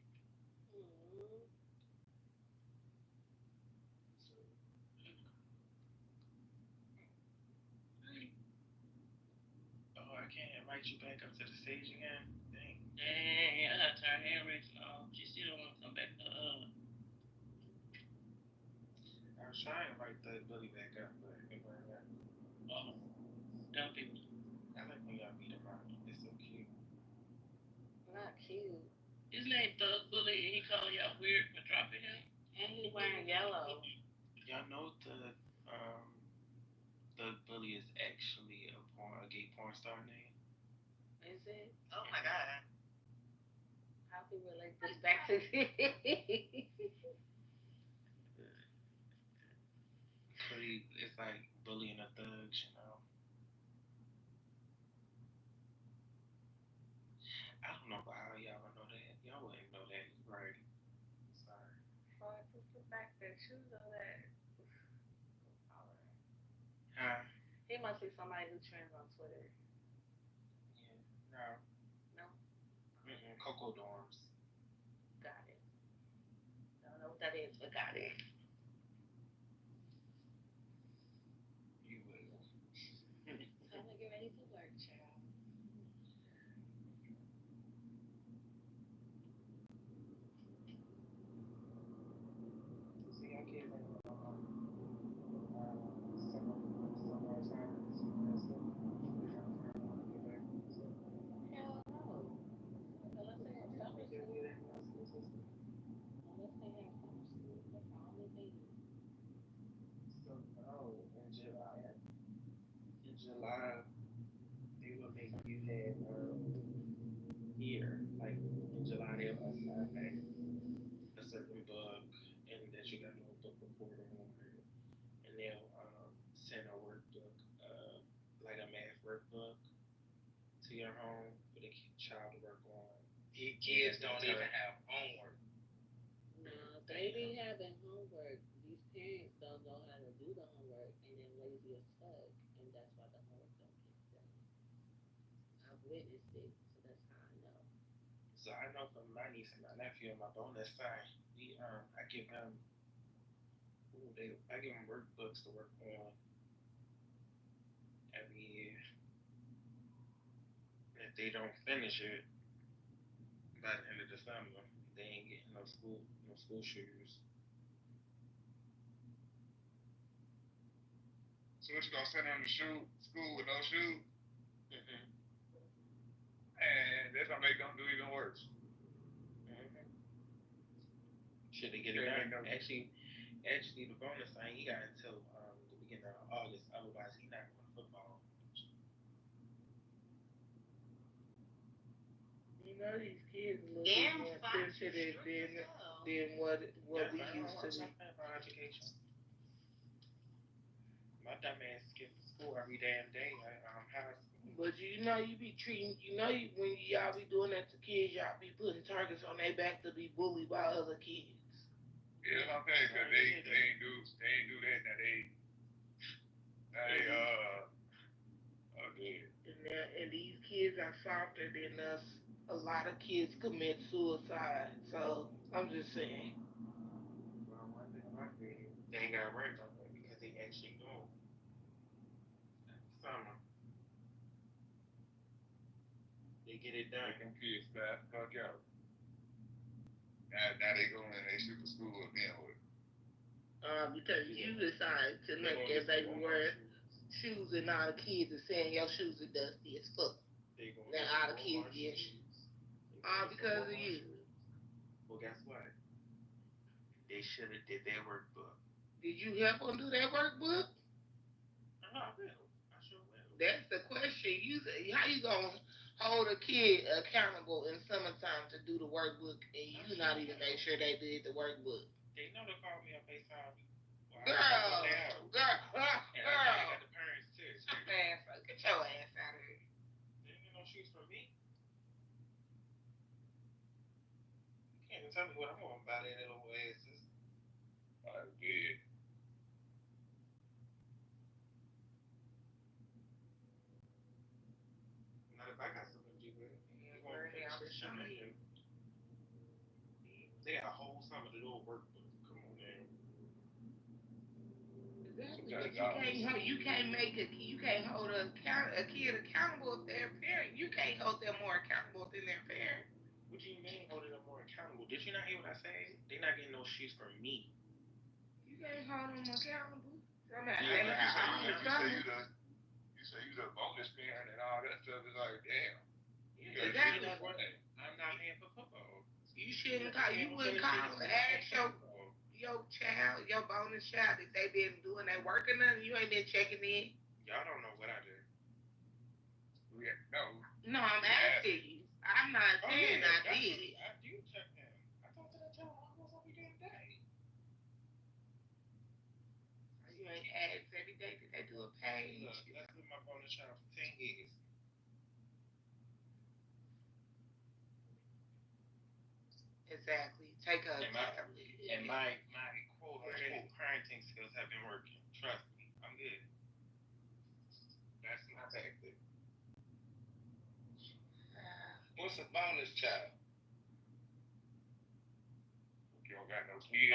Oh, I can't invite you back up to the stage again? Dang. Yeah, I gotta turn hand raising off. GC don't want to come back to I was trying to invite Thug Bully back up, but it wasn't that. Oh, dumb people. I like when y'all beat him out. It's so cute. Not cute. His name Thug Bully, and he calling y'all weird for dropping him. And he wearing yellow. Y'all know Thug Bully is actually a gay porn star name? Is it? Oh my god. How can we relate this back to So it's like bullying the thugs, you know. I don't know how y'all would know that. Y'all wouldn't know that, right? Sorry. Well, just the fact that you know that. Huh? He must be somebody who trends on Twitter. Yeah. No? Coco Dorms. Got it. Don't know what that is, but got it. You will. Time to get ready for work, child. give him some more time to see this stuff. Hell no. Unless they have summer school. Unless they have summer school. That's the only thing. So no, in July they will make you have here, like in July they'll assign back a certain book and that you got no book report on it. And they'll send a workbook, like a math workbook to your home for the child to work on. Kids don't even have homework. No, they be having homework. These parents don't know how to do the homework and then lazy as fuck, and that's why the homework don't get done. I've witnessed it, so that's how I know. So I know from my niece and my nephew on my bonus side, I give them workbooks to work on every year. If they don't finish it by the end of December, they ain't getting no school shoes. So what you gonna send them to school with no shoes? Mm-hmm. And that's gonna make them do even worse. Mm-hmm. Should they get it done? Actually, the bonus thing, he got until the beginning of August. Otherwise, he's not going to football. You know, these kids a little bit more sensitive than what we used to be. Education. My dumb ass skipped school every damn day. High school. But you know, you be treating, when y'all be doing that to kids, y'all be putting targets on their back to be bullied by other kids. Yeah, I'm saying, because they ain't do that. And these kids are softer than us. A lot of kids commit suicide. So I'm just saying. Well, one thing about it, they ain't got to worry about that because they actually go summer. They get it done. Them kids fuck out. Now they go in they super school again with it. Because you decide to make that baby wear shoes and all the kids are saying your shoes are dusty as fuck. Now all the kids get shoes. All because of you. Well, guess what? They should have did their workbook. Did you help them do that workbook? I will. I sure will. That's the question. How you gonna hold a kid accountable in summertime to do the workbook and you not even make sure they did the workbook? They know they call me on FaceTime. Girl. And I got the parents too. Get your ass out of here. They ain't got no shoes for me. You can't even tell me what I'm gonna buy their little asses. I did. Not if I got something to do with it. They got a whole summer to do a workbook. Come on, man. Exactly. You can't hold a kid accountable if they're a parent. You can't hold them more accountable than their parent. What do you mean holding them more accountable? Did you not hear what I said? They're not getting no shoes from me. You can't hold them accountable. You say you the bonus parent and all that stuff. It's like, damn. Exactly. I'm not paying for football. You shouldn't call. You wouldn't call and ask your child, your bonus child, if they been doing that work or nothing. You ain't been checking in. Y'all don't know what I do. Yeah, no. No, I'm asking you. I'm not saying I did. I do check in. I talk to that child almost every damn day. You ain't asked every day that they do a page. Look, that's been my bonus child for 10 years. Exactly. Take a and my quote unquote parenting skills have been working. Trust me, I'm good. That's my tactic. What's a bonus child? You don't got no kids.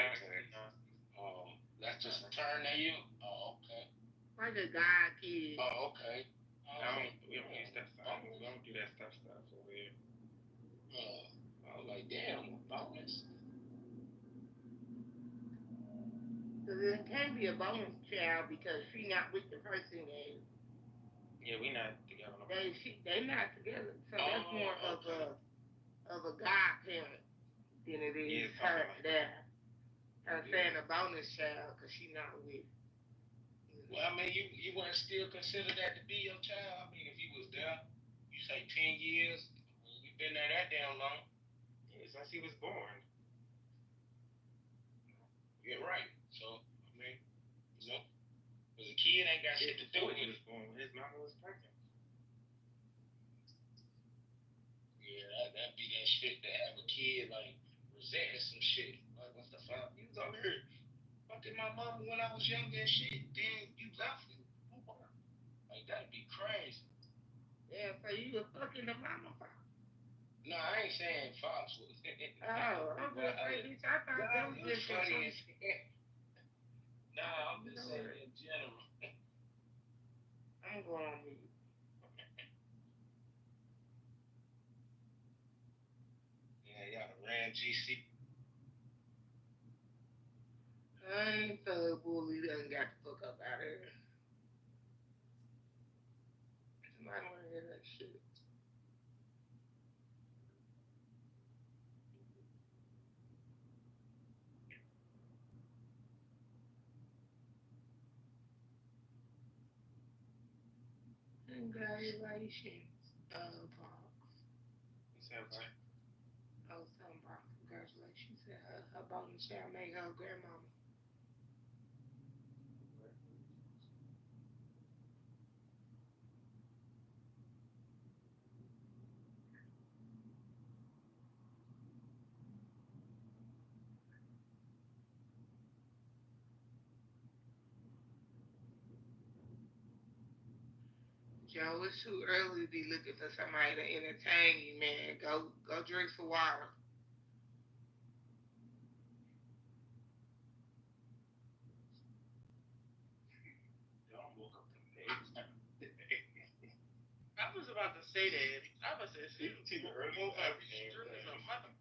That's just a turn to you? Oh, okay. Like a god kid. Oh, okay. We don't use that stuff. We don't do that stuff over here. I was like, damn, bonus. can't be a bonus child because she not with the person that Yeah, we not together. No. They not together. So that's more of a godparent than it is her saying a bonus child because she not with. Well, I mean, you wouldn't still consider that to be your child. I mean, if you was there, you say 10 years, you've been there that damn long. Yeah, since he was born. You're right. So, I mean, you know, because a kid ain't got shit to do with it. He was born when his mama was pregnant. Yeah, that'd be that shit to have a kid, like, resenting some shit. Like, what's the fuck? You was over here fucking my mama when I was younger and shit. Then you left me. Like, that'd be crazy. Yeah, so you was fucking the mama. No, I ain't saying Fox was. Oh, I'm just saying, I thought that was just funny. Nah, I'm just saying in general. I'm going on mute. Yeah, y'all ran GC. I ain't thug bully done got the fuck up out of here. Somebody wanna hear that shit. Congratulations, Paul. What's up, right? Oh, something about congratulations. Her bonus child made her grandmama. Joe, it's too early to be looking for somebody to entertain you, man. Go drink some water. Y'all woke up to me. I was about to say that. I was saying, see, woke up stripping some mother.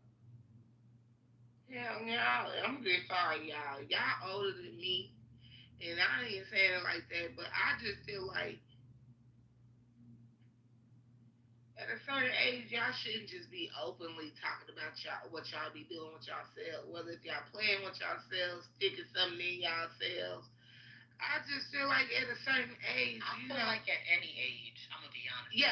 Yeah, I'm just sorry, y'all. Y'all older than me, and I ain't saying it like that, but I just feel like at a certain age, y'all shouldn't just be openly talking about what y'all be doing with yourselves, whether if y'all playing with yourselves, sticking something in yourselves. I just feel like at a certain age, I feel like at any age, I'm gonna be honest. Yeah,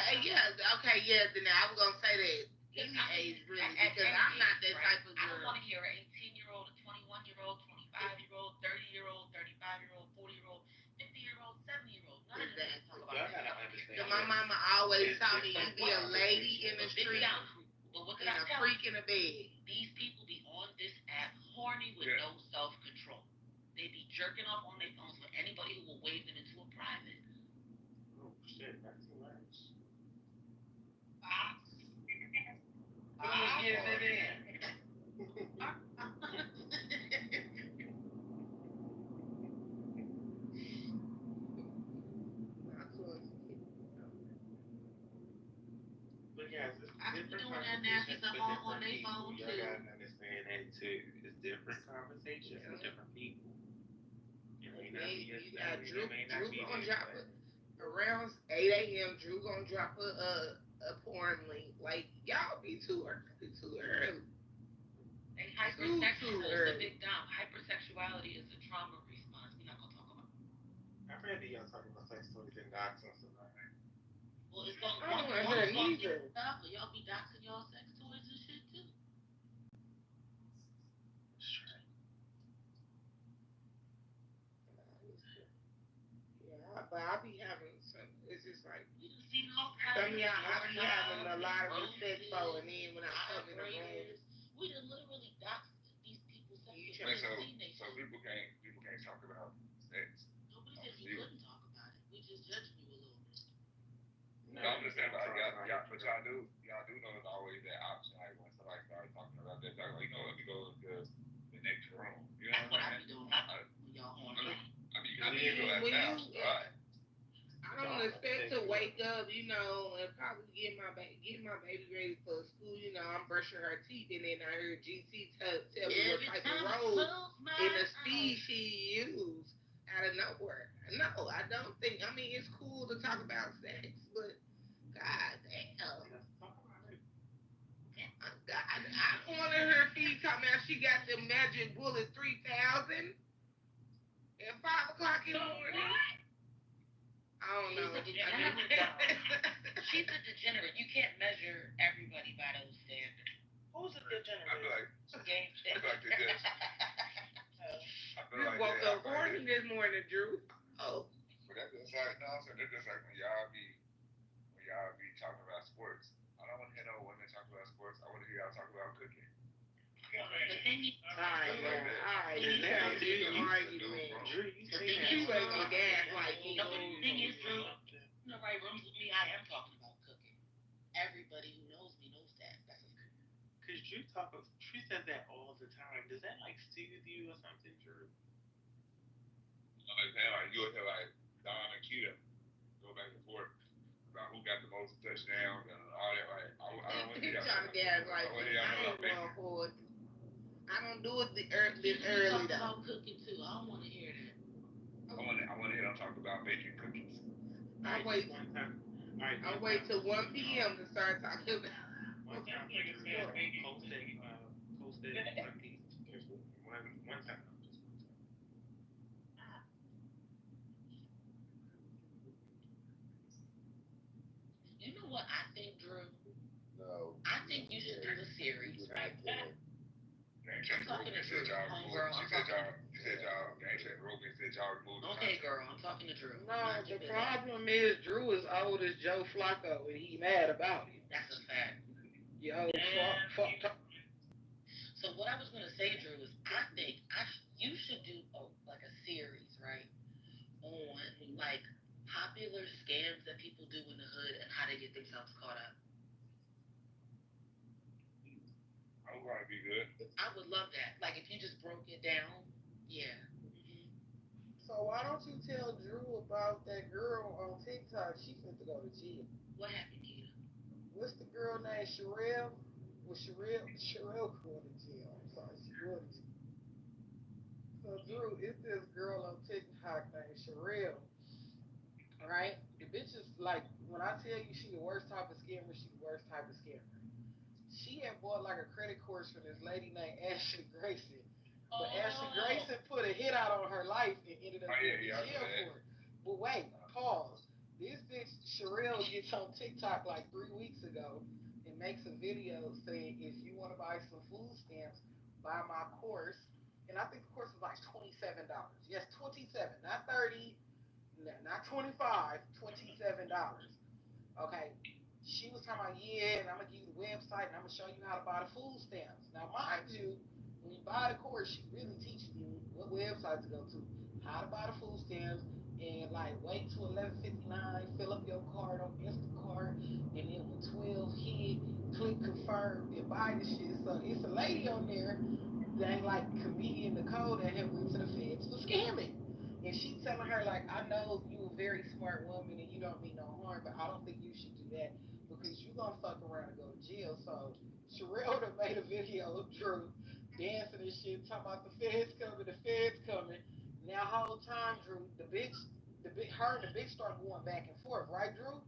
okay, yeah. Then I was gonna say that any age really, because I'm not that type of girl. I don't want to hear an 18-year-old, a 21-year-old, 25-year-old, 30-year-old, 35-year-old, 40-year-old, 50-year-old, 70-year-old. None of them talk about that. My mama always told me you be a lady in the street but what and a freak in the bed. These people be on this app horny with no self-control. They be jerking off on their phones for anybody who will wave them into a private. Oh shit, that's too much. Who's getting it in? But yeah, it's different conversations with different people. Y'all gotta understand that too. It's different conversations with different people. You got Drew gonna drop it around 8 a.m. Drew gonna drop a porn link. Like y'all be too early. And hypersexual is a big dumb. Hypersexuality is a trauma response. We're not gonna talk about it. I read that y'all talking about sex toys and docs and stuff like that. Well, it's gonna stuff, but y'all be doxing y'all sex toys and shit too. But I be having some. It's just like some of y'all I be having a lot of respect for, and then when I come in the room, we done literally doxed these people. So people can't talk about sex. Nobody said you couldn't talk about it. We just judging you a little bit. No, I'm just saying, like, but y'all do know there's always that option. Like when somebody starts talking about that, like, let me go to the next room. You know what I mean? I mean, you go at that, right? I don't expect to wake up, and probably get my baby ready for school. I'm brushing her teeth, and then I heard GC tell me what type of road and the speed she used. out of nowhere. No, I don't think. I mean, it's cool to talk about sex, but God damn. God, I wanted her feet talking about she got the magic bullet 3,000 at 5 o'clock in the morning. I don't know. She's a degenerate. You can't measure everybody by those standards. Who's a degenerate? I feel like Game I feel like they just. I feel You like woke they up horny this morning, Drew. Oh. But that's just like, no, I'm saying that's just like when y'all be talking about sports. I don't want to hear no women talk about sports. I want to hear y'all talk about cooking. But then you, Alright, you have this argument. You ain't gonna gaslight me. no, but the thing is, Drew, nobody rooms with me. I am talking about cooking. Everybody who knows me knows that. That's a Cause Drew says that all the time. Does that like stick with you or something, Drew? I'm saying like you'll hear like Don and Kita go back and forth about who got the most touchdowns and all that. Like I don't want to hear Trying to gaslight me. I ain't going for it. I don't do it this early talk though. about cooking too. I don't want to hear that. I want to hear them talk about baking cookies. I wait till 1 p.m. to start talking about. One time, one time. You know what I think, Drew? No. I think you should do a series, right? Gang Rogan said y'all removed. She said y'all. Gang Rogan said y'all removed. Okay, girl, I'm talking to Drew. No, the problem is Drew is old as Joe Flacco and he mad about it. That's a fact. Yo, fuck. So what I was gonna say, Drew, is I think you should do like a series, right, on like popular scams that people do in the hood and how they get themselves caught up. I'm going to be good. I would love that. Like if you just broke it down, yeah. So why don't you tell Drew about that girl on TikTok? She finna go to jail. What happened, Kita? What's the girl named Sherelle? Was Sherelle going to jail? I'm sorry, she going to jail. So Drew, it's this girl on TikTok named Sherelle. Right? The bitch is like, when I tell you she the worst type of scammer, she the worst type of scammer. She had bought like a credit course for this lady named Ashley Grayson. But Ashley Grayson put a hit out on her life and ended up going to jail for it. But wait, pause. This bitch Sherelle gets on TikTok like 3 weeks ago and makes a video saying if you want to buy some food stamps, buy my course. And I think the course was like $27. Yes, $27, not $30, not $25, $27. Okay. She was talking about, and I'm going to give you the website and I'm going to show you how to buy the food stamps. Now, mind you, when you buy the course, she really teaches you what website to go to, how to buy the food stamps, and like wait till 11:59, fill up your card on Instacart, and then when 12 hit, click confirm and buy the shit. So it's a lady on there that ain't like comedian Nicole that had went to the feds for scamming. And she telling her like, I know you a very smart woman and you don't mean no harm, but I don't think you should do that because you gonna fuck around and go to jail. So Sherelle done made a video of Drew dancing and shit, talking about the feds coming. Now, whole time, Drew, her and the bitch start going back and forth, right, Drew?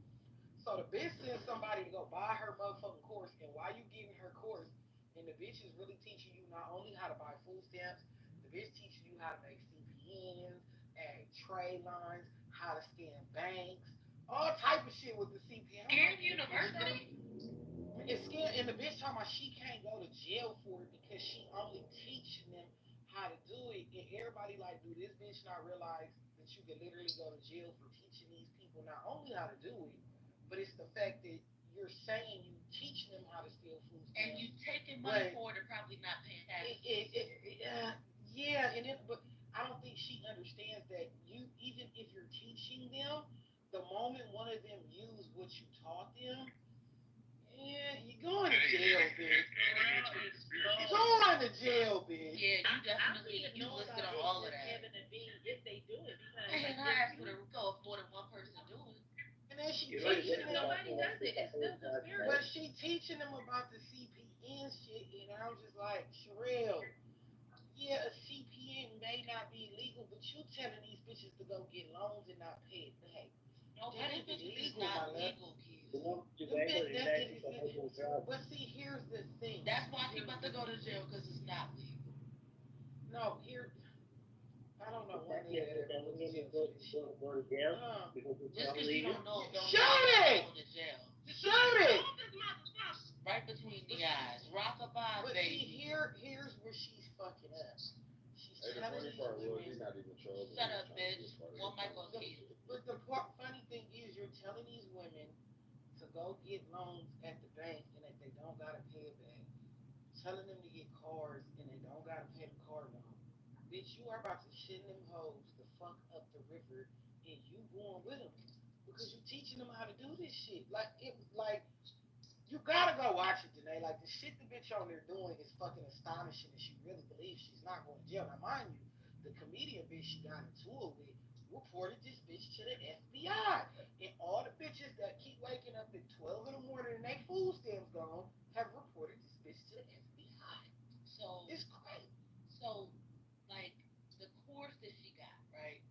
So the bitch sends somebody to go buy her motherfucking course, and while you getting her course, and the bitch is really teaching you not only how to buy food stamps, the bitch teaching you how to make CPNs, add trade lines, how to scan banks, all type of shit with the CPN. Scan University? It's scared, and the bitch talking about she can't go to jail for it because she only teaching them how to do it, and everybody like, do this bitch not realize that you can literally go to jail for teaching these people not only how to do it, but it's the fact that you're saying you teaching them how to steal food stamps. And you taking money for it and probably not paying taxes. But I don't think she understands that you, even if you're teaching them, the moment one of them use what you taught them, you're going to jail, bitch. You're going to jail, bitch. Yeah, you definitely listed on all of that. If they do it, because and I asked for the go if more than one person do it. And then she teaching them. Nobody does it. It's still conspiracy. But she teaching them about the CPN shit, and I'm just like, Sherelle, a CPN may not be legal illegal, but you telling these bitches to go get loans and not pay it back. No, That but is it's illegal, my not love. legal, kids. But see, here's the thing. That's why she's about to go to jail because it's not legal. No, here. I don't know when they ever go to jail. Just because you don't know, don't Shoot it! go to jail. Shoot it! Right between the eyes. Rockabye, But baby. see, here's where she's fucking up. She's Hey, the telling funny these part was women. he's not even trolling. Shut up, bitch. One mic on key. But the funny thing is, you're telling these women to go get loans at the bank and that they don't gotta pay it back. Telling them to get cars and they don't gotta pay the car loan. Bitch, you are about to send them hoes the fuck up the river and you going with them because you teaching them how to do this shit. Like you gotta go watch it, Danae. Like the shit the bitch on there doing is fucking astonishing, and she really believes she's not going to jail. Now, mind you, the comedian bitch she got into it with reported this bitch to the FBI, and all the bitches that keep waking up at 12 in the morning and they food stamps gone have reported this bitch to the FBI. So it's great. So, like the course that she got, right?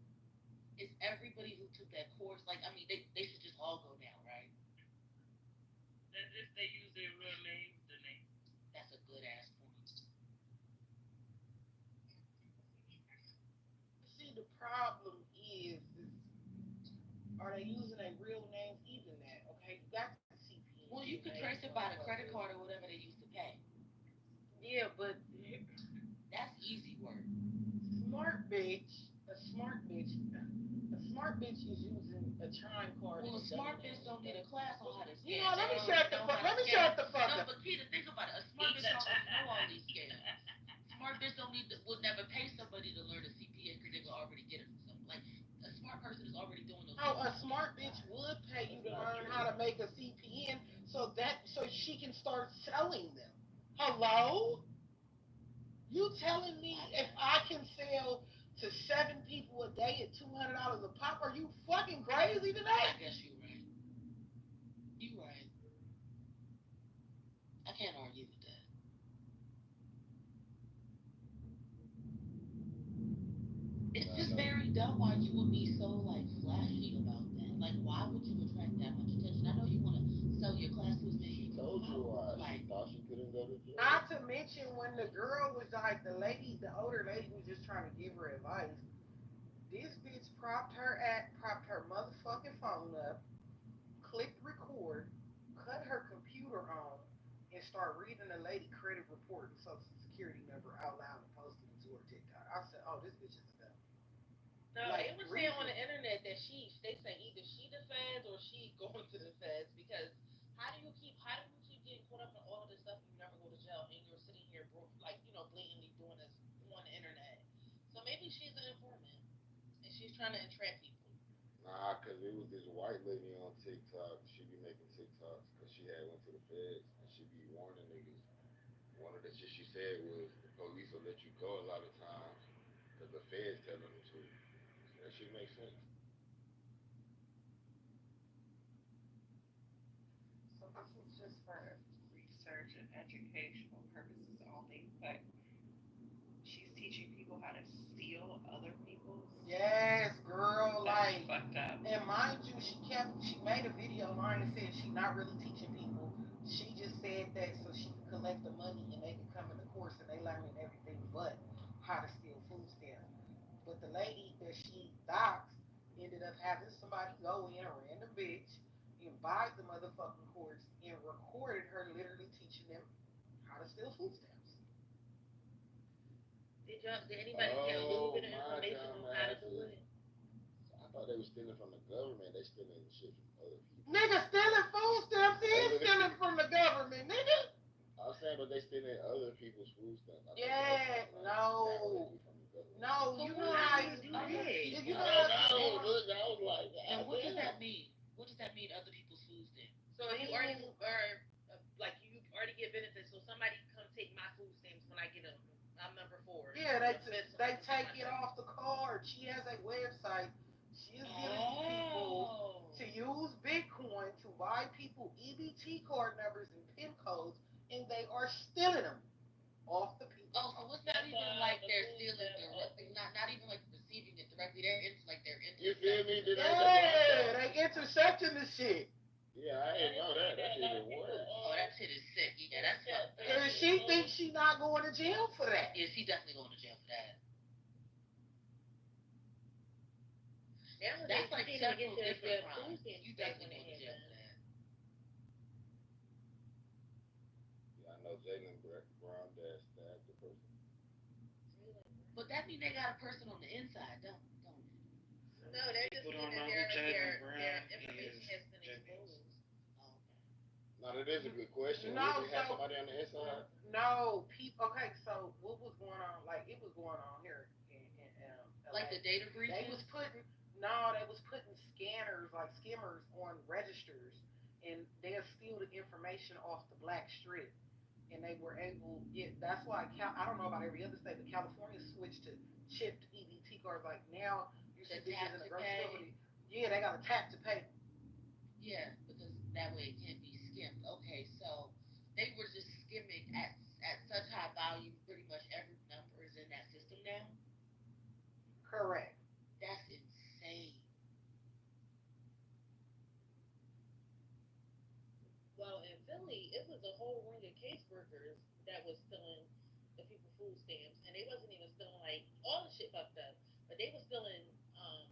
Is everybody who took that course like? I mean, they should just all go now, right? That's if they use their real names, the name. That's a good ass point. See, the problem is are they using their real names? Even that, okay? You got the CPN. Well, you can trace it by the credit card or whatever they used to pay. Yeah, but that's easy work. A smart bitch is using a chime card. Well, a smart bitch don't need a class on how to scam. You know, let me shut the fuck up. No, but Peter, think about it. A smart bitch don't know all these scams. Smart bitch would never pay somebody to learn a CPA because they will already get it from something. Like a smart person is already doing those. Oh, a smart bitch would pay you to learn how to make a CPN so she can start selling them. Hello? You telling me if I can sell to 7 people a day at $200 a pop? Are you fucking crazy today? I guess you're right. You're right. I can't argue with that. It's just very dumb why you would be so like flashy about that. Like, why would you attract that much attention? I know you want to sell your classes, man. She told you why. She thought she couldn't go to jail. Not to mention when the girl was like, the older lady was just trying to give her advice. This bitch propped her motherfucking phone up, clicked record, cut her computer on, and start reading the lady credit report and social security number out loud and posted it to her TikTok. I said, oh, this bitch is dumb. No, Like, it was saying on the internet that they say either she the feds or she going to the feds because how do you keep getting caught up in all of this stuff and you never go to jail and you're sitting here blatantly doing this on the internet. So maybe she's an informant and she's trying to entrap people. Nah, cause it was this white lady on TikTok. She be making TikToks because she had went to the feds and she be warning niggas. One of the shit she said was the police will let you go a lot of times because the feds telling them to. So that shit makes sense. So this is just for research and educational purposes only, but she's teaching people how to steal other people's. Yes, girl. That's fucked up. And mind you, she made a video line and said she's not really teaching people. She just said that so she can collect the money and they can come in the course and they learning everything but how to steal food stamps. But the lady that she doxed ended up having somebody go in, a random bitch, and buy the motherfucking course and recorded her literally teaching them how to steal food stamps. Did anybody get a little bit of information on how to do it? I thought they were stealing from the government. They stealing shit from other people. Nigga, stealing food stamps is stealing from the government, nigga. I'm saying, but they stealing other people's food stamps. Yeah, no, you know how you do it. You know I was like, and what does that mean? What does that mean? Other people's food stamps. So you already you already get benefits. So somebody come take my food stamps when I get them. I'm number 4. Yeah, they take it off the card. She has a website. She is giving people to use Bitcoin to buy people EBT card numbers and PIN codes, and they are stealing them off the people. Oh, so it's not even like they're stealing directly, not even like the You feel me? They intercepting the shit. Yeah, I didn't know that. That's even worse. Oh, that shit is sick. Yeah, that's fucked up. And she thinks she not going to jail for that. Yeah, she definitely going to jail for that. That's like several different crimes. You definitely going to jail for that. Yeah, I know Jalen Brown Dad stabbed the person. But that means they got a person on the inside, don't it? No, they're just People don't saying know that who Jalen their Brown information is. has been exposed. No, that is a good question. No, We have somebody on the inside. No, people. Okay, so what was going on? Like it was going on here in like the data breaches. They was putting scanners like skimmers on registers, and they'll steal the information off the black strip. And they were able. Yeah, that's why I don't know about every other state, but California switched to chipped EBT cards. Like now, you see bitches in the grocery store. Yeah, they got a tap to pay. Yeah, because that way it can't be skimmed. Okay, so they were just skimming at such high volume, pretty much every number is in that system now. Correct. That's insane. Well, in Philly, it was a whole ring of caseworkers that was stealing the people food stamps, and they wasn't even stealing like all the shit fucked up, but they was stealing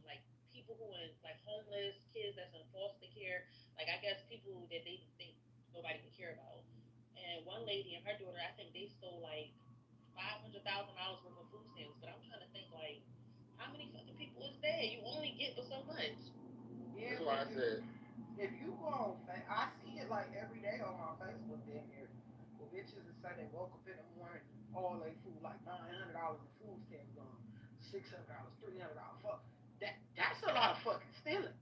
like people who in like homeless kids that's in foster care, like I guess people that they think nobody would care about. And one lady and her daughter, I think they stole like $500,000 worth of food stamps. But I'm trying to think like, how many fucking people is there? You only get for so much. Yeah, that's why I said. If you go on, I see it like every day on my Facebook damn near. Well, bitches that say they woke up in the morning, all they food like $900 in food stamps gone, $600, $300. Fuck, that's a lot of fucking stealing.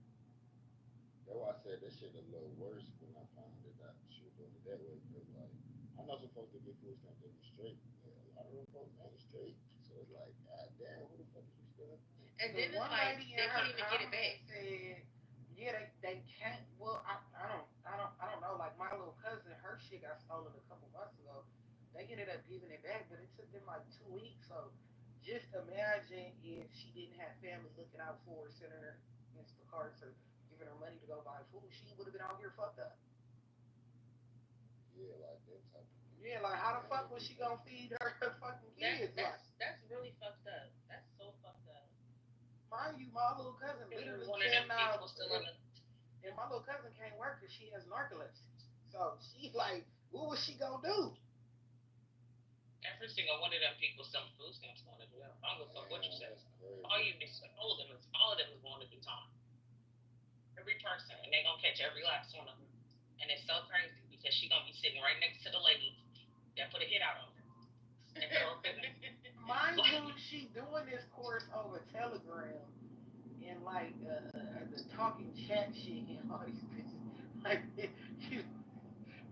That's why I said that shit a little worse when I found it out. She was doing it that way because like I know some folks that get food stamps that be straight. Yeah, a lot of them folks ain't straight. So it's like, god damn, who the fuck is you stealing? And then it's like they can't even get it back. Said, yeah, they can't. Well, I don't know. Like my little cousin, her shit got stolen a couple months ago. They ended up giving it back, but it took them like 2 weeks. So just imagine if she didn't have family looking out for her, sending her Instacarts or giving her money to go buy food, she would have been out here fucked up. Yeah, like that type of thing. Yeah, like how the fuck was she gonna feed her fucking kids? That's really fucked up. That's so fucked up. Mind you, my little cousin literally came out, and my little cousin can't work because she has narcolepsy. So she's like, what was she gonna do? Every single one of them people, some food stamps going to jail. I don't give a fuck what you say. All of them is going to do time. Every person, and they gonna catch every last one of them. And it's so crazy because she gonna be sitting right next to the lady that put a hit out on her. Mind you, she doing this course over Telegram and like the talking chat shit and all these bitches. Like,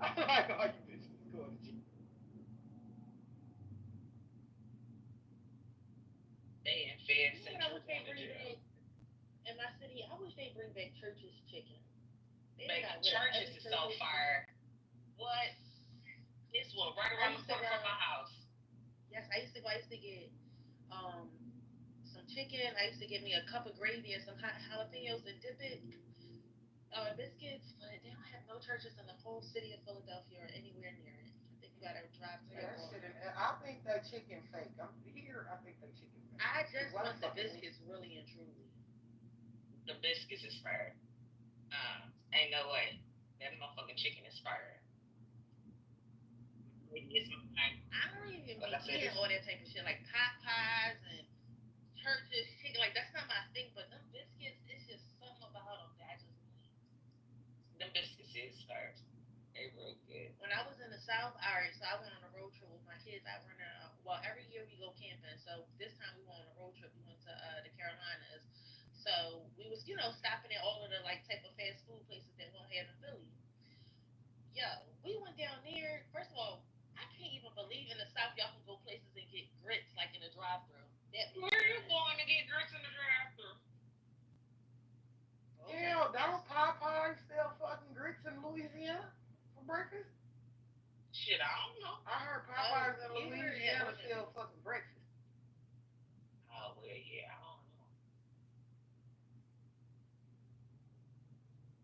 I like all you bitches going to jail. They in Fed Central. In my city, I wish they bring back Church's chicken. Church's is so fire. What? This one right around the corner from my house. Yes, I used to get some chicken. I used to get me a cup of gravy and some hot jalapenos and dip it. Biscuits, but they don't have no Churches in the whole city of Philadelphia or anywhere near it. I think you gotta drive to I think that chicken fake. I'm here. I think that chicken fake. I just want the biscuits really and truly. The biscuits is fire. Ain't no way. That motherfucking chicken is fire. I don't even be eating all that type of shit like pot pies and Church's chicken. Like that's not my thing. But them biscuits, it's just something about them that I just need. Them biscuits is fire. They real good. When I was in the South, so I went on a road trip with my kids. I went every year we go camping. So this time we went on a road trip. We went to the Carolinas. So we was, stopping at all of the like type of fast food places that won't have in Philly. Yo, we went down there. First of all, I can't even believe in the South y'all can go places and get grits like in a drive-thru. Where are you going to get grits in the drive-thru? Okay. Hell, don't Popeye sell fucking grits in Louisiana for breakfast? Shit, I don't know. I heard Popeyes in Louisiana sell fucking breakfast. Oh, well, yeah, I don't know.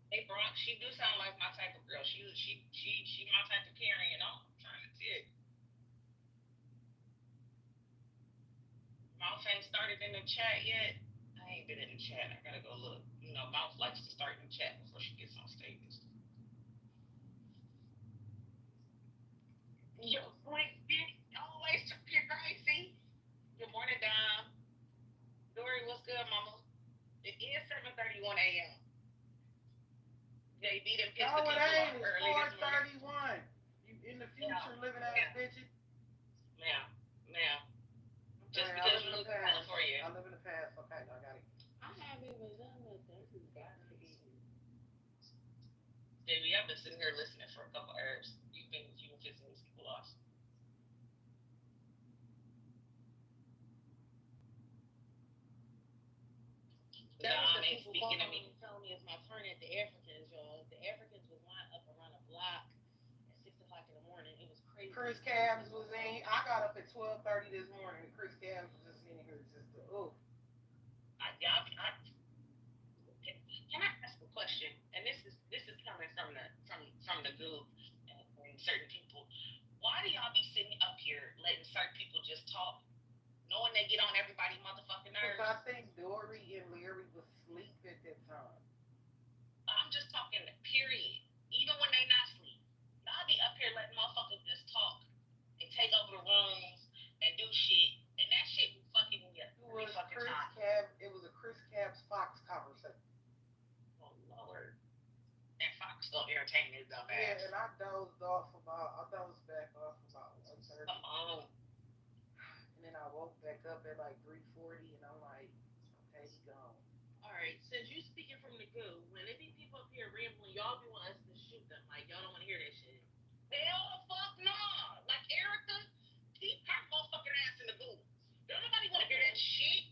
Hey, Bronx, she do sound like my type of girl. She my type of carrying on. I'm trying to tell you. Mouth ain't started in the chat yet. I ain't been in the chat. I gotta go look. You know, Mouth likes to start in the chat before she gets on stage. Yo, Frank, always talking crazy. Good morning, Dom. Dory, what's good, mama? It is 7:31 a.m. JB done pissed the people off early this morning. 4:31. You in the future living ass bitches. Now. Just because you live in California. I live in the past. Okay, I got it. I haven't even done nothing. JB, I've been sitting here listening for a couple hours. You've been pissing these people off. Dom ain't speaking to me. Telling me it's my turn at the Africans, y'all. The Africans was lined up around a block at 6:00 in the morning. It was crazy. Chris Cabs was in. I got up at 12:30 this morning, and Chris Cabs was just in here, just Can I ask a question? And this is coming from the group and certain people. Why do y'all be sitting up here letting certain people just talk, knowing they get on everybody's motherfucking nerves? Because I think Dory and Larry was asleep at that time. I'm just talking, period. Even when they not asleep. Y'all be up here letting motherfuckers just talk and take over the rooms and do shit. And that shit be fucking me up. It was a Chris Cabs Fox conversation. Oh, Lord. And Fox gonna entertain his dumb ass. Yeah, and I dozed back off about 1:30. Come on. And then I woke back up at like 3:40, and I'm like, okay, he's gone. All right, since you speaking from the goo, when there be people up here rambling, y'all be wanting us to shoot them. Like, y'all don't want to hear that shit. Hell the fuck no. Like, Erica, keep her motherfucking ass in the goo. Don't nobody want to hear that shit.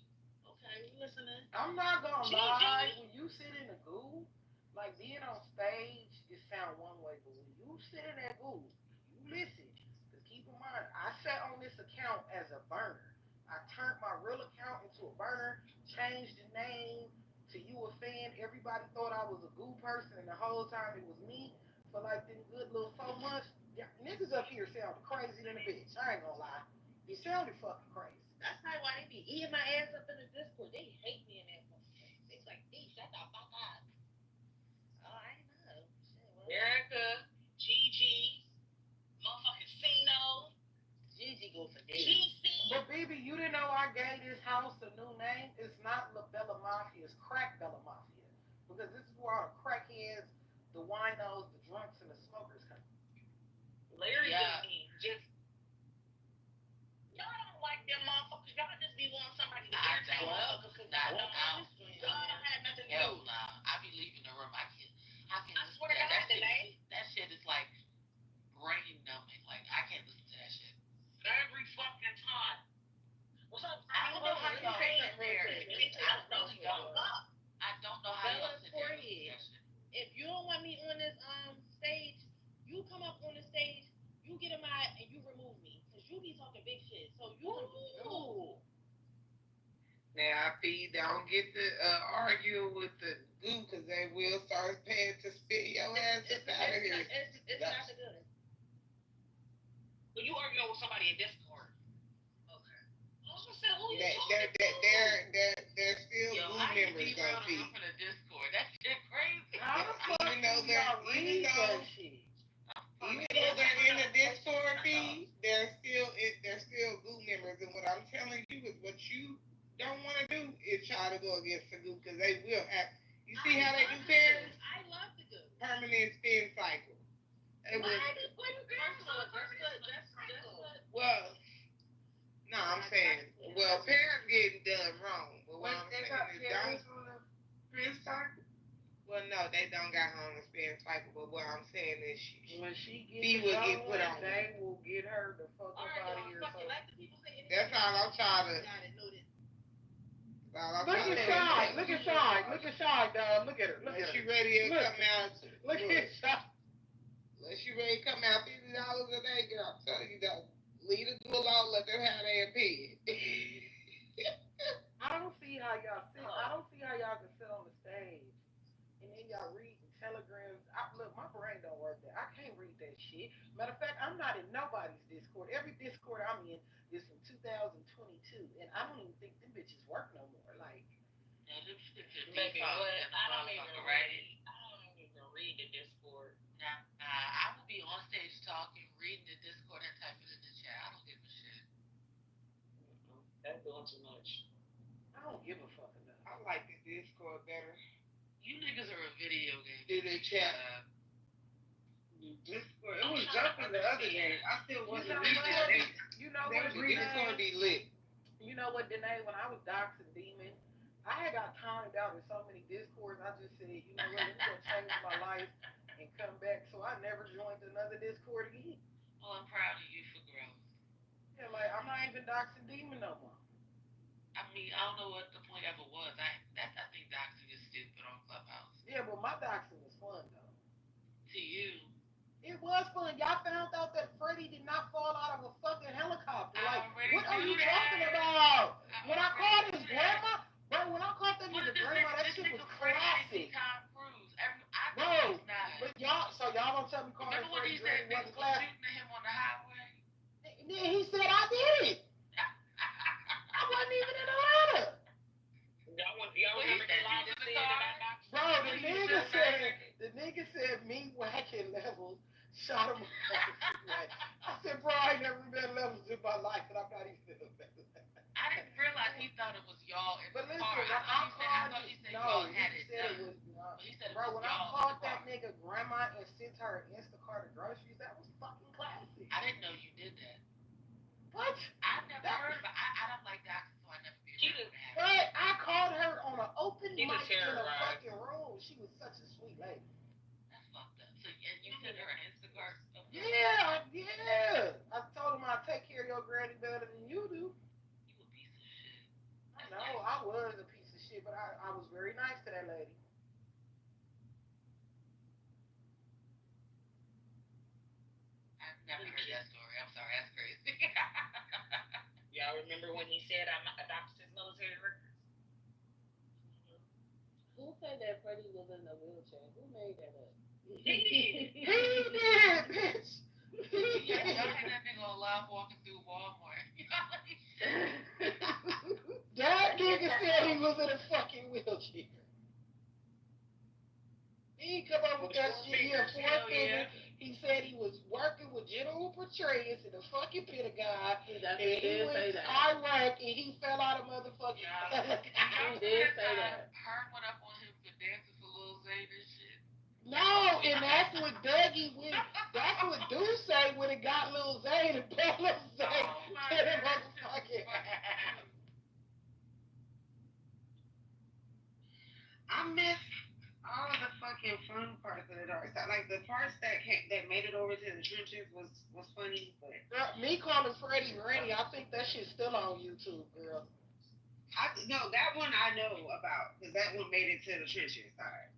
Okay, listening. I'm not gonna lie. When you sit in the goo, like being on stage, it sound one way, but when you sit in that goo, you listen. Because keep in mind, I sat on this account as a burner. I turned my real account into a burner, changed the name to You a Fan. Everybody thought I was a goo person, and the whole time it was me. For like them good little 4 months, niggas up here sounded crazy than a bitch. I ain't gonna lie. It sounded fucking crazy. That's not why they be eating my ass up in the Discord. They hate me in that motherfucker. They like, hey, shut the fuck up. Oh, I know. Shit, Erica, Gigi, motherfucking Sino. Gigi go for days. GC. But baby, you didn't know I gave this house a new name? It's not La Bella Mafia, it's Crack Bella Mafia. Because this is where all the crackheads, the winos, the drunks, and the smokers come. Larry just y'all don't like them motherfuckers. Y'all just be wanting somebody to irritate motherfuckers because y'all don't have nothing to do. I be leaving the room. I swear to God, that shit is like brain numbing. Like, I can't listen to that shit. Every fucking time. What's up? I don't know how y'all sit there. I don't know how y'all sit there. If you don't want me on this stage, you come up on the stage, you get a mic, and you remove me. Because you be talking big shit. So you remove. Now, P, don't get to argue with the goo, because they will start paying to spit your ass out of here. It's not the good. But you arguing with somebody in Discord. Okay. I was gonna say, who you talking to? They're still goo members, though, P. From the Discord. That shit crazy. Even though they're in the Discord, P, they're still goo members. And what I'm telling you is what you don't want to do is try to go against the goo, because they will have. You see how they do parents? I love the goo. Permanent spin cycle. They will. Well, no, I'm saying, well, parents getting done wrong. But what I'm saying is well, no, they don't got her on the spin cycle. But what I'm saying is when she will get put on. They will get her the fuck up out of here. That's all I'm trying to. Look at Shy, dog. Look at her. She ready to come out. Look at Shy. Unless you ready to come out $50 a day, girl, I'm telling you that. Leave the duel out, let them have their opinion. I don't see how y'all can sit on the stage and then y'all read and tell 2022, and I don't even think them bitches work no more. Like, Now, them shits are Maybe default what? in the I don't even motherfucker, read right? it. I don't even read the Discord. Now, I would be on stage talking, reading the Discord, and typing in the chat. I don't give a shit. That's doing too much. I don't give a fuck enough. I like the Discord better. You niggas are a video game. Did it chat? Discord. It was jumping the other day. I still wasn't reading it. You know That what? Discord be lit. You know what, Danae? When I was doxing Demon, I had got timed out in so many Discords. I just said, you know what? Let me go change my life and come back. So I never joined another Discord again. Oh, I'm proud of you for growth. Yeah, like I'm not even doxing Demon no more. I mean, I don't know what the point ever was. I think doxing is stupid on Clubhouse. Yeah, but my doxing was fun though. To you. It was fun. Y'all found out that Freddie did not fall out of a fucking helicopter. Like, what are you talking about? When I called his grandma, bro, when I called that nigga grandma, that shit was classic. Tom Cruise. Bro, but y'all, so y'all don't tell me calling Freddie Granny wasn't classic? Shooting him on the highway? Yeah, he said I did it. I wasn't even in Atlanta. Y'all remember the line that said that I knocked? Bro, the nigga said me whacking levels shot him. I said, bro, I ain't never been levels in my life, and I'm not even in a better. I didn't realize he thought it was y'all in But the listen, car. I thought he said no, y'all had he it. said it was. He said it Bro, was when I y'all called in the that car. nigga grandma and sent her an Instacart of groceries, that was fucking classic. I didn't know you did that. What? I never heard about. I don't like doxing, so I never be around that. But I called her on an open mic in a terrorized. fucking room. She was such a sweet lady. That's fucked up. So, and you sent her an Instacart? Yeah. I told him I'd take care of your granny better than you do. You a piece of shit. No, I was a piece of shit, but I was very nice to that lady. I've never heard that story. I'm sorry, that's crazy. Y'all remember when he said I adopted his military records? Who said that Freddie was in a wheelchair? Who made that up? He did, bitch. Y'all had that nigga on live walking through Walmart. That nigga said he was in a fucking wheelchair. He come up with that shit. He a four finger. He said he was working with General Petraeus in the fucking Pentagon, and he went to Iraq, and he fell out of motherfucking. He did say that. Hearn went up on him for dancing for Lil Zane and shit. No, and that's what Dougie went. That's what Deuce say when it got Lil Zane and put Lil Zane to the motherfucking. I miss all of the fucking fun parts of the dark side. Like the parts that made it over to the trenches was funny, but Me calling Freddie Granny, I think that shit's still on YouTube, girl. No, that one I know about because that one made it to the trenches side.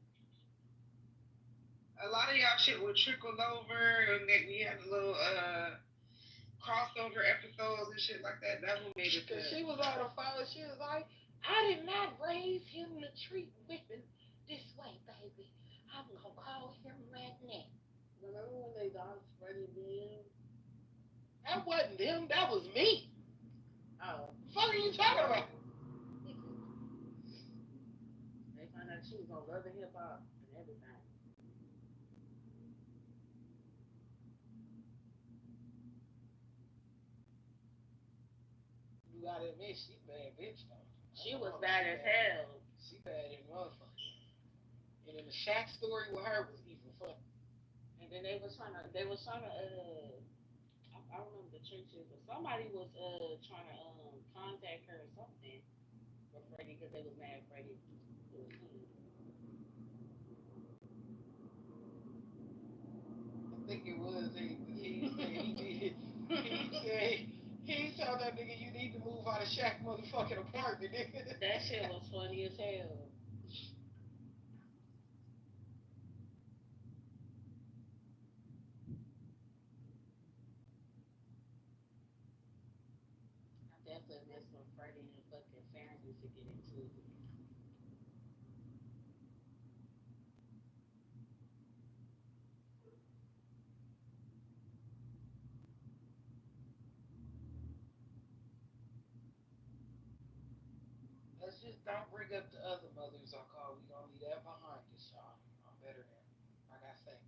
A lot of y'all shit would trickle over, and then we had a little crossover episodes and shit like that. That one made it. Cause she was on the phone. She was like, "I did not raise him to treat women this way, baby. I'm gonna call him redneck." Remember when they doxed Freddie Bean? That wasn't them. That was me. Oh. What are you talking about? They found out she was on Love and Hip Hop and everything. You gotta admit, she bad bitch though. She was bad as hell. She bad as motherfucker. And then the Shaq story with her was even funny. And then they was trying to I don't remember the churches, but somebody was trying to contact her or something for Freddie because they was mad at Freddie. I think it was he said he did. He told that nigga you need to move out of Shaq motherfucking apartment, nigga. That shit was funny as hell. I definitely miss when Freddie and fucking Farron used to get into it. just don't bring up the other mothers I call. We gonna leave that behind us, y'all. I'm better than, like I say.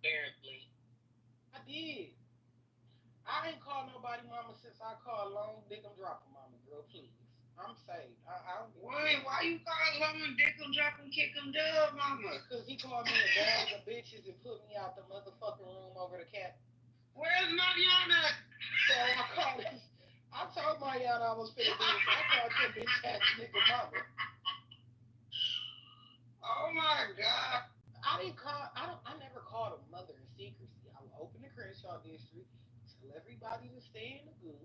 Apparently. I did. I ain't called nobody mama since I called Long Dick 'em Drop 'em mama, girl. Please, I'm saved. I don't. Wait, why you call Long Dick 'em Drop 'em Kick 'em Dub, mama? Cause he called me a bag of bitches and put me out the motherfucking room over the cat. Where's Mariana? So I called his. I told Mariana I was finna do this. So I called that bitch ass nigga mama. Oh my god. I didn't call. I never called a mother in secrecy. I would open the Crenshaw district, tell everybody to stay in the goo,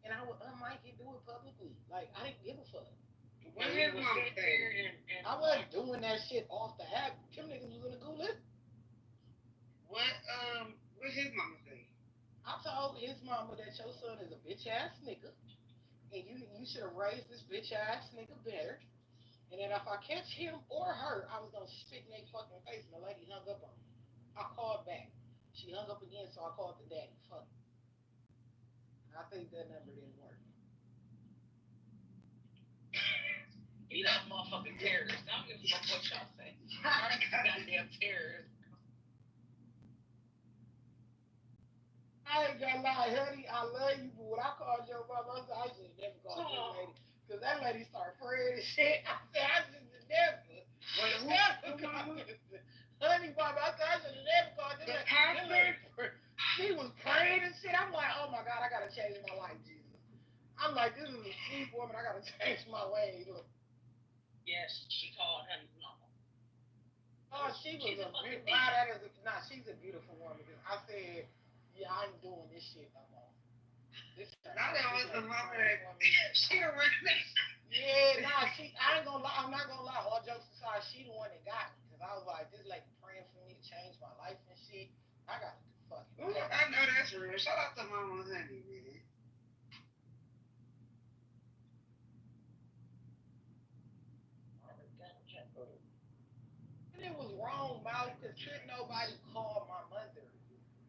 and I would unmic and do it publicly. Like I didn't give a fuck. What his mama say? I wasn't doing that shit off the app. Them niggas was in the goo list. What his mama say? I told his mama that your son is a bitch ass nigga, and you should have raised this bitch ass nigga better. And then if I catch him or her, I was gonna spit in their fucking face. And the lady hung up on me. I called back. She hung up again, so I called the daddy. Fuck. I think that number didn't work. You know, motherfucking terrorist. I don't give a fuck what y'all say. I'm a goddamn terrorist. I ain't gonna lie, honey. I love you, but when I called your mama, I should have never called that lady. Because that lady started praying and shit. I said, I should have never. Honey, mama, I said, I should have never called this lady. She was praying and shit. I'm like, oh my God, I gotta change my life, Jesus. I'm like, this is a sweet woman. I gotta change my ways. Look. Yes, she called her mama. Oh, she's a beautiful woman. Because I said, yeah, I ain't doing this shit no more. Now that was the mama that she already. Yeah, nah, I ain't gonna lie. I'm not gonna lie. All jokes aside, she the one that got me. Because I was like, this lady praying for me to change my life and shit. I gotta do fucking. Ooh, I know that's real. Shout out to Mama Honey, man. And it was wrong, Molly, because couldn't nobody call my mother.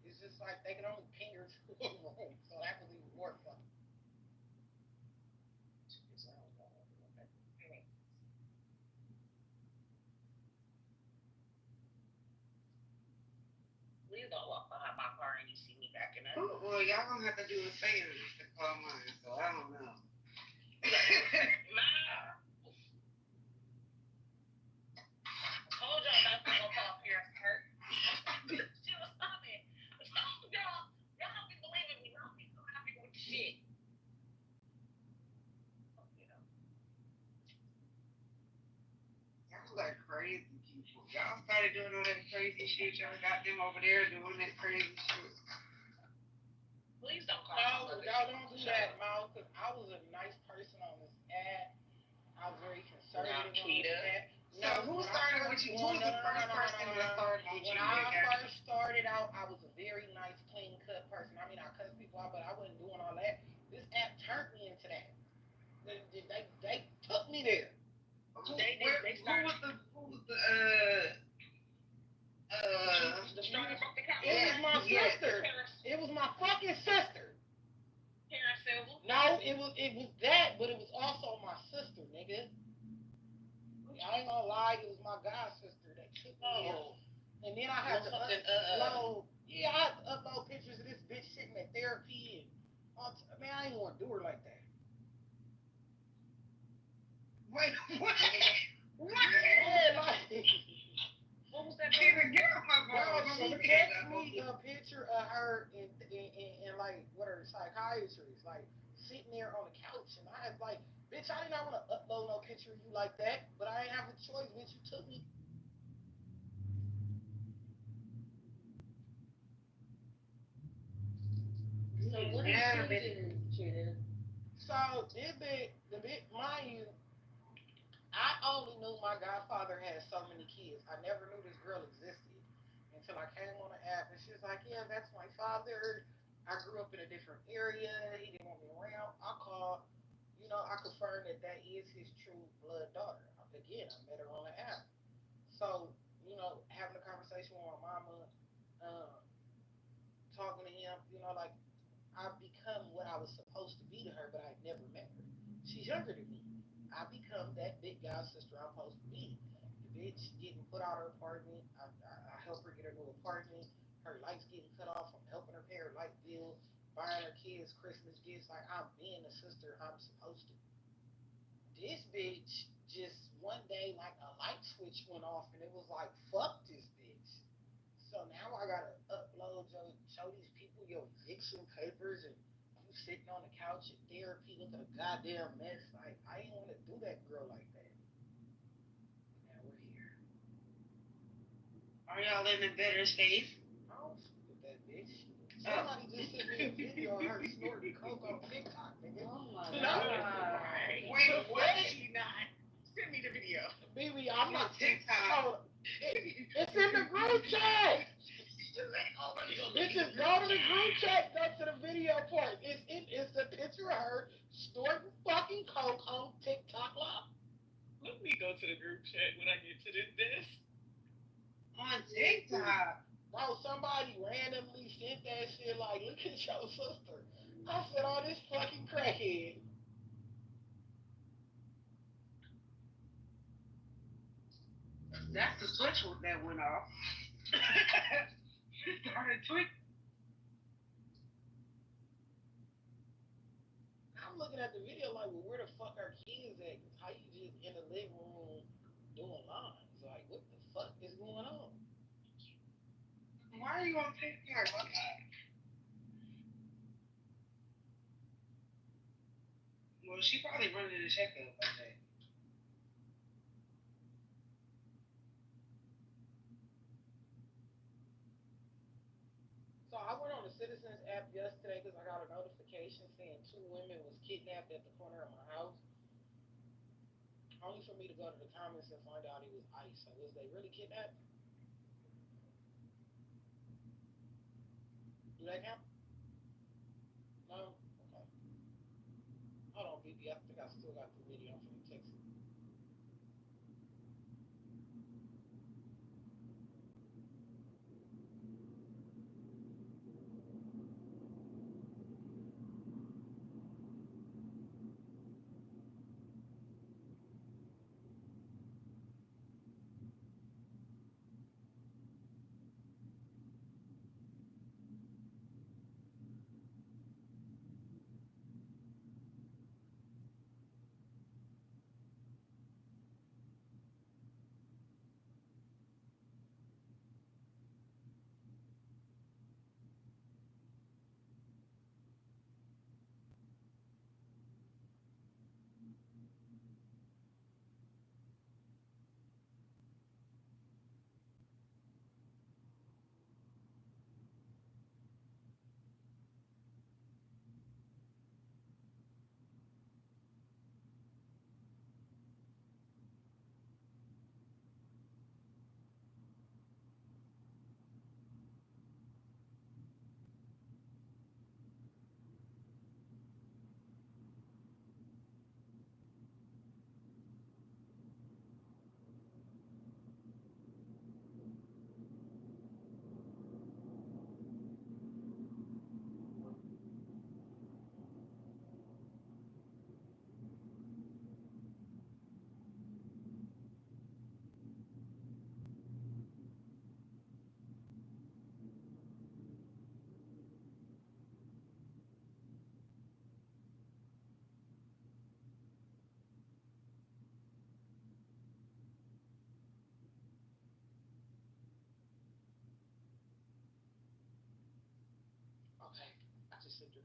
It's just like they can only ping her to a room. So that was even more fun. Please don't walk behind my car and you see me backing up. Oh, well, y'all gonna have to do a favor to call mine, so I don't know. I told y'all not to go call Pierce hurt. She was coming. I told y'all don't be believing me. Y'all be so happy with the shit. Y'all like crazy people. Y'all started doing all that crazy shit. Y'all got them over there doing that crazy shit. Please don't call No, y'all don't do that, Mal, because I was a nice person on this app. I was very conservative on this app. So who started with you? Who was the first person that started with you? When I first started out, I was a very nice, clean-cut person. I mean, I cussed people out, but I wasn't doing all that. This app turned me into that. They took me there. Who was the It was my sister. It was my fucking sister. No, it was that, but it was also my sister, nigga. I ain't gonna lie, it was my god sister that took me in. And then I had to upload. Yeah, I had to upload pictures of this bitch sitting at therapy and man, I ain't want to do her like that. Wait, what? Yeah, like, what was that? She texted me a picture of her and like what her psychiatrist, like sitting there on the couch, and I was like, bitch, I did not want to upload no picture of you like that, but I ain't have a choice, bitch. You took me. So what did you do? So the bit, mind you, I only knew my godfather had so many kids. I never knew this girl existed until I came on the app, and she was like, yeah, that's my father. I grew up in a different area. He didn't want me around. I called. I confirmed that is his true blood daughter. Again, I met her on the app. So, having a conversation with my mama, um, talking to him, like I've become what I was supposed to be to her, but I never met her. She's younger than me. I become that big guy sister I'm supposed to be. The bitch getting put out her apartment. I help her get her new apartment. Her lights getting cut off. I'm helping her pay her light bill, buying her kids Christmas gifts. Like I'm being the sister I'm supposed to. This bitch just one day like a light switch went off and it was like fuck this bitch. So now I gotta upload show these people your eviction papers and you sitting on the couch in therapy looking a goddamn mess. Like I didn't want to do that girl like that. Now we're here. Are y'all in a better space? I don't fuck with that bitch. Somebody just sent me a video of her snorting coke on TikTok, nigga. Oh my God. Wait, what? She not? Send me the video. Baby, I'm not TikTok. It's in the group chat. Bitches, go to the group chat, go to the video part. It's a picture of her snorting fucking coke on TikTok Live. Let me go to the group chat when I get to this desk. On TikTok. Bro, somebody randomly sent that shit like, look at your sister. I said, oh, this fucking crackhead. That's the switch that went off. She started tweaking. I'm looking at the video like, well, where the fuck are kids at? How you just in the living room doing lines? Like, what the fuck is going on? Why are you on TikTok? Well, she probably running a checkup, I think. So I went on the Citizens app yesterday because I got a notification saying 2 women was kidnapped at the corner of my house. Only for me to go to the comments and find out it was ICE. So was they really kidnapped? Do that count? No? Okay. Hold on, BB. I think I still got the video. I'm finna text it. Okay. I just sent you.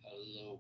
Hello.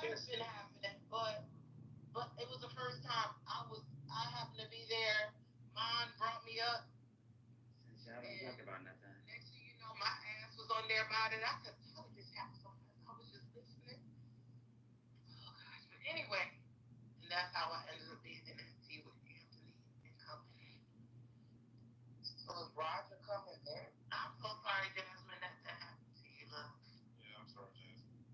It has been happening, but it was the first time I happened to be there. Mine brought me up. Since y'all don't talk about nothing. Next thing you know, my ass was on there about it. I said, how did this happen so fast? I was just listening. Oh gosh, but anyway, and that's how I ended up being in that tea with Anthony and company. So is Roger coming in? I'm so sorry, Jasmine, that happened to you, love. Yeah, I'm sorry, Jasmine.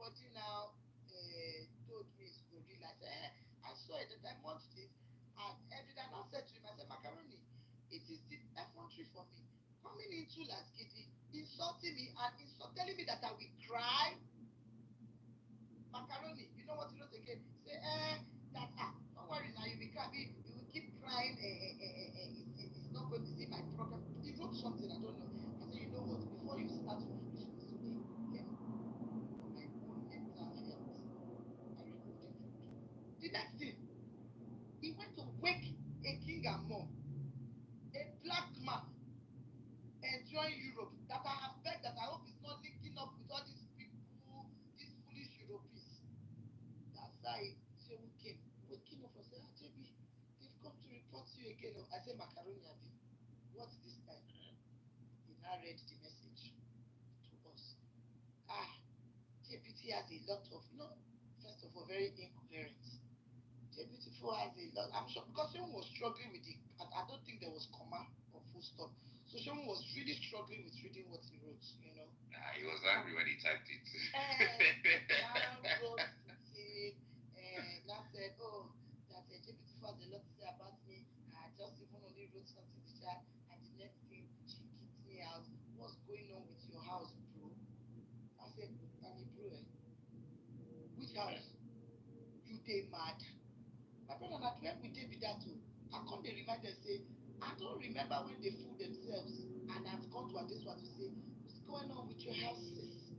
somebody now told me it's for real. I said, I saw it that I want this. And every time I said to him, I said, Macaroni, it is the effrontery for me. Coming into Laskiti, insulting me and telling me that I will cry. Macaroni, you know what he wrote again? Say, don't worry now, you will cry. You will keep crying. It's not going to see my problem. He wrote something, I don't know. I said, you know what? Before you start to finish this today, for my own mental health, I removed it. The next thing, he went to wake a king and mom, a black man enjoying Europe that I have begged that I hope is not linking up with all these people, these foolish Europeans. That's why Shehu came. Waking up and said, JB, they've come to report you again. I said, Macaroni, what's this time? He now read the message to us. JPT has a lot of, first of all, very incoherent. JPT4 has a lot. I'm sure because Shehu was struggling with it. I don't think there was comma or full stop. So Shehu was really struggling with reading what he wrote, Nah, he was angry when he typed it. Wrote it, and I said, that GPT4 has a lot to say about me. I just even only wrote something to chat, and the next thing she kicked me out. What's going on with your house, bro? I said, bro, which house? You dey mad? My brother, at when we did with that too, I come they remind them say, I don't remember when they fool themselves, and I've gone to this one to say, what's going on with your houses?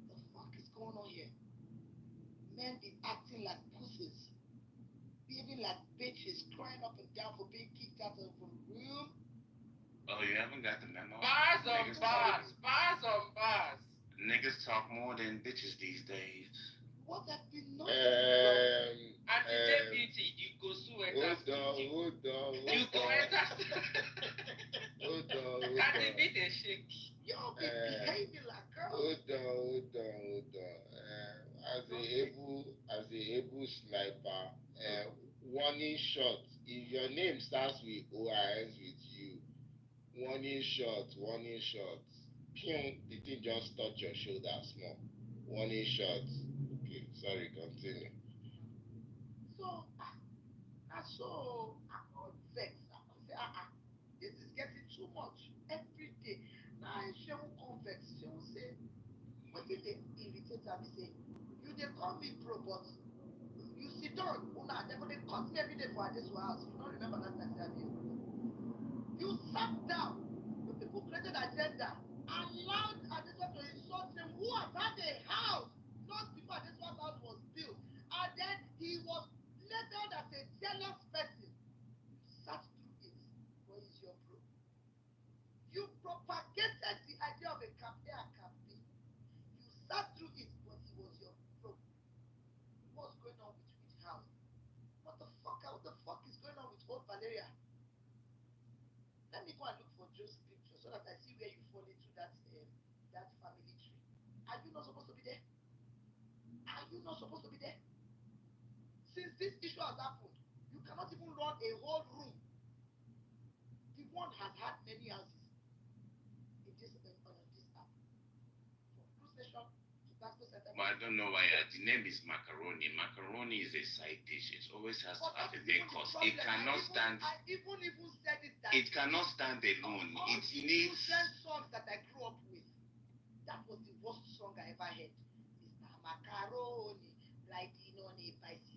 The fuck is going on here? Men be acting like pussies, behaving like bitches, crying up and down for being kicked out of a room. Oh, you haven't got the memo? Bars on bars. Niggas talk more than bitches these days. What have been known? Anti-deputy, you go sue enter. Hold on. You go enter. Hold on. Can they beat a shake? Y'all be behaving like girls. Hold on. As a able sniper, warning shot. If your name starts with O and ends with U, warning shot. Pew, the thing just touch your shoulder small. Warning shot. Okay, sorry, continue. So, I got vexed. I say, this is getting too much every day. Now, she will come vex. She will say, what did they irritate her? Say, you they call me bro, but you sit down. They cut me every day for this house. You don't remember that time you sat down. You people created agenda. Allowed Adesuwa to insult him who has had a house not before Adesuwa's house was built. And then he was labeled as a jealous person. You sat through it. Where is your bro? You propagated the idea of a campaign. You sat through it, but he was your bro. What's going on with which house? What the fuck is going on with old Valeria? Let me go and look for Joe's picture so that I see where you fall into that family tree. Are you not supposed to be there? Since this issue has happened, you cannot even run a whole room. The one has had many houses in this app. From Blue Station to Gasco Center. But I don't know why the name is macaroni. Macaroni is a side dish. It always has to have a main course. It cannot stand. I even said it that it cannot stand alone. It needs different songs that I grew up with. That was the worst song I ever heard. Mr. Macaroni, riding on a bicycle.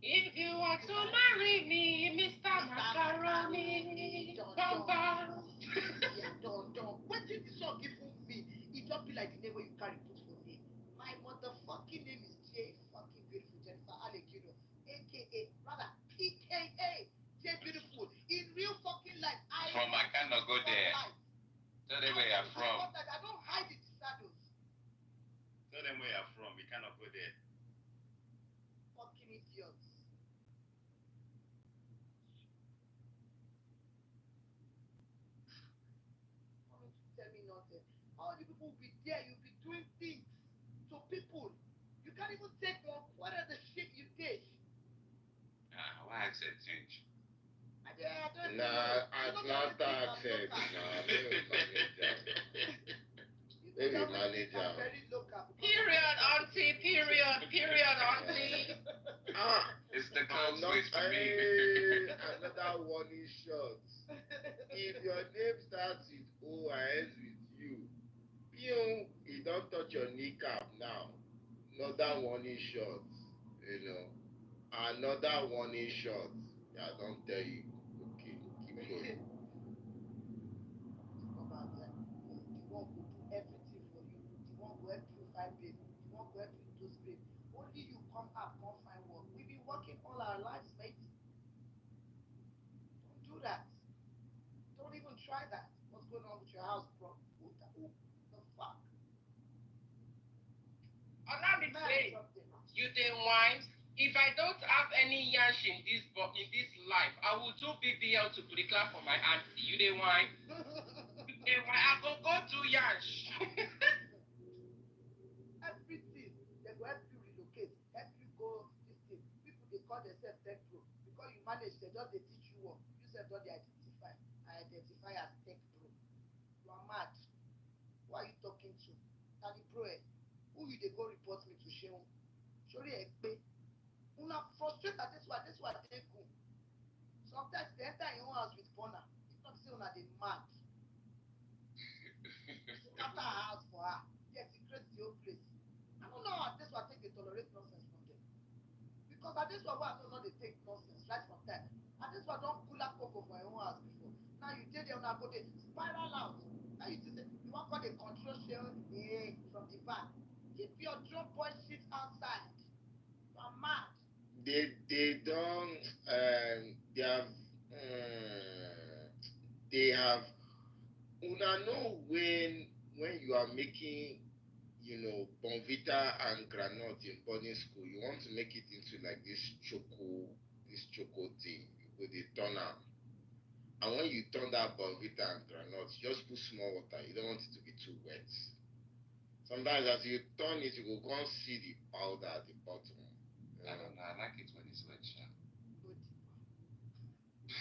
If you want to marry me, Mr. Macaroni, come back. Don't. What did the song give me? It don't be like the name where you carry put for me. My motherfucking name is J fucking Beautiful Jennifer Alekino, aka rather PKA J Beautiful. In real fucking life, I cannot go there. Tell them where you're from. I don't hide it in shadows. Tell them where you're from. We cannot go there. Fucking idiots. Tell me nothing. All the people will be there. You'll be doing things to people. You can't even take one quarter of the shit you did. Why accent change? Atlanta accent. You Maybe manager. Very local. Period, auntie. Period, auntie. It's the code switch for me. Another warning shot. If your name starts with O and ends with U, pew, you don't touch your kneecap now. Another warning shot. Another warning shot. Yeah, don't tell you. Okay, keep going. The one who do everything for you. The one who help you find babe. The one who help you do babe. Only you come up, come find work. We've been working all our lives, mate. Don't do that. Don't even try that. What's going on with your house, bro? Who the fuck? Allow me to say, you dey whine. If I don't have any yash in this life, I will do BBL to declare for my auntie. You dey whine. I go to yash. Everything they go help you relocate, help you go this thing. People they call themselves tech pro because you manage. They just they teach you work. You said don't they identify. I identify as tech pro. You are mad. Who are you talking to? Tani pro. Who you they go report me to Sheon? Surely Ekpe. Una frustrated at this one they go. Sometimes they enter in your house with corner. It's not say una they mad. After her house for her, yes, it creates the whole place. I don't know how this one take they tolerate nonsense from them. Because at this one I don't know they take nonsense right from time. At this one don't pull up cocoa for your own house before. Now you tell them now go they spiral out. Now you just say you want to control shell from the back. Keep your drop boy shit outside. You are mad. They don't they have una know when you are making bonvita and granite in boarding school, you want to make it into like this choco thing with the turner. And when you turn that bonvita and granite, just put small water. You don't want it to be too wet. Sometimes as you turn it, you will go and see the powder at the bottom. I don't know. I like it when it's wet.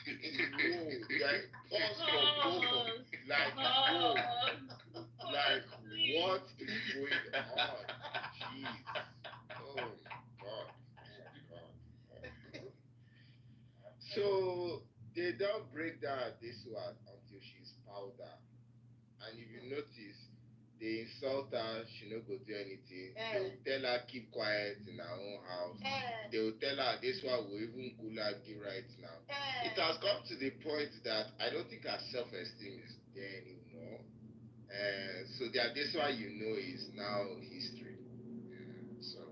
Like pause for both. Like what is going on? Jeez. Oh God. So they don't break down this one until she's powder. And if you notice, they insult her, she no go do anything. They will tell her keep quiet in her own house. They will tell her this one will even cool her right now. It has come to the point that I don't think her self-esteem is there anymore. So that this one is now history. So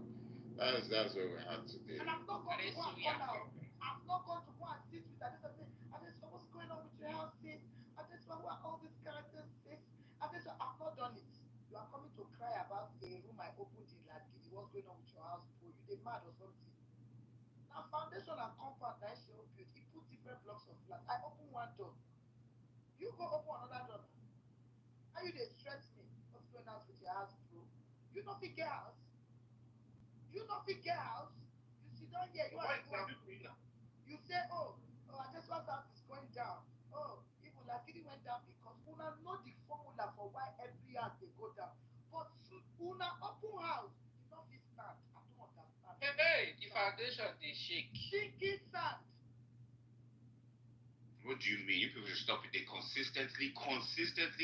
that's what we have today. And I'm not going to go and call out. I'm not going to go and sit with her. This is what's going on with your house, sis. And this one where all these characters, sis. And this one, I've not done it. You are coming to cry about a room I opened in Ladgidi. What's going on with your house, bro? You they mad or something? Now foundation and compound that she built, he put different blocks of flat. I open one door. You go open another door. How you they stress me? What's going on with your house, bro? You not fit get house. You not fit get house. You sit down here. You are you say, oh, I just want house is going down. Oh, even Ladgidi went down because una know the formula for why every house they go down. But una open house, you not fit stand. I don't understand. Hey, the foundation they shake. Sinking sand. What do you mean? You people should stop it. They consistently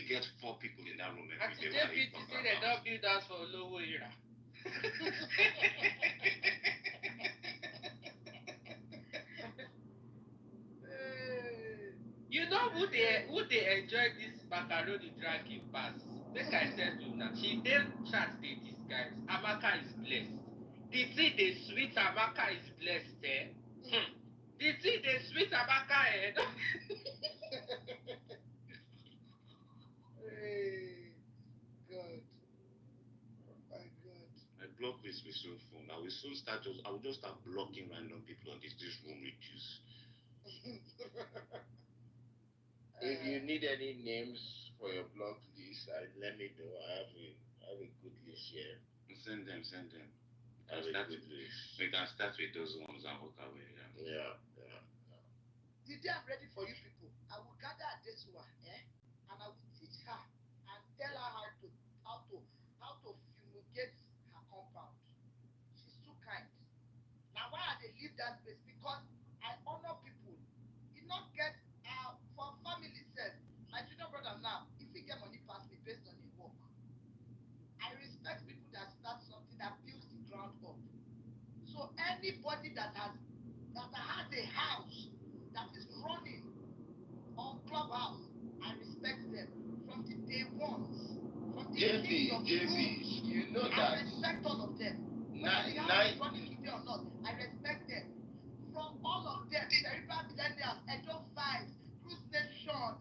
get 4 people in that room every day. And today PTC they don't build us for low era. You know who they enjoy this macaroni dragging pass? Make I tell you now. She did chat they disguise. Amaka is blessed. The thing they sweet Amaka is blessed eh? The thing they sweet Amaka eh? Hey, God. Oh my God. My block list will soon full. I will soon I will just start blocking random people on this room reduce. If you need any names for your blog list, let me know. I have a good list here. Send them. We can start with those ones and work our way. Yeah. The day I'm ready for you people, I will gather this one, and I will teach her and tell her how to leave that space because I honor people. You not get for family self. My junior brother now, if he get money pass me based on his work, I respect people that start something that builds the ground up. So anybody that has a house that is running on Clubhouse, I respect them from the day ones. From the beginning of the rules, you know I that. respect all of them. Whether the house is running today or not, I respect them. From all of them, Cerebral Millennials, Edo 5, Cruise Nation,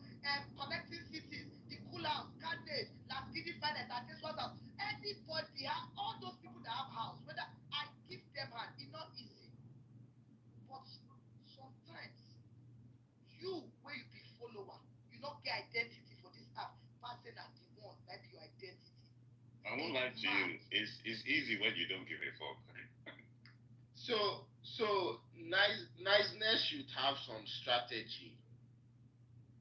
Connecting Cities, the Cool House, Carnage, Laskidi Finance, and this was anybody, all those people that have house, whether I give them hand, it's not easy. But sometimes, you, where you be follower, you not get identity for this app, passing at the one, like your identity. I won't lie to you, it's easy when you don't give a fuck. So niceness should have some strategy.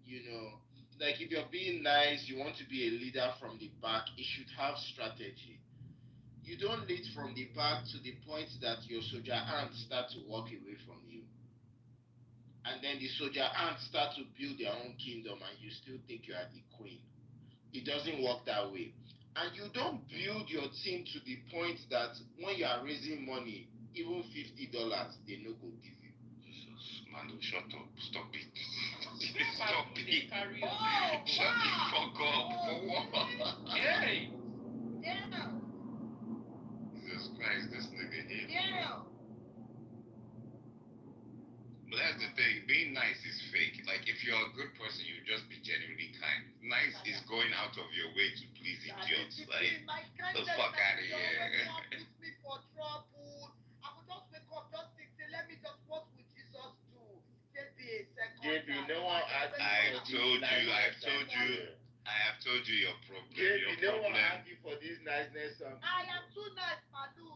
You know, like if you're being nice, you want to be a leader from the back, it should have strategy. You don't lead from the back to the point that your soldier ants start to walk away from you. And then the soldier ants start to build their own kingdom and you still think you are the queen. It doesn't work that way. And you don't build your team to the point that when you are raising money, even $50, they no go give you. Manu, shut up. Stop it. Stop it. Shut the fuck up. For what? Hey! Damn! Jesus Christ, this nigga here. Damn! But that's the thing, being nice is fake. Like, if you're a good person, you just be genuinely kind. Nice is going out of your way to please idiots. Like, the fuck out of here. Put me for trouble. I would just wake up, just think, say, let me just walk with Jesus too. JB, no one asked you. I have told you your problem. JB, no one asked you for this niceness. I am too nice, Madu.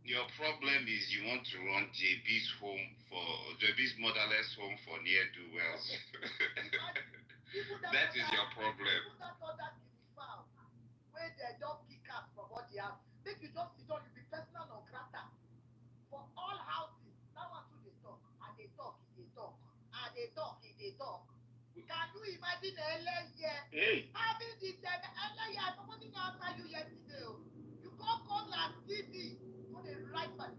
Your problem is you want to run JB's motherless home for ne'er-do-wells. That is your problem. People that know that can be found, where they don't kick out from what they have. Make you just sit down, you be personal on grata. For all houses, that one too they talk. And they talk, they talk. And they talk, they talk. Can you imagine LA here? Hey. Having this LA here, somebody not answer you yesterday. You can't call that TV. Right back.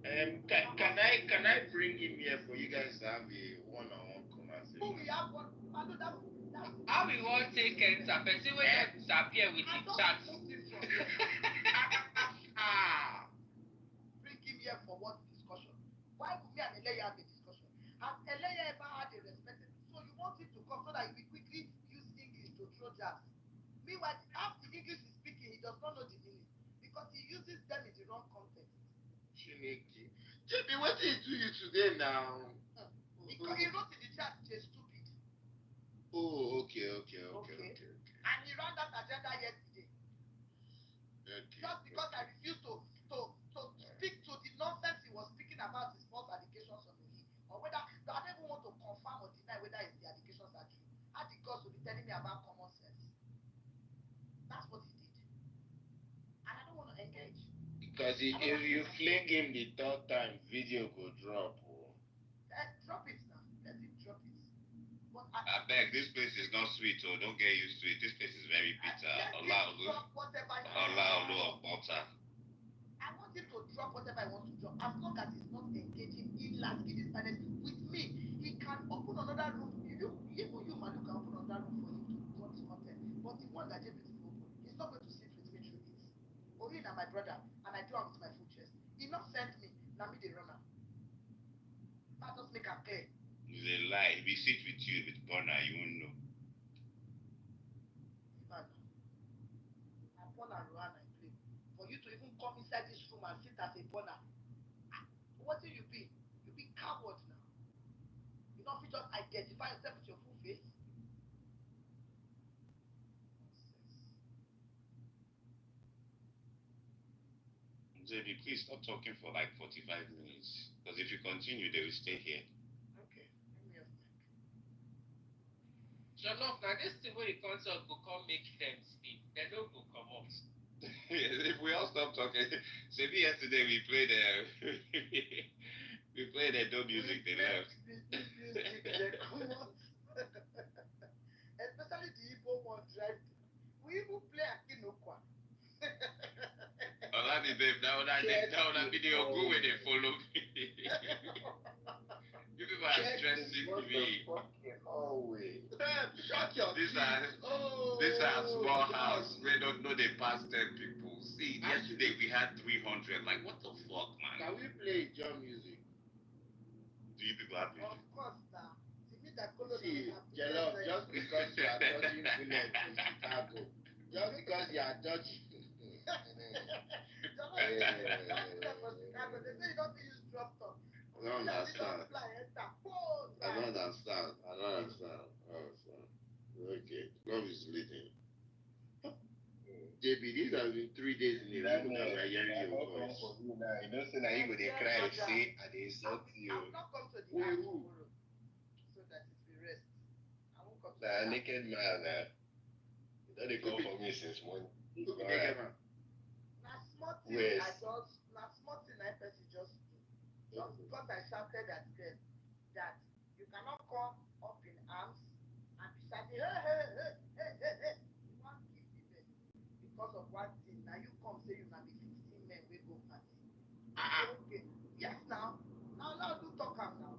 Can I bring him here for you guys to have a one-on-one conversation? We have one. How we want to take it? A person will just disappear with his chat. Bring him here for what discussion? Why would me and Elia have a discussion? Has Elia ever had a respect? So you want him to come so that he will quickly use English to throw jabs. Meanwhile, after the English is speaking, he does not know the meaning. Because he uses them in the wrong context. Chineke. JB, what did he do you today now? He wrote in the chat, "You're stupid." Oh, okay. And he ran that agenda yesterday. Okay. Just because I refused to speak to the nonsense he was speaking about his false allegations on me. Or whether, I don't even want to confirm or deny whether the allegations are true. How the gods will be telling me about common sense. That's what he did. And I don't want to engage. Because if you fling him the third time, video go drop. Drop it now. Let him drop it. But I beg, this place is not sweet, so don't get used to it. This place is very bitter. Allah butter. I want him to drop whatever I want to drop. As long as he's not engaging in Laskidi Finance with me, he can open another room. Even you, Manu, can open another room for him to do his content. But the one that JB is open, he's not going to sit with me through it. Orin and my brother, and I do it with my full chest. He not sent me, now me the runner. That just make him clear. It's a lie. If he sit with you with Bonner, you won't know. I born and run and play. For you to even come inside this room and sit as a bonner, what do you be? You be coward now. You don't just identify yourself with your full face. JB, please stop talking for like 45 minutes. Because if you continue, they will stay here. Okay. Let me have Jollof, now this thing where the concert will come make them sleep. They don't go come up. If we all stop talking, maybe yesterday we played we played the dope music. They left. Especially the Igbo one drive. We even play Akinokwa. Oh, that babe, that would have video go where they follow me. You people are stressing me. These are small house. We don't know they pass 10 people. See, yesterday we had 300. Like, what the fuck, man? Can we play drum music? Do you people have music? Of course, now. See, Jello, just because you are dodging bullets in Chicago, just because you are dodging. They say you don't use drop top. I don't understand. I don't understand. Okay, love is leading. JB, these have been 3 days in a row that we are hearing your voice. You know, so now you go they cry, say, and they insult you. I'm not come to the house tomorrow, so that it will rest. I won't come to Nah, naked man, you know they come for me since morning. Naked man. Now small thing I person just do. Just because I shouted at them that you cannot come up in arms and be shouting, hey. You want to keep the men because of one thing. Now you come say you can be 15 men we go party. Okay. Yes now do talk am now.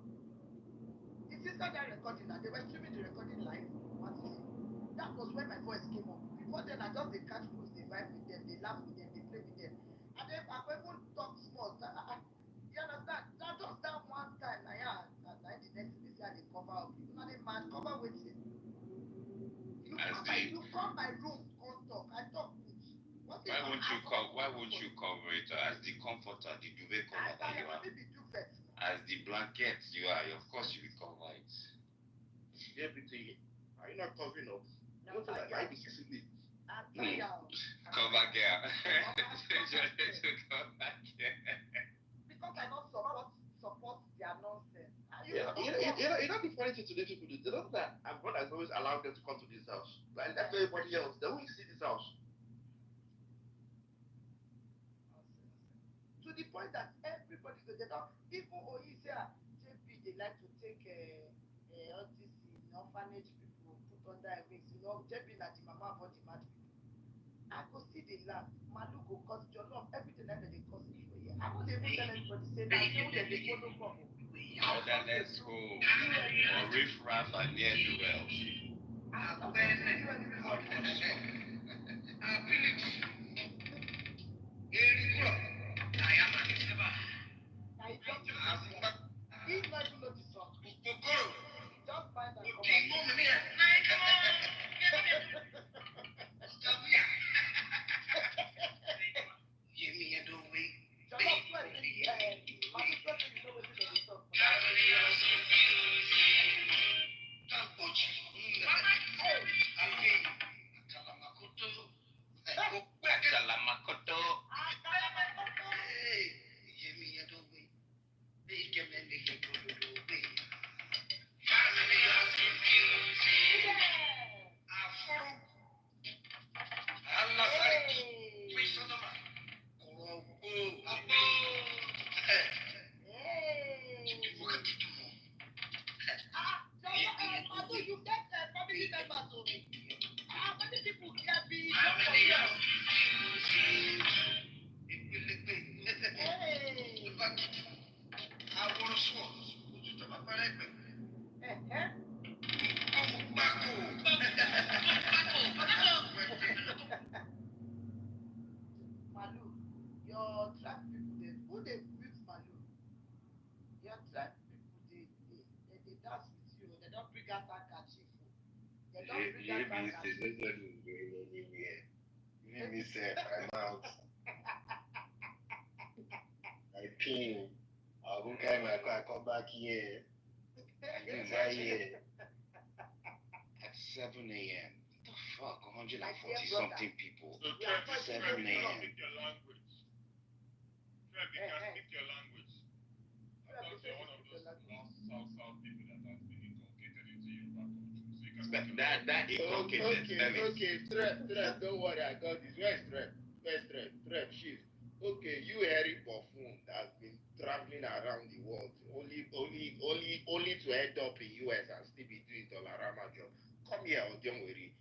It's inside that recording that they were streaming the recording live. What is it? That was when my voice came up. Before then I just they catch cruise, they vibe with them, they laugh with them, they play with them. And then I even talk small. You understand? Not just that one time. And the next thing they say they cover up. You know the man cover with it. You come my room, come talk. I talk good. Why won't you cover it as the comforter, the duvet cover that you are? As the blanket you are, of course you will cover it. Everything. Are you not covering up? Don't say that I be sleeping. Cover girl. Because I don't support their nonsense. You know the funny thing today people do? They don't know that God has always allowed them to come to this house. Like that's everybody else. They won't see this house. To the point that everybody they don't even JP they like to take all this orphanage people put under a wings. You know, JP na the mama for the mad people. I go see the land. Malu go cause your love everything that they cause me for here. I won't even tell anybody say that they follow from. Let's go. Or riff raff and near the well. He's not even know the song. Just find that Malu, your tribe people, who they beat Malu? Your tribe people, they dance with you. They don't bring out that catchy food. They don't bring out that catchy food. Let me say, I'm out. I pin. I'll go carry my car, come back here. Inside here. At 7 a.m. What the fuck? 140 something people. 7 a.m. Speak your language. Trev, you can speak your language. I thought you're one of those South people that has been inculcated into Yoruba culture. So you can speak That inculcated. Okay, Trev, don't worry, I got this. Where's Trev? first threat, chief. Okay, you Harry Buffoon that's been traveling around the world, only to end up in US and still be doing Dollarama job. Come here, Odionweri.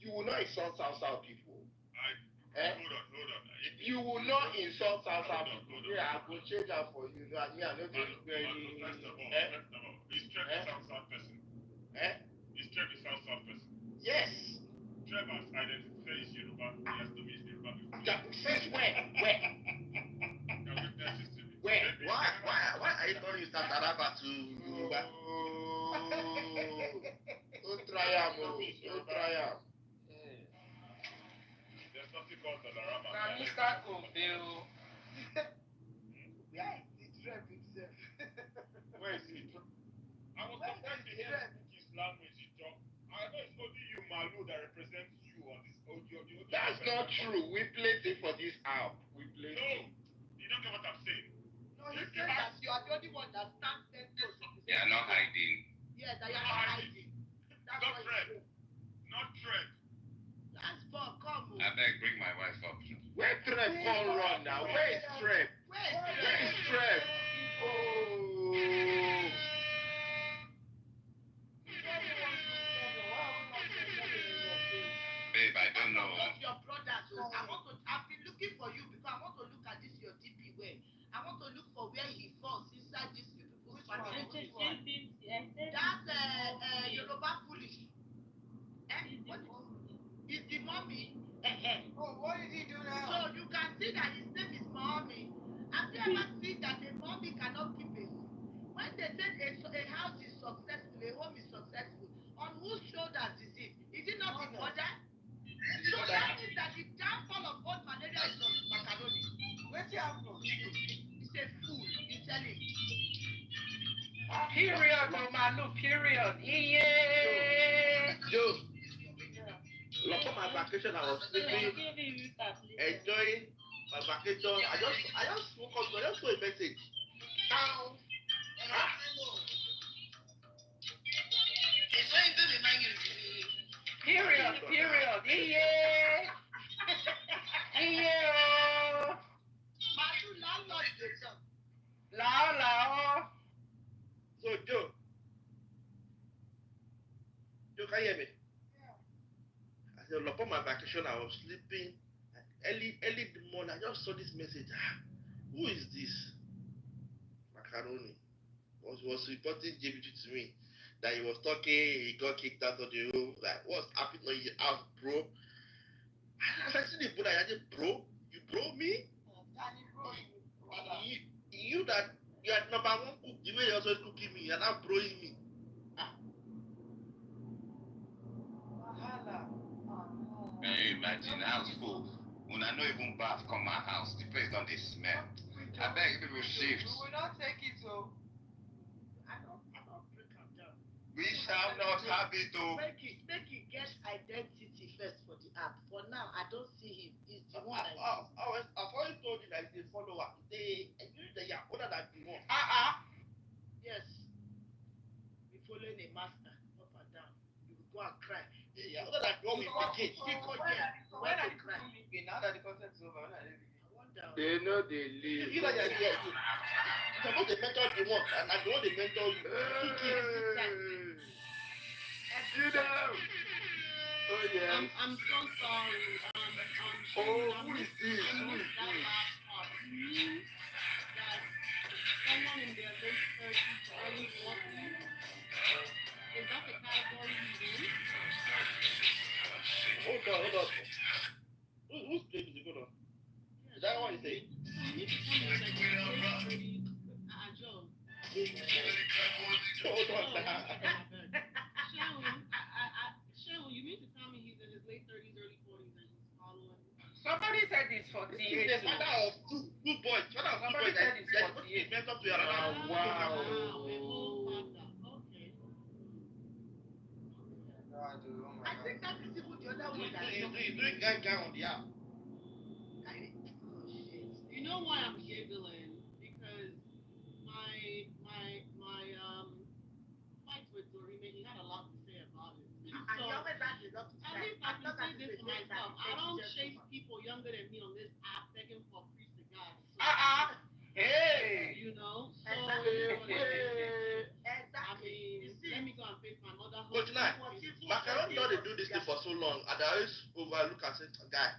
You will not insult South people. Hold on. You will not insult South people. Yeah, I will change that for you. I mean, I don't think very. First of all, is Trevor a South person? Is Trevor a South person? Yes. Trevor identifies Yoruba. He has to be Yoruba before. Since when? Where? Why are you calling Sataraba to Yoruba? Don't try am. There's nothing called Dollarama. Now, Mr. Coville. Where is the trap himself? Where is he? I was surprised to hear his language. I know it's only you, Malu, that represents you on this audio. That's not true. We played it for this app. No, you don't get what I'm saying. No, he said that you are the only one that stands 10 toes. They are not hiding. Yes, I am not hiding. That's Not what Fred. he said. Not Fred. That's for come. I beg, bring my wife up. Where Trep come run now? Where is Trep? Where is Trep? Oh. Babe, I don't know. Your brothers, I've been looking for you because I want to look at this your DP way. I want to look for where he falls inside this people's family. That's Yoruba foolish. Is the mommy? Oh, what did he do now? So you can see that his name is mommy. Have you ever seen that a mommy cannot keep a home? When they said a house is successful, a home is successful, on whose shoulders is it? Is it not the mother? So that means that the downfall of all malaria is on macaroni. Where's your uncle? He's a fool. You tell him. Period, no man, no period. Yeah. Joe. Upon my vacation, I was sleeping, enjoying my vacation. I just woke up. I just saw a message. Down. Period. Yeah. La. So Joe, can you hear me? I said, upon my vacation, I was sleeping. Early in the morning, I just saw this message. Who is this? Macaroni was reporting JBG to me that he was talking. He got kicked out of the room. Like, what's happening on your house, bro? I said, see the Buddha, I said, bro, you bro me? You that you are number one cook, the way you also cooking me, you're not broing me. Can you imagine? House full. When I know even bath come my house, the place don't they smell. I beg people shift. We will not take it so. We shall not have it to. Make it get identity first for the app. For now, I don't see him. He's the one that I've already told you that he's a follower. They are older than the one. Yes. We following a master up and down. You will go and cry. Yeah, older than the one we begin. When are you leaving? Now that the concert is over, when are they leaving? They know they leave. You know that you're supposed to mentor the one, and I don't want to mentor you. You know. Oh yeah. I'm so sorry. Who is this? Someone in their late 30s, early 40s. Is that the category you in? Hold on. Whose place is it going on? Is that what you say? Joe. Hold on. Sharon, you mean to tell me he's in his late 30s, early 40s, and he's following? Somebody said it's 48. He's the father of two boys. Somebody said it's 48. Wow. I think that is even the other way that he's doing gang on the app. You know why I'm giggling? Because my fight with Dorime, he had a lot to say about it. And he always has a lot love to At try. least I can say this for myself. I don't chase people younger than me on this app begging for free cigars. Hey! You know? So, Exactly. Let me go and face my mother. But tonight, Macaroni know they do this thing for so long, and I always overlook and say, guy,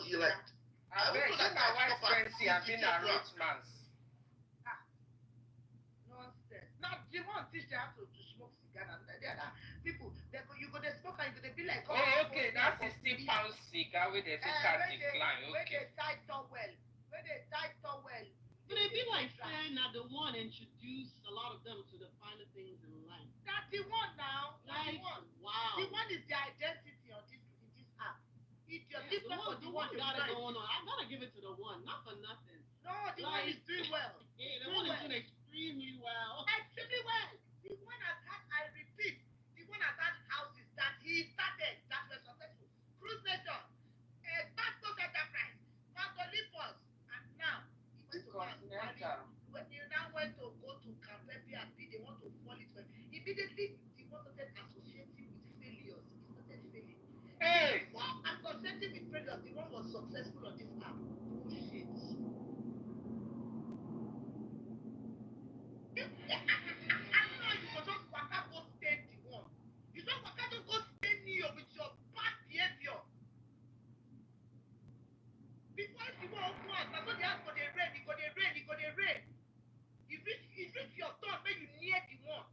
you like. I bet you my wife's fancy and being a rich man's. Nonsense. Now, do you want to teach them how to smoke cigar? And the other people, you go to smoke and you go to be like, oh, okay, that's 60 pounds cigar with the can decline. Okay. Where they tie towel. But it be like saying that the one introduced a lot of them to the finer things in life. That's the one now. Like, the one. Wow. The one is the identity on this app. The one got it going on. I gotta give it to the one, not for nothing. No, the one is doing well. Yeah, the one is doing extremely well. Extremely well. The one has had, I repeat, the one has had houses that he started that were successful. Cruise Nation, Pastor Enterprise, Pastor Lipos, and now he went to when you now went to go to Campepe and they want to fall it well. Immediately, he started associating with failures. He started failing. Hey! Well, associating with failures, the one was successful on this app. Bullshit. I don't know if you just waka go stay the one. You don't waka to go stay near with your bad behavior. Before you go open house, I know the house go dey rain, it go dey rain. It reach your turn when you near the one.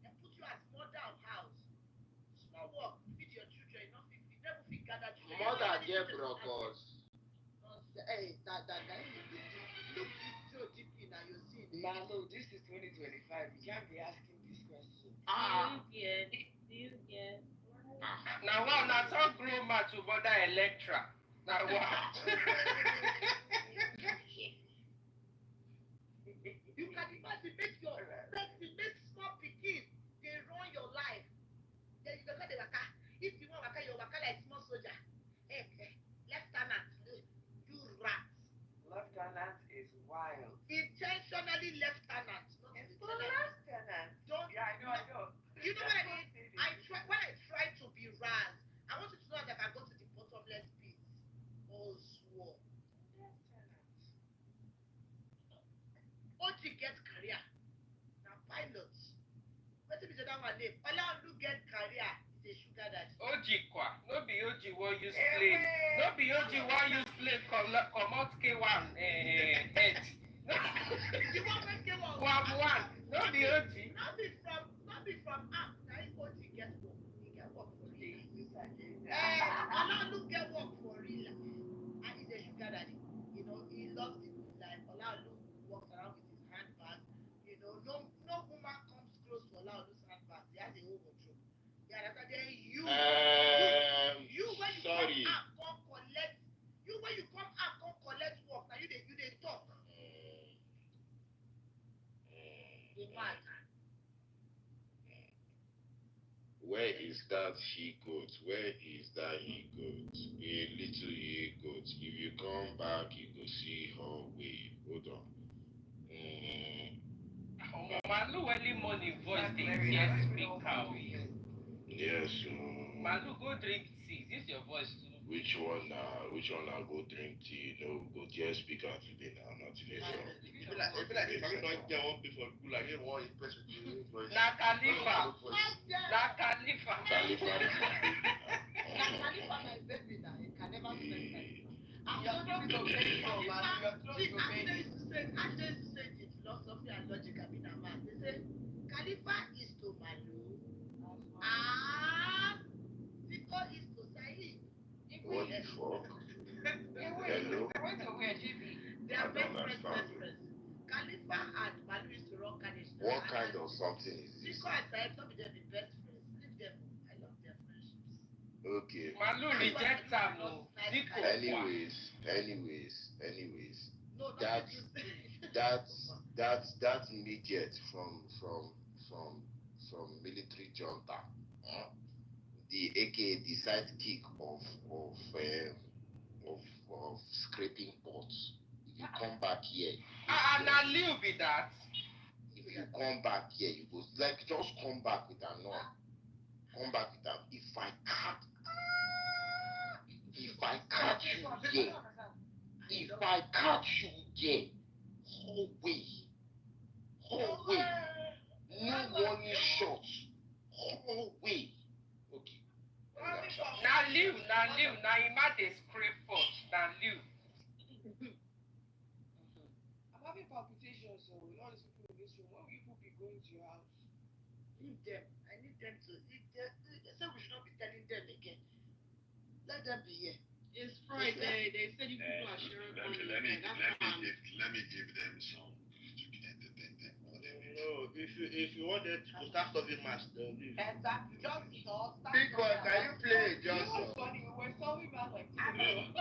They put you as mother of house. Small work, feed your children, you never fit gather children. Mother get brokers. Hey, that look so deeply now you see. Malo, this is 2025. You can't be asking this question. You get. Now wow, now talk grow man to bother Electra. Now wow. You can imagine make your make small pikin they run your life. Then you go the waka. If you want waka, you waka like small soldier. Lieutenant, you rat. Lieutenant is wild. Intentionally lieutenant. Lieutenant. Don't. Yeah, I know. You know what I mean? When I try to be Raz, I want you to know that I can go to the bottomless pit. All swore. OG gets career. Now pilots. What if that one name? Olaolu get career. Is a sugar daddy. OG kwa. No be OG what you play. No be OG what you play. Come out K1 head. You want to get one? One. No be OG. Not be from app. Now OG get work. He get work for real. Olaolu get work for real. And he's a sugar daddy. You know, he loves the good life. Olaolu walks around with his handbag. You know, no woman comes close to Olaolu's handbag. He has a whole wardrobe. Yeah, that's then you when you sorry. come collect. You when you come out, come collect work. Now you they talk. The man. Where is that he-goat? Where is that he-goat? A little he-goat. If you come back, you go see her way. Hold on. Malu early morning voice dey hear speak out. Yes. Malu go drink tea. This your voice too. Which one I go drink tea? No, go dear speaker today now, not today. It be like if I don't get one before school, I get one impression. Na Khalifa. Khalifa my baby now. He can never spend time. I just say the philosophy and logic have been a man. They say Khalifa is to Malu. Siko is to Sahi. What the fuck? Hello? They are best friends. Khalifa and Malu is to run carnage. What kind of something is this? Siko and Sahi, don't be them the best friends. Leave them. I love their friendships. Okay. Malu reject am no. Anyways. No, that midget from military junta, the aka the sidekick of scraping pots. If you come back here, na Liu be that. If you come back here, you go like just come back with a no. come back with them. If I catch you here, hallway, no warning shots, hallway. Okay. Now you might script first. Now you. I'm having palpitations, so with all these people in this room, when will you people be going to your house? Leave them. I need them to. They said we should not be telling them again. Let them be here. It's Friday. They said you people are sharing money. Let me give them some to entertain them more than it. No, if you want them to start solving maths, they'll leave. Exactly. Just start. Big boy, can you play You know just what's funny? We're solving math like I mean,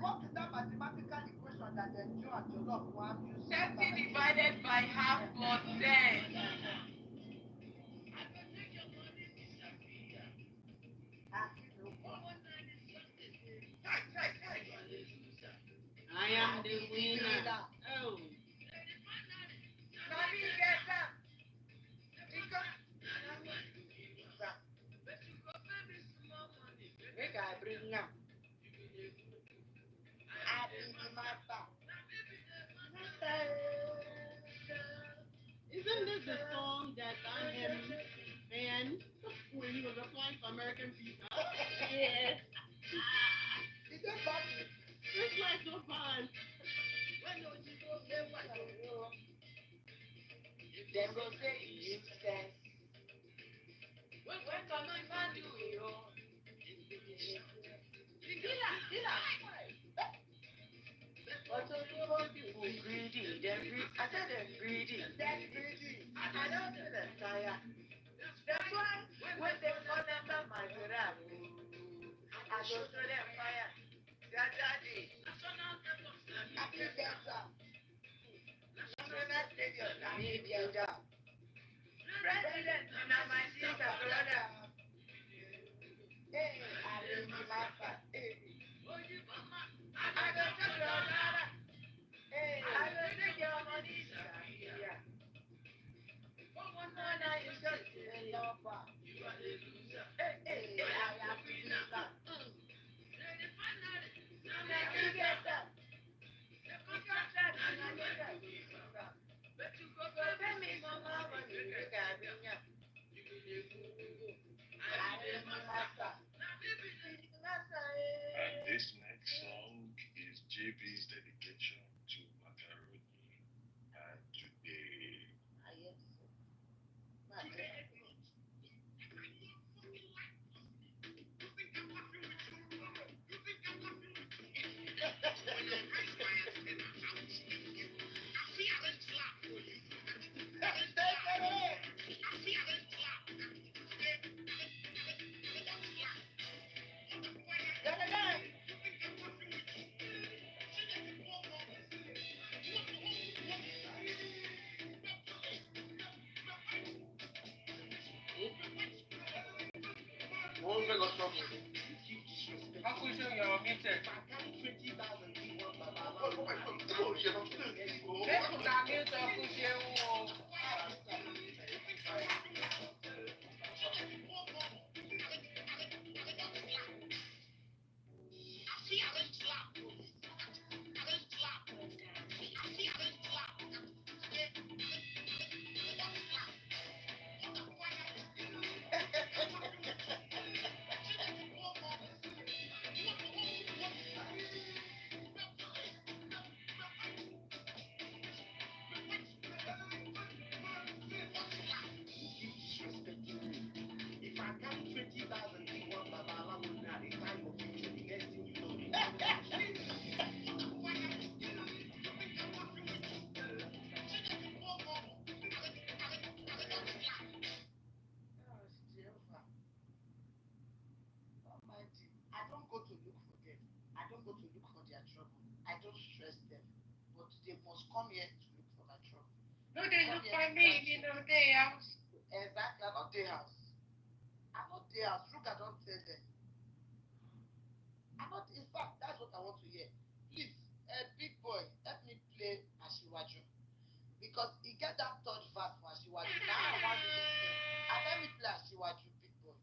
what is that mathematical equation that the Joe and Jollof want you 70 divided by half plus 10. I am the winner. Oh. Mommy, get up. Make I bring up. I bring the master. Isn't this the song that I am fan when he was applying for American visa? Yes. Is that funny? It's like so fun. Them go say you sense. When come on, man, do you? But some people greedy. I said they're greedy. They're greedy. I don't see them tired. That's why when they come under my garage, I go to them fire. Their daddy. Happy better. National Stadium, Namibia. President, my sister, brother. Hey, I will be my father. I go to your brother. Hey, I will take your money. One more night, you just a lover. Hey, I am the lover. You get that. And this next song is JB's dedication to macaroni and today. They must come here to look for my trouble. No, they look for me, their house. Exactly, I'm not their house. Look, I don't tell them. In fact, that's what I want to hear. Please, big boy, help me play Ashiwaju. Because he get that third verse for Ashiwaju. Now I want to listen. And let me play Ashiwaju, big boy.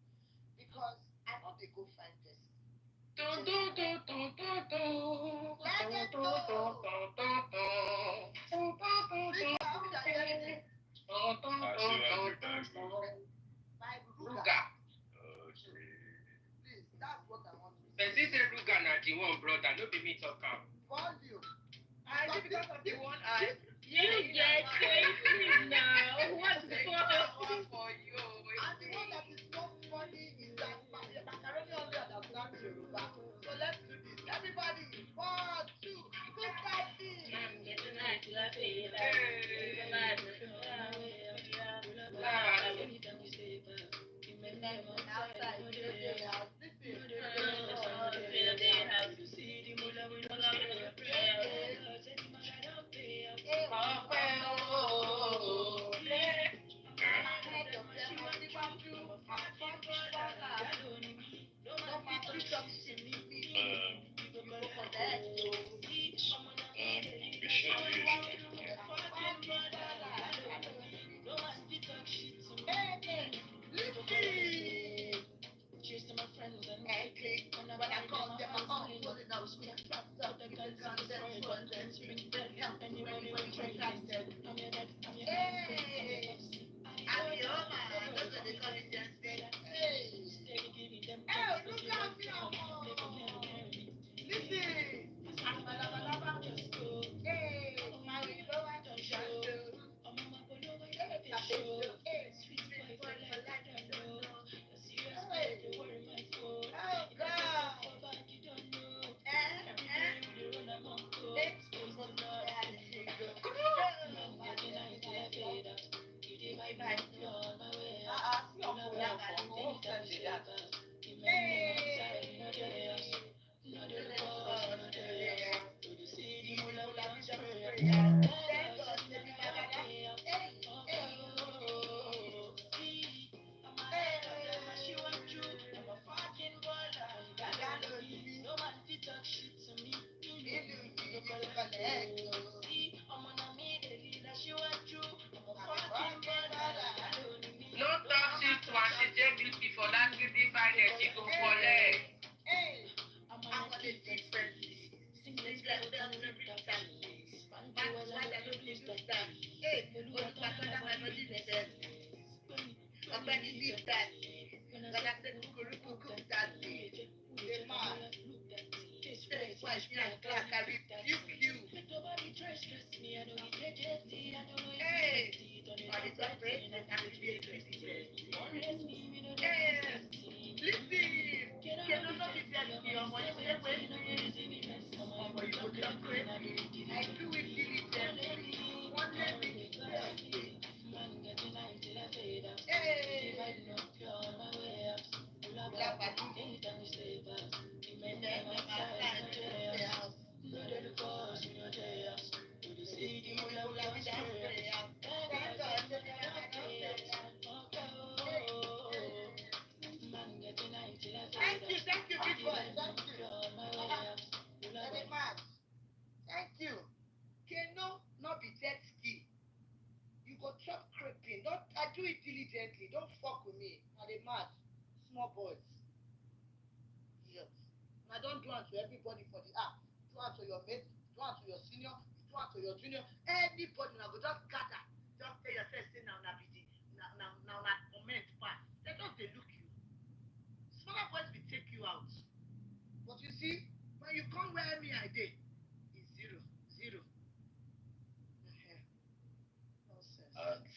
go find person. Let's go. My Ruga. Please, that's what I want to say. But this is Ruga na the one brother, no be me talk am. Volume. I did because of the one eye. You get crazy now. What the fuck? For you. And the one that is not funny is that macaroni only understands Yoruba. So let's do this. Everybody, 1, 2, look at me.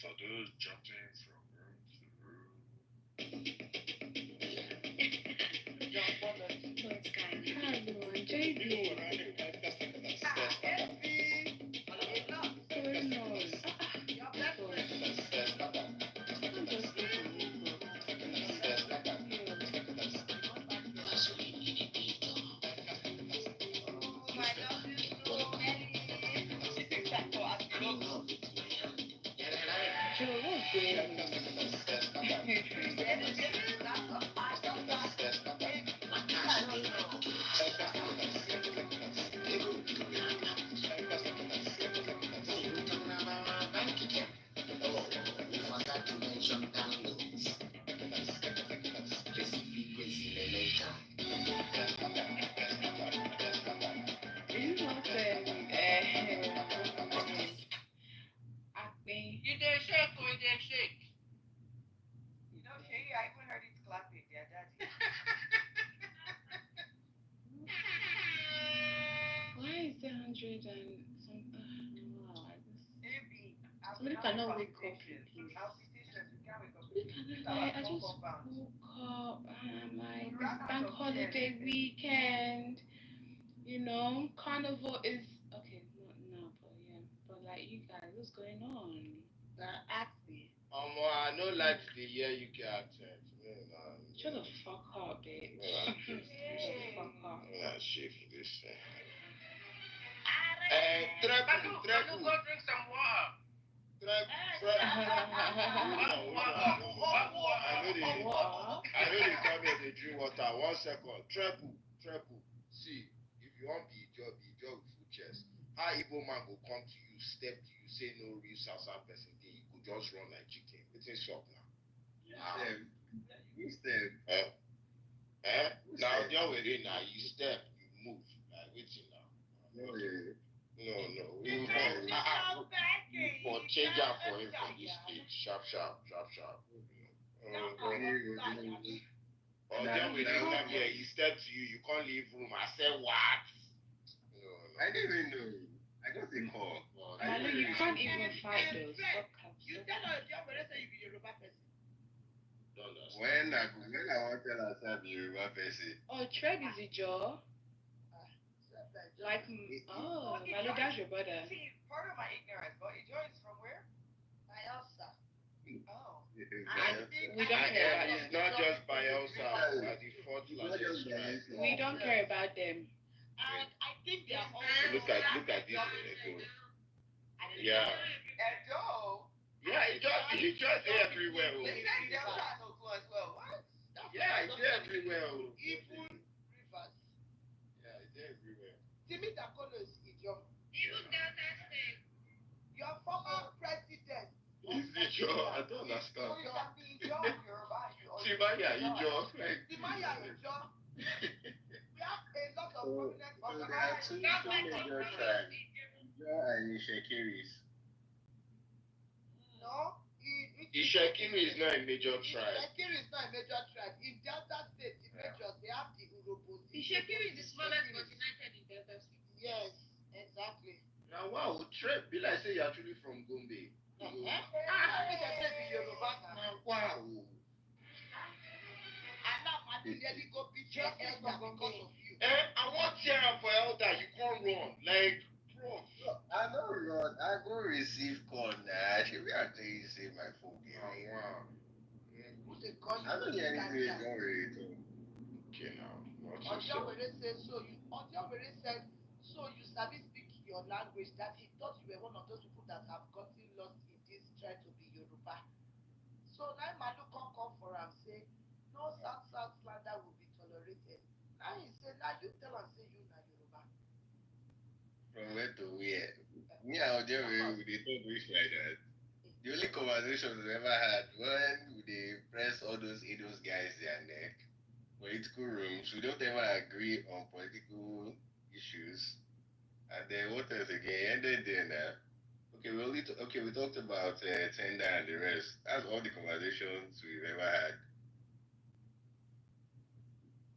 So those jumping from room to room. Later. Somebody cannot wake up in peace. Somebody cannot like, I just woke up and I'm like, this bank holiday weekend, carnival is, okay, not now, but yeah, but like, you guys, what's going on? Ask me. I know like the year you get accent. Shut the fuck up, babe. Shut the fuck up. Shit for this thing. Manu, go drink some water. I know they tell me they drink water. 1 second. Treble. See, if you want be job with full chest. How Igbo man go come to you, step to you, say no real Southern person, you could just run like chicken. It's in shop now. You step. Now you're within now. You step, you move. Like waiting now. No. For change out for him for this stage. Sharp. Then we don't come here. He step to you. You can't leave room. I said what? No. I didn't even know. I got the call. Manu, you can't even fight those. You tell us your brother say you be Yoruba person. When I want to tell us I'm Yoruba person. Oh, Treb is a jaw. Like, Manu, that's your brother. See, part of my ignorance, but Ijo is from where? Bayelsa. Oh. We don't care about them. It's not just Bayelsa. The fourth largest tribe. We don't care about them. And I think they are all. Look at this Edo. Yeah. Edo. Yeah, it just everywhere. They said Delta and Ogun as well. What? Yeah, it's everywhere. Even rivers. Yeah, it's everywhere. Timi Dakolo is Ijo. Even Delta State. Your former president. Is Ijo? I don't understand. So you can be Ijo Yoruba. Timaya Ijo. Timaya Ijo. We have a lot of prominent There are two major tribes. Ijo and Ishekiris. No. Ishekiri is not a major tribe. Ishekiri is not a major tribe. In Delta State, the majors, they have the Urobos. Ishekiri is the smallest but united in Delta State. Yes, exactly. Now, wow, tribe be like say you're actually from Gombe. Wow. And now, I nearly go beat your elder because of you. I want to hear for elder, you can't run. Like, bro. I don't run. I go receive call now. We are telling you say my phone game. Wow. I don't hear anything don't really do. Okay, now. Ojiobere said, Ojiobere said, so you sabi speak your language, that he thought you were one of those people that have gotten lost in this trying to be Yoruba. So now Madu come for him say, no South slander will be tolerated. Now he said, now you tell him say you na Yoruba. From where to where? Me and Ojiobere, we don't wish like that. The only conversation we ever had when they press all those guys their neck, political rooms, we don't ever agree on political issues. And then what else again? Ended there now. Okay, we talked about tender and the rest. That's all the conversations we've ever had.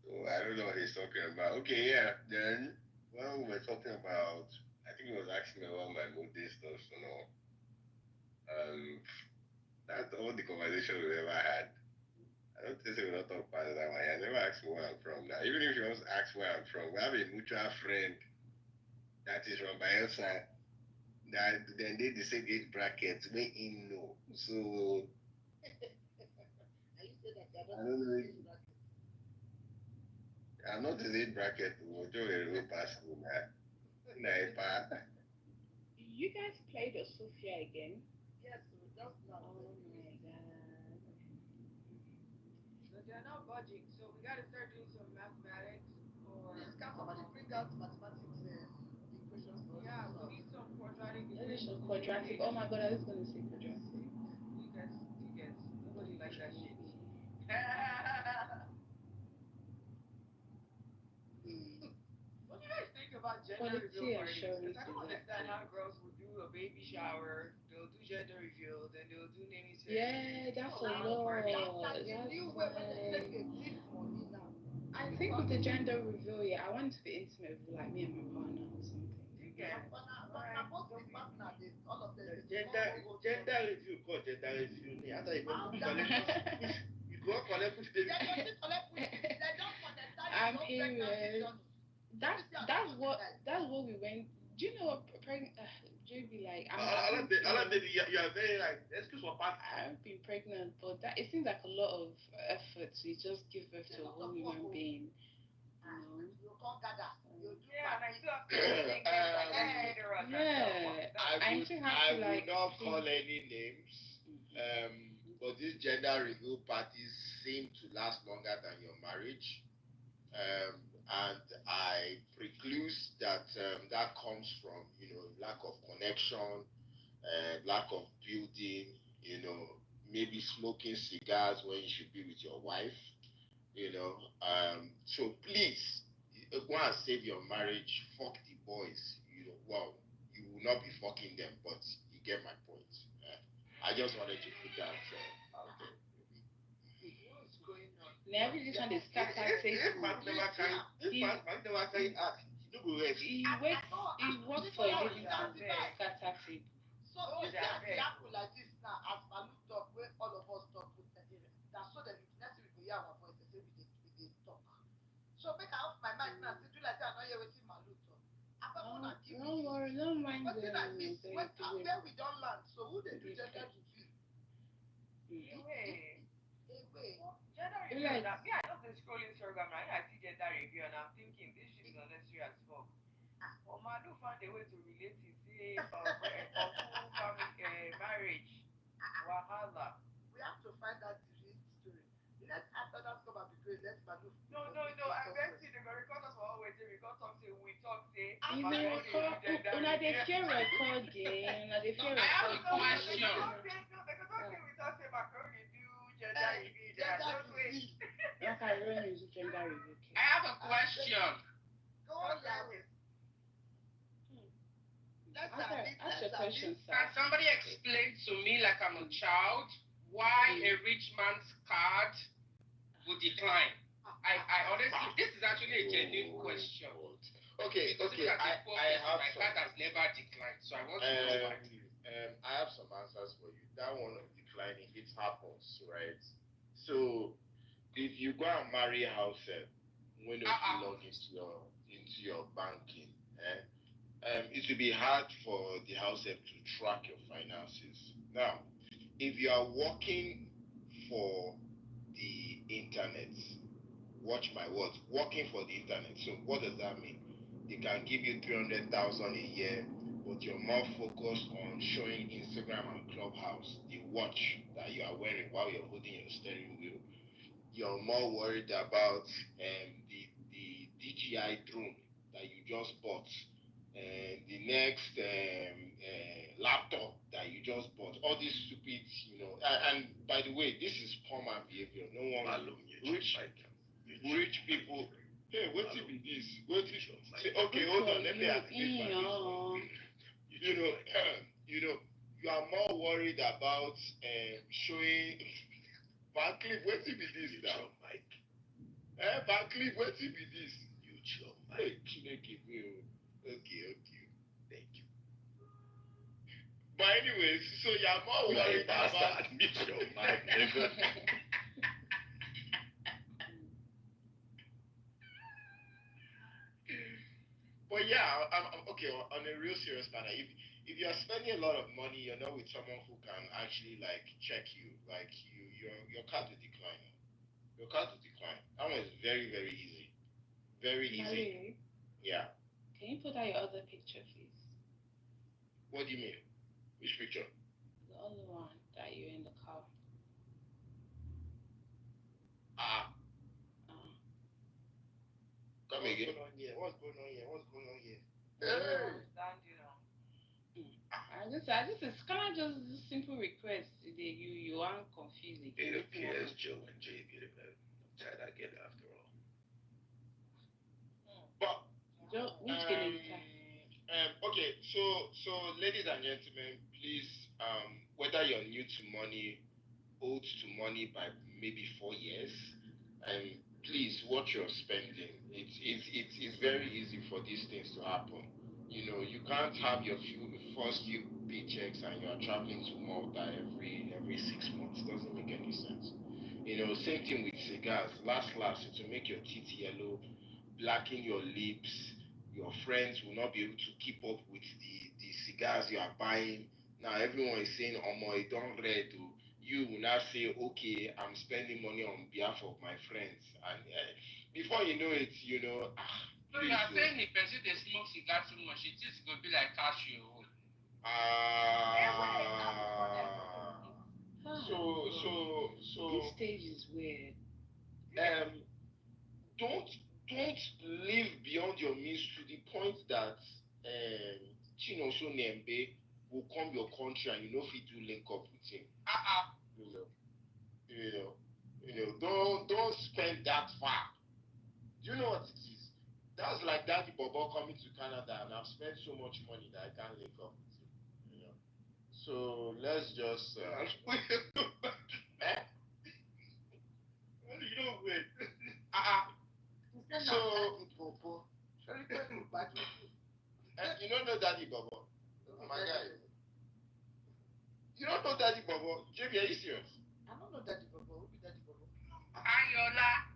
So I don't know what he's talking about. Okay, yeah. Then when we were talking about, I think he was asking me about my mood stuff, you know. That's all the conversation we've ever had. I don't think we're not talking about that one. I never asked me where I'm from. Now, even if you want to ask where I'm from, we have a mutual friend that is from Bayelsa. That then they the same age bracket where he know. So I don't know. I'm not the age bracket. We'll do a real pass through that. You guys play the Sophia again? Yes, so just now. Oh my god. So they're not budging, so we gotta start doing some mathematics or can somebody bring out mathematics equations for us? Yeah, we need some quadratic equations. Quadratic. Oh my god, I was gonna say quadratic. You guys. Nobody likes that shit. What do you guys think about gender reveal parties? Because I don't understand how girls will do a baby shower, they'll do gender reveal, then they'll do naming ceremony. Yeah, that's a lot. I think with the gender reveal, yeah, I want to be intimate with like me and my partner or something. Yeah. All of them. Gender review, called gender review. After you go collect push baby. I'm period. That's what we went. Do you know what pregnant? JB, like baby, you are very like excuse for part. I've been pregnant, but it seems like a lot of effort to just give birth to a whole human being. I will not call any names. But these gender review parties seem to last longer than your marriage. And I preclude that that comes from lack of connection, lack of building, maybe smoking cigars when you should be with your wife, so please go and save your marriage. Fuck the boys, well, you will not be fucking them, but you get my point. I just wanted to put that out there. Never just want to start He works for a living to scatter table. So you see as the apple like this now, as Malu talk, where all of us talk with that's so that next week we hear our voice, they say we dey talk. So make I off my mind now, say do like say I know you wetin Malu talk. Don't worry, don't mind the where we don't land. So who they do gender review? Gender review. Now, me, I just scroll Instagram and I see gender review and I'm thinking this shit is unnecessary as fuck. But Madu found a way to relate it, say, family, marriage, wahala. We have to find out the real story. Let's answer that come and be great. Let's Madu. No. I bet you they're gonna record us for all way. They record something. We talk. Say. You may record. Una dey fear recording. Una dey fear recording. I have a question. We talk say macaroni review, gender review. Macaroni is gender review. I have a question. Go on, Yahweh. Ask your question, sir. Can somebody explain to me, like I'm a child, why a rich man's card would decline? I honestly, this is actually a genuine question. Okay. I have my card has never declined, so I want to know why. I have some answers for you. That one of declining, it happens, right? So if you go and marry a house when you log into your banking, it will be hard for the house to track your finances. Now, if you are working for the internet, watch my words, working for the internet. So what does that mean? They can give you 300,000 a year, but you're more focused on showing Instagram and Clubhouse, the watch that you are wearing while you're holding your steering wheel. You're more worried about the DJI drone that you just bought, and the next laptop that you just bought. All these stupid, and by the way, this is common behavior. No one rich people. Hey, what if it is? Say, okay, hold on, let me ask this one. You are more worried about showing Van Cleef, what if it is now? Van Cleef, what if it is? Hey, okay. Thank you. But anyways, so you're more worried about your mic, nigga. But yeah, I'm okay. On a real serious matter, if you're spending a lot of money, you're not with someone who can actually check you, your card will decline. Your card will decline. That one is very, very easy. Very easy. Marie, yeah. Can you put out your other picture, please? What do you mean? Which picture? The other one that you're in the car. Come again. What's going on here? Hey. It's kind of just a simple request. You aren't confused. It appears Joe and JB the tired I get after all. But Joe, which okay, so ladies and gentlemen, please, whether you're new to money, old to money by maybe 4 years, please watch your spending. It's very easy for these things to happen. You can't have your first few paychecks and you are traveling to Malta every 6 months. Doesn't make any sense. Same thing with cigars. Last, it will make your teeth yellow, blacken your lips. Your friends will not be able to keep up with the cigars you are buying. Now everyone is saying, "Omo, it don't red." You will now say, "Okay, I'm spending money on behalf of my friends," and before you know it, So you are saying if person they smoke cigar too much, it is gonna be like cashew. This stage is weird. Don't live beyond your means to the point that Chinoso Nembe will come your country and you know if you do link up with him. Don't spend that far. Do you know what it is? That's like Daddy Bobo coming to Canada and I've spent so much money that I can't link up with him. So let's just wait. So you don't know Daddy Bobo? Oh my guy. You don't know Daddy Bobo? JB, are you serious? I don't know Daddy Bobo. Who be Daddy Bobo? Ayola.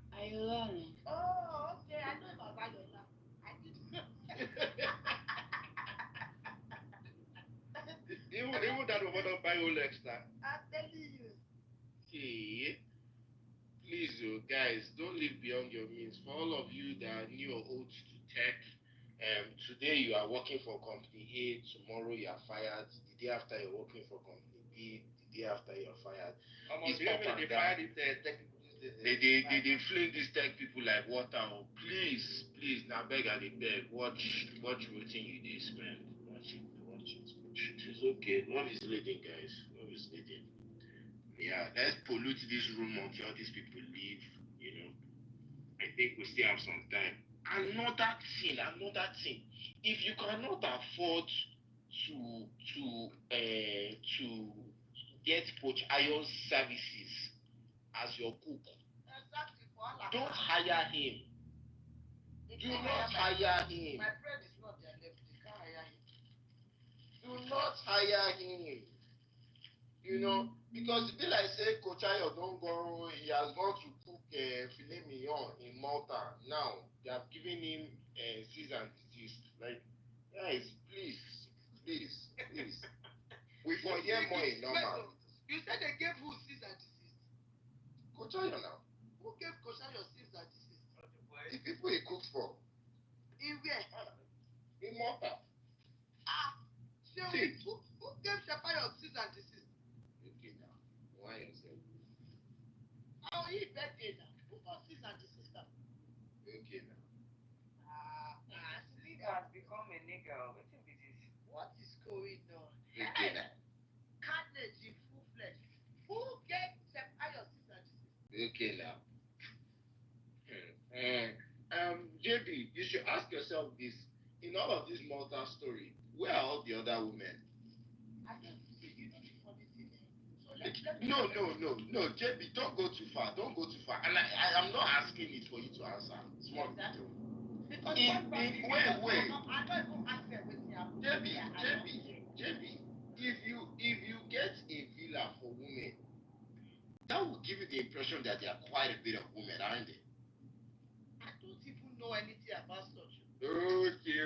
Oh, okay. I know about Ayola. I didn't. Even that Bobo don't buy Rolex now. I'm telling you. Okay. Please, guys, don't live beyond your means. For all of you that are new or old to tech, today you are working for company A, tomorrow you are fired, the day after you're working for company B, the day after you're fired. It's up and down. They fling these tech people like water. Please, now beg and they beg. Watch routine you they spend. Watch it. It's okay. Love is leading, guys. Love is leading. Yeah, let's pollute this room until all these people leave. I think we still have some time. Another thing. If you cannot afford to get Coach Iron services as your cook, don't hire him. Do not hire him. My friend is not their level. They can't hire him. Do not hire him. Because it be like say Coach Ayo don't go, he has gone to cook filet mignon in Malta. Now they have given him cease and desist. Like, guys, please. We for hear more in normal. You said they gave who cease and desist? Coach Ayo now. Who gave Coach Ayo cease and desist? The people he cooks for. In where? In Malta. Who gave Shapayo cease and desist? Okay now. Why yourself? Oh, he birthday now. Who got cease and desist? Okay now. Sleep has become a nigga. What is going on? Okay now. Carnage in full flesh. Who gave Shapayo cease and desist? Okay now. JB, you should ask yourself this. In all of this Malta story, where are all the other women? I don't see. You know the funny thing. No, JB, don't go too far. And I'm not asking it for you to answer. Small. Because wait. I don't even ask them with JB, if you get a villa for women, that will give you the impression that they are quite a bit of women, aren't they? I don't even know anything about such. Okay.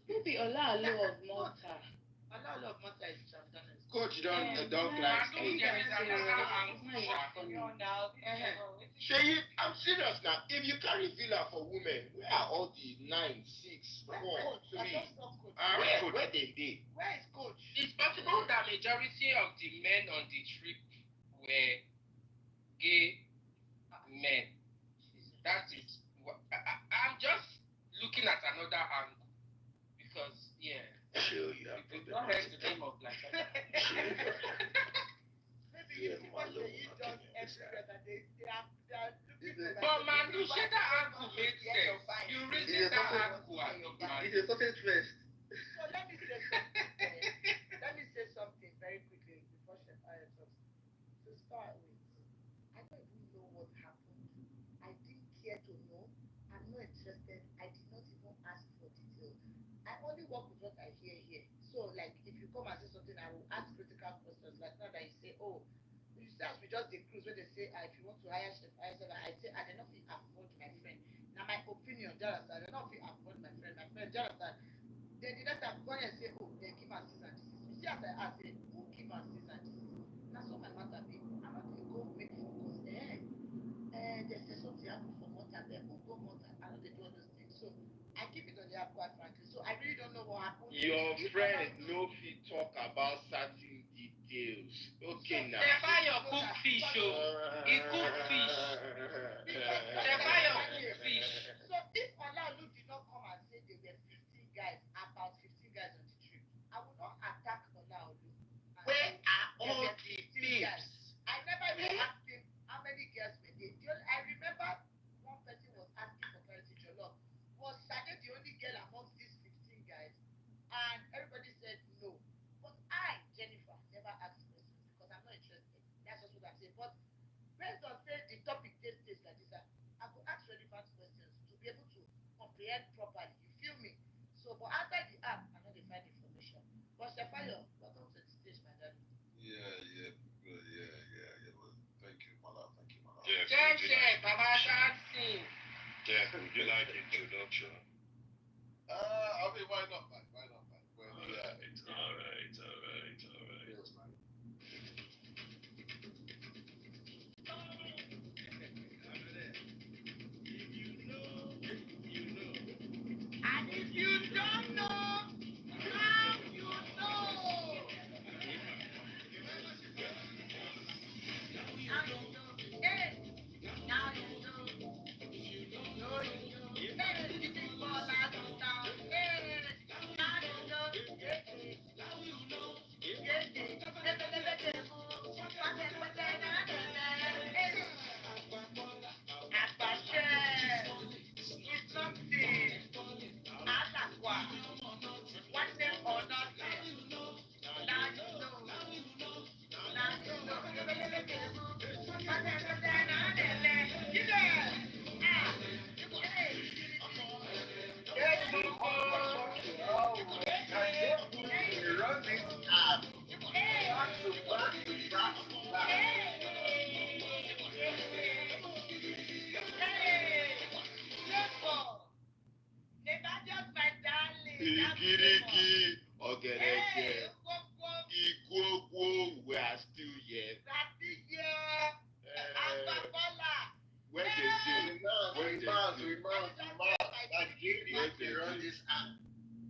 Maybe Olalo of Malta. Olalo of Malta is Shamdana. Coach, don't like Shay, I'm serious now. If you carry villa for women, where are all the 9, 6, 4, 3? Where they be? Where is Coach? It's possible that majority of the men on the trip were gay men. That is what I'm just looking at another angle because Sure, you have it's not heard the name of like that. But Manu, share that angle made sense. You reason that angle as your man. It's a certain twist. So let me say something very quickly before Sheffield talks. To start with, I don't even know what happened. I didn't care to know. I'm not interested. I did not even ask for details. I only work with I will ask critical questions. Like now that you say, oh, you see as we just the cruise when they say if you want to hire chef, I say I don't know if you afford my friend. Now my opinion, just I don't know if you afford my friend, just then the next time go and say, oh, they give us this and this. You see as I ask, say, who give us this and this? That's what my matter be. I'm not going to go make focus. They say something happen for more time. They who go more time. I know they do all those things. So I keep it on the app quite frankly. So I really don't know what happened. Your friend no fit talk about certain details. Okay, now. Stefan cook fish, oh. He cook fish. Stefan cook fish. So if Olaolu did not come and say there were 15 guys, about 15 guys on the trip, I would not attack Olaolu. Where are all the babes? I never even asked him how many girls were there. I remember one person was asking for clarity Jollof. Was Sade the only girl amongst these 15 guys? And everybody said no. But I, Jennifer, never asked questions because I'm not interested. That's just what I'm saying. But based on say the topic takes like this, I could ask relevant questions to be able to comprehend properly. You feel me? So, but after the app, I know they find information. But Shafayo, welcome to the stage, my darling. Yeah. Well, thank you, Mala. Jeff, would you like introduction? I mean, why not, man? Well, yeah, It's all right. Yes, man. And if you don't know, now you know. Now you know. Hey, now you know. Know you know. Hey, you think for that down. Hey, now you know. Now you know. It's something. Atakwa. One name or nothing. Now you know. Now you know. You there? Ah. Hey. Igirigi, Ogereke, Igwogwo, we are still here. Where they do?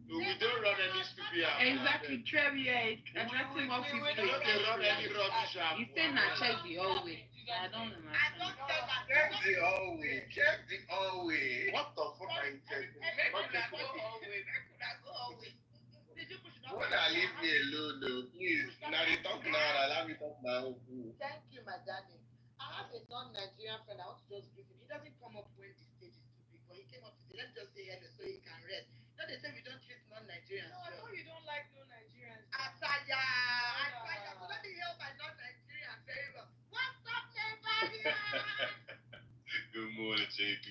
We don't run any stupid app. Exactly, Trevier. Addressing what We people don't run any rubbish app. You say not check the hallway. I don't understand. Check the hallway. What the fuck are you checking? When I leave me alone, though, please. Now they talk now, allow me talk now. Thank you, my darling. I have a non-Nigerian friend. I want to just greet him. He doesn't come up when the stage is too big, but he came up to say, let's just say hello so he can rest. You know, they say we don't treat non-Nigerians. No, I know you don't like no Nigerians. Asaya. So let me help my non-Nigerians very well. What's up, everybody? Good morning, JP.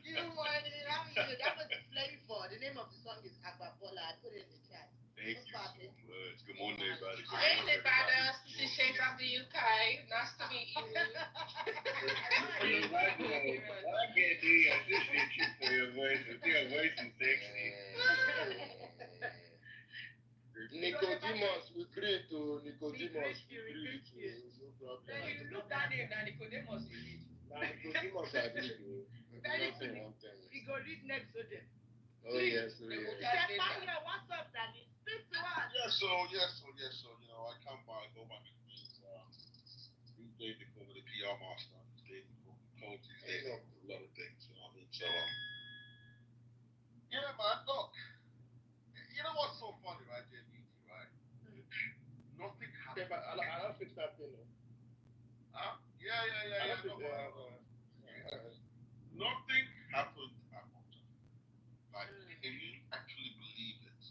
Good morning. How are you? That was Flavor. The name of the song is Agbabola. I put it in the chat. Thank you so much. Good morning, everybody. Hey, everybody. This is Shay from the UK. Nice to meet you. I get the assistant for your voice. Your voice is sexy. Nicodemus, we greet to Nicodemus. No problem. You look that name now, Nicodemus. Nicodemus, I agree. We go read next to them. Oh, yes. What's up, Danny? Speak to us. Yes, so, you know, I come by, go by these days they call me the PR master. These days they call me coach. These days they call me a lot of things, you know what I mean? So, yeah, man, look. You know what's so funny, right, JBT, right? Nothing happened. I don't fix that thing, though. Yeah. Nothing happened at Mountain. Like, can you actually believe it?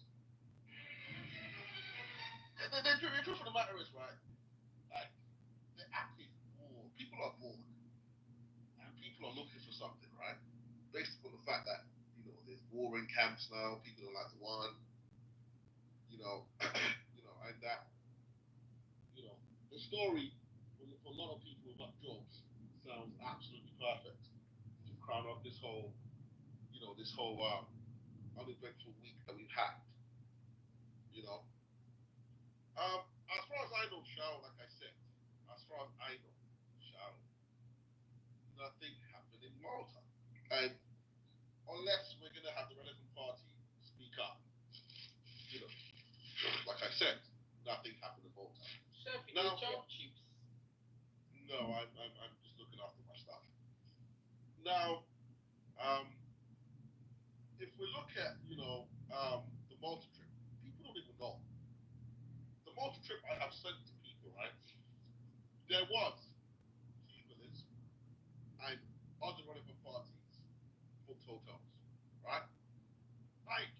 The truth of the matter is, right? Like, the app is bored. People are bored. And people are looking for something, right? Based on the fact that, you know, there's warring camps now, people don't like the one, you know, and that the story for a lot of people about jobs sounds absolutely perfect to crown off this whole, this whole uneventful week that we've had. You know, as far as I know, Shao, like I said, as far as I know, Shao, nothing happened in Malta, and unless we're gonna have the relevant party speak up, like I said, nothing happened in Malta. Chef, you Now, chop chips. No, I'm just looking after my stuff. Now, if we look at, the Malta trip, people don't even know. The Malta trip I have sent to people, right? There was T-Villas and other relevant parties booked hotels, right? Like,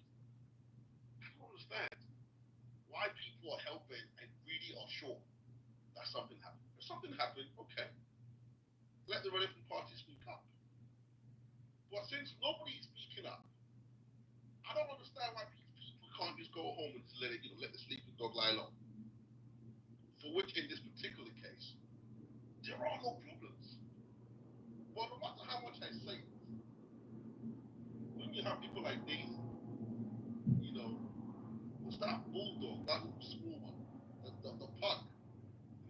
I don't understand why people are hell-bent and really are sure that something happened. If something happened, okay, let the relevant parties speak up. But since nobody's speaking up, I don't understand why people can't just go home and just let the sleeping dog lie low. For which, in this particular case, there are no problems. But no matter how much I say, when you have people like Daisy, what's that bulldog, that little small one, the pug.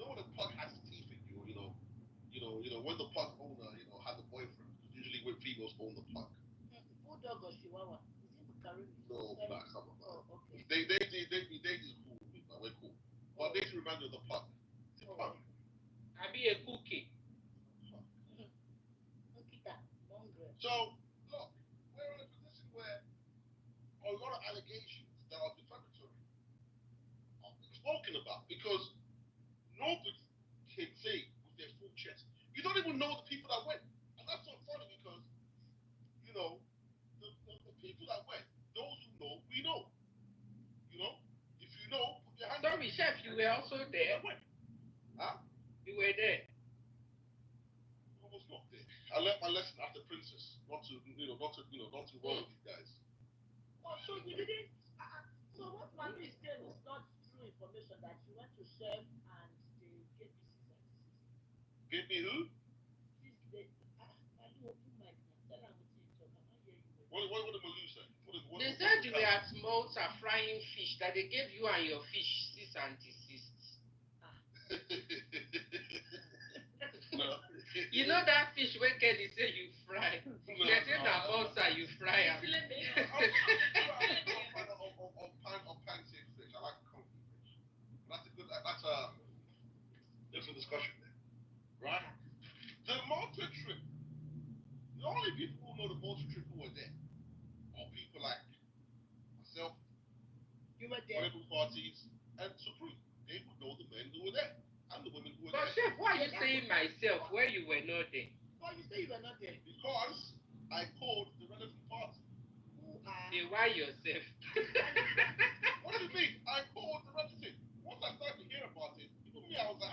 When the pug has teeth in you, when the pug owner, has a boyfriend, usually when females own the pug. Bulldog or Chihuahua? Is it Bukhari? No, nah, come on. Oh, okay. They is cool, but we're cool. But they reminds me of the pug. It's a pug. I be a cookie. So, look, we're in a position where a lot of allegations that are defamatory are spoken about because nobody can say with their full chest. You don't even know the people that went. And that's so funny because, the people that went, those who know, we know. If you know, put your hand Sorry, Chef, you were also there. Huh? You were there. I was not there. I learned my lesson after Princess, not to roll with these guys. Oh, so you didn't. So what Manu is saying is not true information that you went to Chef and they gave you 6 and 6. Give me who? Manu, open mic now. Tell them what you talk. I can't hear you. What did Malu say? They said you were at Malta frying fish, that they gave you and your fish 6 and 6. No. You know that fish where Kelly say you fry? They say that Malta you fry am. On pancake fish. I like confit fish. That's a different discussion there. Right? The Malta trip. The only people who know the Malta trip who were there are people like myself, you were there, political parties, and Supreme. They would know the men who were there and the women who were but there. Chef, why are you saying myself where you were not there? Why you say you were not there? Because I called the relevant party. Then why yourself? What do you mean? I called the relevant. Once I started to hear about it, even me, I was like,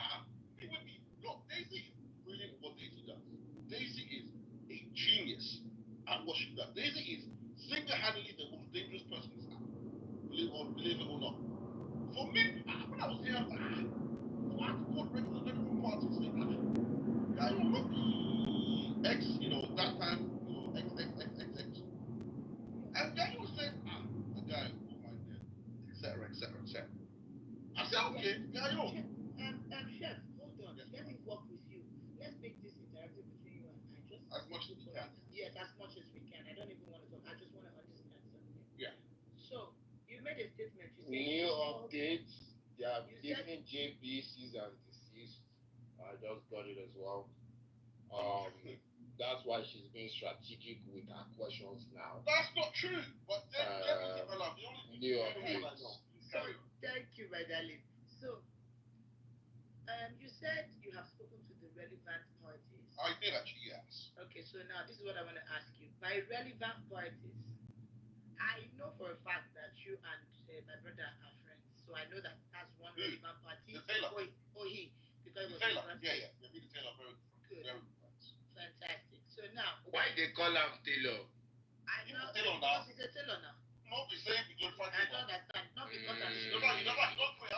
be with me. Look, Daisy is brilliant at what Daisy does. Daisy is a genius at what she does. Daisy is single-handedly the most dangerous person in this app. Believe it or not. For me, when I was here, I was like, so I had to call the relevant party and say, guy, look, X, that time, X. And then you said, the guy, oh my God, etc. I said, okay, yeah, Chef, hold on. Yes. Let me work with you. Let's make this interactive between you and I. Just as much as we can. Yes, as much as we can. I don't even want to talk. I just want to understand something. Yeah. So, you made a statement. You said new updates. They are giving JBCs and deceased. I just got it as well. That's why she's being strategic with her questions now. That's not true. But then the only new updates. So, thank you, my darling. So, you said you have spoken to the relevant parties. I did actually, yes. Okay, so now this is what I want to ask you. By relevant parties, I know for a fact that you and my brother are friends. So I know that that's one relevant party. The Taylor. He. Because the Taylor. Yeah. Me the Taylor, very good. Very good friends. Fantastic. So now. Why they call him Taylor? I know. Taylor now. He's a Taylor now. Not the same because I don't understand. Not because I'm you don't know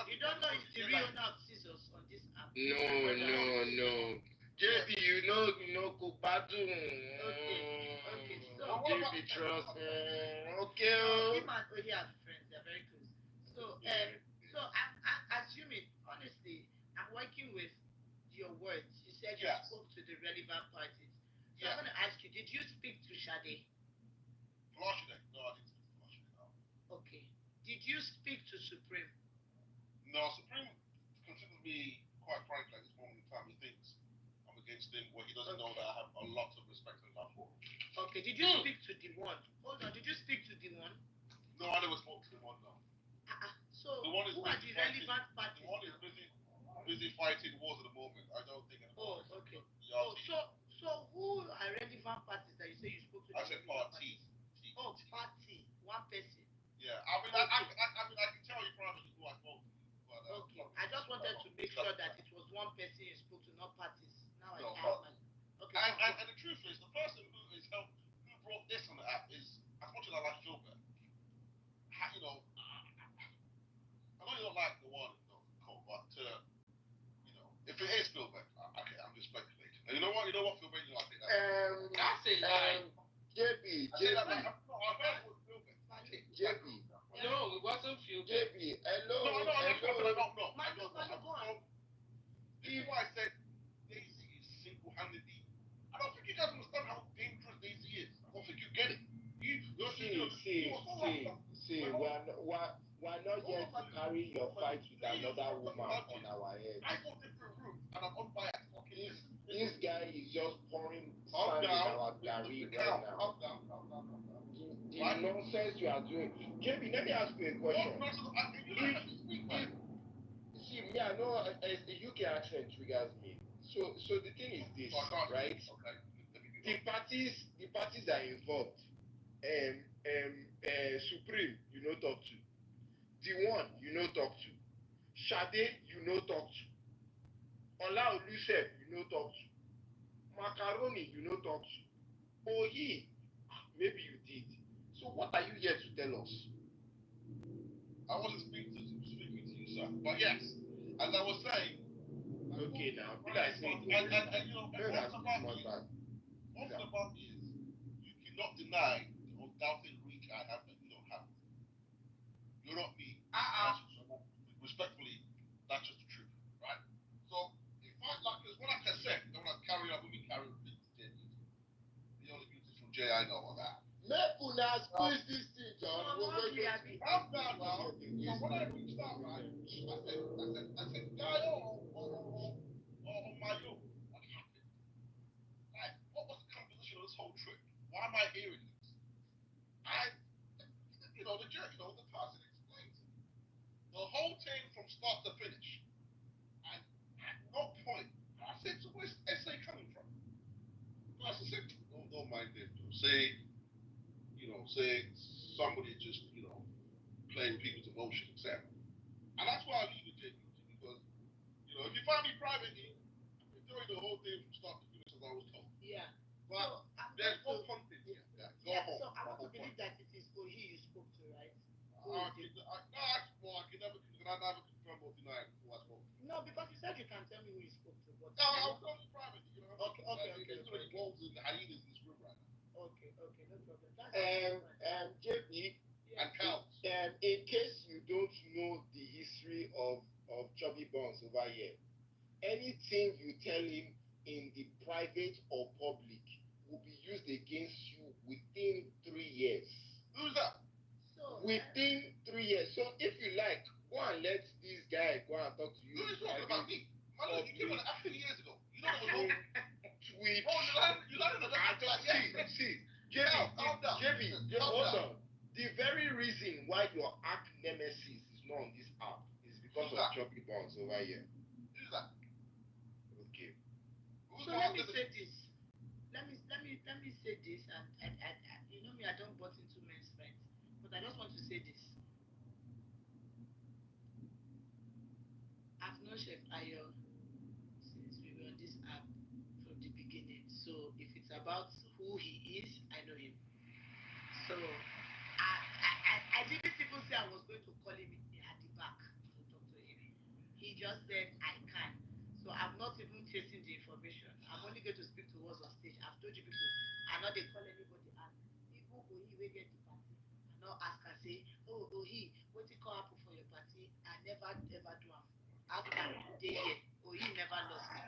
you don't know it's the real now. It's us on this app. No. JB, you know, Kubatu. Okay. So JB, trust. Okay. Him and Ohi are friends. They're very close. So I'm assuming, honestly, I'm working with your words. You said you spoke to the relevant parties. So I'm going to ask you, did you speak to Sade? Flushing. No, I didn't speak to Flushing. No. Okay. Did you speak to Supreme? No, Supreme considers me, quite frankly, at this moment in time, he thinks I'm against him, where he doesn't know that I have a lot of respect and love for him. Okay, did you speak to the one? Hold on, did you speak to the one? No, I never spoke to the one, no. So, the one is who are the relevant parties? The one is busy fighting wars at the moment. I don't think at the moment. Okay. So who are relevant parties that you say you spoke to? I said party. Party. One person. Yeah, I mean, I can tell you privately who I spoke to. But, okay, I just wanted to make sure that it was one person you spoke to, not parties. Now I have my... Okay. And the truth is, the person who brought this on the app is, as much as I like Gilbert, I know you don't like the one, but if it is Gilbert, okay, I'm just speculating. And you know what, Gilbert, I think that. I say lie. JB. No, it wasn't Phil. JB, hello. No. This is why I said Daisy is single-handedly. I don't think you guys understand how dangerous Daisy is. I don't think you get it. See, we're not here to carry your fight with another woman on our head. I go different routes and I'm unbiased. This guy is just pouring sand in our garri right now. The nonsense you are doing. JB, let me ask you a question. See, me, I know the UK accent triggers me. So the thing is this, right? Okay. The parties are involved. Supreme, you know talk to. The one, you know talk to. Sade, you know talk to. Ola Olusef, you know talk to. Macaroni, you know talk to. Ohi, maybe you did. So what are you here to tell us? I wasn't speaking to you, sir. But yes, as I was saying. Okay, now, be like saying. Most about is you cannot deny the undoubted reach I have that you don't have. You're not me. Respectfully, that's just the truth, right? So if I when I can say, don't have to carry on with me, carry on with me. The only beauty from Jay I know of that. Make una squeeze this thing, John. I'm down now. So when I reached out, right, I said, guy, my yo, what happened? Like, what was the composition of this whole trip? Why am I hearing this? The person explains it. The whole thing from start to finish. And at no point, I said, so where's SA coming from? The person said, don't mind them. Say somebody just, playing people's emotions, etc. And that's why I leave it to you, because, if you find me privately, I can tell you the whole thing from start to finish as I was told. Yeah. But there's no content here. Go home. So I want to believe that it is Ohi you spoke to, right? I can never confirm or deny who I spoke to. No, because you said you can tell me who you spoke to. But I'll tell you privately. Okay. There's too many wolves and hyenas in this room right now. Okay, no problem. JB, and cows. In case you don't know the history of Chubby Bones over here, anything you tell him in the private or public will be used against you within 3 years. Who's that? Within 3 years. So if you like, go and let this guy go and talk to you. Who's talking about me? You came on the app 2 years ago. You know what was Twitch. You landed on the app like that. See, JB, hold on. The very reason why your arch nemesis is not on this app is because of Chubby Bones over here. Who's that? Okay. So let me say this. Let me say this, and you know me, I don't butt into men's friends, but I just want to say this. I've known Chef Ayo since we were on this app from the beginning. So if it's about who he is, I know him. So I didn't even say I was going to call him at the back to talk to him. He just said, I can. So I'm not even chasing the information. I'm only going to speak to us on stage. I've told you people, I'm not they call anybody and even Ohi will get the party. I not ask her say, oh Ohi, what you call happen for your party? I never ever do am. After day here, Ohi never lost me.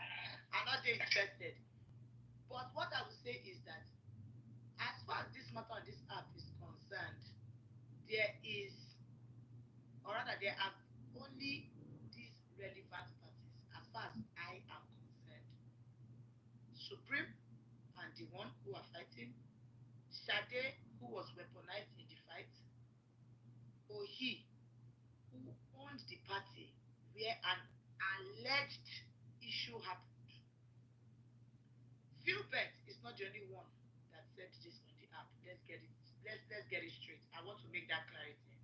I'm not interested. But what I will say is that as far as this matter on this app is concerned, there is, or rather, there are only these relevant parties as far as I am concerned. Supreme and the one who are fighting, Sade, who was weaponized in the fight, Ohi, who owned the party where an alleged issue happened. Philbert is not the only one that said this on the app. Let's get it. Let's get it straight. I want to make that clarity.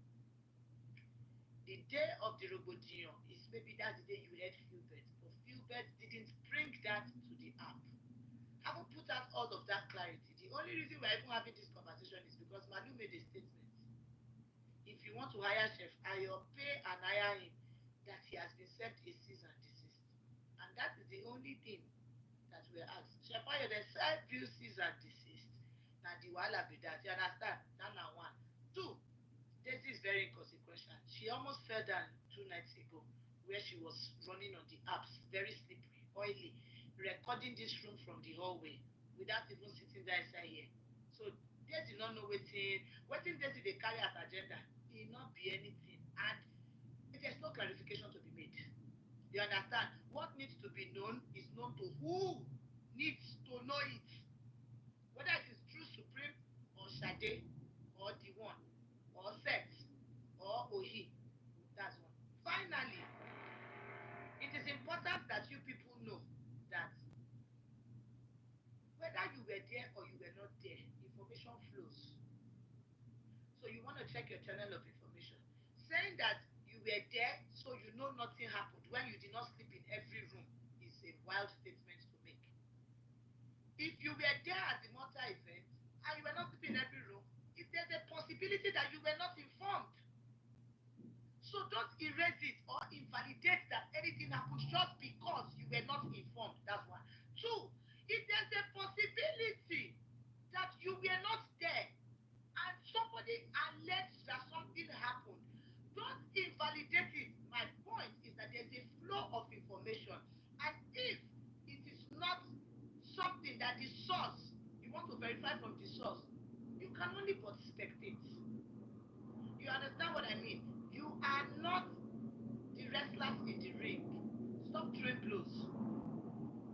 The day of the Robodion is maybe that's the day you heard Philbert, but Philbert didn't bring that to the app. Haven't put out all of that clarity. The only reason we're even having this conversation is because Manu made a statement. If you want to hire Chef Ayo, pay and hire him that he has been served a cease and desist. And that is the only thing that we're asked. Chef Ayo, they serve you cease and desist. Now the wahala be that. You understand? That's now one. Two, this is very inconsequential. She almost fell down 2 nights ago where she was running on the apps, very slippery, oily, recording this room from the hallway without even sitting there inside here. So they did not know waiting Desi they carry as agenda. It not be anything. And there's no clarification to be made. You understand? What needs to be known is known to who needs to know it. Whether it is through Supreme or Sade or the one or Sex or Ohi. That's one. Finally, it is important that you people know that whether you were there or you were not there, information flows. So you want to check your channel of information. Saying that you were there so you know nothing happened when you did not sleep in every room is a wild statement to make. If you were there at the Malta event and you were not sleeping in every room, if there's a possibility that you were not informed. So don't erase it or invalidate that anything happened just because you were not informed. That's one. Two, if there's a possibility that you were not there and somebody alleged that something happened, don't invalidate it. My point is that there's a flow of information. And if it is not something that the source, you want to verify from the source, you can only but spectate. You understand what I mean? You are not the wrestlers in the ring. Stop throwing blows.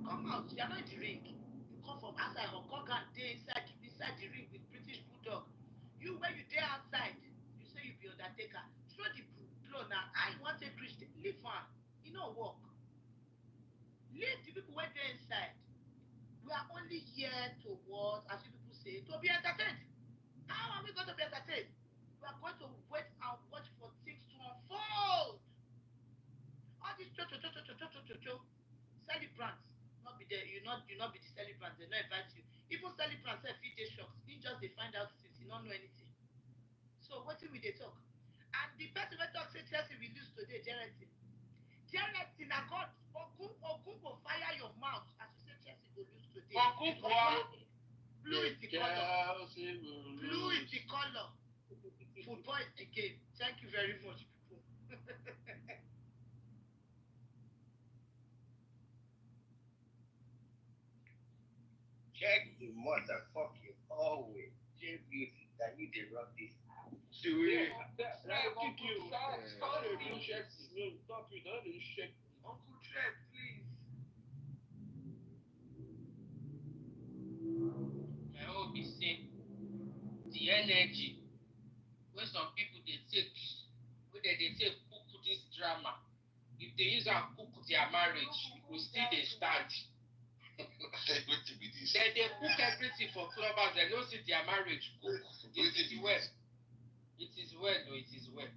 Come out. You are not in the ring. You come from outside or come and stay inside the ring with British Bulldog. You when you there outside, you say you be Undertaker. Throw the blow now. I want a Christian. Leave one. You know work. Leave the people when they're inside. We are only here to what, as you people say, to be entertained. How are we going to be entertained? We are going to wait and watch for things to unfold. All these celebrants not be there. You not be the celebrants. They not invite you. Even celebrants say feed their shocks. He just they find out since he don't know anything. So what will they talk? And the person will talk say Chelsea will lose today. Jeremy, na God. Ogun will fire your mouth as you say Chelsea will lose today. Blue is the color. Blue is the color. Football is the game. Thank you very much, people. Check the motherfucking hallway. J Beauty, that you did run this out. Kick you. Stop it, don't shake. Uncle Trev, please. My hope is say the energy when some people they take, when they take cook this drama, if they use and cook their marriage, it will still they stand. They cook everything for clubbers, they don't see their marriage cook. It is well. It is well, no, it is well.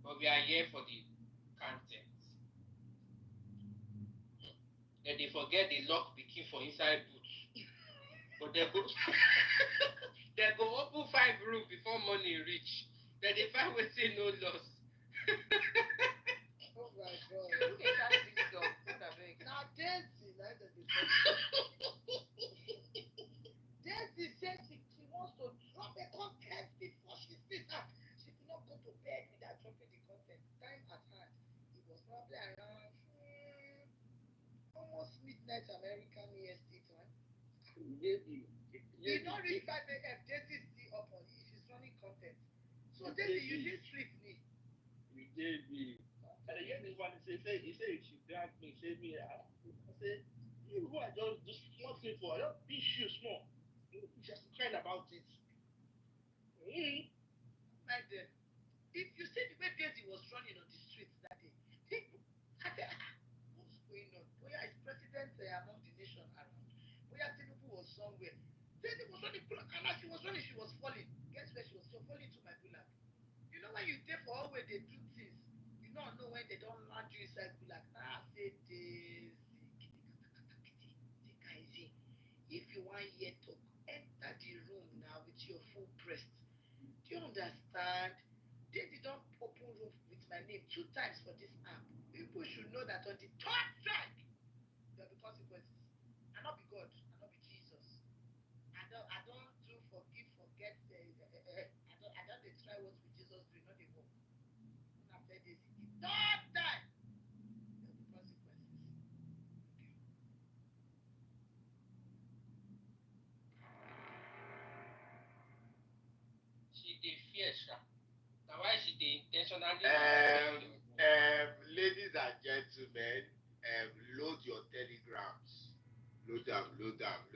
But we are here for the content. Then they forget the lock the key for inside boots. But they go they go open 5 rooms before money reach. Then they find waiting no loss. Oh my Who can catch this dog? Now Daisy, like that they Daisy said she wants to drop the content before she sits up. She did not go to bed without dropping the content. Time at hand. It was probably around almost midnight American EST time. Maybe. You don't reach 5 a.m. Daisy is still up on it. She's running content. So Daisy, you didn't sleep me. You gave me. And again, this one he said she dragged me, said me. I said, you who are just one thing for I don't be sure small. You just crying about it. My dear, if you see the way Daisy was running on the streets that day, I said, what's going on? Boya is president among the nation around. Boya Tinubu was somewhere. Daisy was running, and as she was running, she was falling. Guess where she was? She was falling to my gulag. You know when you take for all where they do things, you don't know when they don't land you inside gulag. I say Daisy, take easy. If you want hear talk, enter the room now with your full breast. Do you understand? Daisy don't open room with my name 2 times for this app. People should know that on the 3rd strike, there will be consequences. I not be God, I not be Jesus. I don't do forgive, forget. I don't dey try what with Jesus do, not the work. When I tell Daisy, the 3rd time, there will be consequences. She dey fear, sha. Now why she dey intentionally? Ladies and gentlemen, load your telegrams. Load them.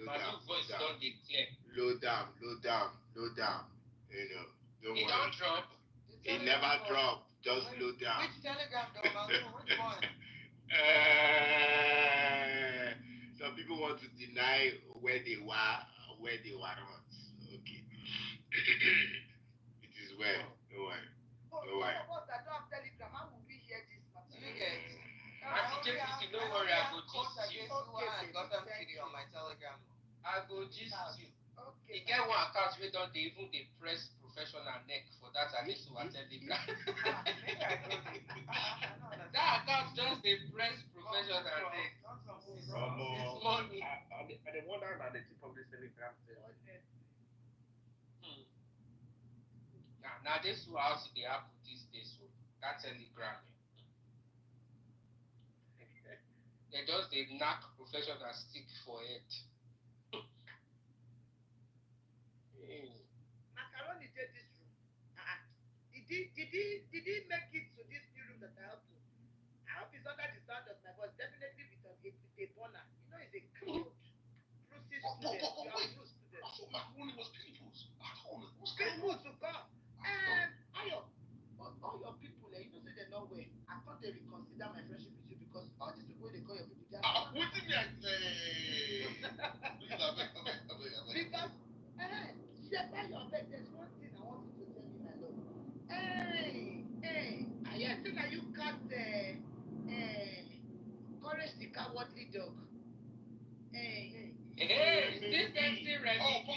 My new voice don't declare. Load them. You know, don't It worry. don't drop. It never drop. Just load them. Which telegram though, Mamu? Which one? Some people want to deny where they were not. Okay. It is well. Don't worry. Don't worry. Some of us that don't have telegram, how will we hear this matter? You get? Auntie JPC, don't worry, I go gist you. I got them video on my telegram. I go gist you. Okay. You get one account where don't they even they press professional neck for that at least one telegram. That account just they press professional neck. It's money. I wonder at the tip of this telegram. Now this house they happen these days, so that telegram. They just they knock professional stick for it. Macaroni did this room. Did he make it to this new room that I helped him? I hope he's under the sound of my voice. Definitely with a burner. You know, he's a crude, bruised student. You are a bruised student. I thought macaroni was people's. I told him. People to come. Ayo, all your people, you know, say they're not well. I thought they reconsider my friendship with you because all these people they call your people, they are What did I say? Because, Shepherd, your bed, there's one thing I want you to tell me, my lord. I think that you cut Courage the Cowardly Dog. Hey, this sexy Remy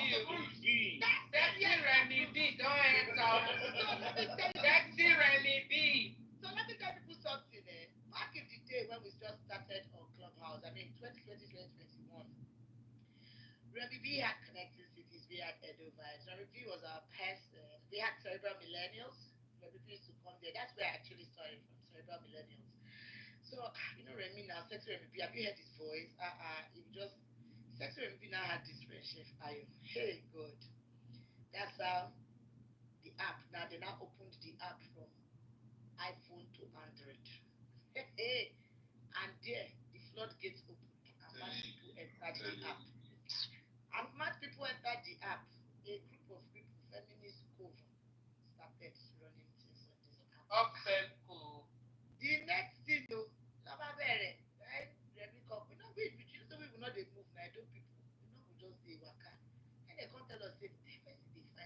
B. Sexy Remy B, don't enter. Sexy Remy B. So let me tell people something. Back in the day when we just started on Clubhouse, I mean 2020, 2021, Remy B had connecting cities. We had Edovites. Remy B was our past. We had Cerebral Millennials. Remy B used to come there. That's where I actually started from, Cerebral Millennials. So, you know Remy now, Sexy Remy B, have you heard his voice? It just... Sexy Remy now had this friendship. Hey, God. That's how the app, now they now opened the app from iPhone to Android. And there, the floodgates opened. And mad people entered the app. And mad people entered the app. A group of people, feminist cover, started running things on this app. Up Femco. The next thing, though, right? Remy come. We will not move now. I don't people. We know we just stay waka. And they come tell us, say, they find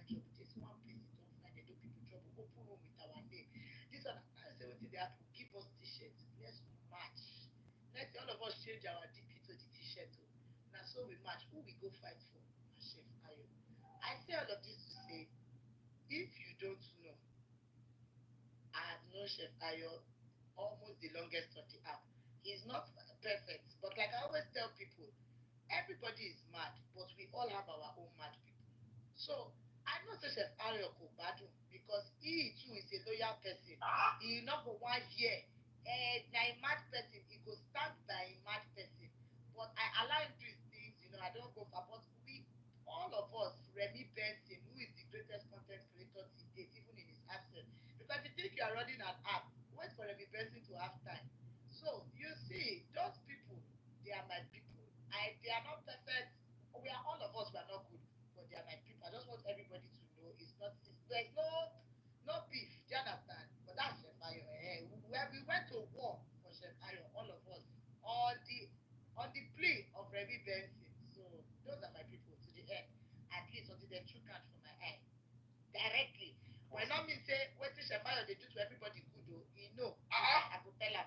trouble. There's one place they don't find. They do people trouble. Open room with our name. This one, I say, what did they happen? Give us t-shirts. Let's match. Let's all of us change our DP to the t-shirt. Now, so we match. Who we go fight for? Chef Ayo. I say all of this to say, if you don't know, I have known Chef Ayo almost the longest on the app. He's not perfect, but like I always tell people, everybody is mad, but we all have our own mad people. So I know say Chef Arioko Badu because he too is a loyal person. He number one year. Na a mad person, he go stand by a mad person. But I allow him to his things, I don't go for but we all of us, Remy Benson, who is the greatest content creator to date, even in his absence. Because you think you are running an app, wait for Remy Benson to have time. So you see, those people, they are my people. They are not perfect. We are all of us. We are not good, but they are my people. I just want everybody to know there's no beef. Do you understand? But that's Chef Ayo. Where we went to war for Chef Ayo, all of us, on the plea of Remy Benson. So those are my people to the end. At least until the true count for my eye. Directly. When not me say what Chef Ayo they do to everybody good though, I could tell him.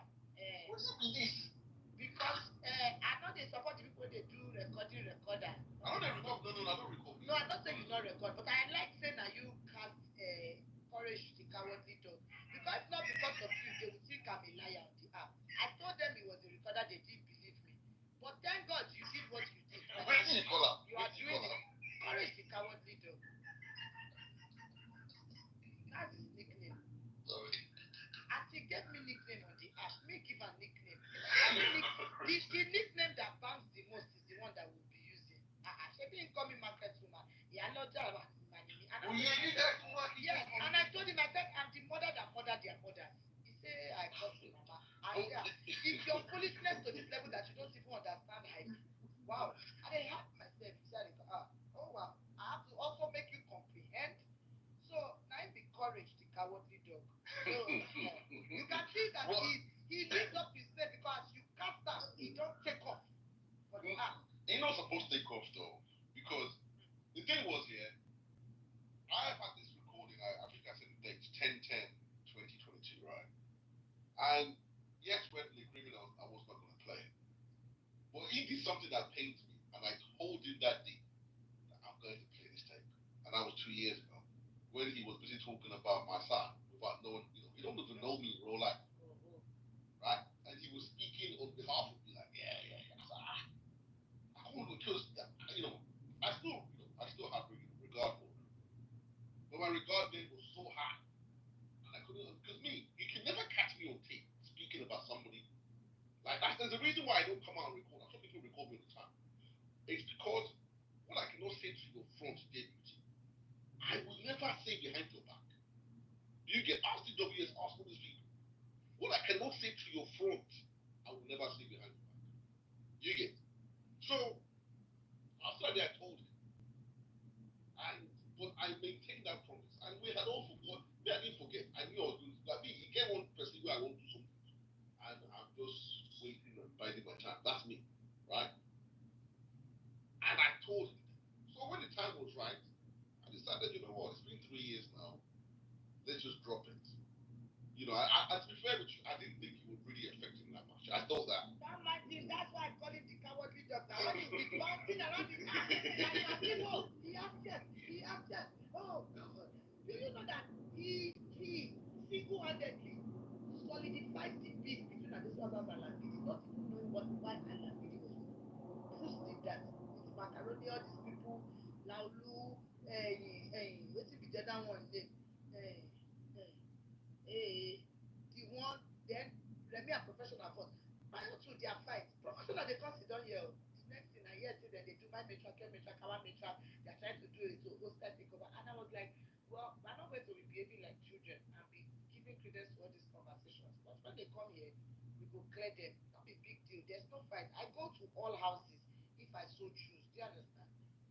What do you mean this? Because I know they support the people they do recorder. I don't record. No, I don't record. No, I'm not saying you don't record, but I like saying that you cast courage the cowardly dog. Because not because of you, they would think I'm a liar on the app. I told them it was a recorder, they didn't believe me. But thank God you did what you did. Where is she color? You are doing it. Courage the cowardly dog. That's his nickname. Sorry. As he gave me nickname on the app, me give a nickname. The nickname that bangs the most is the one that we'll be using. She didn't call me market woman. Yeah, not that one. Yes, and I told him, I said, I'm the mother that mother their mothers. He said, I call you mama. If your foolishness to this level that you don't even understand hype, wow. And I helped myself. He said, oh wow, I have to also make you comprehend. So now he be courage, the cowardly dog. So you can see that he lives up his name because you cast down, he don't take off for the app. He's not supposed to take off though, because the thing was here. I have had this recording. I think I said the date 10/10/2022, right? And yes, when the criminals, I was not going to play it, but he did something that pains me, and I told him that day that I'm going to play this tape, and that was 2 years ago when he was busy talking about my son without knowing, he don't even know me in real life, right? And he was speaking on behalf of me, like, yeah. I couldn't because I still have regard for him, but my regard then was so high, and I couldn't because you can never catch me on tape speaking about somebody like that. There's a reason why I don't come out and record. Some people record me all the time. It's because what I cannot say to your front deputy, I will never say behind your back. You get ask the WS, ask all these people. What I cannot say to your front, I will never say behind your back. You get. So after that, I told him, but I maintained that promise, and we had all forgot. I didn't forget. I knew I was doing like me. He get one person where I want to do something, and I'm just waiting and biding my time. That's me, right? And I told him. So when the time was right, I decided, you know what? It's been 3 years now. Let's just drop it. To be fair with you, I didn't think it would really affect him that much. I thought that. That's why I call him the cowardly dog. Now when he's bouncing around the app, he has just. Oh God! Do you know that he single-handedly solidified the beef between Adesuwa and Lambidi, not even knowing why Lambidi was Bruce did that with macaroni, all these people, Laulu, what's it be the other one name? The one then Remy and professional first. Prior to their fight, professional they come sit down here. The next thing I hear say that they do my metra, Kawa metra, they are trying to do it to hostile takeover. And I was like, well, we're not going to be behaving like children and be giving credence to all these conversations. But when they come here, we go clear them. Not a big deal. There's no fight. I go to all houses if I so choose. Do you understand?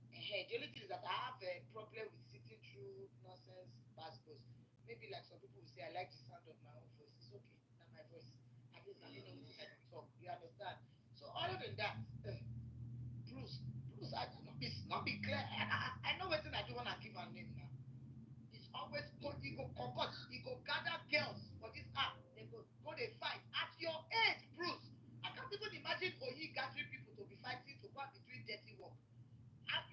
The only thing is that I have a problem with sitting through nonsense passports. Maybe like some people will say, I like the sound of my own voice. It's okay. Not my voice. At least I know what I can talk. You understand? So other than that, Bruce, I not be clear. I know what I do when I give her name now. It's always go, he go concord, he go gather girls for this app. They go they fight. At your age, Bruce, I can't even imagine he gathering people to be fighting to go and be doing dirty work. At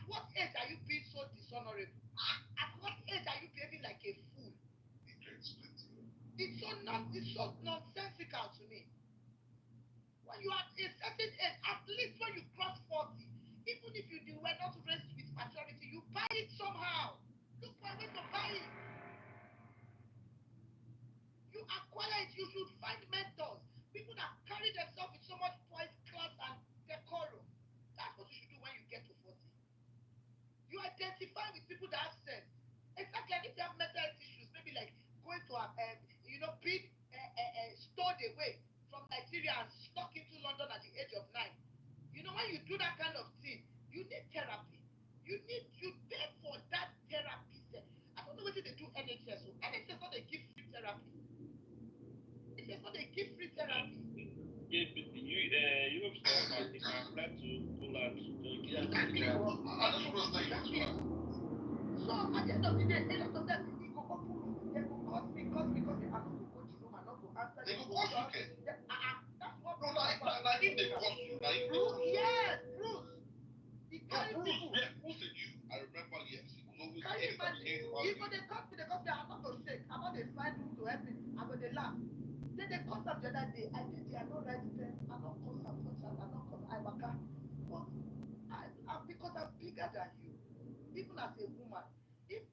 what age are you being so dishonorable? At what age are you behaving like a fool? It's so when you are at a certain age, at least when you cross 40, even if you were not raised with maturity, you buy it somehow. Look for a way to buy it. You acquire it. You should find mentors. People that carry themselves with so much poise, class, and decorum. That's what you should do when you get to 40. You identify with people that have sense. Exactly, and if you have mental health issues, maybe like going to being stored away from Nigeria and stuck into London at the age of 9. When you do that kind of thing, you need therapy. You pay for that therapy. I don't know whether they do NHS. So NHS not they give free therapy. It's not they give free therapy. You have started if I plan to pull out I just want to say that. So at the end of the day, a lot of them they go open room, they go cost me because they are not to go to room and not to answer. They go cost you, okay? That's what. No, like if they cost you, like Bruce, yes, Bruce. Bruce and you. I remember, yes. It was always can you imagine? If they come to the company, I'm not to shake. I'm not to find room to help me. I'm going to laugh. Then they cost up the other day. I did. They are not right then. I'm not cost up for chat. I'm not cost. I'm a car. But because I'm bigger than you, even as a woman. If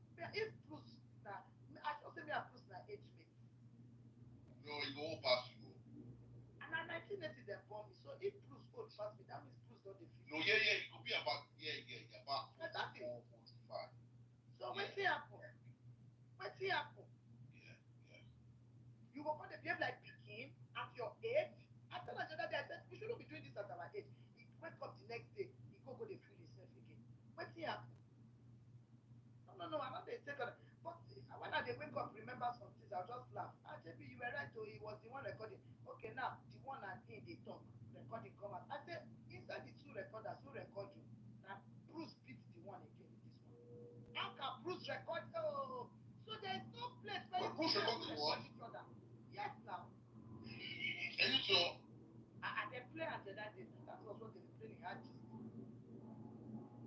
Bruce now, I just say me and Bruce now age mate. No, you go all past you. And in 1980 they born me. So if Bruce old past me, that means Bruce not the No, yeah, it could be about about 44, 45. So what's happen? Yeah. You go on the behave like Pekin at your age. I told her the other day, I said we shouldn't be doing this at our age. He wake up the next day, he go they feel himself again. What's happen? No, I'm not the take on it. But when they wake up, remember some things, I'll just laugh. JB, you were right, he was the one recording. Okay, now, the one and in they talk, recording come out. I said, inside the two recorders, who record you? Now, Bruce beats the one again with this one. How can Bruce record? Oh, so there's no place where Bruce recorded the one? each other. Yes, now. And you saw? And they play at that day. That was what they were playing in Hajj.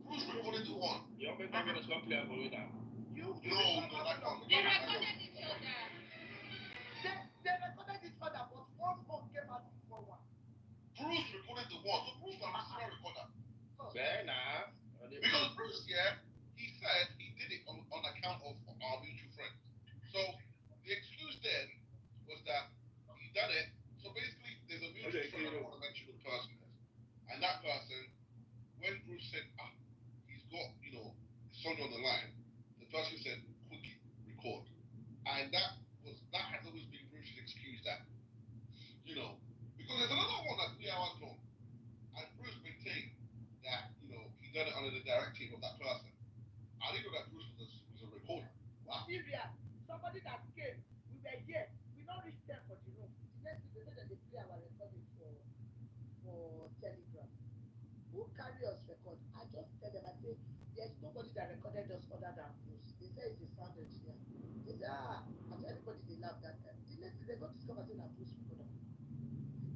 Bruce recorded the one. You're going to stop playing for that. No, that one. They recorded each other. They recorded each other, but one phone came out before one. Bruce recorded the one, so Bruce was a recorder. Fair enough. Because Bruce, he said he did it on account of our mutual friend. So the excuse then was that he done it. So basically, there's a mutual friend, I don't want to mention who the person is. And that person, when Bruce said, he's got, Sonia on the line, the person said, quickly record. And that has always been Bruce's excuse that, because there's another one that's 3 hours long. And Bruce maintained that, he done it under the directive of that person. I didn't know that Bruce was a recorder. Wow. Syria, somebody that came, we were here, we don't reach there for the room. The next thing they said that they play our recording for Telegram. Who carry us record? I just tell them, I say, there's nobody that recorded us other than Bruce. They say it's a sound engineer. They say, and everybody they laugh that time. The next thing they go discover saying that Bruce recorder.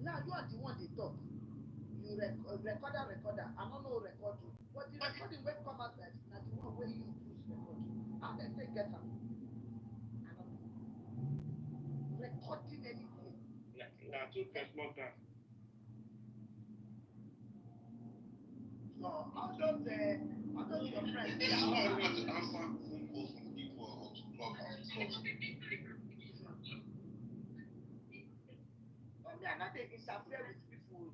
Now you are the one they talk. You recorder. I don't know record you. But the recording when come outside, now the one where you Bruce record. How they say get them? I don't know. Recording anything. Now, two more time. So all those your friends. It's hard to answer phone calls from people on Clubhouse. I know they interfere with people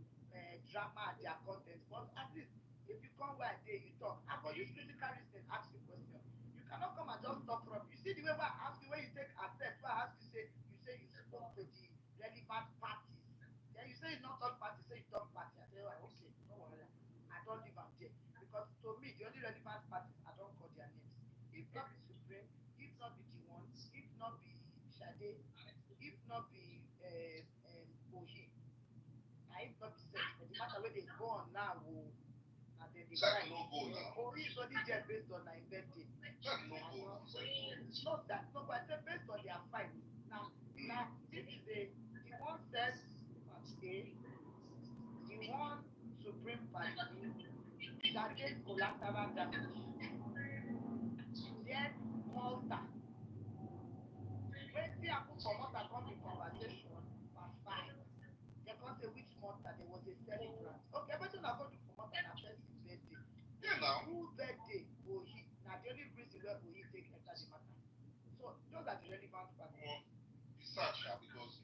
drama and their content, but at least if you come where day you talk, I'm going to use critical listening, ask you question. You cannot come and just talk from. You see the way I ask you when you take a step, I ask you say you spoke to the relevant parties. Then you say you not talk party, say you talk party. I say, okay, no worry. I don't leave them there. Because to me, the only relevant parties, I don't call their names. If not be Supreme, if not be D1, if not be Shade, if not be Ohi, and if not be Sex, for the matter where they go on now, and then they Sex no go now. Ohi is only there based on their birthday. Sex no go now. Not that, no, but I say based on their fight. Now, this is the one says the one Supreme Party that gave collateral damage. Then Malta. When the Apple Malta come in conversation, was fine. Because say which month that there was a celebrant. Okay, but you not going to come out and person's birthday. Yeah, now. Whose birthday will he? Now the only reason where will he take enter the matter. So those are the relevant factors. Well, it's sad, because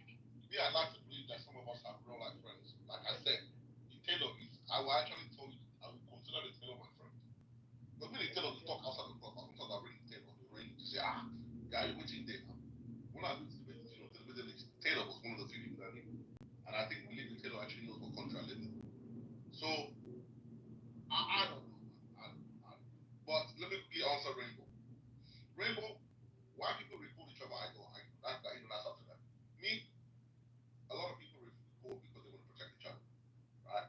we are like to believe that some of us have real life friends. Like I said, the Taylor is. I will actually tell you, I will consider the Taylor my friend. But when the Taylor talk outside the club, sometimes I bring the Taylor to ring to say, guy, you're waiting there now. When I went to the Middle East, Taylor was one of the few people I knew. And I think Living Taylor actually knows what country I live in. So, I don't know. But let me quickly answer Rainbow. Rainbow, why people record each other, I know. That's up to them. Me, a lot of people record because they want to protect each other, right?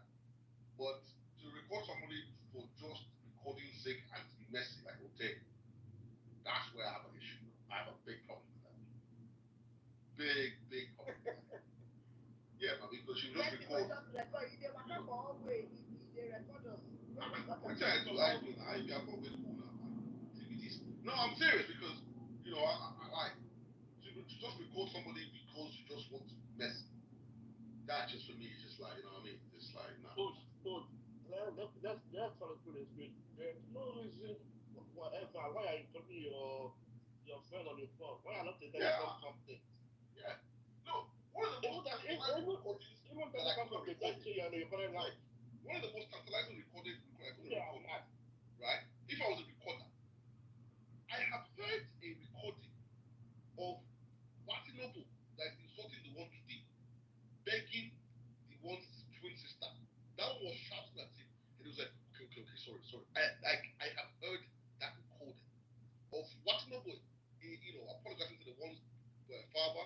But to record somebody for just recording sake and to be messy, like okay, that's where I have an issue. I have a big problem with that. Big problem with that. Yeah, but because you just record. I'm always cool now, man. TVDs. No, I'm serious because, I like to just record somebody because you just want to mess. That just for me is just like, you know what I mean? It's like, nah. Coach, that's all good and great. There's no reason whatever. Why are you talking your friend on your phone? Why are not the something? Yeah. No. One of the most tantalizing recordings. Even better come from the country and the recording live. One of the most tantalizing recordings right? If I was a recorder, I have heard a recording of Watinobu that is insulting the one today, begging the one's twin sister. That one was shouting at him, and he was like, okay, sorry. I have heard that recording of Watinobu, apologizing to the one's father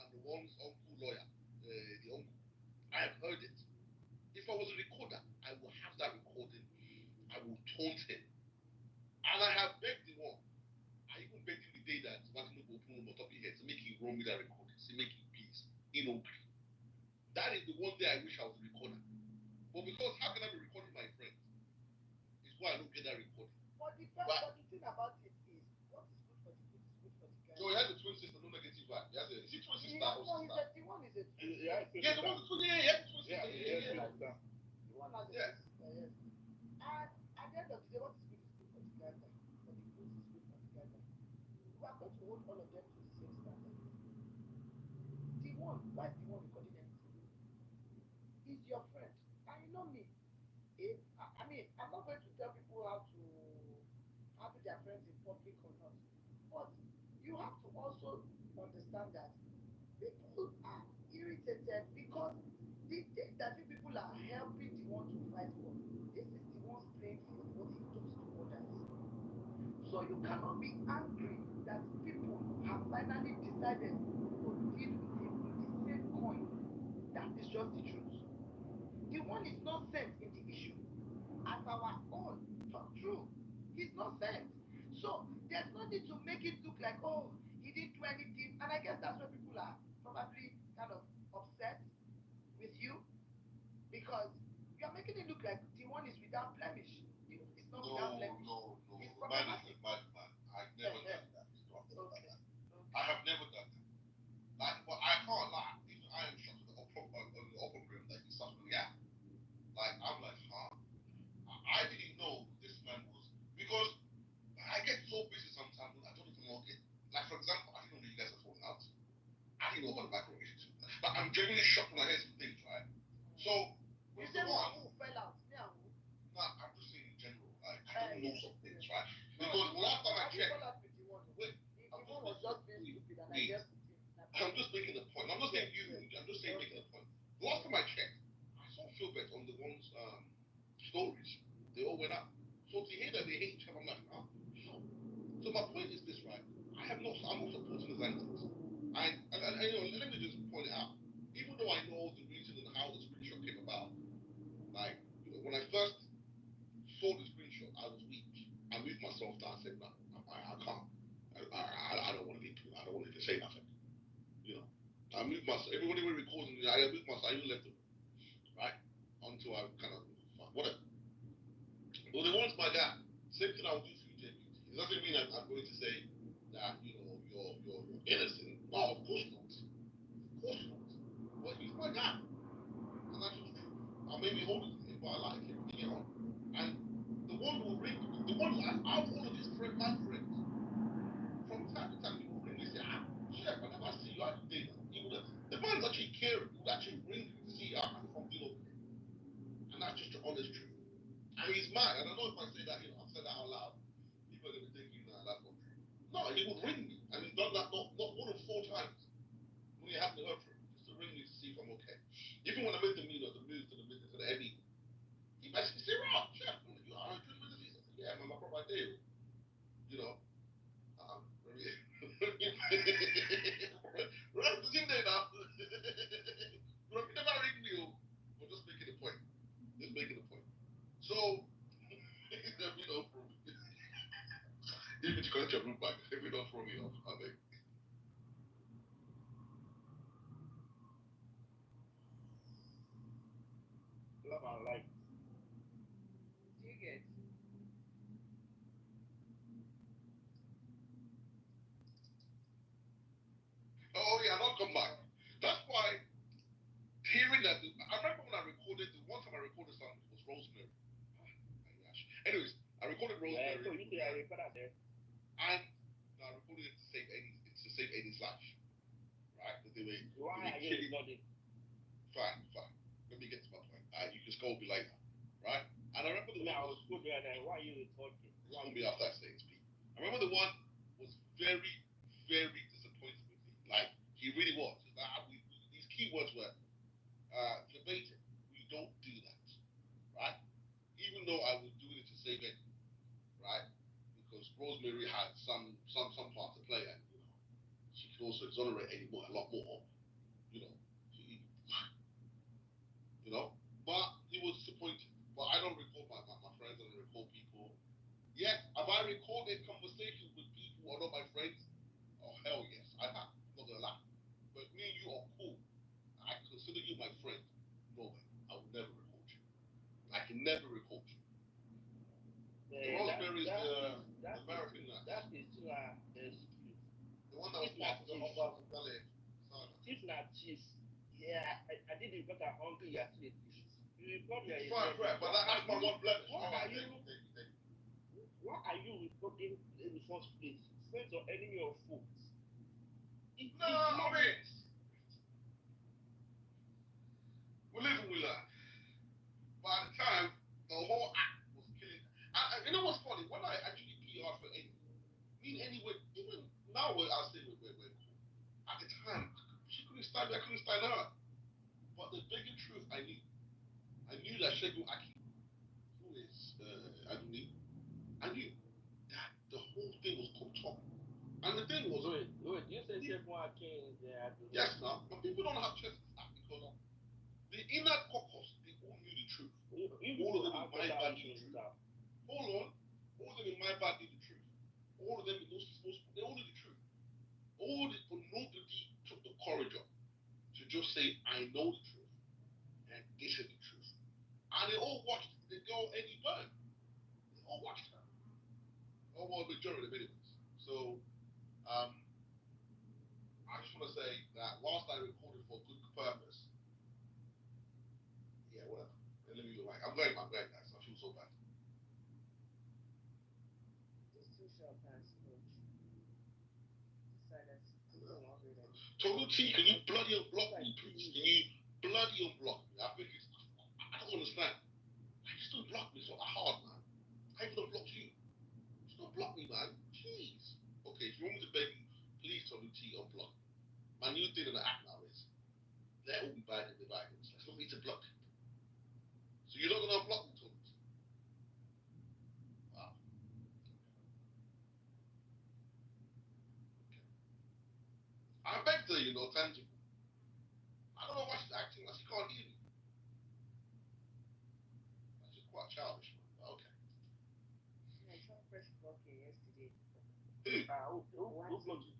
and the one's uncle lawyer, the uncle. I have heard it. If I was a recorder, I will have that recording. I will taunt him. And I have begged the one. I even begged him the day that Martin will open him on top of his head to make him run with that recording, to make it peace. That is the one day I wish I was a recorder. But because how can I be recording my friend? Is why I don't get that recording. But the thing about it is, what is good for the good is good for the guy. So he has a twin sister, no negative vibe. Is he twin sister or sister? The one is a twin sister. Yeah, the one is twin sister. Yeah. The one has a twin sister, yes. And at the end of the day, what is good for the guy. What is good for the guy. We are going to hold all of them to the same standard. Why is the one recording anything? He's your friend. And you know me. I'm not going to tell people how to be their friends in public or not. But you have to also understand that people are irritated because the thing that people are helping the one to fight for, this is the one's playing for what he does to others. So you cannot be angry that people have finally decided to deal with him in the same coin. That is just the truth. The one is not sent in the issue as our own. Not true. He's not sent. So there's no need to make it look like, oh, he didn't do anything. And I guess that's where people are probably kind of upset with you because you're making it look like the one is without blemish. It's not without blemish. No. Man is a bad man. I've never done that. Okay. I have never done that. Like, well, I can't lie. Even I am shocked on the upper grim that he starts to react. Like, I'm like, huh? I didn't know this man was, because I get so busy sometimes I don't even log in. Like, for example, I didn't know you guys are falling out. I didn't know about the background issues. But I'm genuinely shocked when I hear some things, right? So, with the one, who fell out? Yeah. No, I'm just saying in general. Like, I don't know some things, right? Because last time I checked, I'm just making a point. I'm just saying making a point. Last time I checked, I saw Philbert on the one's stories. They all went up. So to hear that they hate each other, I'm like, no. So my point is this, right? I'm not supporting his antics. And let me just point it out. Even though I know the reason and how the screenshot came about, like, when I first saw the screenshot, I was weak. I moved myself down and said, no, I can't. I don't want to be, I don't want to say nothing. I moved myself, everybody were recording, I moved myself, I even left them, right? Until I kind of, whatever. But they want my guy. Same thing I would do for you, JP. It doesn't mean I'm going to say that, you're innocent. No, of course not. Of course not. But he's my guy. maybe older than him, but I like him. You know, and the one who ring, the one out of all of his my friends, from time to time he will ring me and say, chef, I never see you at dinner. The man's actually caring. He would actually ring you to see if I'm feeling okay. And that's just the honest truth. And he's mad. And I know if I say that, I've said that out loud, people are going to think, that's not true. No, he would ring me. And he's done that not more than 4 times when he hasn't heard from me, just to ring me to see if I'm okay. Even when I made the move to the Emmy, he basically said, "Rob, chef, you are doing with this." I said, "Yeah, man, my brother did." Right, the thing there now. Rob, you never ring me, but just making a point. So, from even to collect your room back, if you don't throw me off, I beg. Love and light. You good? Oh yeah, I'll come back. That's why hearing that. I remember when I recorded the one time I recorded something was Rosemary. Oh my gosh. Anyways, I recorded Rosemary. Yeah, so you can record out there. And I recorded it to save Eddie's life. Right? Why are you recording? Fine. Let me get to my point. You can scold me later. Right? And I remember the one. I was good right now. Why are you recording? Scold me after I say it, speak. I remember the one was very, very disappointed with me. Like, he really was. These keywords were verbatim. We don't do that. Right? Even though I was doing it to save Eddie. Right? Because Rosemary had some part to play, and she could also exonerate Eddie a lot more. But he was disappointed. But I don't record my friends. I don't record people. Yes, have I recorded conversations with people who are not my friends? Oh hell yes, I have. I'm not gonna lie. But me and you are cool. I consider you my friend. No way, I will never record you. I can never record you. Rosemary is the American nut. That is still the excuse. The one that was part of the Hong Valley. It's not cheese. Yeah, I did it because I'm hungry yesterday. You report your fine, but that's my one blemish. Why are you reporting in the first place? Friends or enemy of folks? No, I mean, we live and we learn. By the time, the whole act was killing. You know what's funny? When I actually PR for Amy, me and Amy were, even now I'll say we're cool. At the time, she couldn't stand me, I couldn't stand her. But the bigger truth I knew that Shegun Aki, who is Aduni, I knew that the whole thing was cooked up. And the thing was, wait, you said Shegun Aki is Aduni? Yes, now, but people don't have chest that because the inner caucus, they all knew the truth. All of them in my band knew the truth. Hold on, all of them in my band knew the truth. All of them in those they all knew the truth. But nobody took the courage up to just say, I know the truth, and this is the truth. And they all watched the girl Eddie burn. They all watched her. Almost majority of anyways. So, I just want to say that whilst I recorded for good purpose, yeah, whatever. Let me go back. I'm going, guys. I feel so bad. Just too short, Coach. Total T, can you bloody unblock me, please? Can you bloody unblock me? I don't understand. I just don't block me so hard, man. I even unblocked you. Just don't block me, man. Jeez. Okay, if you want me to beg you, please Total T unblock me. My new thing in the app now is let all be bad in the Vikings. There's no need to block people. So you're not gonna unblock me, Total T? Wow. Okay. I beg to, tangible. I don't know why she's acting like she can't hear me. That's just quite childish, man. But okay. I saw fresh walking yesterday. Who blocked you?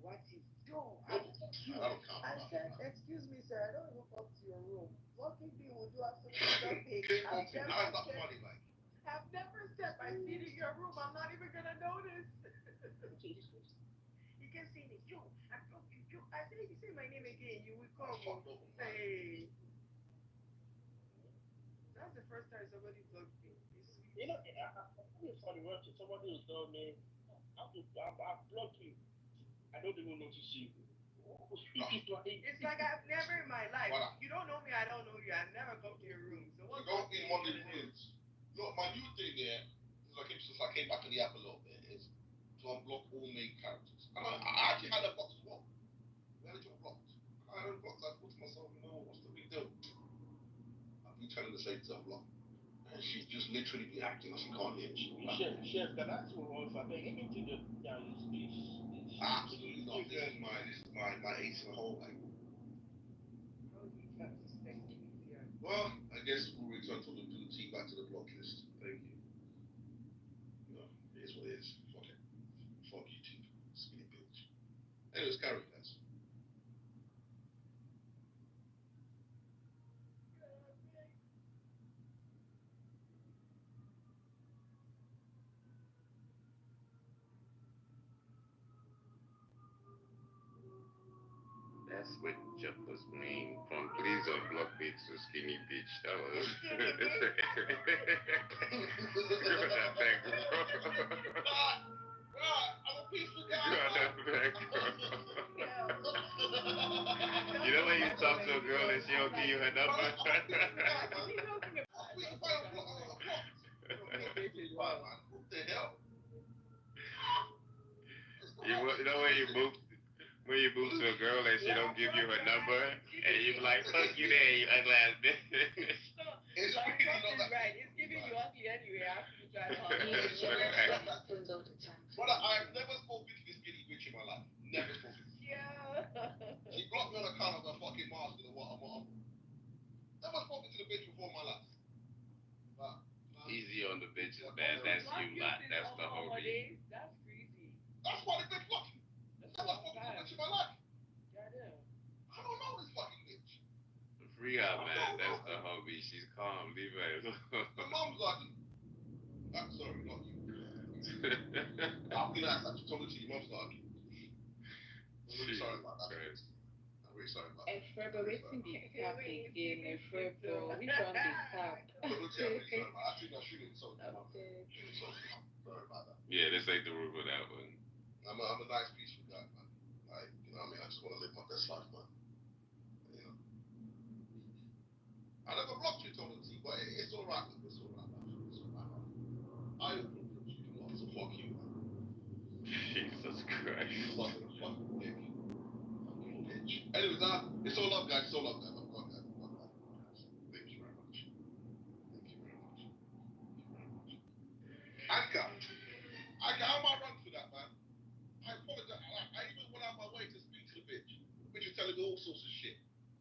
What is yo? I don't count. I said, excuse me, sir, I don't even come to your room. Walking thing will do absolutely nothing. How's that funny, like? I've never stepped my feet in your room. I'm not even gonna notice. You can say me, yo, I broke you, yo. I said, if you say my name again, you will come. Hey. first time somebody blocked me. You know, I think it's funny. Somebody was telling me, I blocked you. I don't even notice you. It's like I've never in my life. Voilà. You don't know me, I don't know you. I've never come to your room. So You don't in one of the rooms. Look, my new thing here, since I came back to the app a little bit, is to unblock all main characters. And I actually had a box as well. Where did you unblock? I had a box. I thought to myself, what's the big deal? I've been telling the same to unblock. And she's just literally be acting like she can't hear me. Chef, can I ask you one thing? Anything that is absolutely not. This is my ace in the hole, like. Well, I guess we'll return to the tea back to the block list. Thank you. No, it is what it is. Fuck it. Fuck YouTube. Skinny bitch. Anyways, carry guys. That's what Jeff was mean from please unblock me to skinny bitch. That was I'm a peaceful guy. You know when you talk to a girl and she don't give you her number? What the hell? You know when you move to a girl and she don't give you her number, and you be like, fuck you there, you ugly ass bitch. It's really not that. Right, it's giving you ugly anyway after you try to Brother, I've never spoken to this skinny bitch in my life. Never spoken to her. Yeah. She blocked me on account of her fucking mask and what. Never spoken to the bitch before in my life. Easy on the bitches, man. That's you lot. That's the homie. That's crazy. That's why the bitch blocked me. Never spoken to a bitch in my life. Goddamn. I don't know this fucking bitch. Free her, man. That's the homie. She's calm. Leave her alone. My mom's like, I'm sorry, not you. I'll be like, I just told it to your mom's like. I'm really sorry about that. I'm really sorry about that. Efrebo, wetin be cap again? Efrebo, which one be cap? I think I shouldn't insult you. Sorry about that. Yeah, this ain't the room for that one. I'm a nice, peaceful guy, man. Like, you know what I mean? I just want to live my best life, man. You know. I never blocked you, Tony T, but it's all right, man. It's all right, man. It's all right, man. I don't block you a lot, so fuck you, man. Jesus Christ. Fucking dick. Fucking bitch. Anyways, it's all up, guys. It's all up, guys. I'm gone, guys. Thank you very much. Thank you very much. Anka, how am I wrong for that, man? I apologize. I even went out my way to speak to the bitch. The bitch was telling me all sorts of shit.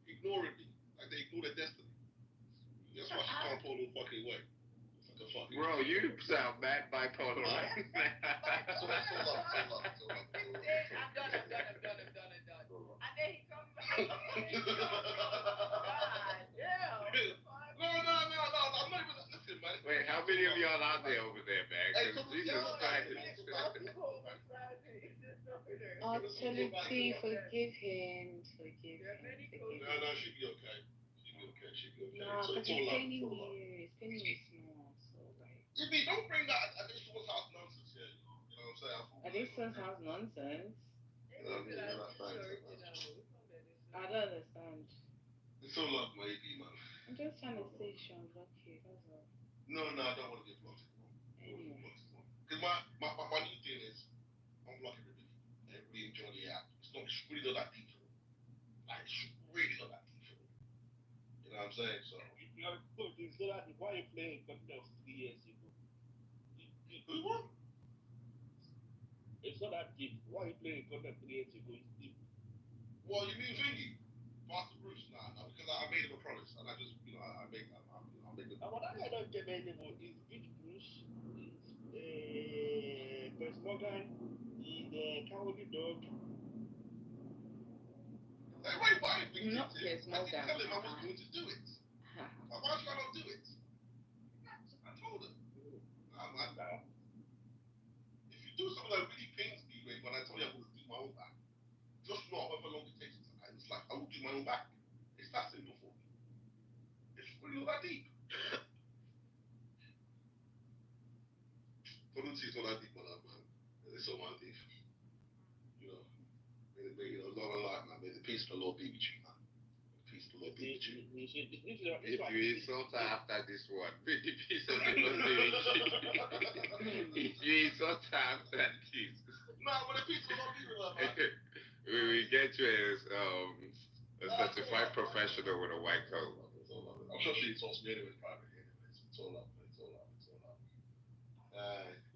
Ignoring me. Like they ignore their destiny. That's why she can't pull no fucking way. Like a fucking Bro, you sound mad bipolar right now. So love. I'm done. And then he comes back. God damn. No, I'm not even listen, man. Wait, how many of y'all out there over there, man? Hey, Jesus Christ. Authority, forgive him. No, she'd be okay. No, So but it's he's all love. paying me small, so like. Yippee, don't bring that additional house nonsense here. You know what I'm saying? Additions have nonsense. You know what I mean? I don't understand. It's all love, my AD, man. I'm just trying to say Sean lucky, that's all. No, I don't want to get blocked anymore. Because my new thing is, I'm blocking everybody. Everybody enjoy the app. It's really not that deep for me. Like, it's really not that deep for me. You know what I'm saying? So. You know, why are you playing Cocktails 3 years ago? What? It's not that deep. Why are you playing Cocktails 3 years ago? It's deep. Well, you mean Thingy? Pastor Bruce? Nah, because I made him a promise. And I just, I made him. What I don't get anymore is Big Bruce, Chris Morgan, the Cowardly Dog. Hey, why are you not Chris Morgan. I didn't tell him I was going to do it. Why should I not do it? I told him. If you do something that really pains me, when I tell you I'm going to do my own back, just know however long it takes. It's like I will do my own back. It's that simple for me. It's really not that deep. see all that people up, man. It's so one thief. You know, Lord Allah, man. May the peace of the Lord be with you, man. Peace of the Lord be with you. If you insult her after this one, may the peace of the Lord be with you. If you insult her after this. No, but the peace of the Lord be with her, man. We will get you a certified professional with a white coat. I'm sure she insults me anyways, privately anyways. It's all up.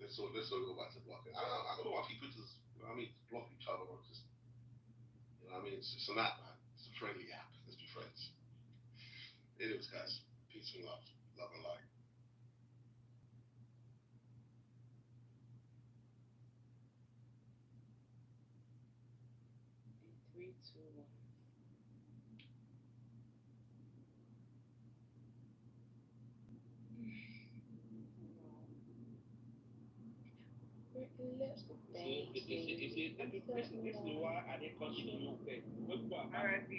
Let's all go back to blocking. I don't know why people just, block each other or just, it's an app, man. It's a friendly app. Let's be friends. Anyways, guys, peace and love. Love and light. Three, two, one. This is why I didn't continue no pay. R.I.P.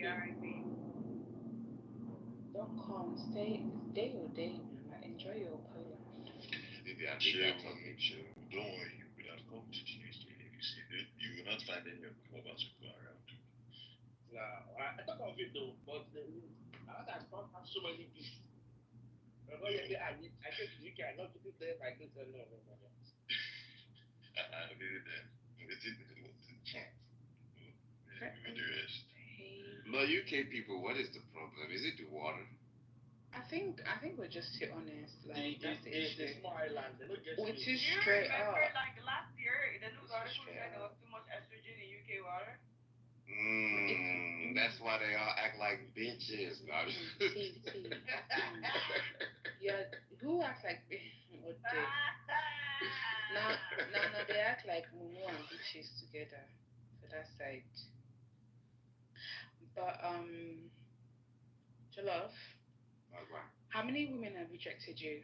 Don't come, stay your day, man. Enjoy your Poland. Don't worry, you will not come to Tuesday. You will not find any of the clubbers who go around. Nah, I thought of it though, but I have so many people. I came to UK, I not to be there like this and no. I did it then. No, UK people, what is the problem? Is it the water? I think we're just too honest. Like that's the issue. It's small island. They don't get We're too You straight remember, up. like last year, the news article said there was too much estrogen in UK water. That's why they all act like bitches. No. Yeah, who acts like what they? No, they act like Mumu and bitches together for that side. But Jollof, how many women have rejected you?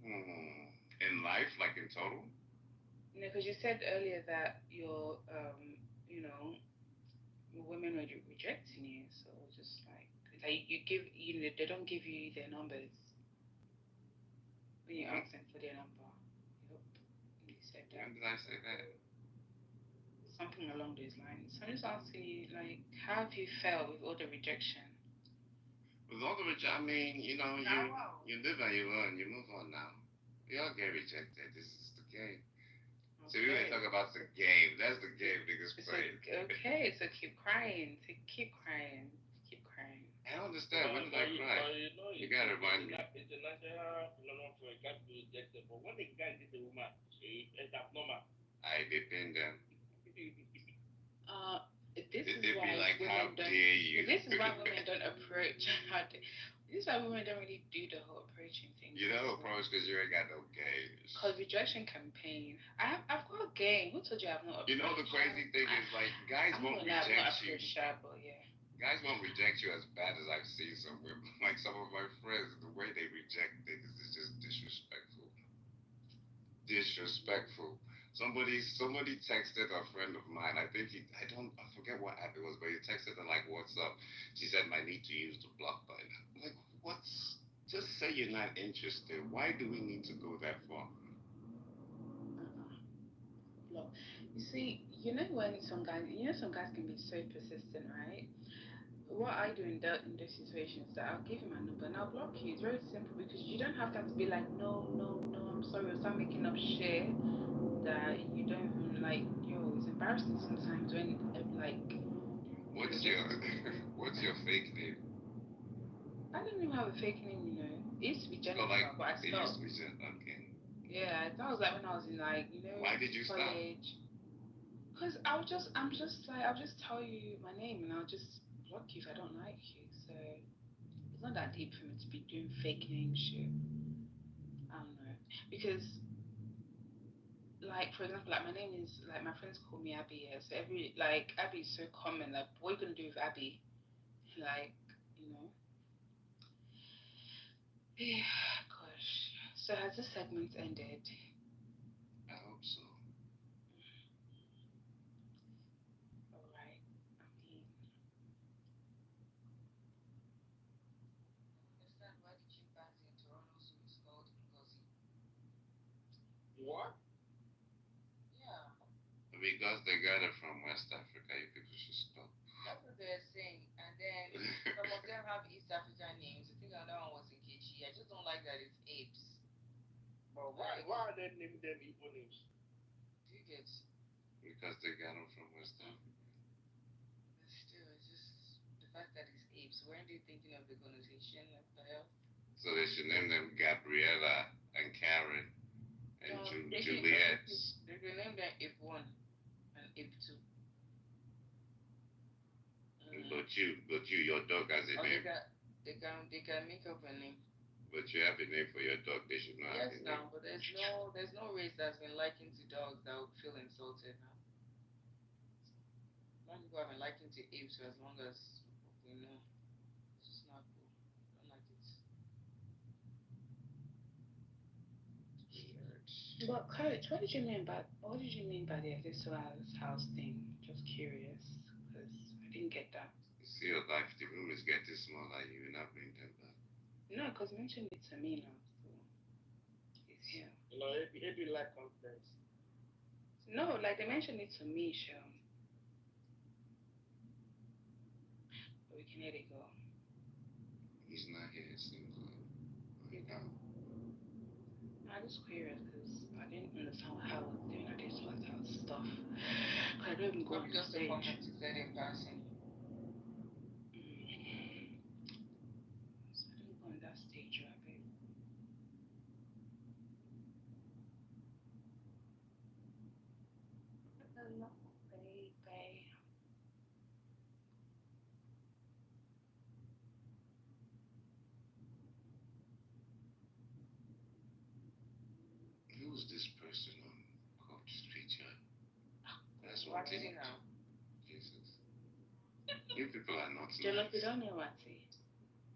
In life, like in total? No, because you said earlier that your women were rejecting you, so just like they don't give you their numbers when you ask them for their number. Yep, you said that. When did I say that? Something along those lines. So I'm just asking you, like, how have you felt with all the rejection? With all the rejection, you live and you learn, you move on now. We all get rejected. This is the game. So we want to talk about the game. That's the game niggas play. Okay, so keep crying. I don't understand. When did I cry? You gotta remind me. International phenomenon for a guy to be rejected, but when the guy gets a woman, it's abnormal. I depend them. This is It'd why be like, how women don't. dare you? This is why women don't approach. This is why women don't really do the whole approaching thing. You don't approach because you ain't got no game. Because rejection campaign. I've got a game. Who told you I've not approached? You know the crazy thing is like guys won't reject you. But yeah. Guys won't reject you as bad as I've seen some women. Like some of my friends, the way they reject niggas is just disrespectful. Somebody texted a friend of mine. I forget what app it was, but he texted her like, "What's up?" She said, "I need to use the block button." I'm like, what's? Just say you're not interested. Why do we need to go that far? Look, you see, when some guys can be so persistent, right? What I do in those situations is that I'll give you my number and I'll block you. It's very simple because you don't have to be like, no, I'm sorry, or start making up shit that you don't even like. It's embarrassing sometimes when What's your fake name? I don't even have a fake name, It used to be Jennifer, but I stopped. It used to be Jennifer, okay. Yeah, that was like when I was in Why did you college. Because I'll just tell you my name and I'll just block you if I don't like you. So it's not that deep for me to be doing fake name shit. I don't know. Because for example, my name is my friends call me Abby, yeah. So Abby is so common. Like, what are you gonna do with Abby? Yeah, gosh. So has this segment ended? I hope so. Alright. Why did you pass in Toronto so it's called Ngozi? What? Yeah. Because they got it from West Africa, you people should stop. That's what they're saying. And then some of them have East African names. I think another one was Nkechi. I just don't like that it's apes. But why are they naming them Igbo names? Do you get? Because they got them from West Africa. But still, it's just the fact that it's apes. Weren't they thinking of the connotation of the hell? So they should name them Gabriella and Karen and Juliet. They can name them Ape 1 and Ape 2. But you, your dog has a name. They can make up a name. But you have a name for your dog. They should not have a name. Yes, but there's no race that's been likened to dogs that would feel insulted now. Some people have been likened to apes for as long as we know. It's just not cool. I don't like it. Weird. But Coach, what did you mean by the Exodus house thing? Just curious, because I didn't get that. You see your life, the room is getting smaller. You will not bring them back. No, because mention it to me now, so it's here. You know, it be like conference. No, like they mentioned it to me, Sean. But we can let it go. He's not here, it seems like. Right now. I was curious because I didn't understand how I was doing all this stuff. I don't even go to the stage. In person. So I didn't go on that stage, right, babe? No, baby. Who's this person on Coach Street yard? That's one thing. Jesus. You people are not Jollof, you don't know Wati.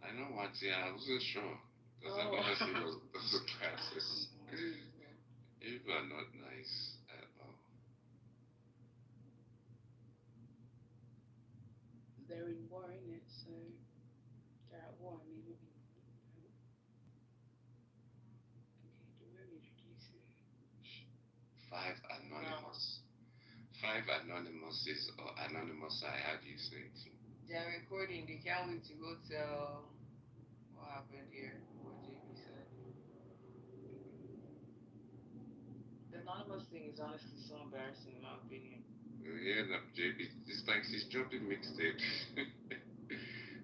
I know Wati, I wasn't sure. Because I've never seen those classes. You people are not nice at all. They're in war, innit? So they're at war. I mean, okay, the room introducing. Five anonymouses or anonymous, how do you say it? They're recording. They can't wait to go tell what happened here, what JB said. The anonymous thing is honestly so embarrassing in my opinion. Yeah, JB, it's like she's dropping mixtape.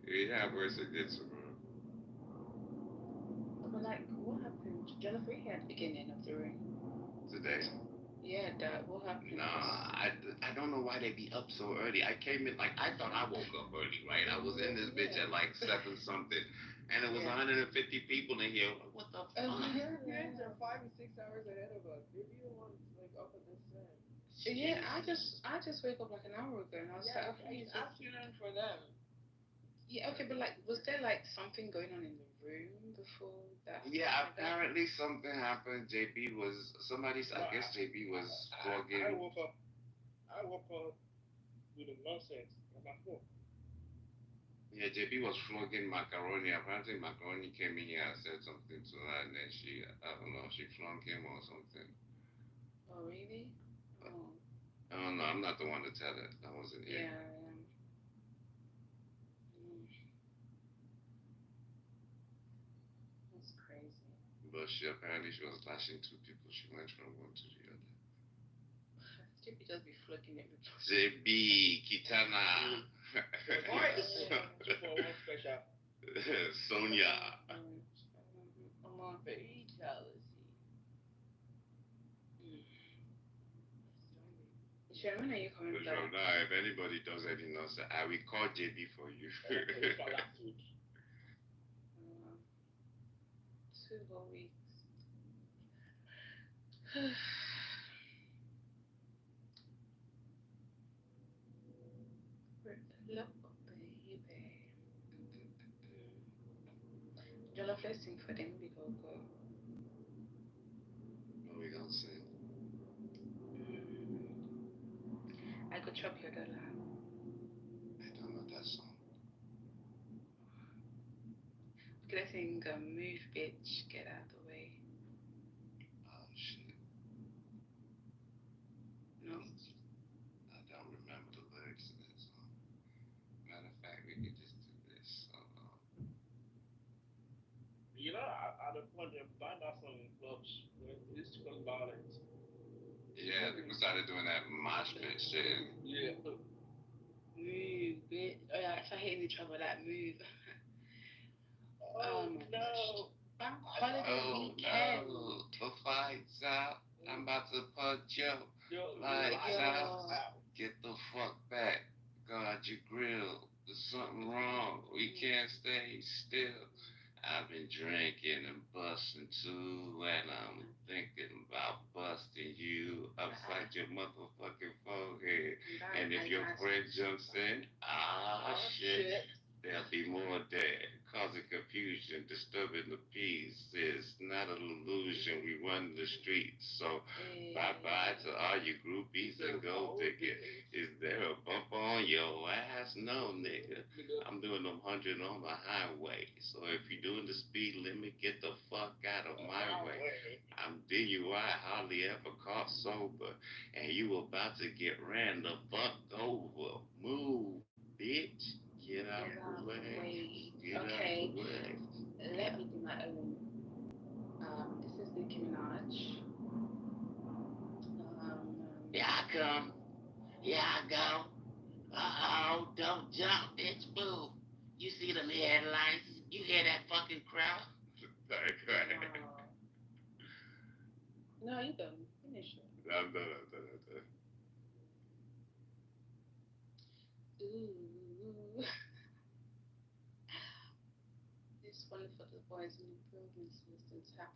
Yeah, worse it gets for her. But like, what happened? Jennifer here at the beginning of the room. Today? Yeah, what happened? Nah, I don't know why they be up so early. I came in, like, I thought I woke up early, right? I was in this bitch at like 7 something, and it was 150 people in here. What the fuck? Your kids are 5 and 6 hours ahead of us. Maybe you want like up at this time. Yeah, I just wake up like an hour ago, and I was like, okay, it's afternoon for them. Yeah, okay, but like, was there like something going on in the room before that? Yeah, apparently something happened. JB was I guess JB was vlogging. I woke up with a nonsense on my phone. Yeah, JB was vlogging Macaroni. Apparently Macaroni came in here and said something to her, and then she flunked him or something. Oh really? Oh. I don't know. I'm not the one to tell it. I wasn't here. Yeah. But apparently she was lashing 2 people. She went from one to the other. JB just be flirting every time. JB, Kitana. Special. Sonia. I'm on very jealousy. When are you coming back? Now, if anybody does any nonsense, I will call JB for you. 2 whole weeks. Look, baby. Jollof, let's sing for them. We go. What we gonna sing? I could chop your dollar. I don't know that song. Okay, let's sing Move Bitch, Get Out the Way. Oh shit. at the point they banned that song in clubs. It used to cause violence. Yeah, people started doing that mosh pit shit. Yeah. Move, bitch. Oh yeah, if I hit any trouble, like move. Oh no. Bank holiday weekend. No, the fight's out. I'm about to punch you. Lights out. Get the fuck back. God, you grill. There's something wrong. We can't stay still. I've been drinking and busting too, and I'm thinking about busting you upside your motherfucking forehead. And if your friend jumps in, shit. There'll be more dead, causing confusion, disturbing the peace. It's not an illusion. We run the streets. So bye-bye to all you groupies and gold diggers. Is there a bump on your ass? No, nigga. I'm doing them 100 on the highway. So if you're doing the speed limit, get the fuck out of my way. I'm DUI, hardly ever caught sober. And you about to get ran the fuck over. Move, bitch. Get out of the way. Get out of the way. Let me do my own. This is Nicki Minaj. Here I come. Here I go. Uh-oh, don't jump, bitch, move. You see them headlights? You hear that fucking crowd? No, you done. Finish it. I'm done. Ooh. This one for the boys in the improvement system.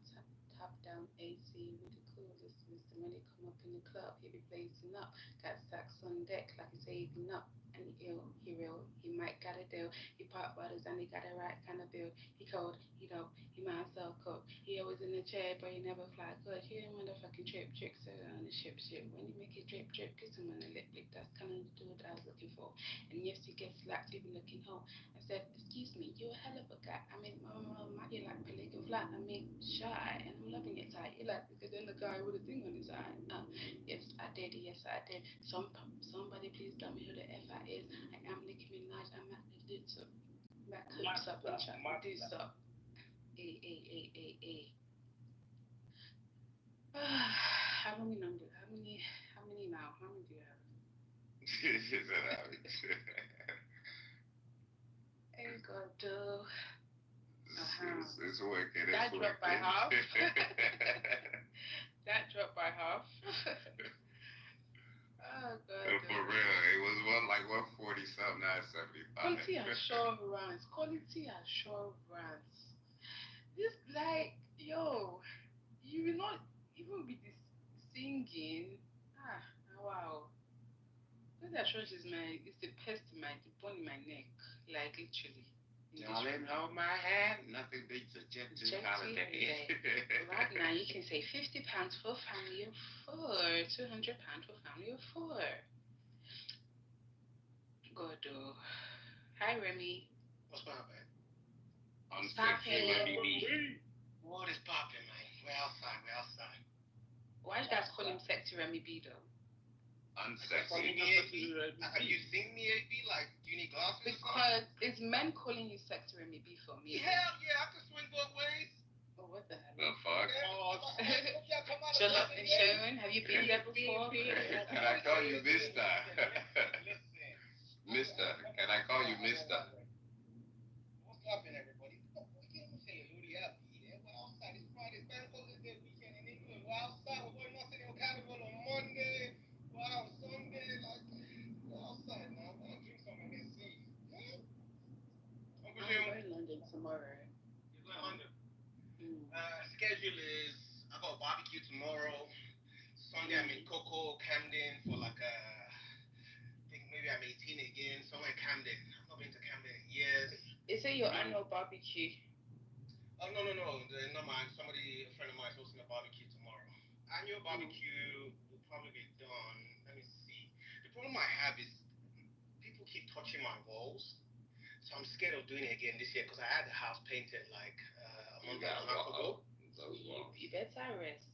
Top down AC with the coolest system. When they come up in the club, he be blazing up. Got stacks on deck like he's saving up. And he ill, he real, he might got a deal. He pop bottles and he got the right kind of bill. He cold, he dope, he might sell coke. He always in the chair, but he never fly good. He a motherfucking trip, so on the ship. When you make it drip, kiss him on the lip. That's kind of the dude I was looking for. And yes, you get slapped even looking home. I said, excuse me, you're a hell of a guy. I mean, you like pelican flat. I mean, shy, and I'm loving it tight. You like because then the guy with a thing on his eye. Yes, I did. Somebody please tell me who the F I is. I am Nicki Minaj. I'm at the ditch up. Back hoops up and try to do stuff. How many numbers? How many now? How many do you have? Hey, God, It's working. That dropped by half. That dropped by half. Oh, God. For real, it was 140 something, now it's 75. Quality assurance. This yo, you will not even be singing. Wow. Quality assurance is the pest in the bone in my neck, like literally. Darling, hold my hand. Nothing beats a jet to holiday. Right now, you can say £50 for a family of 4, £200 for a family of 4. Good. Hi, Remy. What's poppin'? I'm sexy, Remy. What is poppin', man? We're outside. Why you guys call him Sexy Remy B, though? Unsexy. You sing me, AB? Like, do you need glasses? Because it's men calling you Sexy Remy B for me. Hell yeah, I can swing both ways. Oh, what the hell? The fuck? Charlotte and Sharon, have you been there before? Can I call you Mister? Mister, can I call you Mister? What's poppin', everybody? We can't even say Ludi up. We're outside. It's Friday. It's Bank Holiday weekend in England. We're outside. We're going to National Carnival on Monday. Wow, Sunday, we're outside now. I'm gonna drink some and then see. I'm going to London tomorrow. You're going to London? Schedule is I got a barbecue tomorrow. Sunday I'm in Coco, Camden for I think maybe I'm 18 again. Somewhere in Camden. I've not been to Camden in years. Is it your annual barbecue? Oh no, not mine. A friend of mine is hosting a barbecue tomorrow. Annual barbecue will probably be done. Let me see. The problem I have is people keep touching my walls, so I'm scared of doing it again this year because I had the house painted a month and a half ago. You better rest.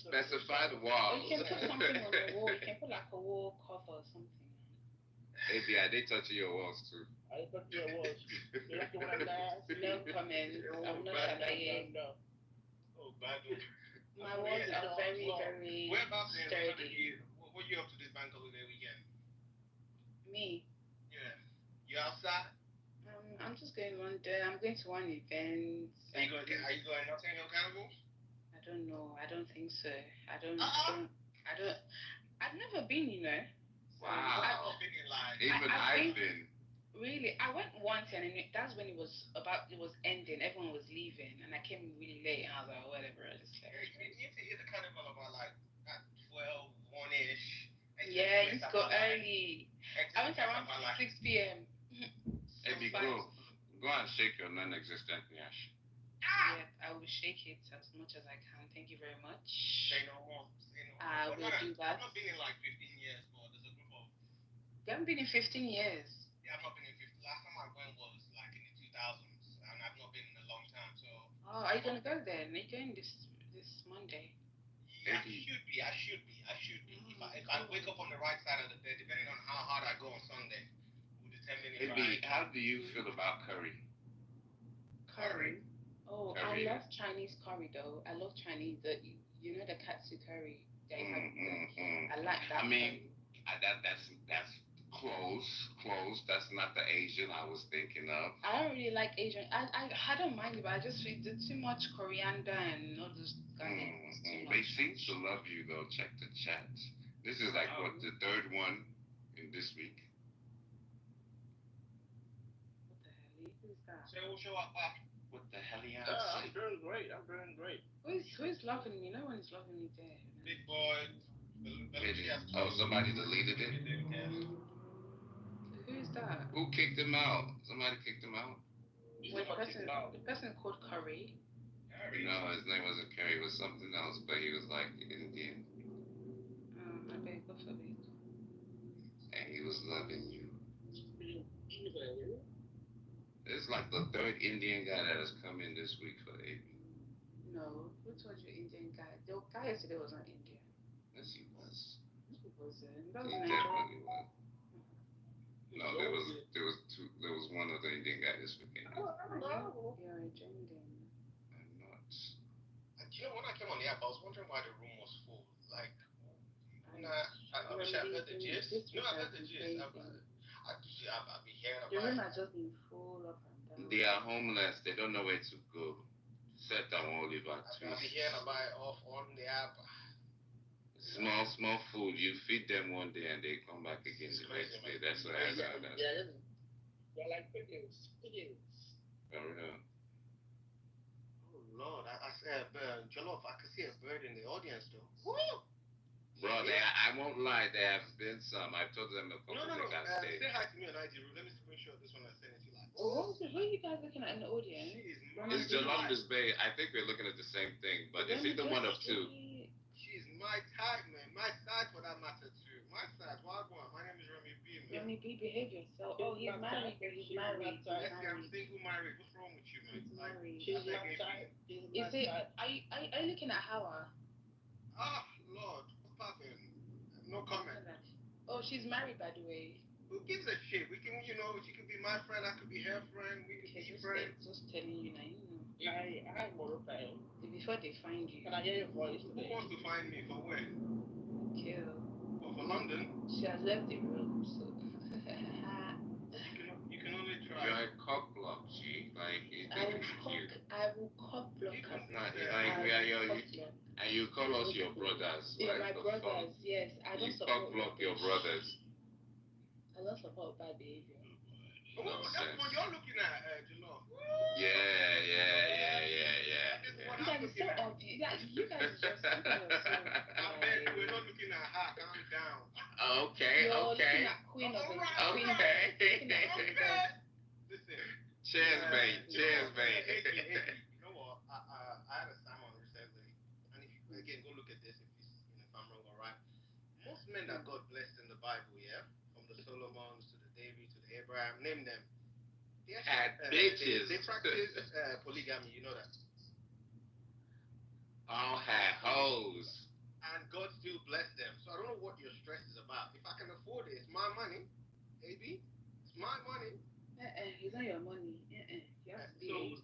Specify the walls. You can put something on the wall. You can put like a wall cover or something. Maybe I did touch your walls too. I touch your walls. You like the one I last? No, comments. I'm not lying. Oh, bad. My walls are very, very Whereabouts in sturdy. what you up to this bank holiday weekend? Me? Yeah. You outside? I'm just going one day. I'm going to one event. Are you going Notting Hill Carnival? I don't know. I don't think so. I've never been, you know. Wow. I've been in like. I've been. Really, I went once, and that's when it was ending. Everyone was leaving, and I came really late, and I was like, whatever. I just like. You used to hit the carnival about like at 12, 1-ish. Yeah, you used to go early. I went around 6 p.m. Hey, go and shake your non-existent nyash. Yeah, I will shake it as much as I can. Thank you very much. Say no more. I will do that. I've not been in like 15 years, but there's a group of. You haven't been in 15 years. Yeah, I've not been in 15. Last time I went was like in the 2000s, and I've not been in a long time. So. Oh, are you gonna go then? Are you going this Monday? Yeah, I should be. If I wake up on the right side of the bed, depending on how hard I go on Sunday, will determine if How do you feel about curry? Curry? Oh, curry. I love Chinese curry though. I love Chinese. You know the katsu curry. They have. I like that. I mean, that's close. That's not the Asian I was thinking of. I don't really like Asian. I don't mind it, but I just feel too much coriander and all those garlic. They seem to love you though. Check the chat. This is like what, the third one in this week. What the hell? Who's that? Show up. What the hell are you I'm doing great. Who's loving me? No one is loving me there. Big boy. Oh, somebody deleted it? Who's that? Who kicked him out? Somebody kicked him out? The person called Curry. No, his name wasn't Curry. It was something else, but he was like Indian. I beg of you. And he was loving you. It's like the third Indian guy that has come in this week for AB. No, who told you Indian guy? The guy yesterday was not Indian. Yes, he was. He wasn't. He definitely was. No, there was one other Indian guy this weekend. You're a Indian. I'm not. You know, when I came on the app, I was wondering why the room was full. Like, I wish I heard the gist. No, I heard the gist. I've been hearing about it. The room has just been full up and down. They are homeless. They don't know where to go. Set down Oliver. I've been hearing about it off on the app. Small food. You feed them one day and they come back again the next day. That's what I got. Yeah, they're like pigeons. For real. Oh Lord, I said Jollof. I could see a bird in the audience though. Woo! Bro, I won't lie, there have been some. I've told them a couple they got stay. Say hi to me on IG. Let me screenshot this one and send it to you. Like, who are you guys looking at in the audience? It's Jolonda's Bay. I think we're looking at the same thing, but it's either one of two. She's my type, man. My size for that matter too. My size. Wagwan. My name is Remy B, man. Remy B, behave yourself. Oh, he's married. He's married. I'm single, married. What's wrong with you, man? He's married. She's my type. Is it? Are you looking at Hawa? Ah, Lord, what's poppin'? No comment. Oh, she's married, by the way. Who gives a shit? We can, she could be my friend. I could be her friend. We could be friends. Just telling you now, I'm Moroccan. Before they find you. Can I hear your voice Who today? wants to find me? For where? Kill. Oh, for London? She has left the room, so. You can only try. You're a cock block, G. Like, you think it's cute. I will cock block her. And you call us your brothers. Yeah, my brothers, yes. I don't support. You block your brothers. I don't support bad behavior. Oh, that's what you're looking at, Jalo. Yeah. You guys are so obvious. You guys are just looking at we're not looking at her. Calm down. Okay. You're looking at Queen of the Listen. Cheers, mate. You know what? I had a sermon recently, and if you again go look at this, if I'm wrong, all right. Most men that God blessed in the Bible, yeah, from the Solomons to the David to the Abraham, name them. They had bitches. They practice polygamy. You know that. All had hoes. And God still blessed them. So I don't know what your stress is about. If I can afford it, it's my money. AB, it's my money. It's not your money. You have to be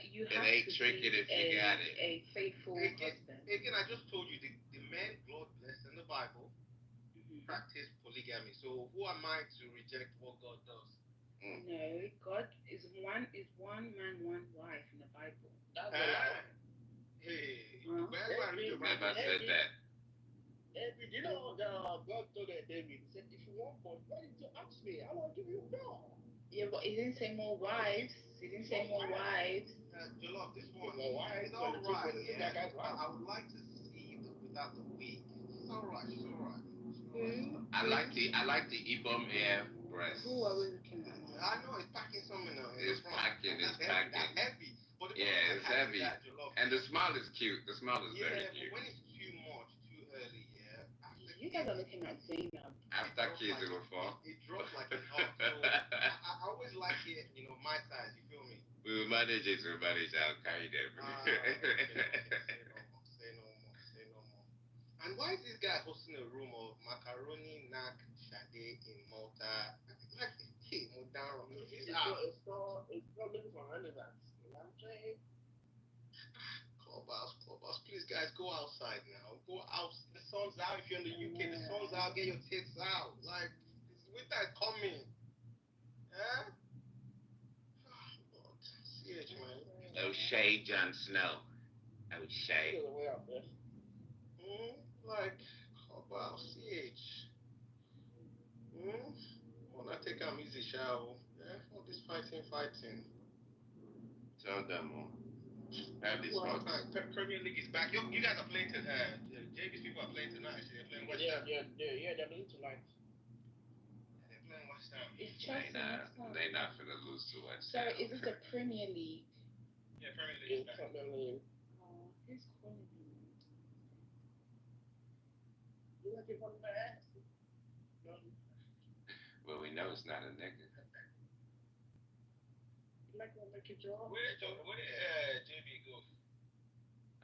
you It have ain't to tricking be if you got it. a faithful husband. Again, I just told you the men God blessed in the Bible practice polygamy. So who am I to reject what God does? No, God is one man, one wife in the Bible. Hey, never said that. David, you know, God told David, he said, if you want more, why didn't you ask me? I will give you more. Yeah, but he didn't say more wives. He didn't say more wives. Jollof, this one, More wives, it's all right. yeah. I would like to see it without the wig. It's all right. It's all right. I like the Ibom air breast. Who are we looking at? I know it's packing something now. It's packing. That's heavy. But it's heavy. And the smile is cute. The smile is very cute. But when it's too much, too early, you guys are looking at Zainab. After kids, it will fall. It drops like a knot. So I always like it, my size. You feel me? We will manage it. We'll manage. I'll carry them. Say no more. And why is this guy hosting a room of macaroni, knack, Sade in Malta? Like, hey, Modaro. It's not looking for relevance. You know what I'm saying? Clubhouse, please guys, go outside now. Go out. The sun's out. If you're in the UK, the sun's out. Get your tits out. Like, winter is coming. Yeah? Oh, Lord. CH, man. O'Shea, Jon Snow. O'Shea. Like, Clubhouse, CH. Wanna take a easy shower? Yeah? All this fighting. Tell them more. Have this Premier League is back. You guys are playing tonight. JV's people are playing tonight. Actually, they're playing West Ham. Yeah, they're playing tonight. They're playing West Ham. It's Chelsea. They're not gonna lose to West Sorry, Ham. is this a Premier League? Yeah, Premier League is back. Oh, who's calling me? You like it from the ass? Well, we know it's not a nigga. You like to make it job? Where did JV go?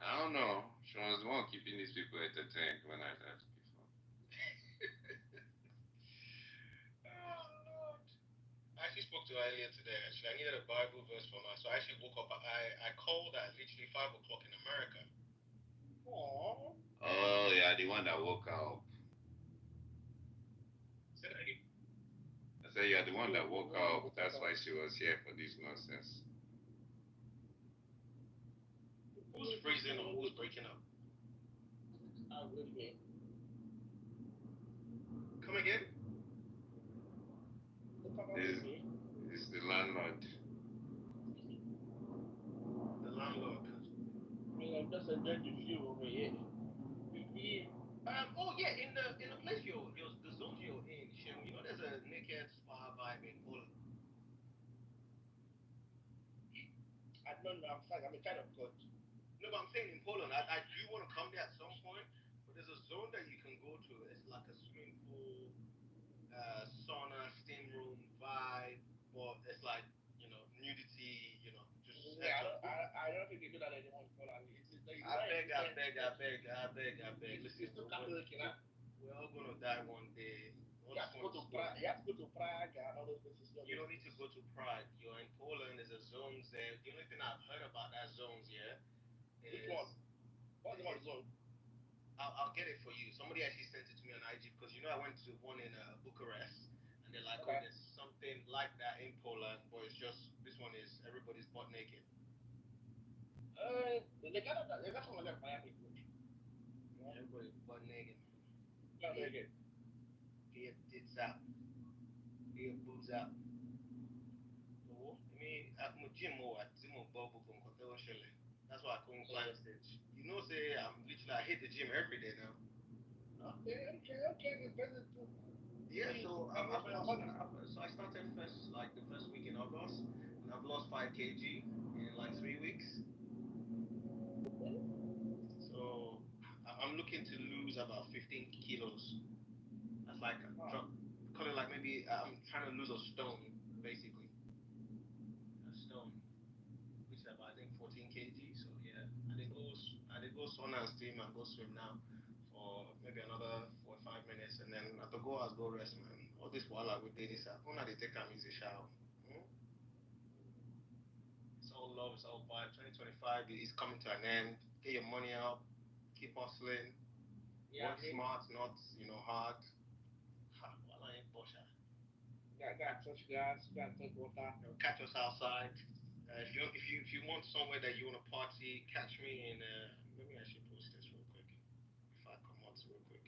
I don't know. Sean's the one keeping these people entertained when I left before. Oh, Lord. I actually spoke to her earlier today. Actually, I needed a Bible verse from her, so I actually woke up. I called at literally 5 o'clock in America. Aww. Oh, yeah, the one that woke up. Say that again. I said, yeah, the one that woke up. That's why she was here for this nonsense. Who's freezing or who's breaking up? Come again? This is the landlord. The landlord. That's a good view over here. Oh yeah, in the place the zone you're in, you know there's a naked spa vibe in Poland. I don't know, I'm kind of good. No, but I'm saying in Poland, I do want to come there at some point, but there's a zone that you can go to. It's like a swimming pool, sauna, steam room vibe, but it's like, nudity, just... Yeah, I don't think they do that anymore in Poland. I beg. Listen, we're all going to die one day. You have to go to Prague and all those places. You don't need to go to Prague. You're in Poland. There's a zones there. The only thing I've heard about that zones, is... Which one? What's the one zone? I'll get it for you. Somebody actually sent it to me on IG because I went to one in Bucharest and they're like, okay. Oh, there's something like that in Poland, but it's just this one is everybody's butt naked. They got some of them Miami food. Everybody's butt naked. Butt naked. Get your tits out. Get your boobs out. I'm a gym that's why I couldn't climb stage. Say I hit the gym every day now. Okay. Yeah, so I started the first week in August, and I've lost 5 kg in 3 weeks. So I'm looking to lose about 15 kilos. That's call it maybe I'm trying to lose a stone, basically. A stone, which is about 14 kg. So yeah, I did go sauna and steam and go swim now for maybe another 4 or 5 minutes, and then at the go I'll go rest, man. All this while I would do this, I want to take a easy shower. It's all love. love, it's all vibe. 2025 is coming to an end. Get your money out. Keep hustling. Work smart, not hard. Got touch guys. Got to take water. Catch us outside. If you want somewhere that you want to party, catch me in. Let me actually post this real quick. If I come out real quick.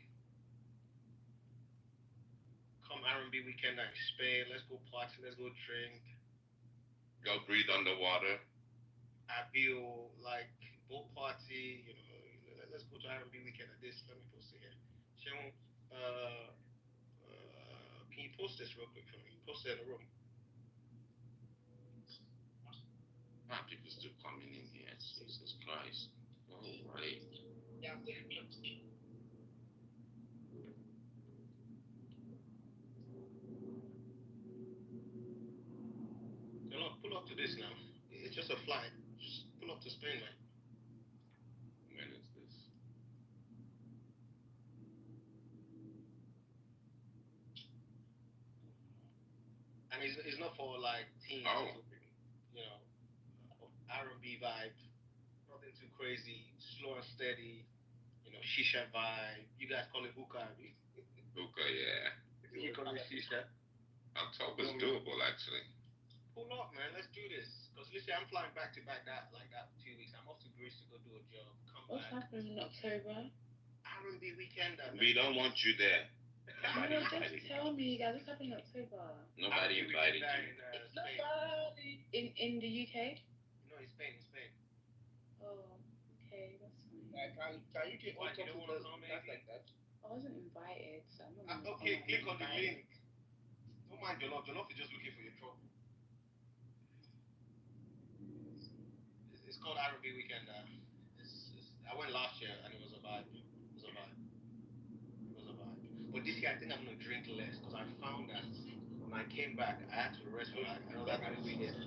Come R&B weekend in Spain. Let's go party. Let's go drink. Go breathe underwater. I feel like boat party. Let's go to R&B weekend at this. Let me post it here. Sean, can you post this real quick for me? Post it in the room. People still coming in here. Jesus Christ. Oh, right. Yeah. Pull up to this now. It's just a flight. Just pull up to Spain, man. When is this? And it's not for like teens. Oh. R&B vibe. Nothing too crazy. Slow and steady. Shisha vibe. You guys call it hookah. Hookah, yeah. You call it shisha. October's doable, actually. Pull up, man. Let's do this. Because listen, I'm flying back to back that 2 weeks. I'm off to Greece to go do a job. What's happening in October? R&B weekend. We don't want you there. Nobody just tell me, guys. What's happening in October? Nobody invited you. Nobody. In the UK? No, in Spain. Oh, okay, that's fine. Can you get Why, you don't want to come, stuff like that? I wasn't invited, so I'm not. Okay, click on the link. Don't mind Jollof. Jollof is just looking for your trouble. It's called R&B weekend. I went last year and it was a vibe. But this year I think I'm gonna drink less because I found that when I came back I had to rest for like another 2 weeks.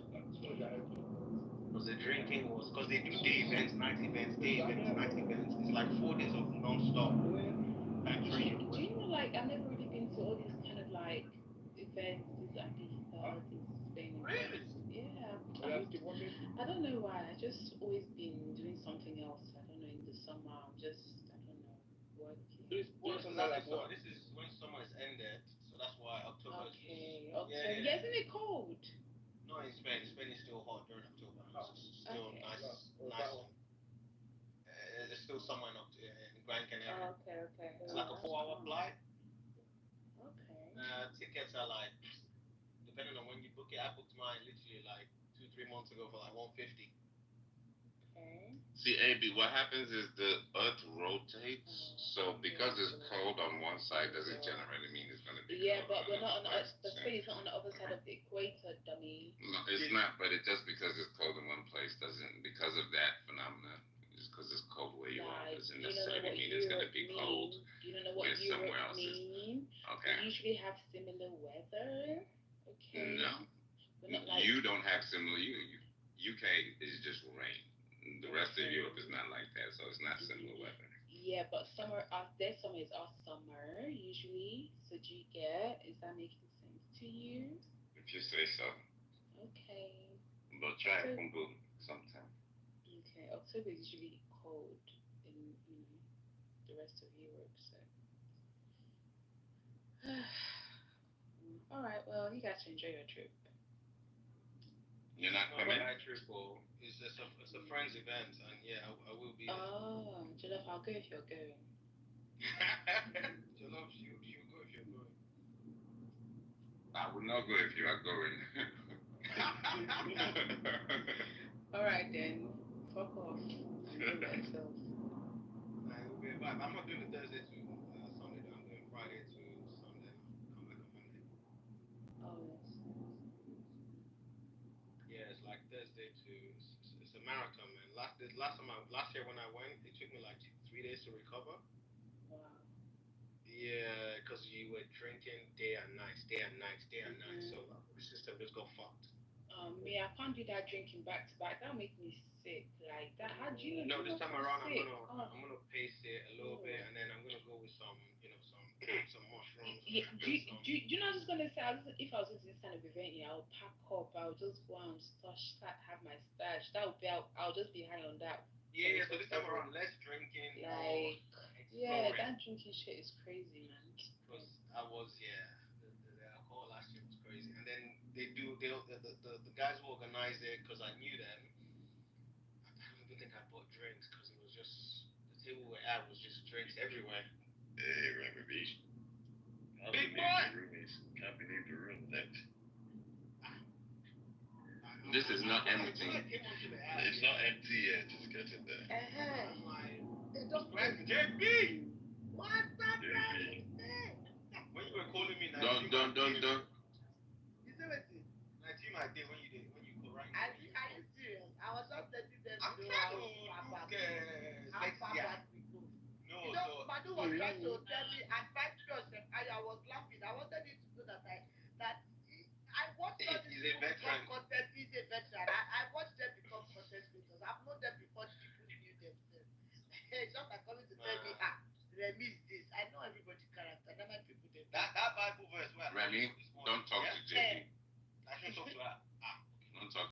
Because the drinking was because they do day events, night events, day events, night events. It's like 4 days of non-stop. Do you know, like, I've never really been to all these kind of like events, these activities in Spain. Really? Yeah. I don't know why. I just always been doing something else. I don't know, in the summer I'm just, I don't know, working. This is when summer is ended, so that's why October is. Okay. Yeah, isn't it cold? No, in Spain. Spain is still hot during October. It's still nice. There's still summer in Gran Canaria. Okay. It's like a 4-hour flight. Okay. Tickets are like, depending on when you book it. I booked mine literally like 2-3 months ago for like $150. Okay. See, AB, what happens is the Earth rotates, so because it's cold on one side doesn't generally mean it's going to be Yeah, cold but we're not on side. the space is not on the other side of the equator, dummy. No, it's not, but it just because it's cold in one place doesn't, because of that phenomenon, just because it's cold where you are doesn't necessarily mean it's going to be cold You don't know what somewhere Europe else mean? Okay. We usually have similar weather. Okay. No. We're not like, You don't have similar, UK is just rain. The rest of Europe is not like that, so it's not similar weather. yeah, but their summer is our summer usually. So do you get? Is that making sense to you? If you say so. Okay. But try Kumbu sometime. Okay. October is usually cold in the rest of Europe, so. All right. Well, you guys enjoy your trip. You're not coming? It's a friend's event, and yeah, I will be there. Oh, Jollof, I'll go if you're going. Jollof, you go if you're going. I will not go if you are going. All right then, fuck off. I'm going myself. I'm not doing the Thursday to Sunday. I'm doing Friday to Sunday. Come back on Monday. Oh yes. Yeah, it's like Thursday to. It's a marathon, man. Last year when I went, it took me like 3 days to recover. Wow. Yeah, because you were drinking day and night. So the system just got fucked. Me, I can't do that drinking back to back. That'll make me sick. Like that. How do you? No, this time around sick? I'm gonna pace it a little bit, and then I'm gonna go with some mushrooms. Yeah, do you know what I was gonna say? If I was going to this kind of event, yeah, I'll pack up. I'll just go and have my stash that would be, I'll just be high on that. Yeah, so this time around, less drinking. Like, yeah, that drinking shit is crazy, man. Because I was, the alcohol last year was crazy. And then the guys who organized it, because I knew them, I don't even think I bought drinks, because it was just, the table we're at was just drinks everywhere. Hey, Remy B. Big boy! Can't believe the room next. This is not empty. It's not empty yet, it's getting there. JB! What's up, JB. When you were calling me, Don't. You say what? My day when you call, right? Are you serious? I was just letting them I'm know trying to how look far back we go. No, You know, Madu was trying to tell me, and vice versa, I was laughing. I wanted you to know that I watched all this content. He's a veteran.